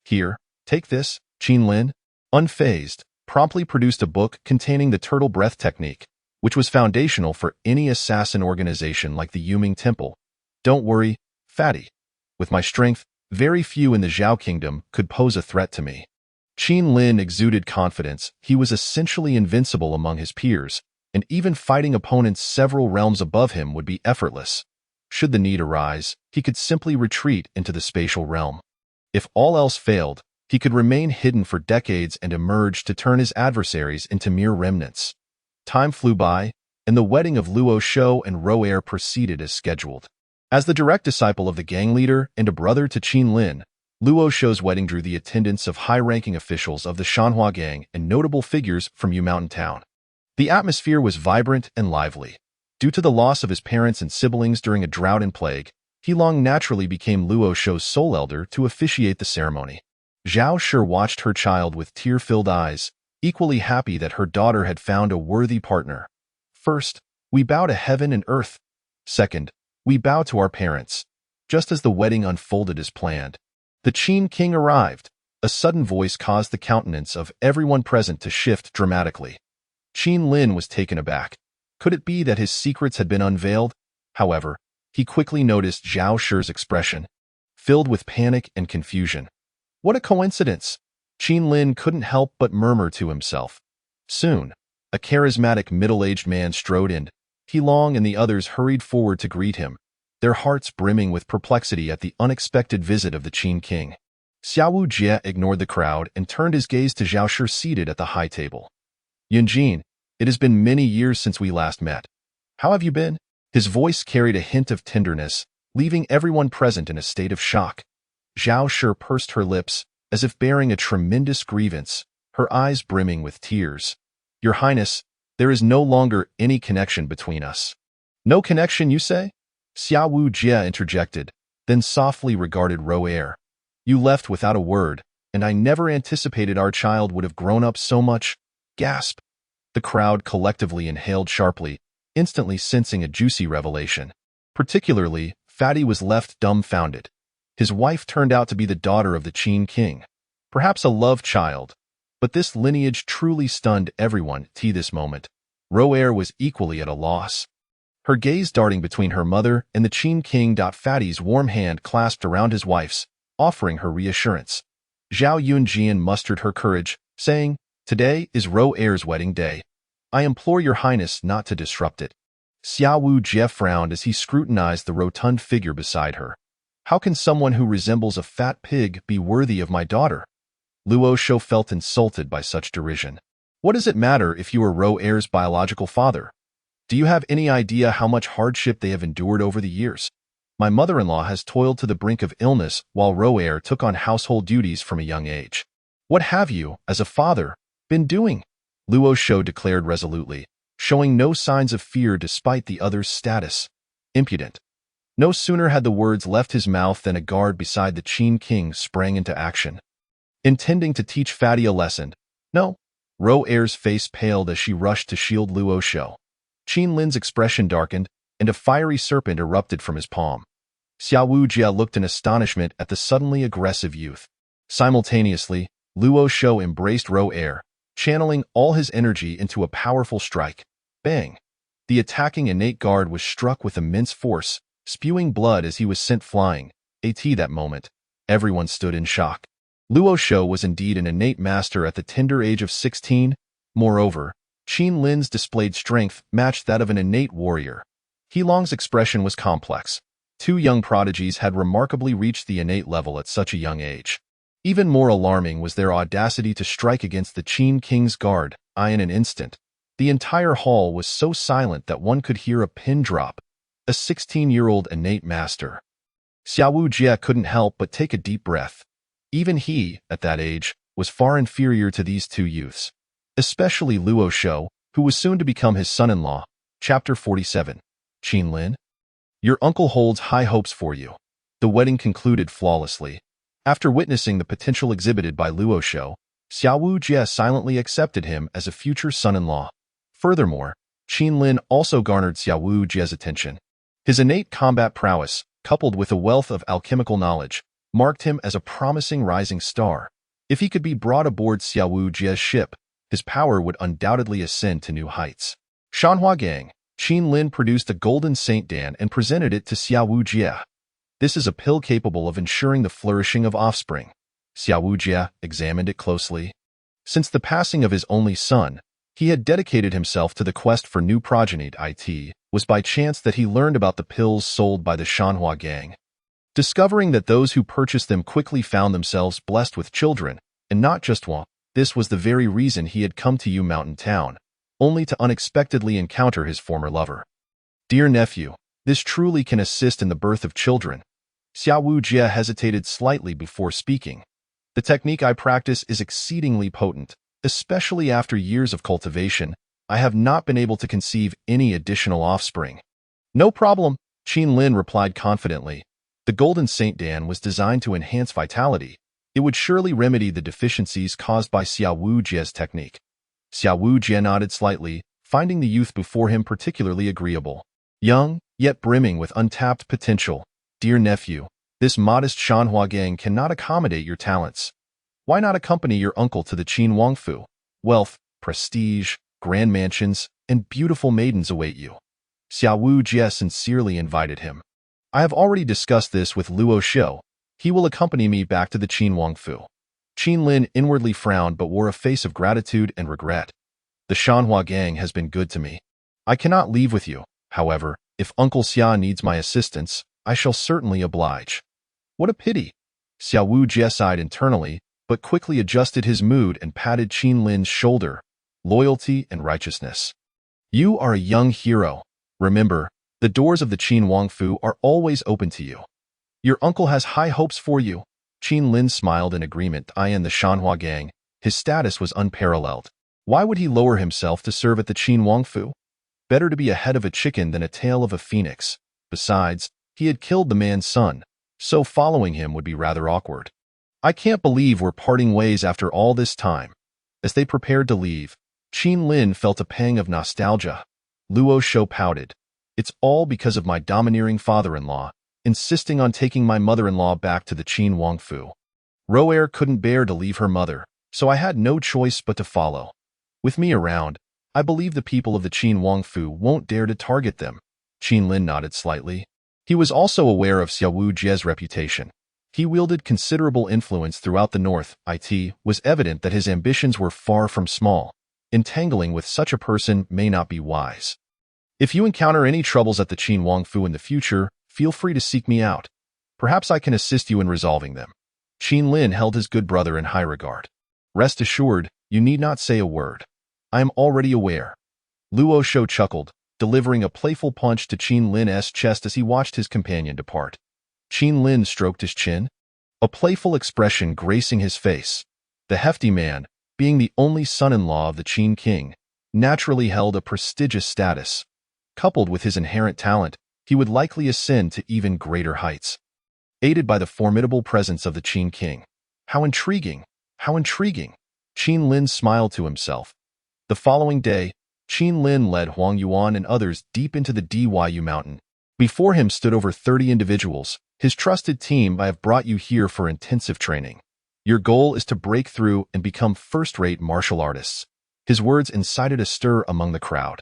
Here, take this." Qin Lin, unfazed, promptly produced a book containing the turtle breath technique, which was foundational for any assassin organization like the Yuming Temple. "Don't worry, fatty. With my strength, very few in the Zhao Kingdom could pose a threat to me." Qin Lin exuded confidence. He was essentially invincible among his peers, and even fighting opponents several realms above him would be effortless. Should the need arise, he could simply retreat into the spatial realm. If all else failed, he could remain hidden for decades and emerge to turn his adversaries into mere remnants. Time flew by, and the wedding of Luo Shou and Ro'er proceeded as scheduled. As the direct disciple of the gang leader and a brother to Qin Lin, Luo Shou's wedding drew the attendance of high-ranking officials of the Shanhua gang and notable figures from Yu Mountain Town. The atmosphere was vibrant and lively. Due to the loss of his parents and siblings during a drought and plague, Heilong naturally became Luo Shou's sole elder to officiate the ceremony. Zhao Shi watched her child with tear-filled eyes, equally happy that her daughter had found a worthy partner. "First, we bow to heaven and earth. Second, we bow to our parents." Just as the wedding unfolded as planned, the Qin king arrived. A sudden voice caused the countenance of everyone present to shift dramatically. Qin Lin was taken aback. Could it be that his secrets had been unveiled? However, he quickly noticed Zhao Shi's expression, filled with panic and confusion. What a coincidence! Qin Lin couldn't help but murmur to himself. Soon, a charismatic middle-aged man strode in. Heilong and the others hurried forward to greet him, their hearts brimming with perplexity at the unexpected visit of the Qin king. Xiaowu Jie ignored the crowd and turned his gaze to Zhao Shi seated at the high table. "Yunjin, it has been many years since we last met. How have you been?" His voice carried a hint of tenderness, leaving everyone present in a state of shock. Zhao Shi pursed her lips, as if bearing a tremendous grievance, her eyes brimming with tears. "Your Highness, there is no longer any connection between us." "No connection, you say?" Xiaowu Jie interjected, then softly regarded Ro'er. "You left without a word, and I never anticipated our child would have grown up so much." Gasp! The crowd collectively inhaled sharply, instantly sensing a juicy revelation. Particularly, Fatty was left dumbfounded. His wife turned out to be the daughter of the Qin king. Perhaps a love child, but this lineage truly stunned everyone to this moment. Ro'er was equally at a loss, her gaze darting between her mother and the Qin king. Fatty's warm hand clasped around his wife's, offering her reassurance. Zhao Yunjian mustered her courage, saying, "Today is Ro'er's wedding day. I implore your highness not to disrupt it." Xiahou Jie frowned as he scrutinized the rotund figure beside her. "How can someone who resembles a fat pig be worthy of my daughter?" Luo Shou felt insulted by such derision. "What does it matter if you are Ro'er's biological father? Do you have any idea how much hardship they have endured over the years? My mother-in-law has toiled to the brink of illness while Ro'er took on household duties from a young age. What have you, as a father, been doing?" Luo Shou declared resolutely, showing no signs of fear despite the other's status. "Impudent." No sooner had the words left his mouth than a guard beside the Qin king sprang into action. Intending to teach Fatty a lesson, "No." Ro'er's face paled as she rushed to shield Luo Shou. Qin Lin's expression darkened, and a fiery serpent erupted from his palm. Xiahou Jie looked in astonishment at the suddenly aggressive youth. Simultaneously, Luo Shou embraced Ro'er, channeling all his energy into a powerful strike. Bang! The attacking innate guard was struck with immense force, spewing blood as he was sent flying. That moment, everyone stood in shock. Luo Shou was indeed an innate master at the tender age of 16. Moreover, Qin Lin's displayed strength matched that of an innate warrior. Heilong's expression was complex. Two young prodigies had remarkably reached the innate level at such a young age. Even more alarming was their audacity to strike against the Qin king's guard. In an instant, the entire hall was so silent that one could hear a pin drop. A 16-year-old innate master. Xiahou Jie couldn't help but take a deep breath. Even he, at that age, was far inferior to these two youths. Especially Luo Shou, who was soon to become his son-in-law. Chapter 47. Qin Lin? Your uncle holds high hopes for you. The wedding concluded flawlessly. After witnessing the potential exhibited by Luo Shou, Xiahou Jie silently accepted him as a future son-in-law. Furthermore, Qin Lin also garnered Xiahou Jie's attention. His innate combat prowess, coupled with a wealth of alchemical knowledge, marked him as a promising rising star. If he could be brought aboard Xiahou Jie's ship, his power would undoubtedly ascend to new heights. Shanhua Gang, Qin Lin produced a golden Saint Dan and presented it to Xiahou Jie. This is a pill capable of ensuring the flourishing of offspring. Xiahou Jie examined it closely. Since the passing of his only son, he had dedicated himself to the quest for new progeny. It was by chance that he learned about the pills sold by the Shanhua Gang. Discovering that those who purchased them quickly found themselves blessed with children, and not just one, this was the very reason he had come to Yu Mountain Town, only to unexpectedly encounter his former lover. "Dear nephew, this truly can assist in the birth of children." Xiahou Jie hesitated slightly before speaking. "The technique I practice is exceedingly potent, especially after years of cultivation. I have not been able to conceive any additional offspring." "No problem," Qin Lin replied confidently. The Golden Saint Dan was designed to enhance vitality. It would surely remedy the deficiencies caused by Xiahou Jie's technique. Xiahou Jie nodded slightly, finding the youth before him particularly agreeable. Young, yet brimming with untapped potential. "Dear nephew, this modest Shanhua Gang cannot accommodate your talents. Why not accompany your uncle to the Qin Wangfu? Wealth, prestige, grand mansions, and beautiful maidens await you." Xiahou Jie sincerely invited him. "I have already discussed this with Luo Shou. He will accompany me back to the Qin Wangfu." Qin Lin inwardly frowned but wore a face of gratitude and regret. "The Shanhua Gang has been good to me. I cannot leave with you. However, if Uncle Xia needs my assistance, I shall certainly oblige." "What a pity." Xiahou Jie sighed internally, but quickly adjusted his mood and patted Qin Lin's shoulder. "Loyalty and righteousness. You are a young hero. Remember, the doors of the Qin Wangfu are always open to you. Your uncle has high hopes for you." Qin Lin smiled in agreement. In the Shanhua Gang, his status was unparalleled. Why would he lower himself to serve at the Qin Wangfu? Better to be a head of a chicken than a tail of a phoenix. Besides, he had killed the man's son, so following him would be rather awkward. "I can't believe we're parting ways after all this time." As they prepared to leave, Qin Lin felt a pang of nostalgia. Luo Shou pouted. "It's all because of my domineering father-in-law, insisting on taking my mother-in-law back to the Qin Wangfu. Ro'er couldn't bear to leave her mother, so I had no choice but to follow. With me around, I believe the people of the Qin Wangfu won't dare to target them. Qin Lin nodded slightly. He was also aware of Xiao Wu Jie's reputation. He wielded considerable influence throughout the north. It was evident that his ambitions were far from small. Entangling with such a person may not be wise. If you encounter any troubles at the Qin Wangfu in the future, feel free to seek me out. Perhaps I can assist you in resolving them. Qin Lin held his good brother in high regard. Rest assured, you need not say a word. I am already aware. Luo Shou chuckled, delivering a playful punch to Qin Lin's chest as he watched his companion depart. Qin Lin stroked his chin, a playful expression gracing his face. The hefty man, being the only son-in-law of the Qin king, naturally held a prestigious status. Coupled with his inherent talent, he would likely ascend to even greater heights. Aided by the formidable presence of the Qin king. How intriguing! How intriguing! Qin Lin smiled to himself. The following day, Qin Lin led Huang Yuan and others deep into the Dyu Mountain. Before him stood over 30 individuals. His trusted team. I have brought you here for intensive training. Your goal is to break through and become first-rate martial artists. His words incited a stir among the crowd.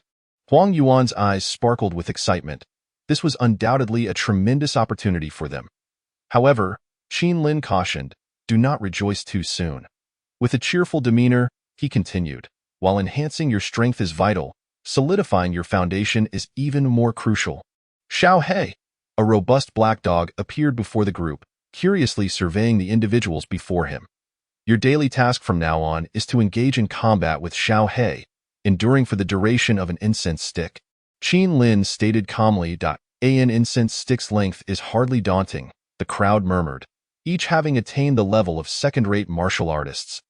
Huang Yuan's eyes sparkled with excitement. This was undoubtedly a tremendous opportunity for them. However, Qin Lin cautioned, do not rejoice too soon. With a cheerful demeanor, he continued, while enhancing your strength is vital, solidifying your foundation is even more crucial. Xiao He, a robust black dog, appeared before the group, curiously surveying the individuals before him. Your daily task from now on is to engage in combat with Xiao He, enduring for the duration of an incense stick. Qin Lin stated calmly, an incense stick's length is hardly daunting, the crowd murmured, each having attained the level of second-rate martial artists.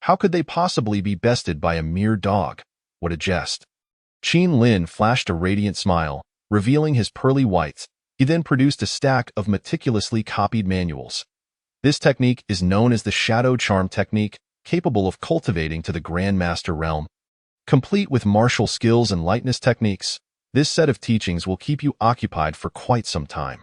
How could they possibly be bested by a mere dog? What a jest. Qin Lin flashed a radiant smile, revealing his pearly whites. He then produced a stack of meticulously copied manuals. This technique is known as the Shadow Charm technique, capable of cultivating to the Grandmaster realm. Complete with martial skills and lightness techniques, this set of teachings will keep you occupied for quite some time.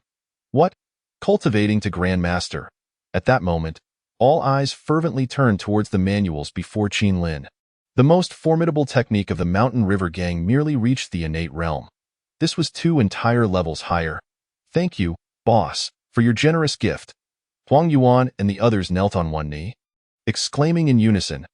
What? Cultivating to Grandmaster. At that moment, all eyes fervently turned towards the manuals before Qin Lin. The most formidable technique of the Mountain River Gang merely reached the innate realm. This was 2 entire levels higher. Thank you, boss, for your generous gift. Huang Yuan and the others knelt on one knee, exclaiming in unison.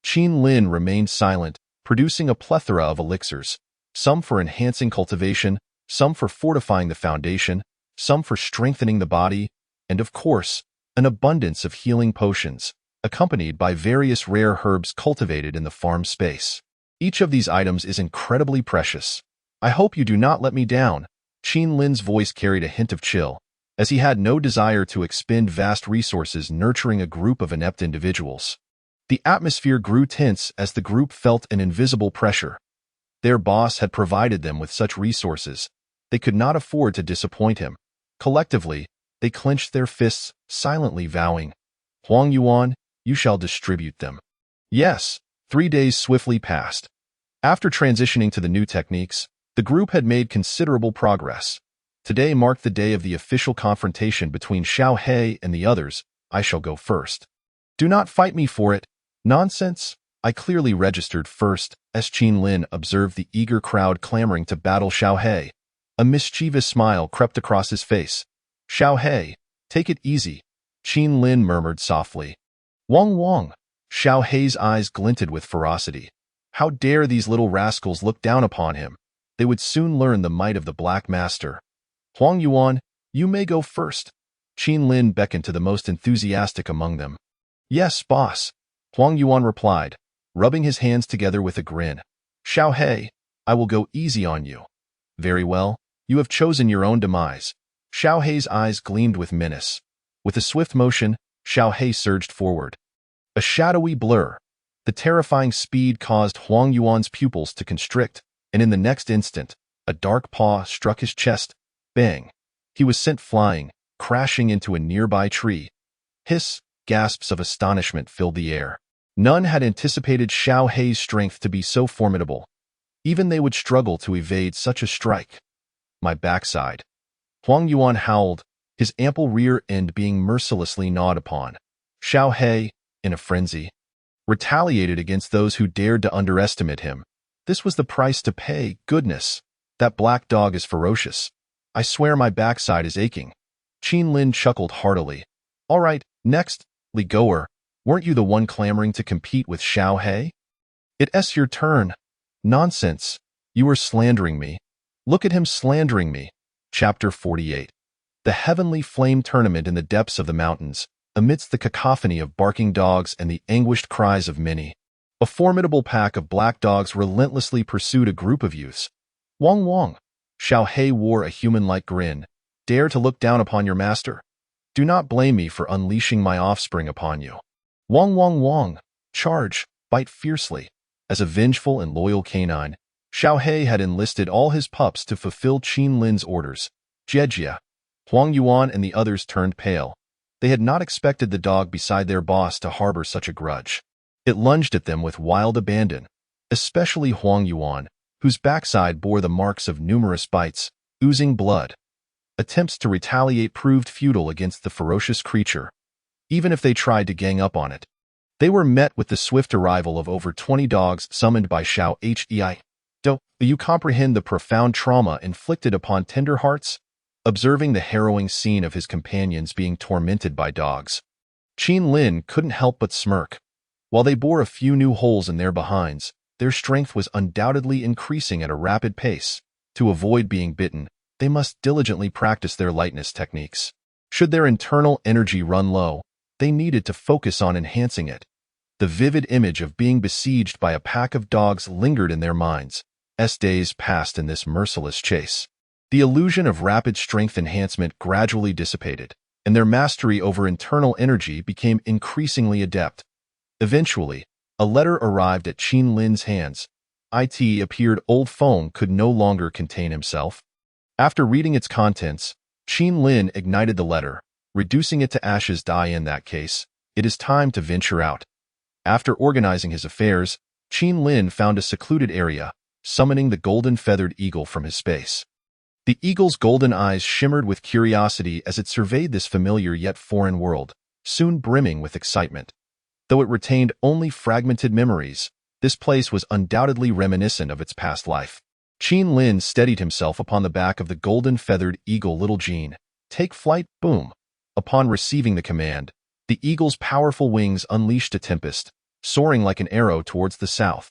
Qin Lin remained silent, producing a plethora of elixirs, some for enhancing cultivation, some for fortifying the foundation, some for strengthening the body, and of course, an abundance of healing potions, accompanied by various rare herbs cultivated in the farm space. Each of these items is incredibly precious. I hope you do not let me down. Qin Lin's voice carried a hint of chill, as he had no desire to expend vast resources nurturing a group of inept individuals. The atmosphere grew tense as the group felt an invisible pressure. Their boss had provided them with such resources. They could not afford to disappoint him. Collectively, they clenched their fists, silently vowing, Huang Yuan, you shall distribute them. Yes, 3 days swiftly passed. After transitioning to the new techniques, the group had made considerable progress. Today marked the day of the official confrontation between Xiao He and the others. I shall go first. Do not fight me for it. Nonsense. I clearly registered first, as Qin Lin observed the eager crowd clamoring to battle Xiao He. A mischievous smile crept across his face. Xiao He, take it easy, Qin Lin murmured softly. Wang Wang. Xiao He's eyes glinted with ferocity. How dare these little rascals look down upon him? They would soon learn the might of the Black Master. Huang Yuan, you may go first. Qin Lin beckoned to the most enthusiastic among them. Yes, boss, Huang Yuan replied, rubbing his hands together with a grin. Xiao He, I will go easy on you. Very well, you have chosen your own demise. Xiao He's eyes gleamed with menace. With a swift motion, Xiao He surged forward. A shadowy blur. The terrifying speed caused Huang Yuan's pupils to constrict, and in the next instant, a dark paw struck his chest. Bang! He was sent flying, crashing into a nearby tree. Hiss! Gasps of astonishment filled the air. None had anticipated Xiao He's strength to be so formidable. Even they would struggle to evade such a strike. My backside. Huang Yuan howled, his ample rear end being mercilessly gnawed upon. Xiao He, in a frenzy, retaliated against those who dared to underestimate him. This was the price to pay. Goodness, that black dog is ferocious. I swear my backside is aching. Qin Lin chuckled heartily. All right, next, Li Goer, weren't you the one clamoring to compete with Xiao He? It's your turn. Nonsense. You are slandering me. Look at him slandering me. Chapter 48. The Heavenly Flame Tournament in the depths of the mountains, amidst the cacophony of barking dogs and the anguished cries of many. A formidable pack of black dogs relentlessly pursued a group of youths. Wong Wong. Xiao He wore a human-like grin. Dare to look down upon your master? Do not blame me for unleashing my offspring upon you. Wong Wong Wong. Charge, bite fiercely. As a vengeful and loyal canine, Xiao He had enlisted all his pups to fulfill Qin Lin's orders. Jejia. Huang Yuan and the others turned pale. They had not expected the dog beside their boss to harbor such a grudge. It lunged at them with wild abandon, especially Huang Yuan, whose backside bore the marks of numerous bites, oozing blood. Attempts to retaliate proved futile against the ferocious creature, even if they tried to gang up on it. They were met with the swift arrival of over 20 dogs summoned by Xiao Hei. Do you comprehend the profound trauma inflicted upon tender hearts? Observing the harrowing scene of his companions being tormented by dogs, Qin Lin couldn't help but smirk. While they bore a few new holes in their behinds, their strength was undoubtedly increasing at a rapid pace. To avoid being bitten, they must diligently practice their lightness techniques. Should their internal energy run low, they needed to focus on enhancing it. The vivid image of being besieged by a pack of dogs lingered in their minds. Days passed in this merciless chase. The illusion of rapid strength enhancement gradually dissipated, and their mastery over internal energy became increasingly adept. Eventually, a letter arrived at Qin Lin's hands. It appeared Old Feng could no longer contain himself. After reading its contents, Qin Lin ignited the letter, reducing it to ashes. In that case, it is time to venture out. After organizing his affairs, Qin Lin found a secluded area, summoning the golden-feathered eagle from his space. The eagle's golden eyes shimmered with curiosity as it surveyed this familiar yet foreign world, soon brimming with excitement. Though it retained only fragmented memories, this place was undoubtedly reminiscent of its past life. Qin Lin steadied himself upon the back of the golden-feathered eagle. Little Jean, take flight, boom. Upon receiving the command, the eagle's powerful wings unleashed a tempest, soaring like an arrow towards the south.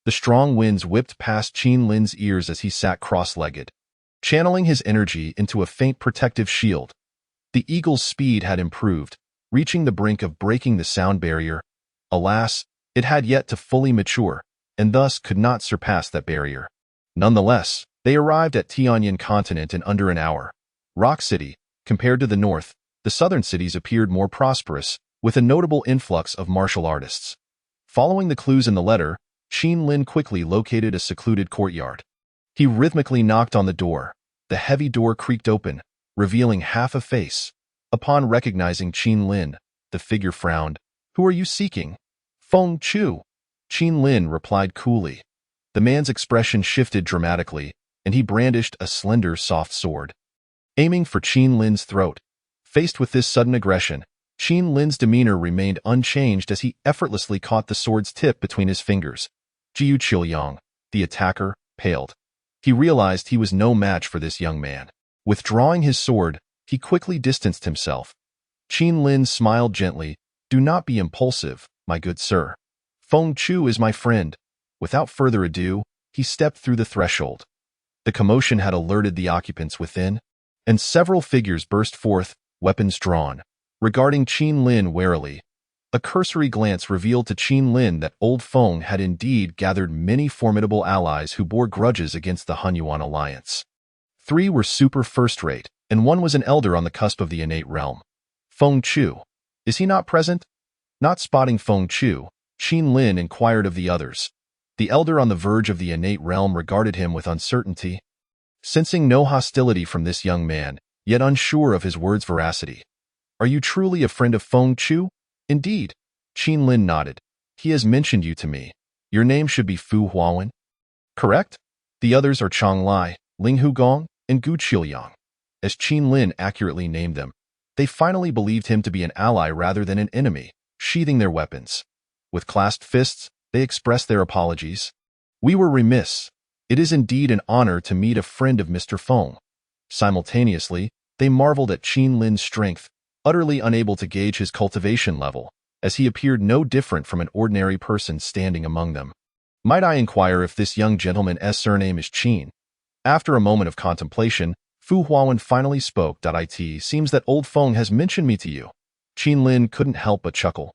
The strong winds whipped past Qin Lin's ears as he sat cross-legged, channeling his energy into a faint protective shield. The eagle's speed had improved, reaching the brink of breaking the sound barrier. Alas, it had yet to fully mature, and thus could not surpass that barrier. Nonetheless, they arrived at Tianyan continent in under an hour. Rock City, compared to the north, the southern cities appeared more prosperous, with a notable influx of martial artists. Following the clues in the letter, Qin Lin quickly located a secluded courtyard. He rhythmically knocked on the door. The heavy door creaked open, revealing half a face. Upon recognizing Qin Lin, the figure frowned. Who are you seeking? Feng Chu. Qin Lin replied coolly. The man's expression shifted dramatically, and he brandished a slender, soft sword, aiming for Qin Lin's throat. Faced with this sudden aggression, Qin Lin's demeanor remained unchanged as he effortlessly caught the sword's tip between his fingers. Jiu Qiuyang, the attacker, paled. He realized he was no match for this young man. Withdrawing his sword, he quickly distanced himself. Qin Lin smiled gently. Do not be impulsive, my good sir. Feng Chu is my friend. Without further ado, he stepped through the threshold. The commotion had alerted the occupants within, and several figures burst forth, weapons drawn. Regarding Qin Lin warily, a cursory glance revealed to Qin Lin that Old Feng had indeed gathered many formidable allies who bore grudges against the Hunyuan alliance. 3 were super first-rate, and 1 was an elder on the cusp of the innate realm. Feng Chu. Is he not present? Not spotting Feng Chu, Qin Lin inquired of the others. The elder on the verge of the innate realm regarded him with uncertainty. Sensing no hostility from this young man, yet unsure of his words' veracity. Are you truly a friend of Feng Chu? Indeed. Qin Lin nodded. He has mentioned you to me. Your name should be Fu Huawen. Correct? The others are Chang Lai, Ling Hugong, and Gu Qiuyang. As Qin Lin accurately named them, they finally believed him to be an ally rather than an enemy, sheathing their weapons. With clasped fists, they expressed their apologies. We were remiss. It is indeed an honor to meet a friend of Mr. Feng. Simultaneously, they marveled at Qin Lin's strength, utterly unable to gauge his cultivation level, as he appeared no different from an ordinary person standing among them. Might I inquire if this young gentleman's surname is Qin? After a moment of contemplation, Fu Huawen finally spoke. It seems that old Feng has mentioned me to you. Qin Lin couldn't help but chuckle.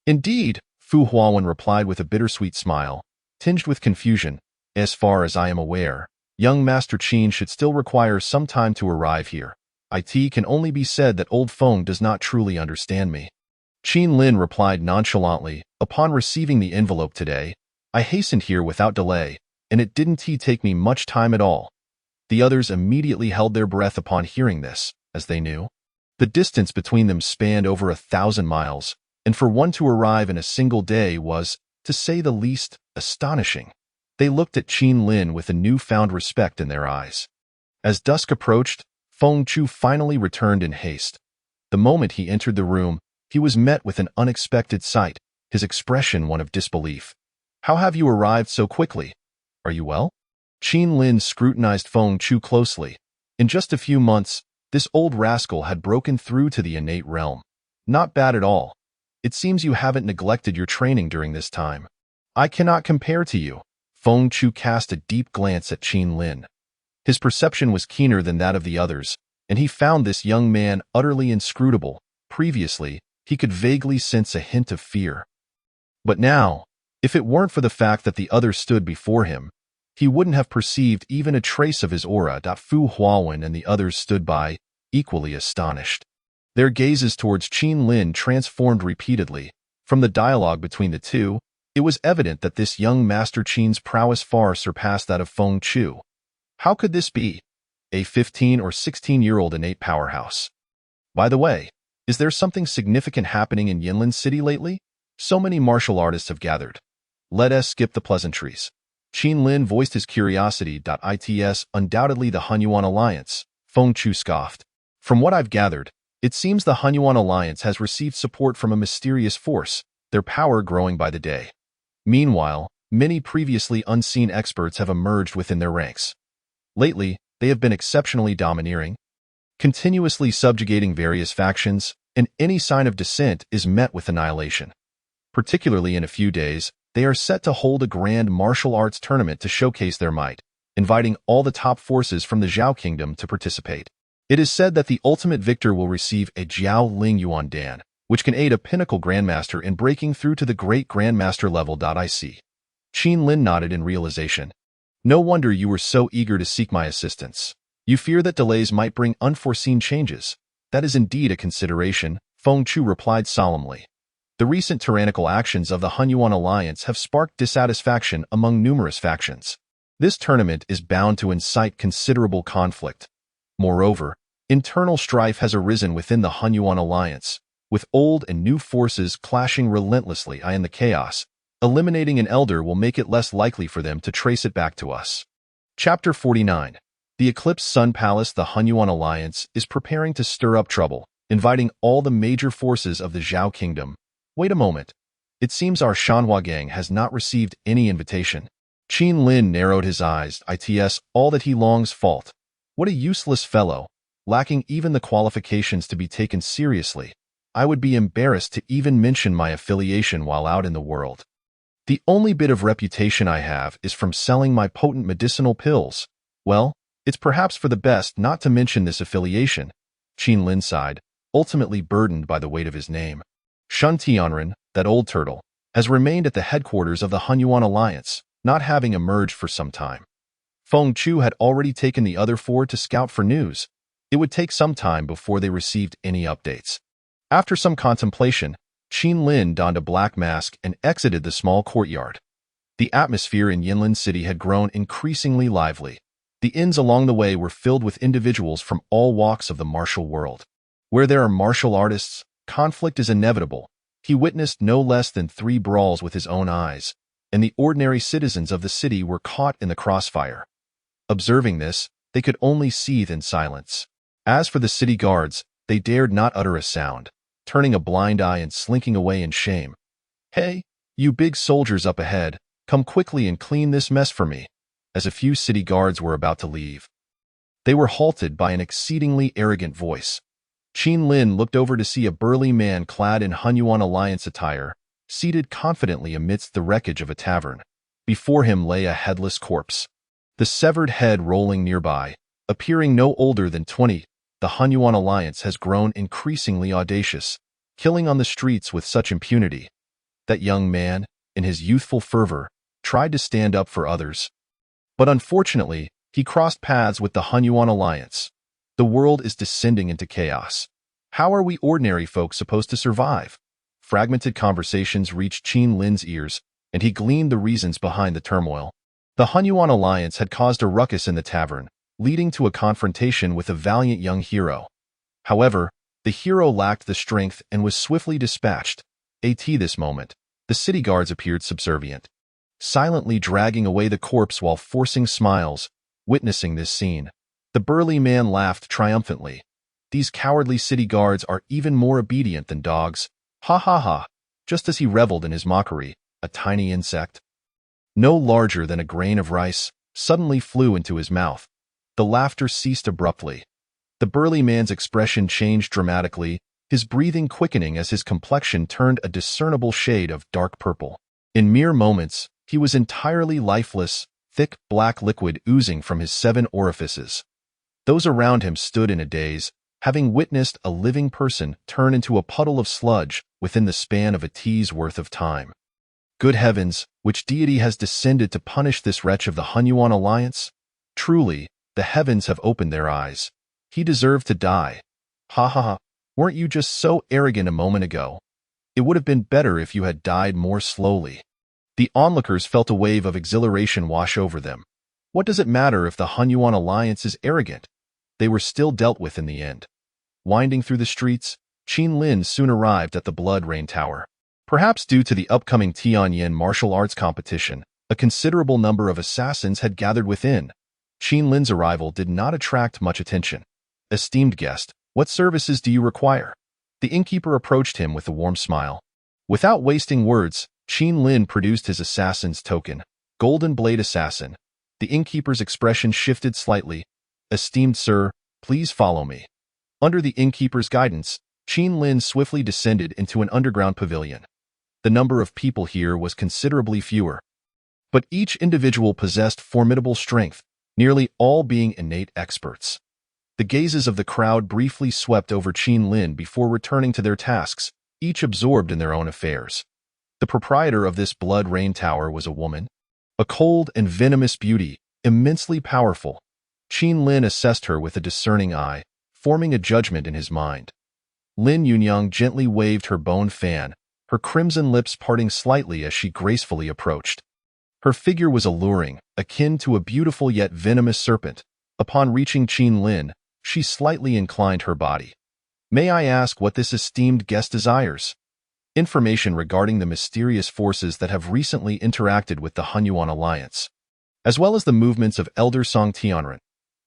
Indeed, Fu Huawen replied with a bittersweet smile, tinged with confusion. As far as I am aware, young Master Qin should still require some time to arrive here. It can only be said that old Feng does not truly understand me. Qin Lin replied nonchalantly, upon receiving the envelope today, I hastened here without delay, and it didn't take me much time at all. The others immediately held their breath upon hearing this, as they knew. The distance between them spanned over 1,000 miles, and for one to arrive in a single day was, to say the least, astonishing. They looked at Qin Lin with a newfound respect in their eyes. As dusk approached, Feng Chu finally returned in haste. The moment he entered the room, he was met with an unexpected sight, his expression one of disbelief. How have you arrived so quickly? Are you well? Qin Lin scrutinized Feng Chu closely. In just a few months, this old rascal had broken through to the innate realm. Not bad at all. It seems you haven't neglected your training during this time. I cannot compare to you. Feng Chu cast a deep glance at Qin Lin. His perception was keener than that of the others, and he found this young man utterly inscrutable. Previously, he could vaguely sense a hint of fear. But now, if it weren't for the fact that the others stood before him, he wouldn't have perceived even a trace of his aura. Fu Huawen and the others stood by, equally astonished. Their gazes towards Qin Lin transformed repeatedly. From the dialogue between the two, it was evident that this young Master Qin's prowess far surpassed that of Feng Chu. How could this be? A 15 or 16-year-old innate powerhouse. By the way, is there something significant happening in Yinlin City lately? So many martial artists have gathered. Let us skip the pleasantries. Qin Lin voiced his curiosity. It's undoubtedly the Hunyuan Alliance, Feng Chu scoffed. From what I've gathered, it seems the Hunyuan Alliance has received support from a mysterious force, their power growing by the day. Meanwhile, many previously unseen experts have emerged within their ranks. Lately, they have been exceptionally domineering, continuously subjugating various factions, and any sign of dissent is met with annihilation. Particularly in a few days, they are set to hold a grand martial arts tournament to showcase their might, inviting all the top forces from the Zhao Kingdom to participate. It is said that the ultimate victor will receive a Jiao Ling Yuan Dan, which can aid a pinnacle grandmaster in breaking through to the great grandmaster level. Qin Lin nodded in realization. No wonder you were so eager to seek my assistance. You fear that delays might bring unforeseen changes. That is indeed a consideration, Feng Chu replied solemnly. The recent tyrannical actions of the Hunyuan Alliance have sparked dissatisfaction among numerous factions. This tournament is bound to incite considerable conflict. Moreover, internal strife has arisen within the Hunyuan Alliance, with old and new forces clashing relentlessly in the chaos. Eliminating an elder will make it less likely for them to trace it back to us. Chapter 49. The Eclipse Sun Palace. The Hunyuan Alliance is preparing to stir up trouble, inviting all the major forces of the Zhao Kingdom. Wait a moment. It seems our Shanhua gang has not received any invitation. Qin Lin narrowed his eyes. It's all that he longs fault. What a useless fellow, lacking even the qualifications to be taken seriously. I would be embarrassed to even mention my affiliation while out in the world. The only bit of reputation I have is from selling my potent medicinal pills. Well, it's perhaps for the best not to mention this affiliation. Qin Lin sighed, ultimately burdened by the weight of his name. Shun Tianren, that old turtle, has remained at the headquarters of the Hunyuan Alliance, not having emerged for some time. Feng Chu had already taken the other four to scout for news. It would take some time before they received any updates. After some contemplation, Qin Lin donned a black mask and exited the small courtyard. The atmosphere in Yinlin City had grown increasingly lively. The inns along the way were filled with individuals from all walks of the martial world. Where there are martial artists, conflict is inevitable. He witnessed no less than 3 brawls with his own eyes, and the ordinary citizens of the city were caught in the crossfire. Observing this, they could only seethe in silence. As for the city guards, they dared not utter a sound, turning a blind eye and slinking away in shame. Hey, you big soldiers up ahead, Come quickly and clean this mess for me. As a few city guards were about to leave, they were halted by an exceedingly arrogant voice. Qin Lin looked over to see a burly man clad in Hunyuan Alliance attire, seated confidently amidst the wreckage of a tavern. Before him lay a headless corpse, the severed head rolling nearby. Appearing no older than 20, the Hunyuan Alliance has grown increasingly audacious, killing on the streets with such impunity. That young man, in his youthful fervor, tried to stand up for others. But unfortunately, he crossed paths with the Hunyuan Alliance. The world is descending into chaos. How are we ordinary folks supposed to survive? Fragmented conversations reached Qin Lin's ears, and he gleaned the reasons behind the turmoil. The Hunyuan Alliance had caused a ruckus in the tavern, leading to a confrontation with a valiant young hero. However, the hero lacked the strength and was swiftly dispatched. At this moment, the city guards appeared subservient, silently dragging away the corpse while forcing smiles. Witnessing this scene, the burly man laughed triumphantly. These cowardly city guards are even more obedient than dogs. Ha ha ha. Just as he reveled in his mockery, a tiny insect, no larger than a grain of rice, suddenly flew into his mouth. The laughter ceased abruptly. The burly man's expression changed dramatically, his breathing quickening as his complexion turned a discernible shade of dark purple. In mere moments, he was entirely lifeless, thick black liquid oozing from his 7 orifices. Those around him stood in a daze, having witnessed a living person turn into a puddle of sludge within the span of a tea's worth of time. Good heavens, which deity has descended to punish this wretch of the Hunyuan Alliance? Truly, the heavens have opened their eyes. He deserved to die. Ha ha ha, weren't you just so arrogant a moment ago? It would have been better if you had died more slowly. The onlookers felt a wave of exhilaration wash over them. What does it matter if the Hunyuan Alliance is arrogant? They were still dealt with in the end. Winding through the streets, Qin Lin soon arrived at the Blood Rain Tower. Perhaps due to the upcoming Tianyin martial arts competition, a considerable number of assassins had gathered within. Qin Lin's arrival did not attract much attention. Esteemed guest, what services do you require? The innkeeper approached him with a warm smile. Without wasting words, Qin Lin produced his assassin's token, Golden Blade Assassin. The innkeeper's expression shifted slightly. Esteemed sir, please follow me. Under the innkeeper's guidance, Qin Lin swiftly descended into an underground pavilion. The number of people here was considerably fewer, but each individual possessed formidable strength, nearly all being innate experts. The gazes of the crowd briefly swept over Qin Lin before returning to their tasks, each absorbed in their own affairs. The proprietor of this Blood Rain Tower was a woman, a cold and venomous beauty, immensely powerful. Qin Lin assessed her with a discerning eye, forming a judgment in his mind. Lin Yunyang gently waved her bone fan, her crimson lips parting slightly as she gracefully approached. Her figure was alluring, akin to a beautiful yet venomous serpent. Upon reaching Qin Lin, she slightly inclined her body. May I ask what this esteemed guest desires? Information regarding the mysterious forces that have recently interacted with the Hunyuan Alliance, as well as the movements of Elder Song Tianren.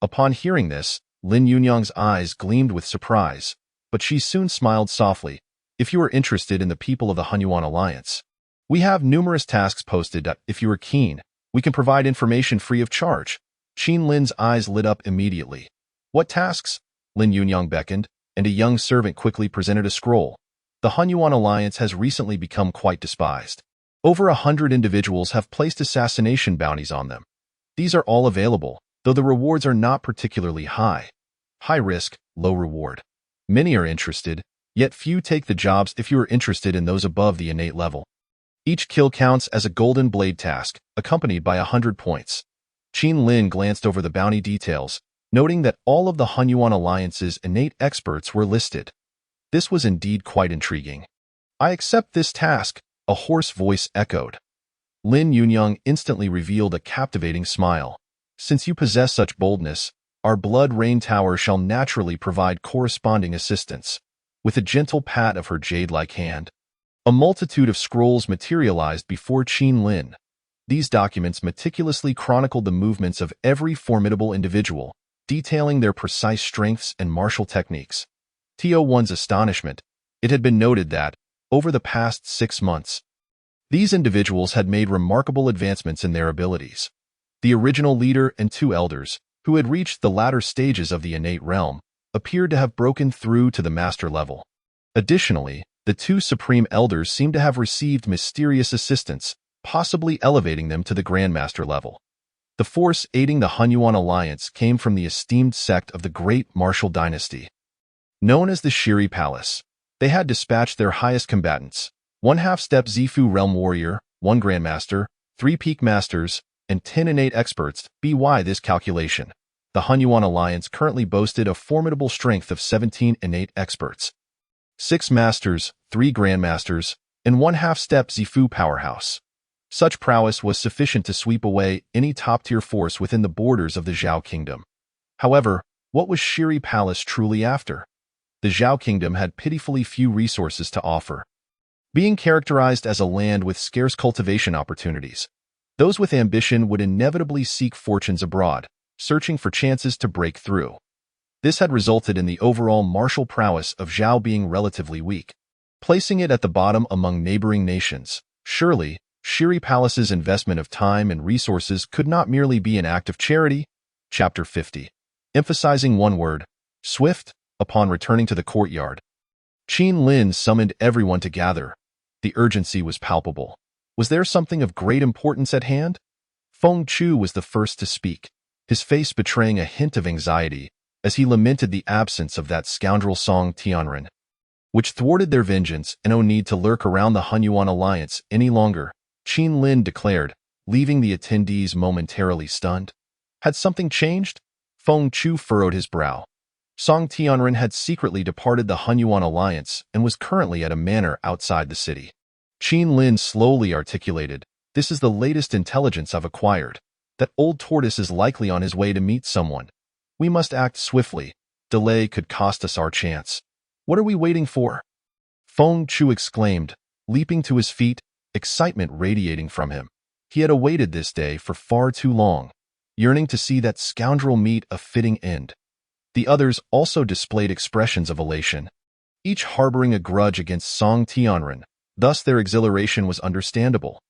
Upon hearing this, Lin Yunyang's eyes gleamed with surprise, but she soon smiled softly. If you are interested in the people of the Hunyuan Alliance, we have numerous tasks posted. If you are keen, we can provide information free of charge. Qin Lin's eyes lit up immediately. What tasks? Lin Yunyang beckoned, and a young servant quickly presented a scroll. The Hunyuan Alliance has recently become quite despised. Over 100 individuals have placed assassination bounties on them. These are all available, though the rewards are not particularly high. High risk, low reward. Many are interested, yet few take the jobs. If you are interested in those above the innate level, each kill counts as a Golden Blade task, accompanied by 100 points. Qin Lin glanced over the bounty details, noting that all of the Hunyuan Alliance's innate experts were listed. This was indeed quite intriguing. I accept this task, a hoarse voice echoed. Lin Yunyang instantly revealed a captivating smile. Since you possess such boldness, our Blood Rain Tower shall naturally provide corresponding assistance. With a gentle pat of her jade-like hand, a multitude of scrolls materialized before Qin Lin. These documents meticulously chronicled the movements of every formidable individual, detailing their precise strengths and martial techniques. To one's astonishment, it had been noted that, over the past 6 months, These individuals had made remarkable advancements in their abilities. The original leader and two elders, who had reached the latter stages of the innate realm, appeared to have broken through to the master level. Additionally, the two supreme elders seemed to have received mysterious assistance, possibly elevating them to the grandmaster level. The force aiding the Hunyuan alliance came from the esteemed sect of the Great Martial Dynasty. Known as the Shiri Palace, they had dispatched their highest combatants, 1/2-step Zifu Realm Warrior, 1 Grandmaster, 3 Peak Masters, and 10 innate experts. By this calculation, the Hunyuan alliance currently boasted a formidable strength of 17 innate experts, 6 Masters, 3 Grandmasters, and 1/2-step Zifu powerhouse. Such prowess was sufficient to sweep away any top-tier force within the borders of the Zhao Kingdom. However, what was Shiri Palace truly after? The Zhao Kingdom had pitifully few resources to offer. Being characterized as a land with scarce cultivation opportunities, those with ambition would inevitably seek fortunes abroad, searching for chances to break through. This had resulted in the overall martial prowess of Zhao being relatively weak, placing it at the bottom among neighboring nations. Surely, Shiri Palace's investment of time and resources could not merely be an act of charity. Chapter 50. Emphasizing one word, swift. Upon returning to the courtyard, Qin Lin summoned everyone to gather. The urgency was palpable. Was there something of great importance at hand? Feng Chu was the first to speak, his face betraying a hint of anxiety as he lamented the absence of that scoundrel Song Tianren, which thwarted their vengeance and no need to lurk around the Hunyuan alliance any longer. Qin Lin declared, leaving the attendees momentarily stunned. Had something changed? Feng Chu furrowed his brow. Song Tianren had secretly departed the Hunyuan alliance and was currently at a manor outside the city. Qin Lin slowly articulated, "This is the latest intelligence I've acquired. That old tortoise is likely on his way to meet someone. We must act swiftly. Delay could cost us our chance. What are we waiting for?" Feng Chu exclaimed, leaping to his feet, excitement radiating from him. He had awaited this day for far too long, yearning to see that scoundrel meet a fitting end. The others also displayed expressions of elation, each harboring a grudge against Song Tianren, thus their exhilaration was understandable.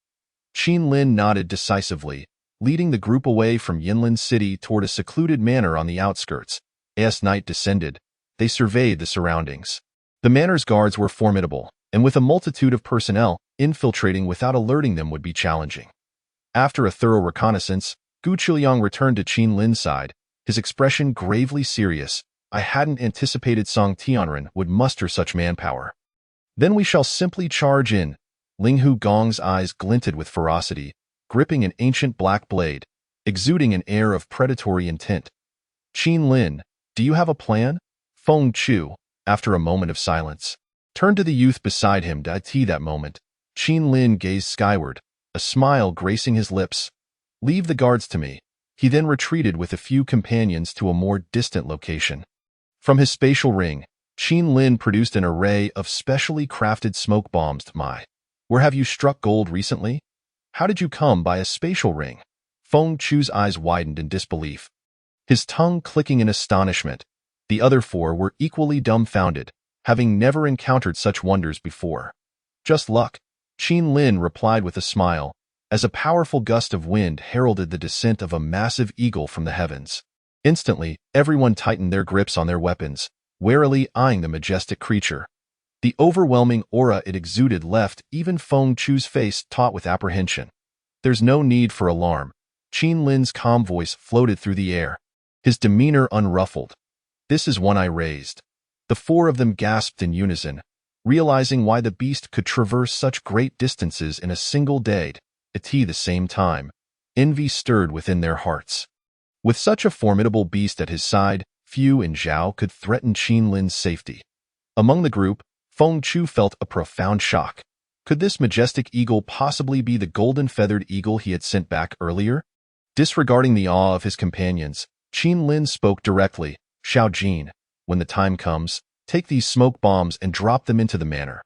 Qin Lin nodded decisively, leading the group away from Yinlin City toward a secluded manor on the outskirts. As night descended, they surveyed the surroundings. The manor's guards were formidable, and with a multitude of personnel, infiltrating without alerting them would be challenging. After a thorough reconnaissance, Gu Chuliang returned to Qin Lin's side, his expression gravely serious. "I hadn't anticipated Song Tianren would muster such manpower. Then we shall simply charge in." Linghu Gong's eyes glinted with ferocity, gripping an ancient black blade, exuding an air of predatory intent. "Qin Lin, do you have a plan?" Feng Chu, after a moment of silence, turned to the youth beside him. That moment, Qin Lin gazed skyward, a smile gracing his lips. "Leave the guards to me." He then retreated with a few companions to a more distant location. From his spatial ring, Qin Lin produced an array of specially crafted smoke bombs. Where have you struck gold recently? How did you come by a spatial ring? Feng Chu's eyes widened in disbelief, his tongue clicking in astonishment. The other four were equally dumbfounded, having never encountered such wonders before. "Just luck," Qin Lin replied with a smile, as a powerful gust of wind heralded the descent of a massive eagle from the heavens. Instantly, everyone tightened their grips on their weapons, warily eyeing the majestic creature. The overwhelming aura it exuded left even Feng Chu's face taut with apprehension. "There's no need for alarm." Qin Lin's calm voice floated through the air, his demeanor unruffled. "This is one I raised." The four of them gasped in unison, realizing why the beast could traverse such great distances in a single day. At the same time, envy stirred within their hearts. With such a formidable beast at his side, few in Zhao could threaten Qin Lin's safety. Among the group, Feng Chu felt a profound shock. Could this majestic eagle possibly be the golden-feathered eagle he had sent back earlier? Disregarding the awe of his companions, Qin Lin spoke directly. "Xiao Jin, when the time comes, take these smoke bombs and drop them into the manor."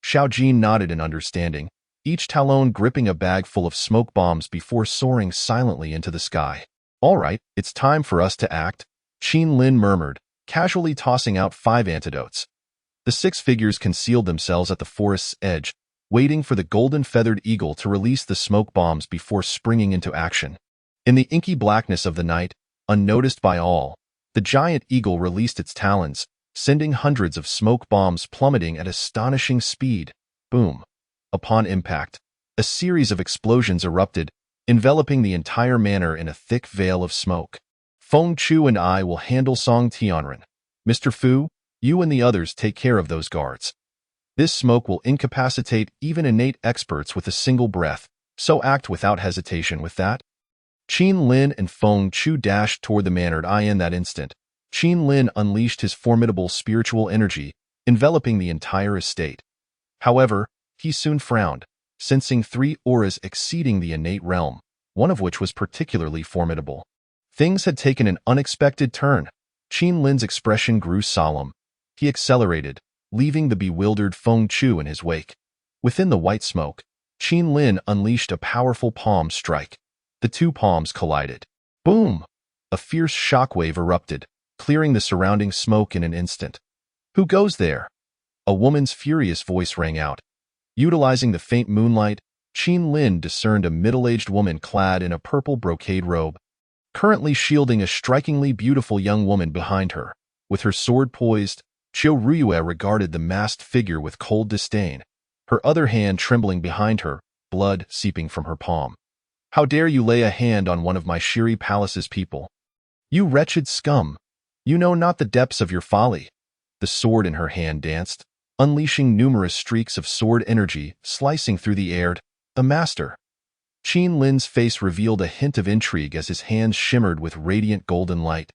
Xiao Jin nodded in understanding, each talon gripping a bag full of smoke bombs before soaring silently into the sky. "All right, it's time for us to act," Qin Lin murmured, casually tossing out 5 antidotes. The 6 figures concealed themselves at the forest's edge, waiting for the golden-feathered eagle to release the smoke bombs before springing into action. In the inky blackness of the night, unnoticed by all, the giant eagle released its talons, sending hundreds of smoke bombs plummeting at astonishing speed. Boom! Upon impact, a series of explosions erupted, enveloping the entire manor in a thick veil of smoke. Feng Chu and I will handle Song Tianren. Mr. Fu, you and the others take care of those guards. This smoke will incapacitate even innate experts with a single breath, so act without hesitation with that. Qin Lin and Feng Chu dashed toward the manor. In that instant, Qin Lin unleashed his formidable spiritual energy, enveloping the entire estate. However, he soon frowned, sensing 3 auras exceeding the innate realm, one of which was particularly formidable. Things had taken an unexpected turn. Qin Lin's expression grew solemn. He accelerated, leaving the bewildered Feng Chu in his wake. Within the white smoke, Qin Lin unleashed a powerful palm strike. The 2 palms collided. Boom! A fierce shockwave erupted, clearing the surrounding smoke in an instant. Who goes there? A woman's furious voice rang out. Utilizing the faint moonlight, Qin Lin discerned a middle-aged woman clad in a purple brocade robe, currently shielding a strikingly beautiful young woman behind her. With her sword poised, Qiu Ruyue regarded the masked figure with cold disdain, her other hand trembling behind her, blood seeping from her palm. How dare you lay a hand on one of my Shiri Palace's people? You wretched scum! You know not the depths of your folly. The sword in her hand danced, unleashing numerous streaks of sword energy, slicing through the air. A master. Qin Lin's face revealed a hint of intrigue as his hands shimmered with radiant golden light,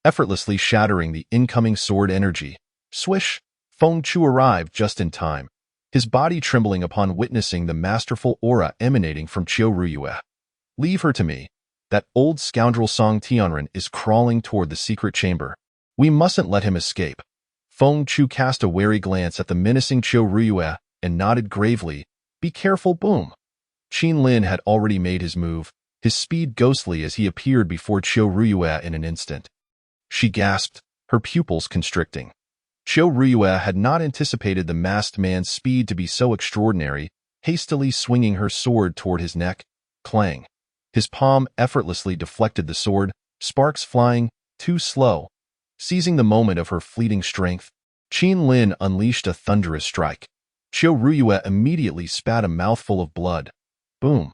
effortlessly shattering the incoming sword energy. Swish! Feng Chu arrived just in time, his body trembling upon witnessing the masterful aura emanating from Qiu Ruyue. Leave her to me. That old scoundrel Song Tianren is crawling toward the secret chamber. We mustn't let him escape. Feng Chu cast a wary glance at the menacing Qiu Ruyue and nodded gravely. Be careful, boom. Qin Lin had already made his move, his speed ghostly as he appeared before Qiu Ruyue in an instant. She gasped, her pupils constricting. Qiu Ruyue had not anticipated the masked man's speed to be so extraordinary, hastily swinging her sword toward his neck. Clang. His palm effortlessly deflected the sword, sparks flying, too slow. Seizing the moment of her fleeting strength, Qin Lin unleashed a thunderous strike. Qiu Ruyue immediately spat a mouthful of blood. Boom.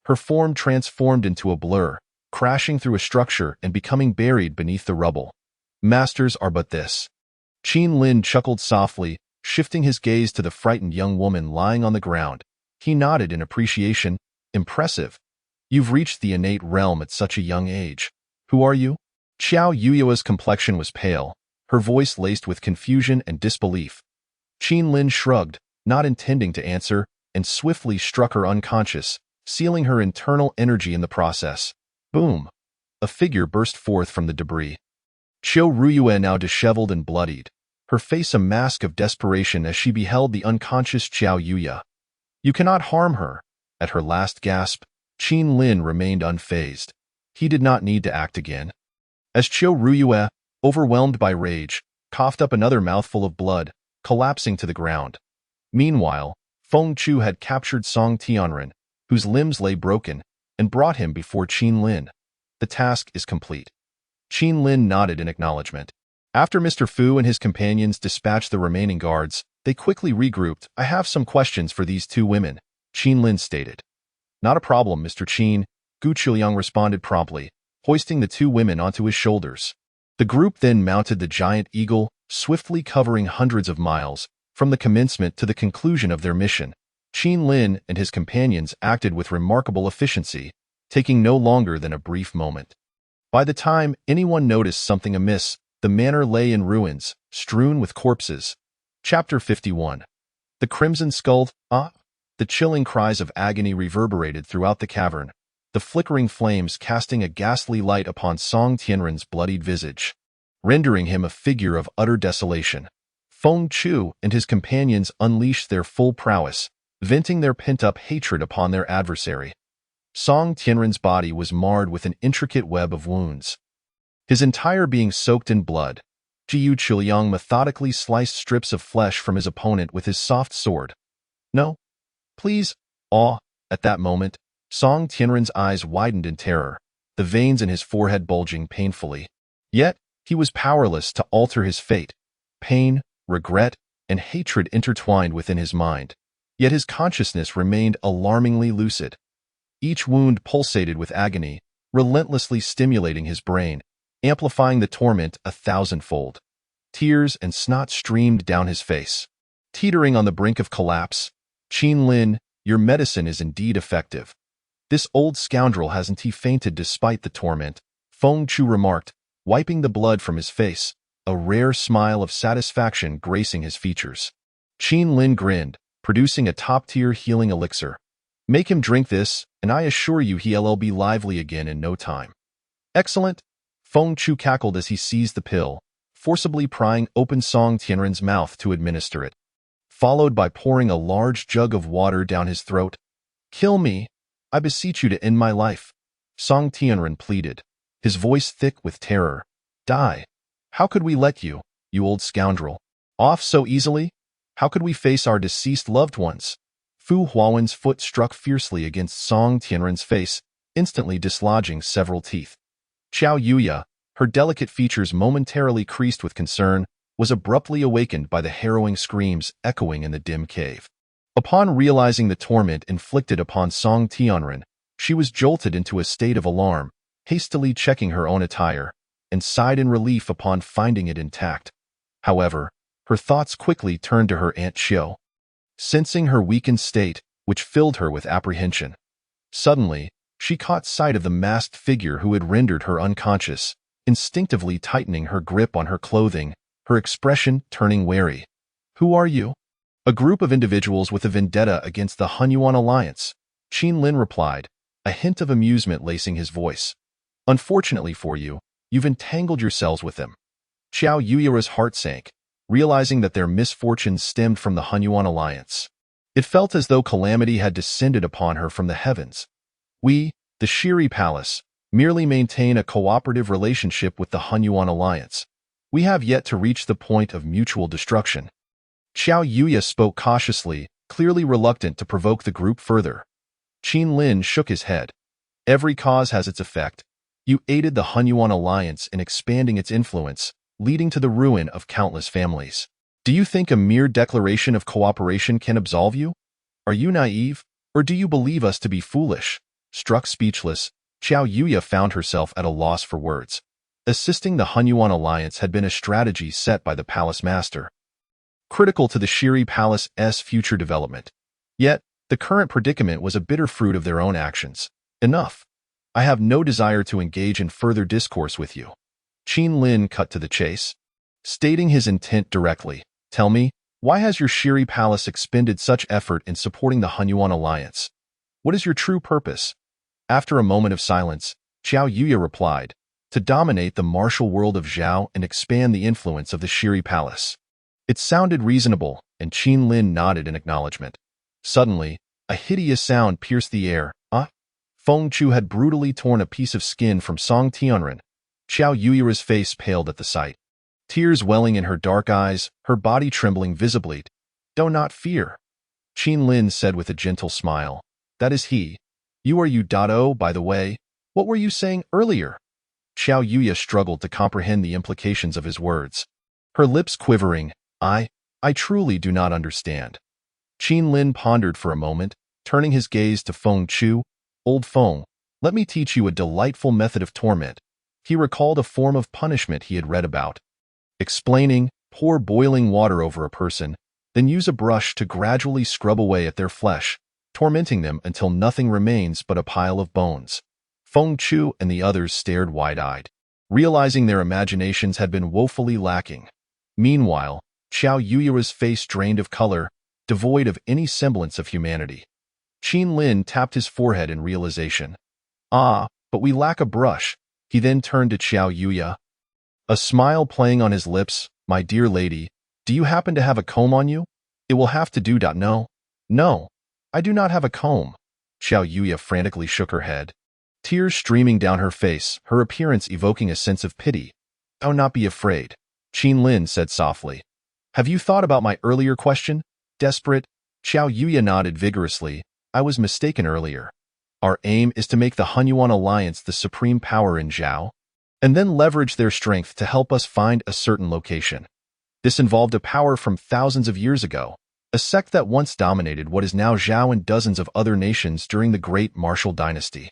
Her form transformed into a blur, crashing through a structure and becoming buried beneath the rubble. Masters are but this. Qin Lin chuckled softly, shifting his gaze to the frightened young woman lying on the ground. He nodded in appreciation. Impressive. You've reached the innate realm at such a young age. Who are you? Qiao Yuya's complexion was pale, her voice laced with confusion and disbelief. Qin Lin shrugged, not intending to answer, and swiftly struck her unconscious, sealing her internal energy in the process. Boom! A figure burst forth from the debris. Qiu Ruyue now disheveled and bloodied, her face a mask of desperation as she beheld the unconscious Qiao Yuya. You cannot harm her. At her last gasp, Qin Lin remained unfazed. He did not need to act again. As Qiu Ruyue, overwhelmed by rage, coughed up another mouthful of blood, collapsing to the ground. Meanwhile, Feng Chu had captured Song Tianren, whose limbs lay broken, and brought him before Qin Lin. The task is complete. Qin Lin nodded in acknowledgement. After Mr. Fu and his companions dispatched the remaining guards, they quickly regrouped. I have some questions for these 2 women, Qin Lin stated. Not a problem, Mr. Qin, Gu Qiuyang responded promptly, hoisting the 2 women onto his shoulders. The group then mounted the giant eagle, swiftly covering hundreds of miles, from the commencement to the conclusion of their mission. Qin Lin and his companions acted with remarkable efficiency, taking no longer than a brief moment. By the time anyone noticed something amiss, the manor lay in ruins, strewn with corpses. Chapter 51. The Crimson Skull. The chilling cries of agony reverberated throughout the cavern, the flickering flames casting a ghastly light upon Song Tianren's bloodied visage, rendering him a figure of utter desolation. Feng Chu and his companions unleashed their full prowess, venting their pent-up hatred upon their adversary. Song Tianren's body was marred with an intricate web of wounds, his entire being soaked in blood. Gu Qiuyang methodically sliced strips of flesh from his opponent with his soft sword. No, Please, awe. At that moment, Song Tianren's eyes widened in terror, the veins in his forehead bulging painfully. Yet, he was powerless to alter his fate. Pain, regret, and hatred intertwined within his mind. Yet his consciousness remained alarmingly lucid. Each wound pulsated with agony, relentlessly stimulating his brain, amplifying the torment 1,000-fold. Tears and snot streamed down his face. Teetering on the brink of collapse, Qin Lin, your medicine is indeed effective. This old scoundrel hasn't he fainted despite the torment, Feng Chu remarked, wiping the blood from his face, a rare smile of satisfaction gracing his features. Qin Lin grinned, producing a top-tier healing elixir. Make him drink this, and I assure you he'll be lively again in no time. Excellent, Feng Chu cackled as he seized the pill, forcibly prying open Song Tianren's mouth to administer it, followed by pouring a large jug of water down his throat. Kill me, I beseech you to end my life, Song Tianren pleaded, his voice thick with terror. Die. How could we let you, you old scoundrel, off so easily? How could we face our deceased loved ones? Fu Huawen's foot struck fiercely against Song Tianren's face, instantly dislodging several teeth. Xiao Yuya, her delicate features momentarily creased with concern, was abruptly awakened by the harrowing screams echoing in the dim cave. Upon realizing the torment inflicted upon Song Tianren, she was jolted into a state of alarm, hastily checking her own attire, and sighed in relief upon finding it intact. However, her thoughts quickly turned to her Aunt Xiao. Sensing her weakened state, which filled her with apprehension. Suddenly, she caught sight of the masked figure who had rendered her unconscious, instinctively tightening her grip on her clothing, her expression turning wary. Who are you? A group of individuals with a vendetta against the Hunyuan Alliance, Qin Lin replied, a hint of amusement lacing his voice. Unfortunately for you, you've entangled yourselves with them. Xiao Yuya's heart sank, realizing that their misfortunes stemmed from the Hunyuan Alliance. It felt as though calamity had descended upon her from the heavens. We, the Shiri Palace, merely maintain a cooperative relationship with the Hunyuan Alliance. We have yet to reach the point of mutual destruction. Xiao Yuya spoke cautiously, clearly reluctant to provoke the group further. Qin Lin shook his head. Every cause has its effect. You aided the Hunyuan Alliance in expanding its influence, leading to the ruin of countless families. Do you think a mere declaration of cooperation can absolve you? Are you naive, or do you believe us to be foolish? Struck speechless, Xiao Yuya found herself at a loss for words. Assisting the Hunyuan Alliance had been a strategy set by the Palace Master, critical to the Shiri Palace's future development. Yet, the current predicament was a bitter fruit of their own actions. Enough. I have no desire to engage in further discourse with you. Qin Lin cut to the chase, stating his intent directly. Tell me, why has your Shiri Palace expended such effort in supporting the Hunyuan Alliance? What is your true purpose? After a moment of silence, Xiao Yuya replied, to dominate the martial world of Zhao and expand the influence of the Shiri Palace. It sounded reasonable, and Qin Lin nodded in acknowledgement. Suddenly, a hideous sound pierced the air. Feng Chu had brutally torn a piece of skin from Song Tianren. Xiao Yuya's face paled at the sight. Tears welling in her dark eyes, her body trembling visibly. Do not fear, Qin Lin said with a gentle smile. That is he. You are you. By the way, what were you saying earlier? Xiao Yuya struggled to comprehend the implications of his words. Her lips quivering. I truly do not understand. Qin Lin pondered for a moment, turning his gaze to Feng Chu. Old Feng, let me teach you a delightful method of torment. He recalled a form of punishment he had read about. Explaining, pour boiling water over a person, then use a brush to gradually scrub away at their flesh, tormenting them until nothing remains but a pile of bones. Feng Chu and the others stared wide-eyed, realizing their imaginations had been woefully lacking. Meanwhile, Xiao Yuya's face drained of color, devoid of any semblance of humanity. Qin Lin tapped his forehead in realization. But we lack a brush. He then turned to Xiao Yuya. A smile playing on his lips. My dear lady, do you happen to have a comb on you? It will have to do. No, I do not have a comb. Xiao Yuya frantically shook her head, tears streaming down her face, her appearance evoking a sense of pity. Do not be afraid, Qin Lin said softly. Have you thought about my earlier question? Desperate, Qiao Yuya nodded vigorously. I was mistaken earlier. Our aim is to make the Hunyuan Alliance the supreme power in Zhao, and then leverage their strength to help us find a certain location. This involved a power from thousands of years ago, a sect that once dominated what is now Zhao and dozens of other nations during the Great Martial Dynasty.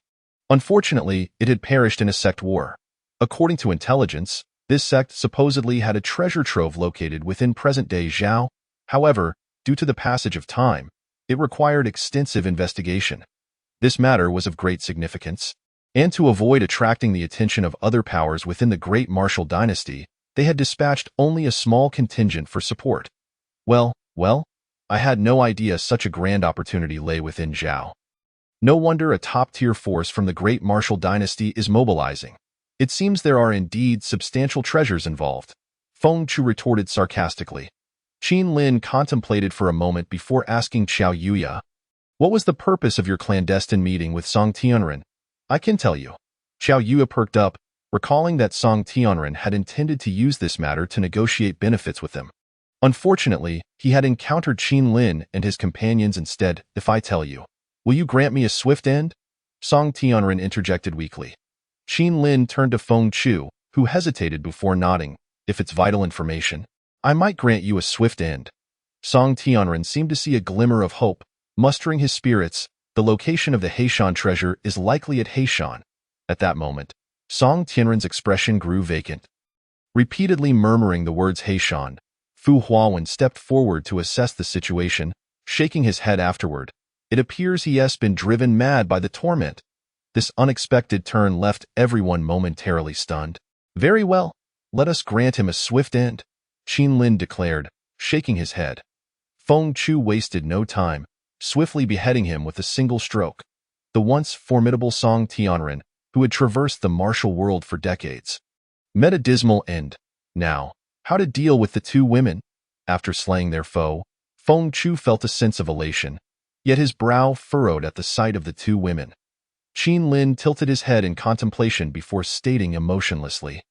Unfortunately, it had perished in a sect war. According to intelligence, this sect supposedly had a treasure trove located within present-day Zhao. However, due to the passage of time, it required extensive investigation. This matter was of great significance, and to avoid attracting the attention of other powers within the Great Martial Dynasty, they had dispatched only a small contingent for support. Well, I had no idea such a grand opportunity lay within Zhao. No wonder a top-tier force from the Great Martial Dynasty is mobilizing. It seems there are indeed substantial treasures involved, Feng Chu retorted sarcastically. Qin Lin contemplated for a moment before asking Qiao Yuya, "What was the purpose of your clandestine meeting with Song Tianren?" "I can tell you." Qiao Yuya perked up, recalling that Song Tianren had intended to use this matter to negotiate benefits with him. Unfortunately, he had encountered Qin Lin and his companions instead. "If I tell you, will you grant me a swift end?" Song Tianren interjected weakly. Qin Lin turned to Feng Chu, who hesitated before nodding. "If it's vital information, I might grant you a swift end." Song Tianren seemed to see a glimmer of hope. Mustering his spirits, the location of the Heishan treasure is likely at Heishan. At that moment, Song Tianren's expression grew vacant. Repeatedly murmuring the words Heishan, Fu Huawen stepped forward to assess the situation, shaking his head afterward. It appears he has been driven mad by the torment. This unexpected turn left everyone momentarily stunned. "Very well, let us grant him a swift end," Qin Lin declared, shaking his head. Feng Chu wasted no time, swiftly beheading him with a single stroke. The once formidable Song Tianren, who had traversed the martial world for decades, met a dismal end. Now, how to deal with the two women? After slaying their foe, Feng Chu felt a sense of elation, yet his brow furrowed at the sight of the two women. Qin Lin tilted his head in contemplation before stating emotionlessly,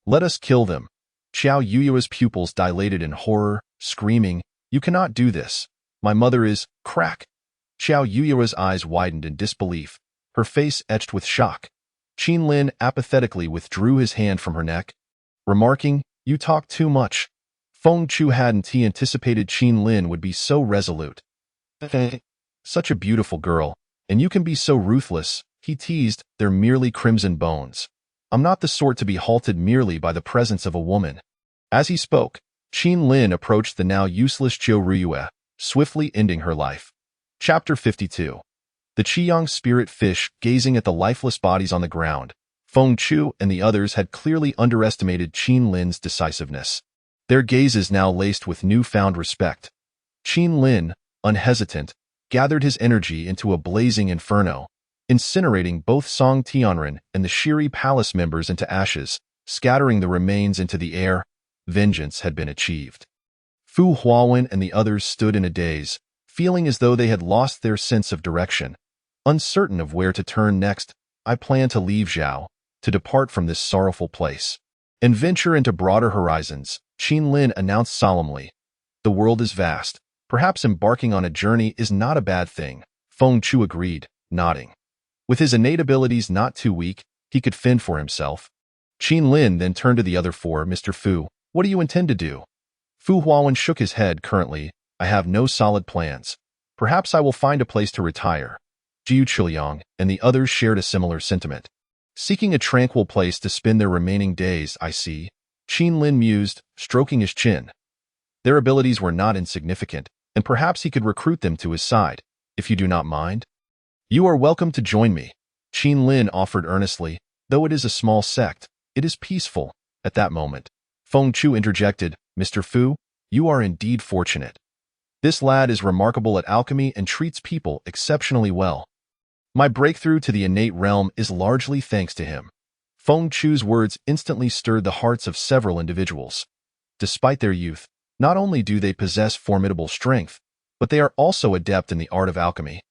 "Let us kill them." Qiao Yuya's pupils dilated in horror, screaming, "You cannot do this. My mother is..." Crack! Qiao Yuya's eyes widened in disbelief, her face etched with shock. Qin Lin apathetically withdrew his hand from her neck, remarking, "You talk too much." Feng Chu hadn't anticipated Qin Lin would be so resolute. "Such a beautiful girl, and you can be so ruthless," he teased. "They're merely crimson bones. I'm not the sort to be halted merely by the presence of a woman." As he spoke, Qin Lin approached the now useless Zhou Ruyue, swiftly ending her life. Chapter 52. The Qiyang spirit fish gazing at the lifeless bodies on the ground. Feng Chu and the others had clearly underestimated Qin Lin's decisiveness. Their gazes now laced with newfound respect. Qin Lin, unhesitant, gathered his energy into a blazing inferno, incinerating both Song Tianren and the Shiri Palace members into ashes, scattering the remains into the air. Vengeance had been achieved. Fu Huawen and the others stood in a daze, feeling as though they had lost their sense of direction. Uncertain of where to turn next, "I plan to leave Zhao, to depart from this sorrowful place, and venture into broader horizons," Qin Lin announced solemnly. "The world is vast. Perhaps embarking on a journey is not a bad thing," Feng Chu agreed, nodding. With his innate abilities not too weak, he could fend for himself. Qin Lin then turned to the other four. "Mr. Fu, what do you intend to do?" Fu Huawen shook his head. "Currently, I have no solid plans. Perhaps I will find a place to retire." Jiu Qiuyang and the others shared a similar sentiment. "Seeking a tranquil place to spend their remaining days, I see," Qin Lin mused, stroking his chin. Their abilities were not insignificant, and perhaps he could recruit them to his side, if you do not mind. "You are welcome to join me," Qin Lin offered earnestly. "Though it is a small sect, it is peaceful." At that moment, Feng Chu interjected, "Mr. Fu, you are indeed fortunate. This lad is remarkable at alchemy and treats people exceptionally well. My breakthrough to the innate realm is largely thanks to him." Feng Chu's words instantly stirred the hearts of several individuals. Despite their youth, not only do they possess formidable strength, but they are also adept in the art of alchemy,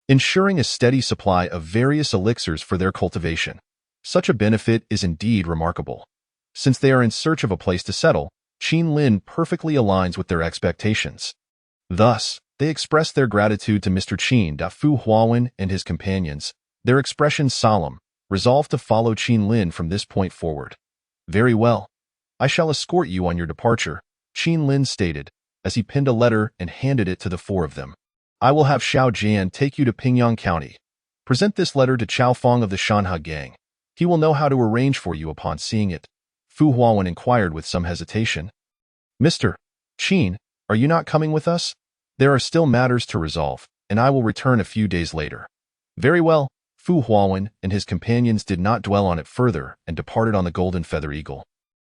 ensuring a steady supply of various elixirs for their cultivation. Such a benefit is indeed remarkable. Since they are in search of a place to settle, Qin Lin perfectly aligns with their expectations. Thus, They expressed their gratitude to Mr. Qin Fu Huawen and his companions, their expressions solemn, resolved to follow Qin Lin from this point forward. Very well. I shall escort you on your departure, Qin Lin stated, as he pinned a letter and handed it to the four of them. I will have Xiao Jian take you to Pingyang County. Present this letter to Chao Feng of the Shanhe gang. He will know how to arrange for you upon seeing it. Fu Huawen inquired with some hesitation. Mr. Qin, are you not coming with us? There are still matters to resolve, and I will return a few days later. Very well. Fu Huawen and his companions did not dwell on it further and departed on the Golden Feather Eagle.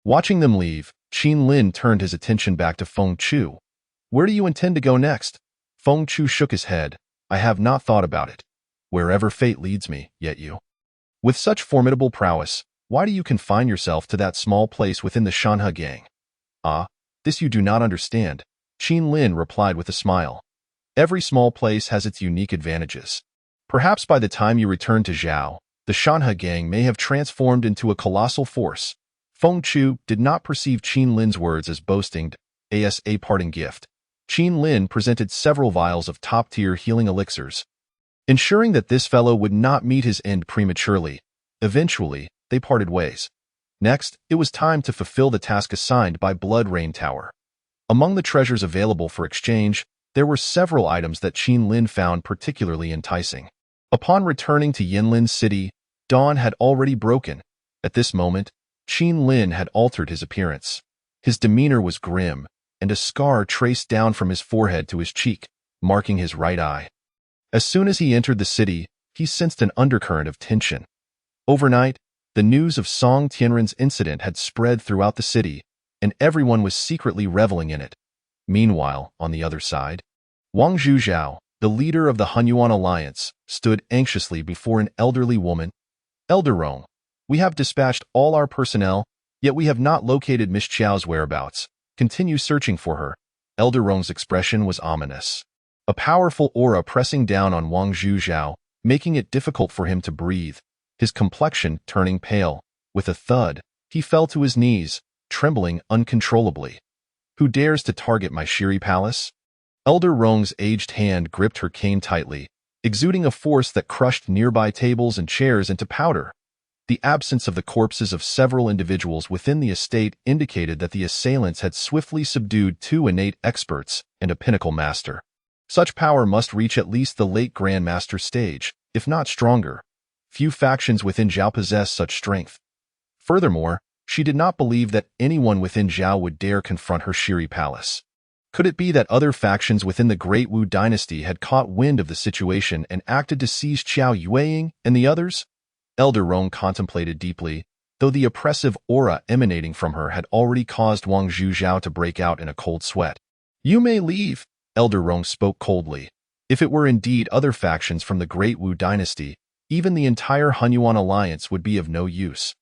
Watching them leave, Qin Lin turned his attention back to Feng Chu. Where do you intend to go next? Feng Chu shook his head. I have not thought about it. Wherever fate leads me, yet you. With such formidable prowess, why do you confine yourself to that small place within the Shanhe gang? Ah, this you do not understand, Qin Lin replied with a smile. Every small place has its unique advantages. Perhaps by the time you return to Zhao, the Shanhe gang may have transformed into a colossal force. Feng Chu did not perceive Qin Lin's words as boasting, as a parting gift. Qin Lin presented several vials of top-tier healing elixirs, ensuring that this fellow would not meet his end prematurely. Eventually, they parted ways. Next, it was time to fulfill the task assigned by Blood Rain Tower. Among the treasures available for exchange, there were several items that Qin Lin found particularly enticing. Upon returning to Yinlin City, dawn had already broken. At this moment, Qin Lin had altered his appearance. His demeanor was grim, and a scar traced down from his forehead to his cheek, marking his right eye. As soon as he entered the city, he sensed an undercurrent of tension. Overnight, the news of Song Tianren's incident had spread throughout the city, and everyone was secretly reveling in it. Meanwhile, on the other side, Wang Zhuzhao, the leader of the Hunyuan Alliance, stood anxiously before an elderly woman. Elder Rong, we have dispatched all our personnel, yet we have not located Miss Qiao's whereabouts. Continue searching for her. Elder Rong's expression was ominous. A powerful aura pressing down on Wang Zhuzhao, making it difficult for him to breathe, his complexion turning pale. With a thud, he fell to his knees, trembling uncontrollably. Who dares to target my Shiri Palace? Elder Rong's aged hand gripped her cane tightly, exuding a force that crushed nearby tables and chairs into powder. The absence of the corpses of several individuals within the estate indicated that the assailants had swiftly subdued 2 innate experts and a pinnacle master. Such power must reach at least the late Grand Master stage, if not stronger. Few factions within Zhao possess such strength. Furthermore, she did not believe that anyone within Zhao would dare confront her Shiri Palace. Could it be that other factions within the Great Wu dynasty had caught wind of the situation and acted to seize Qiao Yueying and the others? Elder Rong contemplated deeply, though the oppressive aura emanating from her had already caused Wang Zhuzhao to break out in a cold sweat. You may leave, Elder Rong spoke coldly. If it were indeed other factions from the Great Wu dynasty, even the entire Hunyuan alliance would be of no use.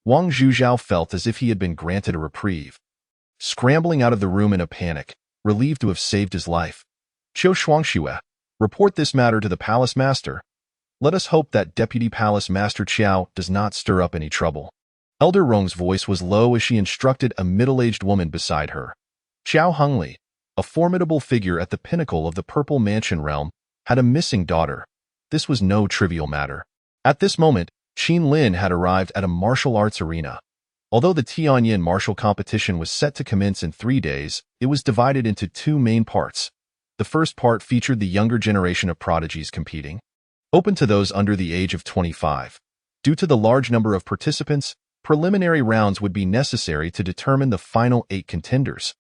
Wang Zhuzhao felt as if he had been granted a reprieve. Scrambling out of the room in a panic, relieved to have saved his life. Qiu Shuangxue, report this matter to the palace master. Let us hope that Deputy Palace Master Qiao does not stir up any trouble. Elder Rong's voice was low as she instructed a middle-aged woman beside her. Qiao Hengli, a formidable figure at the pinnacle of the Purple Mansion realm, had a missing daughter. This was no trivial matter. At this moment, Qin Lin had arrived at a martial arts arena. Although the Tianyin martial competition was set to commence in 3 days, it was divided into 2 main parts. The first part featured the younger generation of prodigies competing, open to those under the age of 25. Due to the large number of participants, preliminary rounds would be necessary to determine the final 8 contenders.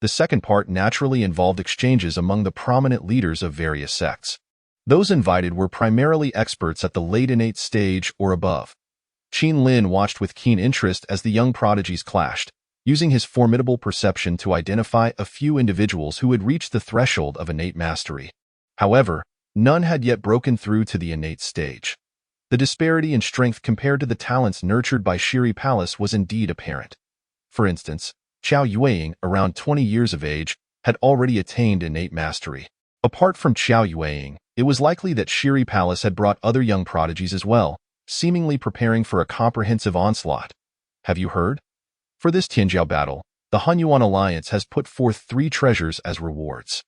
The second part naturally involved exchanges among the prominent leaders of various sects. Those invited were primarily experts at the late innate stage or above. Qin Lin watched with keen interest as the young prodigies clashed, using his formidable perception to identify a few individuals who had reached the threshold of innate mastery. However, none had yet broken through to the innate stage. The disparity in strength compared to the talents nurtured by Shiri Palace was indeed apparent. For instance, Qiao Yueying, around 20 years of age, had already attained innate mastery. Apart from Qiao Yueying, it was likely that Shiri Palace had brought other young prodigies as well, seemingly preparing for a comprehensive onslaught. Have you heard? For this Tianjiao battle, the Hunyuan Alliance has put forth 3 treasures as rewards.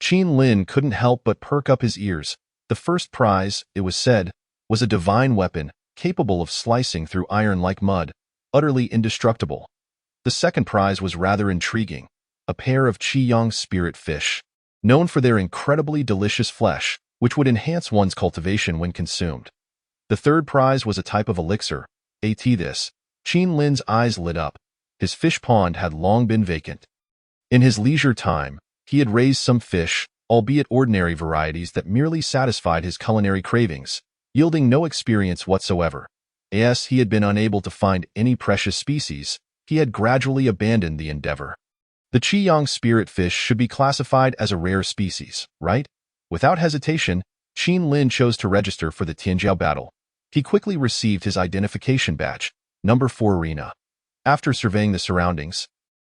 Qin Lin couldn't help but perk up his ears. The first prize, it was said, was a divine weapon, capable of slicing through iron like mud, utterly indestructible. The second prize was rather intriguing, a pair of Qiyang spirit fish, known for their incredibly delicious flesh, which would enhance one's cultivation when consumed. The third prize was a type of elixir. This. Qin Lin's eyes lit up. His fish pond had long been vacant. In his leisure time, he had raised some fish, albeit ordinary varieties that merely satisfied his culinary cravings, yielding no experience whatsoever. As he had been unable to find any precious species, he had gradually abandoned the endeavor. The Qiyang spirit fish should be classified as a rare species, right? Without hesitation, Qin Lin chose to register for the Tianjiao battle. He quickly received his identification badge, number 4 arena. After surveying the surroundings,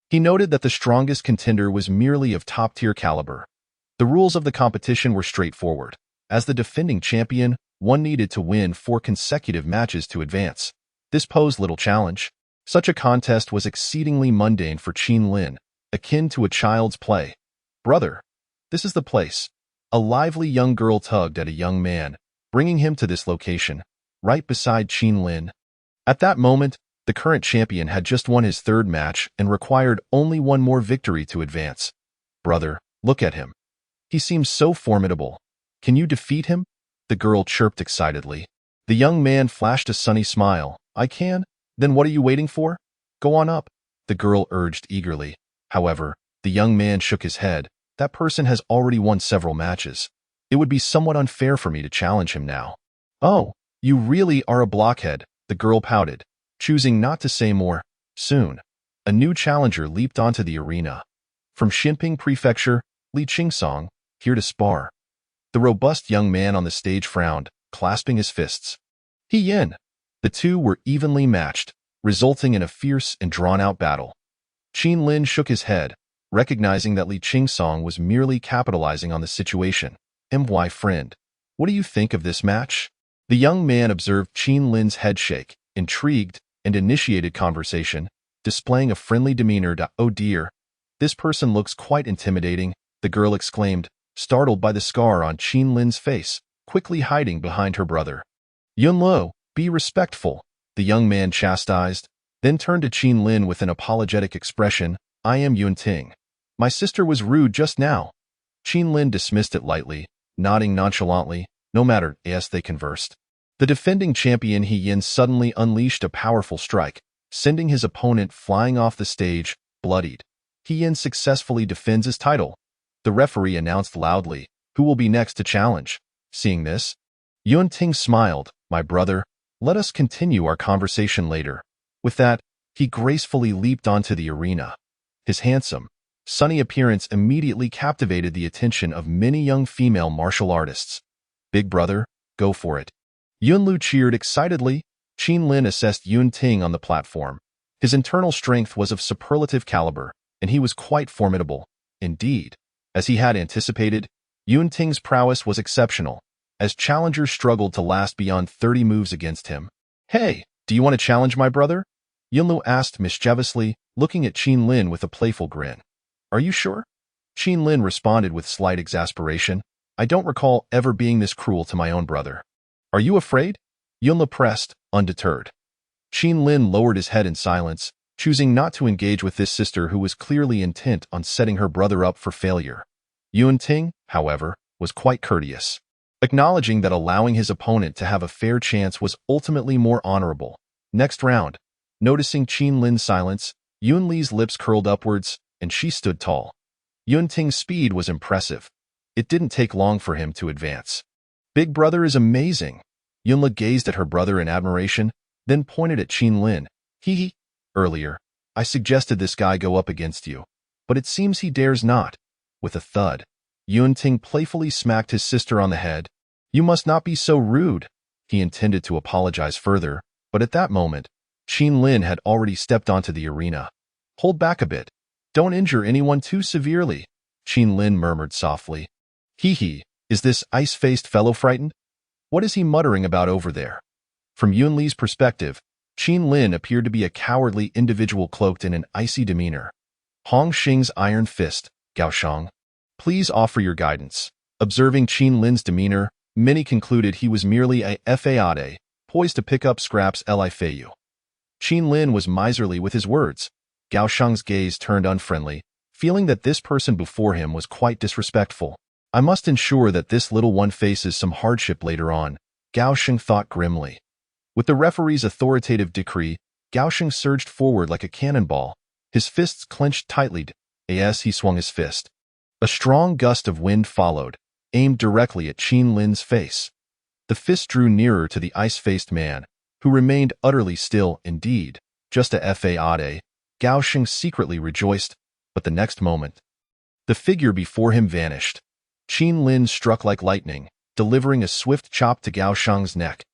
he noted that the strongest contender was merely of top-tier caliber. The rules of the competition were straightforward. As the defending champion, one needed to win 4 consecutive matches to advance. This posed little challenge. Such a contest was exceedingly mundane for Qin Lin, akin to a child's play. "Brother, this is the place." A lively young girl tugged at a young man, bringing him to this location, right beside Qin Lin. At that moment, the current champion had just won his 3rd match and required only one more victory to advance. "Brother, look at him. He seems so formidable. Can you defeat him?" The girl chirped excitedly. The young man flashed a sunny smile. "I can? Then what are you waiting for? Go on up," the girl urged eagerly. However, the young man shook his head. "That person has already won several matches. It would be somewhat unfair for me to challenge him now." "Oh, you really are a blockhead," the girl pouted, choosing not to say more. Soon, a new challenger leaped onto the arena. From Xinping Prefecture, Li Qingsong, here to spar. The robust young man on the stage frowned, clasping his fists. He Yin. The two were evenly matched, resulting in a fierce and drawn-out battle. Qin Lin shook his head, recognizing that Li Qingsong was merely capitalizing on the situation. "My friend, what do you think of this match?" The young man observed Qin Lin's head shake, intrigued, and initiated conversation, displaying a friendly demeanor. "Oh dear, this person looks quite intimidating," the girl exclaimed, startled by the scar on Qin Lin's face, quickly hiding behind her brother. "Yunluo, be respectful," the young man chastised, then turned to Qin Lin with an apologetic expression. "I am Yunting. My sister was rude just now." Qin Lin dismissed it lightly, nodding nonchalantly, no matter as they conversed. The defending champion He Yin suddenly unleashed a powerful strike, sending his opponent flying off the stage, bloodied. He Yin successfully defends his title. The referee announced loudly, "Who will be next to challenge?" Seeing this, Yunting smiled. "My brother, let us continue our conversation later." With that, he gracefully leaped onto the arena. His handsome, sunny appearance immediately captivated the attention of many young female martial artists. "Big brother, go for it." Yunlu cheered excitedly. Qin Lin assessed Yunting on the platform. His internal strength was of superlative caliber, and he was quite formidable. Indeed, as he had anticipated, Yunting's prowess was exceptional, as challengers struggled to last beyond 30 moves against him. "Hey, do you want to challenge my brother?" Yunlu asked mischievously, looking at Qin Lin with a playful grin. "Are you sure?" Qin Lin responded with slight exasperation. "I don't recall ever being this cruel to my own brother." "Are you afraid?" Yunlu pressed, undeterred. Qin Lin lowered his head in silence, choosing not to engage with this sister who was clearly intent on setting her brother up for failure. Yunting, however, was quite courteous, acknowledging that allowing his opponent to have a fair chance was ultimately more honorable. Next round. Noticing Qin Lin's silence, Yunli's lips curled upwards, and she stood tall. Yunting's speed was impressive. It didn't take long for him to advance. "Big brother is amazing." Yunli gazed at her brother in admiration, then pointed at Qin Lin. "He, earlier, I suggested this guy go up against you, but it seems he dares not." With a thud, Yunting playfully smacked his sister on the head. "You must not be so rude." He intended to apologize further, but at that moment, Qin Lin had already stepped onto the arena. "Hold back a bit. Don't injure anyone too severely," Qin Lin murmured softly. Is this ice-faced fellow frightened? What is he muttering about over there?" From Yunli's perspective, Qin Lin appeared to be a cowardly individual cloaked in an icy demeanor. Hong Xing's iron fist, Gaoshang. Please offer your guidance. Observing Qin Lin's demeanor, many concluded he was merely a fade, poised to pick up scraps Lifu. Qin Lin was miserly with his words. Gao Sheng's gaze turned unfriendly, feeling that this person before him was quite disrespectful. I must ensure that this little one faces some hardship later on, Gao Sheng thought grimly. With the referee's authoritative decree, Gao Sheng surged forward like a cannonball, his fists clenched tightly. As he swung his fist, a strong gust of wind followed, aimed directly at Qin Lin's face. The fist drew nearer to the ice-faced man, who remained utterly still. Indeed, just a fade, Gao Sheng secretly rejoiced, but the next moment, the figure before him vanished. Qin Lin struck like lightning, delivering a swift chop to Gao Sheng's neck.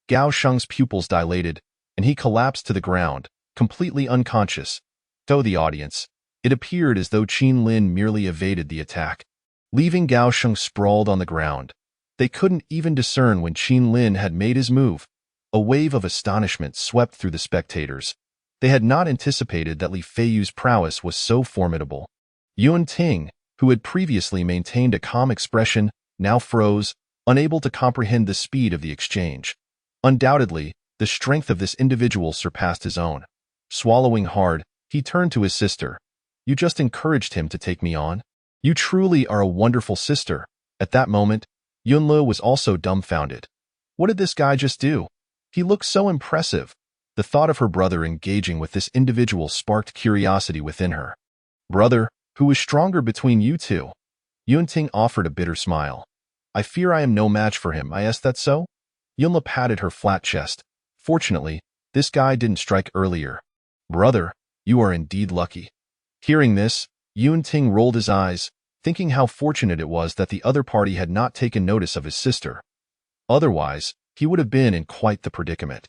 Gao Sheng's pupils dilated, and he collapsed to the ground, completely unconscious. To the audience, it appeared as though Qin Lin merely evaded the attack, leaving Gao Sheng sprawled on the ground. They couldn't even discern when Qin Lin had made his move. A wave of astonishment swept through the spectators. They had not anticipated that Li Feiyu's prowess was so formidable. Yuan Ting, who had previously maintained a calm expression, now froze, unable to comprehend the speed of the exchange. Undoubtedly, the strength of this individual surpassed his own. Swallowing hard, he turned to his sister. You just encouraged him to take me on? You truly are a wonderful sister. At that moment, Yunle was also dumbfounded. What did this guy just do? He looked so impressive. The thought of her brother engaging with this individual sparked curiosity within her. Brother, who is stronger between you two? Yunting offered a bitter smile. I fear I am no match for him. Is that so? Yunle patted her flat chest. Fortunately, this guy didn't strike earlier. Brother, you are indeed lucky. Hearing this, Yunting rolled his eyes, thinking how fortunate it was that the other party had not taken notice of his sister. Otherwise, he would have been in quite the predicament.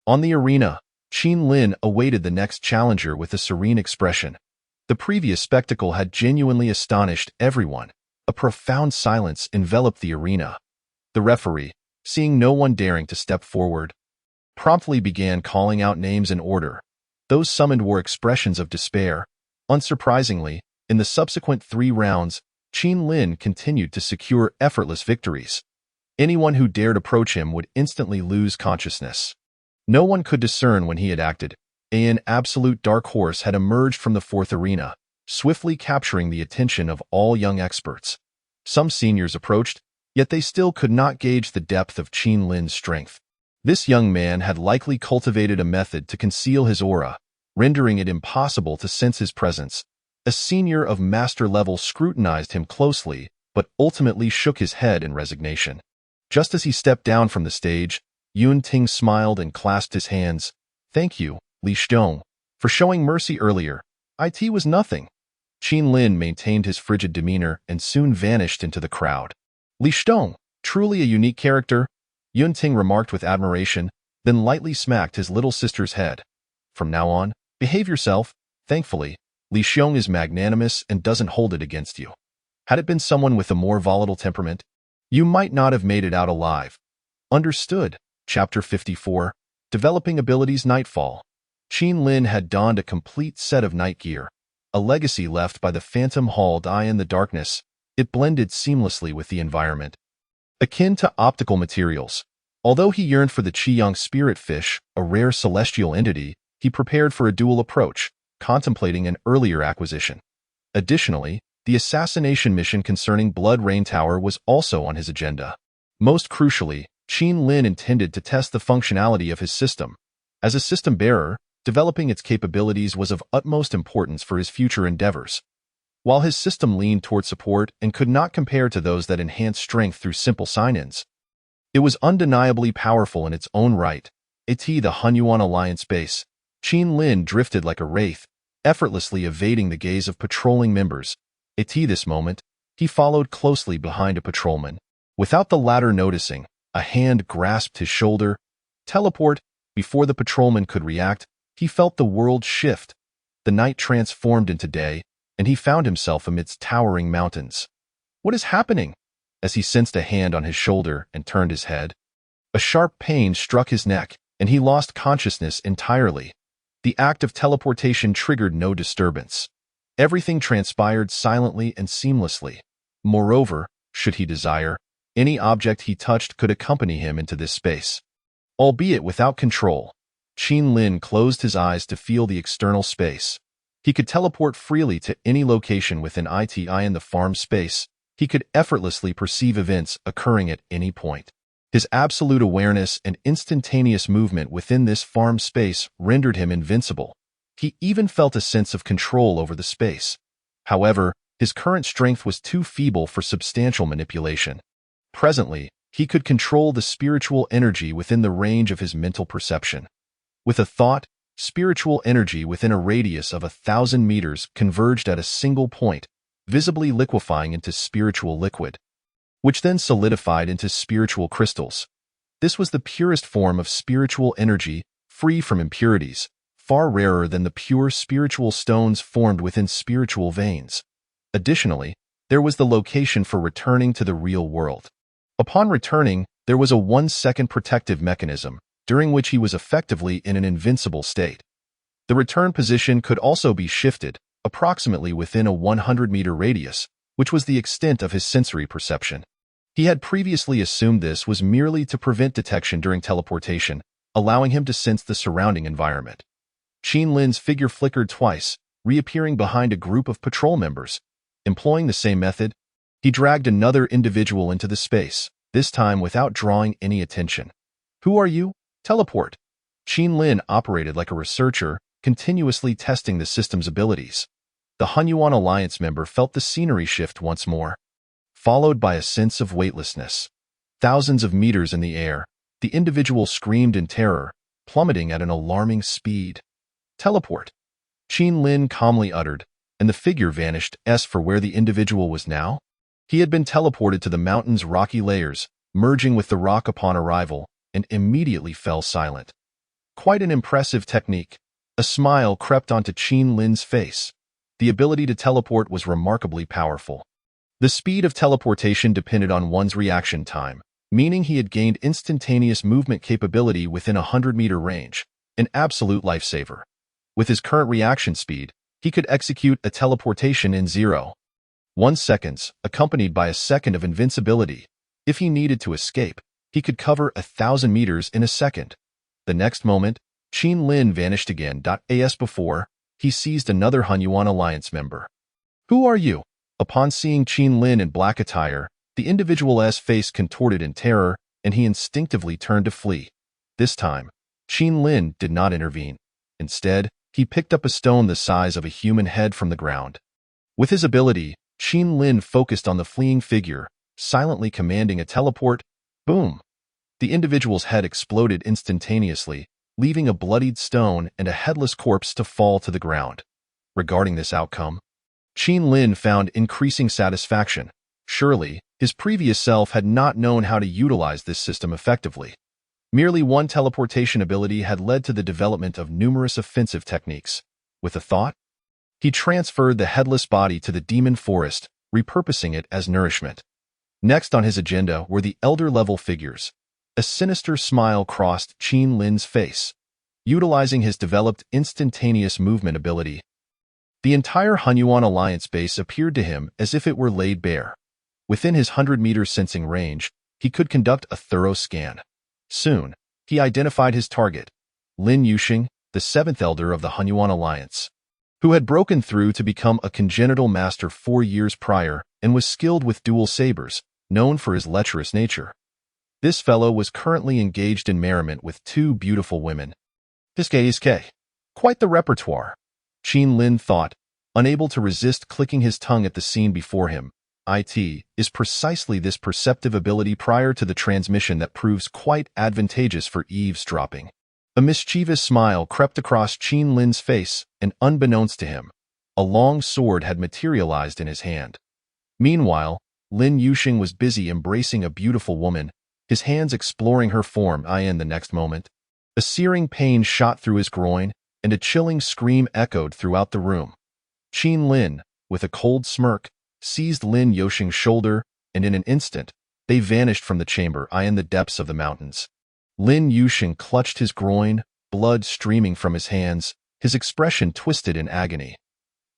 On the arena, Qin Lin awaited the next challenger with a serene expression. The previous spectacle had genuinely astonished everyone. A profound silence enveloped the arena. The referee, seeing no one daring to step forward, promptly began calling out names in order. Those summoned wore expressions of despair. Unsurprisingly, in the subsequent 3 rounds, Qin Lin continued to secure effortless victories. Anyone who dared approach him would instantly lose consciousness. No one could discern when he had acted. An absolute dark horse had emerged from the 4th arena, swiftly capturing the attention of all young experts. Some seniors approached, yet they still could not gauge the depth of Qin Lin's strength. This young man had likely cultivated a method to conceal his aura, rendering it impossible to sense his presence. A senior of master level scrutinized him closely, but ultimately shook his head in resignation. Just as he stepped down from the stage, Yun Ting smiled and clasped his hands. Thank you, Li Xiong, for showing mercy earlier. It was nothing. Qin Lin maintained his frigid demeanor and soon vanished into the crowd. Li Xiong, truly a unique character, Yun Ting remarked with admiration, then lightly smacked his little sister's head. From now on, behave yourself. Thankfully, Li Xiong is magnanimous and doesn't hold it against you. Had it been someone with a more volatile temperament, you might not have made it out alive. Understood. Chapter 54, Developing Abilities Nightfall. Qin Lin had donned a complete set of night gear, a legacy left by the Phantom Hall die in the darkness. It blended seamlessly with the environment. Akin to optical materials, although he yearned for the Qiyang spirit fish, a rare celestial entity, he prepared for a dual approach, contemplating an earlier acquisition. Additionally, the assassination mission concerning Blood Rain Tower was also on his agenda. Most crucially, Qin Lin intended to test the functionality of his system. As a system bearer, developing its capabilities was of utmost importance for his future endeavors. While his system leaned toward support and could not compare to those that enhanced strength through simple sign-ins, it was undeniably powerful in its own right. At the Hunyuan Alliance base, Qin Lin drifted like a wraith, effortlessly evading the gaze of patrolling members. At this moment, he followed closely behind a patrolman. Without the latter noticing, a hand grasped his shoulder. Teleport. Before the patrolman could react, he felt the world shift. The night transformed into day, and he found himself amidst towering mountains. What is happening? As he sensed a hand on his shoulder and turned his head, a sharp pain struck his neck, and he lost consciousness entirely. The act of teleportation triggered no disturbance. Everything transpired silently and seamlessly. Moreover, should he desire, any object he touched could accompany him into this space. Albeit without control, Qin Lin closed his eyes to feel the external space. He could teleport freely to any location within ITI in the farm space. He could effortlessly perceive events occurring at any point. His absolute awareness and instantaneous movement within this farm space rendered him invincible. He even felt a sense of control over the space. However, his current strength was too feeble for substantial manipulation. Presently, he could control the spiritual energy within the range of his mental perception. With a thought, spiritual energy within a radius of 1,000 meters converged at a single point, visibly liquefying into spiritual liquid, which then solidified into spiritual crystals. This was the purest form of spiritual energy, free from impurities, far rarer than the pure spiritual stones formed within spiritual veins. Additionally, there was the location for returning to the real world. Upon returning, there was a 1-second protective mechanism, during which he was effectively in an invincible state. The return position could also be shifted, approximately within a 100-meter radius, which was the extent of his sensory perception. He had previously assumed this was merely to prevent detection during teleportation, allowing him to sense the surrounding environment. Qin Lin's figure flickered twice, reappearing behind a group of patrol members. Employing the same method, he dragged another individual into the space, this time without drawing any attention. "Who are you?" "Teleport." Qin Lin operated like a researcher, continuously testing the system's abilities. The Hunyuan Alliance member felt the scenery shift once more, followed by a sense of weightlessness. Thousands of meters in the air, the individual screamed in terror, plummeting at an alarming speed. "Teleport," Qin Lin calmly uttered, and the figure vanished. As for where the individual was now, he had been teleported to the mountain's rocky layers, merging with the rock upon arrival, and immediately fell silent. Quite an impressive technique. A smile crept onto Qin Lin's face. The ability to teleport was remarkably powerful. The speed of teleportation depended on one's reaction time, meaning he had gained instantaneous movement capability within a 100-meter range, an absolute lifesaver. With his current reaction speed, he could execute a teleportation in 0.1 seconds, accompanied by a second of invincibility. If he needed to escape, he could cover 1,000 meters in a second. The next moment, Qin Lin vanished again. As before, he seized another Hunyuan Alliance member. "Who are you?" Upon seeing Qin Lin in black attire, the individual's face contorted in terror, and he instinctively turned to flee. This time, Qin Lin did not intervene. Instead, he picked up a stone the size of a human head from the ground. With his ability, Qin Lin focused on the fleeing figure, silently commanding a teleport. Boom! The individual's head exploded instantaneously, leaving a bloodied stone and a headless corpse to fall to the ground. Regarding this outcome, Qin Lin found increasing satisfaction. Surely, his previous self had not known how to utilize this system effectively. Merely one teleportation ability had led to the development of numerous offensive techniques. With a thought, he transferred the headless body to the demon forest, repurposing it as nourishment. Next on his agenda were the elder-level figures. A sinister smile crossed Qin Lin's face. Utilizing his developed instantaneous movement ability, the entire Hunyuan Alliance base appeared to him as if it were laid bare. Within his 100-meter sensing range, he could conduct a thorough scan. Soon, he identified his target, Lin Yuxing, the 7th elder of the Hunyuan Alliance, who had broken through to become a congenital master 4 years prior and was skilled with dual sabers, known for his lecherous nature. This fellow was currently engaged in merriment with 2 beautiful women. Iske. Quite the repertoire, Qin Lin thought, unable to resist clicking his tongue at the scene before him. It is precisely this perceptive ability prior to the transmission that proves quite advantageous for eavesdropping. A mischievous smile crept across Qin Lin's face, and unbeknownst to him, a long sword had materialized in his hand. Meanwhile, Lin Yuxing was busy embracing a beautiful woman, his hands exploring her form. In the next moment, a searing pain shot through his groin, and a chilling scream echoed throughout the room. Qin Lin, with a cold smirk, seized Lin Yuxing's shoulder, and in an instant, they vanished from the chamber in the depths of the mountains. Lin Yuxing clutched his groin, blood streaming from his hands, his expression twisted in agony.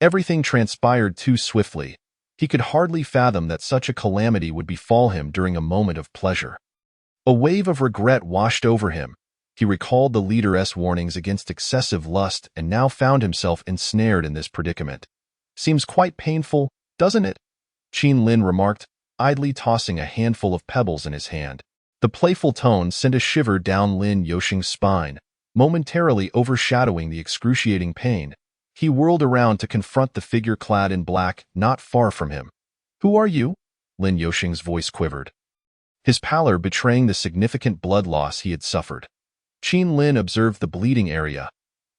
Everything transpired too swiftly. He could hardly fathom that such a calamity would befall him during a moment of pleasure. A wave of regret washed over him. He recalled the leader's warnings against excessive lust and now found himself ensnared in this predicament. Seems quite painful, doesn't it? Qin Lin remarked, idly tossing a handful of pebbles in his hand. The playful tone sent a shiver down Lin Yoshing's spine, momentarily overshadowing the excruciating pain. He whirled around to confront the figure clad in black not far from him. "Who are you?" Lin Yoshing's voice quivered, his pallor betraying the significant blood loss he had suffered. Qin Lin observed the bleeding area.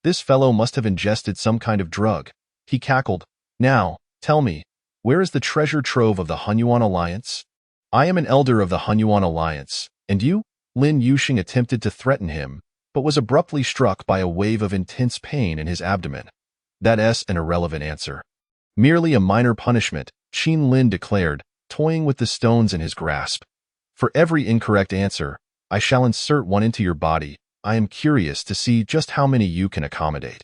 This fellow must have ingested some kind of drug. He cackled. "Now, tell me, where is the treasure trove of the Hunyuan Alliance?" "I am an elder of the Hunyuan Alliance. And you?" Lin Yushing attempted to threaten him, but was abruptly struck by a wave of intense pain in his abdomen. "That's an irrelevant answer. Merely a minor punishment," Qin Lin declared, toying with the stones in his grasp. "For every incorrect answer, I shall insert one into your body. I am curious to see just how many you can accommodate."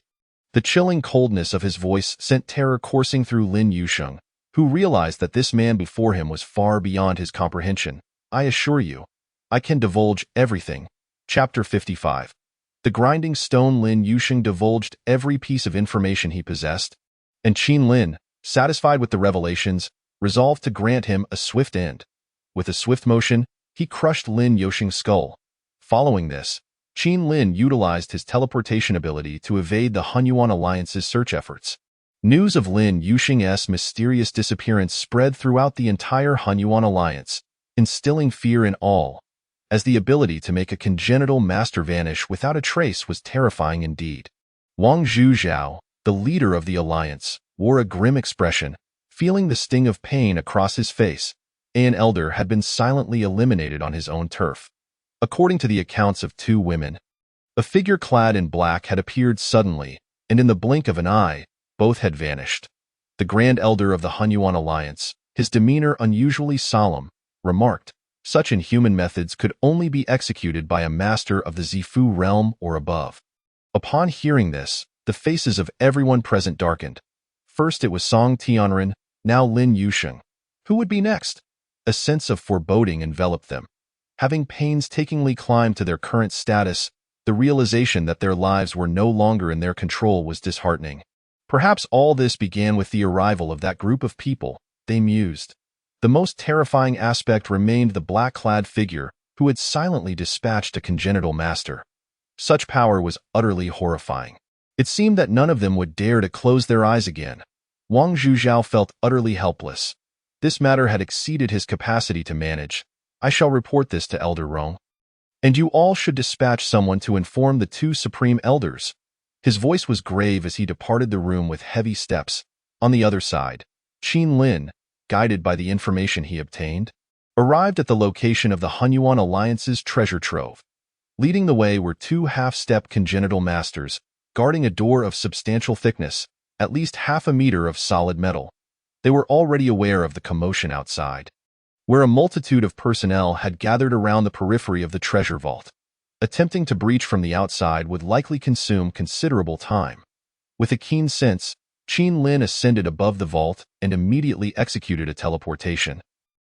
The chilling coldness of his voice sent terror coursing through Lin Yusheng, who realized that this man before him was far beyond his comprehension. "I assure you, I can divulge everything." Chapter 55. The grinding stone. Lin Yusheng divulged every piece of information he possessed, and Qin Lin, satisfied with the revelations, resolved to grant him a swift end. With a swift motion, he crushed Lin Yusheng's skull. Following this, Qin Lin utilized his teleportation ability to evade the Hunyuan Alliance's search efforts. News of Lin Yusheng's mysterious disappearance spread throughout the entire Hunyuan Alliance, instilling fear in all, as the ability to make a congenital master vanish without a trace was terrifying indeed. Wang Zhuzhao, the leader of the alliance, wore a grim expression, feeling the sting of pain across his face. An elder had been silently eliminated on his own turf. According to the accounts of two women, a figure clad in black had appeared suddenly, and in the blink of an eye, both had vanished. The Grand Elder of the Hunyuan Alliance, his demeanor unusually solemn, remarked, "Such inhuman methods could only be executed by a master of the Zifu realm or above." Upon hearing this, the faces of everyone present darkened. First it was Song Tianren, now Lin Yusheng. Who would be next? A sense of foreboding enveloped them. Having painstakingly climbed to their current status, the realization that their lives were no longer in their control was disheartening. Perhaps all this began with the arrival of that group of people, they mused. The most terrifying aspect remained the black-clad figure who had silently dispatched a congenital master. Such power was utterly horrifying. It seemed that none of them would dare to close their eyes again. Wang Zhuzhao felt utterly helpless. This matter had exceeded his capacity to manage. "I shall report this to Elder Rong. And you all should dispatch someone to inform the two supreme elders." His voice was grave as he departed the room with heavy steps. On the other side, Qin Lin, guided by the information he obtained, arrived at the location of the Hunyuan Alliance's treasure trove. Leading the way were two half-step congenital masters, guarding a door of substantial thickness, at least half a meter of solid metal. They were already aware of the commotion outside, where a multitude of personnel had gathered around the periphery of the treasure vault. Attempting to breach from the outside would likely consume considerable time. With a keen sense, Qin Lin ascended above the vault and immediately executed a teleportation,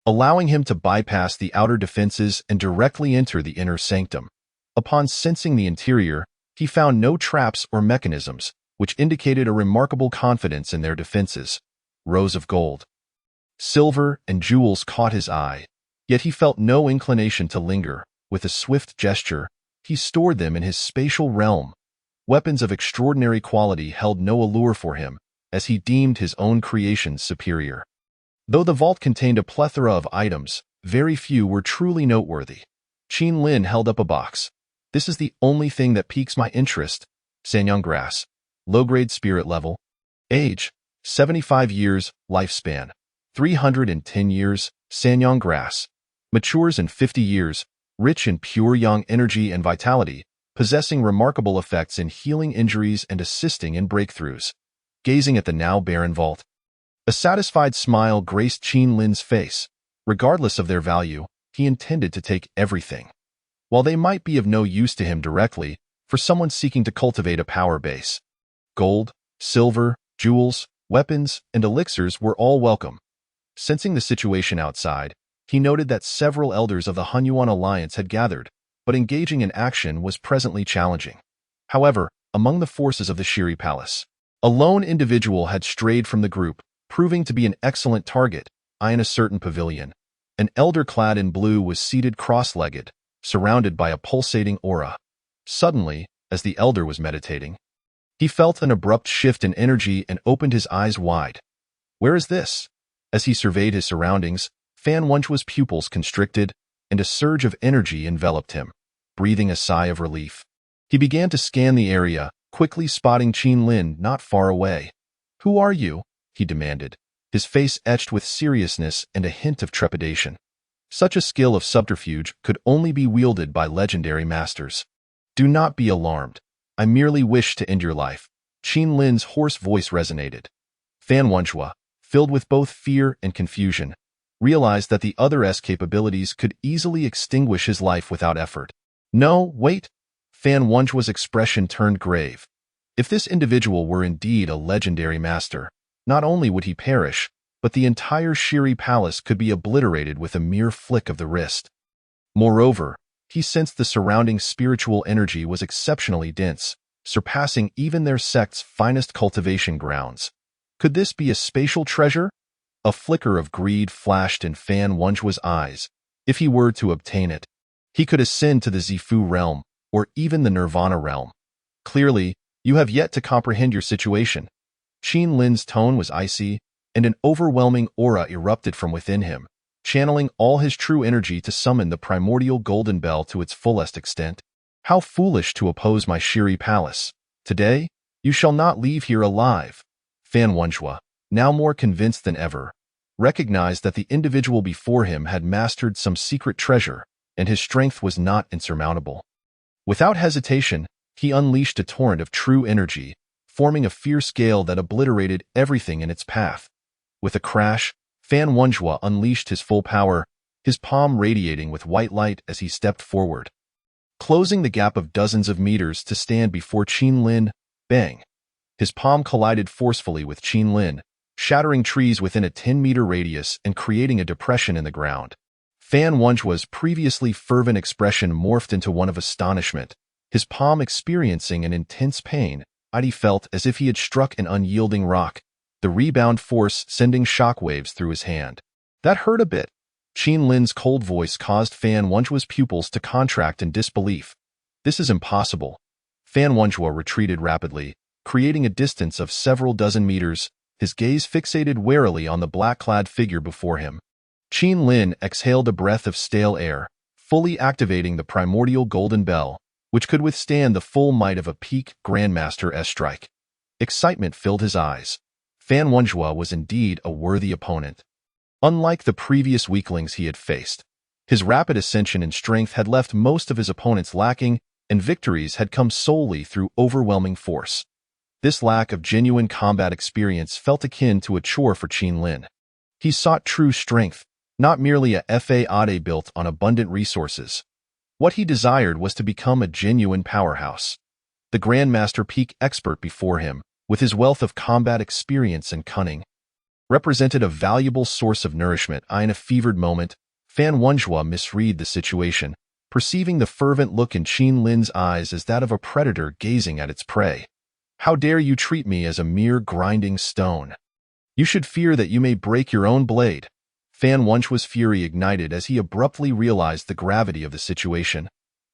allowing him to bypass the outer defenses and directly enter the inner sanctum. Upon sensing the interior, he found no traps or mechanisms, which indicated a remarkable confidence in their defenses. Rows of gold, silver, and jewels caught his eye, yet he felt no inclination to linger. With a swift gesture, he stored them in his spatial realm. Weapons of extraordinary quality held no allure for him, as he deemed his own creations superior. Though the vault contained a plethora of items, very few were truly noteworthy. Qin Lin held up a box. "This is the only thing that piques my interest." Sanyang grass. Low-grade spirit level. Age, 75 years. Lifespan, 310 years. Sanyang grass. Matures in 50 years. Rich in pure yang energy and vitality, possessing remarkable effects in healing injuries and assisting in breakthroughs. Gazing at the now barren vault, a satisfied smile graced Qin Lin's face. Regardless of their value, he intended to take everything. While they might be of no use to him directly, for someone seeking to cultivate a power base, gold, silver, jewels, weapons, and elixirs were all welcome. Sensing the situation outside, he noted that several elders of the Hunyuan Alliance had gathered, but engaging in action was presently challenging. However, among the forces of the Shiri Palace, a lone individual had strayed from the group, proving to be an excellent target. In a certain pavilion, an elder clad in blue was seated cross-legged, surrounded by a pulsating aura. Suddenly, as the elder was meditating, he felt an abrupt shift in energy and opened his eyes wide. Where is this? As he surveyed his surroundings, Fan Wenchua's pupils constricted, and a surge of energy enveloped him. Breathing a sigh of relief, he began to scan the area, quickly spotting Qin Lin not far away. "Who are you?" he demanded, his face etched with seriousness and a hint of trepidation. Such a skill of subterfuge could only be wielded by legendary masters. "Do not be alarmed. I merely wish to end your life." Qin Lin's hoarse voice resonated. Fan Wenchua, filled with both fear and confusion, realized that the other's capabilities could easily extinguish his life without effort. "No, wait." Fan Wenchua's expression turned grave. If this individual were indeed a legendary master, not only would he perish, but the entire Shiri Palace could be obliterated with a mere flick of the wrist. Moreover, he sensed the surrounding spiritual energy was exceptionally dense, surpassing even their sect's finest cultivation grounds. Could this be a spatial treasure? A flicker of greed flashed in Fan Wenchua's eyes. If he were to obtain it, he could ascend to the Zifu realm, or even the Nirvana realm. "Clearly, you have yet to comprehend your situation." Qin Lin's tone was icy, and an overwhelming aura erupted from within him, channeling all his true energy to summon the primordial golden bell to its fullest extent. "How foolish to oppose my Shiri Palace. Today, you shall not leave here alive." Fan Wenchua, now more convinced than ever, recognized that the individual before him had mastered some secret treasure, and his strength was not insurmountable. Without hesitation, he unleashed a torrent of true energy, forming a fierce gale that obliterated everything in its path. With a crash, Fan Wenchua unleashed his full power, his palm radiating with white light as he stepped forward. Closing the gap of dozens of meters to stand before Qin Lin, bang! His palm collided forcefully with Qin Lin, shattering trees within a 10-meter radius and creating a depression in the ground. Fan Wenchua's previously fervent expression morphed into one of astonishment, his palm experiencing an intense pain. He felt as if he had struck an unyielding rock, the rebound force sending shockwaves through his hand. "That hurt a bit." Qin Lin's cold voice caused Fan Wenchua's pupils to contract in disbelief. "This is impossible." Fan Wenchua retreated rapidly, creating a distance of several dozen meters, his gaze fixated warily on the black-clad figure before him. Qin Lin exhaled a breath of stale air, fully activating the primordial golden bell, which could withstand the full might of a peak Grandmaster S-strike. Excitement filled his eyes. Fan Wenchua was indeed a worthy opponent. Unlike the previous weaklings he had faced, his rapid ascension in strength had left most of his opponents lacking, and victories had come solely through overwhelming force. This lack of genuine combat experience felt akin to a chore for Qin Lin. He sought true strength, not merely a fade built on abundant resources. What he desired was to become a genuine powerhouse. The Grandmaster Peak expert before him, with his wealth of combat experience and cunning, represented a valuable source of nourishment. In a fevered moment, Fan Wenchua misread the situation, perceiving the fervent look in Qin Lin's eyes as that of a predator gazing at its prey. "How dare you treat me as a mere grinding stone? You should fear that you may break your own blade." Fan Wenchua's fury ignited as he abruptly realized the gravity of the situation.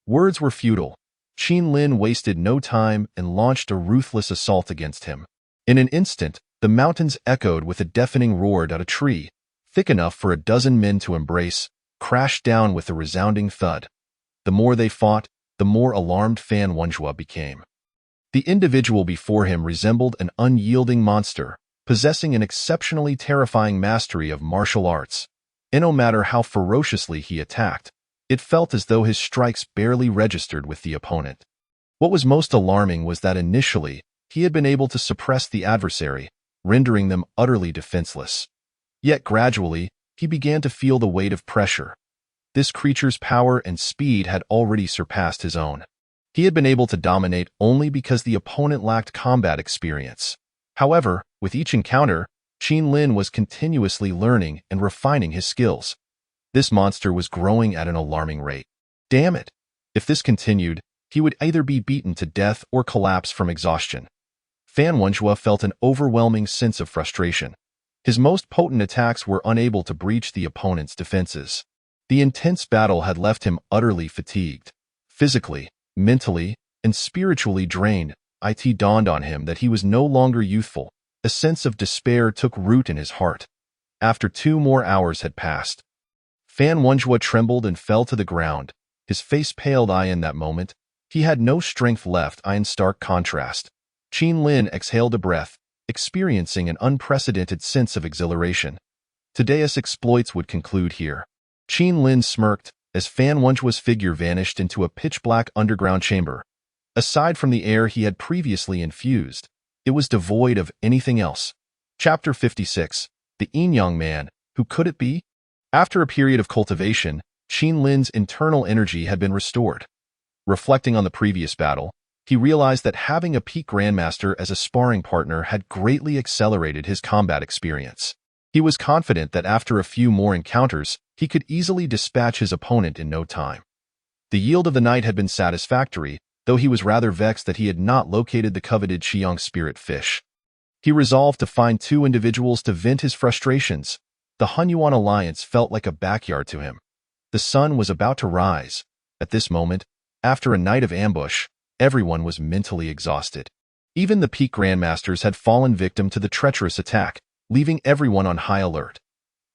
Words were futile. Qin Lin wasted no time and launched a ruthless assault against him. In an instant, the mountains echoed with a deafening roar at a tree, thick enough for a dozen men to embrace, crashed down with a resounding thud. The more they fought, the more alarmed Fan Wenchua became. The individual before him resembled an unyielding monster, possessing an exceptionally terrifying mastery of martial arts. And no matter how ferociously he attacked, it felt as though his strikes barely registered with the opponent. What was most alarming was that initially, he had been able to suppress the adversary, rendering them utterly defenseless. Yet gradually, he began to feel the weight of pressure. This creature's power and speed had already surpassed his own. He had been able to dominate only because the opponent lacked combat experience. However, with each encounter, Qin Qin Lin was continuously learning and refining his skills. This monster was growing at an alarming rate. Damn it! If this continued, he would either be beaten to death or collapse from exhaustion. Fan Wenjue felt an overwhelming sense of frustration. His most potent attacks were unable to breach the opponent's defenses. The intense battle had left him utterly fatigued. Physically, mentally, and spiritually drained. It dawned on him that he was no longer youthful. A sense of despair took root in his heart. After 2 more hours had passed, Fan Wenjue trembled and fell to the ground. His face paled. In that moment, he had no strength left. In stark contrast, Qin Lin exhaled a breath, experiencing an unprecedented sense of exhilaration. Today's exploits would conclude here. Qin Lin smirked as Fan Wenjue's figure vanished into a pitch-black underground chamber. Aside from the air he had previously infused, it was devoid of anything else. Chapter 56. The Yin-Yang Man. Who could it be? After a period of cultivation, Qin Lin's internal energy had been restored. Reflecting on the previous battle, he realized that having a peak grandmaster as a sparring partner had greatly accelerated his combat experience. He was confident that after a few more encounters, he could easily dispatch his opponent in no time. The yield of the night had been satisfactory, though he was rather vexed that he had not located the coveted Qiang spirit fish. He resolved to find 2 individuals to vent his frustrations. The Hunyuan alliance felt like a backyard to him. The sun was about to rise. At this moment, after a night of ambush, everyone was mentally exhausted. Even the peak grandmasters had fallen victim to the treacherous attack, leaving everyone on high alert.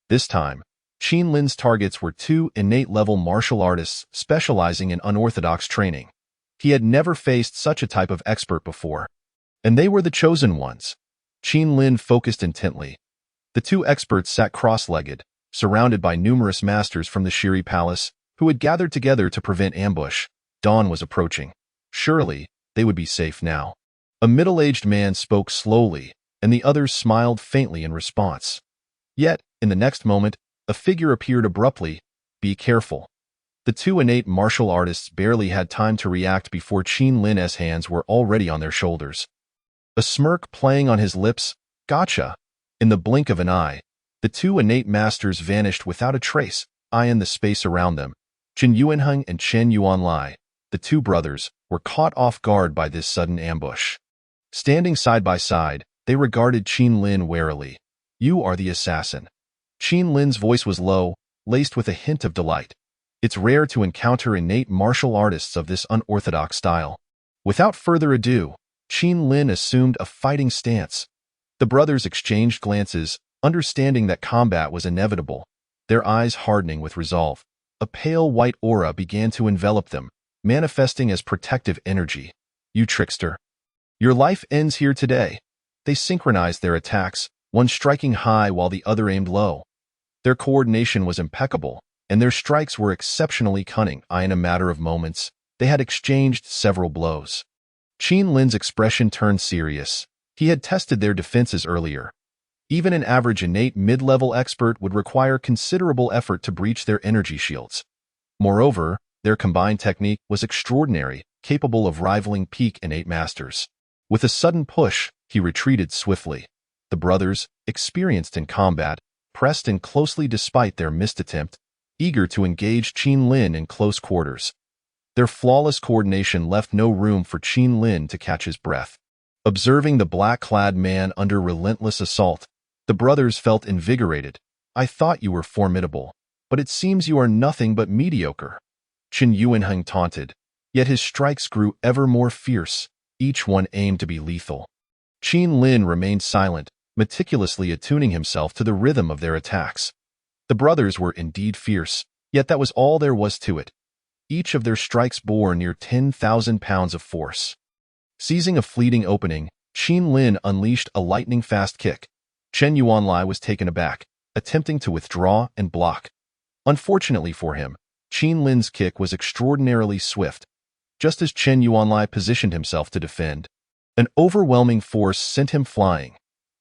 This time, Qin Lin's targets were 2 innate-level martial artists specializing in unorthodox training. He had never faced such a type of expert before. And they were the chosen ones. Qin Lin focused intently. The 2 experts sat cross-legged, surrounded by numerous masters from the Shiri Palace, who had gathered together to prevent ambush. Dawn was approaching. Surely, they would be safe now. A middle-aged man spoke slowly, and the others smiled faintly in response. Yet, in the next moment, a figure appeared abruptly. Be careful. The 2 innate martial artists barely had time to react before Qin Lin's hands were already on their shoulders. A smirk playing on his lips. Gotcha. In the blink of an eye, the 2 innate masters vanished without a trace, in the space around them. Chen Yuanheng and Chen Yuanlai, the 2 brothers, were caught off guard by this sudden ambush. Standing side by side, they regarded Qin Lin warily. You are the assassin. Qin Lin's voice was low, laced with a hint of delight. It's rare to encounter innate martial artists of this unorthodox style. Without further ado, Qin Lin assumed a fighting stance. The brothers exchanged glances, understanding that combat was inevitable, their eyes hardening with resolve. A pale white aura began to envelop them, manifesting as protective energy. You trickster. Your life ends here today. They synchronized their attacks, one striking high while the other aimed low. Their coordination was impeccable, and their strikes were exceptionally cunning. In a matter of moments, they had exchanged several blows. Qin Lin's expression turned serious. He had tested their defenses earlier. Even an average innate mid-level expert would require considerable effort to breach their energy shields. Moreover, their combined technique was extraordinary, capable of rivaling peak innate masters. With a sudden push, he retreated swiftly. The brothers, experienced in combat, pressed in closely despite their missed attempt, eager to engage Qin Lin in close quarters. Their flawless coordination left no room for Qin Lin to catch his breath. Observing the black-clad man under relentless assault, the brothers felt invigorated. I thought you were formidable, but it seems you are nothing but mediocre. Chen Yuanheng taunted, yet his strikes grew ever more fierce, each one aimed to be lethal. Qin Lin remained silent, meticulously attuning himself to the rhythm of their attacks. The brothers were indeed fierce, yet that was all there was to it. Each of their strikes bore near 10,000 pounds of force. Seizing a fleeting opening, Qin Lin unleashed a lightning-fast kick. Chen Yuanlai was taken aback, attempting to withdraw and block. Unfortunately for him, Qin Lin's kick was extraordinarily swift. Just as Chen Yuanlai positioned himself to defend, an overwhelming force sent him flying.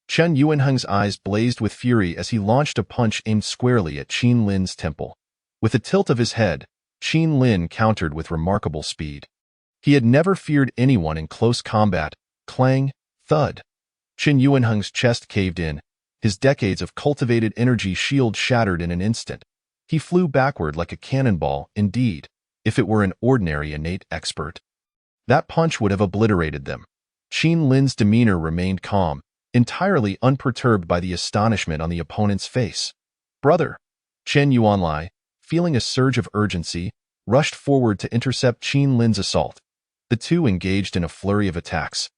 Chen Yuanheng's eyes blazed with fury as he launched a punch aimed squarely at Qin Lin's temple. With a tilt of his head, Qin Lin countered with remarkable speed. He had never feared anyone in close combat. Clang, thud. Chen Yuanheng's chest caved in, his decades of cultivated energy shield shattered in an instant. He flew backward like a cannonball, indeed, if it were an ordinary innate expert. That punch would have obliterated them. Qin Lin's demeanor remained calm, entirely unperturbed by the astonishment on the opponent's face. "Brother!" Chen Yuanlai, feeling a surge of urgency, rushed forward to intercept Qin Lin's assault. The two engaged in a flurry of attacks.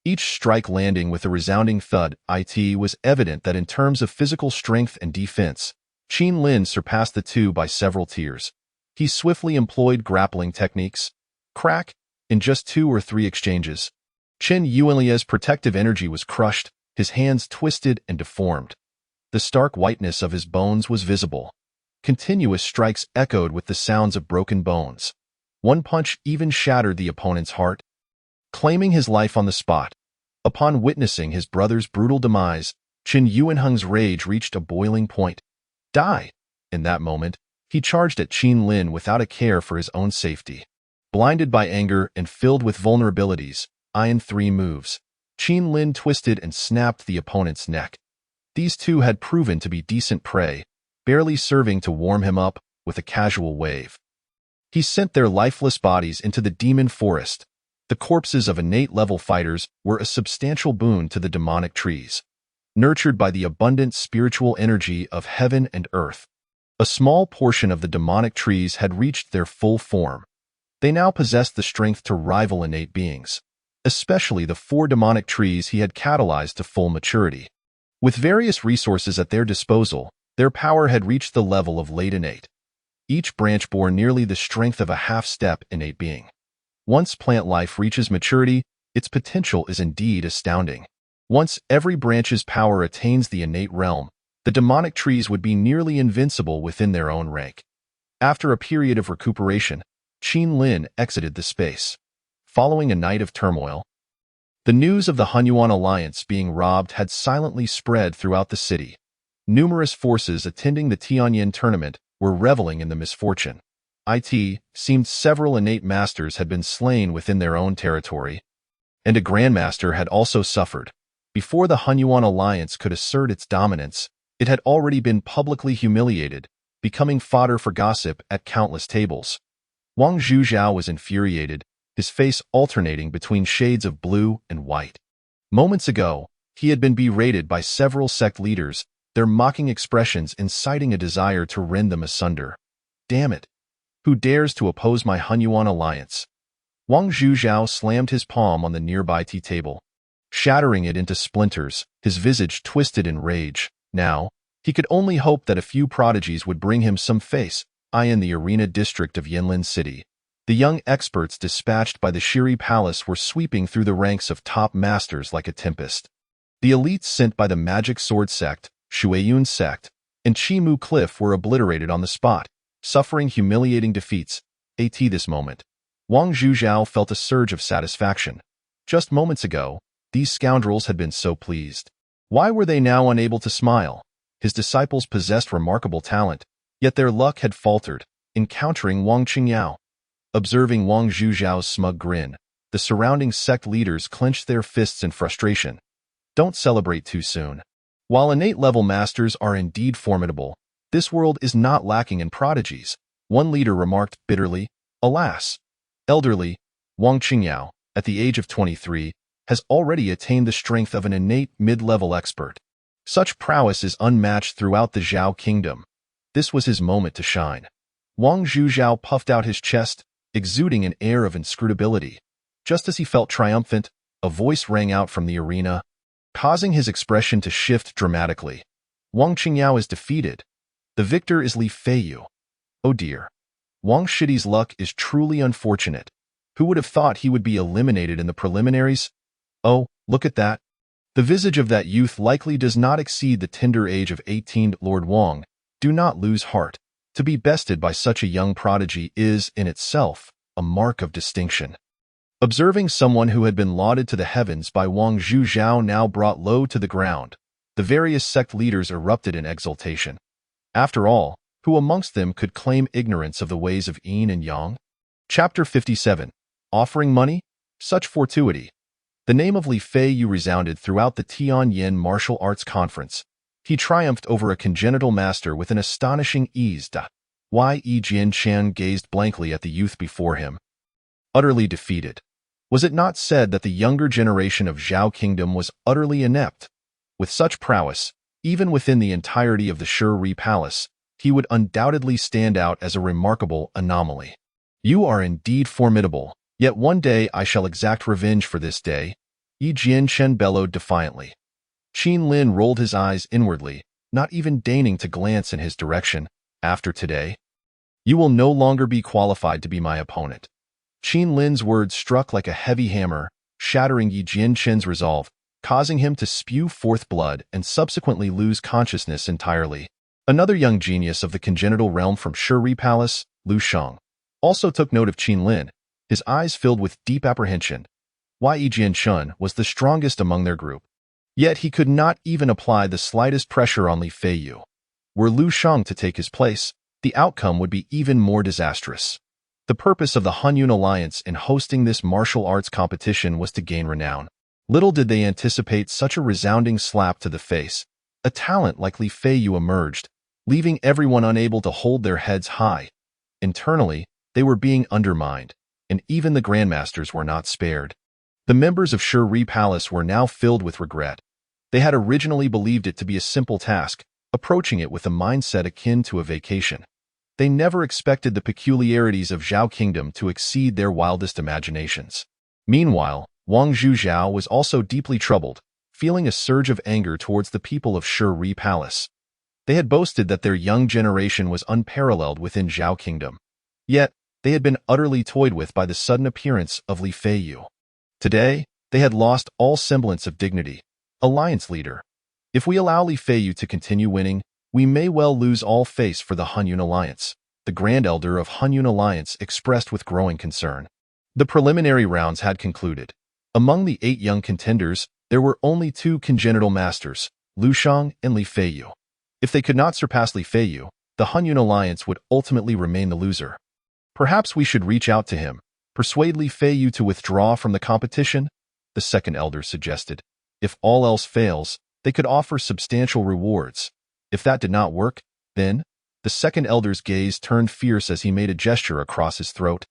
Each strike landing with a resounding thud. It was evident that in terms of physical strength and defense, Qin Lin surpassed the two by several tiers. He swiftly employed grappling techniques. Crack! In just 2 or 3 exchanges, Chen Yuanli's protective energy was crushed, his hands twisted and deformed. The stark whiteness of his bones was visible. Continuous strikes echoed with the sounds of broken bones. One punch even shattered the opponent's heart. Claiming his life on the spot, upon witnessing his brother's brutal demise, Chen Yuanheng's rage reached a boiling point. Die! In that moment, he charged at Qin Lin without a care for his own safety. Blinded by anger and filled with vulnerabilities, in 3 moves, Qin Lin twisted and snapped the opponent's neck. These two had proven to be decent prey, barely serving to warm him up with a casual wave. He sent their lifeless bodies into the demon forest. The corpses of innate-level fighters were a substantial boon to the demonic trees. Nurtured by the abundant spiritual energy of heaven and earth, a small portion of the demonic trees had reached their full form. They now possessed the strength to rival innate beings, especially the 4 demonic trees he had catalyzed to full maturity. With various resources at their disposal, their power had reached the level of late innate. Each branch bore nearly the strength of a half-step innate being. Once plant life reaches maturity, its potential is indeed astounding. Once every branch's power attains the innate realm, the demonic trees would be nearly invincible within their own rank. After a period of recuperation, Qin Lin exited the space. Following a night of turmoil, the news of the Hunyuan alliance being robbed had silently spread throughout the city. Numerous forces attending the Tianyin tournament were reveling in the misfortune. It seemed several innate masters had been slain within their own territory, and a grandmaster had also suffered. Before the Hunyuan alliance could assert its dominance, it had already been publicly humiliated, becoming fodder for gossip at countless tables. Wang Zhujiao was infuriated, his face alternating between shades of blue and white. Moments ago, he had been berated by several sect leaders, their mocking expressions inciting a desire to rend them asunder. Damn it! Who dares to oppose my Hunyuan alliance? Wang Zhujiao slammed his palm on the nearby tea table, shattering it into splinters, his visage twisted in rage. Now, he could only hope that a few prodigies would bring him some face. In the arena district of Yanlin City, the young experts dispatched by the Shiri Palace were sweeping through the ranks of top masters like a tempest. The elites sent by the Magic Sword Sect, Shuiyun Sect, and Chimu Cliff were obliterated on the spot, suffering humiliating defeats. At this moment, Wang Zhujiao felt a surge of satisfaction. Just moments ago, these scoundrels had been so pleased. Why were they now unable to smile? His disciples possessed remarkable talent, yet their luck had faltered, encountering Wang Qingyao. Observing Wang Zhujiao's smug grin, the surrounding sect leaders clenched their fists in frustration. Don't celebrate too soon. While innate-level masters are indeed formidable, this world is not lacking in prodigies, one leader remarked bitterly. Alas! Elderly, Wang Qingyao, at the age of 23, has already attained the strength of an innate mid-level expert. Such prowess is unmatched throughout the Zhao kingdom. This was his moment to shine. Wang Zhujiao puffed out his chest, exuding an air of inscrutability. Just as he felt triumphant, a voice rang out from the arena, causing his expression to shift dramatically. Wang Qingyao is defeated. The victor is Li Feiyu. Oh dear. Wang Shidi's luck is truly unfortunate. Who would have thought he would be eliminated in the preliminaries? Oh, look at that. The visage of that youth likely does not exceed the tender age of 18. Lord Wang, do not lose heart. To be bested by such a young prodigy is, in itself, a mark of distinction. Observing someone who had been lauded to the heavens by Wang Zhujiao now brought low to the ground, the various sect leaders erupted in exultation. After all, who amongst them could claim ignorance of the ways of yin and yang? Chapter 57. Offering money? Such fortuity. The name of Li Feiyu resounded throughout the Tianyin Martial Arts Conference. He triumphed over a congenital master with an astonishing ease. Yi Jianshan gazed blankly at the youth before him, utterly defeated. Was it not said that the younger generation of Zhao Kingdom was utterly inept? With such prowess, even within the entirety of the Shuri Palace, he would undoubtedly stand out as a remarkable anomaly. You are indeed formidable, yet one day I shall exact revenge for this day, Yi Jianshan bellowed defiantly. Qin Lin rolled his eyes inwardly, not even deigning to glance in his direction. After today, you will no longer be qualified to be my opponent. Qin Lin's words struck like a heavy hammer, shattering Yi Jianshan's resolve, causing him to spew forth blood and subsequently lose consciousness entirely. Another young genius of the congenital realm from Shuri Palace, Lu Shang, also took note of Qin Lin, his eyes filled with deep apprehension. Yi Jianshan was the strongest among their group, yet he could not even apply the slightest pressure on Li Feiyu. Were Lu Shang to take his place, the outcome would be even more disastrous. The purpose of the Hunyun Alliance in hosting this martial arts competition was to gain renown. Little did they anticipate such a resounding slap to the face. A talent like Li Feiyu emerged, leaving everyone unable to hold their heads high. Internally, they were being undermined, and even the grandmasters were not spared. The members of Shuri Palace were now filled with regret. They had originally believed it to be a simple task, approaching it with a mindset akin to a vacation. They never expected the peculiarities of Zhao Kingdom to exceed their wildest imaginations. Meanwhile, Wang Zhuzhao was also deeply troubled, feeling a surge of anger towards the people of Shuri Palace. They had boasted that their young generation was unparalleled within Zhao Kingdom. Yet, they had been utterly toyed with by the sudden appearance of Li Feiyu. Today, they had lost all semblance of dignity. Alliance leader. If we allow Li Feiyu to continue winning, we may well lose all face for the Hunyun Alliance, the Grand Elder of Hunyun Alliance expressed with growing concern. The preliminary rounds had concluded. Among the 8 young contenders, there were only 2 congenital masters, Lu Shang and Li Feiyu. If they could not surpass Li Feiyu, the Hunyun Alliance would ultimately remain the loser. Perhaps we should reach out to him, persuade Li Feiyu to withdraw from the competition, the second elder suggested. If all else fails, they could offer substantial rewards. If that did not work, then, the second elder's gaze turned fierce as he made a gesture across his throat.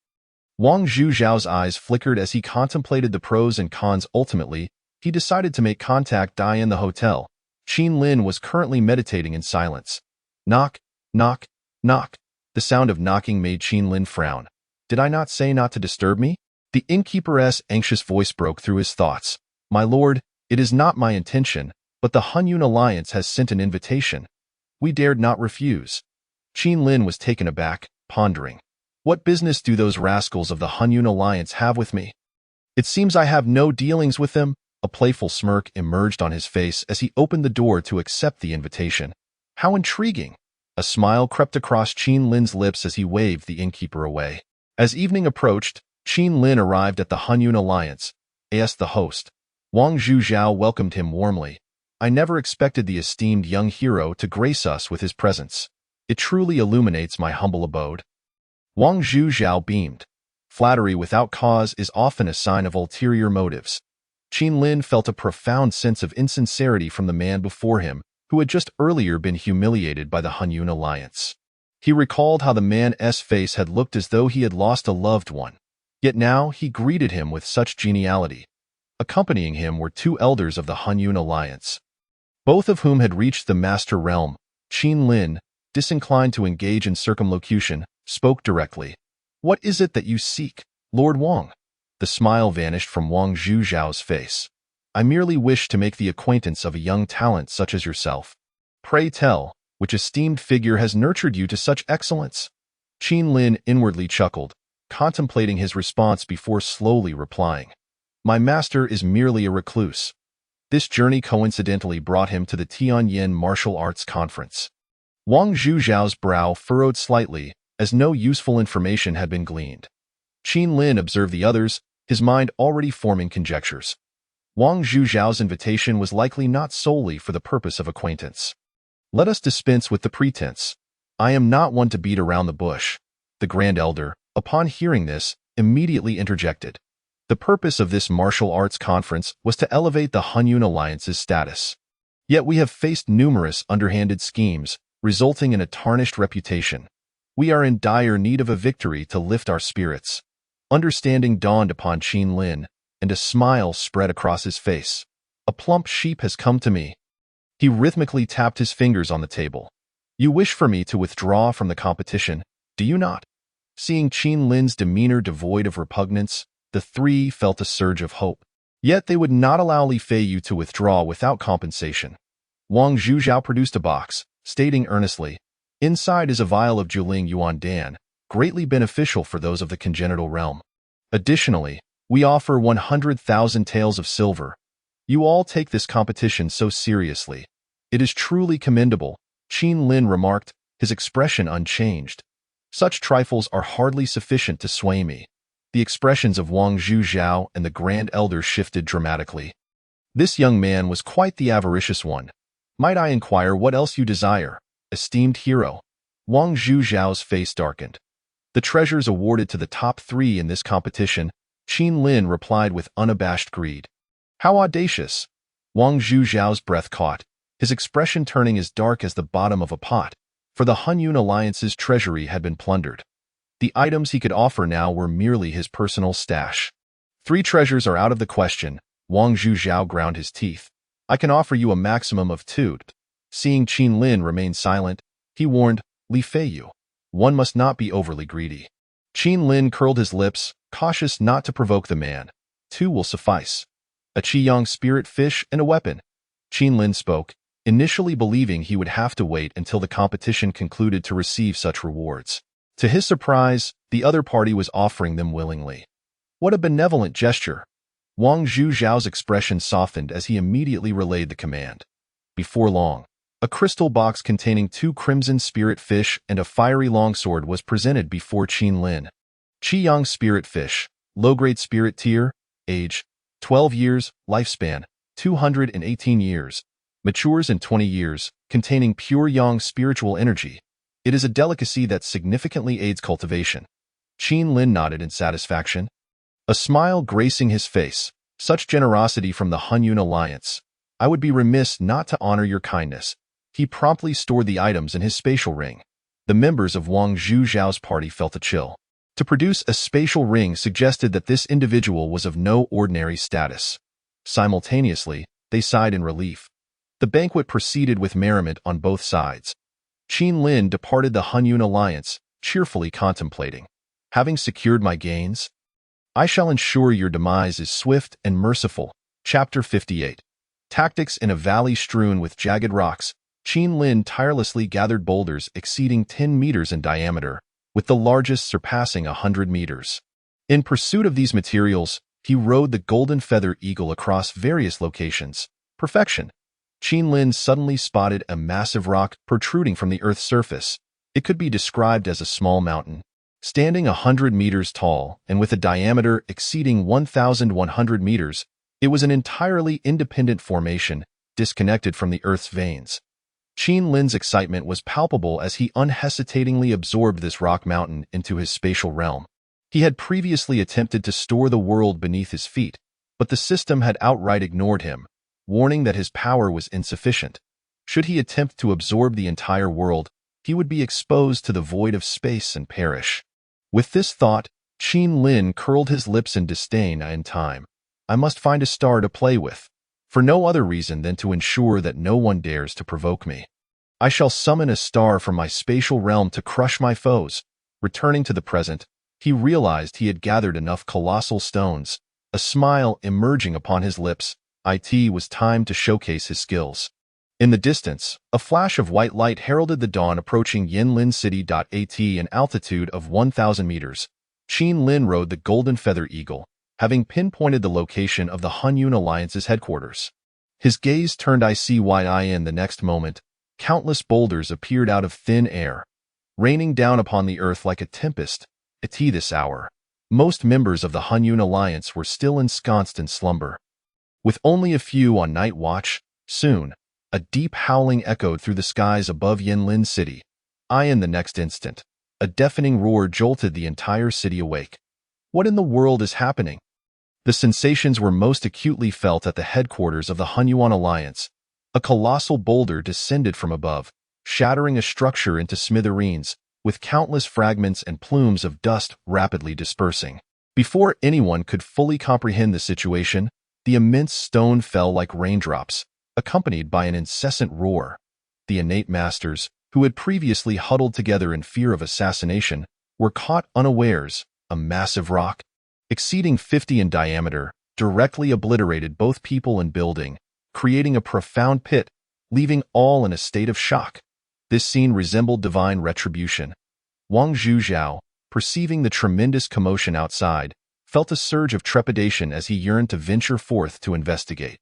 Wang Zhuzhao's eyes flickered as he contemplated the pros and cons. Ultimately, he decided to make contact in the hotel. Qin Lin was currently meditating in silence. Knock, knock, knock. The sound of knocking made Qin Lin frown. Did I not say not to disturb me? The innkeeper's anxious voice broke through his thoughts. My lord, it is not my intention, but the Hunyun Alliance has sent an invitation. We dared not refuse. Qin Lin was taken aback, pondering. What business do those rascals of the Hunyun Alliance have with me? It seems I have no dealings with them. A playful smirk emerged on his face as he opened the door to accept the invitation. How intriguing! A smile crept across Qin Lin's lips as he waved the innkeeper away. As evening approached, Qin Lin arrived at the Hunyun Alliance. As the host, Wang Zhuzhao welcomed him warmly. I never expected the esteemed young hero to grace us with his presence. It truly illuminates my humble abode. Wang Zhuzhao beamed. Flattery without cause is often a sign of ulterior motives. Qin Lin felt a profound sense of insincerity from the man before him, who had just earlier been humiliated by the Hunyun Alliance. He recalled how the man's face had looked as though he had lost a loved one. Yet now he greeted him with such geniality. Accompanying him were 2 elders of the Hunyun Alliance, both of whom had reached the Master Realm. Qin Lin, disinclined to engage in circumlocution, spoke directly. What is it that you seek, Lord Wang? The smile vanished from Wang Zhuzhao's face. I merely wish to make the acquaintance of a young talent such as yourself. Pray tell, which esteemed figure has nurtured you to such excellence? Qin Lin inwardly chuckled, contemplating his response before slowly replying. My master is merely a recluse. This journey coincidentally brought him to the Tianyan Martial Arts Conference. Wang Zhuzhao's brow furrowed slightly, as no useful information had been gleaned. Qin Lin observed the others, his mind already forming conjectures. Wang Zhuzhao's invitation was likely not solely for the purpose of acquaintance. Let us dispense with the pretense. I am not one to beat around the bush. The Grand Elder, upon hearing this, immediately interjected. The purpose of this martial arts conference was to elevate the Hunyun Alliance's status. Yet we have faced numerous underhanded schemes, resulting in a tarnished reputation. We are in dire need of a victory to lift our spirits. Understanding dawned upon Qin Lin, and a smile spread across his face. A plump sheep has come to me. He rhythmically tapped his fingers on the table. You wish for me to withdraw from the competition, do you not? Seeing Qin Lin's demeanor devoid of repugnance, the three felt a surge of hope. Yet they would not allow Li Feiyu to withdraw without compensation. Wang Zhuzhao produced a box, stating earnestly, inside is a vial of Juling Yuan Dan, greatly beneficial for those of the congenital realm. Additionally, we offer 100,000 taels of silver. You all take this competition so seriously. It is truly commendable, Qin Lin remarked, his expression unchanged. Such trifles are hardly sufficient to sway me. The expressions of Wang Zhuzhao and the Grand Elder shifted dramatically. This young man was quite the avaricious one. Might I inquire what else you desire, esteemed hero? Wang Zhuzhao's face darkened. The treasures awarded to the top three in this competition, Qin Lin replied with unabashed greed. How audacious! Wang Zhuzhao's breath caught, his expression turning as dark as the bottom of a pot, for the Hunyun Alliance's treasury had been plundered. The items he could offer now were merely his personal stash. 3 treasures are out of the question, Wang Zhuzhao ground his teeth. I can offer you a maximum of 2. Seeing Qin Lin remain silent, he warned, Li Feiyu. One must not be overly greedy. Qin Lin curled his lips, cautious not to provoke the man. 2 will suffice. A Qiyang spirit fish and a weapon. Qin Lin spoke, initially believing he would have to wait until the competition concluded to receive such rewards. To his surprise, the other party was offering them willingly. What a benevolent gesture! Wang Zhuzhao's expression softened as he immediately relayed the command. Before long, a crystal box containing 2 crimson spirit fish and a fiery longsword was presented before Qin Lin. Qiyang spirit fish, low-grade spirit tier, age, 12 years, lifespan, 218 years, matures in 20 years, containing pure yang spiritual energy. It is a delicacy that significantly aids cultivation. Qin Lin nodded in satisfaction. A smile gracing his face. Such generosity from the Hunyun Alliance. I would be remiss not to honor your kindness. He promptly stored the items in his spatial ring. The members of Wang Zhuzhao's party felt a chill. To produce a spatial ring suggested that this individual was of no ordinary status. Simultaneously, they sighed in relief. The banquet proceeded with merriment on both sides. Qin Lin departed the Hunyun Alliance, cheerfully contemplating. Having secured my gains, I shall ensure your demise is swift and merciful. Chapter 58. Tactics in a valley strewn with jagged rocks, Qin Lin tirelessly gathered boulders exceeding 10 meters in diameter, with the largest surpassing 100 meters. In pursuit of these materials, he rode the Golden Feather Eagle across various locations. Perfection. Qin Lin suddenly spotted a massive rock protruding from the Earth's surface. It could be described as a small mountain. Standing 100 meters tall and with a diameter exceeding 1,100 meters, it was an entirely independent formation, disconnected from the Earth's veins. Qin Lin's excitement was palpable as he unhesitatingly absorbed this rock mountain into his spatial realm. He had previously attempted to store the world beneath his feet, but the system had outright ignored him, warning that his power was insufficient. Should he attempt to absorb the entire world, he would be exposed to the void of space and perish. With this thought, Qin Lin curled his lips in disdain. In time, I must find a star to play with, for no other reason than to ensure that no one dares to provoke me. I shall summon a star from my spatial realm to crush my foes. Returning to the present, he realized he had gathered enough colossal stones, a smile emerging upon his lips. It was time to showcase his skills. In the distance, a flash of white light heralded the dawn approaching Yinlin City. At an altitude of 1,000 meters, Qin Lin rode the Golden Feather Eagle, having pinpointed the location of the Hunyun Alliance's headquarters. His gaze turned in the next moment. Countless boulders appeared out of thin air, raining down upon the earth like a tempest. At this hour, most members of the Hunyun Alliance were still ensconced in slumber. With only a few on night watch, soon, a deep howling echoed through the skies above Yinlin City. In the next instant, a deafening roar jolted the entire city awake. What in the world is happening? The sensations were most acutely felt at the headquarters of the Hunyuan Alliance. A colossal boulder descended from above, shattering a structure into smithereens, with countless fragments and plumes of dust rapidly dispersing. Before anyone could fully comprehend the situation, the immense stone fell like raindrops, accompanied by an incessant roar. The innate masters, who had previously huddled together in fear of assassination, were caught unawares. A massive rock, exceeding 50 in diameter, directly obliterated both people and building, creating a profound pit, leaving all in a state of shock. This scene resembled divine retribution. Wang Zhujiao, perceiving the tremendous commotion outside, felt a surge of trepidation as he yearned to venture forth to investigate.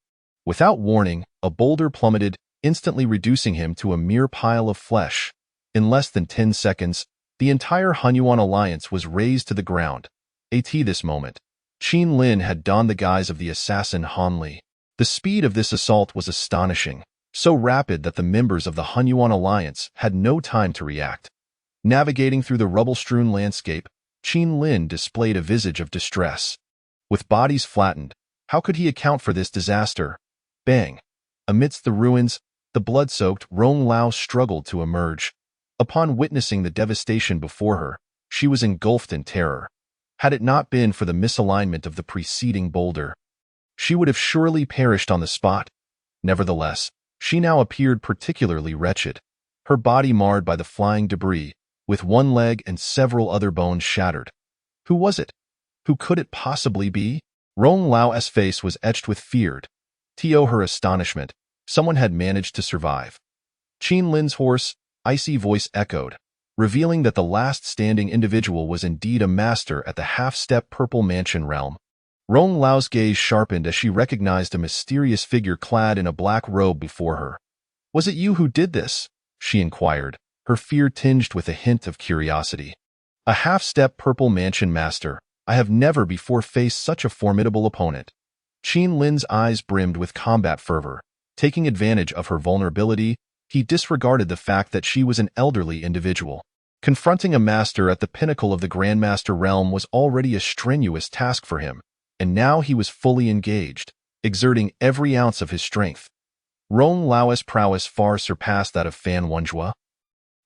Without warning, a boulder plummeted, instantly reducing him to a mere pile of flesh. In less than 10 seconds, the entire Hunyuan alliance was razed to the ground. At this moment, Qin Lin had donned the guise of the assassin Han Li. The speed of this assault was astonishing, so rapid that the members of the Hunyuan alliance had no time to react. Navigating through the rubble-strewn landscape, Qin Lin displayed a visage of distress. With bodies flattened, how could he account for this disaster? Bang! Amidst the ruins, the blood-soaked Rong Lao struggled to emerge. Upon witnessing the devastation before her, she was engulfed in terror. Had it not been for the misalignment of the preceding boulder, she would have surely perished on the spot. Nevertheless, she now appeared particularly wretched, her body marred by the flying debris, with one leg and several other bones shattered. Who was it? Who could it possibly be? Rong Lao's face was etched with fear. To her astonishment, someone had managed to survive. Qin Lin's hoarse, icy voice echoed, revealing that the last standing individual was indeed a master at the half-step Purple Mansion realm. Rong Lao's gaze sharpened as she recognized a mysterious figure clad in a black robe before her. "Was it you who did this?" she inquired, her fear tinged with a hint of curiosity. "A half-step Purple Mansion master. I have never before faced such a formidable opponent." Qin Lin's eyes brimmed with combat fervor. Taking advantage of her vulnerability, he disregarded the fact that she was an elderly individual. Confronting a master at the pinnacle of the Grandmaster realm was already a strenuous task for him, and now he was fully engaged, exerting every ounce of his strength. Rong Lao's prowess far surpassed that of Fan Wenjue.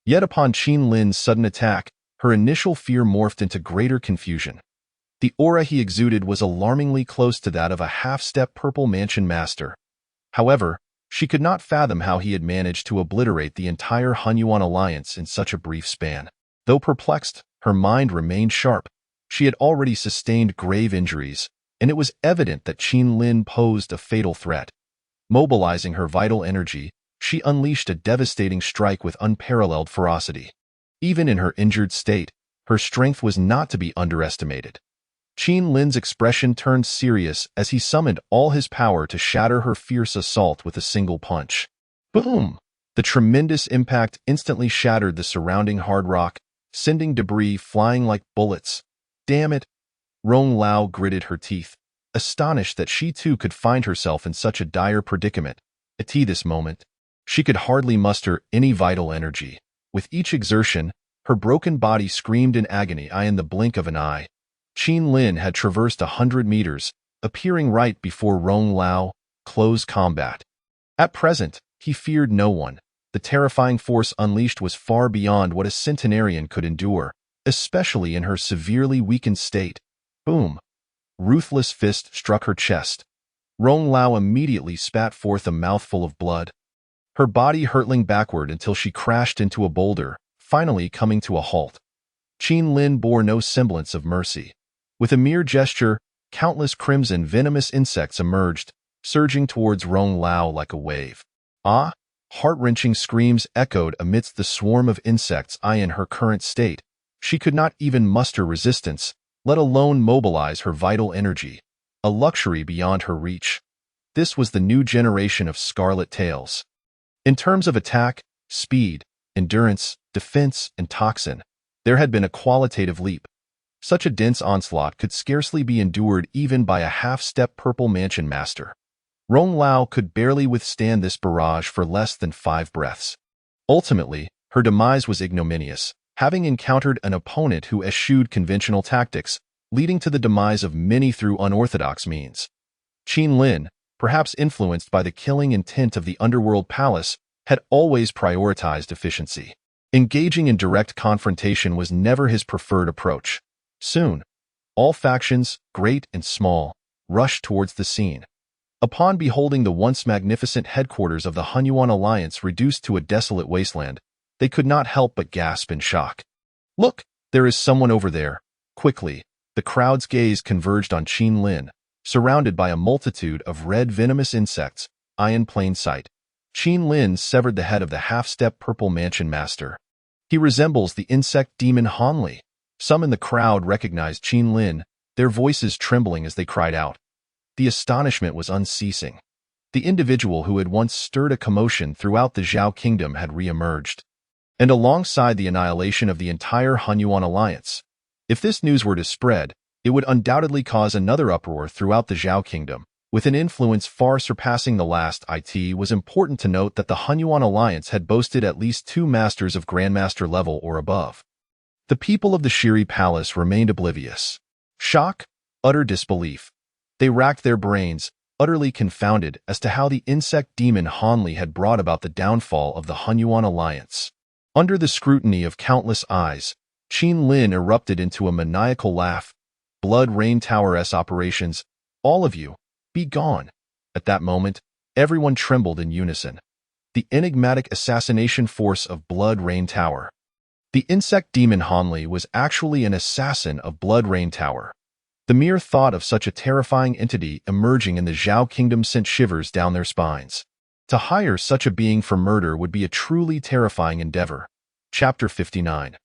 Yet upon Qin Lin's sudden attack, her initial fear morphed into greater confusion. The aura he exuded was alarmingly close to that of a half-step Purple Mansion master. However, she could not fathom how he had managed to obliterate the entire Hunyuan alliance in such a brief span. Though perplexed, her mind remained sharp. She had already sustained grave injuries, and it was evident that Qin Lin posed a fatal threat. Mobilizing her vital energy, she unleashed a devastating strike with unparalleled ferocity. Even in her injured state, her strength was not to be underestimated. Qin Lin's expression turned serious as he summoned all his power to shatter her fierce assault with a single punch. Boom! The tremendous impact instantly shattered the surrounding hard rock, sending debris flying like bullets. Damn it! Rong Lao gritted her teeth, astonished that she too could find herself in such a dire predicament. At this moment, she could hardly muster any vital energy. With each exertion, her broken body screamed in agony in the blink of an eye. Qin Lin had traversed 100 meters, appearing right before Rong Lao. Close combat. At present, he feared no one. The terrifying force unleashed was far beyond what a centenarian could endure, especially in her severely weakened state. Boom! Ruthless fist struck her chest. Rong Lao immediately spat forth a mouthful of blood, her body hurtling backward until she crashed into a boulder, finally coming to a halt. Qin Lin bore no semblance of mercy. With a mere gesture, countless crimson venomous insects emerged, surging towards Rong Lao like a wave. Ah! Heart-wrenching screams echoed amidst the swarm of insects in her current state. She could not even muster resistance, let alone mobilize her vital energy, a luxury beyond her reach. This was the new generation of Scarlet Tails. In terms of attack, speed, endurance, defense, and toxin, there had been a qualitative leap. Such a dense onslaught could scarcely be endured even by a half-step Purple Mansion master. Rong Lao could barely withstand this barrage for less than 5 breaths. Ultimately, her demise was ignominious, having encountered an opponent who eschewed conventional tactics, leading to the demise of many through unorthodox means. Qin Lin, perhaps influenced by the killing intent of the Underworld Palace, had always prioritized efficiency. Engaging in direct confrontation was never his preferred approach. Soon, all factions, great and small, rushed towards the scene. Upon beholding the once magnificent headquarters of the Hunyuan Alliance reduced to a desolate wasteland, they could not help but gasp in shock. "Look, there is someone over there." Quickly, the crowd's gaze converged on Qin Lin, surrounded by a multitude of red venomous insects, eye in plain sight. Qin Lin severed the head of the half-step purple mansion master. "He resembles the insect demon Hanli." Some in the crowd recognized Qin Lin, their voices trembling as they cried out. The astonishment was unceasing. The individual who had once stirred a commotion throughout the Zhao Kingdom had re-emerged. And alongside the annihilation of the entire Hunyuan Alliance. If this news were to spread, it would undoubtedly cause another uproar throughout the Zhao Kingdom. With an influence far surpassing the last, it was important to note that the Hunyuan Alliance had boasted at least 2 masters of Grandmaster level or above. The people of the Shiri Palace remained oblivious. Shock, utter disbelief. They racked their brains, utterly confounded as to how the insect demon Hanli had brought about the downfall of the Hunyuan Alliance. Under the scrutiny of countless eyes, Qin Lin erupted into a maniacal laugh. "Blood Rain Tower's operations, all of you, be gone." At that moment, everyone trembled in unison. The enigmatic assassination force of Blood Rain Tower. The insect demon Hanli was actually an assassin of Blood Rain Tower. The mere thought of such a terrifying entity emerging in the Zhao Kingdom sent shivers down their spines. To hire such a being for murder would be a truly terrifying endeavor. Chapter 59.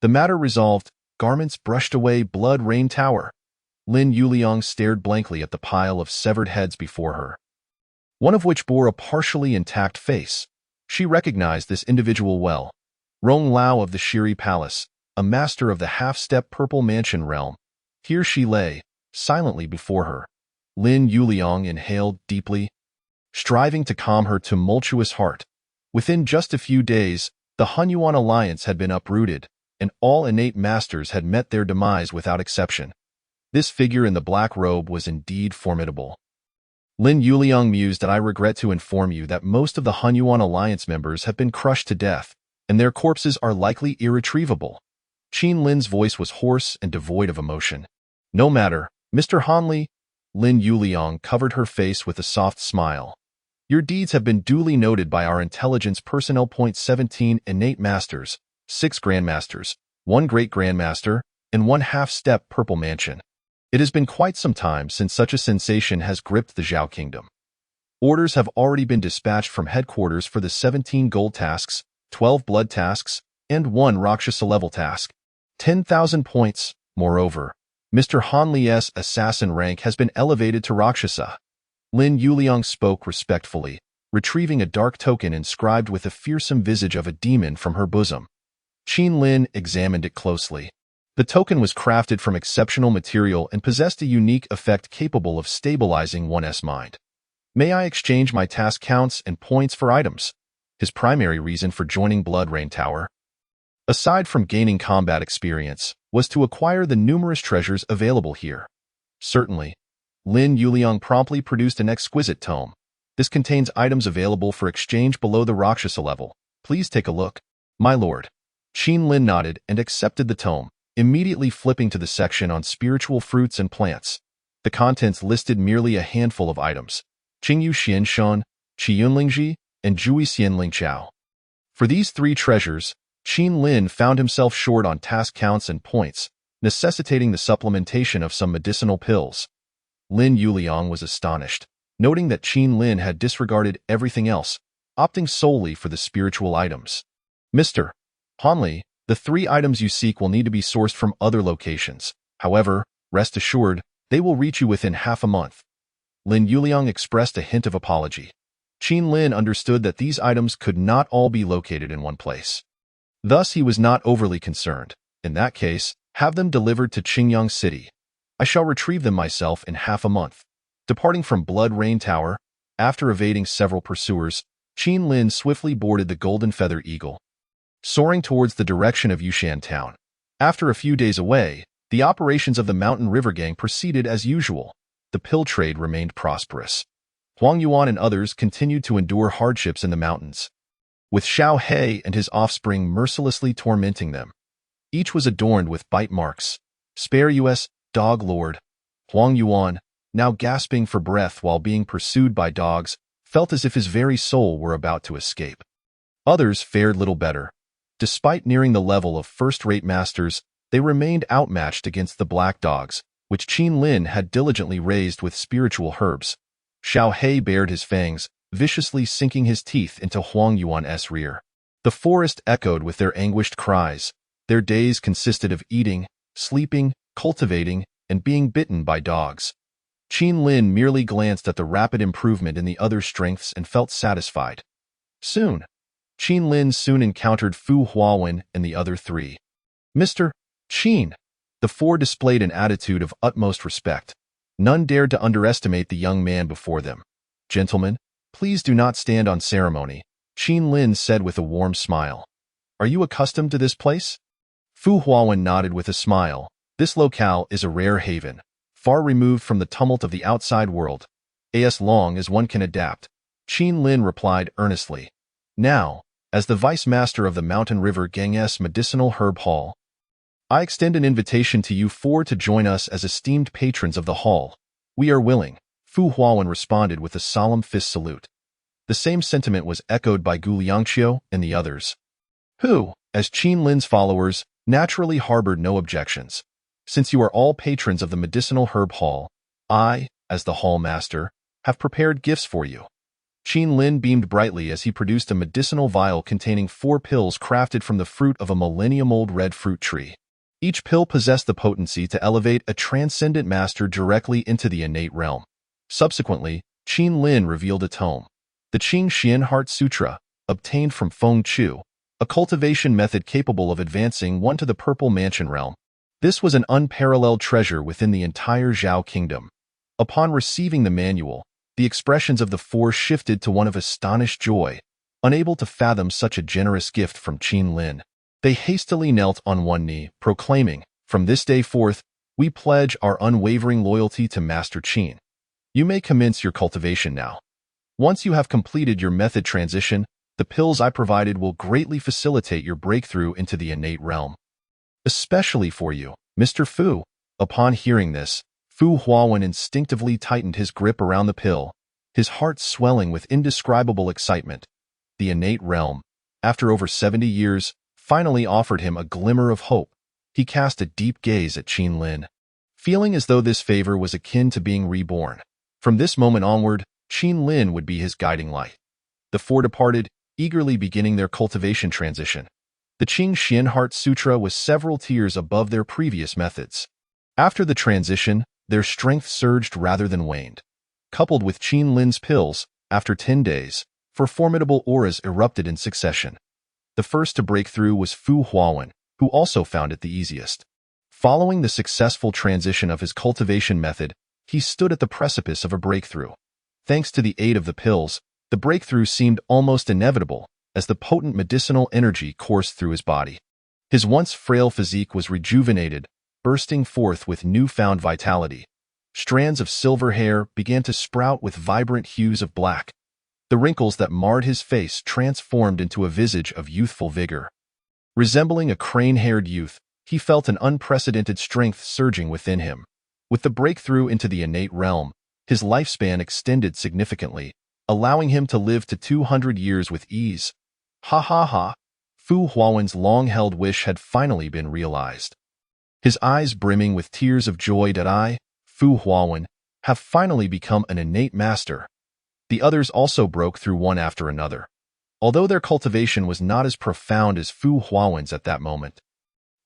The matter resolved, garments brushed away Blood Rain Tower. Lin Yuliang stared blankly at the pile of severed heads before her, one of which bore a partially intact face. She recognized this individual well. Rong Lao of the Shiri Palace, a master of the half-step purple mansion realm. Here she lay, silently before her. Lin Yuliang inhaled deeply, striving to calm her tumultuous heart. Within just a few days, the Hunyuan Alliance had been uprooted, and all innate masters had met their demise without exception. This figure in the black robe was indeed formidable. Lin Yuliang mused that "I regret to inform you that most of the Hunyuan Alliance members have been crushed to death, and their corpses are likely irretrievable." Qin Lin's voice was hoarse and devoid of emotion. "No matter, Mr. Hanli." Lin Yuliang covered her face with a soft smile. "Your deeds have been duly noted by our intelligence personnel. 17 innate masters, 6 grandmasters, 1 great grandmaster, and 1 half-step purple mansion. It has been quite some time since such a sensation has gripped the Zhao Kingdom. Orders have already been dispatched from headquarters for the 17 gold tasks, 12 blood tasks, and 1 Rakshasa-level task. 10,000 points. Moreover, Mr. Hanli's assassin rank has been elevated to Rakshasa." Lin Yuliang spoke respectfully, retrieving a dark token inscribed with the fearsome visage of a demon from her bosom. Qin Lin examined it closely. The token was crafted from exceptional material and possessed a unique effect capable of stabilizing one's mind. "May I exchange my task counts and points for items?" His primary reason for joining Blood Rain Tower, aside from gaining combat experience, was to acquire the numerous treasures available here. Certainly. Lin Yuliang promptly produced an exquisite tome. "This contains items available for exchange below the Rakshasa level. Please take a look." "My lord." Qin Lin nodded and accepted the tome, immediately flipping to the section on spiritual fruits and plants. The contents listed merely a handful of items: Qingyu Xianshan, Qiyunlingji, and Jui Xianling Chao. For these 3 treasures, Qin Lin found himself short on task counts and points, necessitating the supplementation of some medicinal pills. Lin Yuliang was astonished, noting that Qin Lin had disregarded everything else, opting solely for the spiritual items. "Mr. Hanli, the 3 items you seek will need to be sourced from other locations. However, rest assured, they will reach you within half a month." Lin Yuliang expressed a hint of apology. Qin Lin understood that these items could not all be located in one place. Thus, he was not overly concerned. "In that case, have them delivered to Qingyang City. I shall retrieve them myself in half a month." Departing from Blood Rain Tower, after evading several pursuers, Qin Lin swiftly boarded the Golden Feather Eagle, soaring towards the direction of Yushan Town. After a few days away, the operations of the Mountain River Gang proceeded as usual. The pill trade remained prosperous. Huang Yuan and others continued to endure hardships in the mountains, with Xiao He and his offspring mercilessly tormenting them. Each was adorned with bite marks. Spare us, dog lord. Huang Yuan, now gasping for breath while being pursued by dogs, felt as if his very soul were about to escape. Others fared little better. Despite nearing the level of first-rate masters, they remained outmatched against the black dogs, which Qin Lin had diligently raised with spiritual herbs. Xiao He bared his fangs, viciously sinking his teeth into Huang Yuan's rear. The forest echoed with their anguished cries. Their days consisted of eating, sleeping, cultivating, and being bitten by dogs. Qin Lin merely glanced at the rapid improvement in the other's strengths and felt satisfied. Qin Lin soon encountered Fu Huawen and the other three. Mr. Qin. The four displayed an attitude of utmost respect. None dared to underestimate the young man before them. Gentlemen, please do not stand on ceremony, Qin Lin said with a warm smile. Are you accustomed to this place? Fu Huawen nodded with a smile. This locale is a rare haven, far removed from the tumult of the outside world. As long as one can adapt, Qin Lin replied earnestly. Now, as the vice master of the Mountain River Gang's Medicinal Herb Hall, I extend an invitation to you four to join us as esteemed patrons of the hall. We are willing, Fu Huawen responded with a solemn fist salute. The same sentiment was echoed by Gu Liangqiu and the others, who, as Qin Lin's followers, naturally harbored no objections. Since you are all patrons of the Medicinal Herb Hall, I, as the hall master, have prepared gifts for you. Qin Lin beamed brightly as he produced a medicinal vial containing 4 pills crafted from the fruit of a millennium-old red fruit tree. Each pill possessed the potency to elevate a transcendent master directly into the innate realm. Subsequently, Qin Lin revealed a tome, the Qing Xian Heart Sutra, obtained from Feng Chu, a cultivation method capable of advancing one to the Purple Mansion realm. This was an unparalleled treasure within the entire Zhao kingdom. Upon receiving the manual, the expressions of the four shifted to one of astonished joy, unable to fathom such a generous gift from Qin Lin. They hastily knelt on one knee, proclaiming, "From this day forth, we pledge our unwavering loyalty to Master Qin. You may commence your cultivation now. Once you have completed your method transition, the pills I provided will greatly facilitate your breakthrough into the innate realm. Especially for you, Mr. Fu." Upon hearing this, Fu Huawen instinctively tightened his grip around the pill, his heart swelling with indescribable excitement. The innate realm, after over 70 years, finally offered him a glimmer of hope. He cast a deep gaze at Qin Lin, feeling as though this favor was akin to being reborn. From this moment onward, Qin Lin would be his guiding light. The four departed, eagerly beginning their cultivation transition. The Qing Xian Heart Sutra was several tiers above their previous methods. After the transition, their strength surged rather than waned. Coupled with Qin Lin's pills, after 10 days, 4 formidable auras erupted in succession. The first to break through was Fu Huawen, who also found it the easiest. Following the successful transition of his cultivation method, he stood at the precipice of a breakthrough. Thanks to the aid of the pills, the breakthrough seemed almost inevitable as the potent medicinal energy coursed through his body. His once frail physique was rejuvenated, bursting forth with newfound vitality. Strands of silver hair began to sprout with vibrant hues of black. The wrinkles that marred his face transformed into a visage of youthful vigor. Resembling a crane-haired youth, he felt an unprecedented strength surging within him. With the breakthrough into the innate realm, his lifespan extended significantly, allowing him to live to 200 years with ease. Ha ha ha! Fu Huawen's long-held wish had finally been realized. His eyes brimming with tears of joy that I, Fu Huawen, have finally become an innate master. The others also broke through one after another, although their cultivation was not as profound as Fu Huawen's at that moment.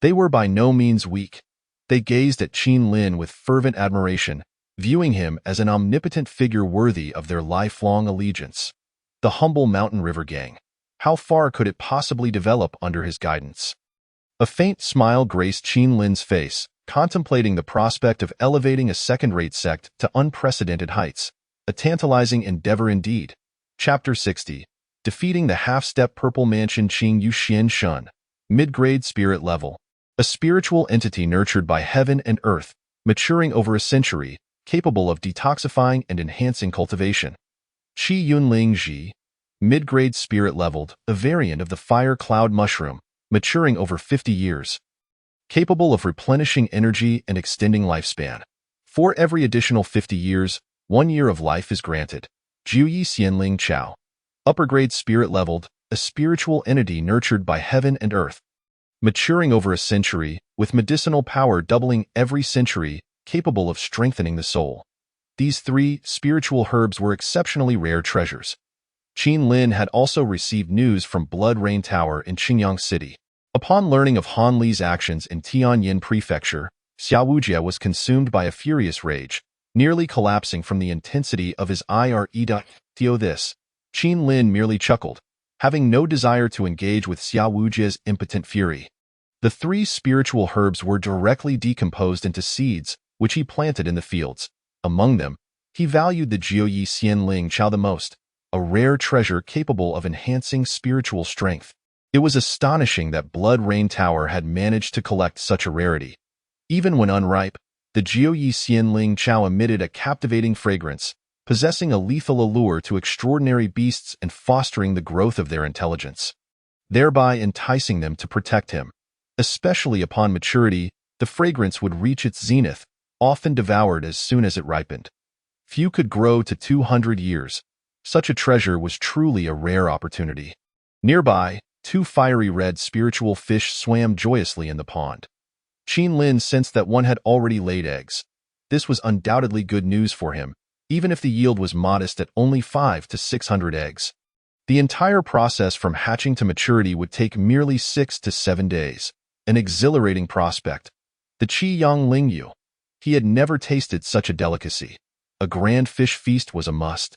They were by no means weak. They gazed at Qin Lin with fervent admiration, viewing him as an omnipotent figure worthy of their lifelong allegiance. The humble Mountain River Gang. How far could it possibly develop under his guidance? A faint smile graced Qin Lin's face, contemplating the prospect of elevating a second-rate sect to unprecedented heights. A tantalizing endeavor indeed. Chapter 60. Defeating the half-step Purple Mansion Qing Yuxian Shun. Mid-grade spirit level. A spiritual entity nurtured by heaven and earth, maturing over a century, capable of detoxifying and enhancing cultivation. Qi Yunling Ji, mid-grade spirit-leveled, a variant of the fire cloud mushroom, maturing over 50 years. Capable of replenishing energy and extending lifespan. For every additional 50 years, 1 year of life is granted. Jiuyi Xianling Chao. Upper-grade spirit-leveled, a spiritual entity nurtured by heaven and earth. Maturing over a century, with medicinal power doubling every century, capable of strengthening the soul. These 3 spiritual herbs were exceptionally rare treasures. Qin Lin had also received news from Blood Rain Tower in Qingyang City. Upon learning of Han Li's actions in Tianyin Prefecture, Xiao Wujie was consumed by a furious rage, nearly collapsing from the intensity of his ire. This, Qin Lin merely chuckled, having no desire to engage with Xiao Wujie's impotent fury. The 3 spiritual herbs were directly decomposed into seeds, which he planted in the fields. Among them, he valued the Jiuyi Xianling Chao the most, a rare treasure capable of enhancing spiritual strength. It was astonishing that Blood Rain Tower had managed to collect such a rarity. Even when unripe, the Jiuyi Xianling Chao emitted a captivating fragrance, possessing a lethal allure to extraordinary beasts and fostering the growth of their intelligence, thereby enticing them to protect him. Especially upon maturity, the fragrance would reach its zenith, often devoured as soon as it ripened. Few could grow to 200 years. Such a treasure was truly a rare opportunity. Nearby, 2 fiery red spiritual fish swam joyously in the pond. Qin Lin sensed that one had already laid eggs. This was undoubtedly good news for him, even if the yield was modest at only 500 to 600 eggs. The entire process from hatching to maturity would take merely 6 to 7 days. An exhilarating prospect. The Qi Yang Lingyu. He had never tasted such a delicacy. A grand fish feast was a must.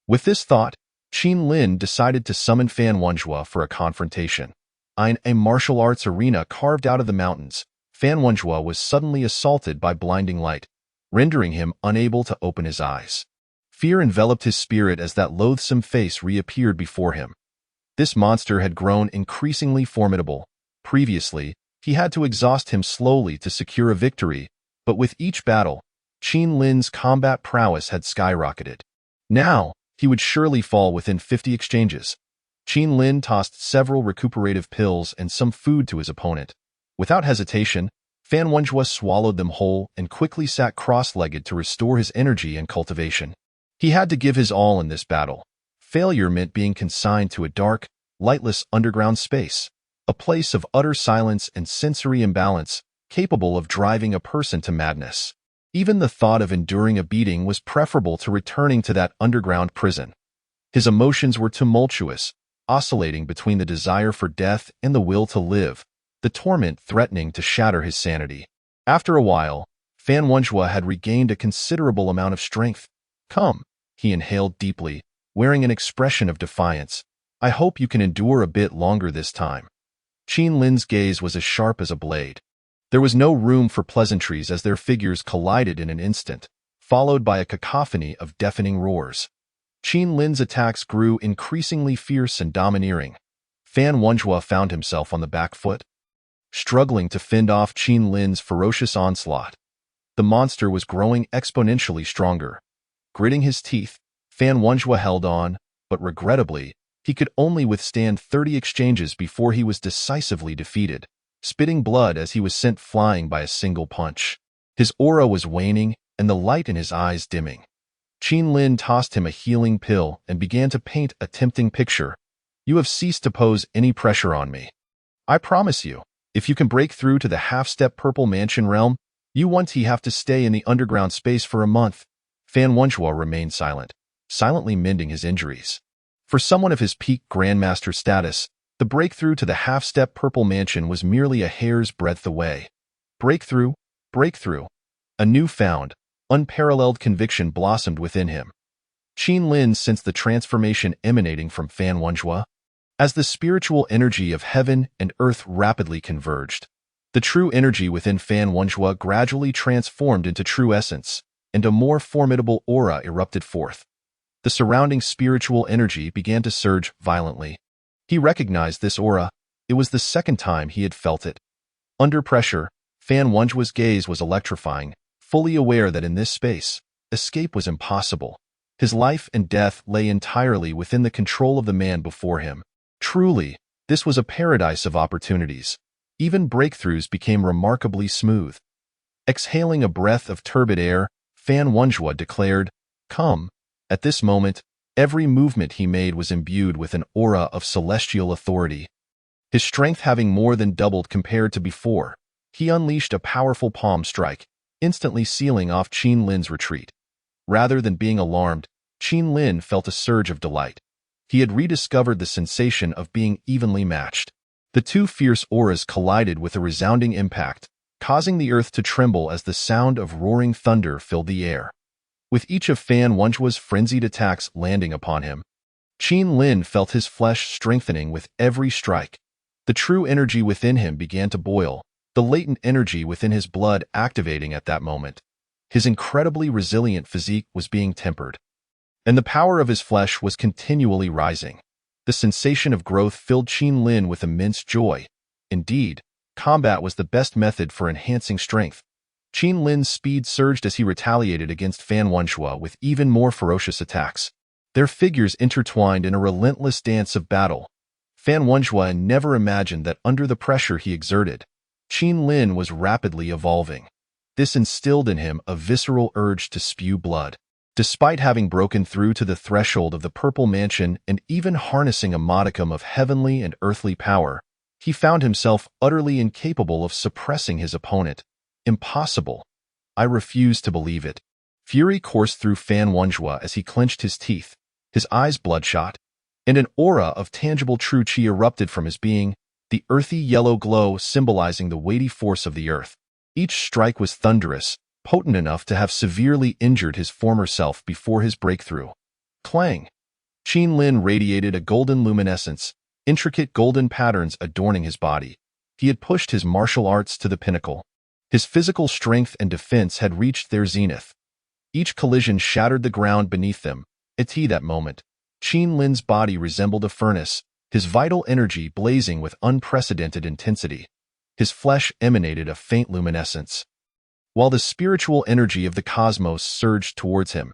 With this thought, Qin Lin decided to summon Fan Wenzhua for a confrontation. In a martial arts arena carved out of the mountains, Fan Wenzhua was suddenly assaulted by blinding light, rendering him unable to open his eyes. Fear enveloped his spirit as that loathsome face reappeared before him. This monster had grown increasingly formidable. Previously, he had to exhaust him slowly to secure a victory, but with each battle, Qin Lin's combat prowess had skyrocketed. Now, he would surely fall within 50 exchanges. Qin Lin tossed several recuperative pills and some food to his opponent. Without hesitation, Fan Wenzhua swallowed them whole and quickly sat cross-legged to restore his energy and cultivation. He had to give his all in this battle. Failure meant being consigned to a dark, lightless underground space, a place of utter silence and sensory imbalance, capable of driving a person to madness. Even the thought of enduring a beating was preferable to returning to that underground prison. His emotions were tumultuous, oscillating between the desire for death and the will to live, the torment threatening to shatter his sanity. After a while, Fan Wenzhua had regained a considerable amount of strength. "Come," he inhaled deeply, wearing an expression of defiance. "I hope you can endure a bit longer this time." Qin Lin's gaze was as sharp as a blade. There was no room for pleasantries as their figures collided in an instant, followed by a cacophony of deafening roars. Qin Lin's attacks grew increasingly fierce and domineering. Fan Wenzhua found himself on the back foot, struggling to fend off Qin Lin's ferocious onslaught. The monster was growing exponentially stronger. Gritting his teeth, Fan Wenzhua held on, but regrettably, he could only withstand 30 exchanges before he was decisively defeated, spitting blood as he was sent flying by a single punch. His aura was waning and the light in his eyes dimming. Qin Lin tossed him a healing pill and began to paint a tempting picture. "You have ceased to pose any pressure on me. I promise you, if you can break through to the half-step Purple Mansion realm, you won't have to stay in the underground space for a month." Fan Wenzhua remained silent, silently mending his injuries. For someone of his peak Grandmaster status, the breakthrough to the half-step Purple Mansion was merely a hair's breadth away. Breakthrough, breakthrough. A newfound, unparalleled conviction blossomed within him. Qin Lin sensed the transformation emanating from Fan Wenzhua. As the spiritual energy of heaven and earth rapidly converged, the true energy within Fan Wenzhua gradually transformed into true essence, and a more formidable aura erupted forth. The surrounding spiritual energy began to surge violently. He recognized this aura. It was the second time he had felt it. Under pressure, Fan Wenzhua's gaze was electrifying, fully aware that in this space, escape was impossible. His life and death lay entirely within the control of the man before him. Truly, this was a paradise of opportunities. Even breakthroughs became remarkably smooth. Exhaling a breath of turbid air, Fan Wenjue declared, "Come." At this moment, every movement he made was imbued with an aura of celestial authority. His strength having more than doubled compared to before, he unleashed a powerful palm strike, instantly sealing off Qin Lin's retreat. Rather than being alarmed, Qin Lin felt a surge of delight. He had rediscovered the sensation of being evenly matched. The two fierce auras collided with a resounding impact, causing the earth to tremble as the sound of roaring thunder filled the air. With each of Fan Wenjue's frenzied attacks landing upon him, Qin Lin felt his flesh strengthening with every strike. The true energy within him began to boil, the latent energy within his blood activating at that moment. His incredibly resilient physique was being tempered, and the power of his flesh was continually rising. The sensation of growth filled Qin Lin with immense joy. Indeed, combat was the best method for enhancing strength. Qin Lin's speed surged as he retaliated against Fan Wenjue with even more ferocious attacks. Their figures intertwined in a relentless dance of battle. Fan Wenjue never imagined that under the pressure he exerted, Qin Lin was rapidly evolving. This instilled in him a visceral urge to spew blood. Despite having broken through to the threshold of the Purple Mansion and even harnessing a modicum of heavenly and earthly power, he found himself utterly incapable of suppressing his opponent. Impossible. I refuse to believe it. Fury coursed through Fan Wenjue as he clenched his teeth, his eyes bloodshot, and an aura of tangible true qi erupted from his being, the earthy yellow glow symbolizing the weighty force of the earth. Each strike was thunderous, potent enough to have severely injured his former self before his breakthrough. Clang! Qin Lin radiated a golden luminescence, intricate golden patterns adorning his body. He had pushed his martial arts to the pinnacle. His physical strength and defense had reached their zenith. Each collision shattered the ground beneath them. At that moment, Qin Lin's body resembled a furnace, his vital energy blazing with unprecedented intensity. His flesh emanated a faint luminescence, while the spiritual energy of the cosmos surged towards him.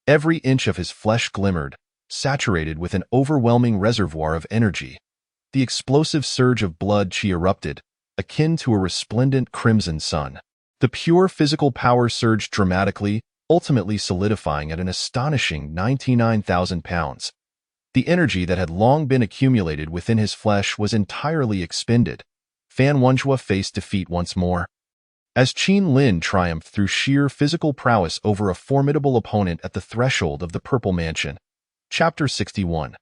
Every inch of his flesh glimmered, saturated with an overwhelming reservoir of energy. The explosive surge of blood qi erupted, akin to a resplendent crimson sun. The pure physical power surged dramatically, ultimately solidifying at an astonishing 99,000 pounds. The energy that had long been accumulated within his flesh was entirely expended. Fan Wenjue faced defeat once more. As Qin Lin triumphed through sheer physical prowess over a formidable opponent at the threshold of the Purple Mansion. Chapter 61.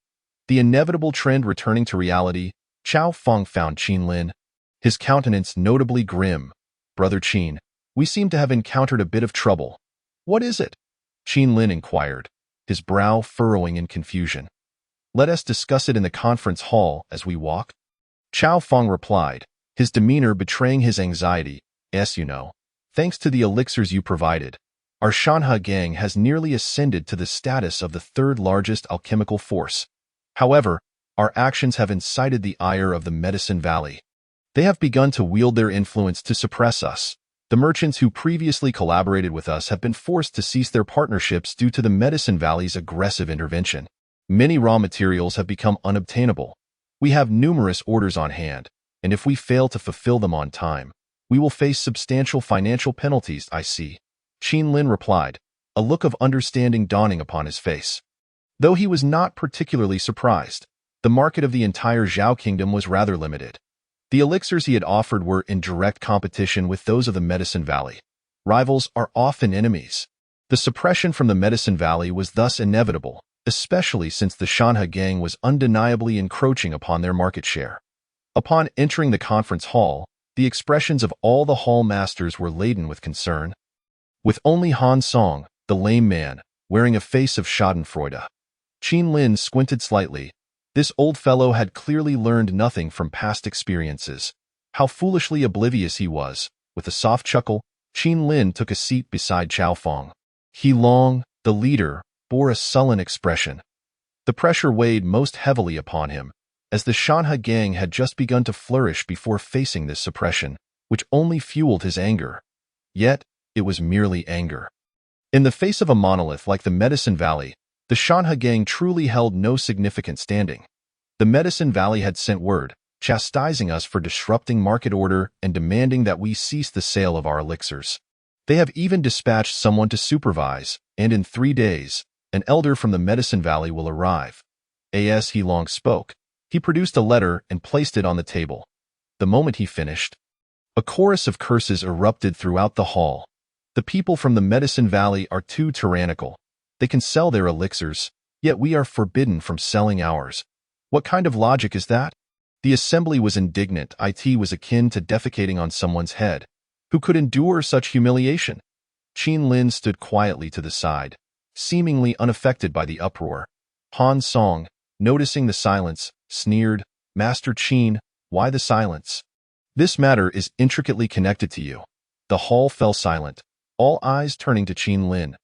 The inevitable trend returning to reality, Chao Feng found Qin Lin, his countenance notably grim. "Brother Qin, we seem to have encountered a bit of trouble." "What is it?" Qin Lin inquired, his brow furrowing in confusion. "Let us discuss it in the conference hall as we walk." Chao Feng replied, his demeanor betraying his anxiety. "Yes, you know. Thanks to the elixirs you provided, our Shanhe gang has nearly ascended to the status of the third largest alchemical force. However, our actions have incited the ire of the Medicine Valley. They have begun to wield their influence to suppress us. The merchants who previously collaborated with us have been forced to cease their partnerships due to the Medicine Valley's aggressive intervention. Many raw materials have become unobtainable. We have numerous orders on hand, and if we fail to fulfill them on time, we will face substantial financial penalties, I see." Qin Lin replied, a look of understanding dawning upon his face. Though he was not particularly surprised, the market of the entire Zhao Kingdom was rather limited. The elixirs he had offered were in direct competition with those of the Medicine Valley. Rivals are often enemies. The suppression from the Medicine Valley was thus inevitable, especially since the Shanhe gang was undeniably encroaching upon their market share. Upon entering the conference hall, the expressions of all the hall masters were laden with concern, with only Han Song, the lame man, wearing a face of schadenfreude. Qin Lin squinted slightly. This old fellow had clearly learned nothing from past experiences. How foolishly oblivious he was. With a soft chuckle, Qin Lin took a seat beside Chao Feng. He Long, the leader, bore a sullen expression. The pressure weighed most heavily upon him, as the Shanhe gang had just begun to flourish before facing this suppression, which only fueled his anger. Yet, it was merely anger. In the face of a monolith like the Medicine Valley, The Shanha gang truly held no significant standing. The Medicine Valley had sent word, chastising us for disrupting market order and demanding that we cease the sale of our elixirs. They have even dispatched someone to supervise, and in 3 days, an elder from the Medicine Valley will arrive. As He Long spoke, he produced a letter and placed it on the table. The moment he finished, a chorus of curses erupted throughout the hall. The people from the Medicine Valley are too tyrannical. They can sell their elixirs, yet we are forbidden from selling ours. What kind of logic is that? The assembly was indignant. It was akin to defecating on someone's head. Who could endure such humiliation? Qin Lin stood quietly to the side, seemingly unaffected by the uproar. Han Song, noticing the silence, sneered, "Master Qin, why the silence? This matter is intricately connected to you." The hall fell silent, all eyes turning to Qin Lin.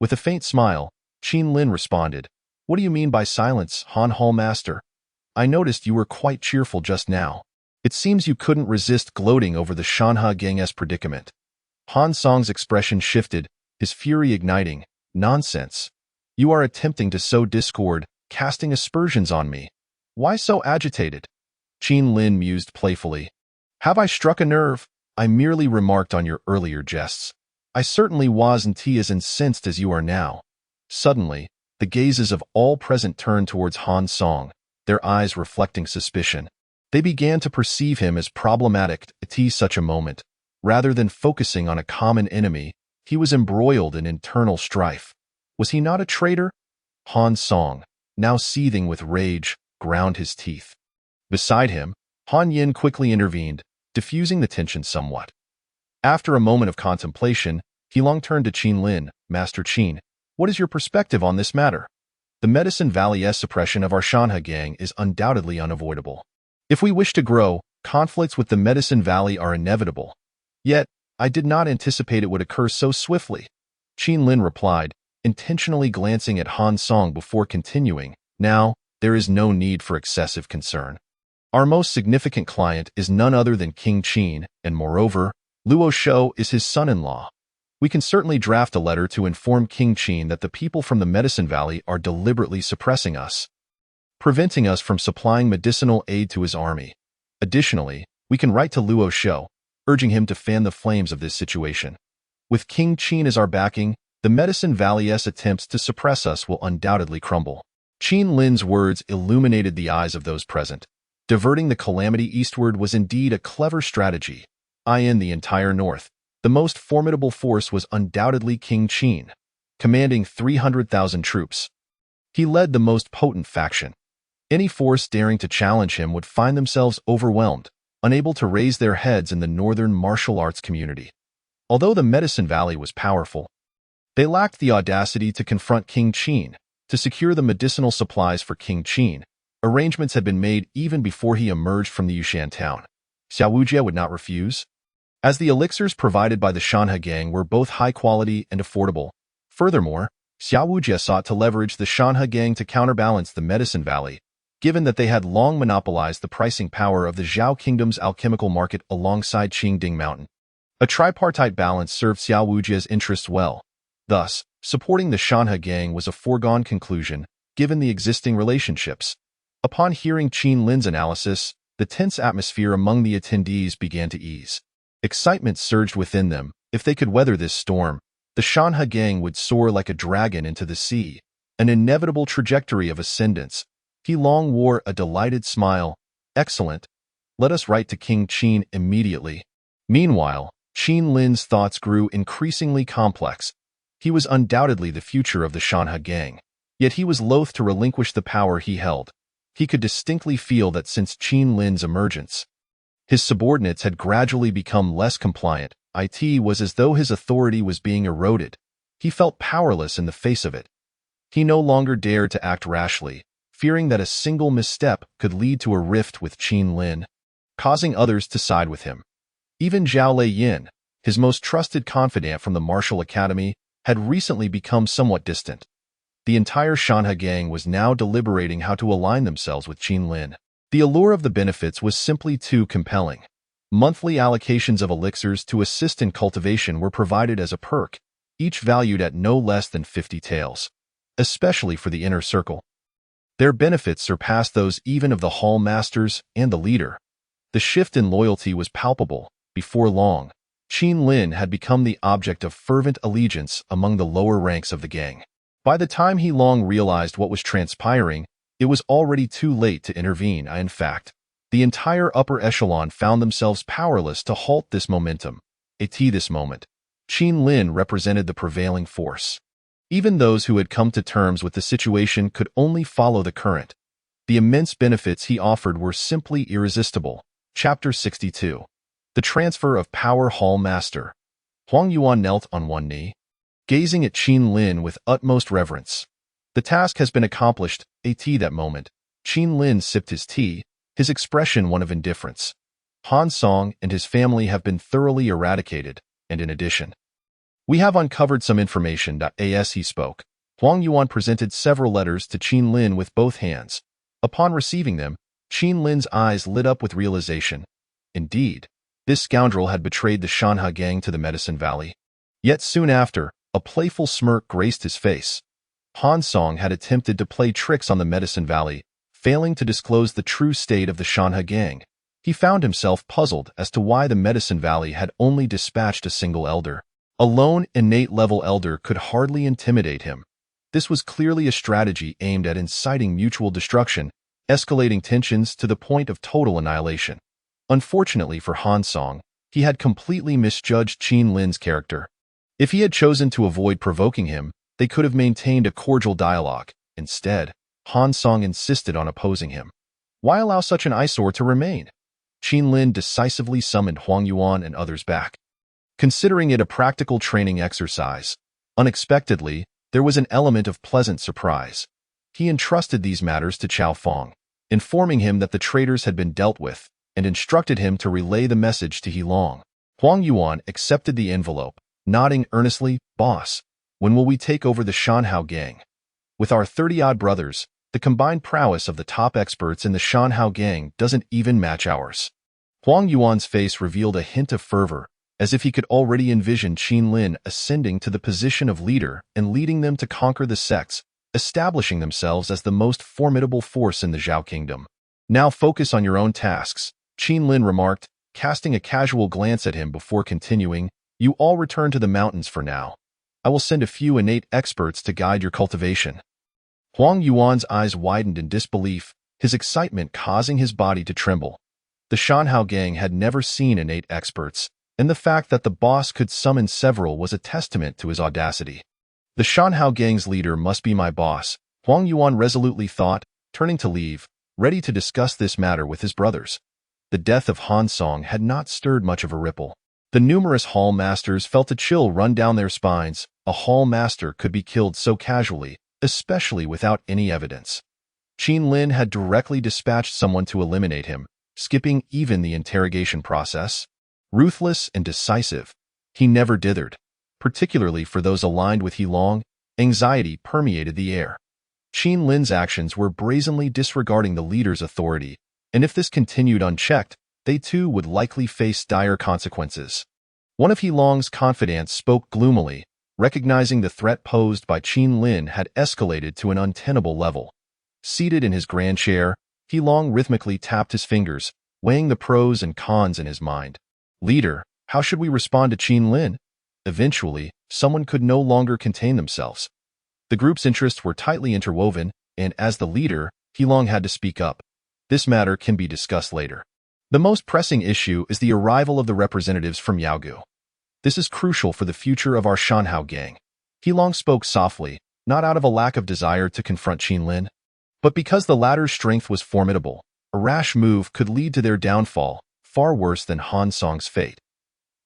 With a faint smile, Qin Lin responded, "What do you mean by silence, Han Hall Master? I noticed you were quite cheerful just now. It seems you couldn't resist gloating over the Shanha gang's predicament." Han Song's expression shifted, his fury igniting. "Nonsense. You are attempting to sow discord, casting aspersions on me. Why so agitated?" Qin Lin mused playfully. "Have I struck a nerve? I merely remarked on your earlier jests. I certainly wasn't as incensed as you are now." Suddenly, the gazes of all present turned towards Han Song, their eyes reflecting suspicion. They began to perceive him as problematic at such a moment. Rather than focusing on a common enemy, he was embroiled in internal strife. Was he not a traitor? Han Song, now seething with rage, ground his teeth. Beside him, Han Yin quickly intervened, diffusing the tension somewhat. After a moment of contemplation, He Long turned to Qin Lin. "Master Qin, what is your perspective on this matter? The Medicine Valley's suppression of our Shanha gang is undoubtedly unavoidable. If we wish to grow, conflicts with the Medicine Valley are inevitable. Yet, I did not anticipate it would occur so swiftly." Qin Lin replied, intentionally glancing at Han Song before continuing, "Now, there is no need for excessive concern. Our most significant client is none other than King Qin, and moreover, Luo Shou is his son-in-law. We can certainly draft a letter to inform King Qin that the people from the Medicine Valley are deliberately suppressing us, preventing us from supplying medicinal aid to his army. Additionally, we can write to Luo Shou, urging him to fan the flames of this situation. With King Qin as our backing, the Medicine Valley's attempts to suppress us will undoubtedly crumble." Qin Lin's words illuminated the eyes of those present. Diverting the calamity eastward was indeed a clever strategy. In the entire north, the most formidable force was undoubtedly King Qin, commanding 300,000 troops. He led the most potent faction. Any force daring to challenge him would find themselves overwhelmed, unable to raise their heads in the northern martial arts community. Although the Medicine Valley was powerful, they lacked the audacity to confront King Qin. To secure the medicinal supplies for King Qin, arrangements had been made even before he emerged from the Yushan town. Xiao Wujie would not refuse, as the elixirs provided by the Shanha gang were both high quality and affordable. Furthermore, Xiao Wujie sought to leverage the Shanha gang to counterbalance the Medicine Valley, given that they had long monopolized the pricing power of the Zhao Kingdom's alchemical market alongside Qingding Mountain. A tripartite balance served Xiao Wujie's interests well. Thus, supporting the Shanha gang was a foregone conclusion, given the existing relationships. Upon hearing Qin Lin's analysis, the tense atmosphere among the attendees began to ease. Excitement surged within them. If they could weather this storm, the Shanha gang would soar like a dragon into the sea, an inevitable trajectory of ascendance. He Long wore a delighted smile. "Excellent. Let us write to King Qin immediately." Meanwhile, Qin Lin's thoughts grew increasingly complex. He was undoubtedly the future of the Shanha gang, yet he was loath to relinquish the power he held. He could distinctly feel that since Qin Lin's emergence, his subordinates had gradually become less compliant. It was as though his authority was being eroded. He felt powerless in the face of it. He no longer dared to act rashly, fearing that a single misstep could lead to a rift with Qin Lin, causing others to side with him. Even Zhao Lei Yin, his most trusted confidant from the Martial Academy, had recently become somewhat distant. The entire Shanha gang was now deliberating how to align themselves with Qin Lin. The allure of the benefits was simply too compelling. Monthly allocations of elixirs to assist in cultivation were provided as a perk, each valued at no less than 50 taels. especially for the inner circle. Their benefits surpassed those even of the hall masters and the leader. The shift in loyalty was palpable. Before long, Qin Lin had become the object of fervent allegiance among the lower ranks of the gang. By the time He Long realized what was transpiring, it was already too late to intervene. In fact, the entire upper echelon found themselves powerless to halt this momentum. At this moment, Qin Lin represented the prevailing force. Even those who had come to terms with the situation could only follow the current. The immense benefits he offered were simply irresistible. Chapter 62. The Transfer of Power. Hall Master. Huang Yuan knelt on one knee, gazing at Qin Lin with utmost reverence. The task has been accomplished. At that moment, Qin Lin sipped his tea, his expression one of indifference. Han Song and his family have been thoroughly eradicated, and in addition, we have uncovered some information. As he spoke, Huang Yuan presented several letters to Qin Lin with both hands. Upon receiving them, Qin Lin's eyes lit up with realization. Indeed, this scoundrel had betrayed the Shanhe gang to the Medicine Valley. Yet soon after, a playful smirk graced his face. Han Song had attempted to play tricks on the Medicine Valley, failing to disclose the true state of the Shanhe gang. He found himself puzzled as to why the Medicine Valley had only dispatched a single elder. A lone, innate-level elder could hardly intimidate him. This was clearly a strategy aimed at inciting mutual destruction, escalating tensions to the point of total annihilation. Unfortunately for Han Song, he had completely misjudged Qin Lin's character. If he had chosen to avoid provoking him, they could have maintained a cordial dialogue. Instead, Han Song insisted on opposing him. Why allow such an eyesore to remain? Qin Lin decisively summoned Huang Yuan and others back. Considering it a practical training exercise, unexpectedly, there was an element of pleasant surprise. He entrusted these matters to Chao Feng, informing him that the traitors had been dealt with, and instructed him to relay the message to He Long. Huang Yuan accepted the envelope, nodding earnestly, "Boss, when will we take over the Shanhao gang? With our 30-odd brothers, the combined prowess of the top experts in the Shanhao gang doesn't even match ours." Huang Yuan's face revealed a hint of fervor, as if he could already envision Qin Lin ascending to the position of leader and leading them to conquer the sects, establishing themselves as the most formidable force in the Zhao kingdom. "Now focus on your own tasks," Qin Lin remarked, casting a casual glance at him before continuing, "You all return to the mountains for now. I will send a few innate experts to guide your cultivation." Huang Yuan's eyes widened in disbelief, his excitement causing his body to tremble. The Shanhao gang had never seen innate experts, and the fact that the boss could summon several was a testament to his audacity. "The Shanhao gang's leader must be my boss," Huang Yuan resolutely thought, turning to leave, ready to discuss this matter with his brothers. The death of Han Song had not stirred much of a ripple. The numerous hall masters felt a chill run down their spines. A hall master could be killed so casually, especially without any evidence. Qin Lin had directly dispatched someone to eliminate him, skipping even the interrogation process. Ruthless and decisive, he never dithered. Particularly for those aligned with He Long, anxiety permeated the air. Qin Lin's actions were brazenly disregarding the leader's authority, and if this continued unchecked, they too would likely face dire consequences. One of He Long's confidants spoke gloomily, recognizing the threat posed by Qin Lin had escalated to an untenable level. Seated in his grand chair, He Long rhythmically tapped his fingers, weighing the pros and cons in his mind. "Leader, how should we respond to Qin Lin?" Eventually, someone could no longer contain themselves. The group's interests were tightly interwoven, and as the leader, He Long had to speak up. "This matter can be discussed later. The most pressing issue is the arrival of the representatives from Yaogu. This is crucial for the future of our Shanhao gang." He Long spoke softly, not out of a lack of desire to confront Qin Lin, but because the latter's strength was formidable. A rash move could lead to their downfall, far worse than Han Song's fate.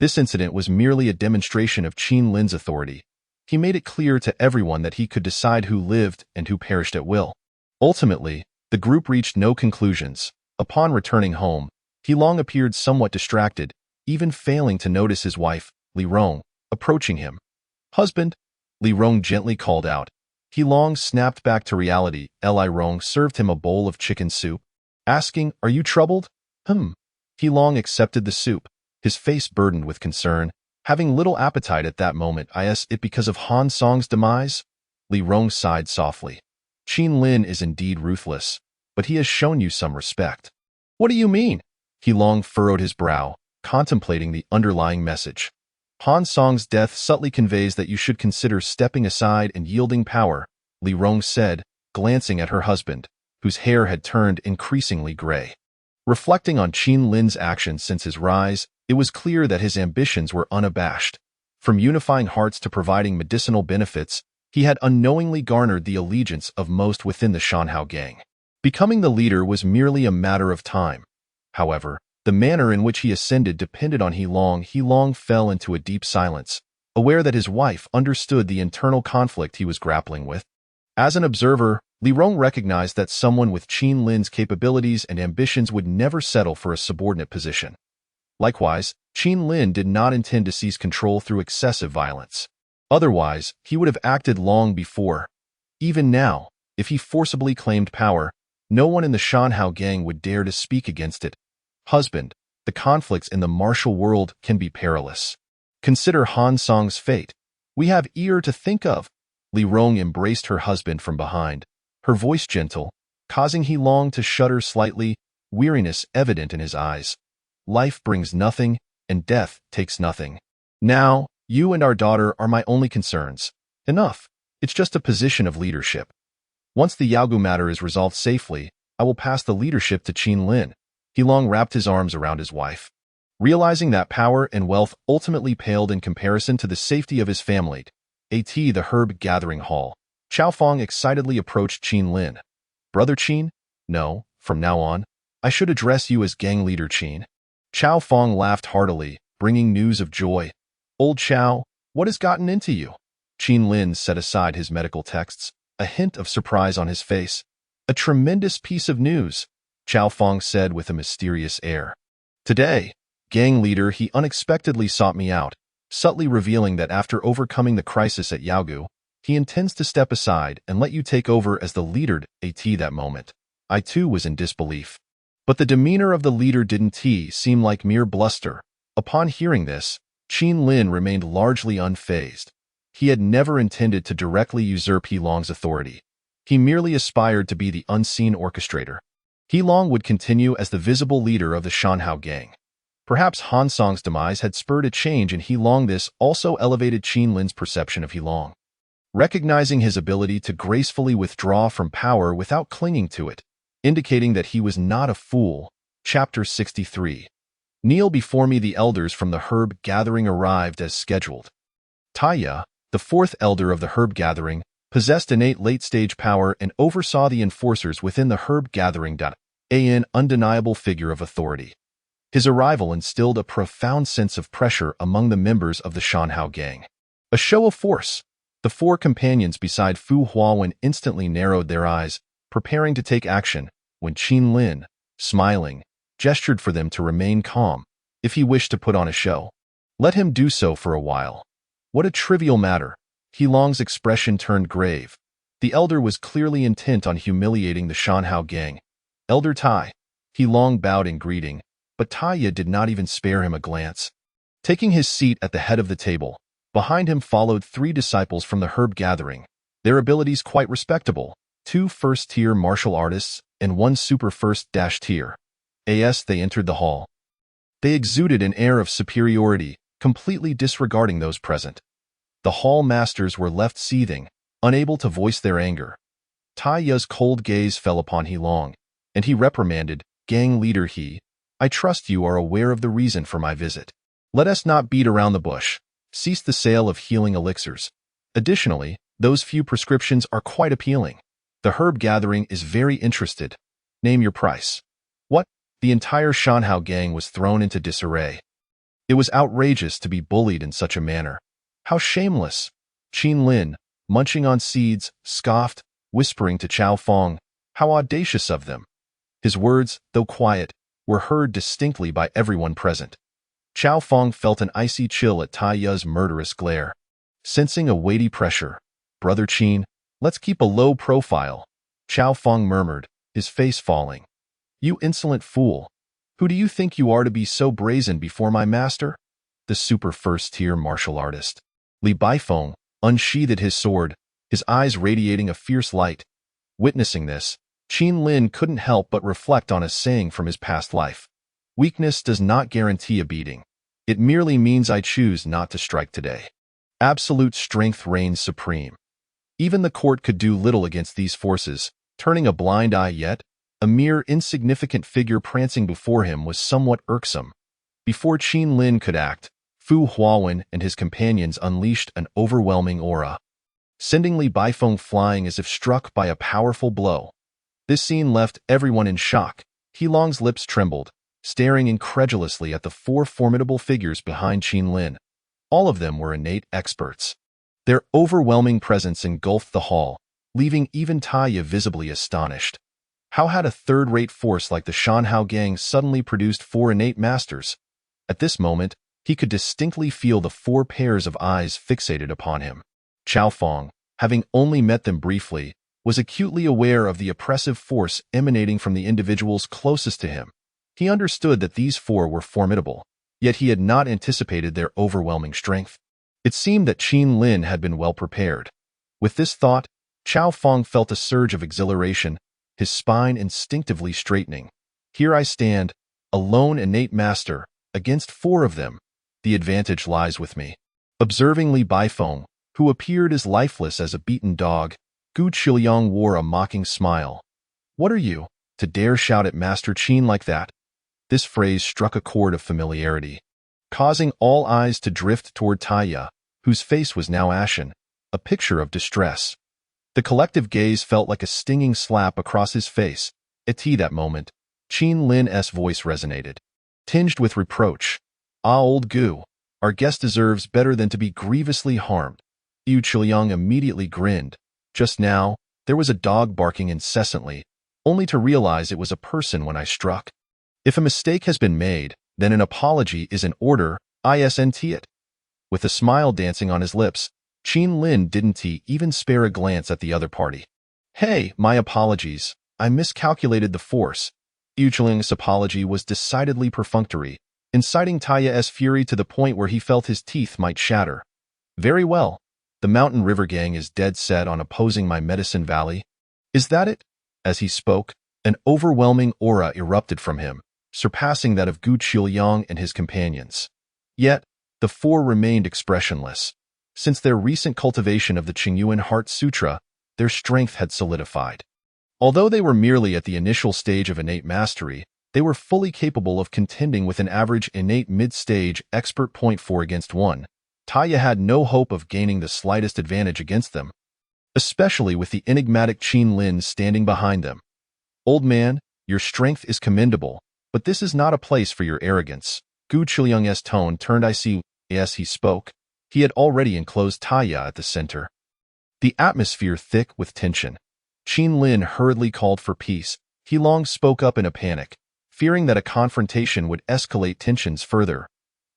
This incident was merely a demonstration of Qin Lin's authority. He made it clear to everyone that he could decide who lived and who perished at will. Ultimately, the group reached no conclusions. Upon returning home, He Long appeared somewhat distracted, even failing to notice his wife, Li Rong, approaching him. "Husband," Li Rong gently called out. He Long snapped back to reality. Li Rong served him a bowl of chicken soup, asking, "Are you troubled?" He Long accepted the soup, his face burdened with concern, having little appetite at that moment. Is it because of Han Song's demise? Li Rong sighed softly. Qin Lin is indeed ruthless, but he has shown you some respect. What do you mean? He Long furrowed his brow, contemplating the underlying message. Han Song's death subtly conveys that you should consider stepping aside and yielding power, Li Rong said, glancing at her husband, whose hair had turned increasingly gray. Reflecting on Qin Lin's actions since his rise, it was clear that his ambitions were unabashed. From unifying hearts to providing medicinal benefits, he had unknowingly garnered the allegiance of most within the Shanhao gang. Becoming the leader was merely a matter of time. However, the manner in which he ascended depended on He Long. He Long fell into a deep silence, aware that his wife understood the internal conflict he was grappling with. As an observer, Li Rong recognized that someone with Qin Lin's capabilities and ambitions would never settle for a subordinate position. Likewise, Qin Lin did not intend to seize control through excessive violence. Otherwise, he would have acted long before. Even now, if he forcibly claimed power, no one in the Shanhao gang would dare to speak against it. Husband, the conflicts in the martial world can be perilous. Consider Han Song's fate. We have ear to think of. Li Rong embraced her husband from behind, her voice gentle, causing He Long to shudder slightly, weariness evident in his eyes. Life brings nothing, and death takes nothing. Now, you and our daughter are my only concerns. Enough. It's just a position of leadership. Once the Yaogu matter is resolved safely, I will pass the leadership to Qin Lin. He Long wrapped his arms around his wife. Realizing that power and wealth ultimately paled in comparison to the safety of his family, the herb gathering hall, Chao Fong excitedly approached Qin Lin. Brother Qin? No, from now on, I should address you as gang leader Qin. Chao Fong laughed heartily, bringing news of joy. Old Chao, what has gotten into you? Qin Lin set aside his medical texts, a hint of surprise on his face. A tremendous piece of news, Chao Fong said with a mysterious air. Today, gang leader, he unexpectedly sought me out, subtly revealing that after overcoming the crisis at Yaogu, he intends to step aside and let you take over as the leader at that moment. I too was in disbelief. But the demeanor of the leader didn't seem like mere bluster. Upon hearing this, Qin Lin remained largely unfazed. He had never intended to directly usurp He Long's authority. He merely aspired to be the unseen orchestrator. He Long would continue as the visible leader of the Shanhao gang. Perhaps Han Song's demise had spurred a change in He Long. This also elevated Qin Lin's perception of He Long. Recognizing his ability to gracefully withdraw from power without clinging to it, indicating that he was not a fool. Chapter 63. Kneel before me. The elders from the herb gathering arrived as scheduled. Taya, the fourth elder of the herb gathering, possessed innate late-stage power and oversaw the enforcers within the herb gathering. An undeniable figure of authority. His arrival instilled a profound sense of pressure among the members of the Shanhao gang. A show of force. The four companions beside Fu Huawen instantly narrowed their eyes, preparing to take action, when Qin Lin, smiling, gestured for them to remain calm. If he wished to put on a show, let him do so for a while. What a trivial matter. He Long's expression turned grave. The elder was clearly intent on humiliating the Shanhao gang. Elder Tai. He Long bowed in greeting, but Taya did not even spare him a glance. Taking his seat at the head of the table, behind him followed three disciples from the herb gathering, their abilities quite respectable, 2 first-tier martial artists and 1 super first-tier. As they entered the hall, they exuded an air of superiority, completely disregarding those present. The hall masters were left seething, unable to voice their anger. Taya's cold gaze fell upon He Long, and he reprimanded, Gang leader He, I trust you are aware of the reason for my visit. Let us not beat around the bush. Cease the sale of healing elixirs. Additionally, those few prescriptions are quite appealing. The herb gathering is very interested. Name your price. What? The entire Shanhao gang was thrown into disarray. It was outrageous to be bullied in such a manner. How shameless! Qin Lin, munching on seeds, scoffed, whispering to Chao Fong, how audacious of them. His words, though quiet, were heard distinctly by everyone present. Chao Fong felt an icy chill at Taya's murderous glare. Sensing a weighty pressure, Brother Qin, let's keep a low profile, Chao Fong murmured, his face falling. You insolent fool! Who do you think you are to be so brazen before my master? The super first-tier martial artist. Li Baifeng unsheathed his sword, his eyes radiating a fierce light. Witnessing this, Qin Lin couldn't help but reflect on a saying from his past life. Weakness does not guarantee a beating. It merely means I choose not to strike today. Absolute strength reigns supreme. Even the court could do little against these forces, turning a blind eye yet. A mere insignificant figure prancing before him was somewhat irksome. Before Qin Lin could act, Fu Huawen and his companions unleashed an overwhelming aura, sending Li Baifeng flying as if struck by a powerful blow. This scene left everyone in shock. Heilong's lips trembled, staring incredulously at the four formidable figures behind Qin Lin. All of them were innate experts. Their overwhelming presence engulfed the hall, leaving even Taya visibly astonished. How had a third-rate force like the Shanhao Gang suddenly produced four innate masters? At this moment, he could distinctly feel the four pairs of eyes fixated upon him. Chao Feng, having only met them briefly, was acutely aware of the oppressive force emanating from the individuals closest to him. He understood that these four were formidable, yet he had not anticipated their overwhelming strength. It seemed that Qin Lin had been well prepared. With this thought, Chao Feng felt a surge of exhilaration, his spine instinctively straightening. Here I stand, a lone innate master, against four of them. The advantage lies with me. Observing Li Baifeng, who appeared as lifeless as a beaten dog, Gu Qiliang wore a mocking smile. What are you, to dare shout at Master Qin like that? This phrase struck a chord of familiarity, causing all eyes to drift toward Taya, whose face was now ashen, a picture of distress. The collective gaze felt like a stinging slap across his face. At that moment, Qin Lin's voice resonated, tinged with reproach. Ah, old Gu, our guest deserves better than to be grievously harmed. Yu Qiliang immediately grinned. Just now, there was a dog barking incessantly, only to realize it was a person when I struck. If a mistake has been made, then an apology is in order, isn't it? With a smile dancing on his lips, Qin Lin didn't even spare a glance at the other party. Hey, my apologies. I miscalculated the force. Yu Qiliang's apology was decidedly perfunctory, inciting Taya's fury to the point where he felt his teeth might shatter. Very well. The Mountain River Gang is dead set on opposing my Medicine Valley. Is that it? As he spoke, an overwhelming aura erupted from him, surpassing that of Gu Qiliang and his companions. Yet, the four remained expressionless. Since their recent cultivation of the Qingyuan Heart Sutra, their strength had solidified. Although they were merely at the initial stage of innate mastery, they were fully capable of contending with an average innate mid-stage expert 0.4 against 1. Taya had no hope of gaining the slightest advantage against them, especially with the enigmatic Qin Lin standing behind them. Old man, your strength is commendable, but this is not a place for your arrogance. Gu Qiliang's tone turned icy as he spoke. He had already enclosed Taya at the center, the atmosphere thick with tension. Qin Lin hurriedly called for peace. Heilong spoke up in a panic, fearing that a confrontation would escalate tensions further.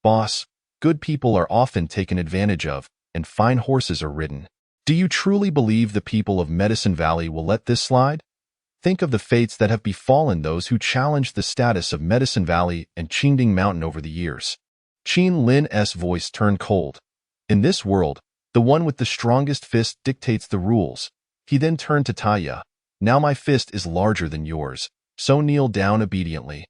Boss, good people are often taken advantage of, and fine horses are ridden. Do you truly believe the people of Medicine Valley will let this slide? Think of the fates that have befallen those who challenged the status of Medicine Valley and Qingding Mountain over the years. Qin Lin's voice turned cold. In this world, the one with the strongest fist dictates the rules. He then turned to Taya. Now my fist is larger than yours, so kneel down obediently.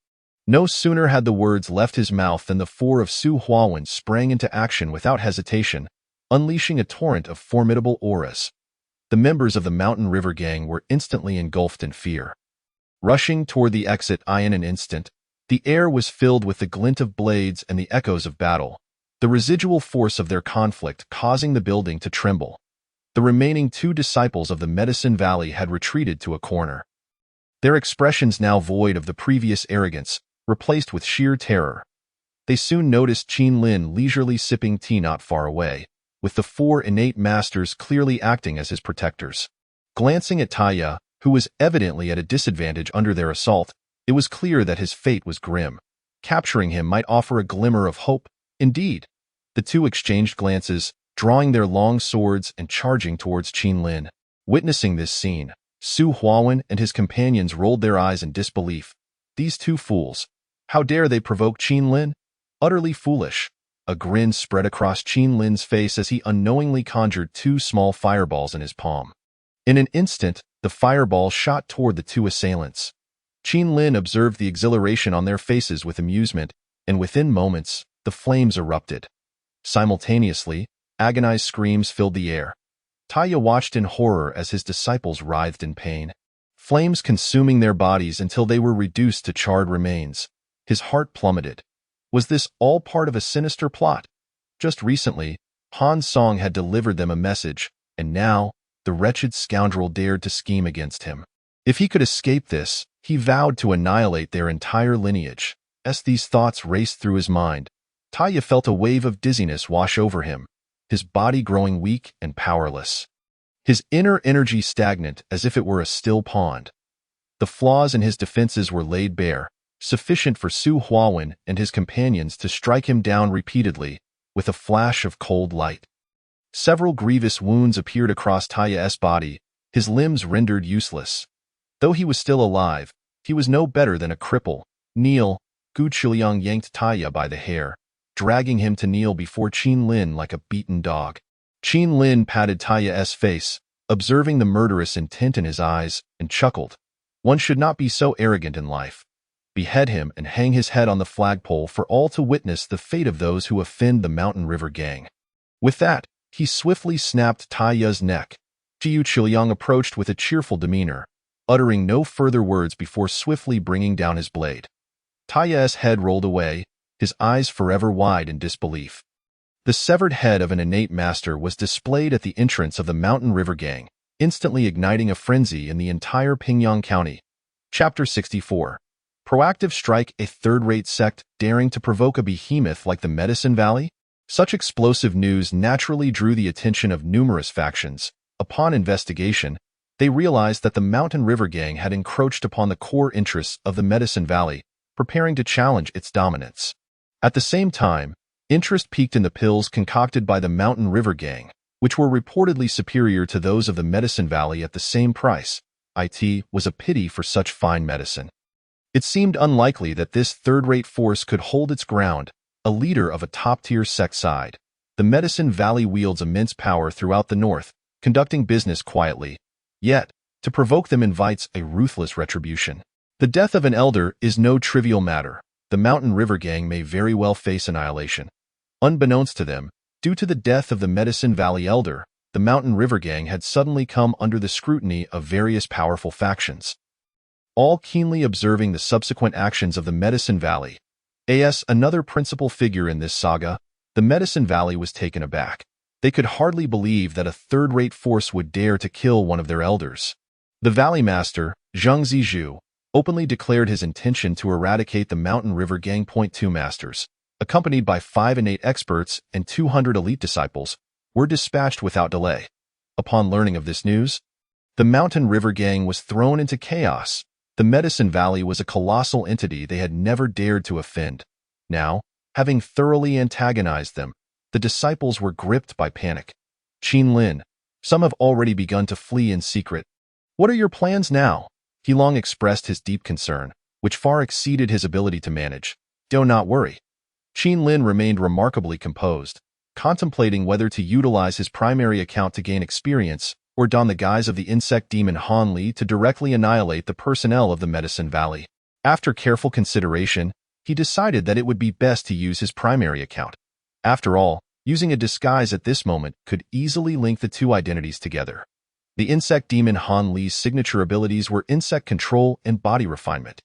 No sooner had the words left his mouth than the four of Su Huawen sprang into action without hesitation, unleashing a torrent of formidable auras. The members of the Mountain River Gang were instantly engulfed in fear. Rushing toward the exit in an instant, the air was filled with the glint of blades and the echoes of battle, the residual force of their conflict causing the building to tremble. The remaining two disciples of the Medicine Valley had retreated to a corner, their expressions now void of the previous arrogance, replaced with sheer terror. They soon noticed Qin Lin leisurely sipping tea not far away, with the four innate masters clearly acting as his protectors. Glancing at Taya, who was evidently at a disadvantage under their assault, it was clear that his fate was grim. Capturing him might offer a glimmer of hope. Indeed, the two exchanged glances, drawing their long swords and charging towards Qin Lin. Witnessing this scene, Su Huawen and his companions rolled their eyes in disbelief. These two fools. How dare they provoke Qin Lin? Utterly foolish. a grin spread across Qin Lin's face as he unknowingly conjured two small fireballs in his palm. In an instant, the fireballs shot toward the two assailants. Qin Lin observed the exhilaration on their faces with amusement, and within moments, the flames erupted. Simultaneously, agonized screams filled the air. Taya watched in horror as his disciples writhed in pain, flames consuming their bodies until they were reduced to charred remains. His heart plummeted. Was this all part of a sinister plot? Just recently, Han Song had delivered them a message, and now, the wretched scoundrel dared to scheme against him. If he could escape this, he vowed to annihilate their entire lineage. As these thoughts raced through his mind, Taya felt a wave of dizziness wash over him, his body growing weak and powerless. His inner energy stagnant as if it were a still pond. The flaws in his defenses were laid bare, sufficient for Su Huawen and his companions to strike him down repeatedly, with a flash of cold light. Several grievous wounds appeared across Taya's body, his limbs rendered useless. Though he was still alive, he was no better than a cripple. Kneel, Gu Chuliang yanked Taya by the hair, dragging him to kneel before Qin Lin like a beaten dog. Qin Lin patted Taya's face, observing the murderous intent in his eyes, and chuckled. One should not be so arrogant in life. Behead him and hang his head on the flagpole for all to witness the fate of those who offend the Mountain River Gang. With that, he swiftly snapped Taya's neck. Gu Chuliang approached with a cheerful demeanor, uttering no further words before swiftly bringing down his blade. Taya's head rolled away, his eyes forever wide in disbelief. The severed head of an innate master was displayed at the entrance of the Mountain River Gang, instantly igniting a frenzy in the entire Pingyang County. Chapter 64. Proactive strike. A third-rate sect daring to provoke a behemoth like the Medicine Valley? Such explosive news naturally drew the attention of numerous factions. Upon investigation, they realized that the Mountain River Gang had encroached upon the core interests of the Medicine Valley, preparing to challenge its dominance. At the same time, interest peaked in the pills concocted by the Mountain River Gang, which were reportedly superior to those of the Medicine Valley at the same price. It was a pity for such fine medicine. It seemed unlikely that this third-rate force could hold its ground, a leader of a top-tier sect side. The Medicine Valley wields immense power throughout the north, conducting business quietly. Yet, to provoke them invites a ruthless retribution. The death of an elder is no trivial matter. The Mountain River Gang may very well face annihilation. Unbeknownst to them, due to the death of the Medicine Valley elder, the Mountain River Gang had suddenly come under the scrutiny of various powerful factions, all keenly observing the subsequent actions of the Medicine Valley. As another principal figure in this saga, the Medicine Valley was taken aback. They could hardly believe that a third-rate force would dare to kill one of their elders. The Valley Master, Zhang Zizhu, openly declared his intention to eradicate the Mountain River Gang. 2 Masters, accompanied by 5 innate experts and 200 elite disciples, were dispatched without delay. Upon learning of this news, the Mountain River Gang was thrown into chaos. The Medicine Valley was a colossal entity they had never dared to offend. Now, having thoroughly antagonized them, the disciples were gripped by panic. Qin Lin, some have already begun to flee in secret. What are your plans now? He long expressed his deep concern, which far exceeded his ability to manage. Do not worry. Qin Lin remained remarkably composed, contemplating whether to utilize his primary account to gain experience or don the guise of the insect demon Han Li to directly annihilate the personnel of the Medicine Valley. After careful consideration, he decided that it would be best to use his primary account. After all, using a disguise at this moment could easily link the two identities together. The insect demon Han Li's signature abilities were insect control and body refinement.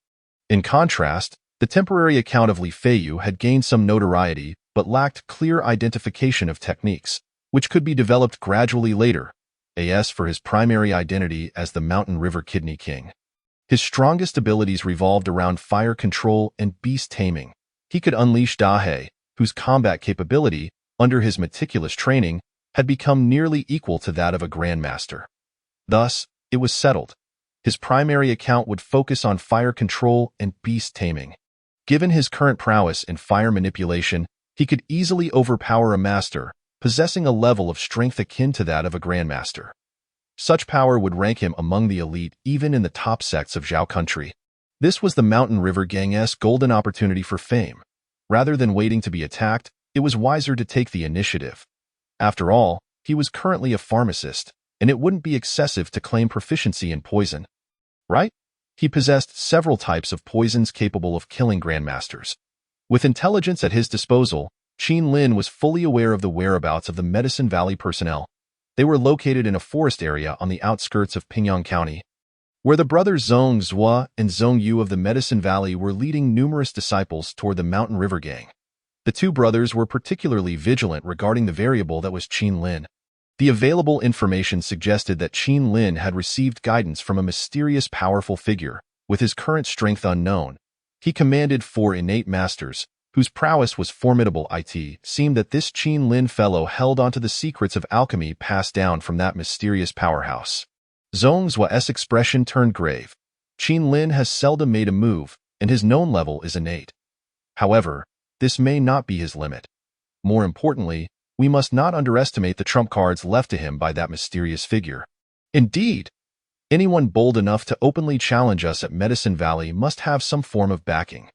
In contrast, the temporary account of Li Feiyu had gained some notoriety but lacked clear identification of techniques, which could be developed gradually later. As for his primary identity as the Mountain River Kidney King, his strongest abilities revolved around fire control and beast taming. He could unleash Dahe, whose combat capability, under his meticulous training, had become nearly equal to that of a grandmaster. Thus, it was settled. His primary account would focus on fire control and beast taming. Given his current prowess in fire manipulation, he could easily overpower a master, possessing a level of strength akin to that of a grandmaster. Such power would rank him among the elite even in the top sects of Zhao country. This was the Mountain River Gang's golden opportunity for fame. Rather than waiting to be attacked, it was wiser to take the initiative. After all, he was currently a pharmacist, and it wouldn't be excessive to claim proficiency in poison. Right? He possessed several types of poisons capable of killing grandmasters. With intelligence at his disposal, Qin Lin was fully aware of the whereabouts of the Medicine Valley personnel. They were located in a forest area on the outskirts of Pingyang County, where the brothers Zhong Zhua and Zhong Yu of the Medicine Valley were leading numerous disciples toward the Mountain River Gang. The two brothers were particularly vigilant regarding the variable that was Qin Lin. The available information suggested that Qin Lin had received guidance from a mysterious powerful figure, with his current strength unknown. He commanded 4 innate masters, whose prowess was formidable. It seemed that this Qin Lin fellow held onto the secrets of alchemy passed down from that mysterious powerhouse. Zhong Zua's expression turned grave. Qin Lin has seldom made a move, and his known level is innate. However, this may not be his limit. More importantly, we must not underestimate the trump cards left to him by that mysterious figure. Indeed, anyone bold enough to openly challenge us at Medicine Valley must have some form of backing.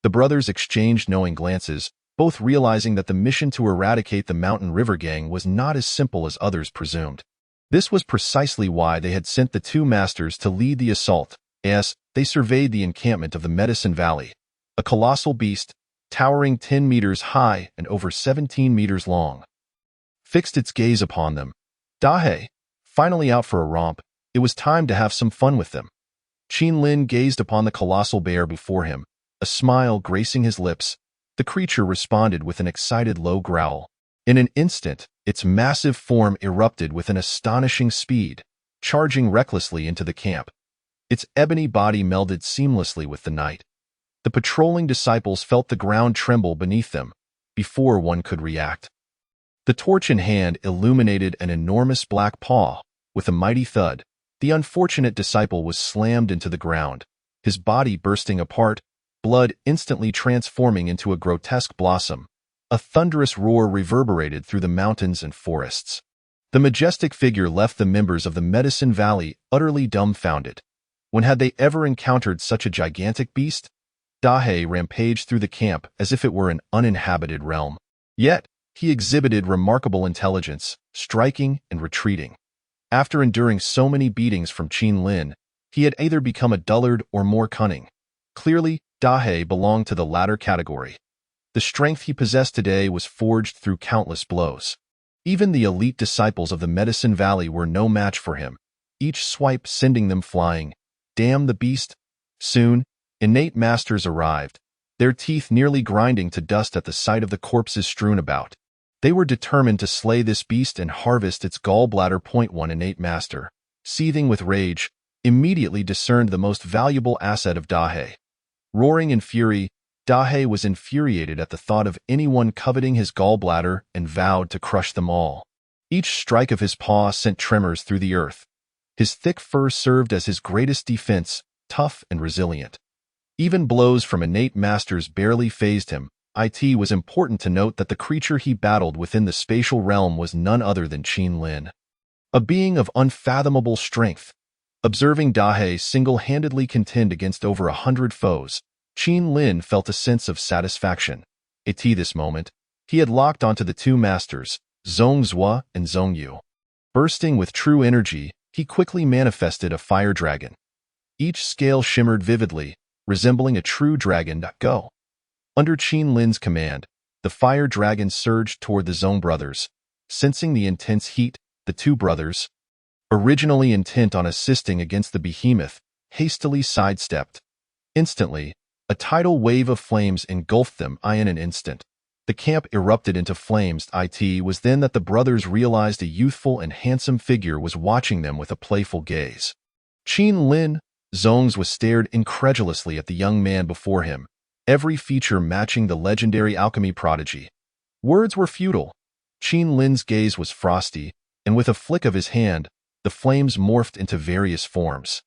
The brothers exchanged knowing glances, both realizing that the mission to eradicate the Mountain River Gang was not as simple as others presumed. This was precisely why they had sent the 2 masters to lead the assault. As they surveyed the encampment of the Medicine Valley, a colossal beast, towering 10 meters high and over 17 meters long, fixed its gaze upon them. Dahe, finally out for a romp, it was time to have some fun with them. Qin Lin gazed upon the colossal bear before him, a smile gracing his lips. The creature responded with an excited low growl. In an instant, its massive form erupted with an astonishing speed, charging recklessly into the camp. Its ebony body melded seamlessly with the night. The patrolling disciples felt the ground tremble beneath them, before one could react. The torch in hand illuminated an enormous black paw. With a mighty thud, the unfortunate disciple was slammed into the ground, his body bursting apart, blood instantly transforming into a grotesque blossom. A thunderous roar reverberated through the mountains and forests. The majestic figure left the members of the Medicine Valley utterly dumbfounded. When had they ever encountered such a gigantic beast? Dahe rampaged through the camp as if it were an uninhabited realm. Yet, he exhibited remarkable intelligence, striking and retreating. After enduring so many beatings from Qin Lin, he had either become a dullard or more cunning. Clearly, Dahe belonged to the latter category. The strength he possessed today was forged through countless blows. Even the elite disciples of the Medicine Valley were no match for him, each swipe sending them flying. Damn the beast! Soon, innate masters arrived, their teeth nearly grinding to dust at the sight of the corpses strewn about. They were determined to slay this beast and harvest its gallbladder. One innate master, seething with rage, immediately discerned the most valuable asset of Dahe. Roaring in fury, Dahe was infuriated at the thought of anyone coveting his gallbladder and vowed to crush them all. Each strike of his paw sent tremors through the earth. His thick fur served as his greatest defense, tough and resilient. Even blows from innate masters barely fazed him. It was important to note that the creature he battled within the spatial realm was none other than Qin Lin, a being of unfathomable strength. Observing Dahe single-handedly contend against over 100 foes, Qin Lin felt a sense of satisfaction. At this moment, he had locked onto the 2 masters, Zhong Zhua and Zhong Yu. Bursting with true energy, he quickly manifested a fire dragon. Each scale shimmered vividly, resembling a true dragon. Go. Under Qin Lin's command, the fire dragon surged toward the Zhong brothers. Sensing the intense heat, the 2 brothers, originally intent on assisting against the behemoth, hastily sidestepped. Instantly, a tidal wave of flames engulfed them. In an instant, the camp erupted into flames. It was then that the brothers realized a youthful and handsome figure was watching them with a playful gaze. Qin Lin, Zhong was stared incredulously at the young man before him, every feature matching the legendary alchemy prodigy. Words were futile. Qin Lin's gaze was frosty, and with a flick of his hand, the flames morphed into various forms.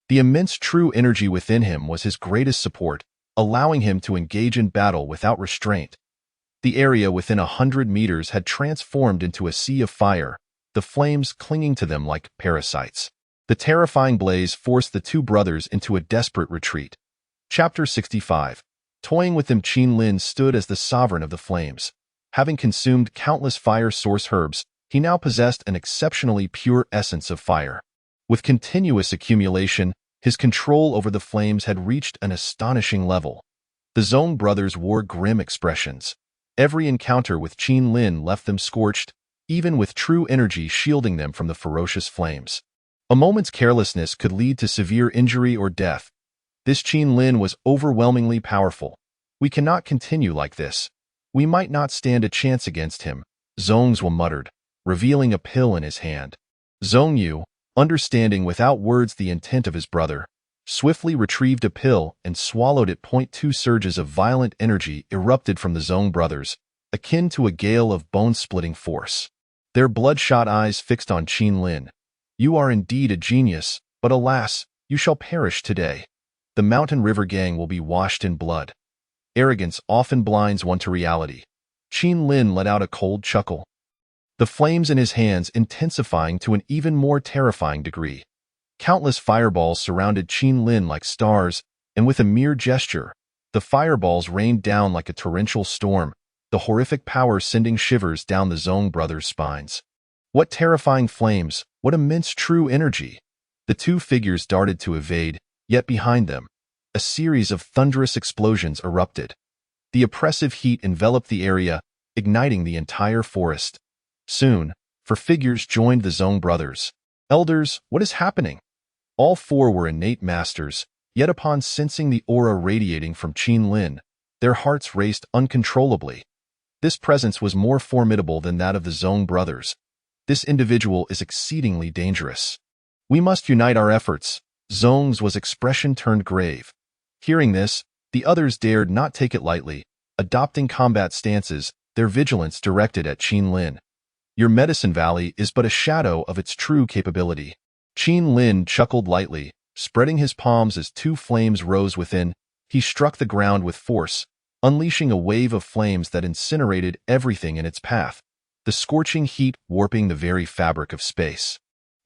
The immense true energy within him was his greatest support, allowing him to engage in battle without restraint. The area within 100 meters had transformed into a sea of fire, the flames clinging to them like parasites. The terrifying blaze forced the 2 brothers into a desperate retreat. Chapter 65. Toying with them, Qin Lin stood as the sovereign of the flames. Having consumed countless fire source herbs, he now possessed an exceptionally pure essence of fire. With continuous accumulation, his control over the flames had reached an astonishing level. The Zong brothers wore grim expressions. Every encounter with Qin Lin left them scorched, even with true energy shielding them from the ferocious flames. A moment's carelessness could lead to severe injury or death. This Qin Lin was overwhelmingly powerful. We cannot continue like this. We might not stand a chance against him, Zongzhou muttered, revealing a pill in his hand. Zhongyu, understanding without words the intent of his brother, swiftly retrieved a pill and swallowed it. 2 surges of violent energy erupted from the Zong brothers, akin to a gale of bone-splitting force. Their bloodshot eyes fixed on Qin Lin. You are indeed a genius, but alas, you shall perish today. The Mountain River Gang will be washed in blood. Arrogance often blinds one to reality. Qin Lin let out a cold chuckle, the flames in his hands intensifying to an even more terrifying degree. Countless fireballs surrounded Qin Lin like stars, and with a mere gesture, the fireballs rained down like a torrential storm, the horrific power sending shivers down the Zong brothers' spines. What terrifying flames, what immense true energy! The two figures darted to evade, yet behind them, a series of thunderous explosions erupted. The oppressive heat enveloped the area, igniting the entire forest. Soon, 4 figures joined the Zong brothers. Elders, what is happening? All 4 were innate masters, yet upon sensing the aura radiating from Qin Lin, their hearts raced uncontrollably. This presence was more formidable than that of the Zong brothers. This individual is exceedingly dangerous. We must unite our efforts. Zong's expression turned grave. Hearing this, the others dared not take it lightly, adopting combat stances, their vigilance directed at Qin Lin. Your Medicine Valley is but a shadow of its true capability. Qin Lin chuckled lightly, spreading his palms as 2 flames rose within. He struck the ground with force, unleashing a wave of flames that incinerated everything in its path, the scorching heat warping the very fabric of space.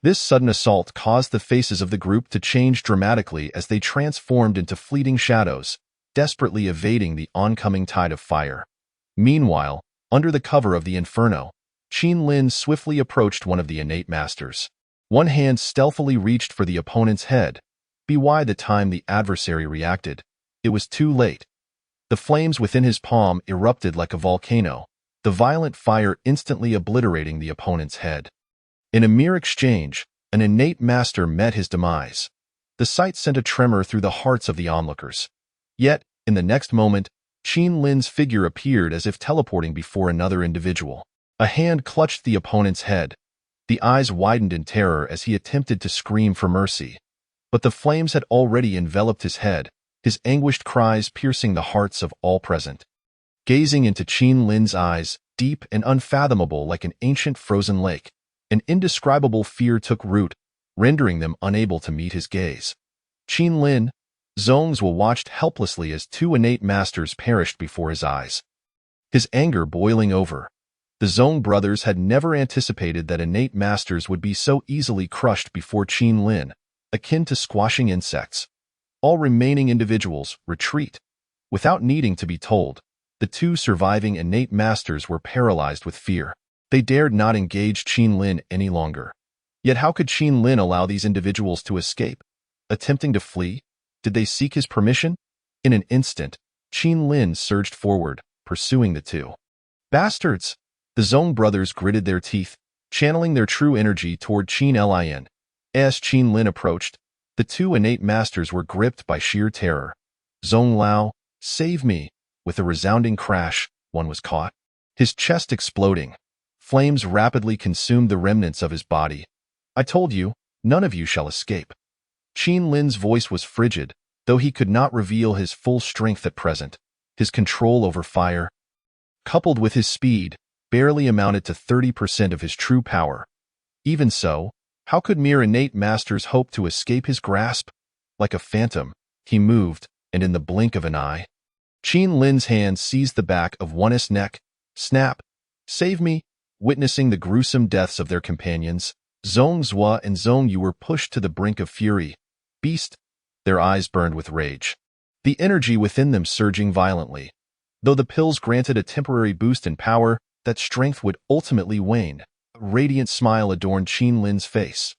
This sudden assault caused the faces of the group to change dramatically as they transformed into fleeting shadows, desperately evading the oncoming tide of fire. Meanwhile, under the cover of the inferno, Qin Lin swiftly approached one of the innate masters. One hand stealthily reached for the opponent's head. By the time the adversary reacted, it was too late. The flames within his palm erupted like a volcano, the violent fire instantly obliterating the opponent's head. In a mere exchange, an innate master met his demise. The sight sent a tremor through the hearts of the onlookers. Yet, in the next moment, Qin Lin's figure appeared as if teleporting before another individual. A hand clutched the opponent's head. The eyes widened in terror as he attempted to scream for mercy. But the flames had already enveloped his head, his anguished cries piercing the hearts of all present. Gazing into Qin Lin's eyes, deep and unfathomable like an ancient frozen lake, an indescribable fear took root, rendering them unable to meet his gaze. Qin Lin, Zongzhou watched helplessly as 2 innate masters perished before his eyes. His anger boiling over. The Zong brothers had never anticipated that innate masters would be so easily crushed before Qin Lin, akin to squashing insects. All remaining individuals retreat. Without needing to be told, the 2 surviving innate masters were paralyzed with fear. They dared not engage Qin Lin any longer. Yet how could Qin Lin allow these individuals to escape? Attempting to flee? Did they seek his permission? In an instant, Qin Lin surged forward, pursuing the 2. Bastards! The Zong brothers gritted their teeth, channeling their true energy toward Qin Lin. As Qin Lin approached, the 2 innate masters were gripped by sheer terror. Zong Lao, save me! With a resounding crash, one was caught, his chest exploding. Flames rapidly consumed the remnants of his body. I told you, none of you shall escape. Qin Lin's voice was frigid, though he could not reveal his full strength at present. His control over fire, coupled with his speed, barely amounted to 30% of his true power. Even so, how could mere innate masters hope to escape his grasp? Like a phantom, he moved, and in the blink of an eye, Qin Lin's hand seized the back of one's neck. Snap! Save me! Witnessing the gruesome deaths of their companions, Zongzhou and Zongyu were pushed to the brink of fury. Beast! Their eyes burned with rage, the energy within them surging violently. Though the pills granted a temporary boost in power, that strength would ultimately wane. A radiant smile adorned Qin Lin's face.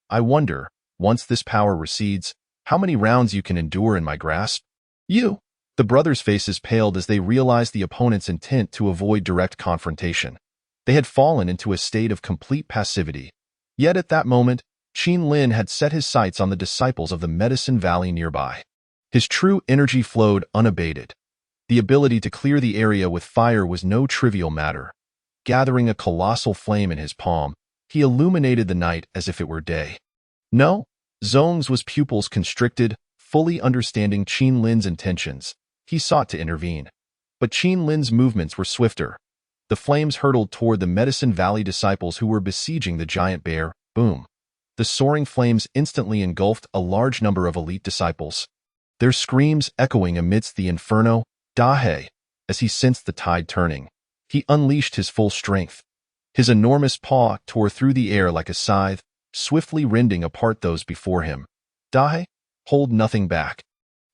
I wonder, once this power recedes, how many rounds you can endure in my grasp? You! The brothers' faces paled as they realized the opponent's intent to avoid direct confrontation. They had fallen into a state of complete passivity. Yet at that moment, Qin Lin had set his sights on the disciples of the Medicine Valley nearby. His true energy flowed unabated. The ability to clear the area with fire was no trivial matter. Gathering a colossal flame in his palm, he illuminated the night as if it were day. No, Zhong's pupils constricted, fully understanding Qin Lin's intentions. He sought to intervene. But Qin Lin's movements were swifter. The flames hurtled toward the Medicine Valley disciples who were besieging the giant bear. Boom. The soaring flames instantly engulfed a large number of elite disciples. Their screams echoing amidst the inferno. Dahe, as he sensed the tide turning, he unleashed his full strength. His enormous paw tore through the air like a scythe, swiftly rending apart those before him. Dahe, hold nothing back.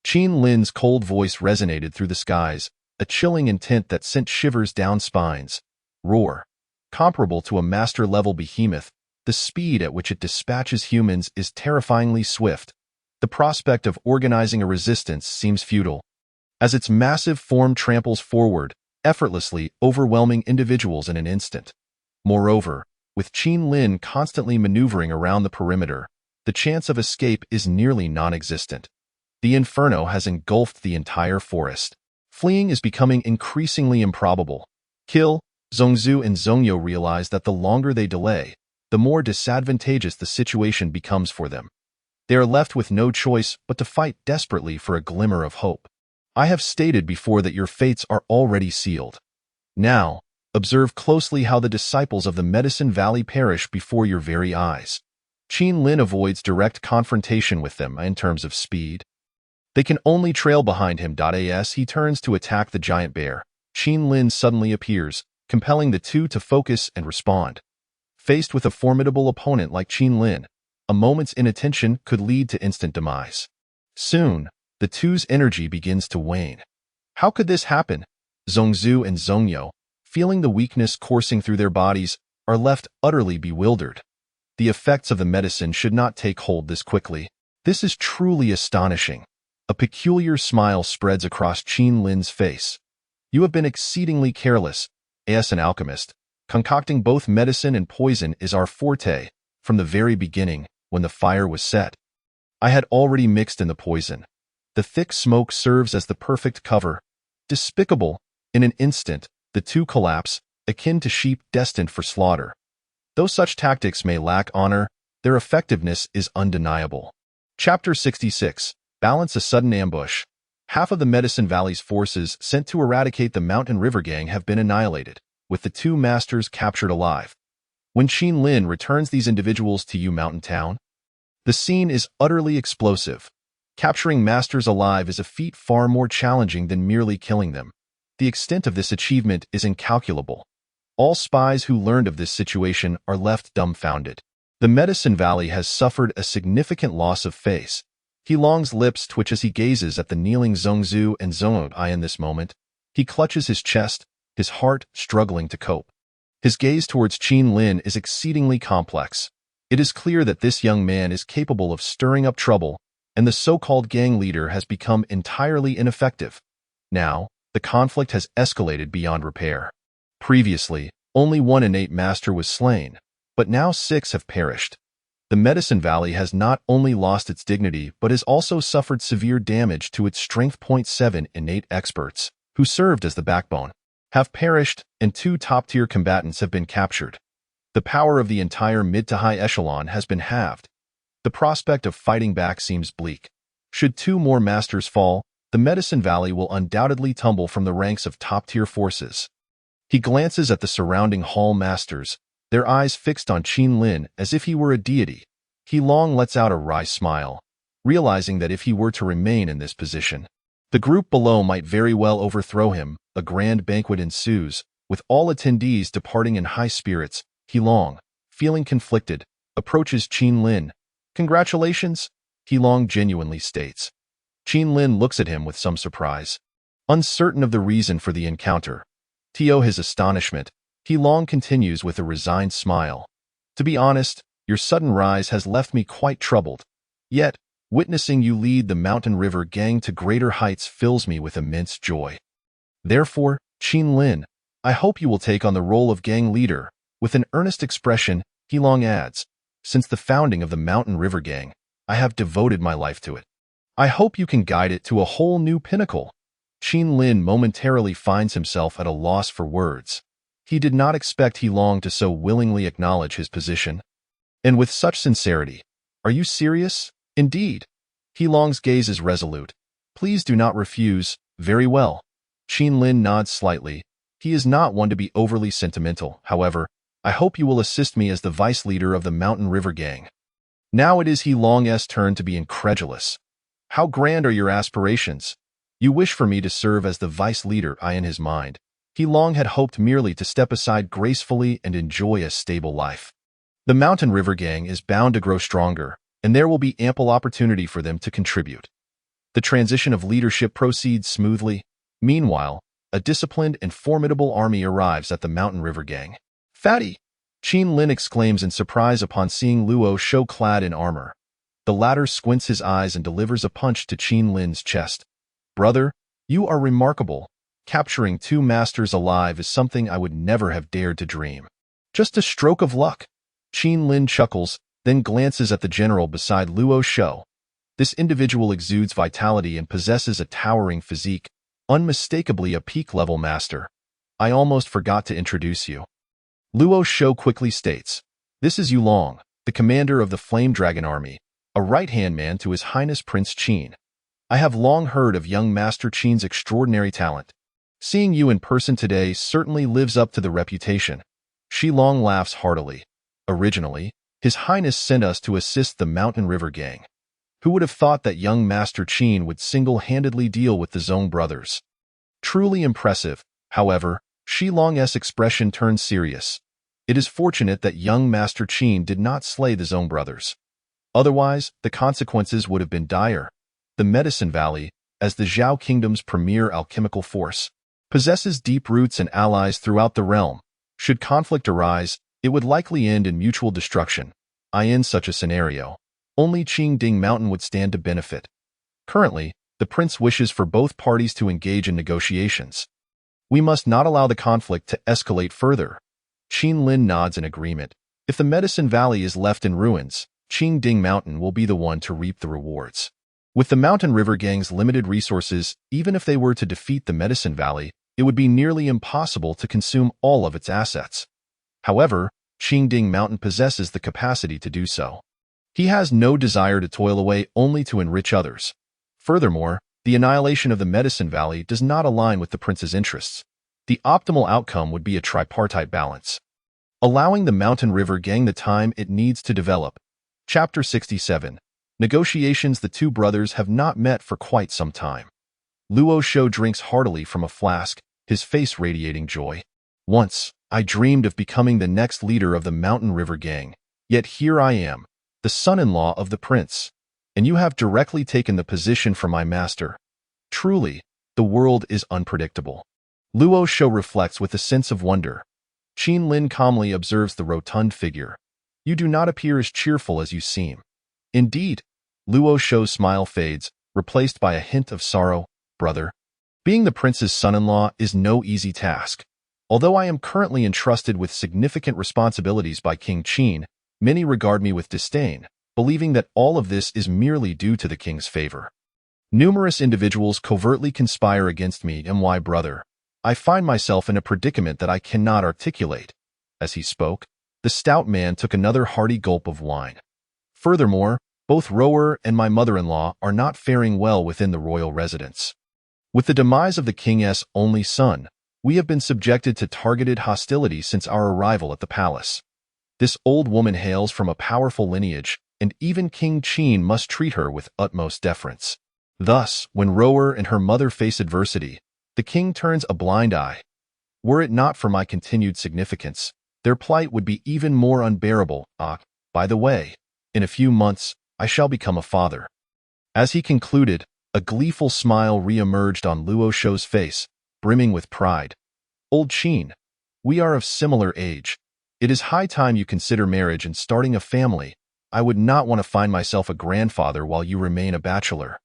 Qin Lin's cold voice resonated through the skies, a chilling intent that sent shivers down spines. Roar. Comparable to a master-level behemoth, the speed at which it dispatches humans is terrifyingly swift. The prospect of organizing a resistance seems futile. As its massive form tramples forward, effortlessly overwhelming individuals in an instant. Moreover, with Qin Lin constantly maneuvering around the perimeter, the chance of escape is nearly non-existent. The inferno has engulfed the entire forest. Fleeing is becoming increasingly improbable. Kill, Zhongzhu and Zhongyo realize that the longer they delay, the more disadvantageous the situation becomes for them. They are left with no choice but to fight desperately for a glimmer of hope. I have stated before that your fates are already sealed. Now, observe closely how the disciples of the Medicine Valley perish before your very eyes. Qin Lin avoids direct confrontation with them in terms of speed. They can only trail behind him. As he turns to attack the giant bear, Qin Lin suddenly appears, compelling the two to focus and respond. Faced with a formidable opponent like Qin Lin, a moment's inattention could lead to instant demise. Soon, the two's energy begins to wane. How could this happen? Zhongzhu and Zhongyo, feeling the weakness coursing through their bodies, are left utterly bewildered. The effects of the medicine should not take hold this quickly. This is truly astonishing. A peculiar smile spreads across Qin Lin's face. You have been exceedingly careless. As an alchemist, concocting both medicine and poison is our forte. From the very beginning, when the fire was set, I had already mixed in the poison. The thick smoke serves as the perfect cover. Despicable. In an instant, the two collapse, akin to sheep destined for slaughter. Though such tactics may lack honor, their effectiveness is undeniable. Chapter 66. Balance a sudden ambush. Half of the Medicine Valley's forces sent to eradicate the Mountain River Gang have been annihilated, with the two masters captured alive. When Qin Lin returns these individuals to Yu Mountain Town, the scene is utterly explosive. Capturing masters alive is a feat far more challenging than merely killing them. The extent of this achievement is incalculable. All spies who learned of this situation are left dumbfounded. The Medicine Valley has suffered a significant loss of face. He Long's lips twitch as he gazes at the kneeling Zhongzhu and Zhongyo in this moment. He clutches his chest, his heart struggling to cope. His gaze towards Qin Lin is exceedingly complex. It is clear that this young man is capable of stirring up trouble, and the so-called gang leader has become entirely ineffective. Now, the conflict has escalated beyond repair. Previously, only one innate master was slain, but now 6 have perished. The Medicine Valley has not only lost its dignity but has also suffered severe damage to its Strength .7 innate experts, who served as the backbone, have perished, and 2 top-tier combatants have been captured. The power of the entire mid to high echelon has been halved. The prospect of fighting back seems bleak. Should 2 more masters fall, the Medicine Valley will undoubtedly tumble from the ranks of top-tier forces. He glances at the surrounding hall masters, their eyes fixed on Qin Lin as if he were a deity. He Long lets out a wry smile, realizing that if he were to remain in this position, the group below might very well overthrow him. A grand banquet ensues, with all attendees departing in high spirits. He Long, feeling conflicted, approaches Qin Lin. Congratulations, He Long genuinely states. Qin Lin looks at him with some surprise. Uncertain of the reason for the encounter, to his astonishment, He Long continues with a resigned smile. To be honest, your sudden rise has left me quite troubled. Yet, witnessing you lead the Mountain River Gang to greater heights fills me with immense joy. Therefore, Qin Lin, I hope you will take on the role of gang leader. With an earnest expression, He Long adds, since the founding of the Mountain River Gang, I have devoted my life to it. I hope you can guide it to a whole new pinnacle. Qin Lin momentarily finds himself at a loss for words. He did not expect He Long to so willingly acknowledge his position. And with such sincerity, are you serious? Indeed. He Long's gaze is resolute. Please do not refuse. Very well. Qin Lin nods slightly. He is not one to be overly sentimental. However, I hope you will assist me as the vice leader of the Mountain River Gang. Now it is He Long's turn to be incredulous. How grand are your aspirations? You wish for me to serve as the vice leader. In his mind, He Long had hoped merely to step aside gracefully and enjoy a stable life. The Mountain River Gang is bound to grow stronger, and there will be ample opportunity for them to contribute. The transition of leadership proceeds smoothly. Meanwhile, a disciplined and formidable army arrives at the Mountain River Gang. Fatty! Qin Lin exclaims in surprise upon seeing Luo Shou clad in armor. The latter squints his eyes and delivers a punch to Qin Lin's chest. Brother, you are remarkable. Capturing 2 masters alive is something I would never have dared to dream. Just a stroke of luck. Qin Lin chuckles, then glances at the general beside Luo Shou. This individual exudes vitality and possesses a towering physique, unmistakably a peak-level master. I almost forgot to introduce you. Luo Shou quickly states, this is Yu Long, the commander of the Flame Dragon Army, a right-hand man to His Highness Prince Qin. I have long heard of young Master Qin's extraordinary talent. Seeing you in person today certainly lives up to the reputation. Shi Long laughs heartily. Originally, His Highness sent us to assist the Mountain River Gang. Who would have thought that young Master Qin would single-handedly deal with the Zhong brothers? Truly impressive. However, Shi Long's expression turns serious. It is fortunate that young Master Qin did not slay the Zhong brothers. Otherwise, the consequences would have been dire. The Medicine Valley, as the Zhao Kingdom's premier alchemical force, possesses deep roots and allies throughout the realm. Should conflict arise, it would likely end in mutual destruction. In such a scenario, only Qingding Mountain would stand to benefit. Currently, the prince wishes for both parties to engage in negotiations. We must not allow the conflict to escalate further. Qin Lin nods in agreement. If the Medicine Valley is left in ruins, Qingding Mountain will be the one to reap the rewards. With the Mountain River Gang's limited resources, even if they were to defeat the Medicine Valley, it would be nearly impossible to consume all of its assets. However, Qingding Mountain possesses the capacity to do so. He has no desire to toil away only to enrich others. Furthermore, the annihilation of the Medicine Valley does not align with the prince's interests. The optimal outcome would be a tripartite balance, allowing the Mountain River Gang the time it needs to develop. Chapter 67. Negotiations. The 2 brothers have not met for quite some time. Luo Shou drinks heartily from a flask, his face radiating joy. Once, I dreamed of becoming the next leader of the Mountain River Gang, yet here I am, the son-in-law of the prince, and you have directly taken the position from my master. Truly, the world is unpredictable. Luo Shou reflects with a sense of wonder. Qin Lin calmly observes the rotund figure. You do not appear as cheerful as you seem. Indeed, Luo Shou's smile fades, replaced by a hint of sorrow. Brother, being the prince's son-in-law is no easy task. Although I am currently entrusted with significant responsibilities by King Qin, many regard me with disdain, believing that all of this is merely due to the king's favor. Numerous individuals covertly conspire against me. My brother, I find myself in a predicament that I cannot articulate. As he spoke, the stout man took another hearty gulp of wine. Furthermore, both Rower and my mother-in-law are not faring well within the royal residence. With the demise of the king's only son, we have been subjected to targeted hostility since our arrival at the palace. This old woman hails from a powerful lineage, and even King Qin must treat her with utmost deference. Thus, when Rower and her mother face adversity, the king turns a blind eye. Were it not for my continued significance, their plight would be even more unbearable. By the way, in a few months, I shall become a father. As he concluded, A gleeful smile re-emerged on Luo Shou's face, brimming with pride. Old Qin, we are of similar age. It is high time you consider marriage and starting a family. I would not want to find myself a grandfather while you remain a bachelor.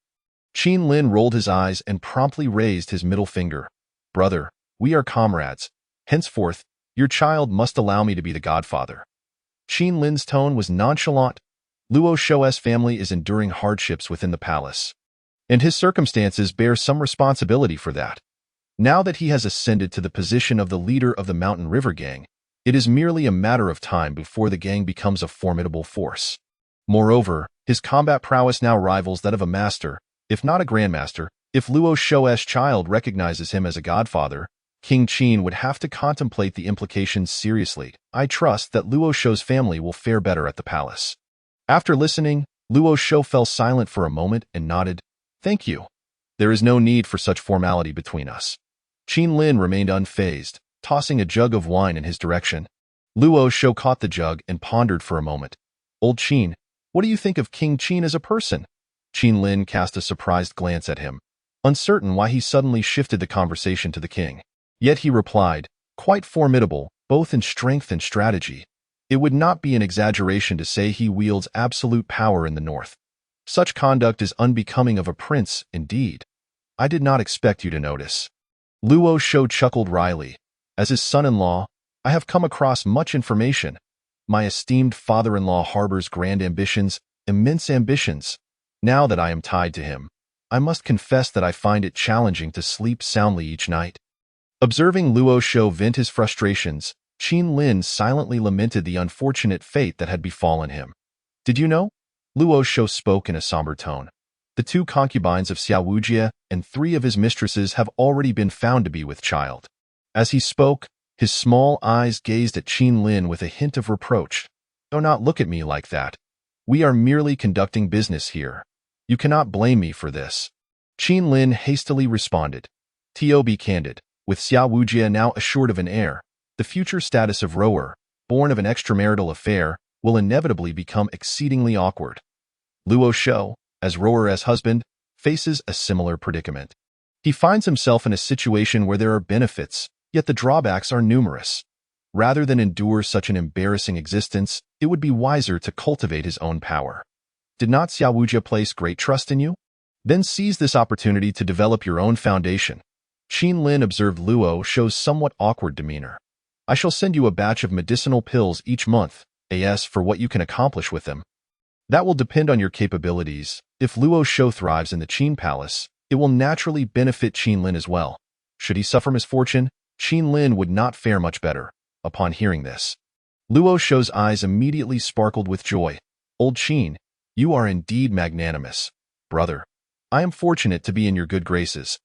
Qin Lin rolled his eyes and promptly raised his middle finger. Brother, we are comrades. Henceforth, your child must allow me to be the godfather. Qin Lin's tone was nonchalant. Luo Shou's family is enduring hardships within the palace, and his circumstances bear some responsibility for that. Now that he has ascended to the position of the leader of the Mountain River Gang, it is merely a matter of time before the gang becomes a formidable force. Moreover, his combat prowess now rivals that of a master, if not a grandmaster. If Luo Shou's child recognizes him as a godfather, King Qin would have to contemplate the implications seriously. I trust that Luo Shou's family will fare better at the palace. After listening, Luo Shou fell silent for a moment and nodded. Thank you. There is no need for such formality between us. Qin Lin remained unfazed, tossing a jug of wine in his direction. Luo Shou caught the jug and pondered for a moment. Old Qin, what do you think of King Qin as a person? Qin Lin cast a surprised glance at him, uncertain why he suddenly shifted the conversation to the king. Yet he replied, quite formidable, both in strength and strategy. It would not be an exaggeration to say he wields absolute power in the north. Such conduct is unbecoming of a prince, indeed. I did not expect you to notice. Luo Shou chuckled wryly. As his son-in-law, I have come across much information. My esteemed father-in-law harbors grand ambitions, immense ambitions. Now that I am tied to him, I must confess that I find it challenging to sleep soundly each night. Observing Luo Shou vent his frustrations, Qin Lin silently lamented the unfortunate fate that had befallen him. Did you know? Luo Shou spoke in a somber tone. The 2 concubines of Xiao Wujie and 3 of his mistresses have already been found to be with child. As he spoke, his small eyes gazed at Qin Lin with a hint of reproach. Do not look at me like that. We are merely conducting business here. You cannot blame me for this. Qin Lin hastily responded. To be candid, with Xiao Wujie now assured of an heir, the future status of rower, born of an extramarital affair, will inevitably become exceedingly awkward. Luo Shou, as rower as husband, faces a similar predicament. He finds himself in a situation where there are benefits, yet the drawbacks are numerous. Rather than endure such an embarrassing existence, it would be wiser to cultivate his own power. Did not Xiao Wujie place great trust in you? Then seize this opportunity to develop your own foundation. Qin Lin observed Luo Shou's somewhat awkward demeanor. I shall send you a batch of medicinal pills each month, as for what you can accomplish with them. That will depend on your capabilities. If Luo Shou thrives in the Qin Palace, it will naturally benefit Qin Lin as well. Should he suffer misfortune, Qin Lin would not fare much better. Upon hearing this, Luo Shou's eyes immediately sparkled with joy. Old Qin, you are indeed magnanimous. Brother, I am fortunate to be in your good graces.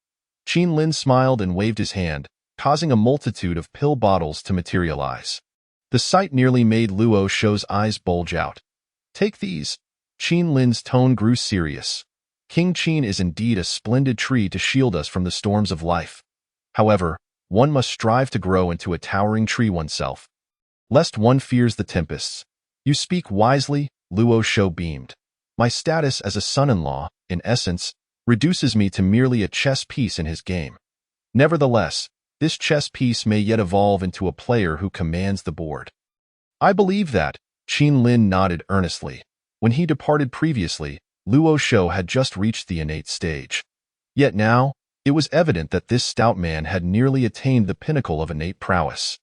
Qin Lin smiled and waved his hand, causing a multitude of pill bottles to materialize. The sight nearly made Luo Shou's eyes bulge out. Take these. Qin Lin's tone grew serious. King Qin is indeed a splendid tree to shield us from the storms of life. However, one must strive to grow into a towering tree oneself, lest one fears the tempests. You speak wisely, Luo Shou beamed. My status as a son-in-law, in essence, reduces me to merely a chess piece in his game. Nevertheless, this chess piece may yet evolve into a player who commands the board. I believe that. Qin Lin nodded earnestly. When he departed previously, Luo Shou had just reached the innate stage. Yet now, it was evident that this stout man had nearly attained the pinnacle of innate prowess.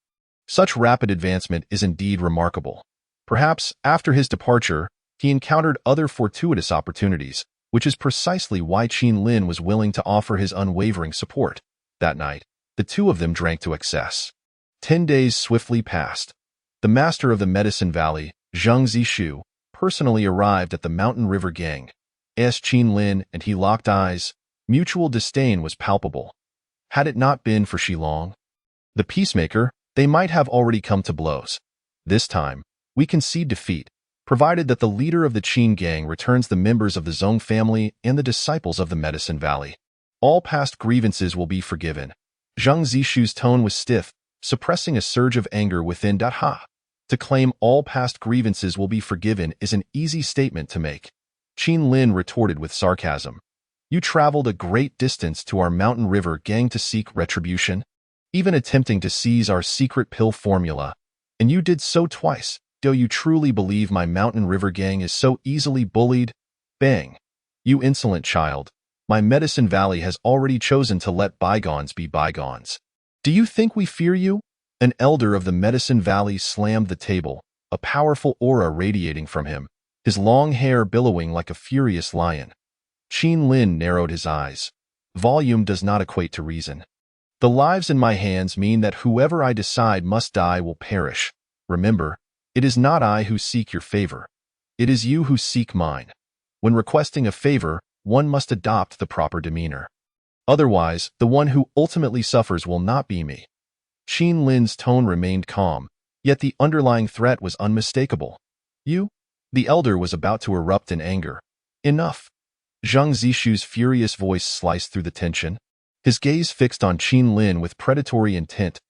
Such rapid advancement is indeed remarkable. Perhaps, after his departure, he encountered other fortuitous opportunities, which is precisely why Qin Lin was willing to offer his unwavering support. That night, the 2 of them drank to excess. 10 days swiftly passed. The master of the Medicine Valley, Zhang Zishu, personally arrived at the Mountain River Gang. As Qin Lin and he locked eyes, mutual disdain was palpable. Had it not been for Shilong, the peacemaker, they might have already come to blows. This time, we concede defeat, provided that the leader of the Qin Gang returns the members of the Zhong family and the disciples of the Medicine Valley. All past grievances will be forgiven. Zhang Zishu's tone was stiff, suppressing a surge of anger within. To claim all past grievances will be forgiven is an easy statement to make. Qin Lin retorted with sarcasm. You traveled a great distance to our Mountain River gang to seek retribution, even attempting to seize our secret pill formula. And you did so twice. Do you truly believe my Mountain River gang is so easily bullied? Bang. You insolent child. My Medicine Valley has already chosen to let bygones be bygones. Do you think we fear you? An elder of the Medicine Valley slammed the table, a powerful aura radiating from him, his long hair billowing like a furious lion. Qin Lin narrowed his eyes. Volume does not equate to reason. The lives in my hands mean that whoever I decide must die will perish. Remember, it is not I who seek your favor. It is you who seek mine. When requesting a favor, one must adopt the proper demeanor. Otherwise, the one who ultimately suffers will not be me. Qin Lin's tone remained calm, yet the underlying threat was unmistakable. You? The elder was about to erupt in anger. Enough. Zhang Zishu's furious voice sliced through the tension, his gaze fixed on Qin Lin with predatory intent.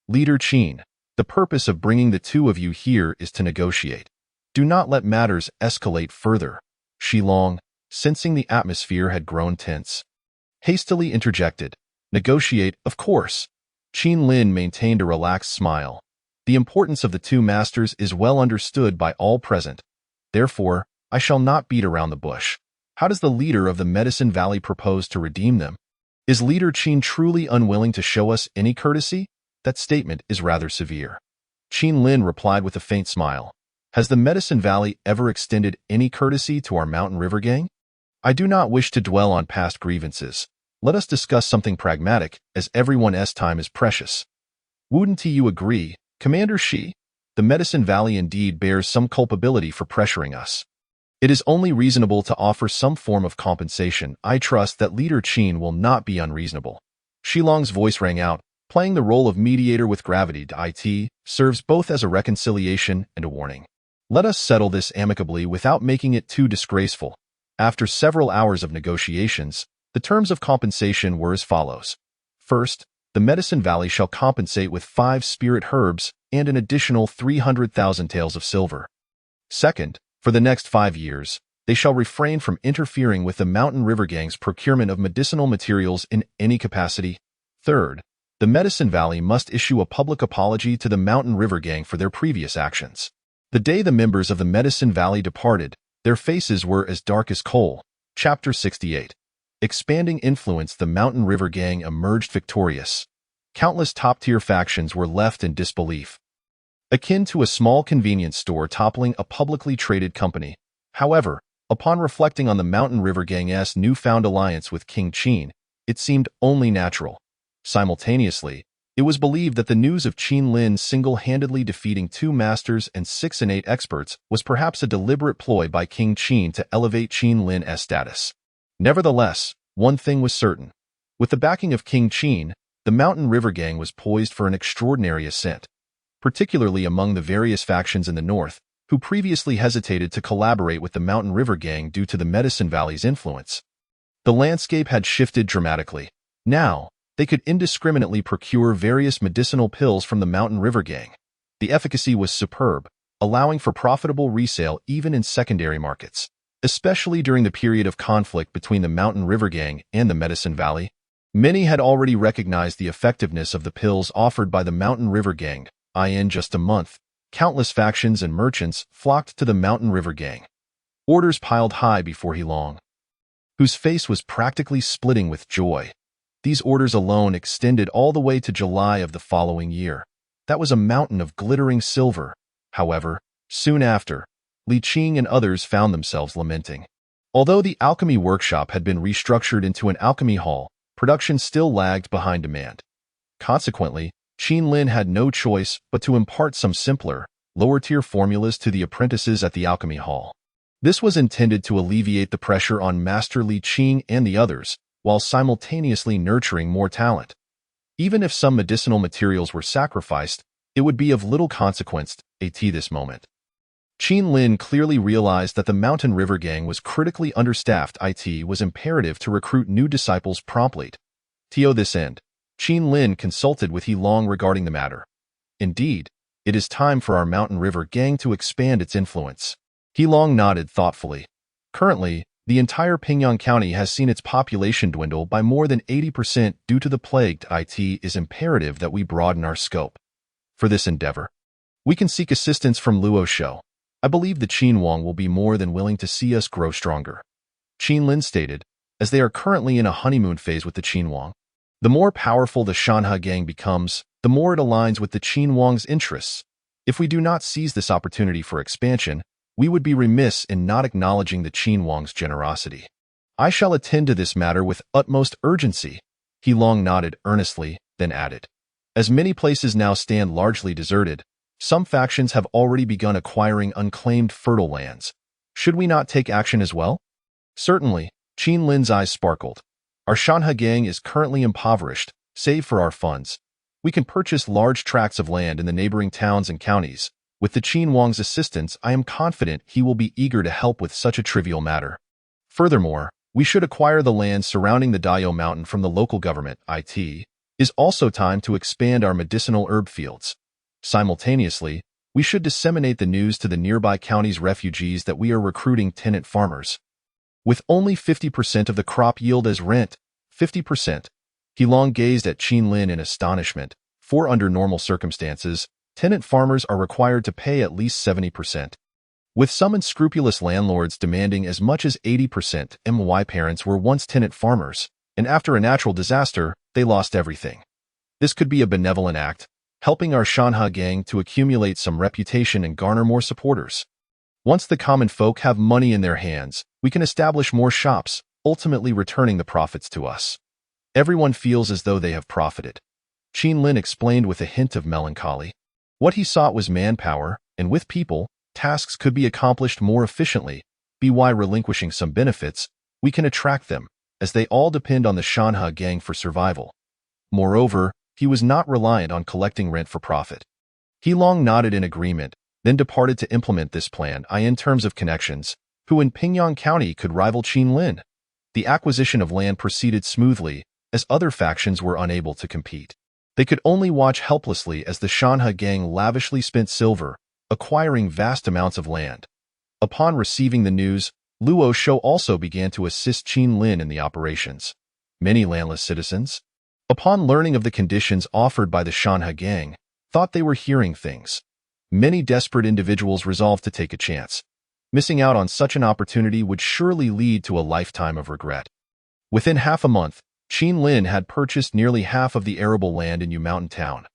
Leader Qin, the purpose of bringing the two of you here is to negotiate. Do not let matters escalate further. Shilong, sensing the atmosphere had grown tense, hastily interjected. Negotiate, of course. Qin Lin maintained a relaxed smile. The importance of the two masters is well understood by all present. Therefore, I shall not beat around the bush. How does the leader of the Medicine Valley propose to redeem them? Is Leader Qin truly unwilling to show us any courtesy? That statement is rather severe. Qin Lin replied with a faint smile. Has the Medicine Valley ever extended any courtesy to our Mountain River gang? I do not wish to dwell on past grievances. Let us discuss something pragmatic, as everyone's time is precious. Wouldn't you agree, Commander Shi? The Medicine Valley indeed bears some culpability for pressuring us. It is only reasonable to offer some form of compensation. I trust that Leader Qin will not be unreasonable. Shilong's voice rang out, playing the role of mediator with gravity. It serves both as a reconciliation and a warning. Let us settle this amicably without making it too disgraceful. After several hours of negotiations, the terms of compensation were as follows. First, the Medicine Valley shall compensate with 5 spirit herbs and an additional 300,000 taels of silver. Second, for the next 5 years, they shall refrain from interfering with the Mountain River Gang's procurement of medicinal materials in any capacity. Third, the Medicine Valley must issue a public apology to the Mountain River Gang for their previous actions. The day the members of the Medicine Valley departed, their faces were as dark as coal. Chapter 68. Expanding influence. The Mountain River Gang emerged victorious. Countless top-tier factions were left in disbelief, akin to a small convenience store toppling a publicly traded company. However, upon reflecting on the Mountain River Gang's newfound alliance with King Qin, it seemed only natural. Simultaneously, it was believed that the news of Qin Lin single-handedly defeating 2 masters and 6 innate experts was perhaps a deliberate ploy by King Qin to elevate Qin Lin's status. Nevertheless, one thing was certain. With the backing of King Qin, the Mountain River Gang was poised for an extraordinary ascent, particularly among the various factions in the north, who previously hesitated to collaborate with the Mountain River Gang due to the Medicine Valley's influence. The landscape had shifted dramatically. Now, they could indiscriminately procure various medicinal pills from the Mountain River Gang. The efficacy was superb, allowing for profitable resale even in secondary markets. Especially during the period of conflict between the Mountain River Gang and the Medicine Valley, many had already recognized the effectiveness of the pills offered by the Mountain River Gang. In just a month, countless factions and merchants flocked to the Mountain River Gang. Orders piled high before Heilong, whose face was practically splitting with joy. These orders alone extended all the way to July of the following year. That was a mountain of glittering silver. However, soon after, Li Qing and others found themselves lamenting. Although the alchemy workshop had been restructured into an alchemy hall, production still lagged behind demand. Consequently, Qin Lin had no choice but to impart some simpler, lower-tier formulas to the apprentices at the alchemy hall. This was intended to alleviate the pressure on Master Li Qing and the others, while simultaneously nurturing more talent. Even if some medicinal materials were sacrificed, it would be of little consequence at this moment. Qin Lin clearly realized that the Mountain River Gang was critically understaffed. It was imperative to recruit new disciples promptly. To this end, Qin Lin consulted with Heilong regarding the matter. Indeed, it is time for our Mountain River Gang to expand its influence. Heilong nodded thoughtfully. Currently, The entire Pingyang County has seen its population dwindle by more than 80% due to the plague. It is imperative that we broaden our scope. For this endeavor, we can seek assistance from Luo Shou. I believe the Qin Wang will be more than willing to see us grow stronger. Qin Lin stated, as they are currently in a honeymoon phase with the Qin Wang. The more powerful the Shanhe gang becomes, the more it aligns with the Qin Wang's interests. If we do not seize this opportunity for expansion, we would be remiss in not acknowledging the Qin Wang's generosity. I shall attend to this matter with utmost urgency. He Long nodded earnestly, then added, as many places now stand largely deserted, some factions have already begun acquiring unclaimed fertile lands. Should we not take action as well? Certainly. Qin Lin's eyes sparkled. Our Shanhe gang is currently impoverished, save for our funds. We can purchase large tracts of land in the neighboring towns and counties. With the Qin Wang's assistance, I am confident he will be eager to help with such a trivial matter. Furthermore, we should acquire the land surrounding the Dayo Mountain from the local government. It is also time to expand our medicinal herb fields. Simultaneously, we should disseminate the news to the nearby counties' refugees that we are recruiting tenant farmers. With only 50% of the crop yield as rent, 50%. He Long gazed at Qin Lin in astonishment, for under normal circumstances, tenant farmers are required to pay at least 70%. With some unscrupulous landlords demanding as much as 80%, my parents were once tenant farmers, and after a natural disaster, they lost everything. This could be a benevolent act, helping our Shanhe gang to accumulate some reputation and garner more supporters. Once the common folk have money in their hands, we can establish more shops, ultimately returning the profits to us. Everyone feels as though they have profited. Qin Lin explained with a hint of melancholy. What he sought was manpower, and with people, tasks could be accomplished more efficiently. By relinquishing some benefits, we can attract them, as they all depend on the Shanhe gang for survival. Moreover, he was not reliant on collecting rent for profit. He Long nodded in agreement, then departed to implement this plan in terms of connections, who in Pingyang County could rival Qin Lin. The acquisition of land proceeded smoothly, as other factions were unable to compete. They could only watch helplessly as the Shanhe gang lavishly spent silver, acquiring vast amounts of land. Upon receiving the news, Luo Shou also began to assist Qin Lin in the operations. Many landless citizens, upon learning of the conditions offered by the Shanhe gang, thought they were hearing things. Many desperate individuals resolved to take a chance. Missing out on such an opportunity would surely lead to a lifetime of regret. Within half a month, Qin Lin had purchased nearly half of the arable land in Yu Mountain Town.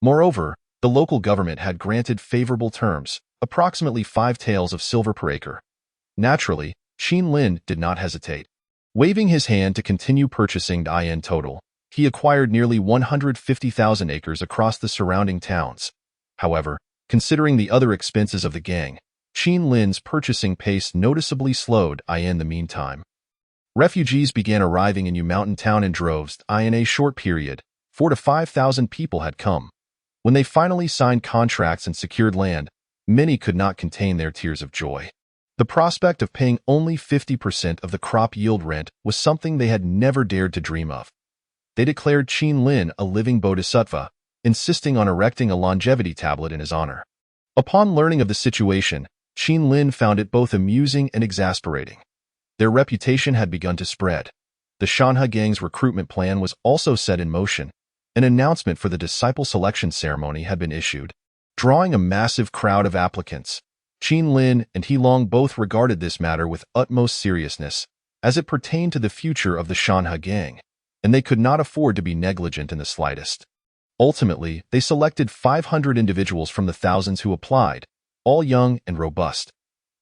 Moreover, the local government had granted favorable terms, approximately 5 taels of silver per acre. Naturally, Qin Lin did not hesitate. Waving his hand to continue purchasing in total, he acquired nearly 150,000 acres across the surrounding towns. However, considering the other expenses of the gang, Qin Lin's purchasing pace noticeably slowed in the meantime. Refugees began arriving in Yu Mountain Town in droves. In a short period, 4,000 to 5,000 people had come. When they finally signed contracts and secured land, many could not contain their tears of joy. The prospect of paying only 50% of the crop yield rent was something they had never dared to dream of. They declared Qin Lin a living bodhisattva, insisting on erecting a longevity tablet in his honor. Upon learning of the situation, Qin Lin found it both amusing and exasperating. Their reputation had begun to spread. The Shanhe gang's recruitment plan was also set in motion. An announcement for the disciple selection ceremony had been issued, drawing a massive crowd of applicants. Qin Lin and He Long both regarded this matter with utmost seriousness, as it pertained to the future of the Shanhe gang, and they could not afford to be negligent in the slightest. Ultimately, they selected 500 individuals from the thousands who applied, all young and robust.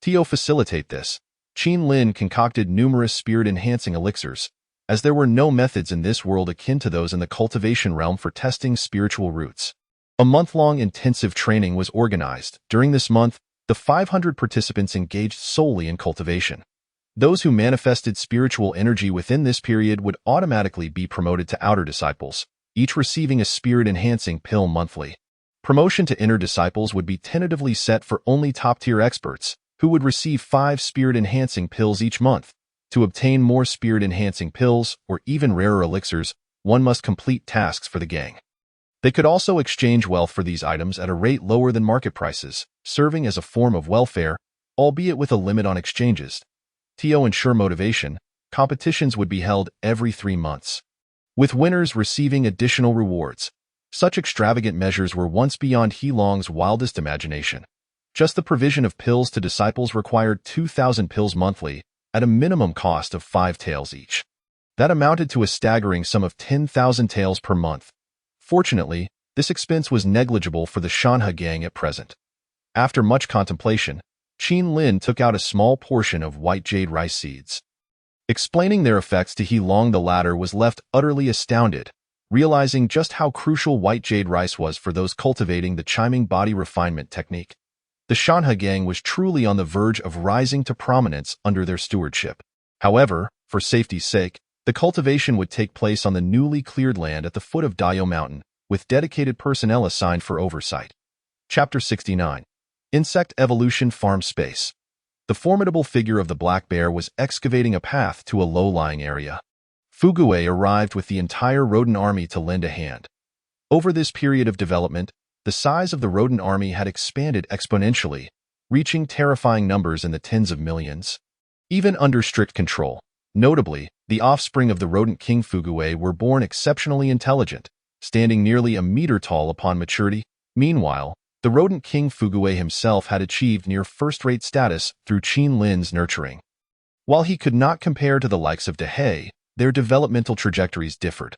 To facilitate this, Qin Lin concocted numerous spirit-enhancing elixirs, as there were no methods in this world akin to those in the cultivation realm for testing spiritual roots. A month-long intensive training was organized. During this month, the 500 participants engaged solely in cultivation. Those who manifested spiritual energy within this period would automatically be promoted to outer disciples, each receiving a spirit-enhancing pill monthly. Promotion to inner disciples would be tentatively set for only top-tier experts, who would receive 5 spirit-enhancing pills each month. To obtain more spirit-enhancing pills, or even rarer elixirs, one must complete tasks for the gang. They could also exchange wealth for these items at a rate lower than market prices, serving as a form of welfare, albeit with a limit on exchanges. To ensure motivation, competitions would be held every 3 months, with winners receiving additional rewards. Such extravagant measures were once beyond He Long's wildest imagination. Just the provision of pills to disciples required 2,000 pills monthly, at a minimum cost of 5 taels each. That amounted to a staggering sum of 10,000 taels per month. Fortunately, this expense was negligible for the Shanhe gang at present. After much contemplation, Qin Lin took out a small portion of white jade rice seeds. Explaining their effects to He Long, the latter was left utterly astounded, realizing just how crucial white jade rice was for those cultivating the chiming body refinement technique. The Shanhe gang was truly on the verge of rising to prominence under their stewardship. However, for safety's sake, the cultivation would take place on the newly cleared land at the foot of Dayou Mountain, with dedicated personnel assigned for oversight. Chapter 69. Insect Evolution Farm Space. The formidable figure of the black bear was excavating a path to a low-lying area. Fu Gui arrived with the entire rodent army to lend a hand. Over this period of development, the size of the rodent army had expanded exponentially, reaching terrifying numbers in the tens of millions. Even under strict control, notably, the offspring of the rodent king Fu Gui were born exceptionally intelligent, standing nearly a meter tall upon maturity. Meanwhile, the rodent king Fu Gui himself had achieved near first-rate status through Qin Lin's nurturing. While he could not compare to the likes of De He, their developmental trajectories differed.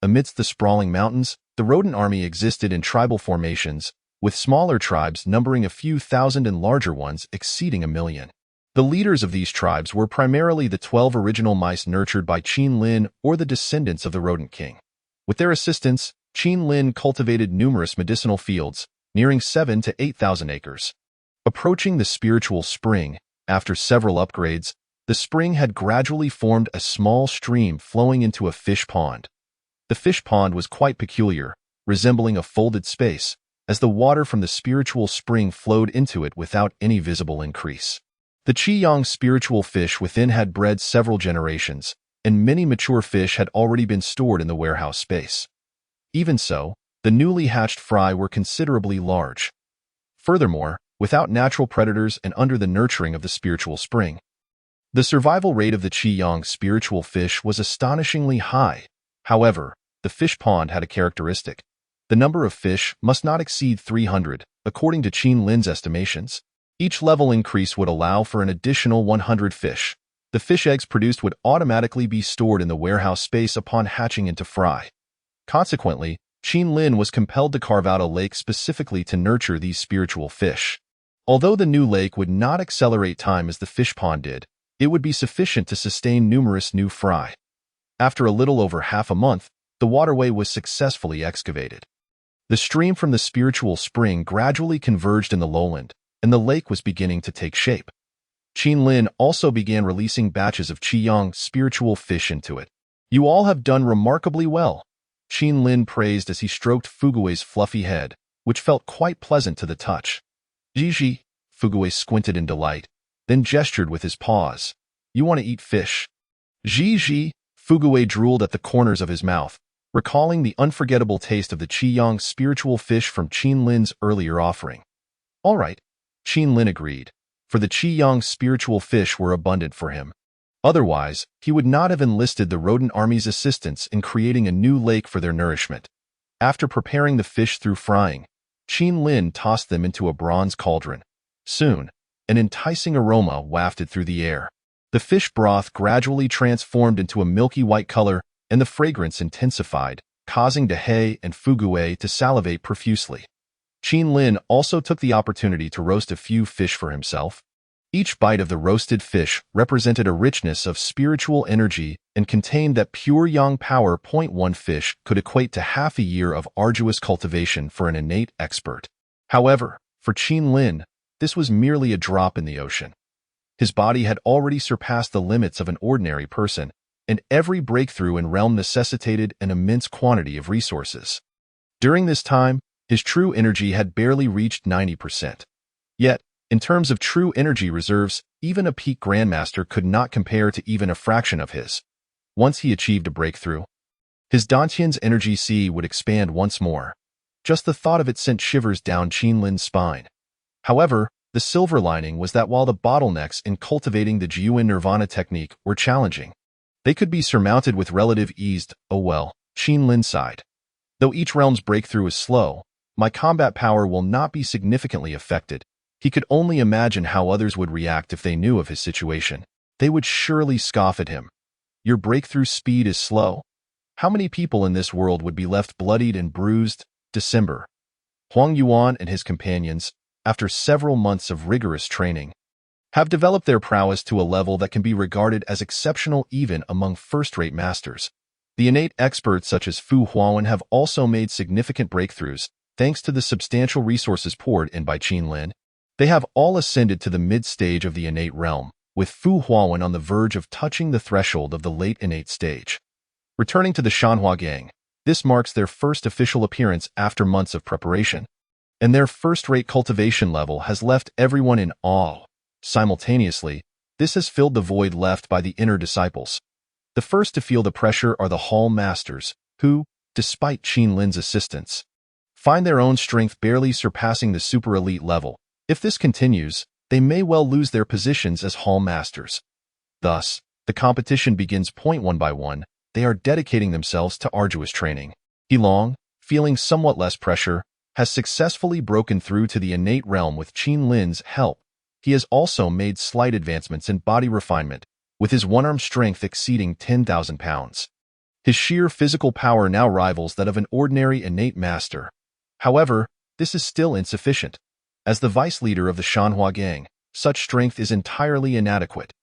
Amidst the sprawling mountains, the rodent army existed in tribal formations, with smaller tribes numbering a few thousand and larger ones exceeding 1 million. The leaders of these tribes were primarily the 12 original mice nurtured by Qin Lin or the descendants of the rodent king. With their assistance, Qin Lin cultivated numerous medicinal fields, nearing 7,000 to 8,000 acres. Approaching the spiritual spring, after several upgrades, the spring had gradually formed a small stream flowing into a fish pond. The fish pond was quite peculiar, resembling a folded space, as the water from the spiritual spring flowed into it without any visible increase. The Qiyang spiritual fish within had bred several generations, and many mature fish had already been stored in the warehouse space. Even so, the newly hatched fry were considerably large. Furthermore, without natural predators and under the nurturing of the spiritual spring, the survival rate of the Qiyang spiritual fish was astonishingly high. However, the fish pond had a characteristic. The number of fish must not exceed 300, according to Qin Lin's estimations. Each level increase would allow for an additional 100 fish. The fish eggs produced would automatically be stored in the warehouse space upon hatching into fry. Consequently, Qin Lin was compelled to carve out a lake specifically to nurture these spiritual fish. Although the new lake would not accelerate time as the fish pond did, it would be sufficient to sustain numerous new fry. After a little over half a month, the waterway was successfully excavated. The stream from the spiritual spring gradually converged in the lowland, and the lake was beginning to take shape. Qin Lin also began releasing batches of Qiyang spiritual fish into it. "You all have done remarkably well," Qin Lin praised as he stroked Fu Gui's fluffy head, which felt quite pleasant to the touch. "Jiji," Fu Gui squinted in delight, then gestured with his paws. "You want to eat fish?" "Jiji," Fu Gui drooled at the corners of his mouth, recalling the unforgettable taste of the Qiyang spiritual fish from Qin Lin's earlier offering. "All right," Qin Lin agreed, for the Qiyang spiritual fish were abundant for him. Otherwise, he would not have enlisted the rodent army's assistance in creating a new lake for their nourishment. After preparing the fish through frying, Qin Lin tossed them into a bronze cauldron. Soon, an enticing aroma wafted through the air. The fish broth gradually transformed into a milky white color, and the fragrance intensified, causing De He and Fu Gui to salivate profusely. Qin Lin also took the opportunity to roast a few fish for himself. Each bite of the roasted fish represented a richness of spiritual energy and contained that pure yang power. One fish could equate to half a year of arduous cultivation for an innate expert. However, for Qin Lin, this was merely a drop in the ocean. His body had already surpassed the limits of an ordinary person, and every breakthrough in realm necessitated an immense quantity of resources. During this time, his true energy had barely reached 90%. Yet, in terms of true energy reserves, even a peak grandmaster could not compare to even a fraction of his. Once he achieved a breakthrough, his Dantian's energy sea would expand once more. Just the thought of it sent shivers down Qin Lin's spine. However, The silver lining was that while the bottlenecks in cultivating the Jiuan Nirvana technique were challenging, they could be surmounted with relative ease. Oh well, Qin Lin sighed. Though each realm's breakthrough is slow, my combat power will not be significantly affected. He could only imagine how others would react if they knew of his situation. They would surely scoff at him. Your breakthrough speed is slow. How many people in this world would be left bloodied and bruised? December. Huang Yuan and his companions, after several months of rigorous training, have developed their prowess to a level that can be regarded as exceptional even among first-rate masters. The innate experts such as Fu Huan have also made significant breakthroughs, thanks to the substantial resources poured in by Qin Lin. They have all ascended to the mid-stage of the innate realm, with Fu Huan on the verge of touching the threshold of the late innate stage. Returning to the Shanhua Gang, this marks their first official appearance after months of preparation, and their first-rate cultivation level has left everyone in awe. Simultaneously, this has filled the void left by the inner disciples. The first to feel the pressure are the Hall Masters, who, despite Qin Lin's assistance, find their own strength barely surpassing the super-elite level. If this continues, they may well lose their positions as Hall Masters. Thus, the competition begins one by one. They are dedicating themselves to arduous training. He Long, feeling somewhat less pressure, has successfully broken through to the innate realm with Qin Lin's help. He has also made slight advancements in body refinement, with his one-arm strength exceeding 10,000 pounds. His sheer physical power now rivals that of an ordinary innate master. However, this is still insufficient. As the vice leader of the Shanhua Gang, such strength is entirely inadequate.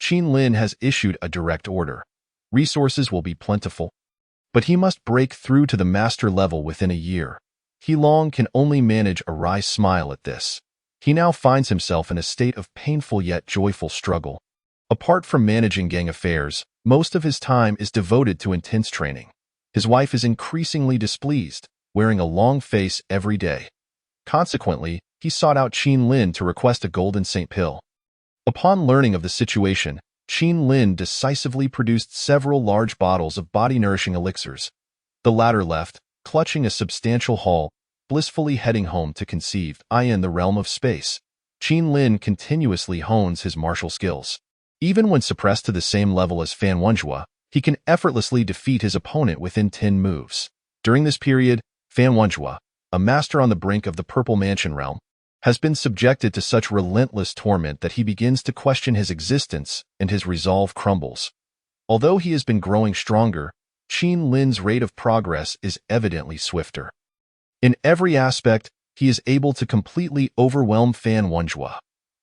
Qin Lin has issued a direct order. Resources will be plentiful, but he must break through to the master level within a year. He Long can only manage a wry smile at this. He now finds himself in a state of painful yet joyful struggle. Apart from managing gang affairs, most of his time is devoted to intense training. His wife is increasingly displeased, wearing a long face every day. Consequently, he sought out Qin Lin to request a golden Saint pill. Upon learning of the situation, Qin Lin decisively produced several large bottles of body-nourishing elixirs. The latter left, clutching a substantial haul, blissfully heading home to conceive. In the realm of space, Qin Lin continuously hones his martial skills. Even when suppressed to the same level as Fan Wenjue, he can effortlessly defeat his opponent within 10 moves. During this period, Fan Wenjue, a master on the brink of the Purple Mansion realm, has been subjected to such relentless torment that he begins to question his existence and his resolve crumbles. Although he has been growing stronger, Qin Lin's rate of progress is evidently swifter. In every aspect, he is able to completely overwhelm Fan Wenjue.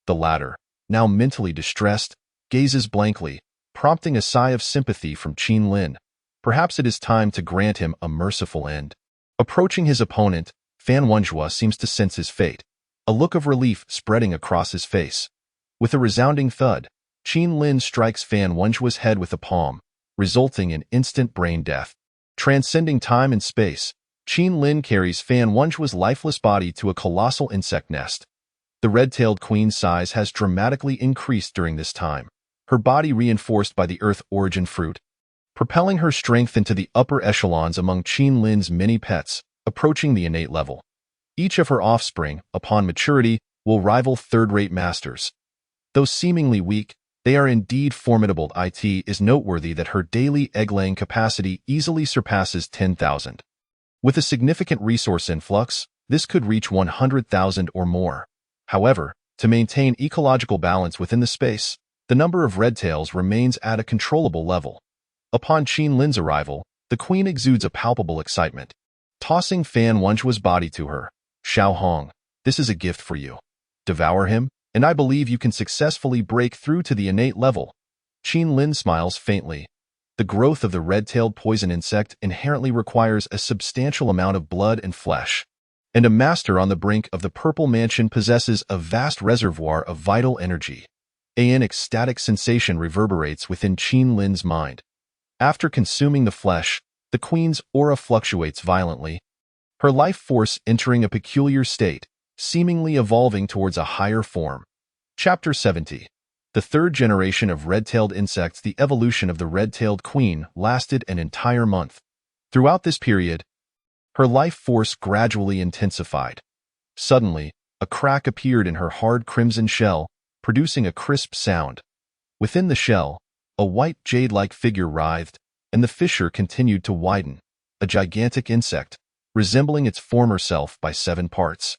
The latter, now mentally distressed, gazes blankly, prompting a sigh of sympathy from Qin Lin. Perhaps it is time to grant him a merciful end. Approaching his opponent, Fan Wenjue seems to sense his fate, a look of relief spreading across his face. With a resounding thud, Qin Lin strikes Fan Wenjue's head with a palm, resulting in instant brain death. Transcending time and space, Qin Lin carries Fan Wenjue's lifeless body to a colossal insect nest. The red-tailed queen's size has dramatically increased during this time, her body reinforced by the Earth Origin fruit, propelling her strength into the upper echelons among Qin Lin's many pets, approaching the innate level. Each of her offspring, upon maturity, will rival third-rate masters. Though seemingly weak, they are indeed formidable. It is noteworthy that her daily egg-laying capacity easily surpasses 10,000. With a significant resource influx, this could reach 100,000 or more. However, to maintain ecological balance within the space, the number of redtails remains at a controllable level. Upon Qin Lin's arrival, the queen exudes a palpable excitement. Tossing Fan Wenjue's body to her, Xiao Hong, this is a gift for you. Devour him, and I believe you can successfully break through to the innate level. Qin Lin smiles faintly. The growth of the red-tailed poison insect inherently requires a substantial amount of blood and flesh, and a master on the brink of the Purple Mansion possesses a vast reservoir of vital energy. An ecstatic sensation reverberates within Qin Lin's mind. After consuming the flesh, the queen's aura fluctuates violently, her life force entering a peculiar state, seemingly evolving towards a higher form. Chapter 70. The third generation of red-tailed insects. The evolution of the red-tailed queen lasted an entire month. Throughout this period, her life force gradually intensified. Suddenly, A crack appeared in her hard crimson shell, producing a crisp sound. Within the shell, a white jade-like figure writhed, and the fissure continued to widen, a gigantic insect, resembling its former self by 7 parts.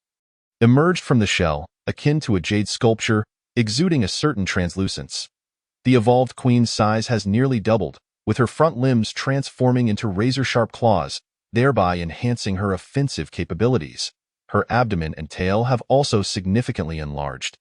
Emerged from the shell, akin to a jade sculpture, exuding a certain translucence. The evolved queen's size has nearly doubled, with her front limbs transforming into razor-sharp claws, thereby enhancing her offensive capabilities. Her abdomen and tail have also significantly enlarged,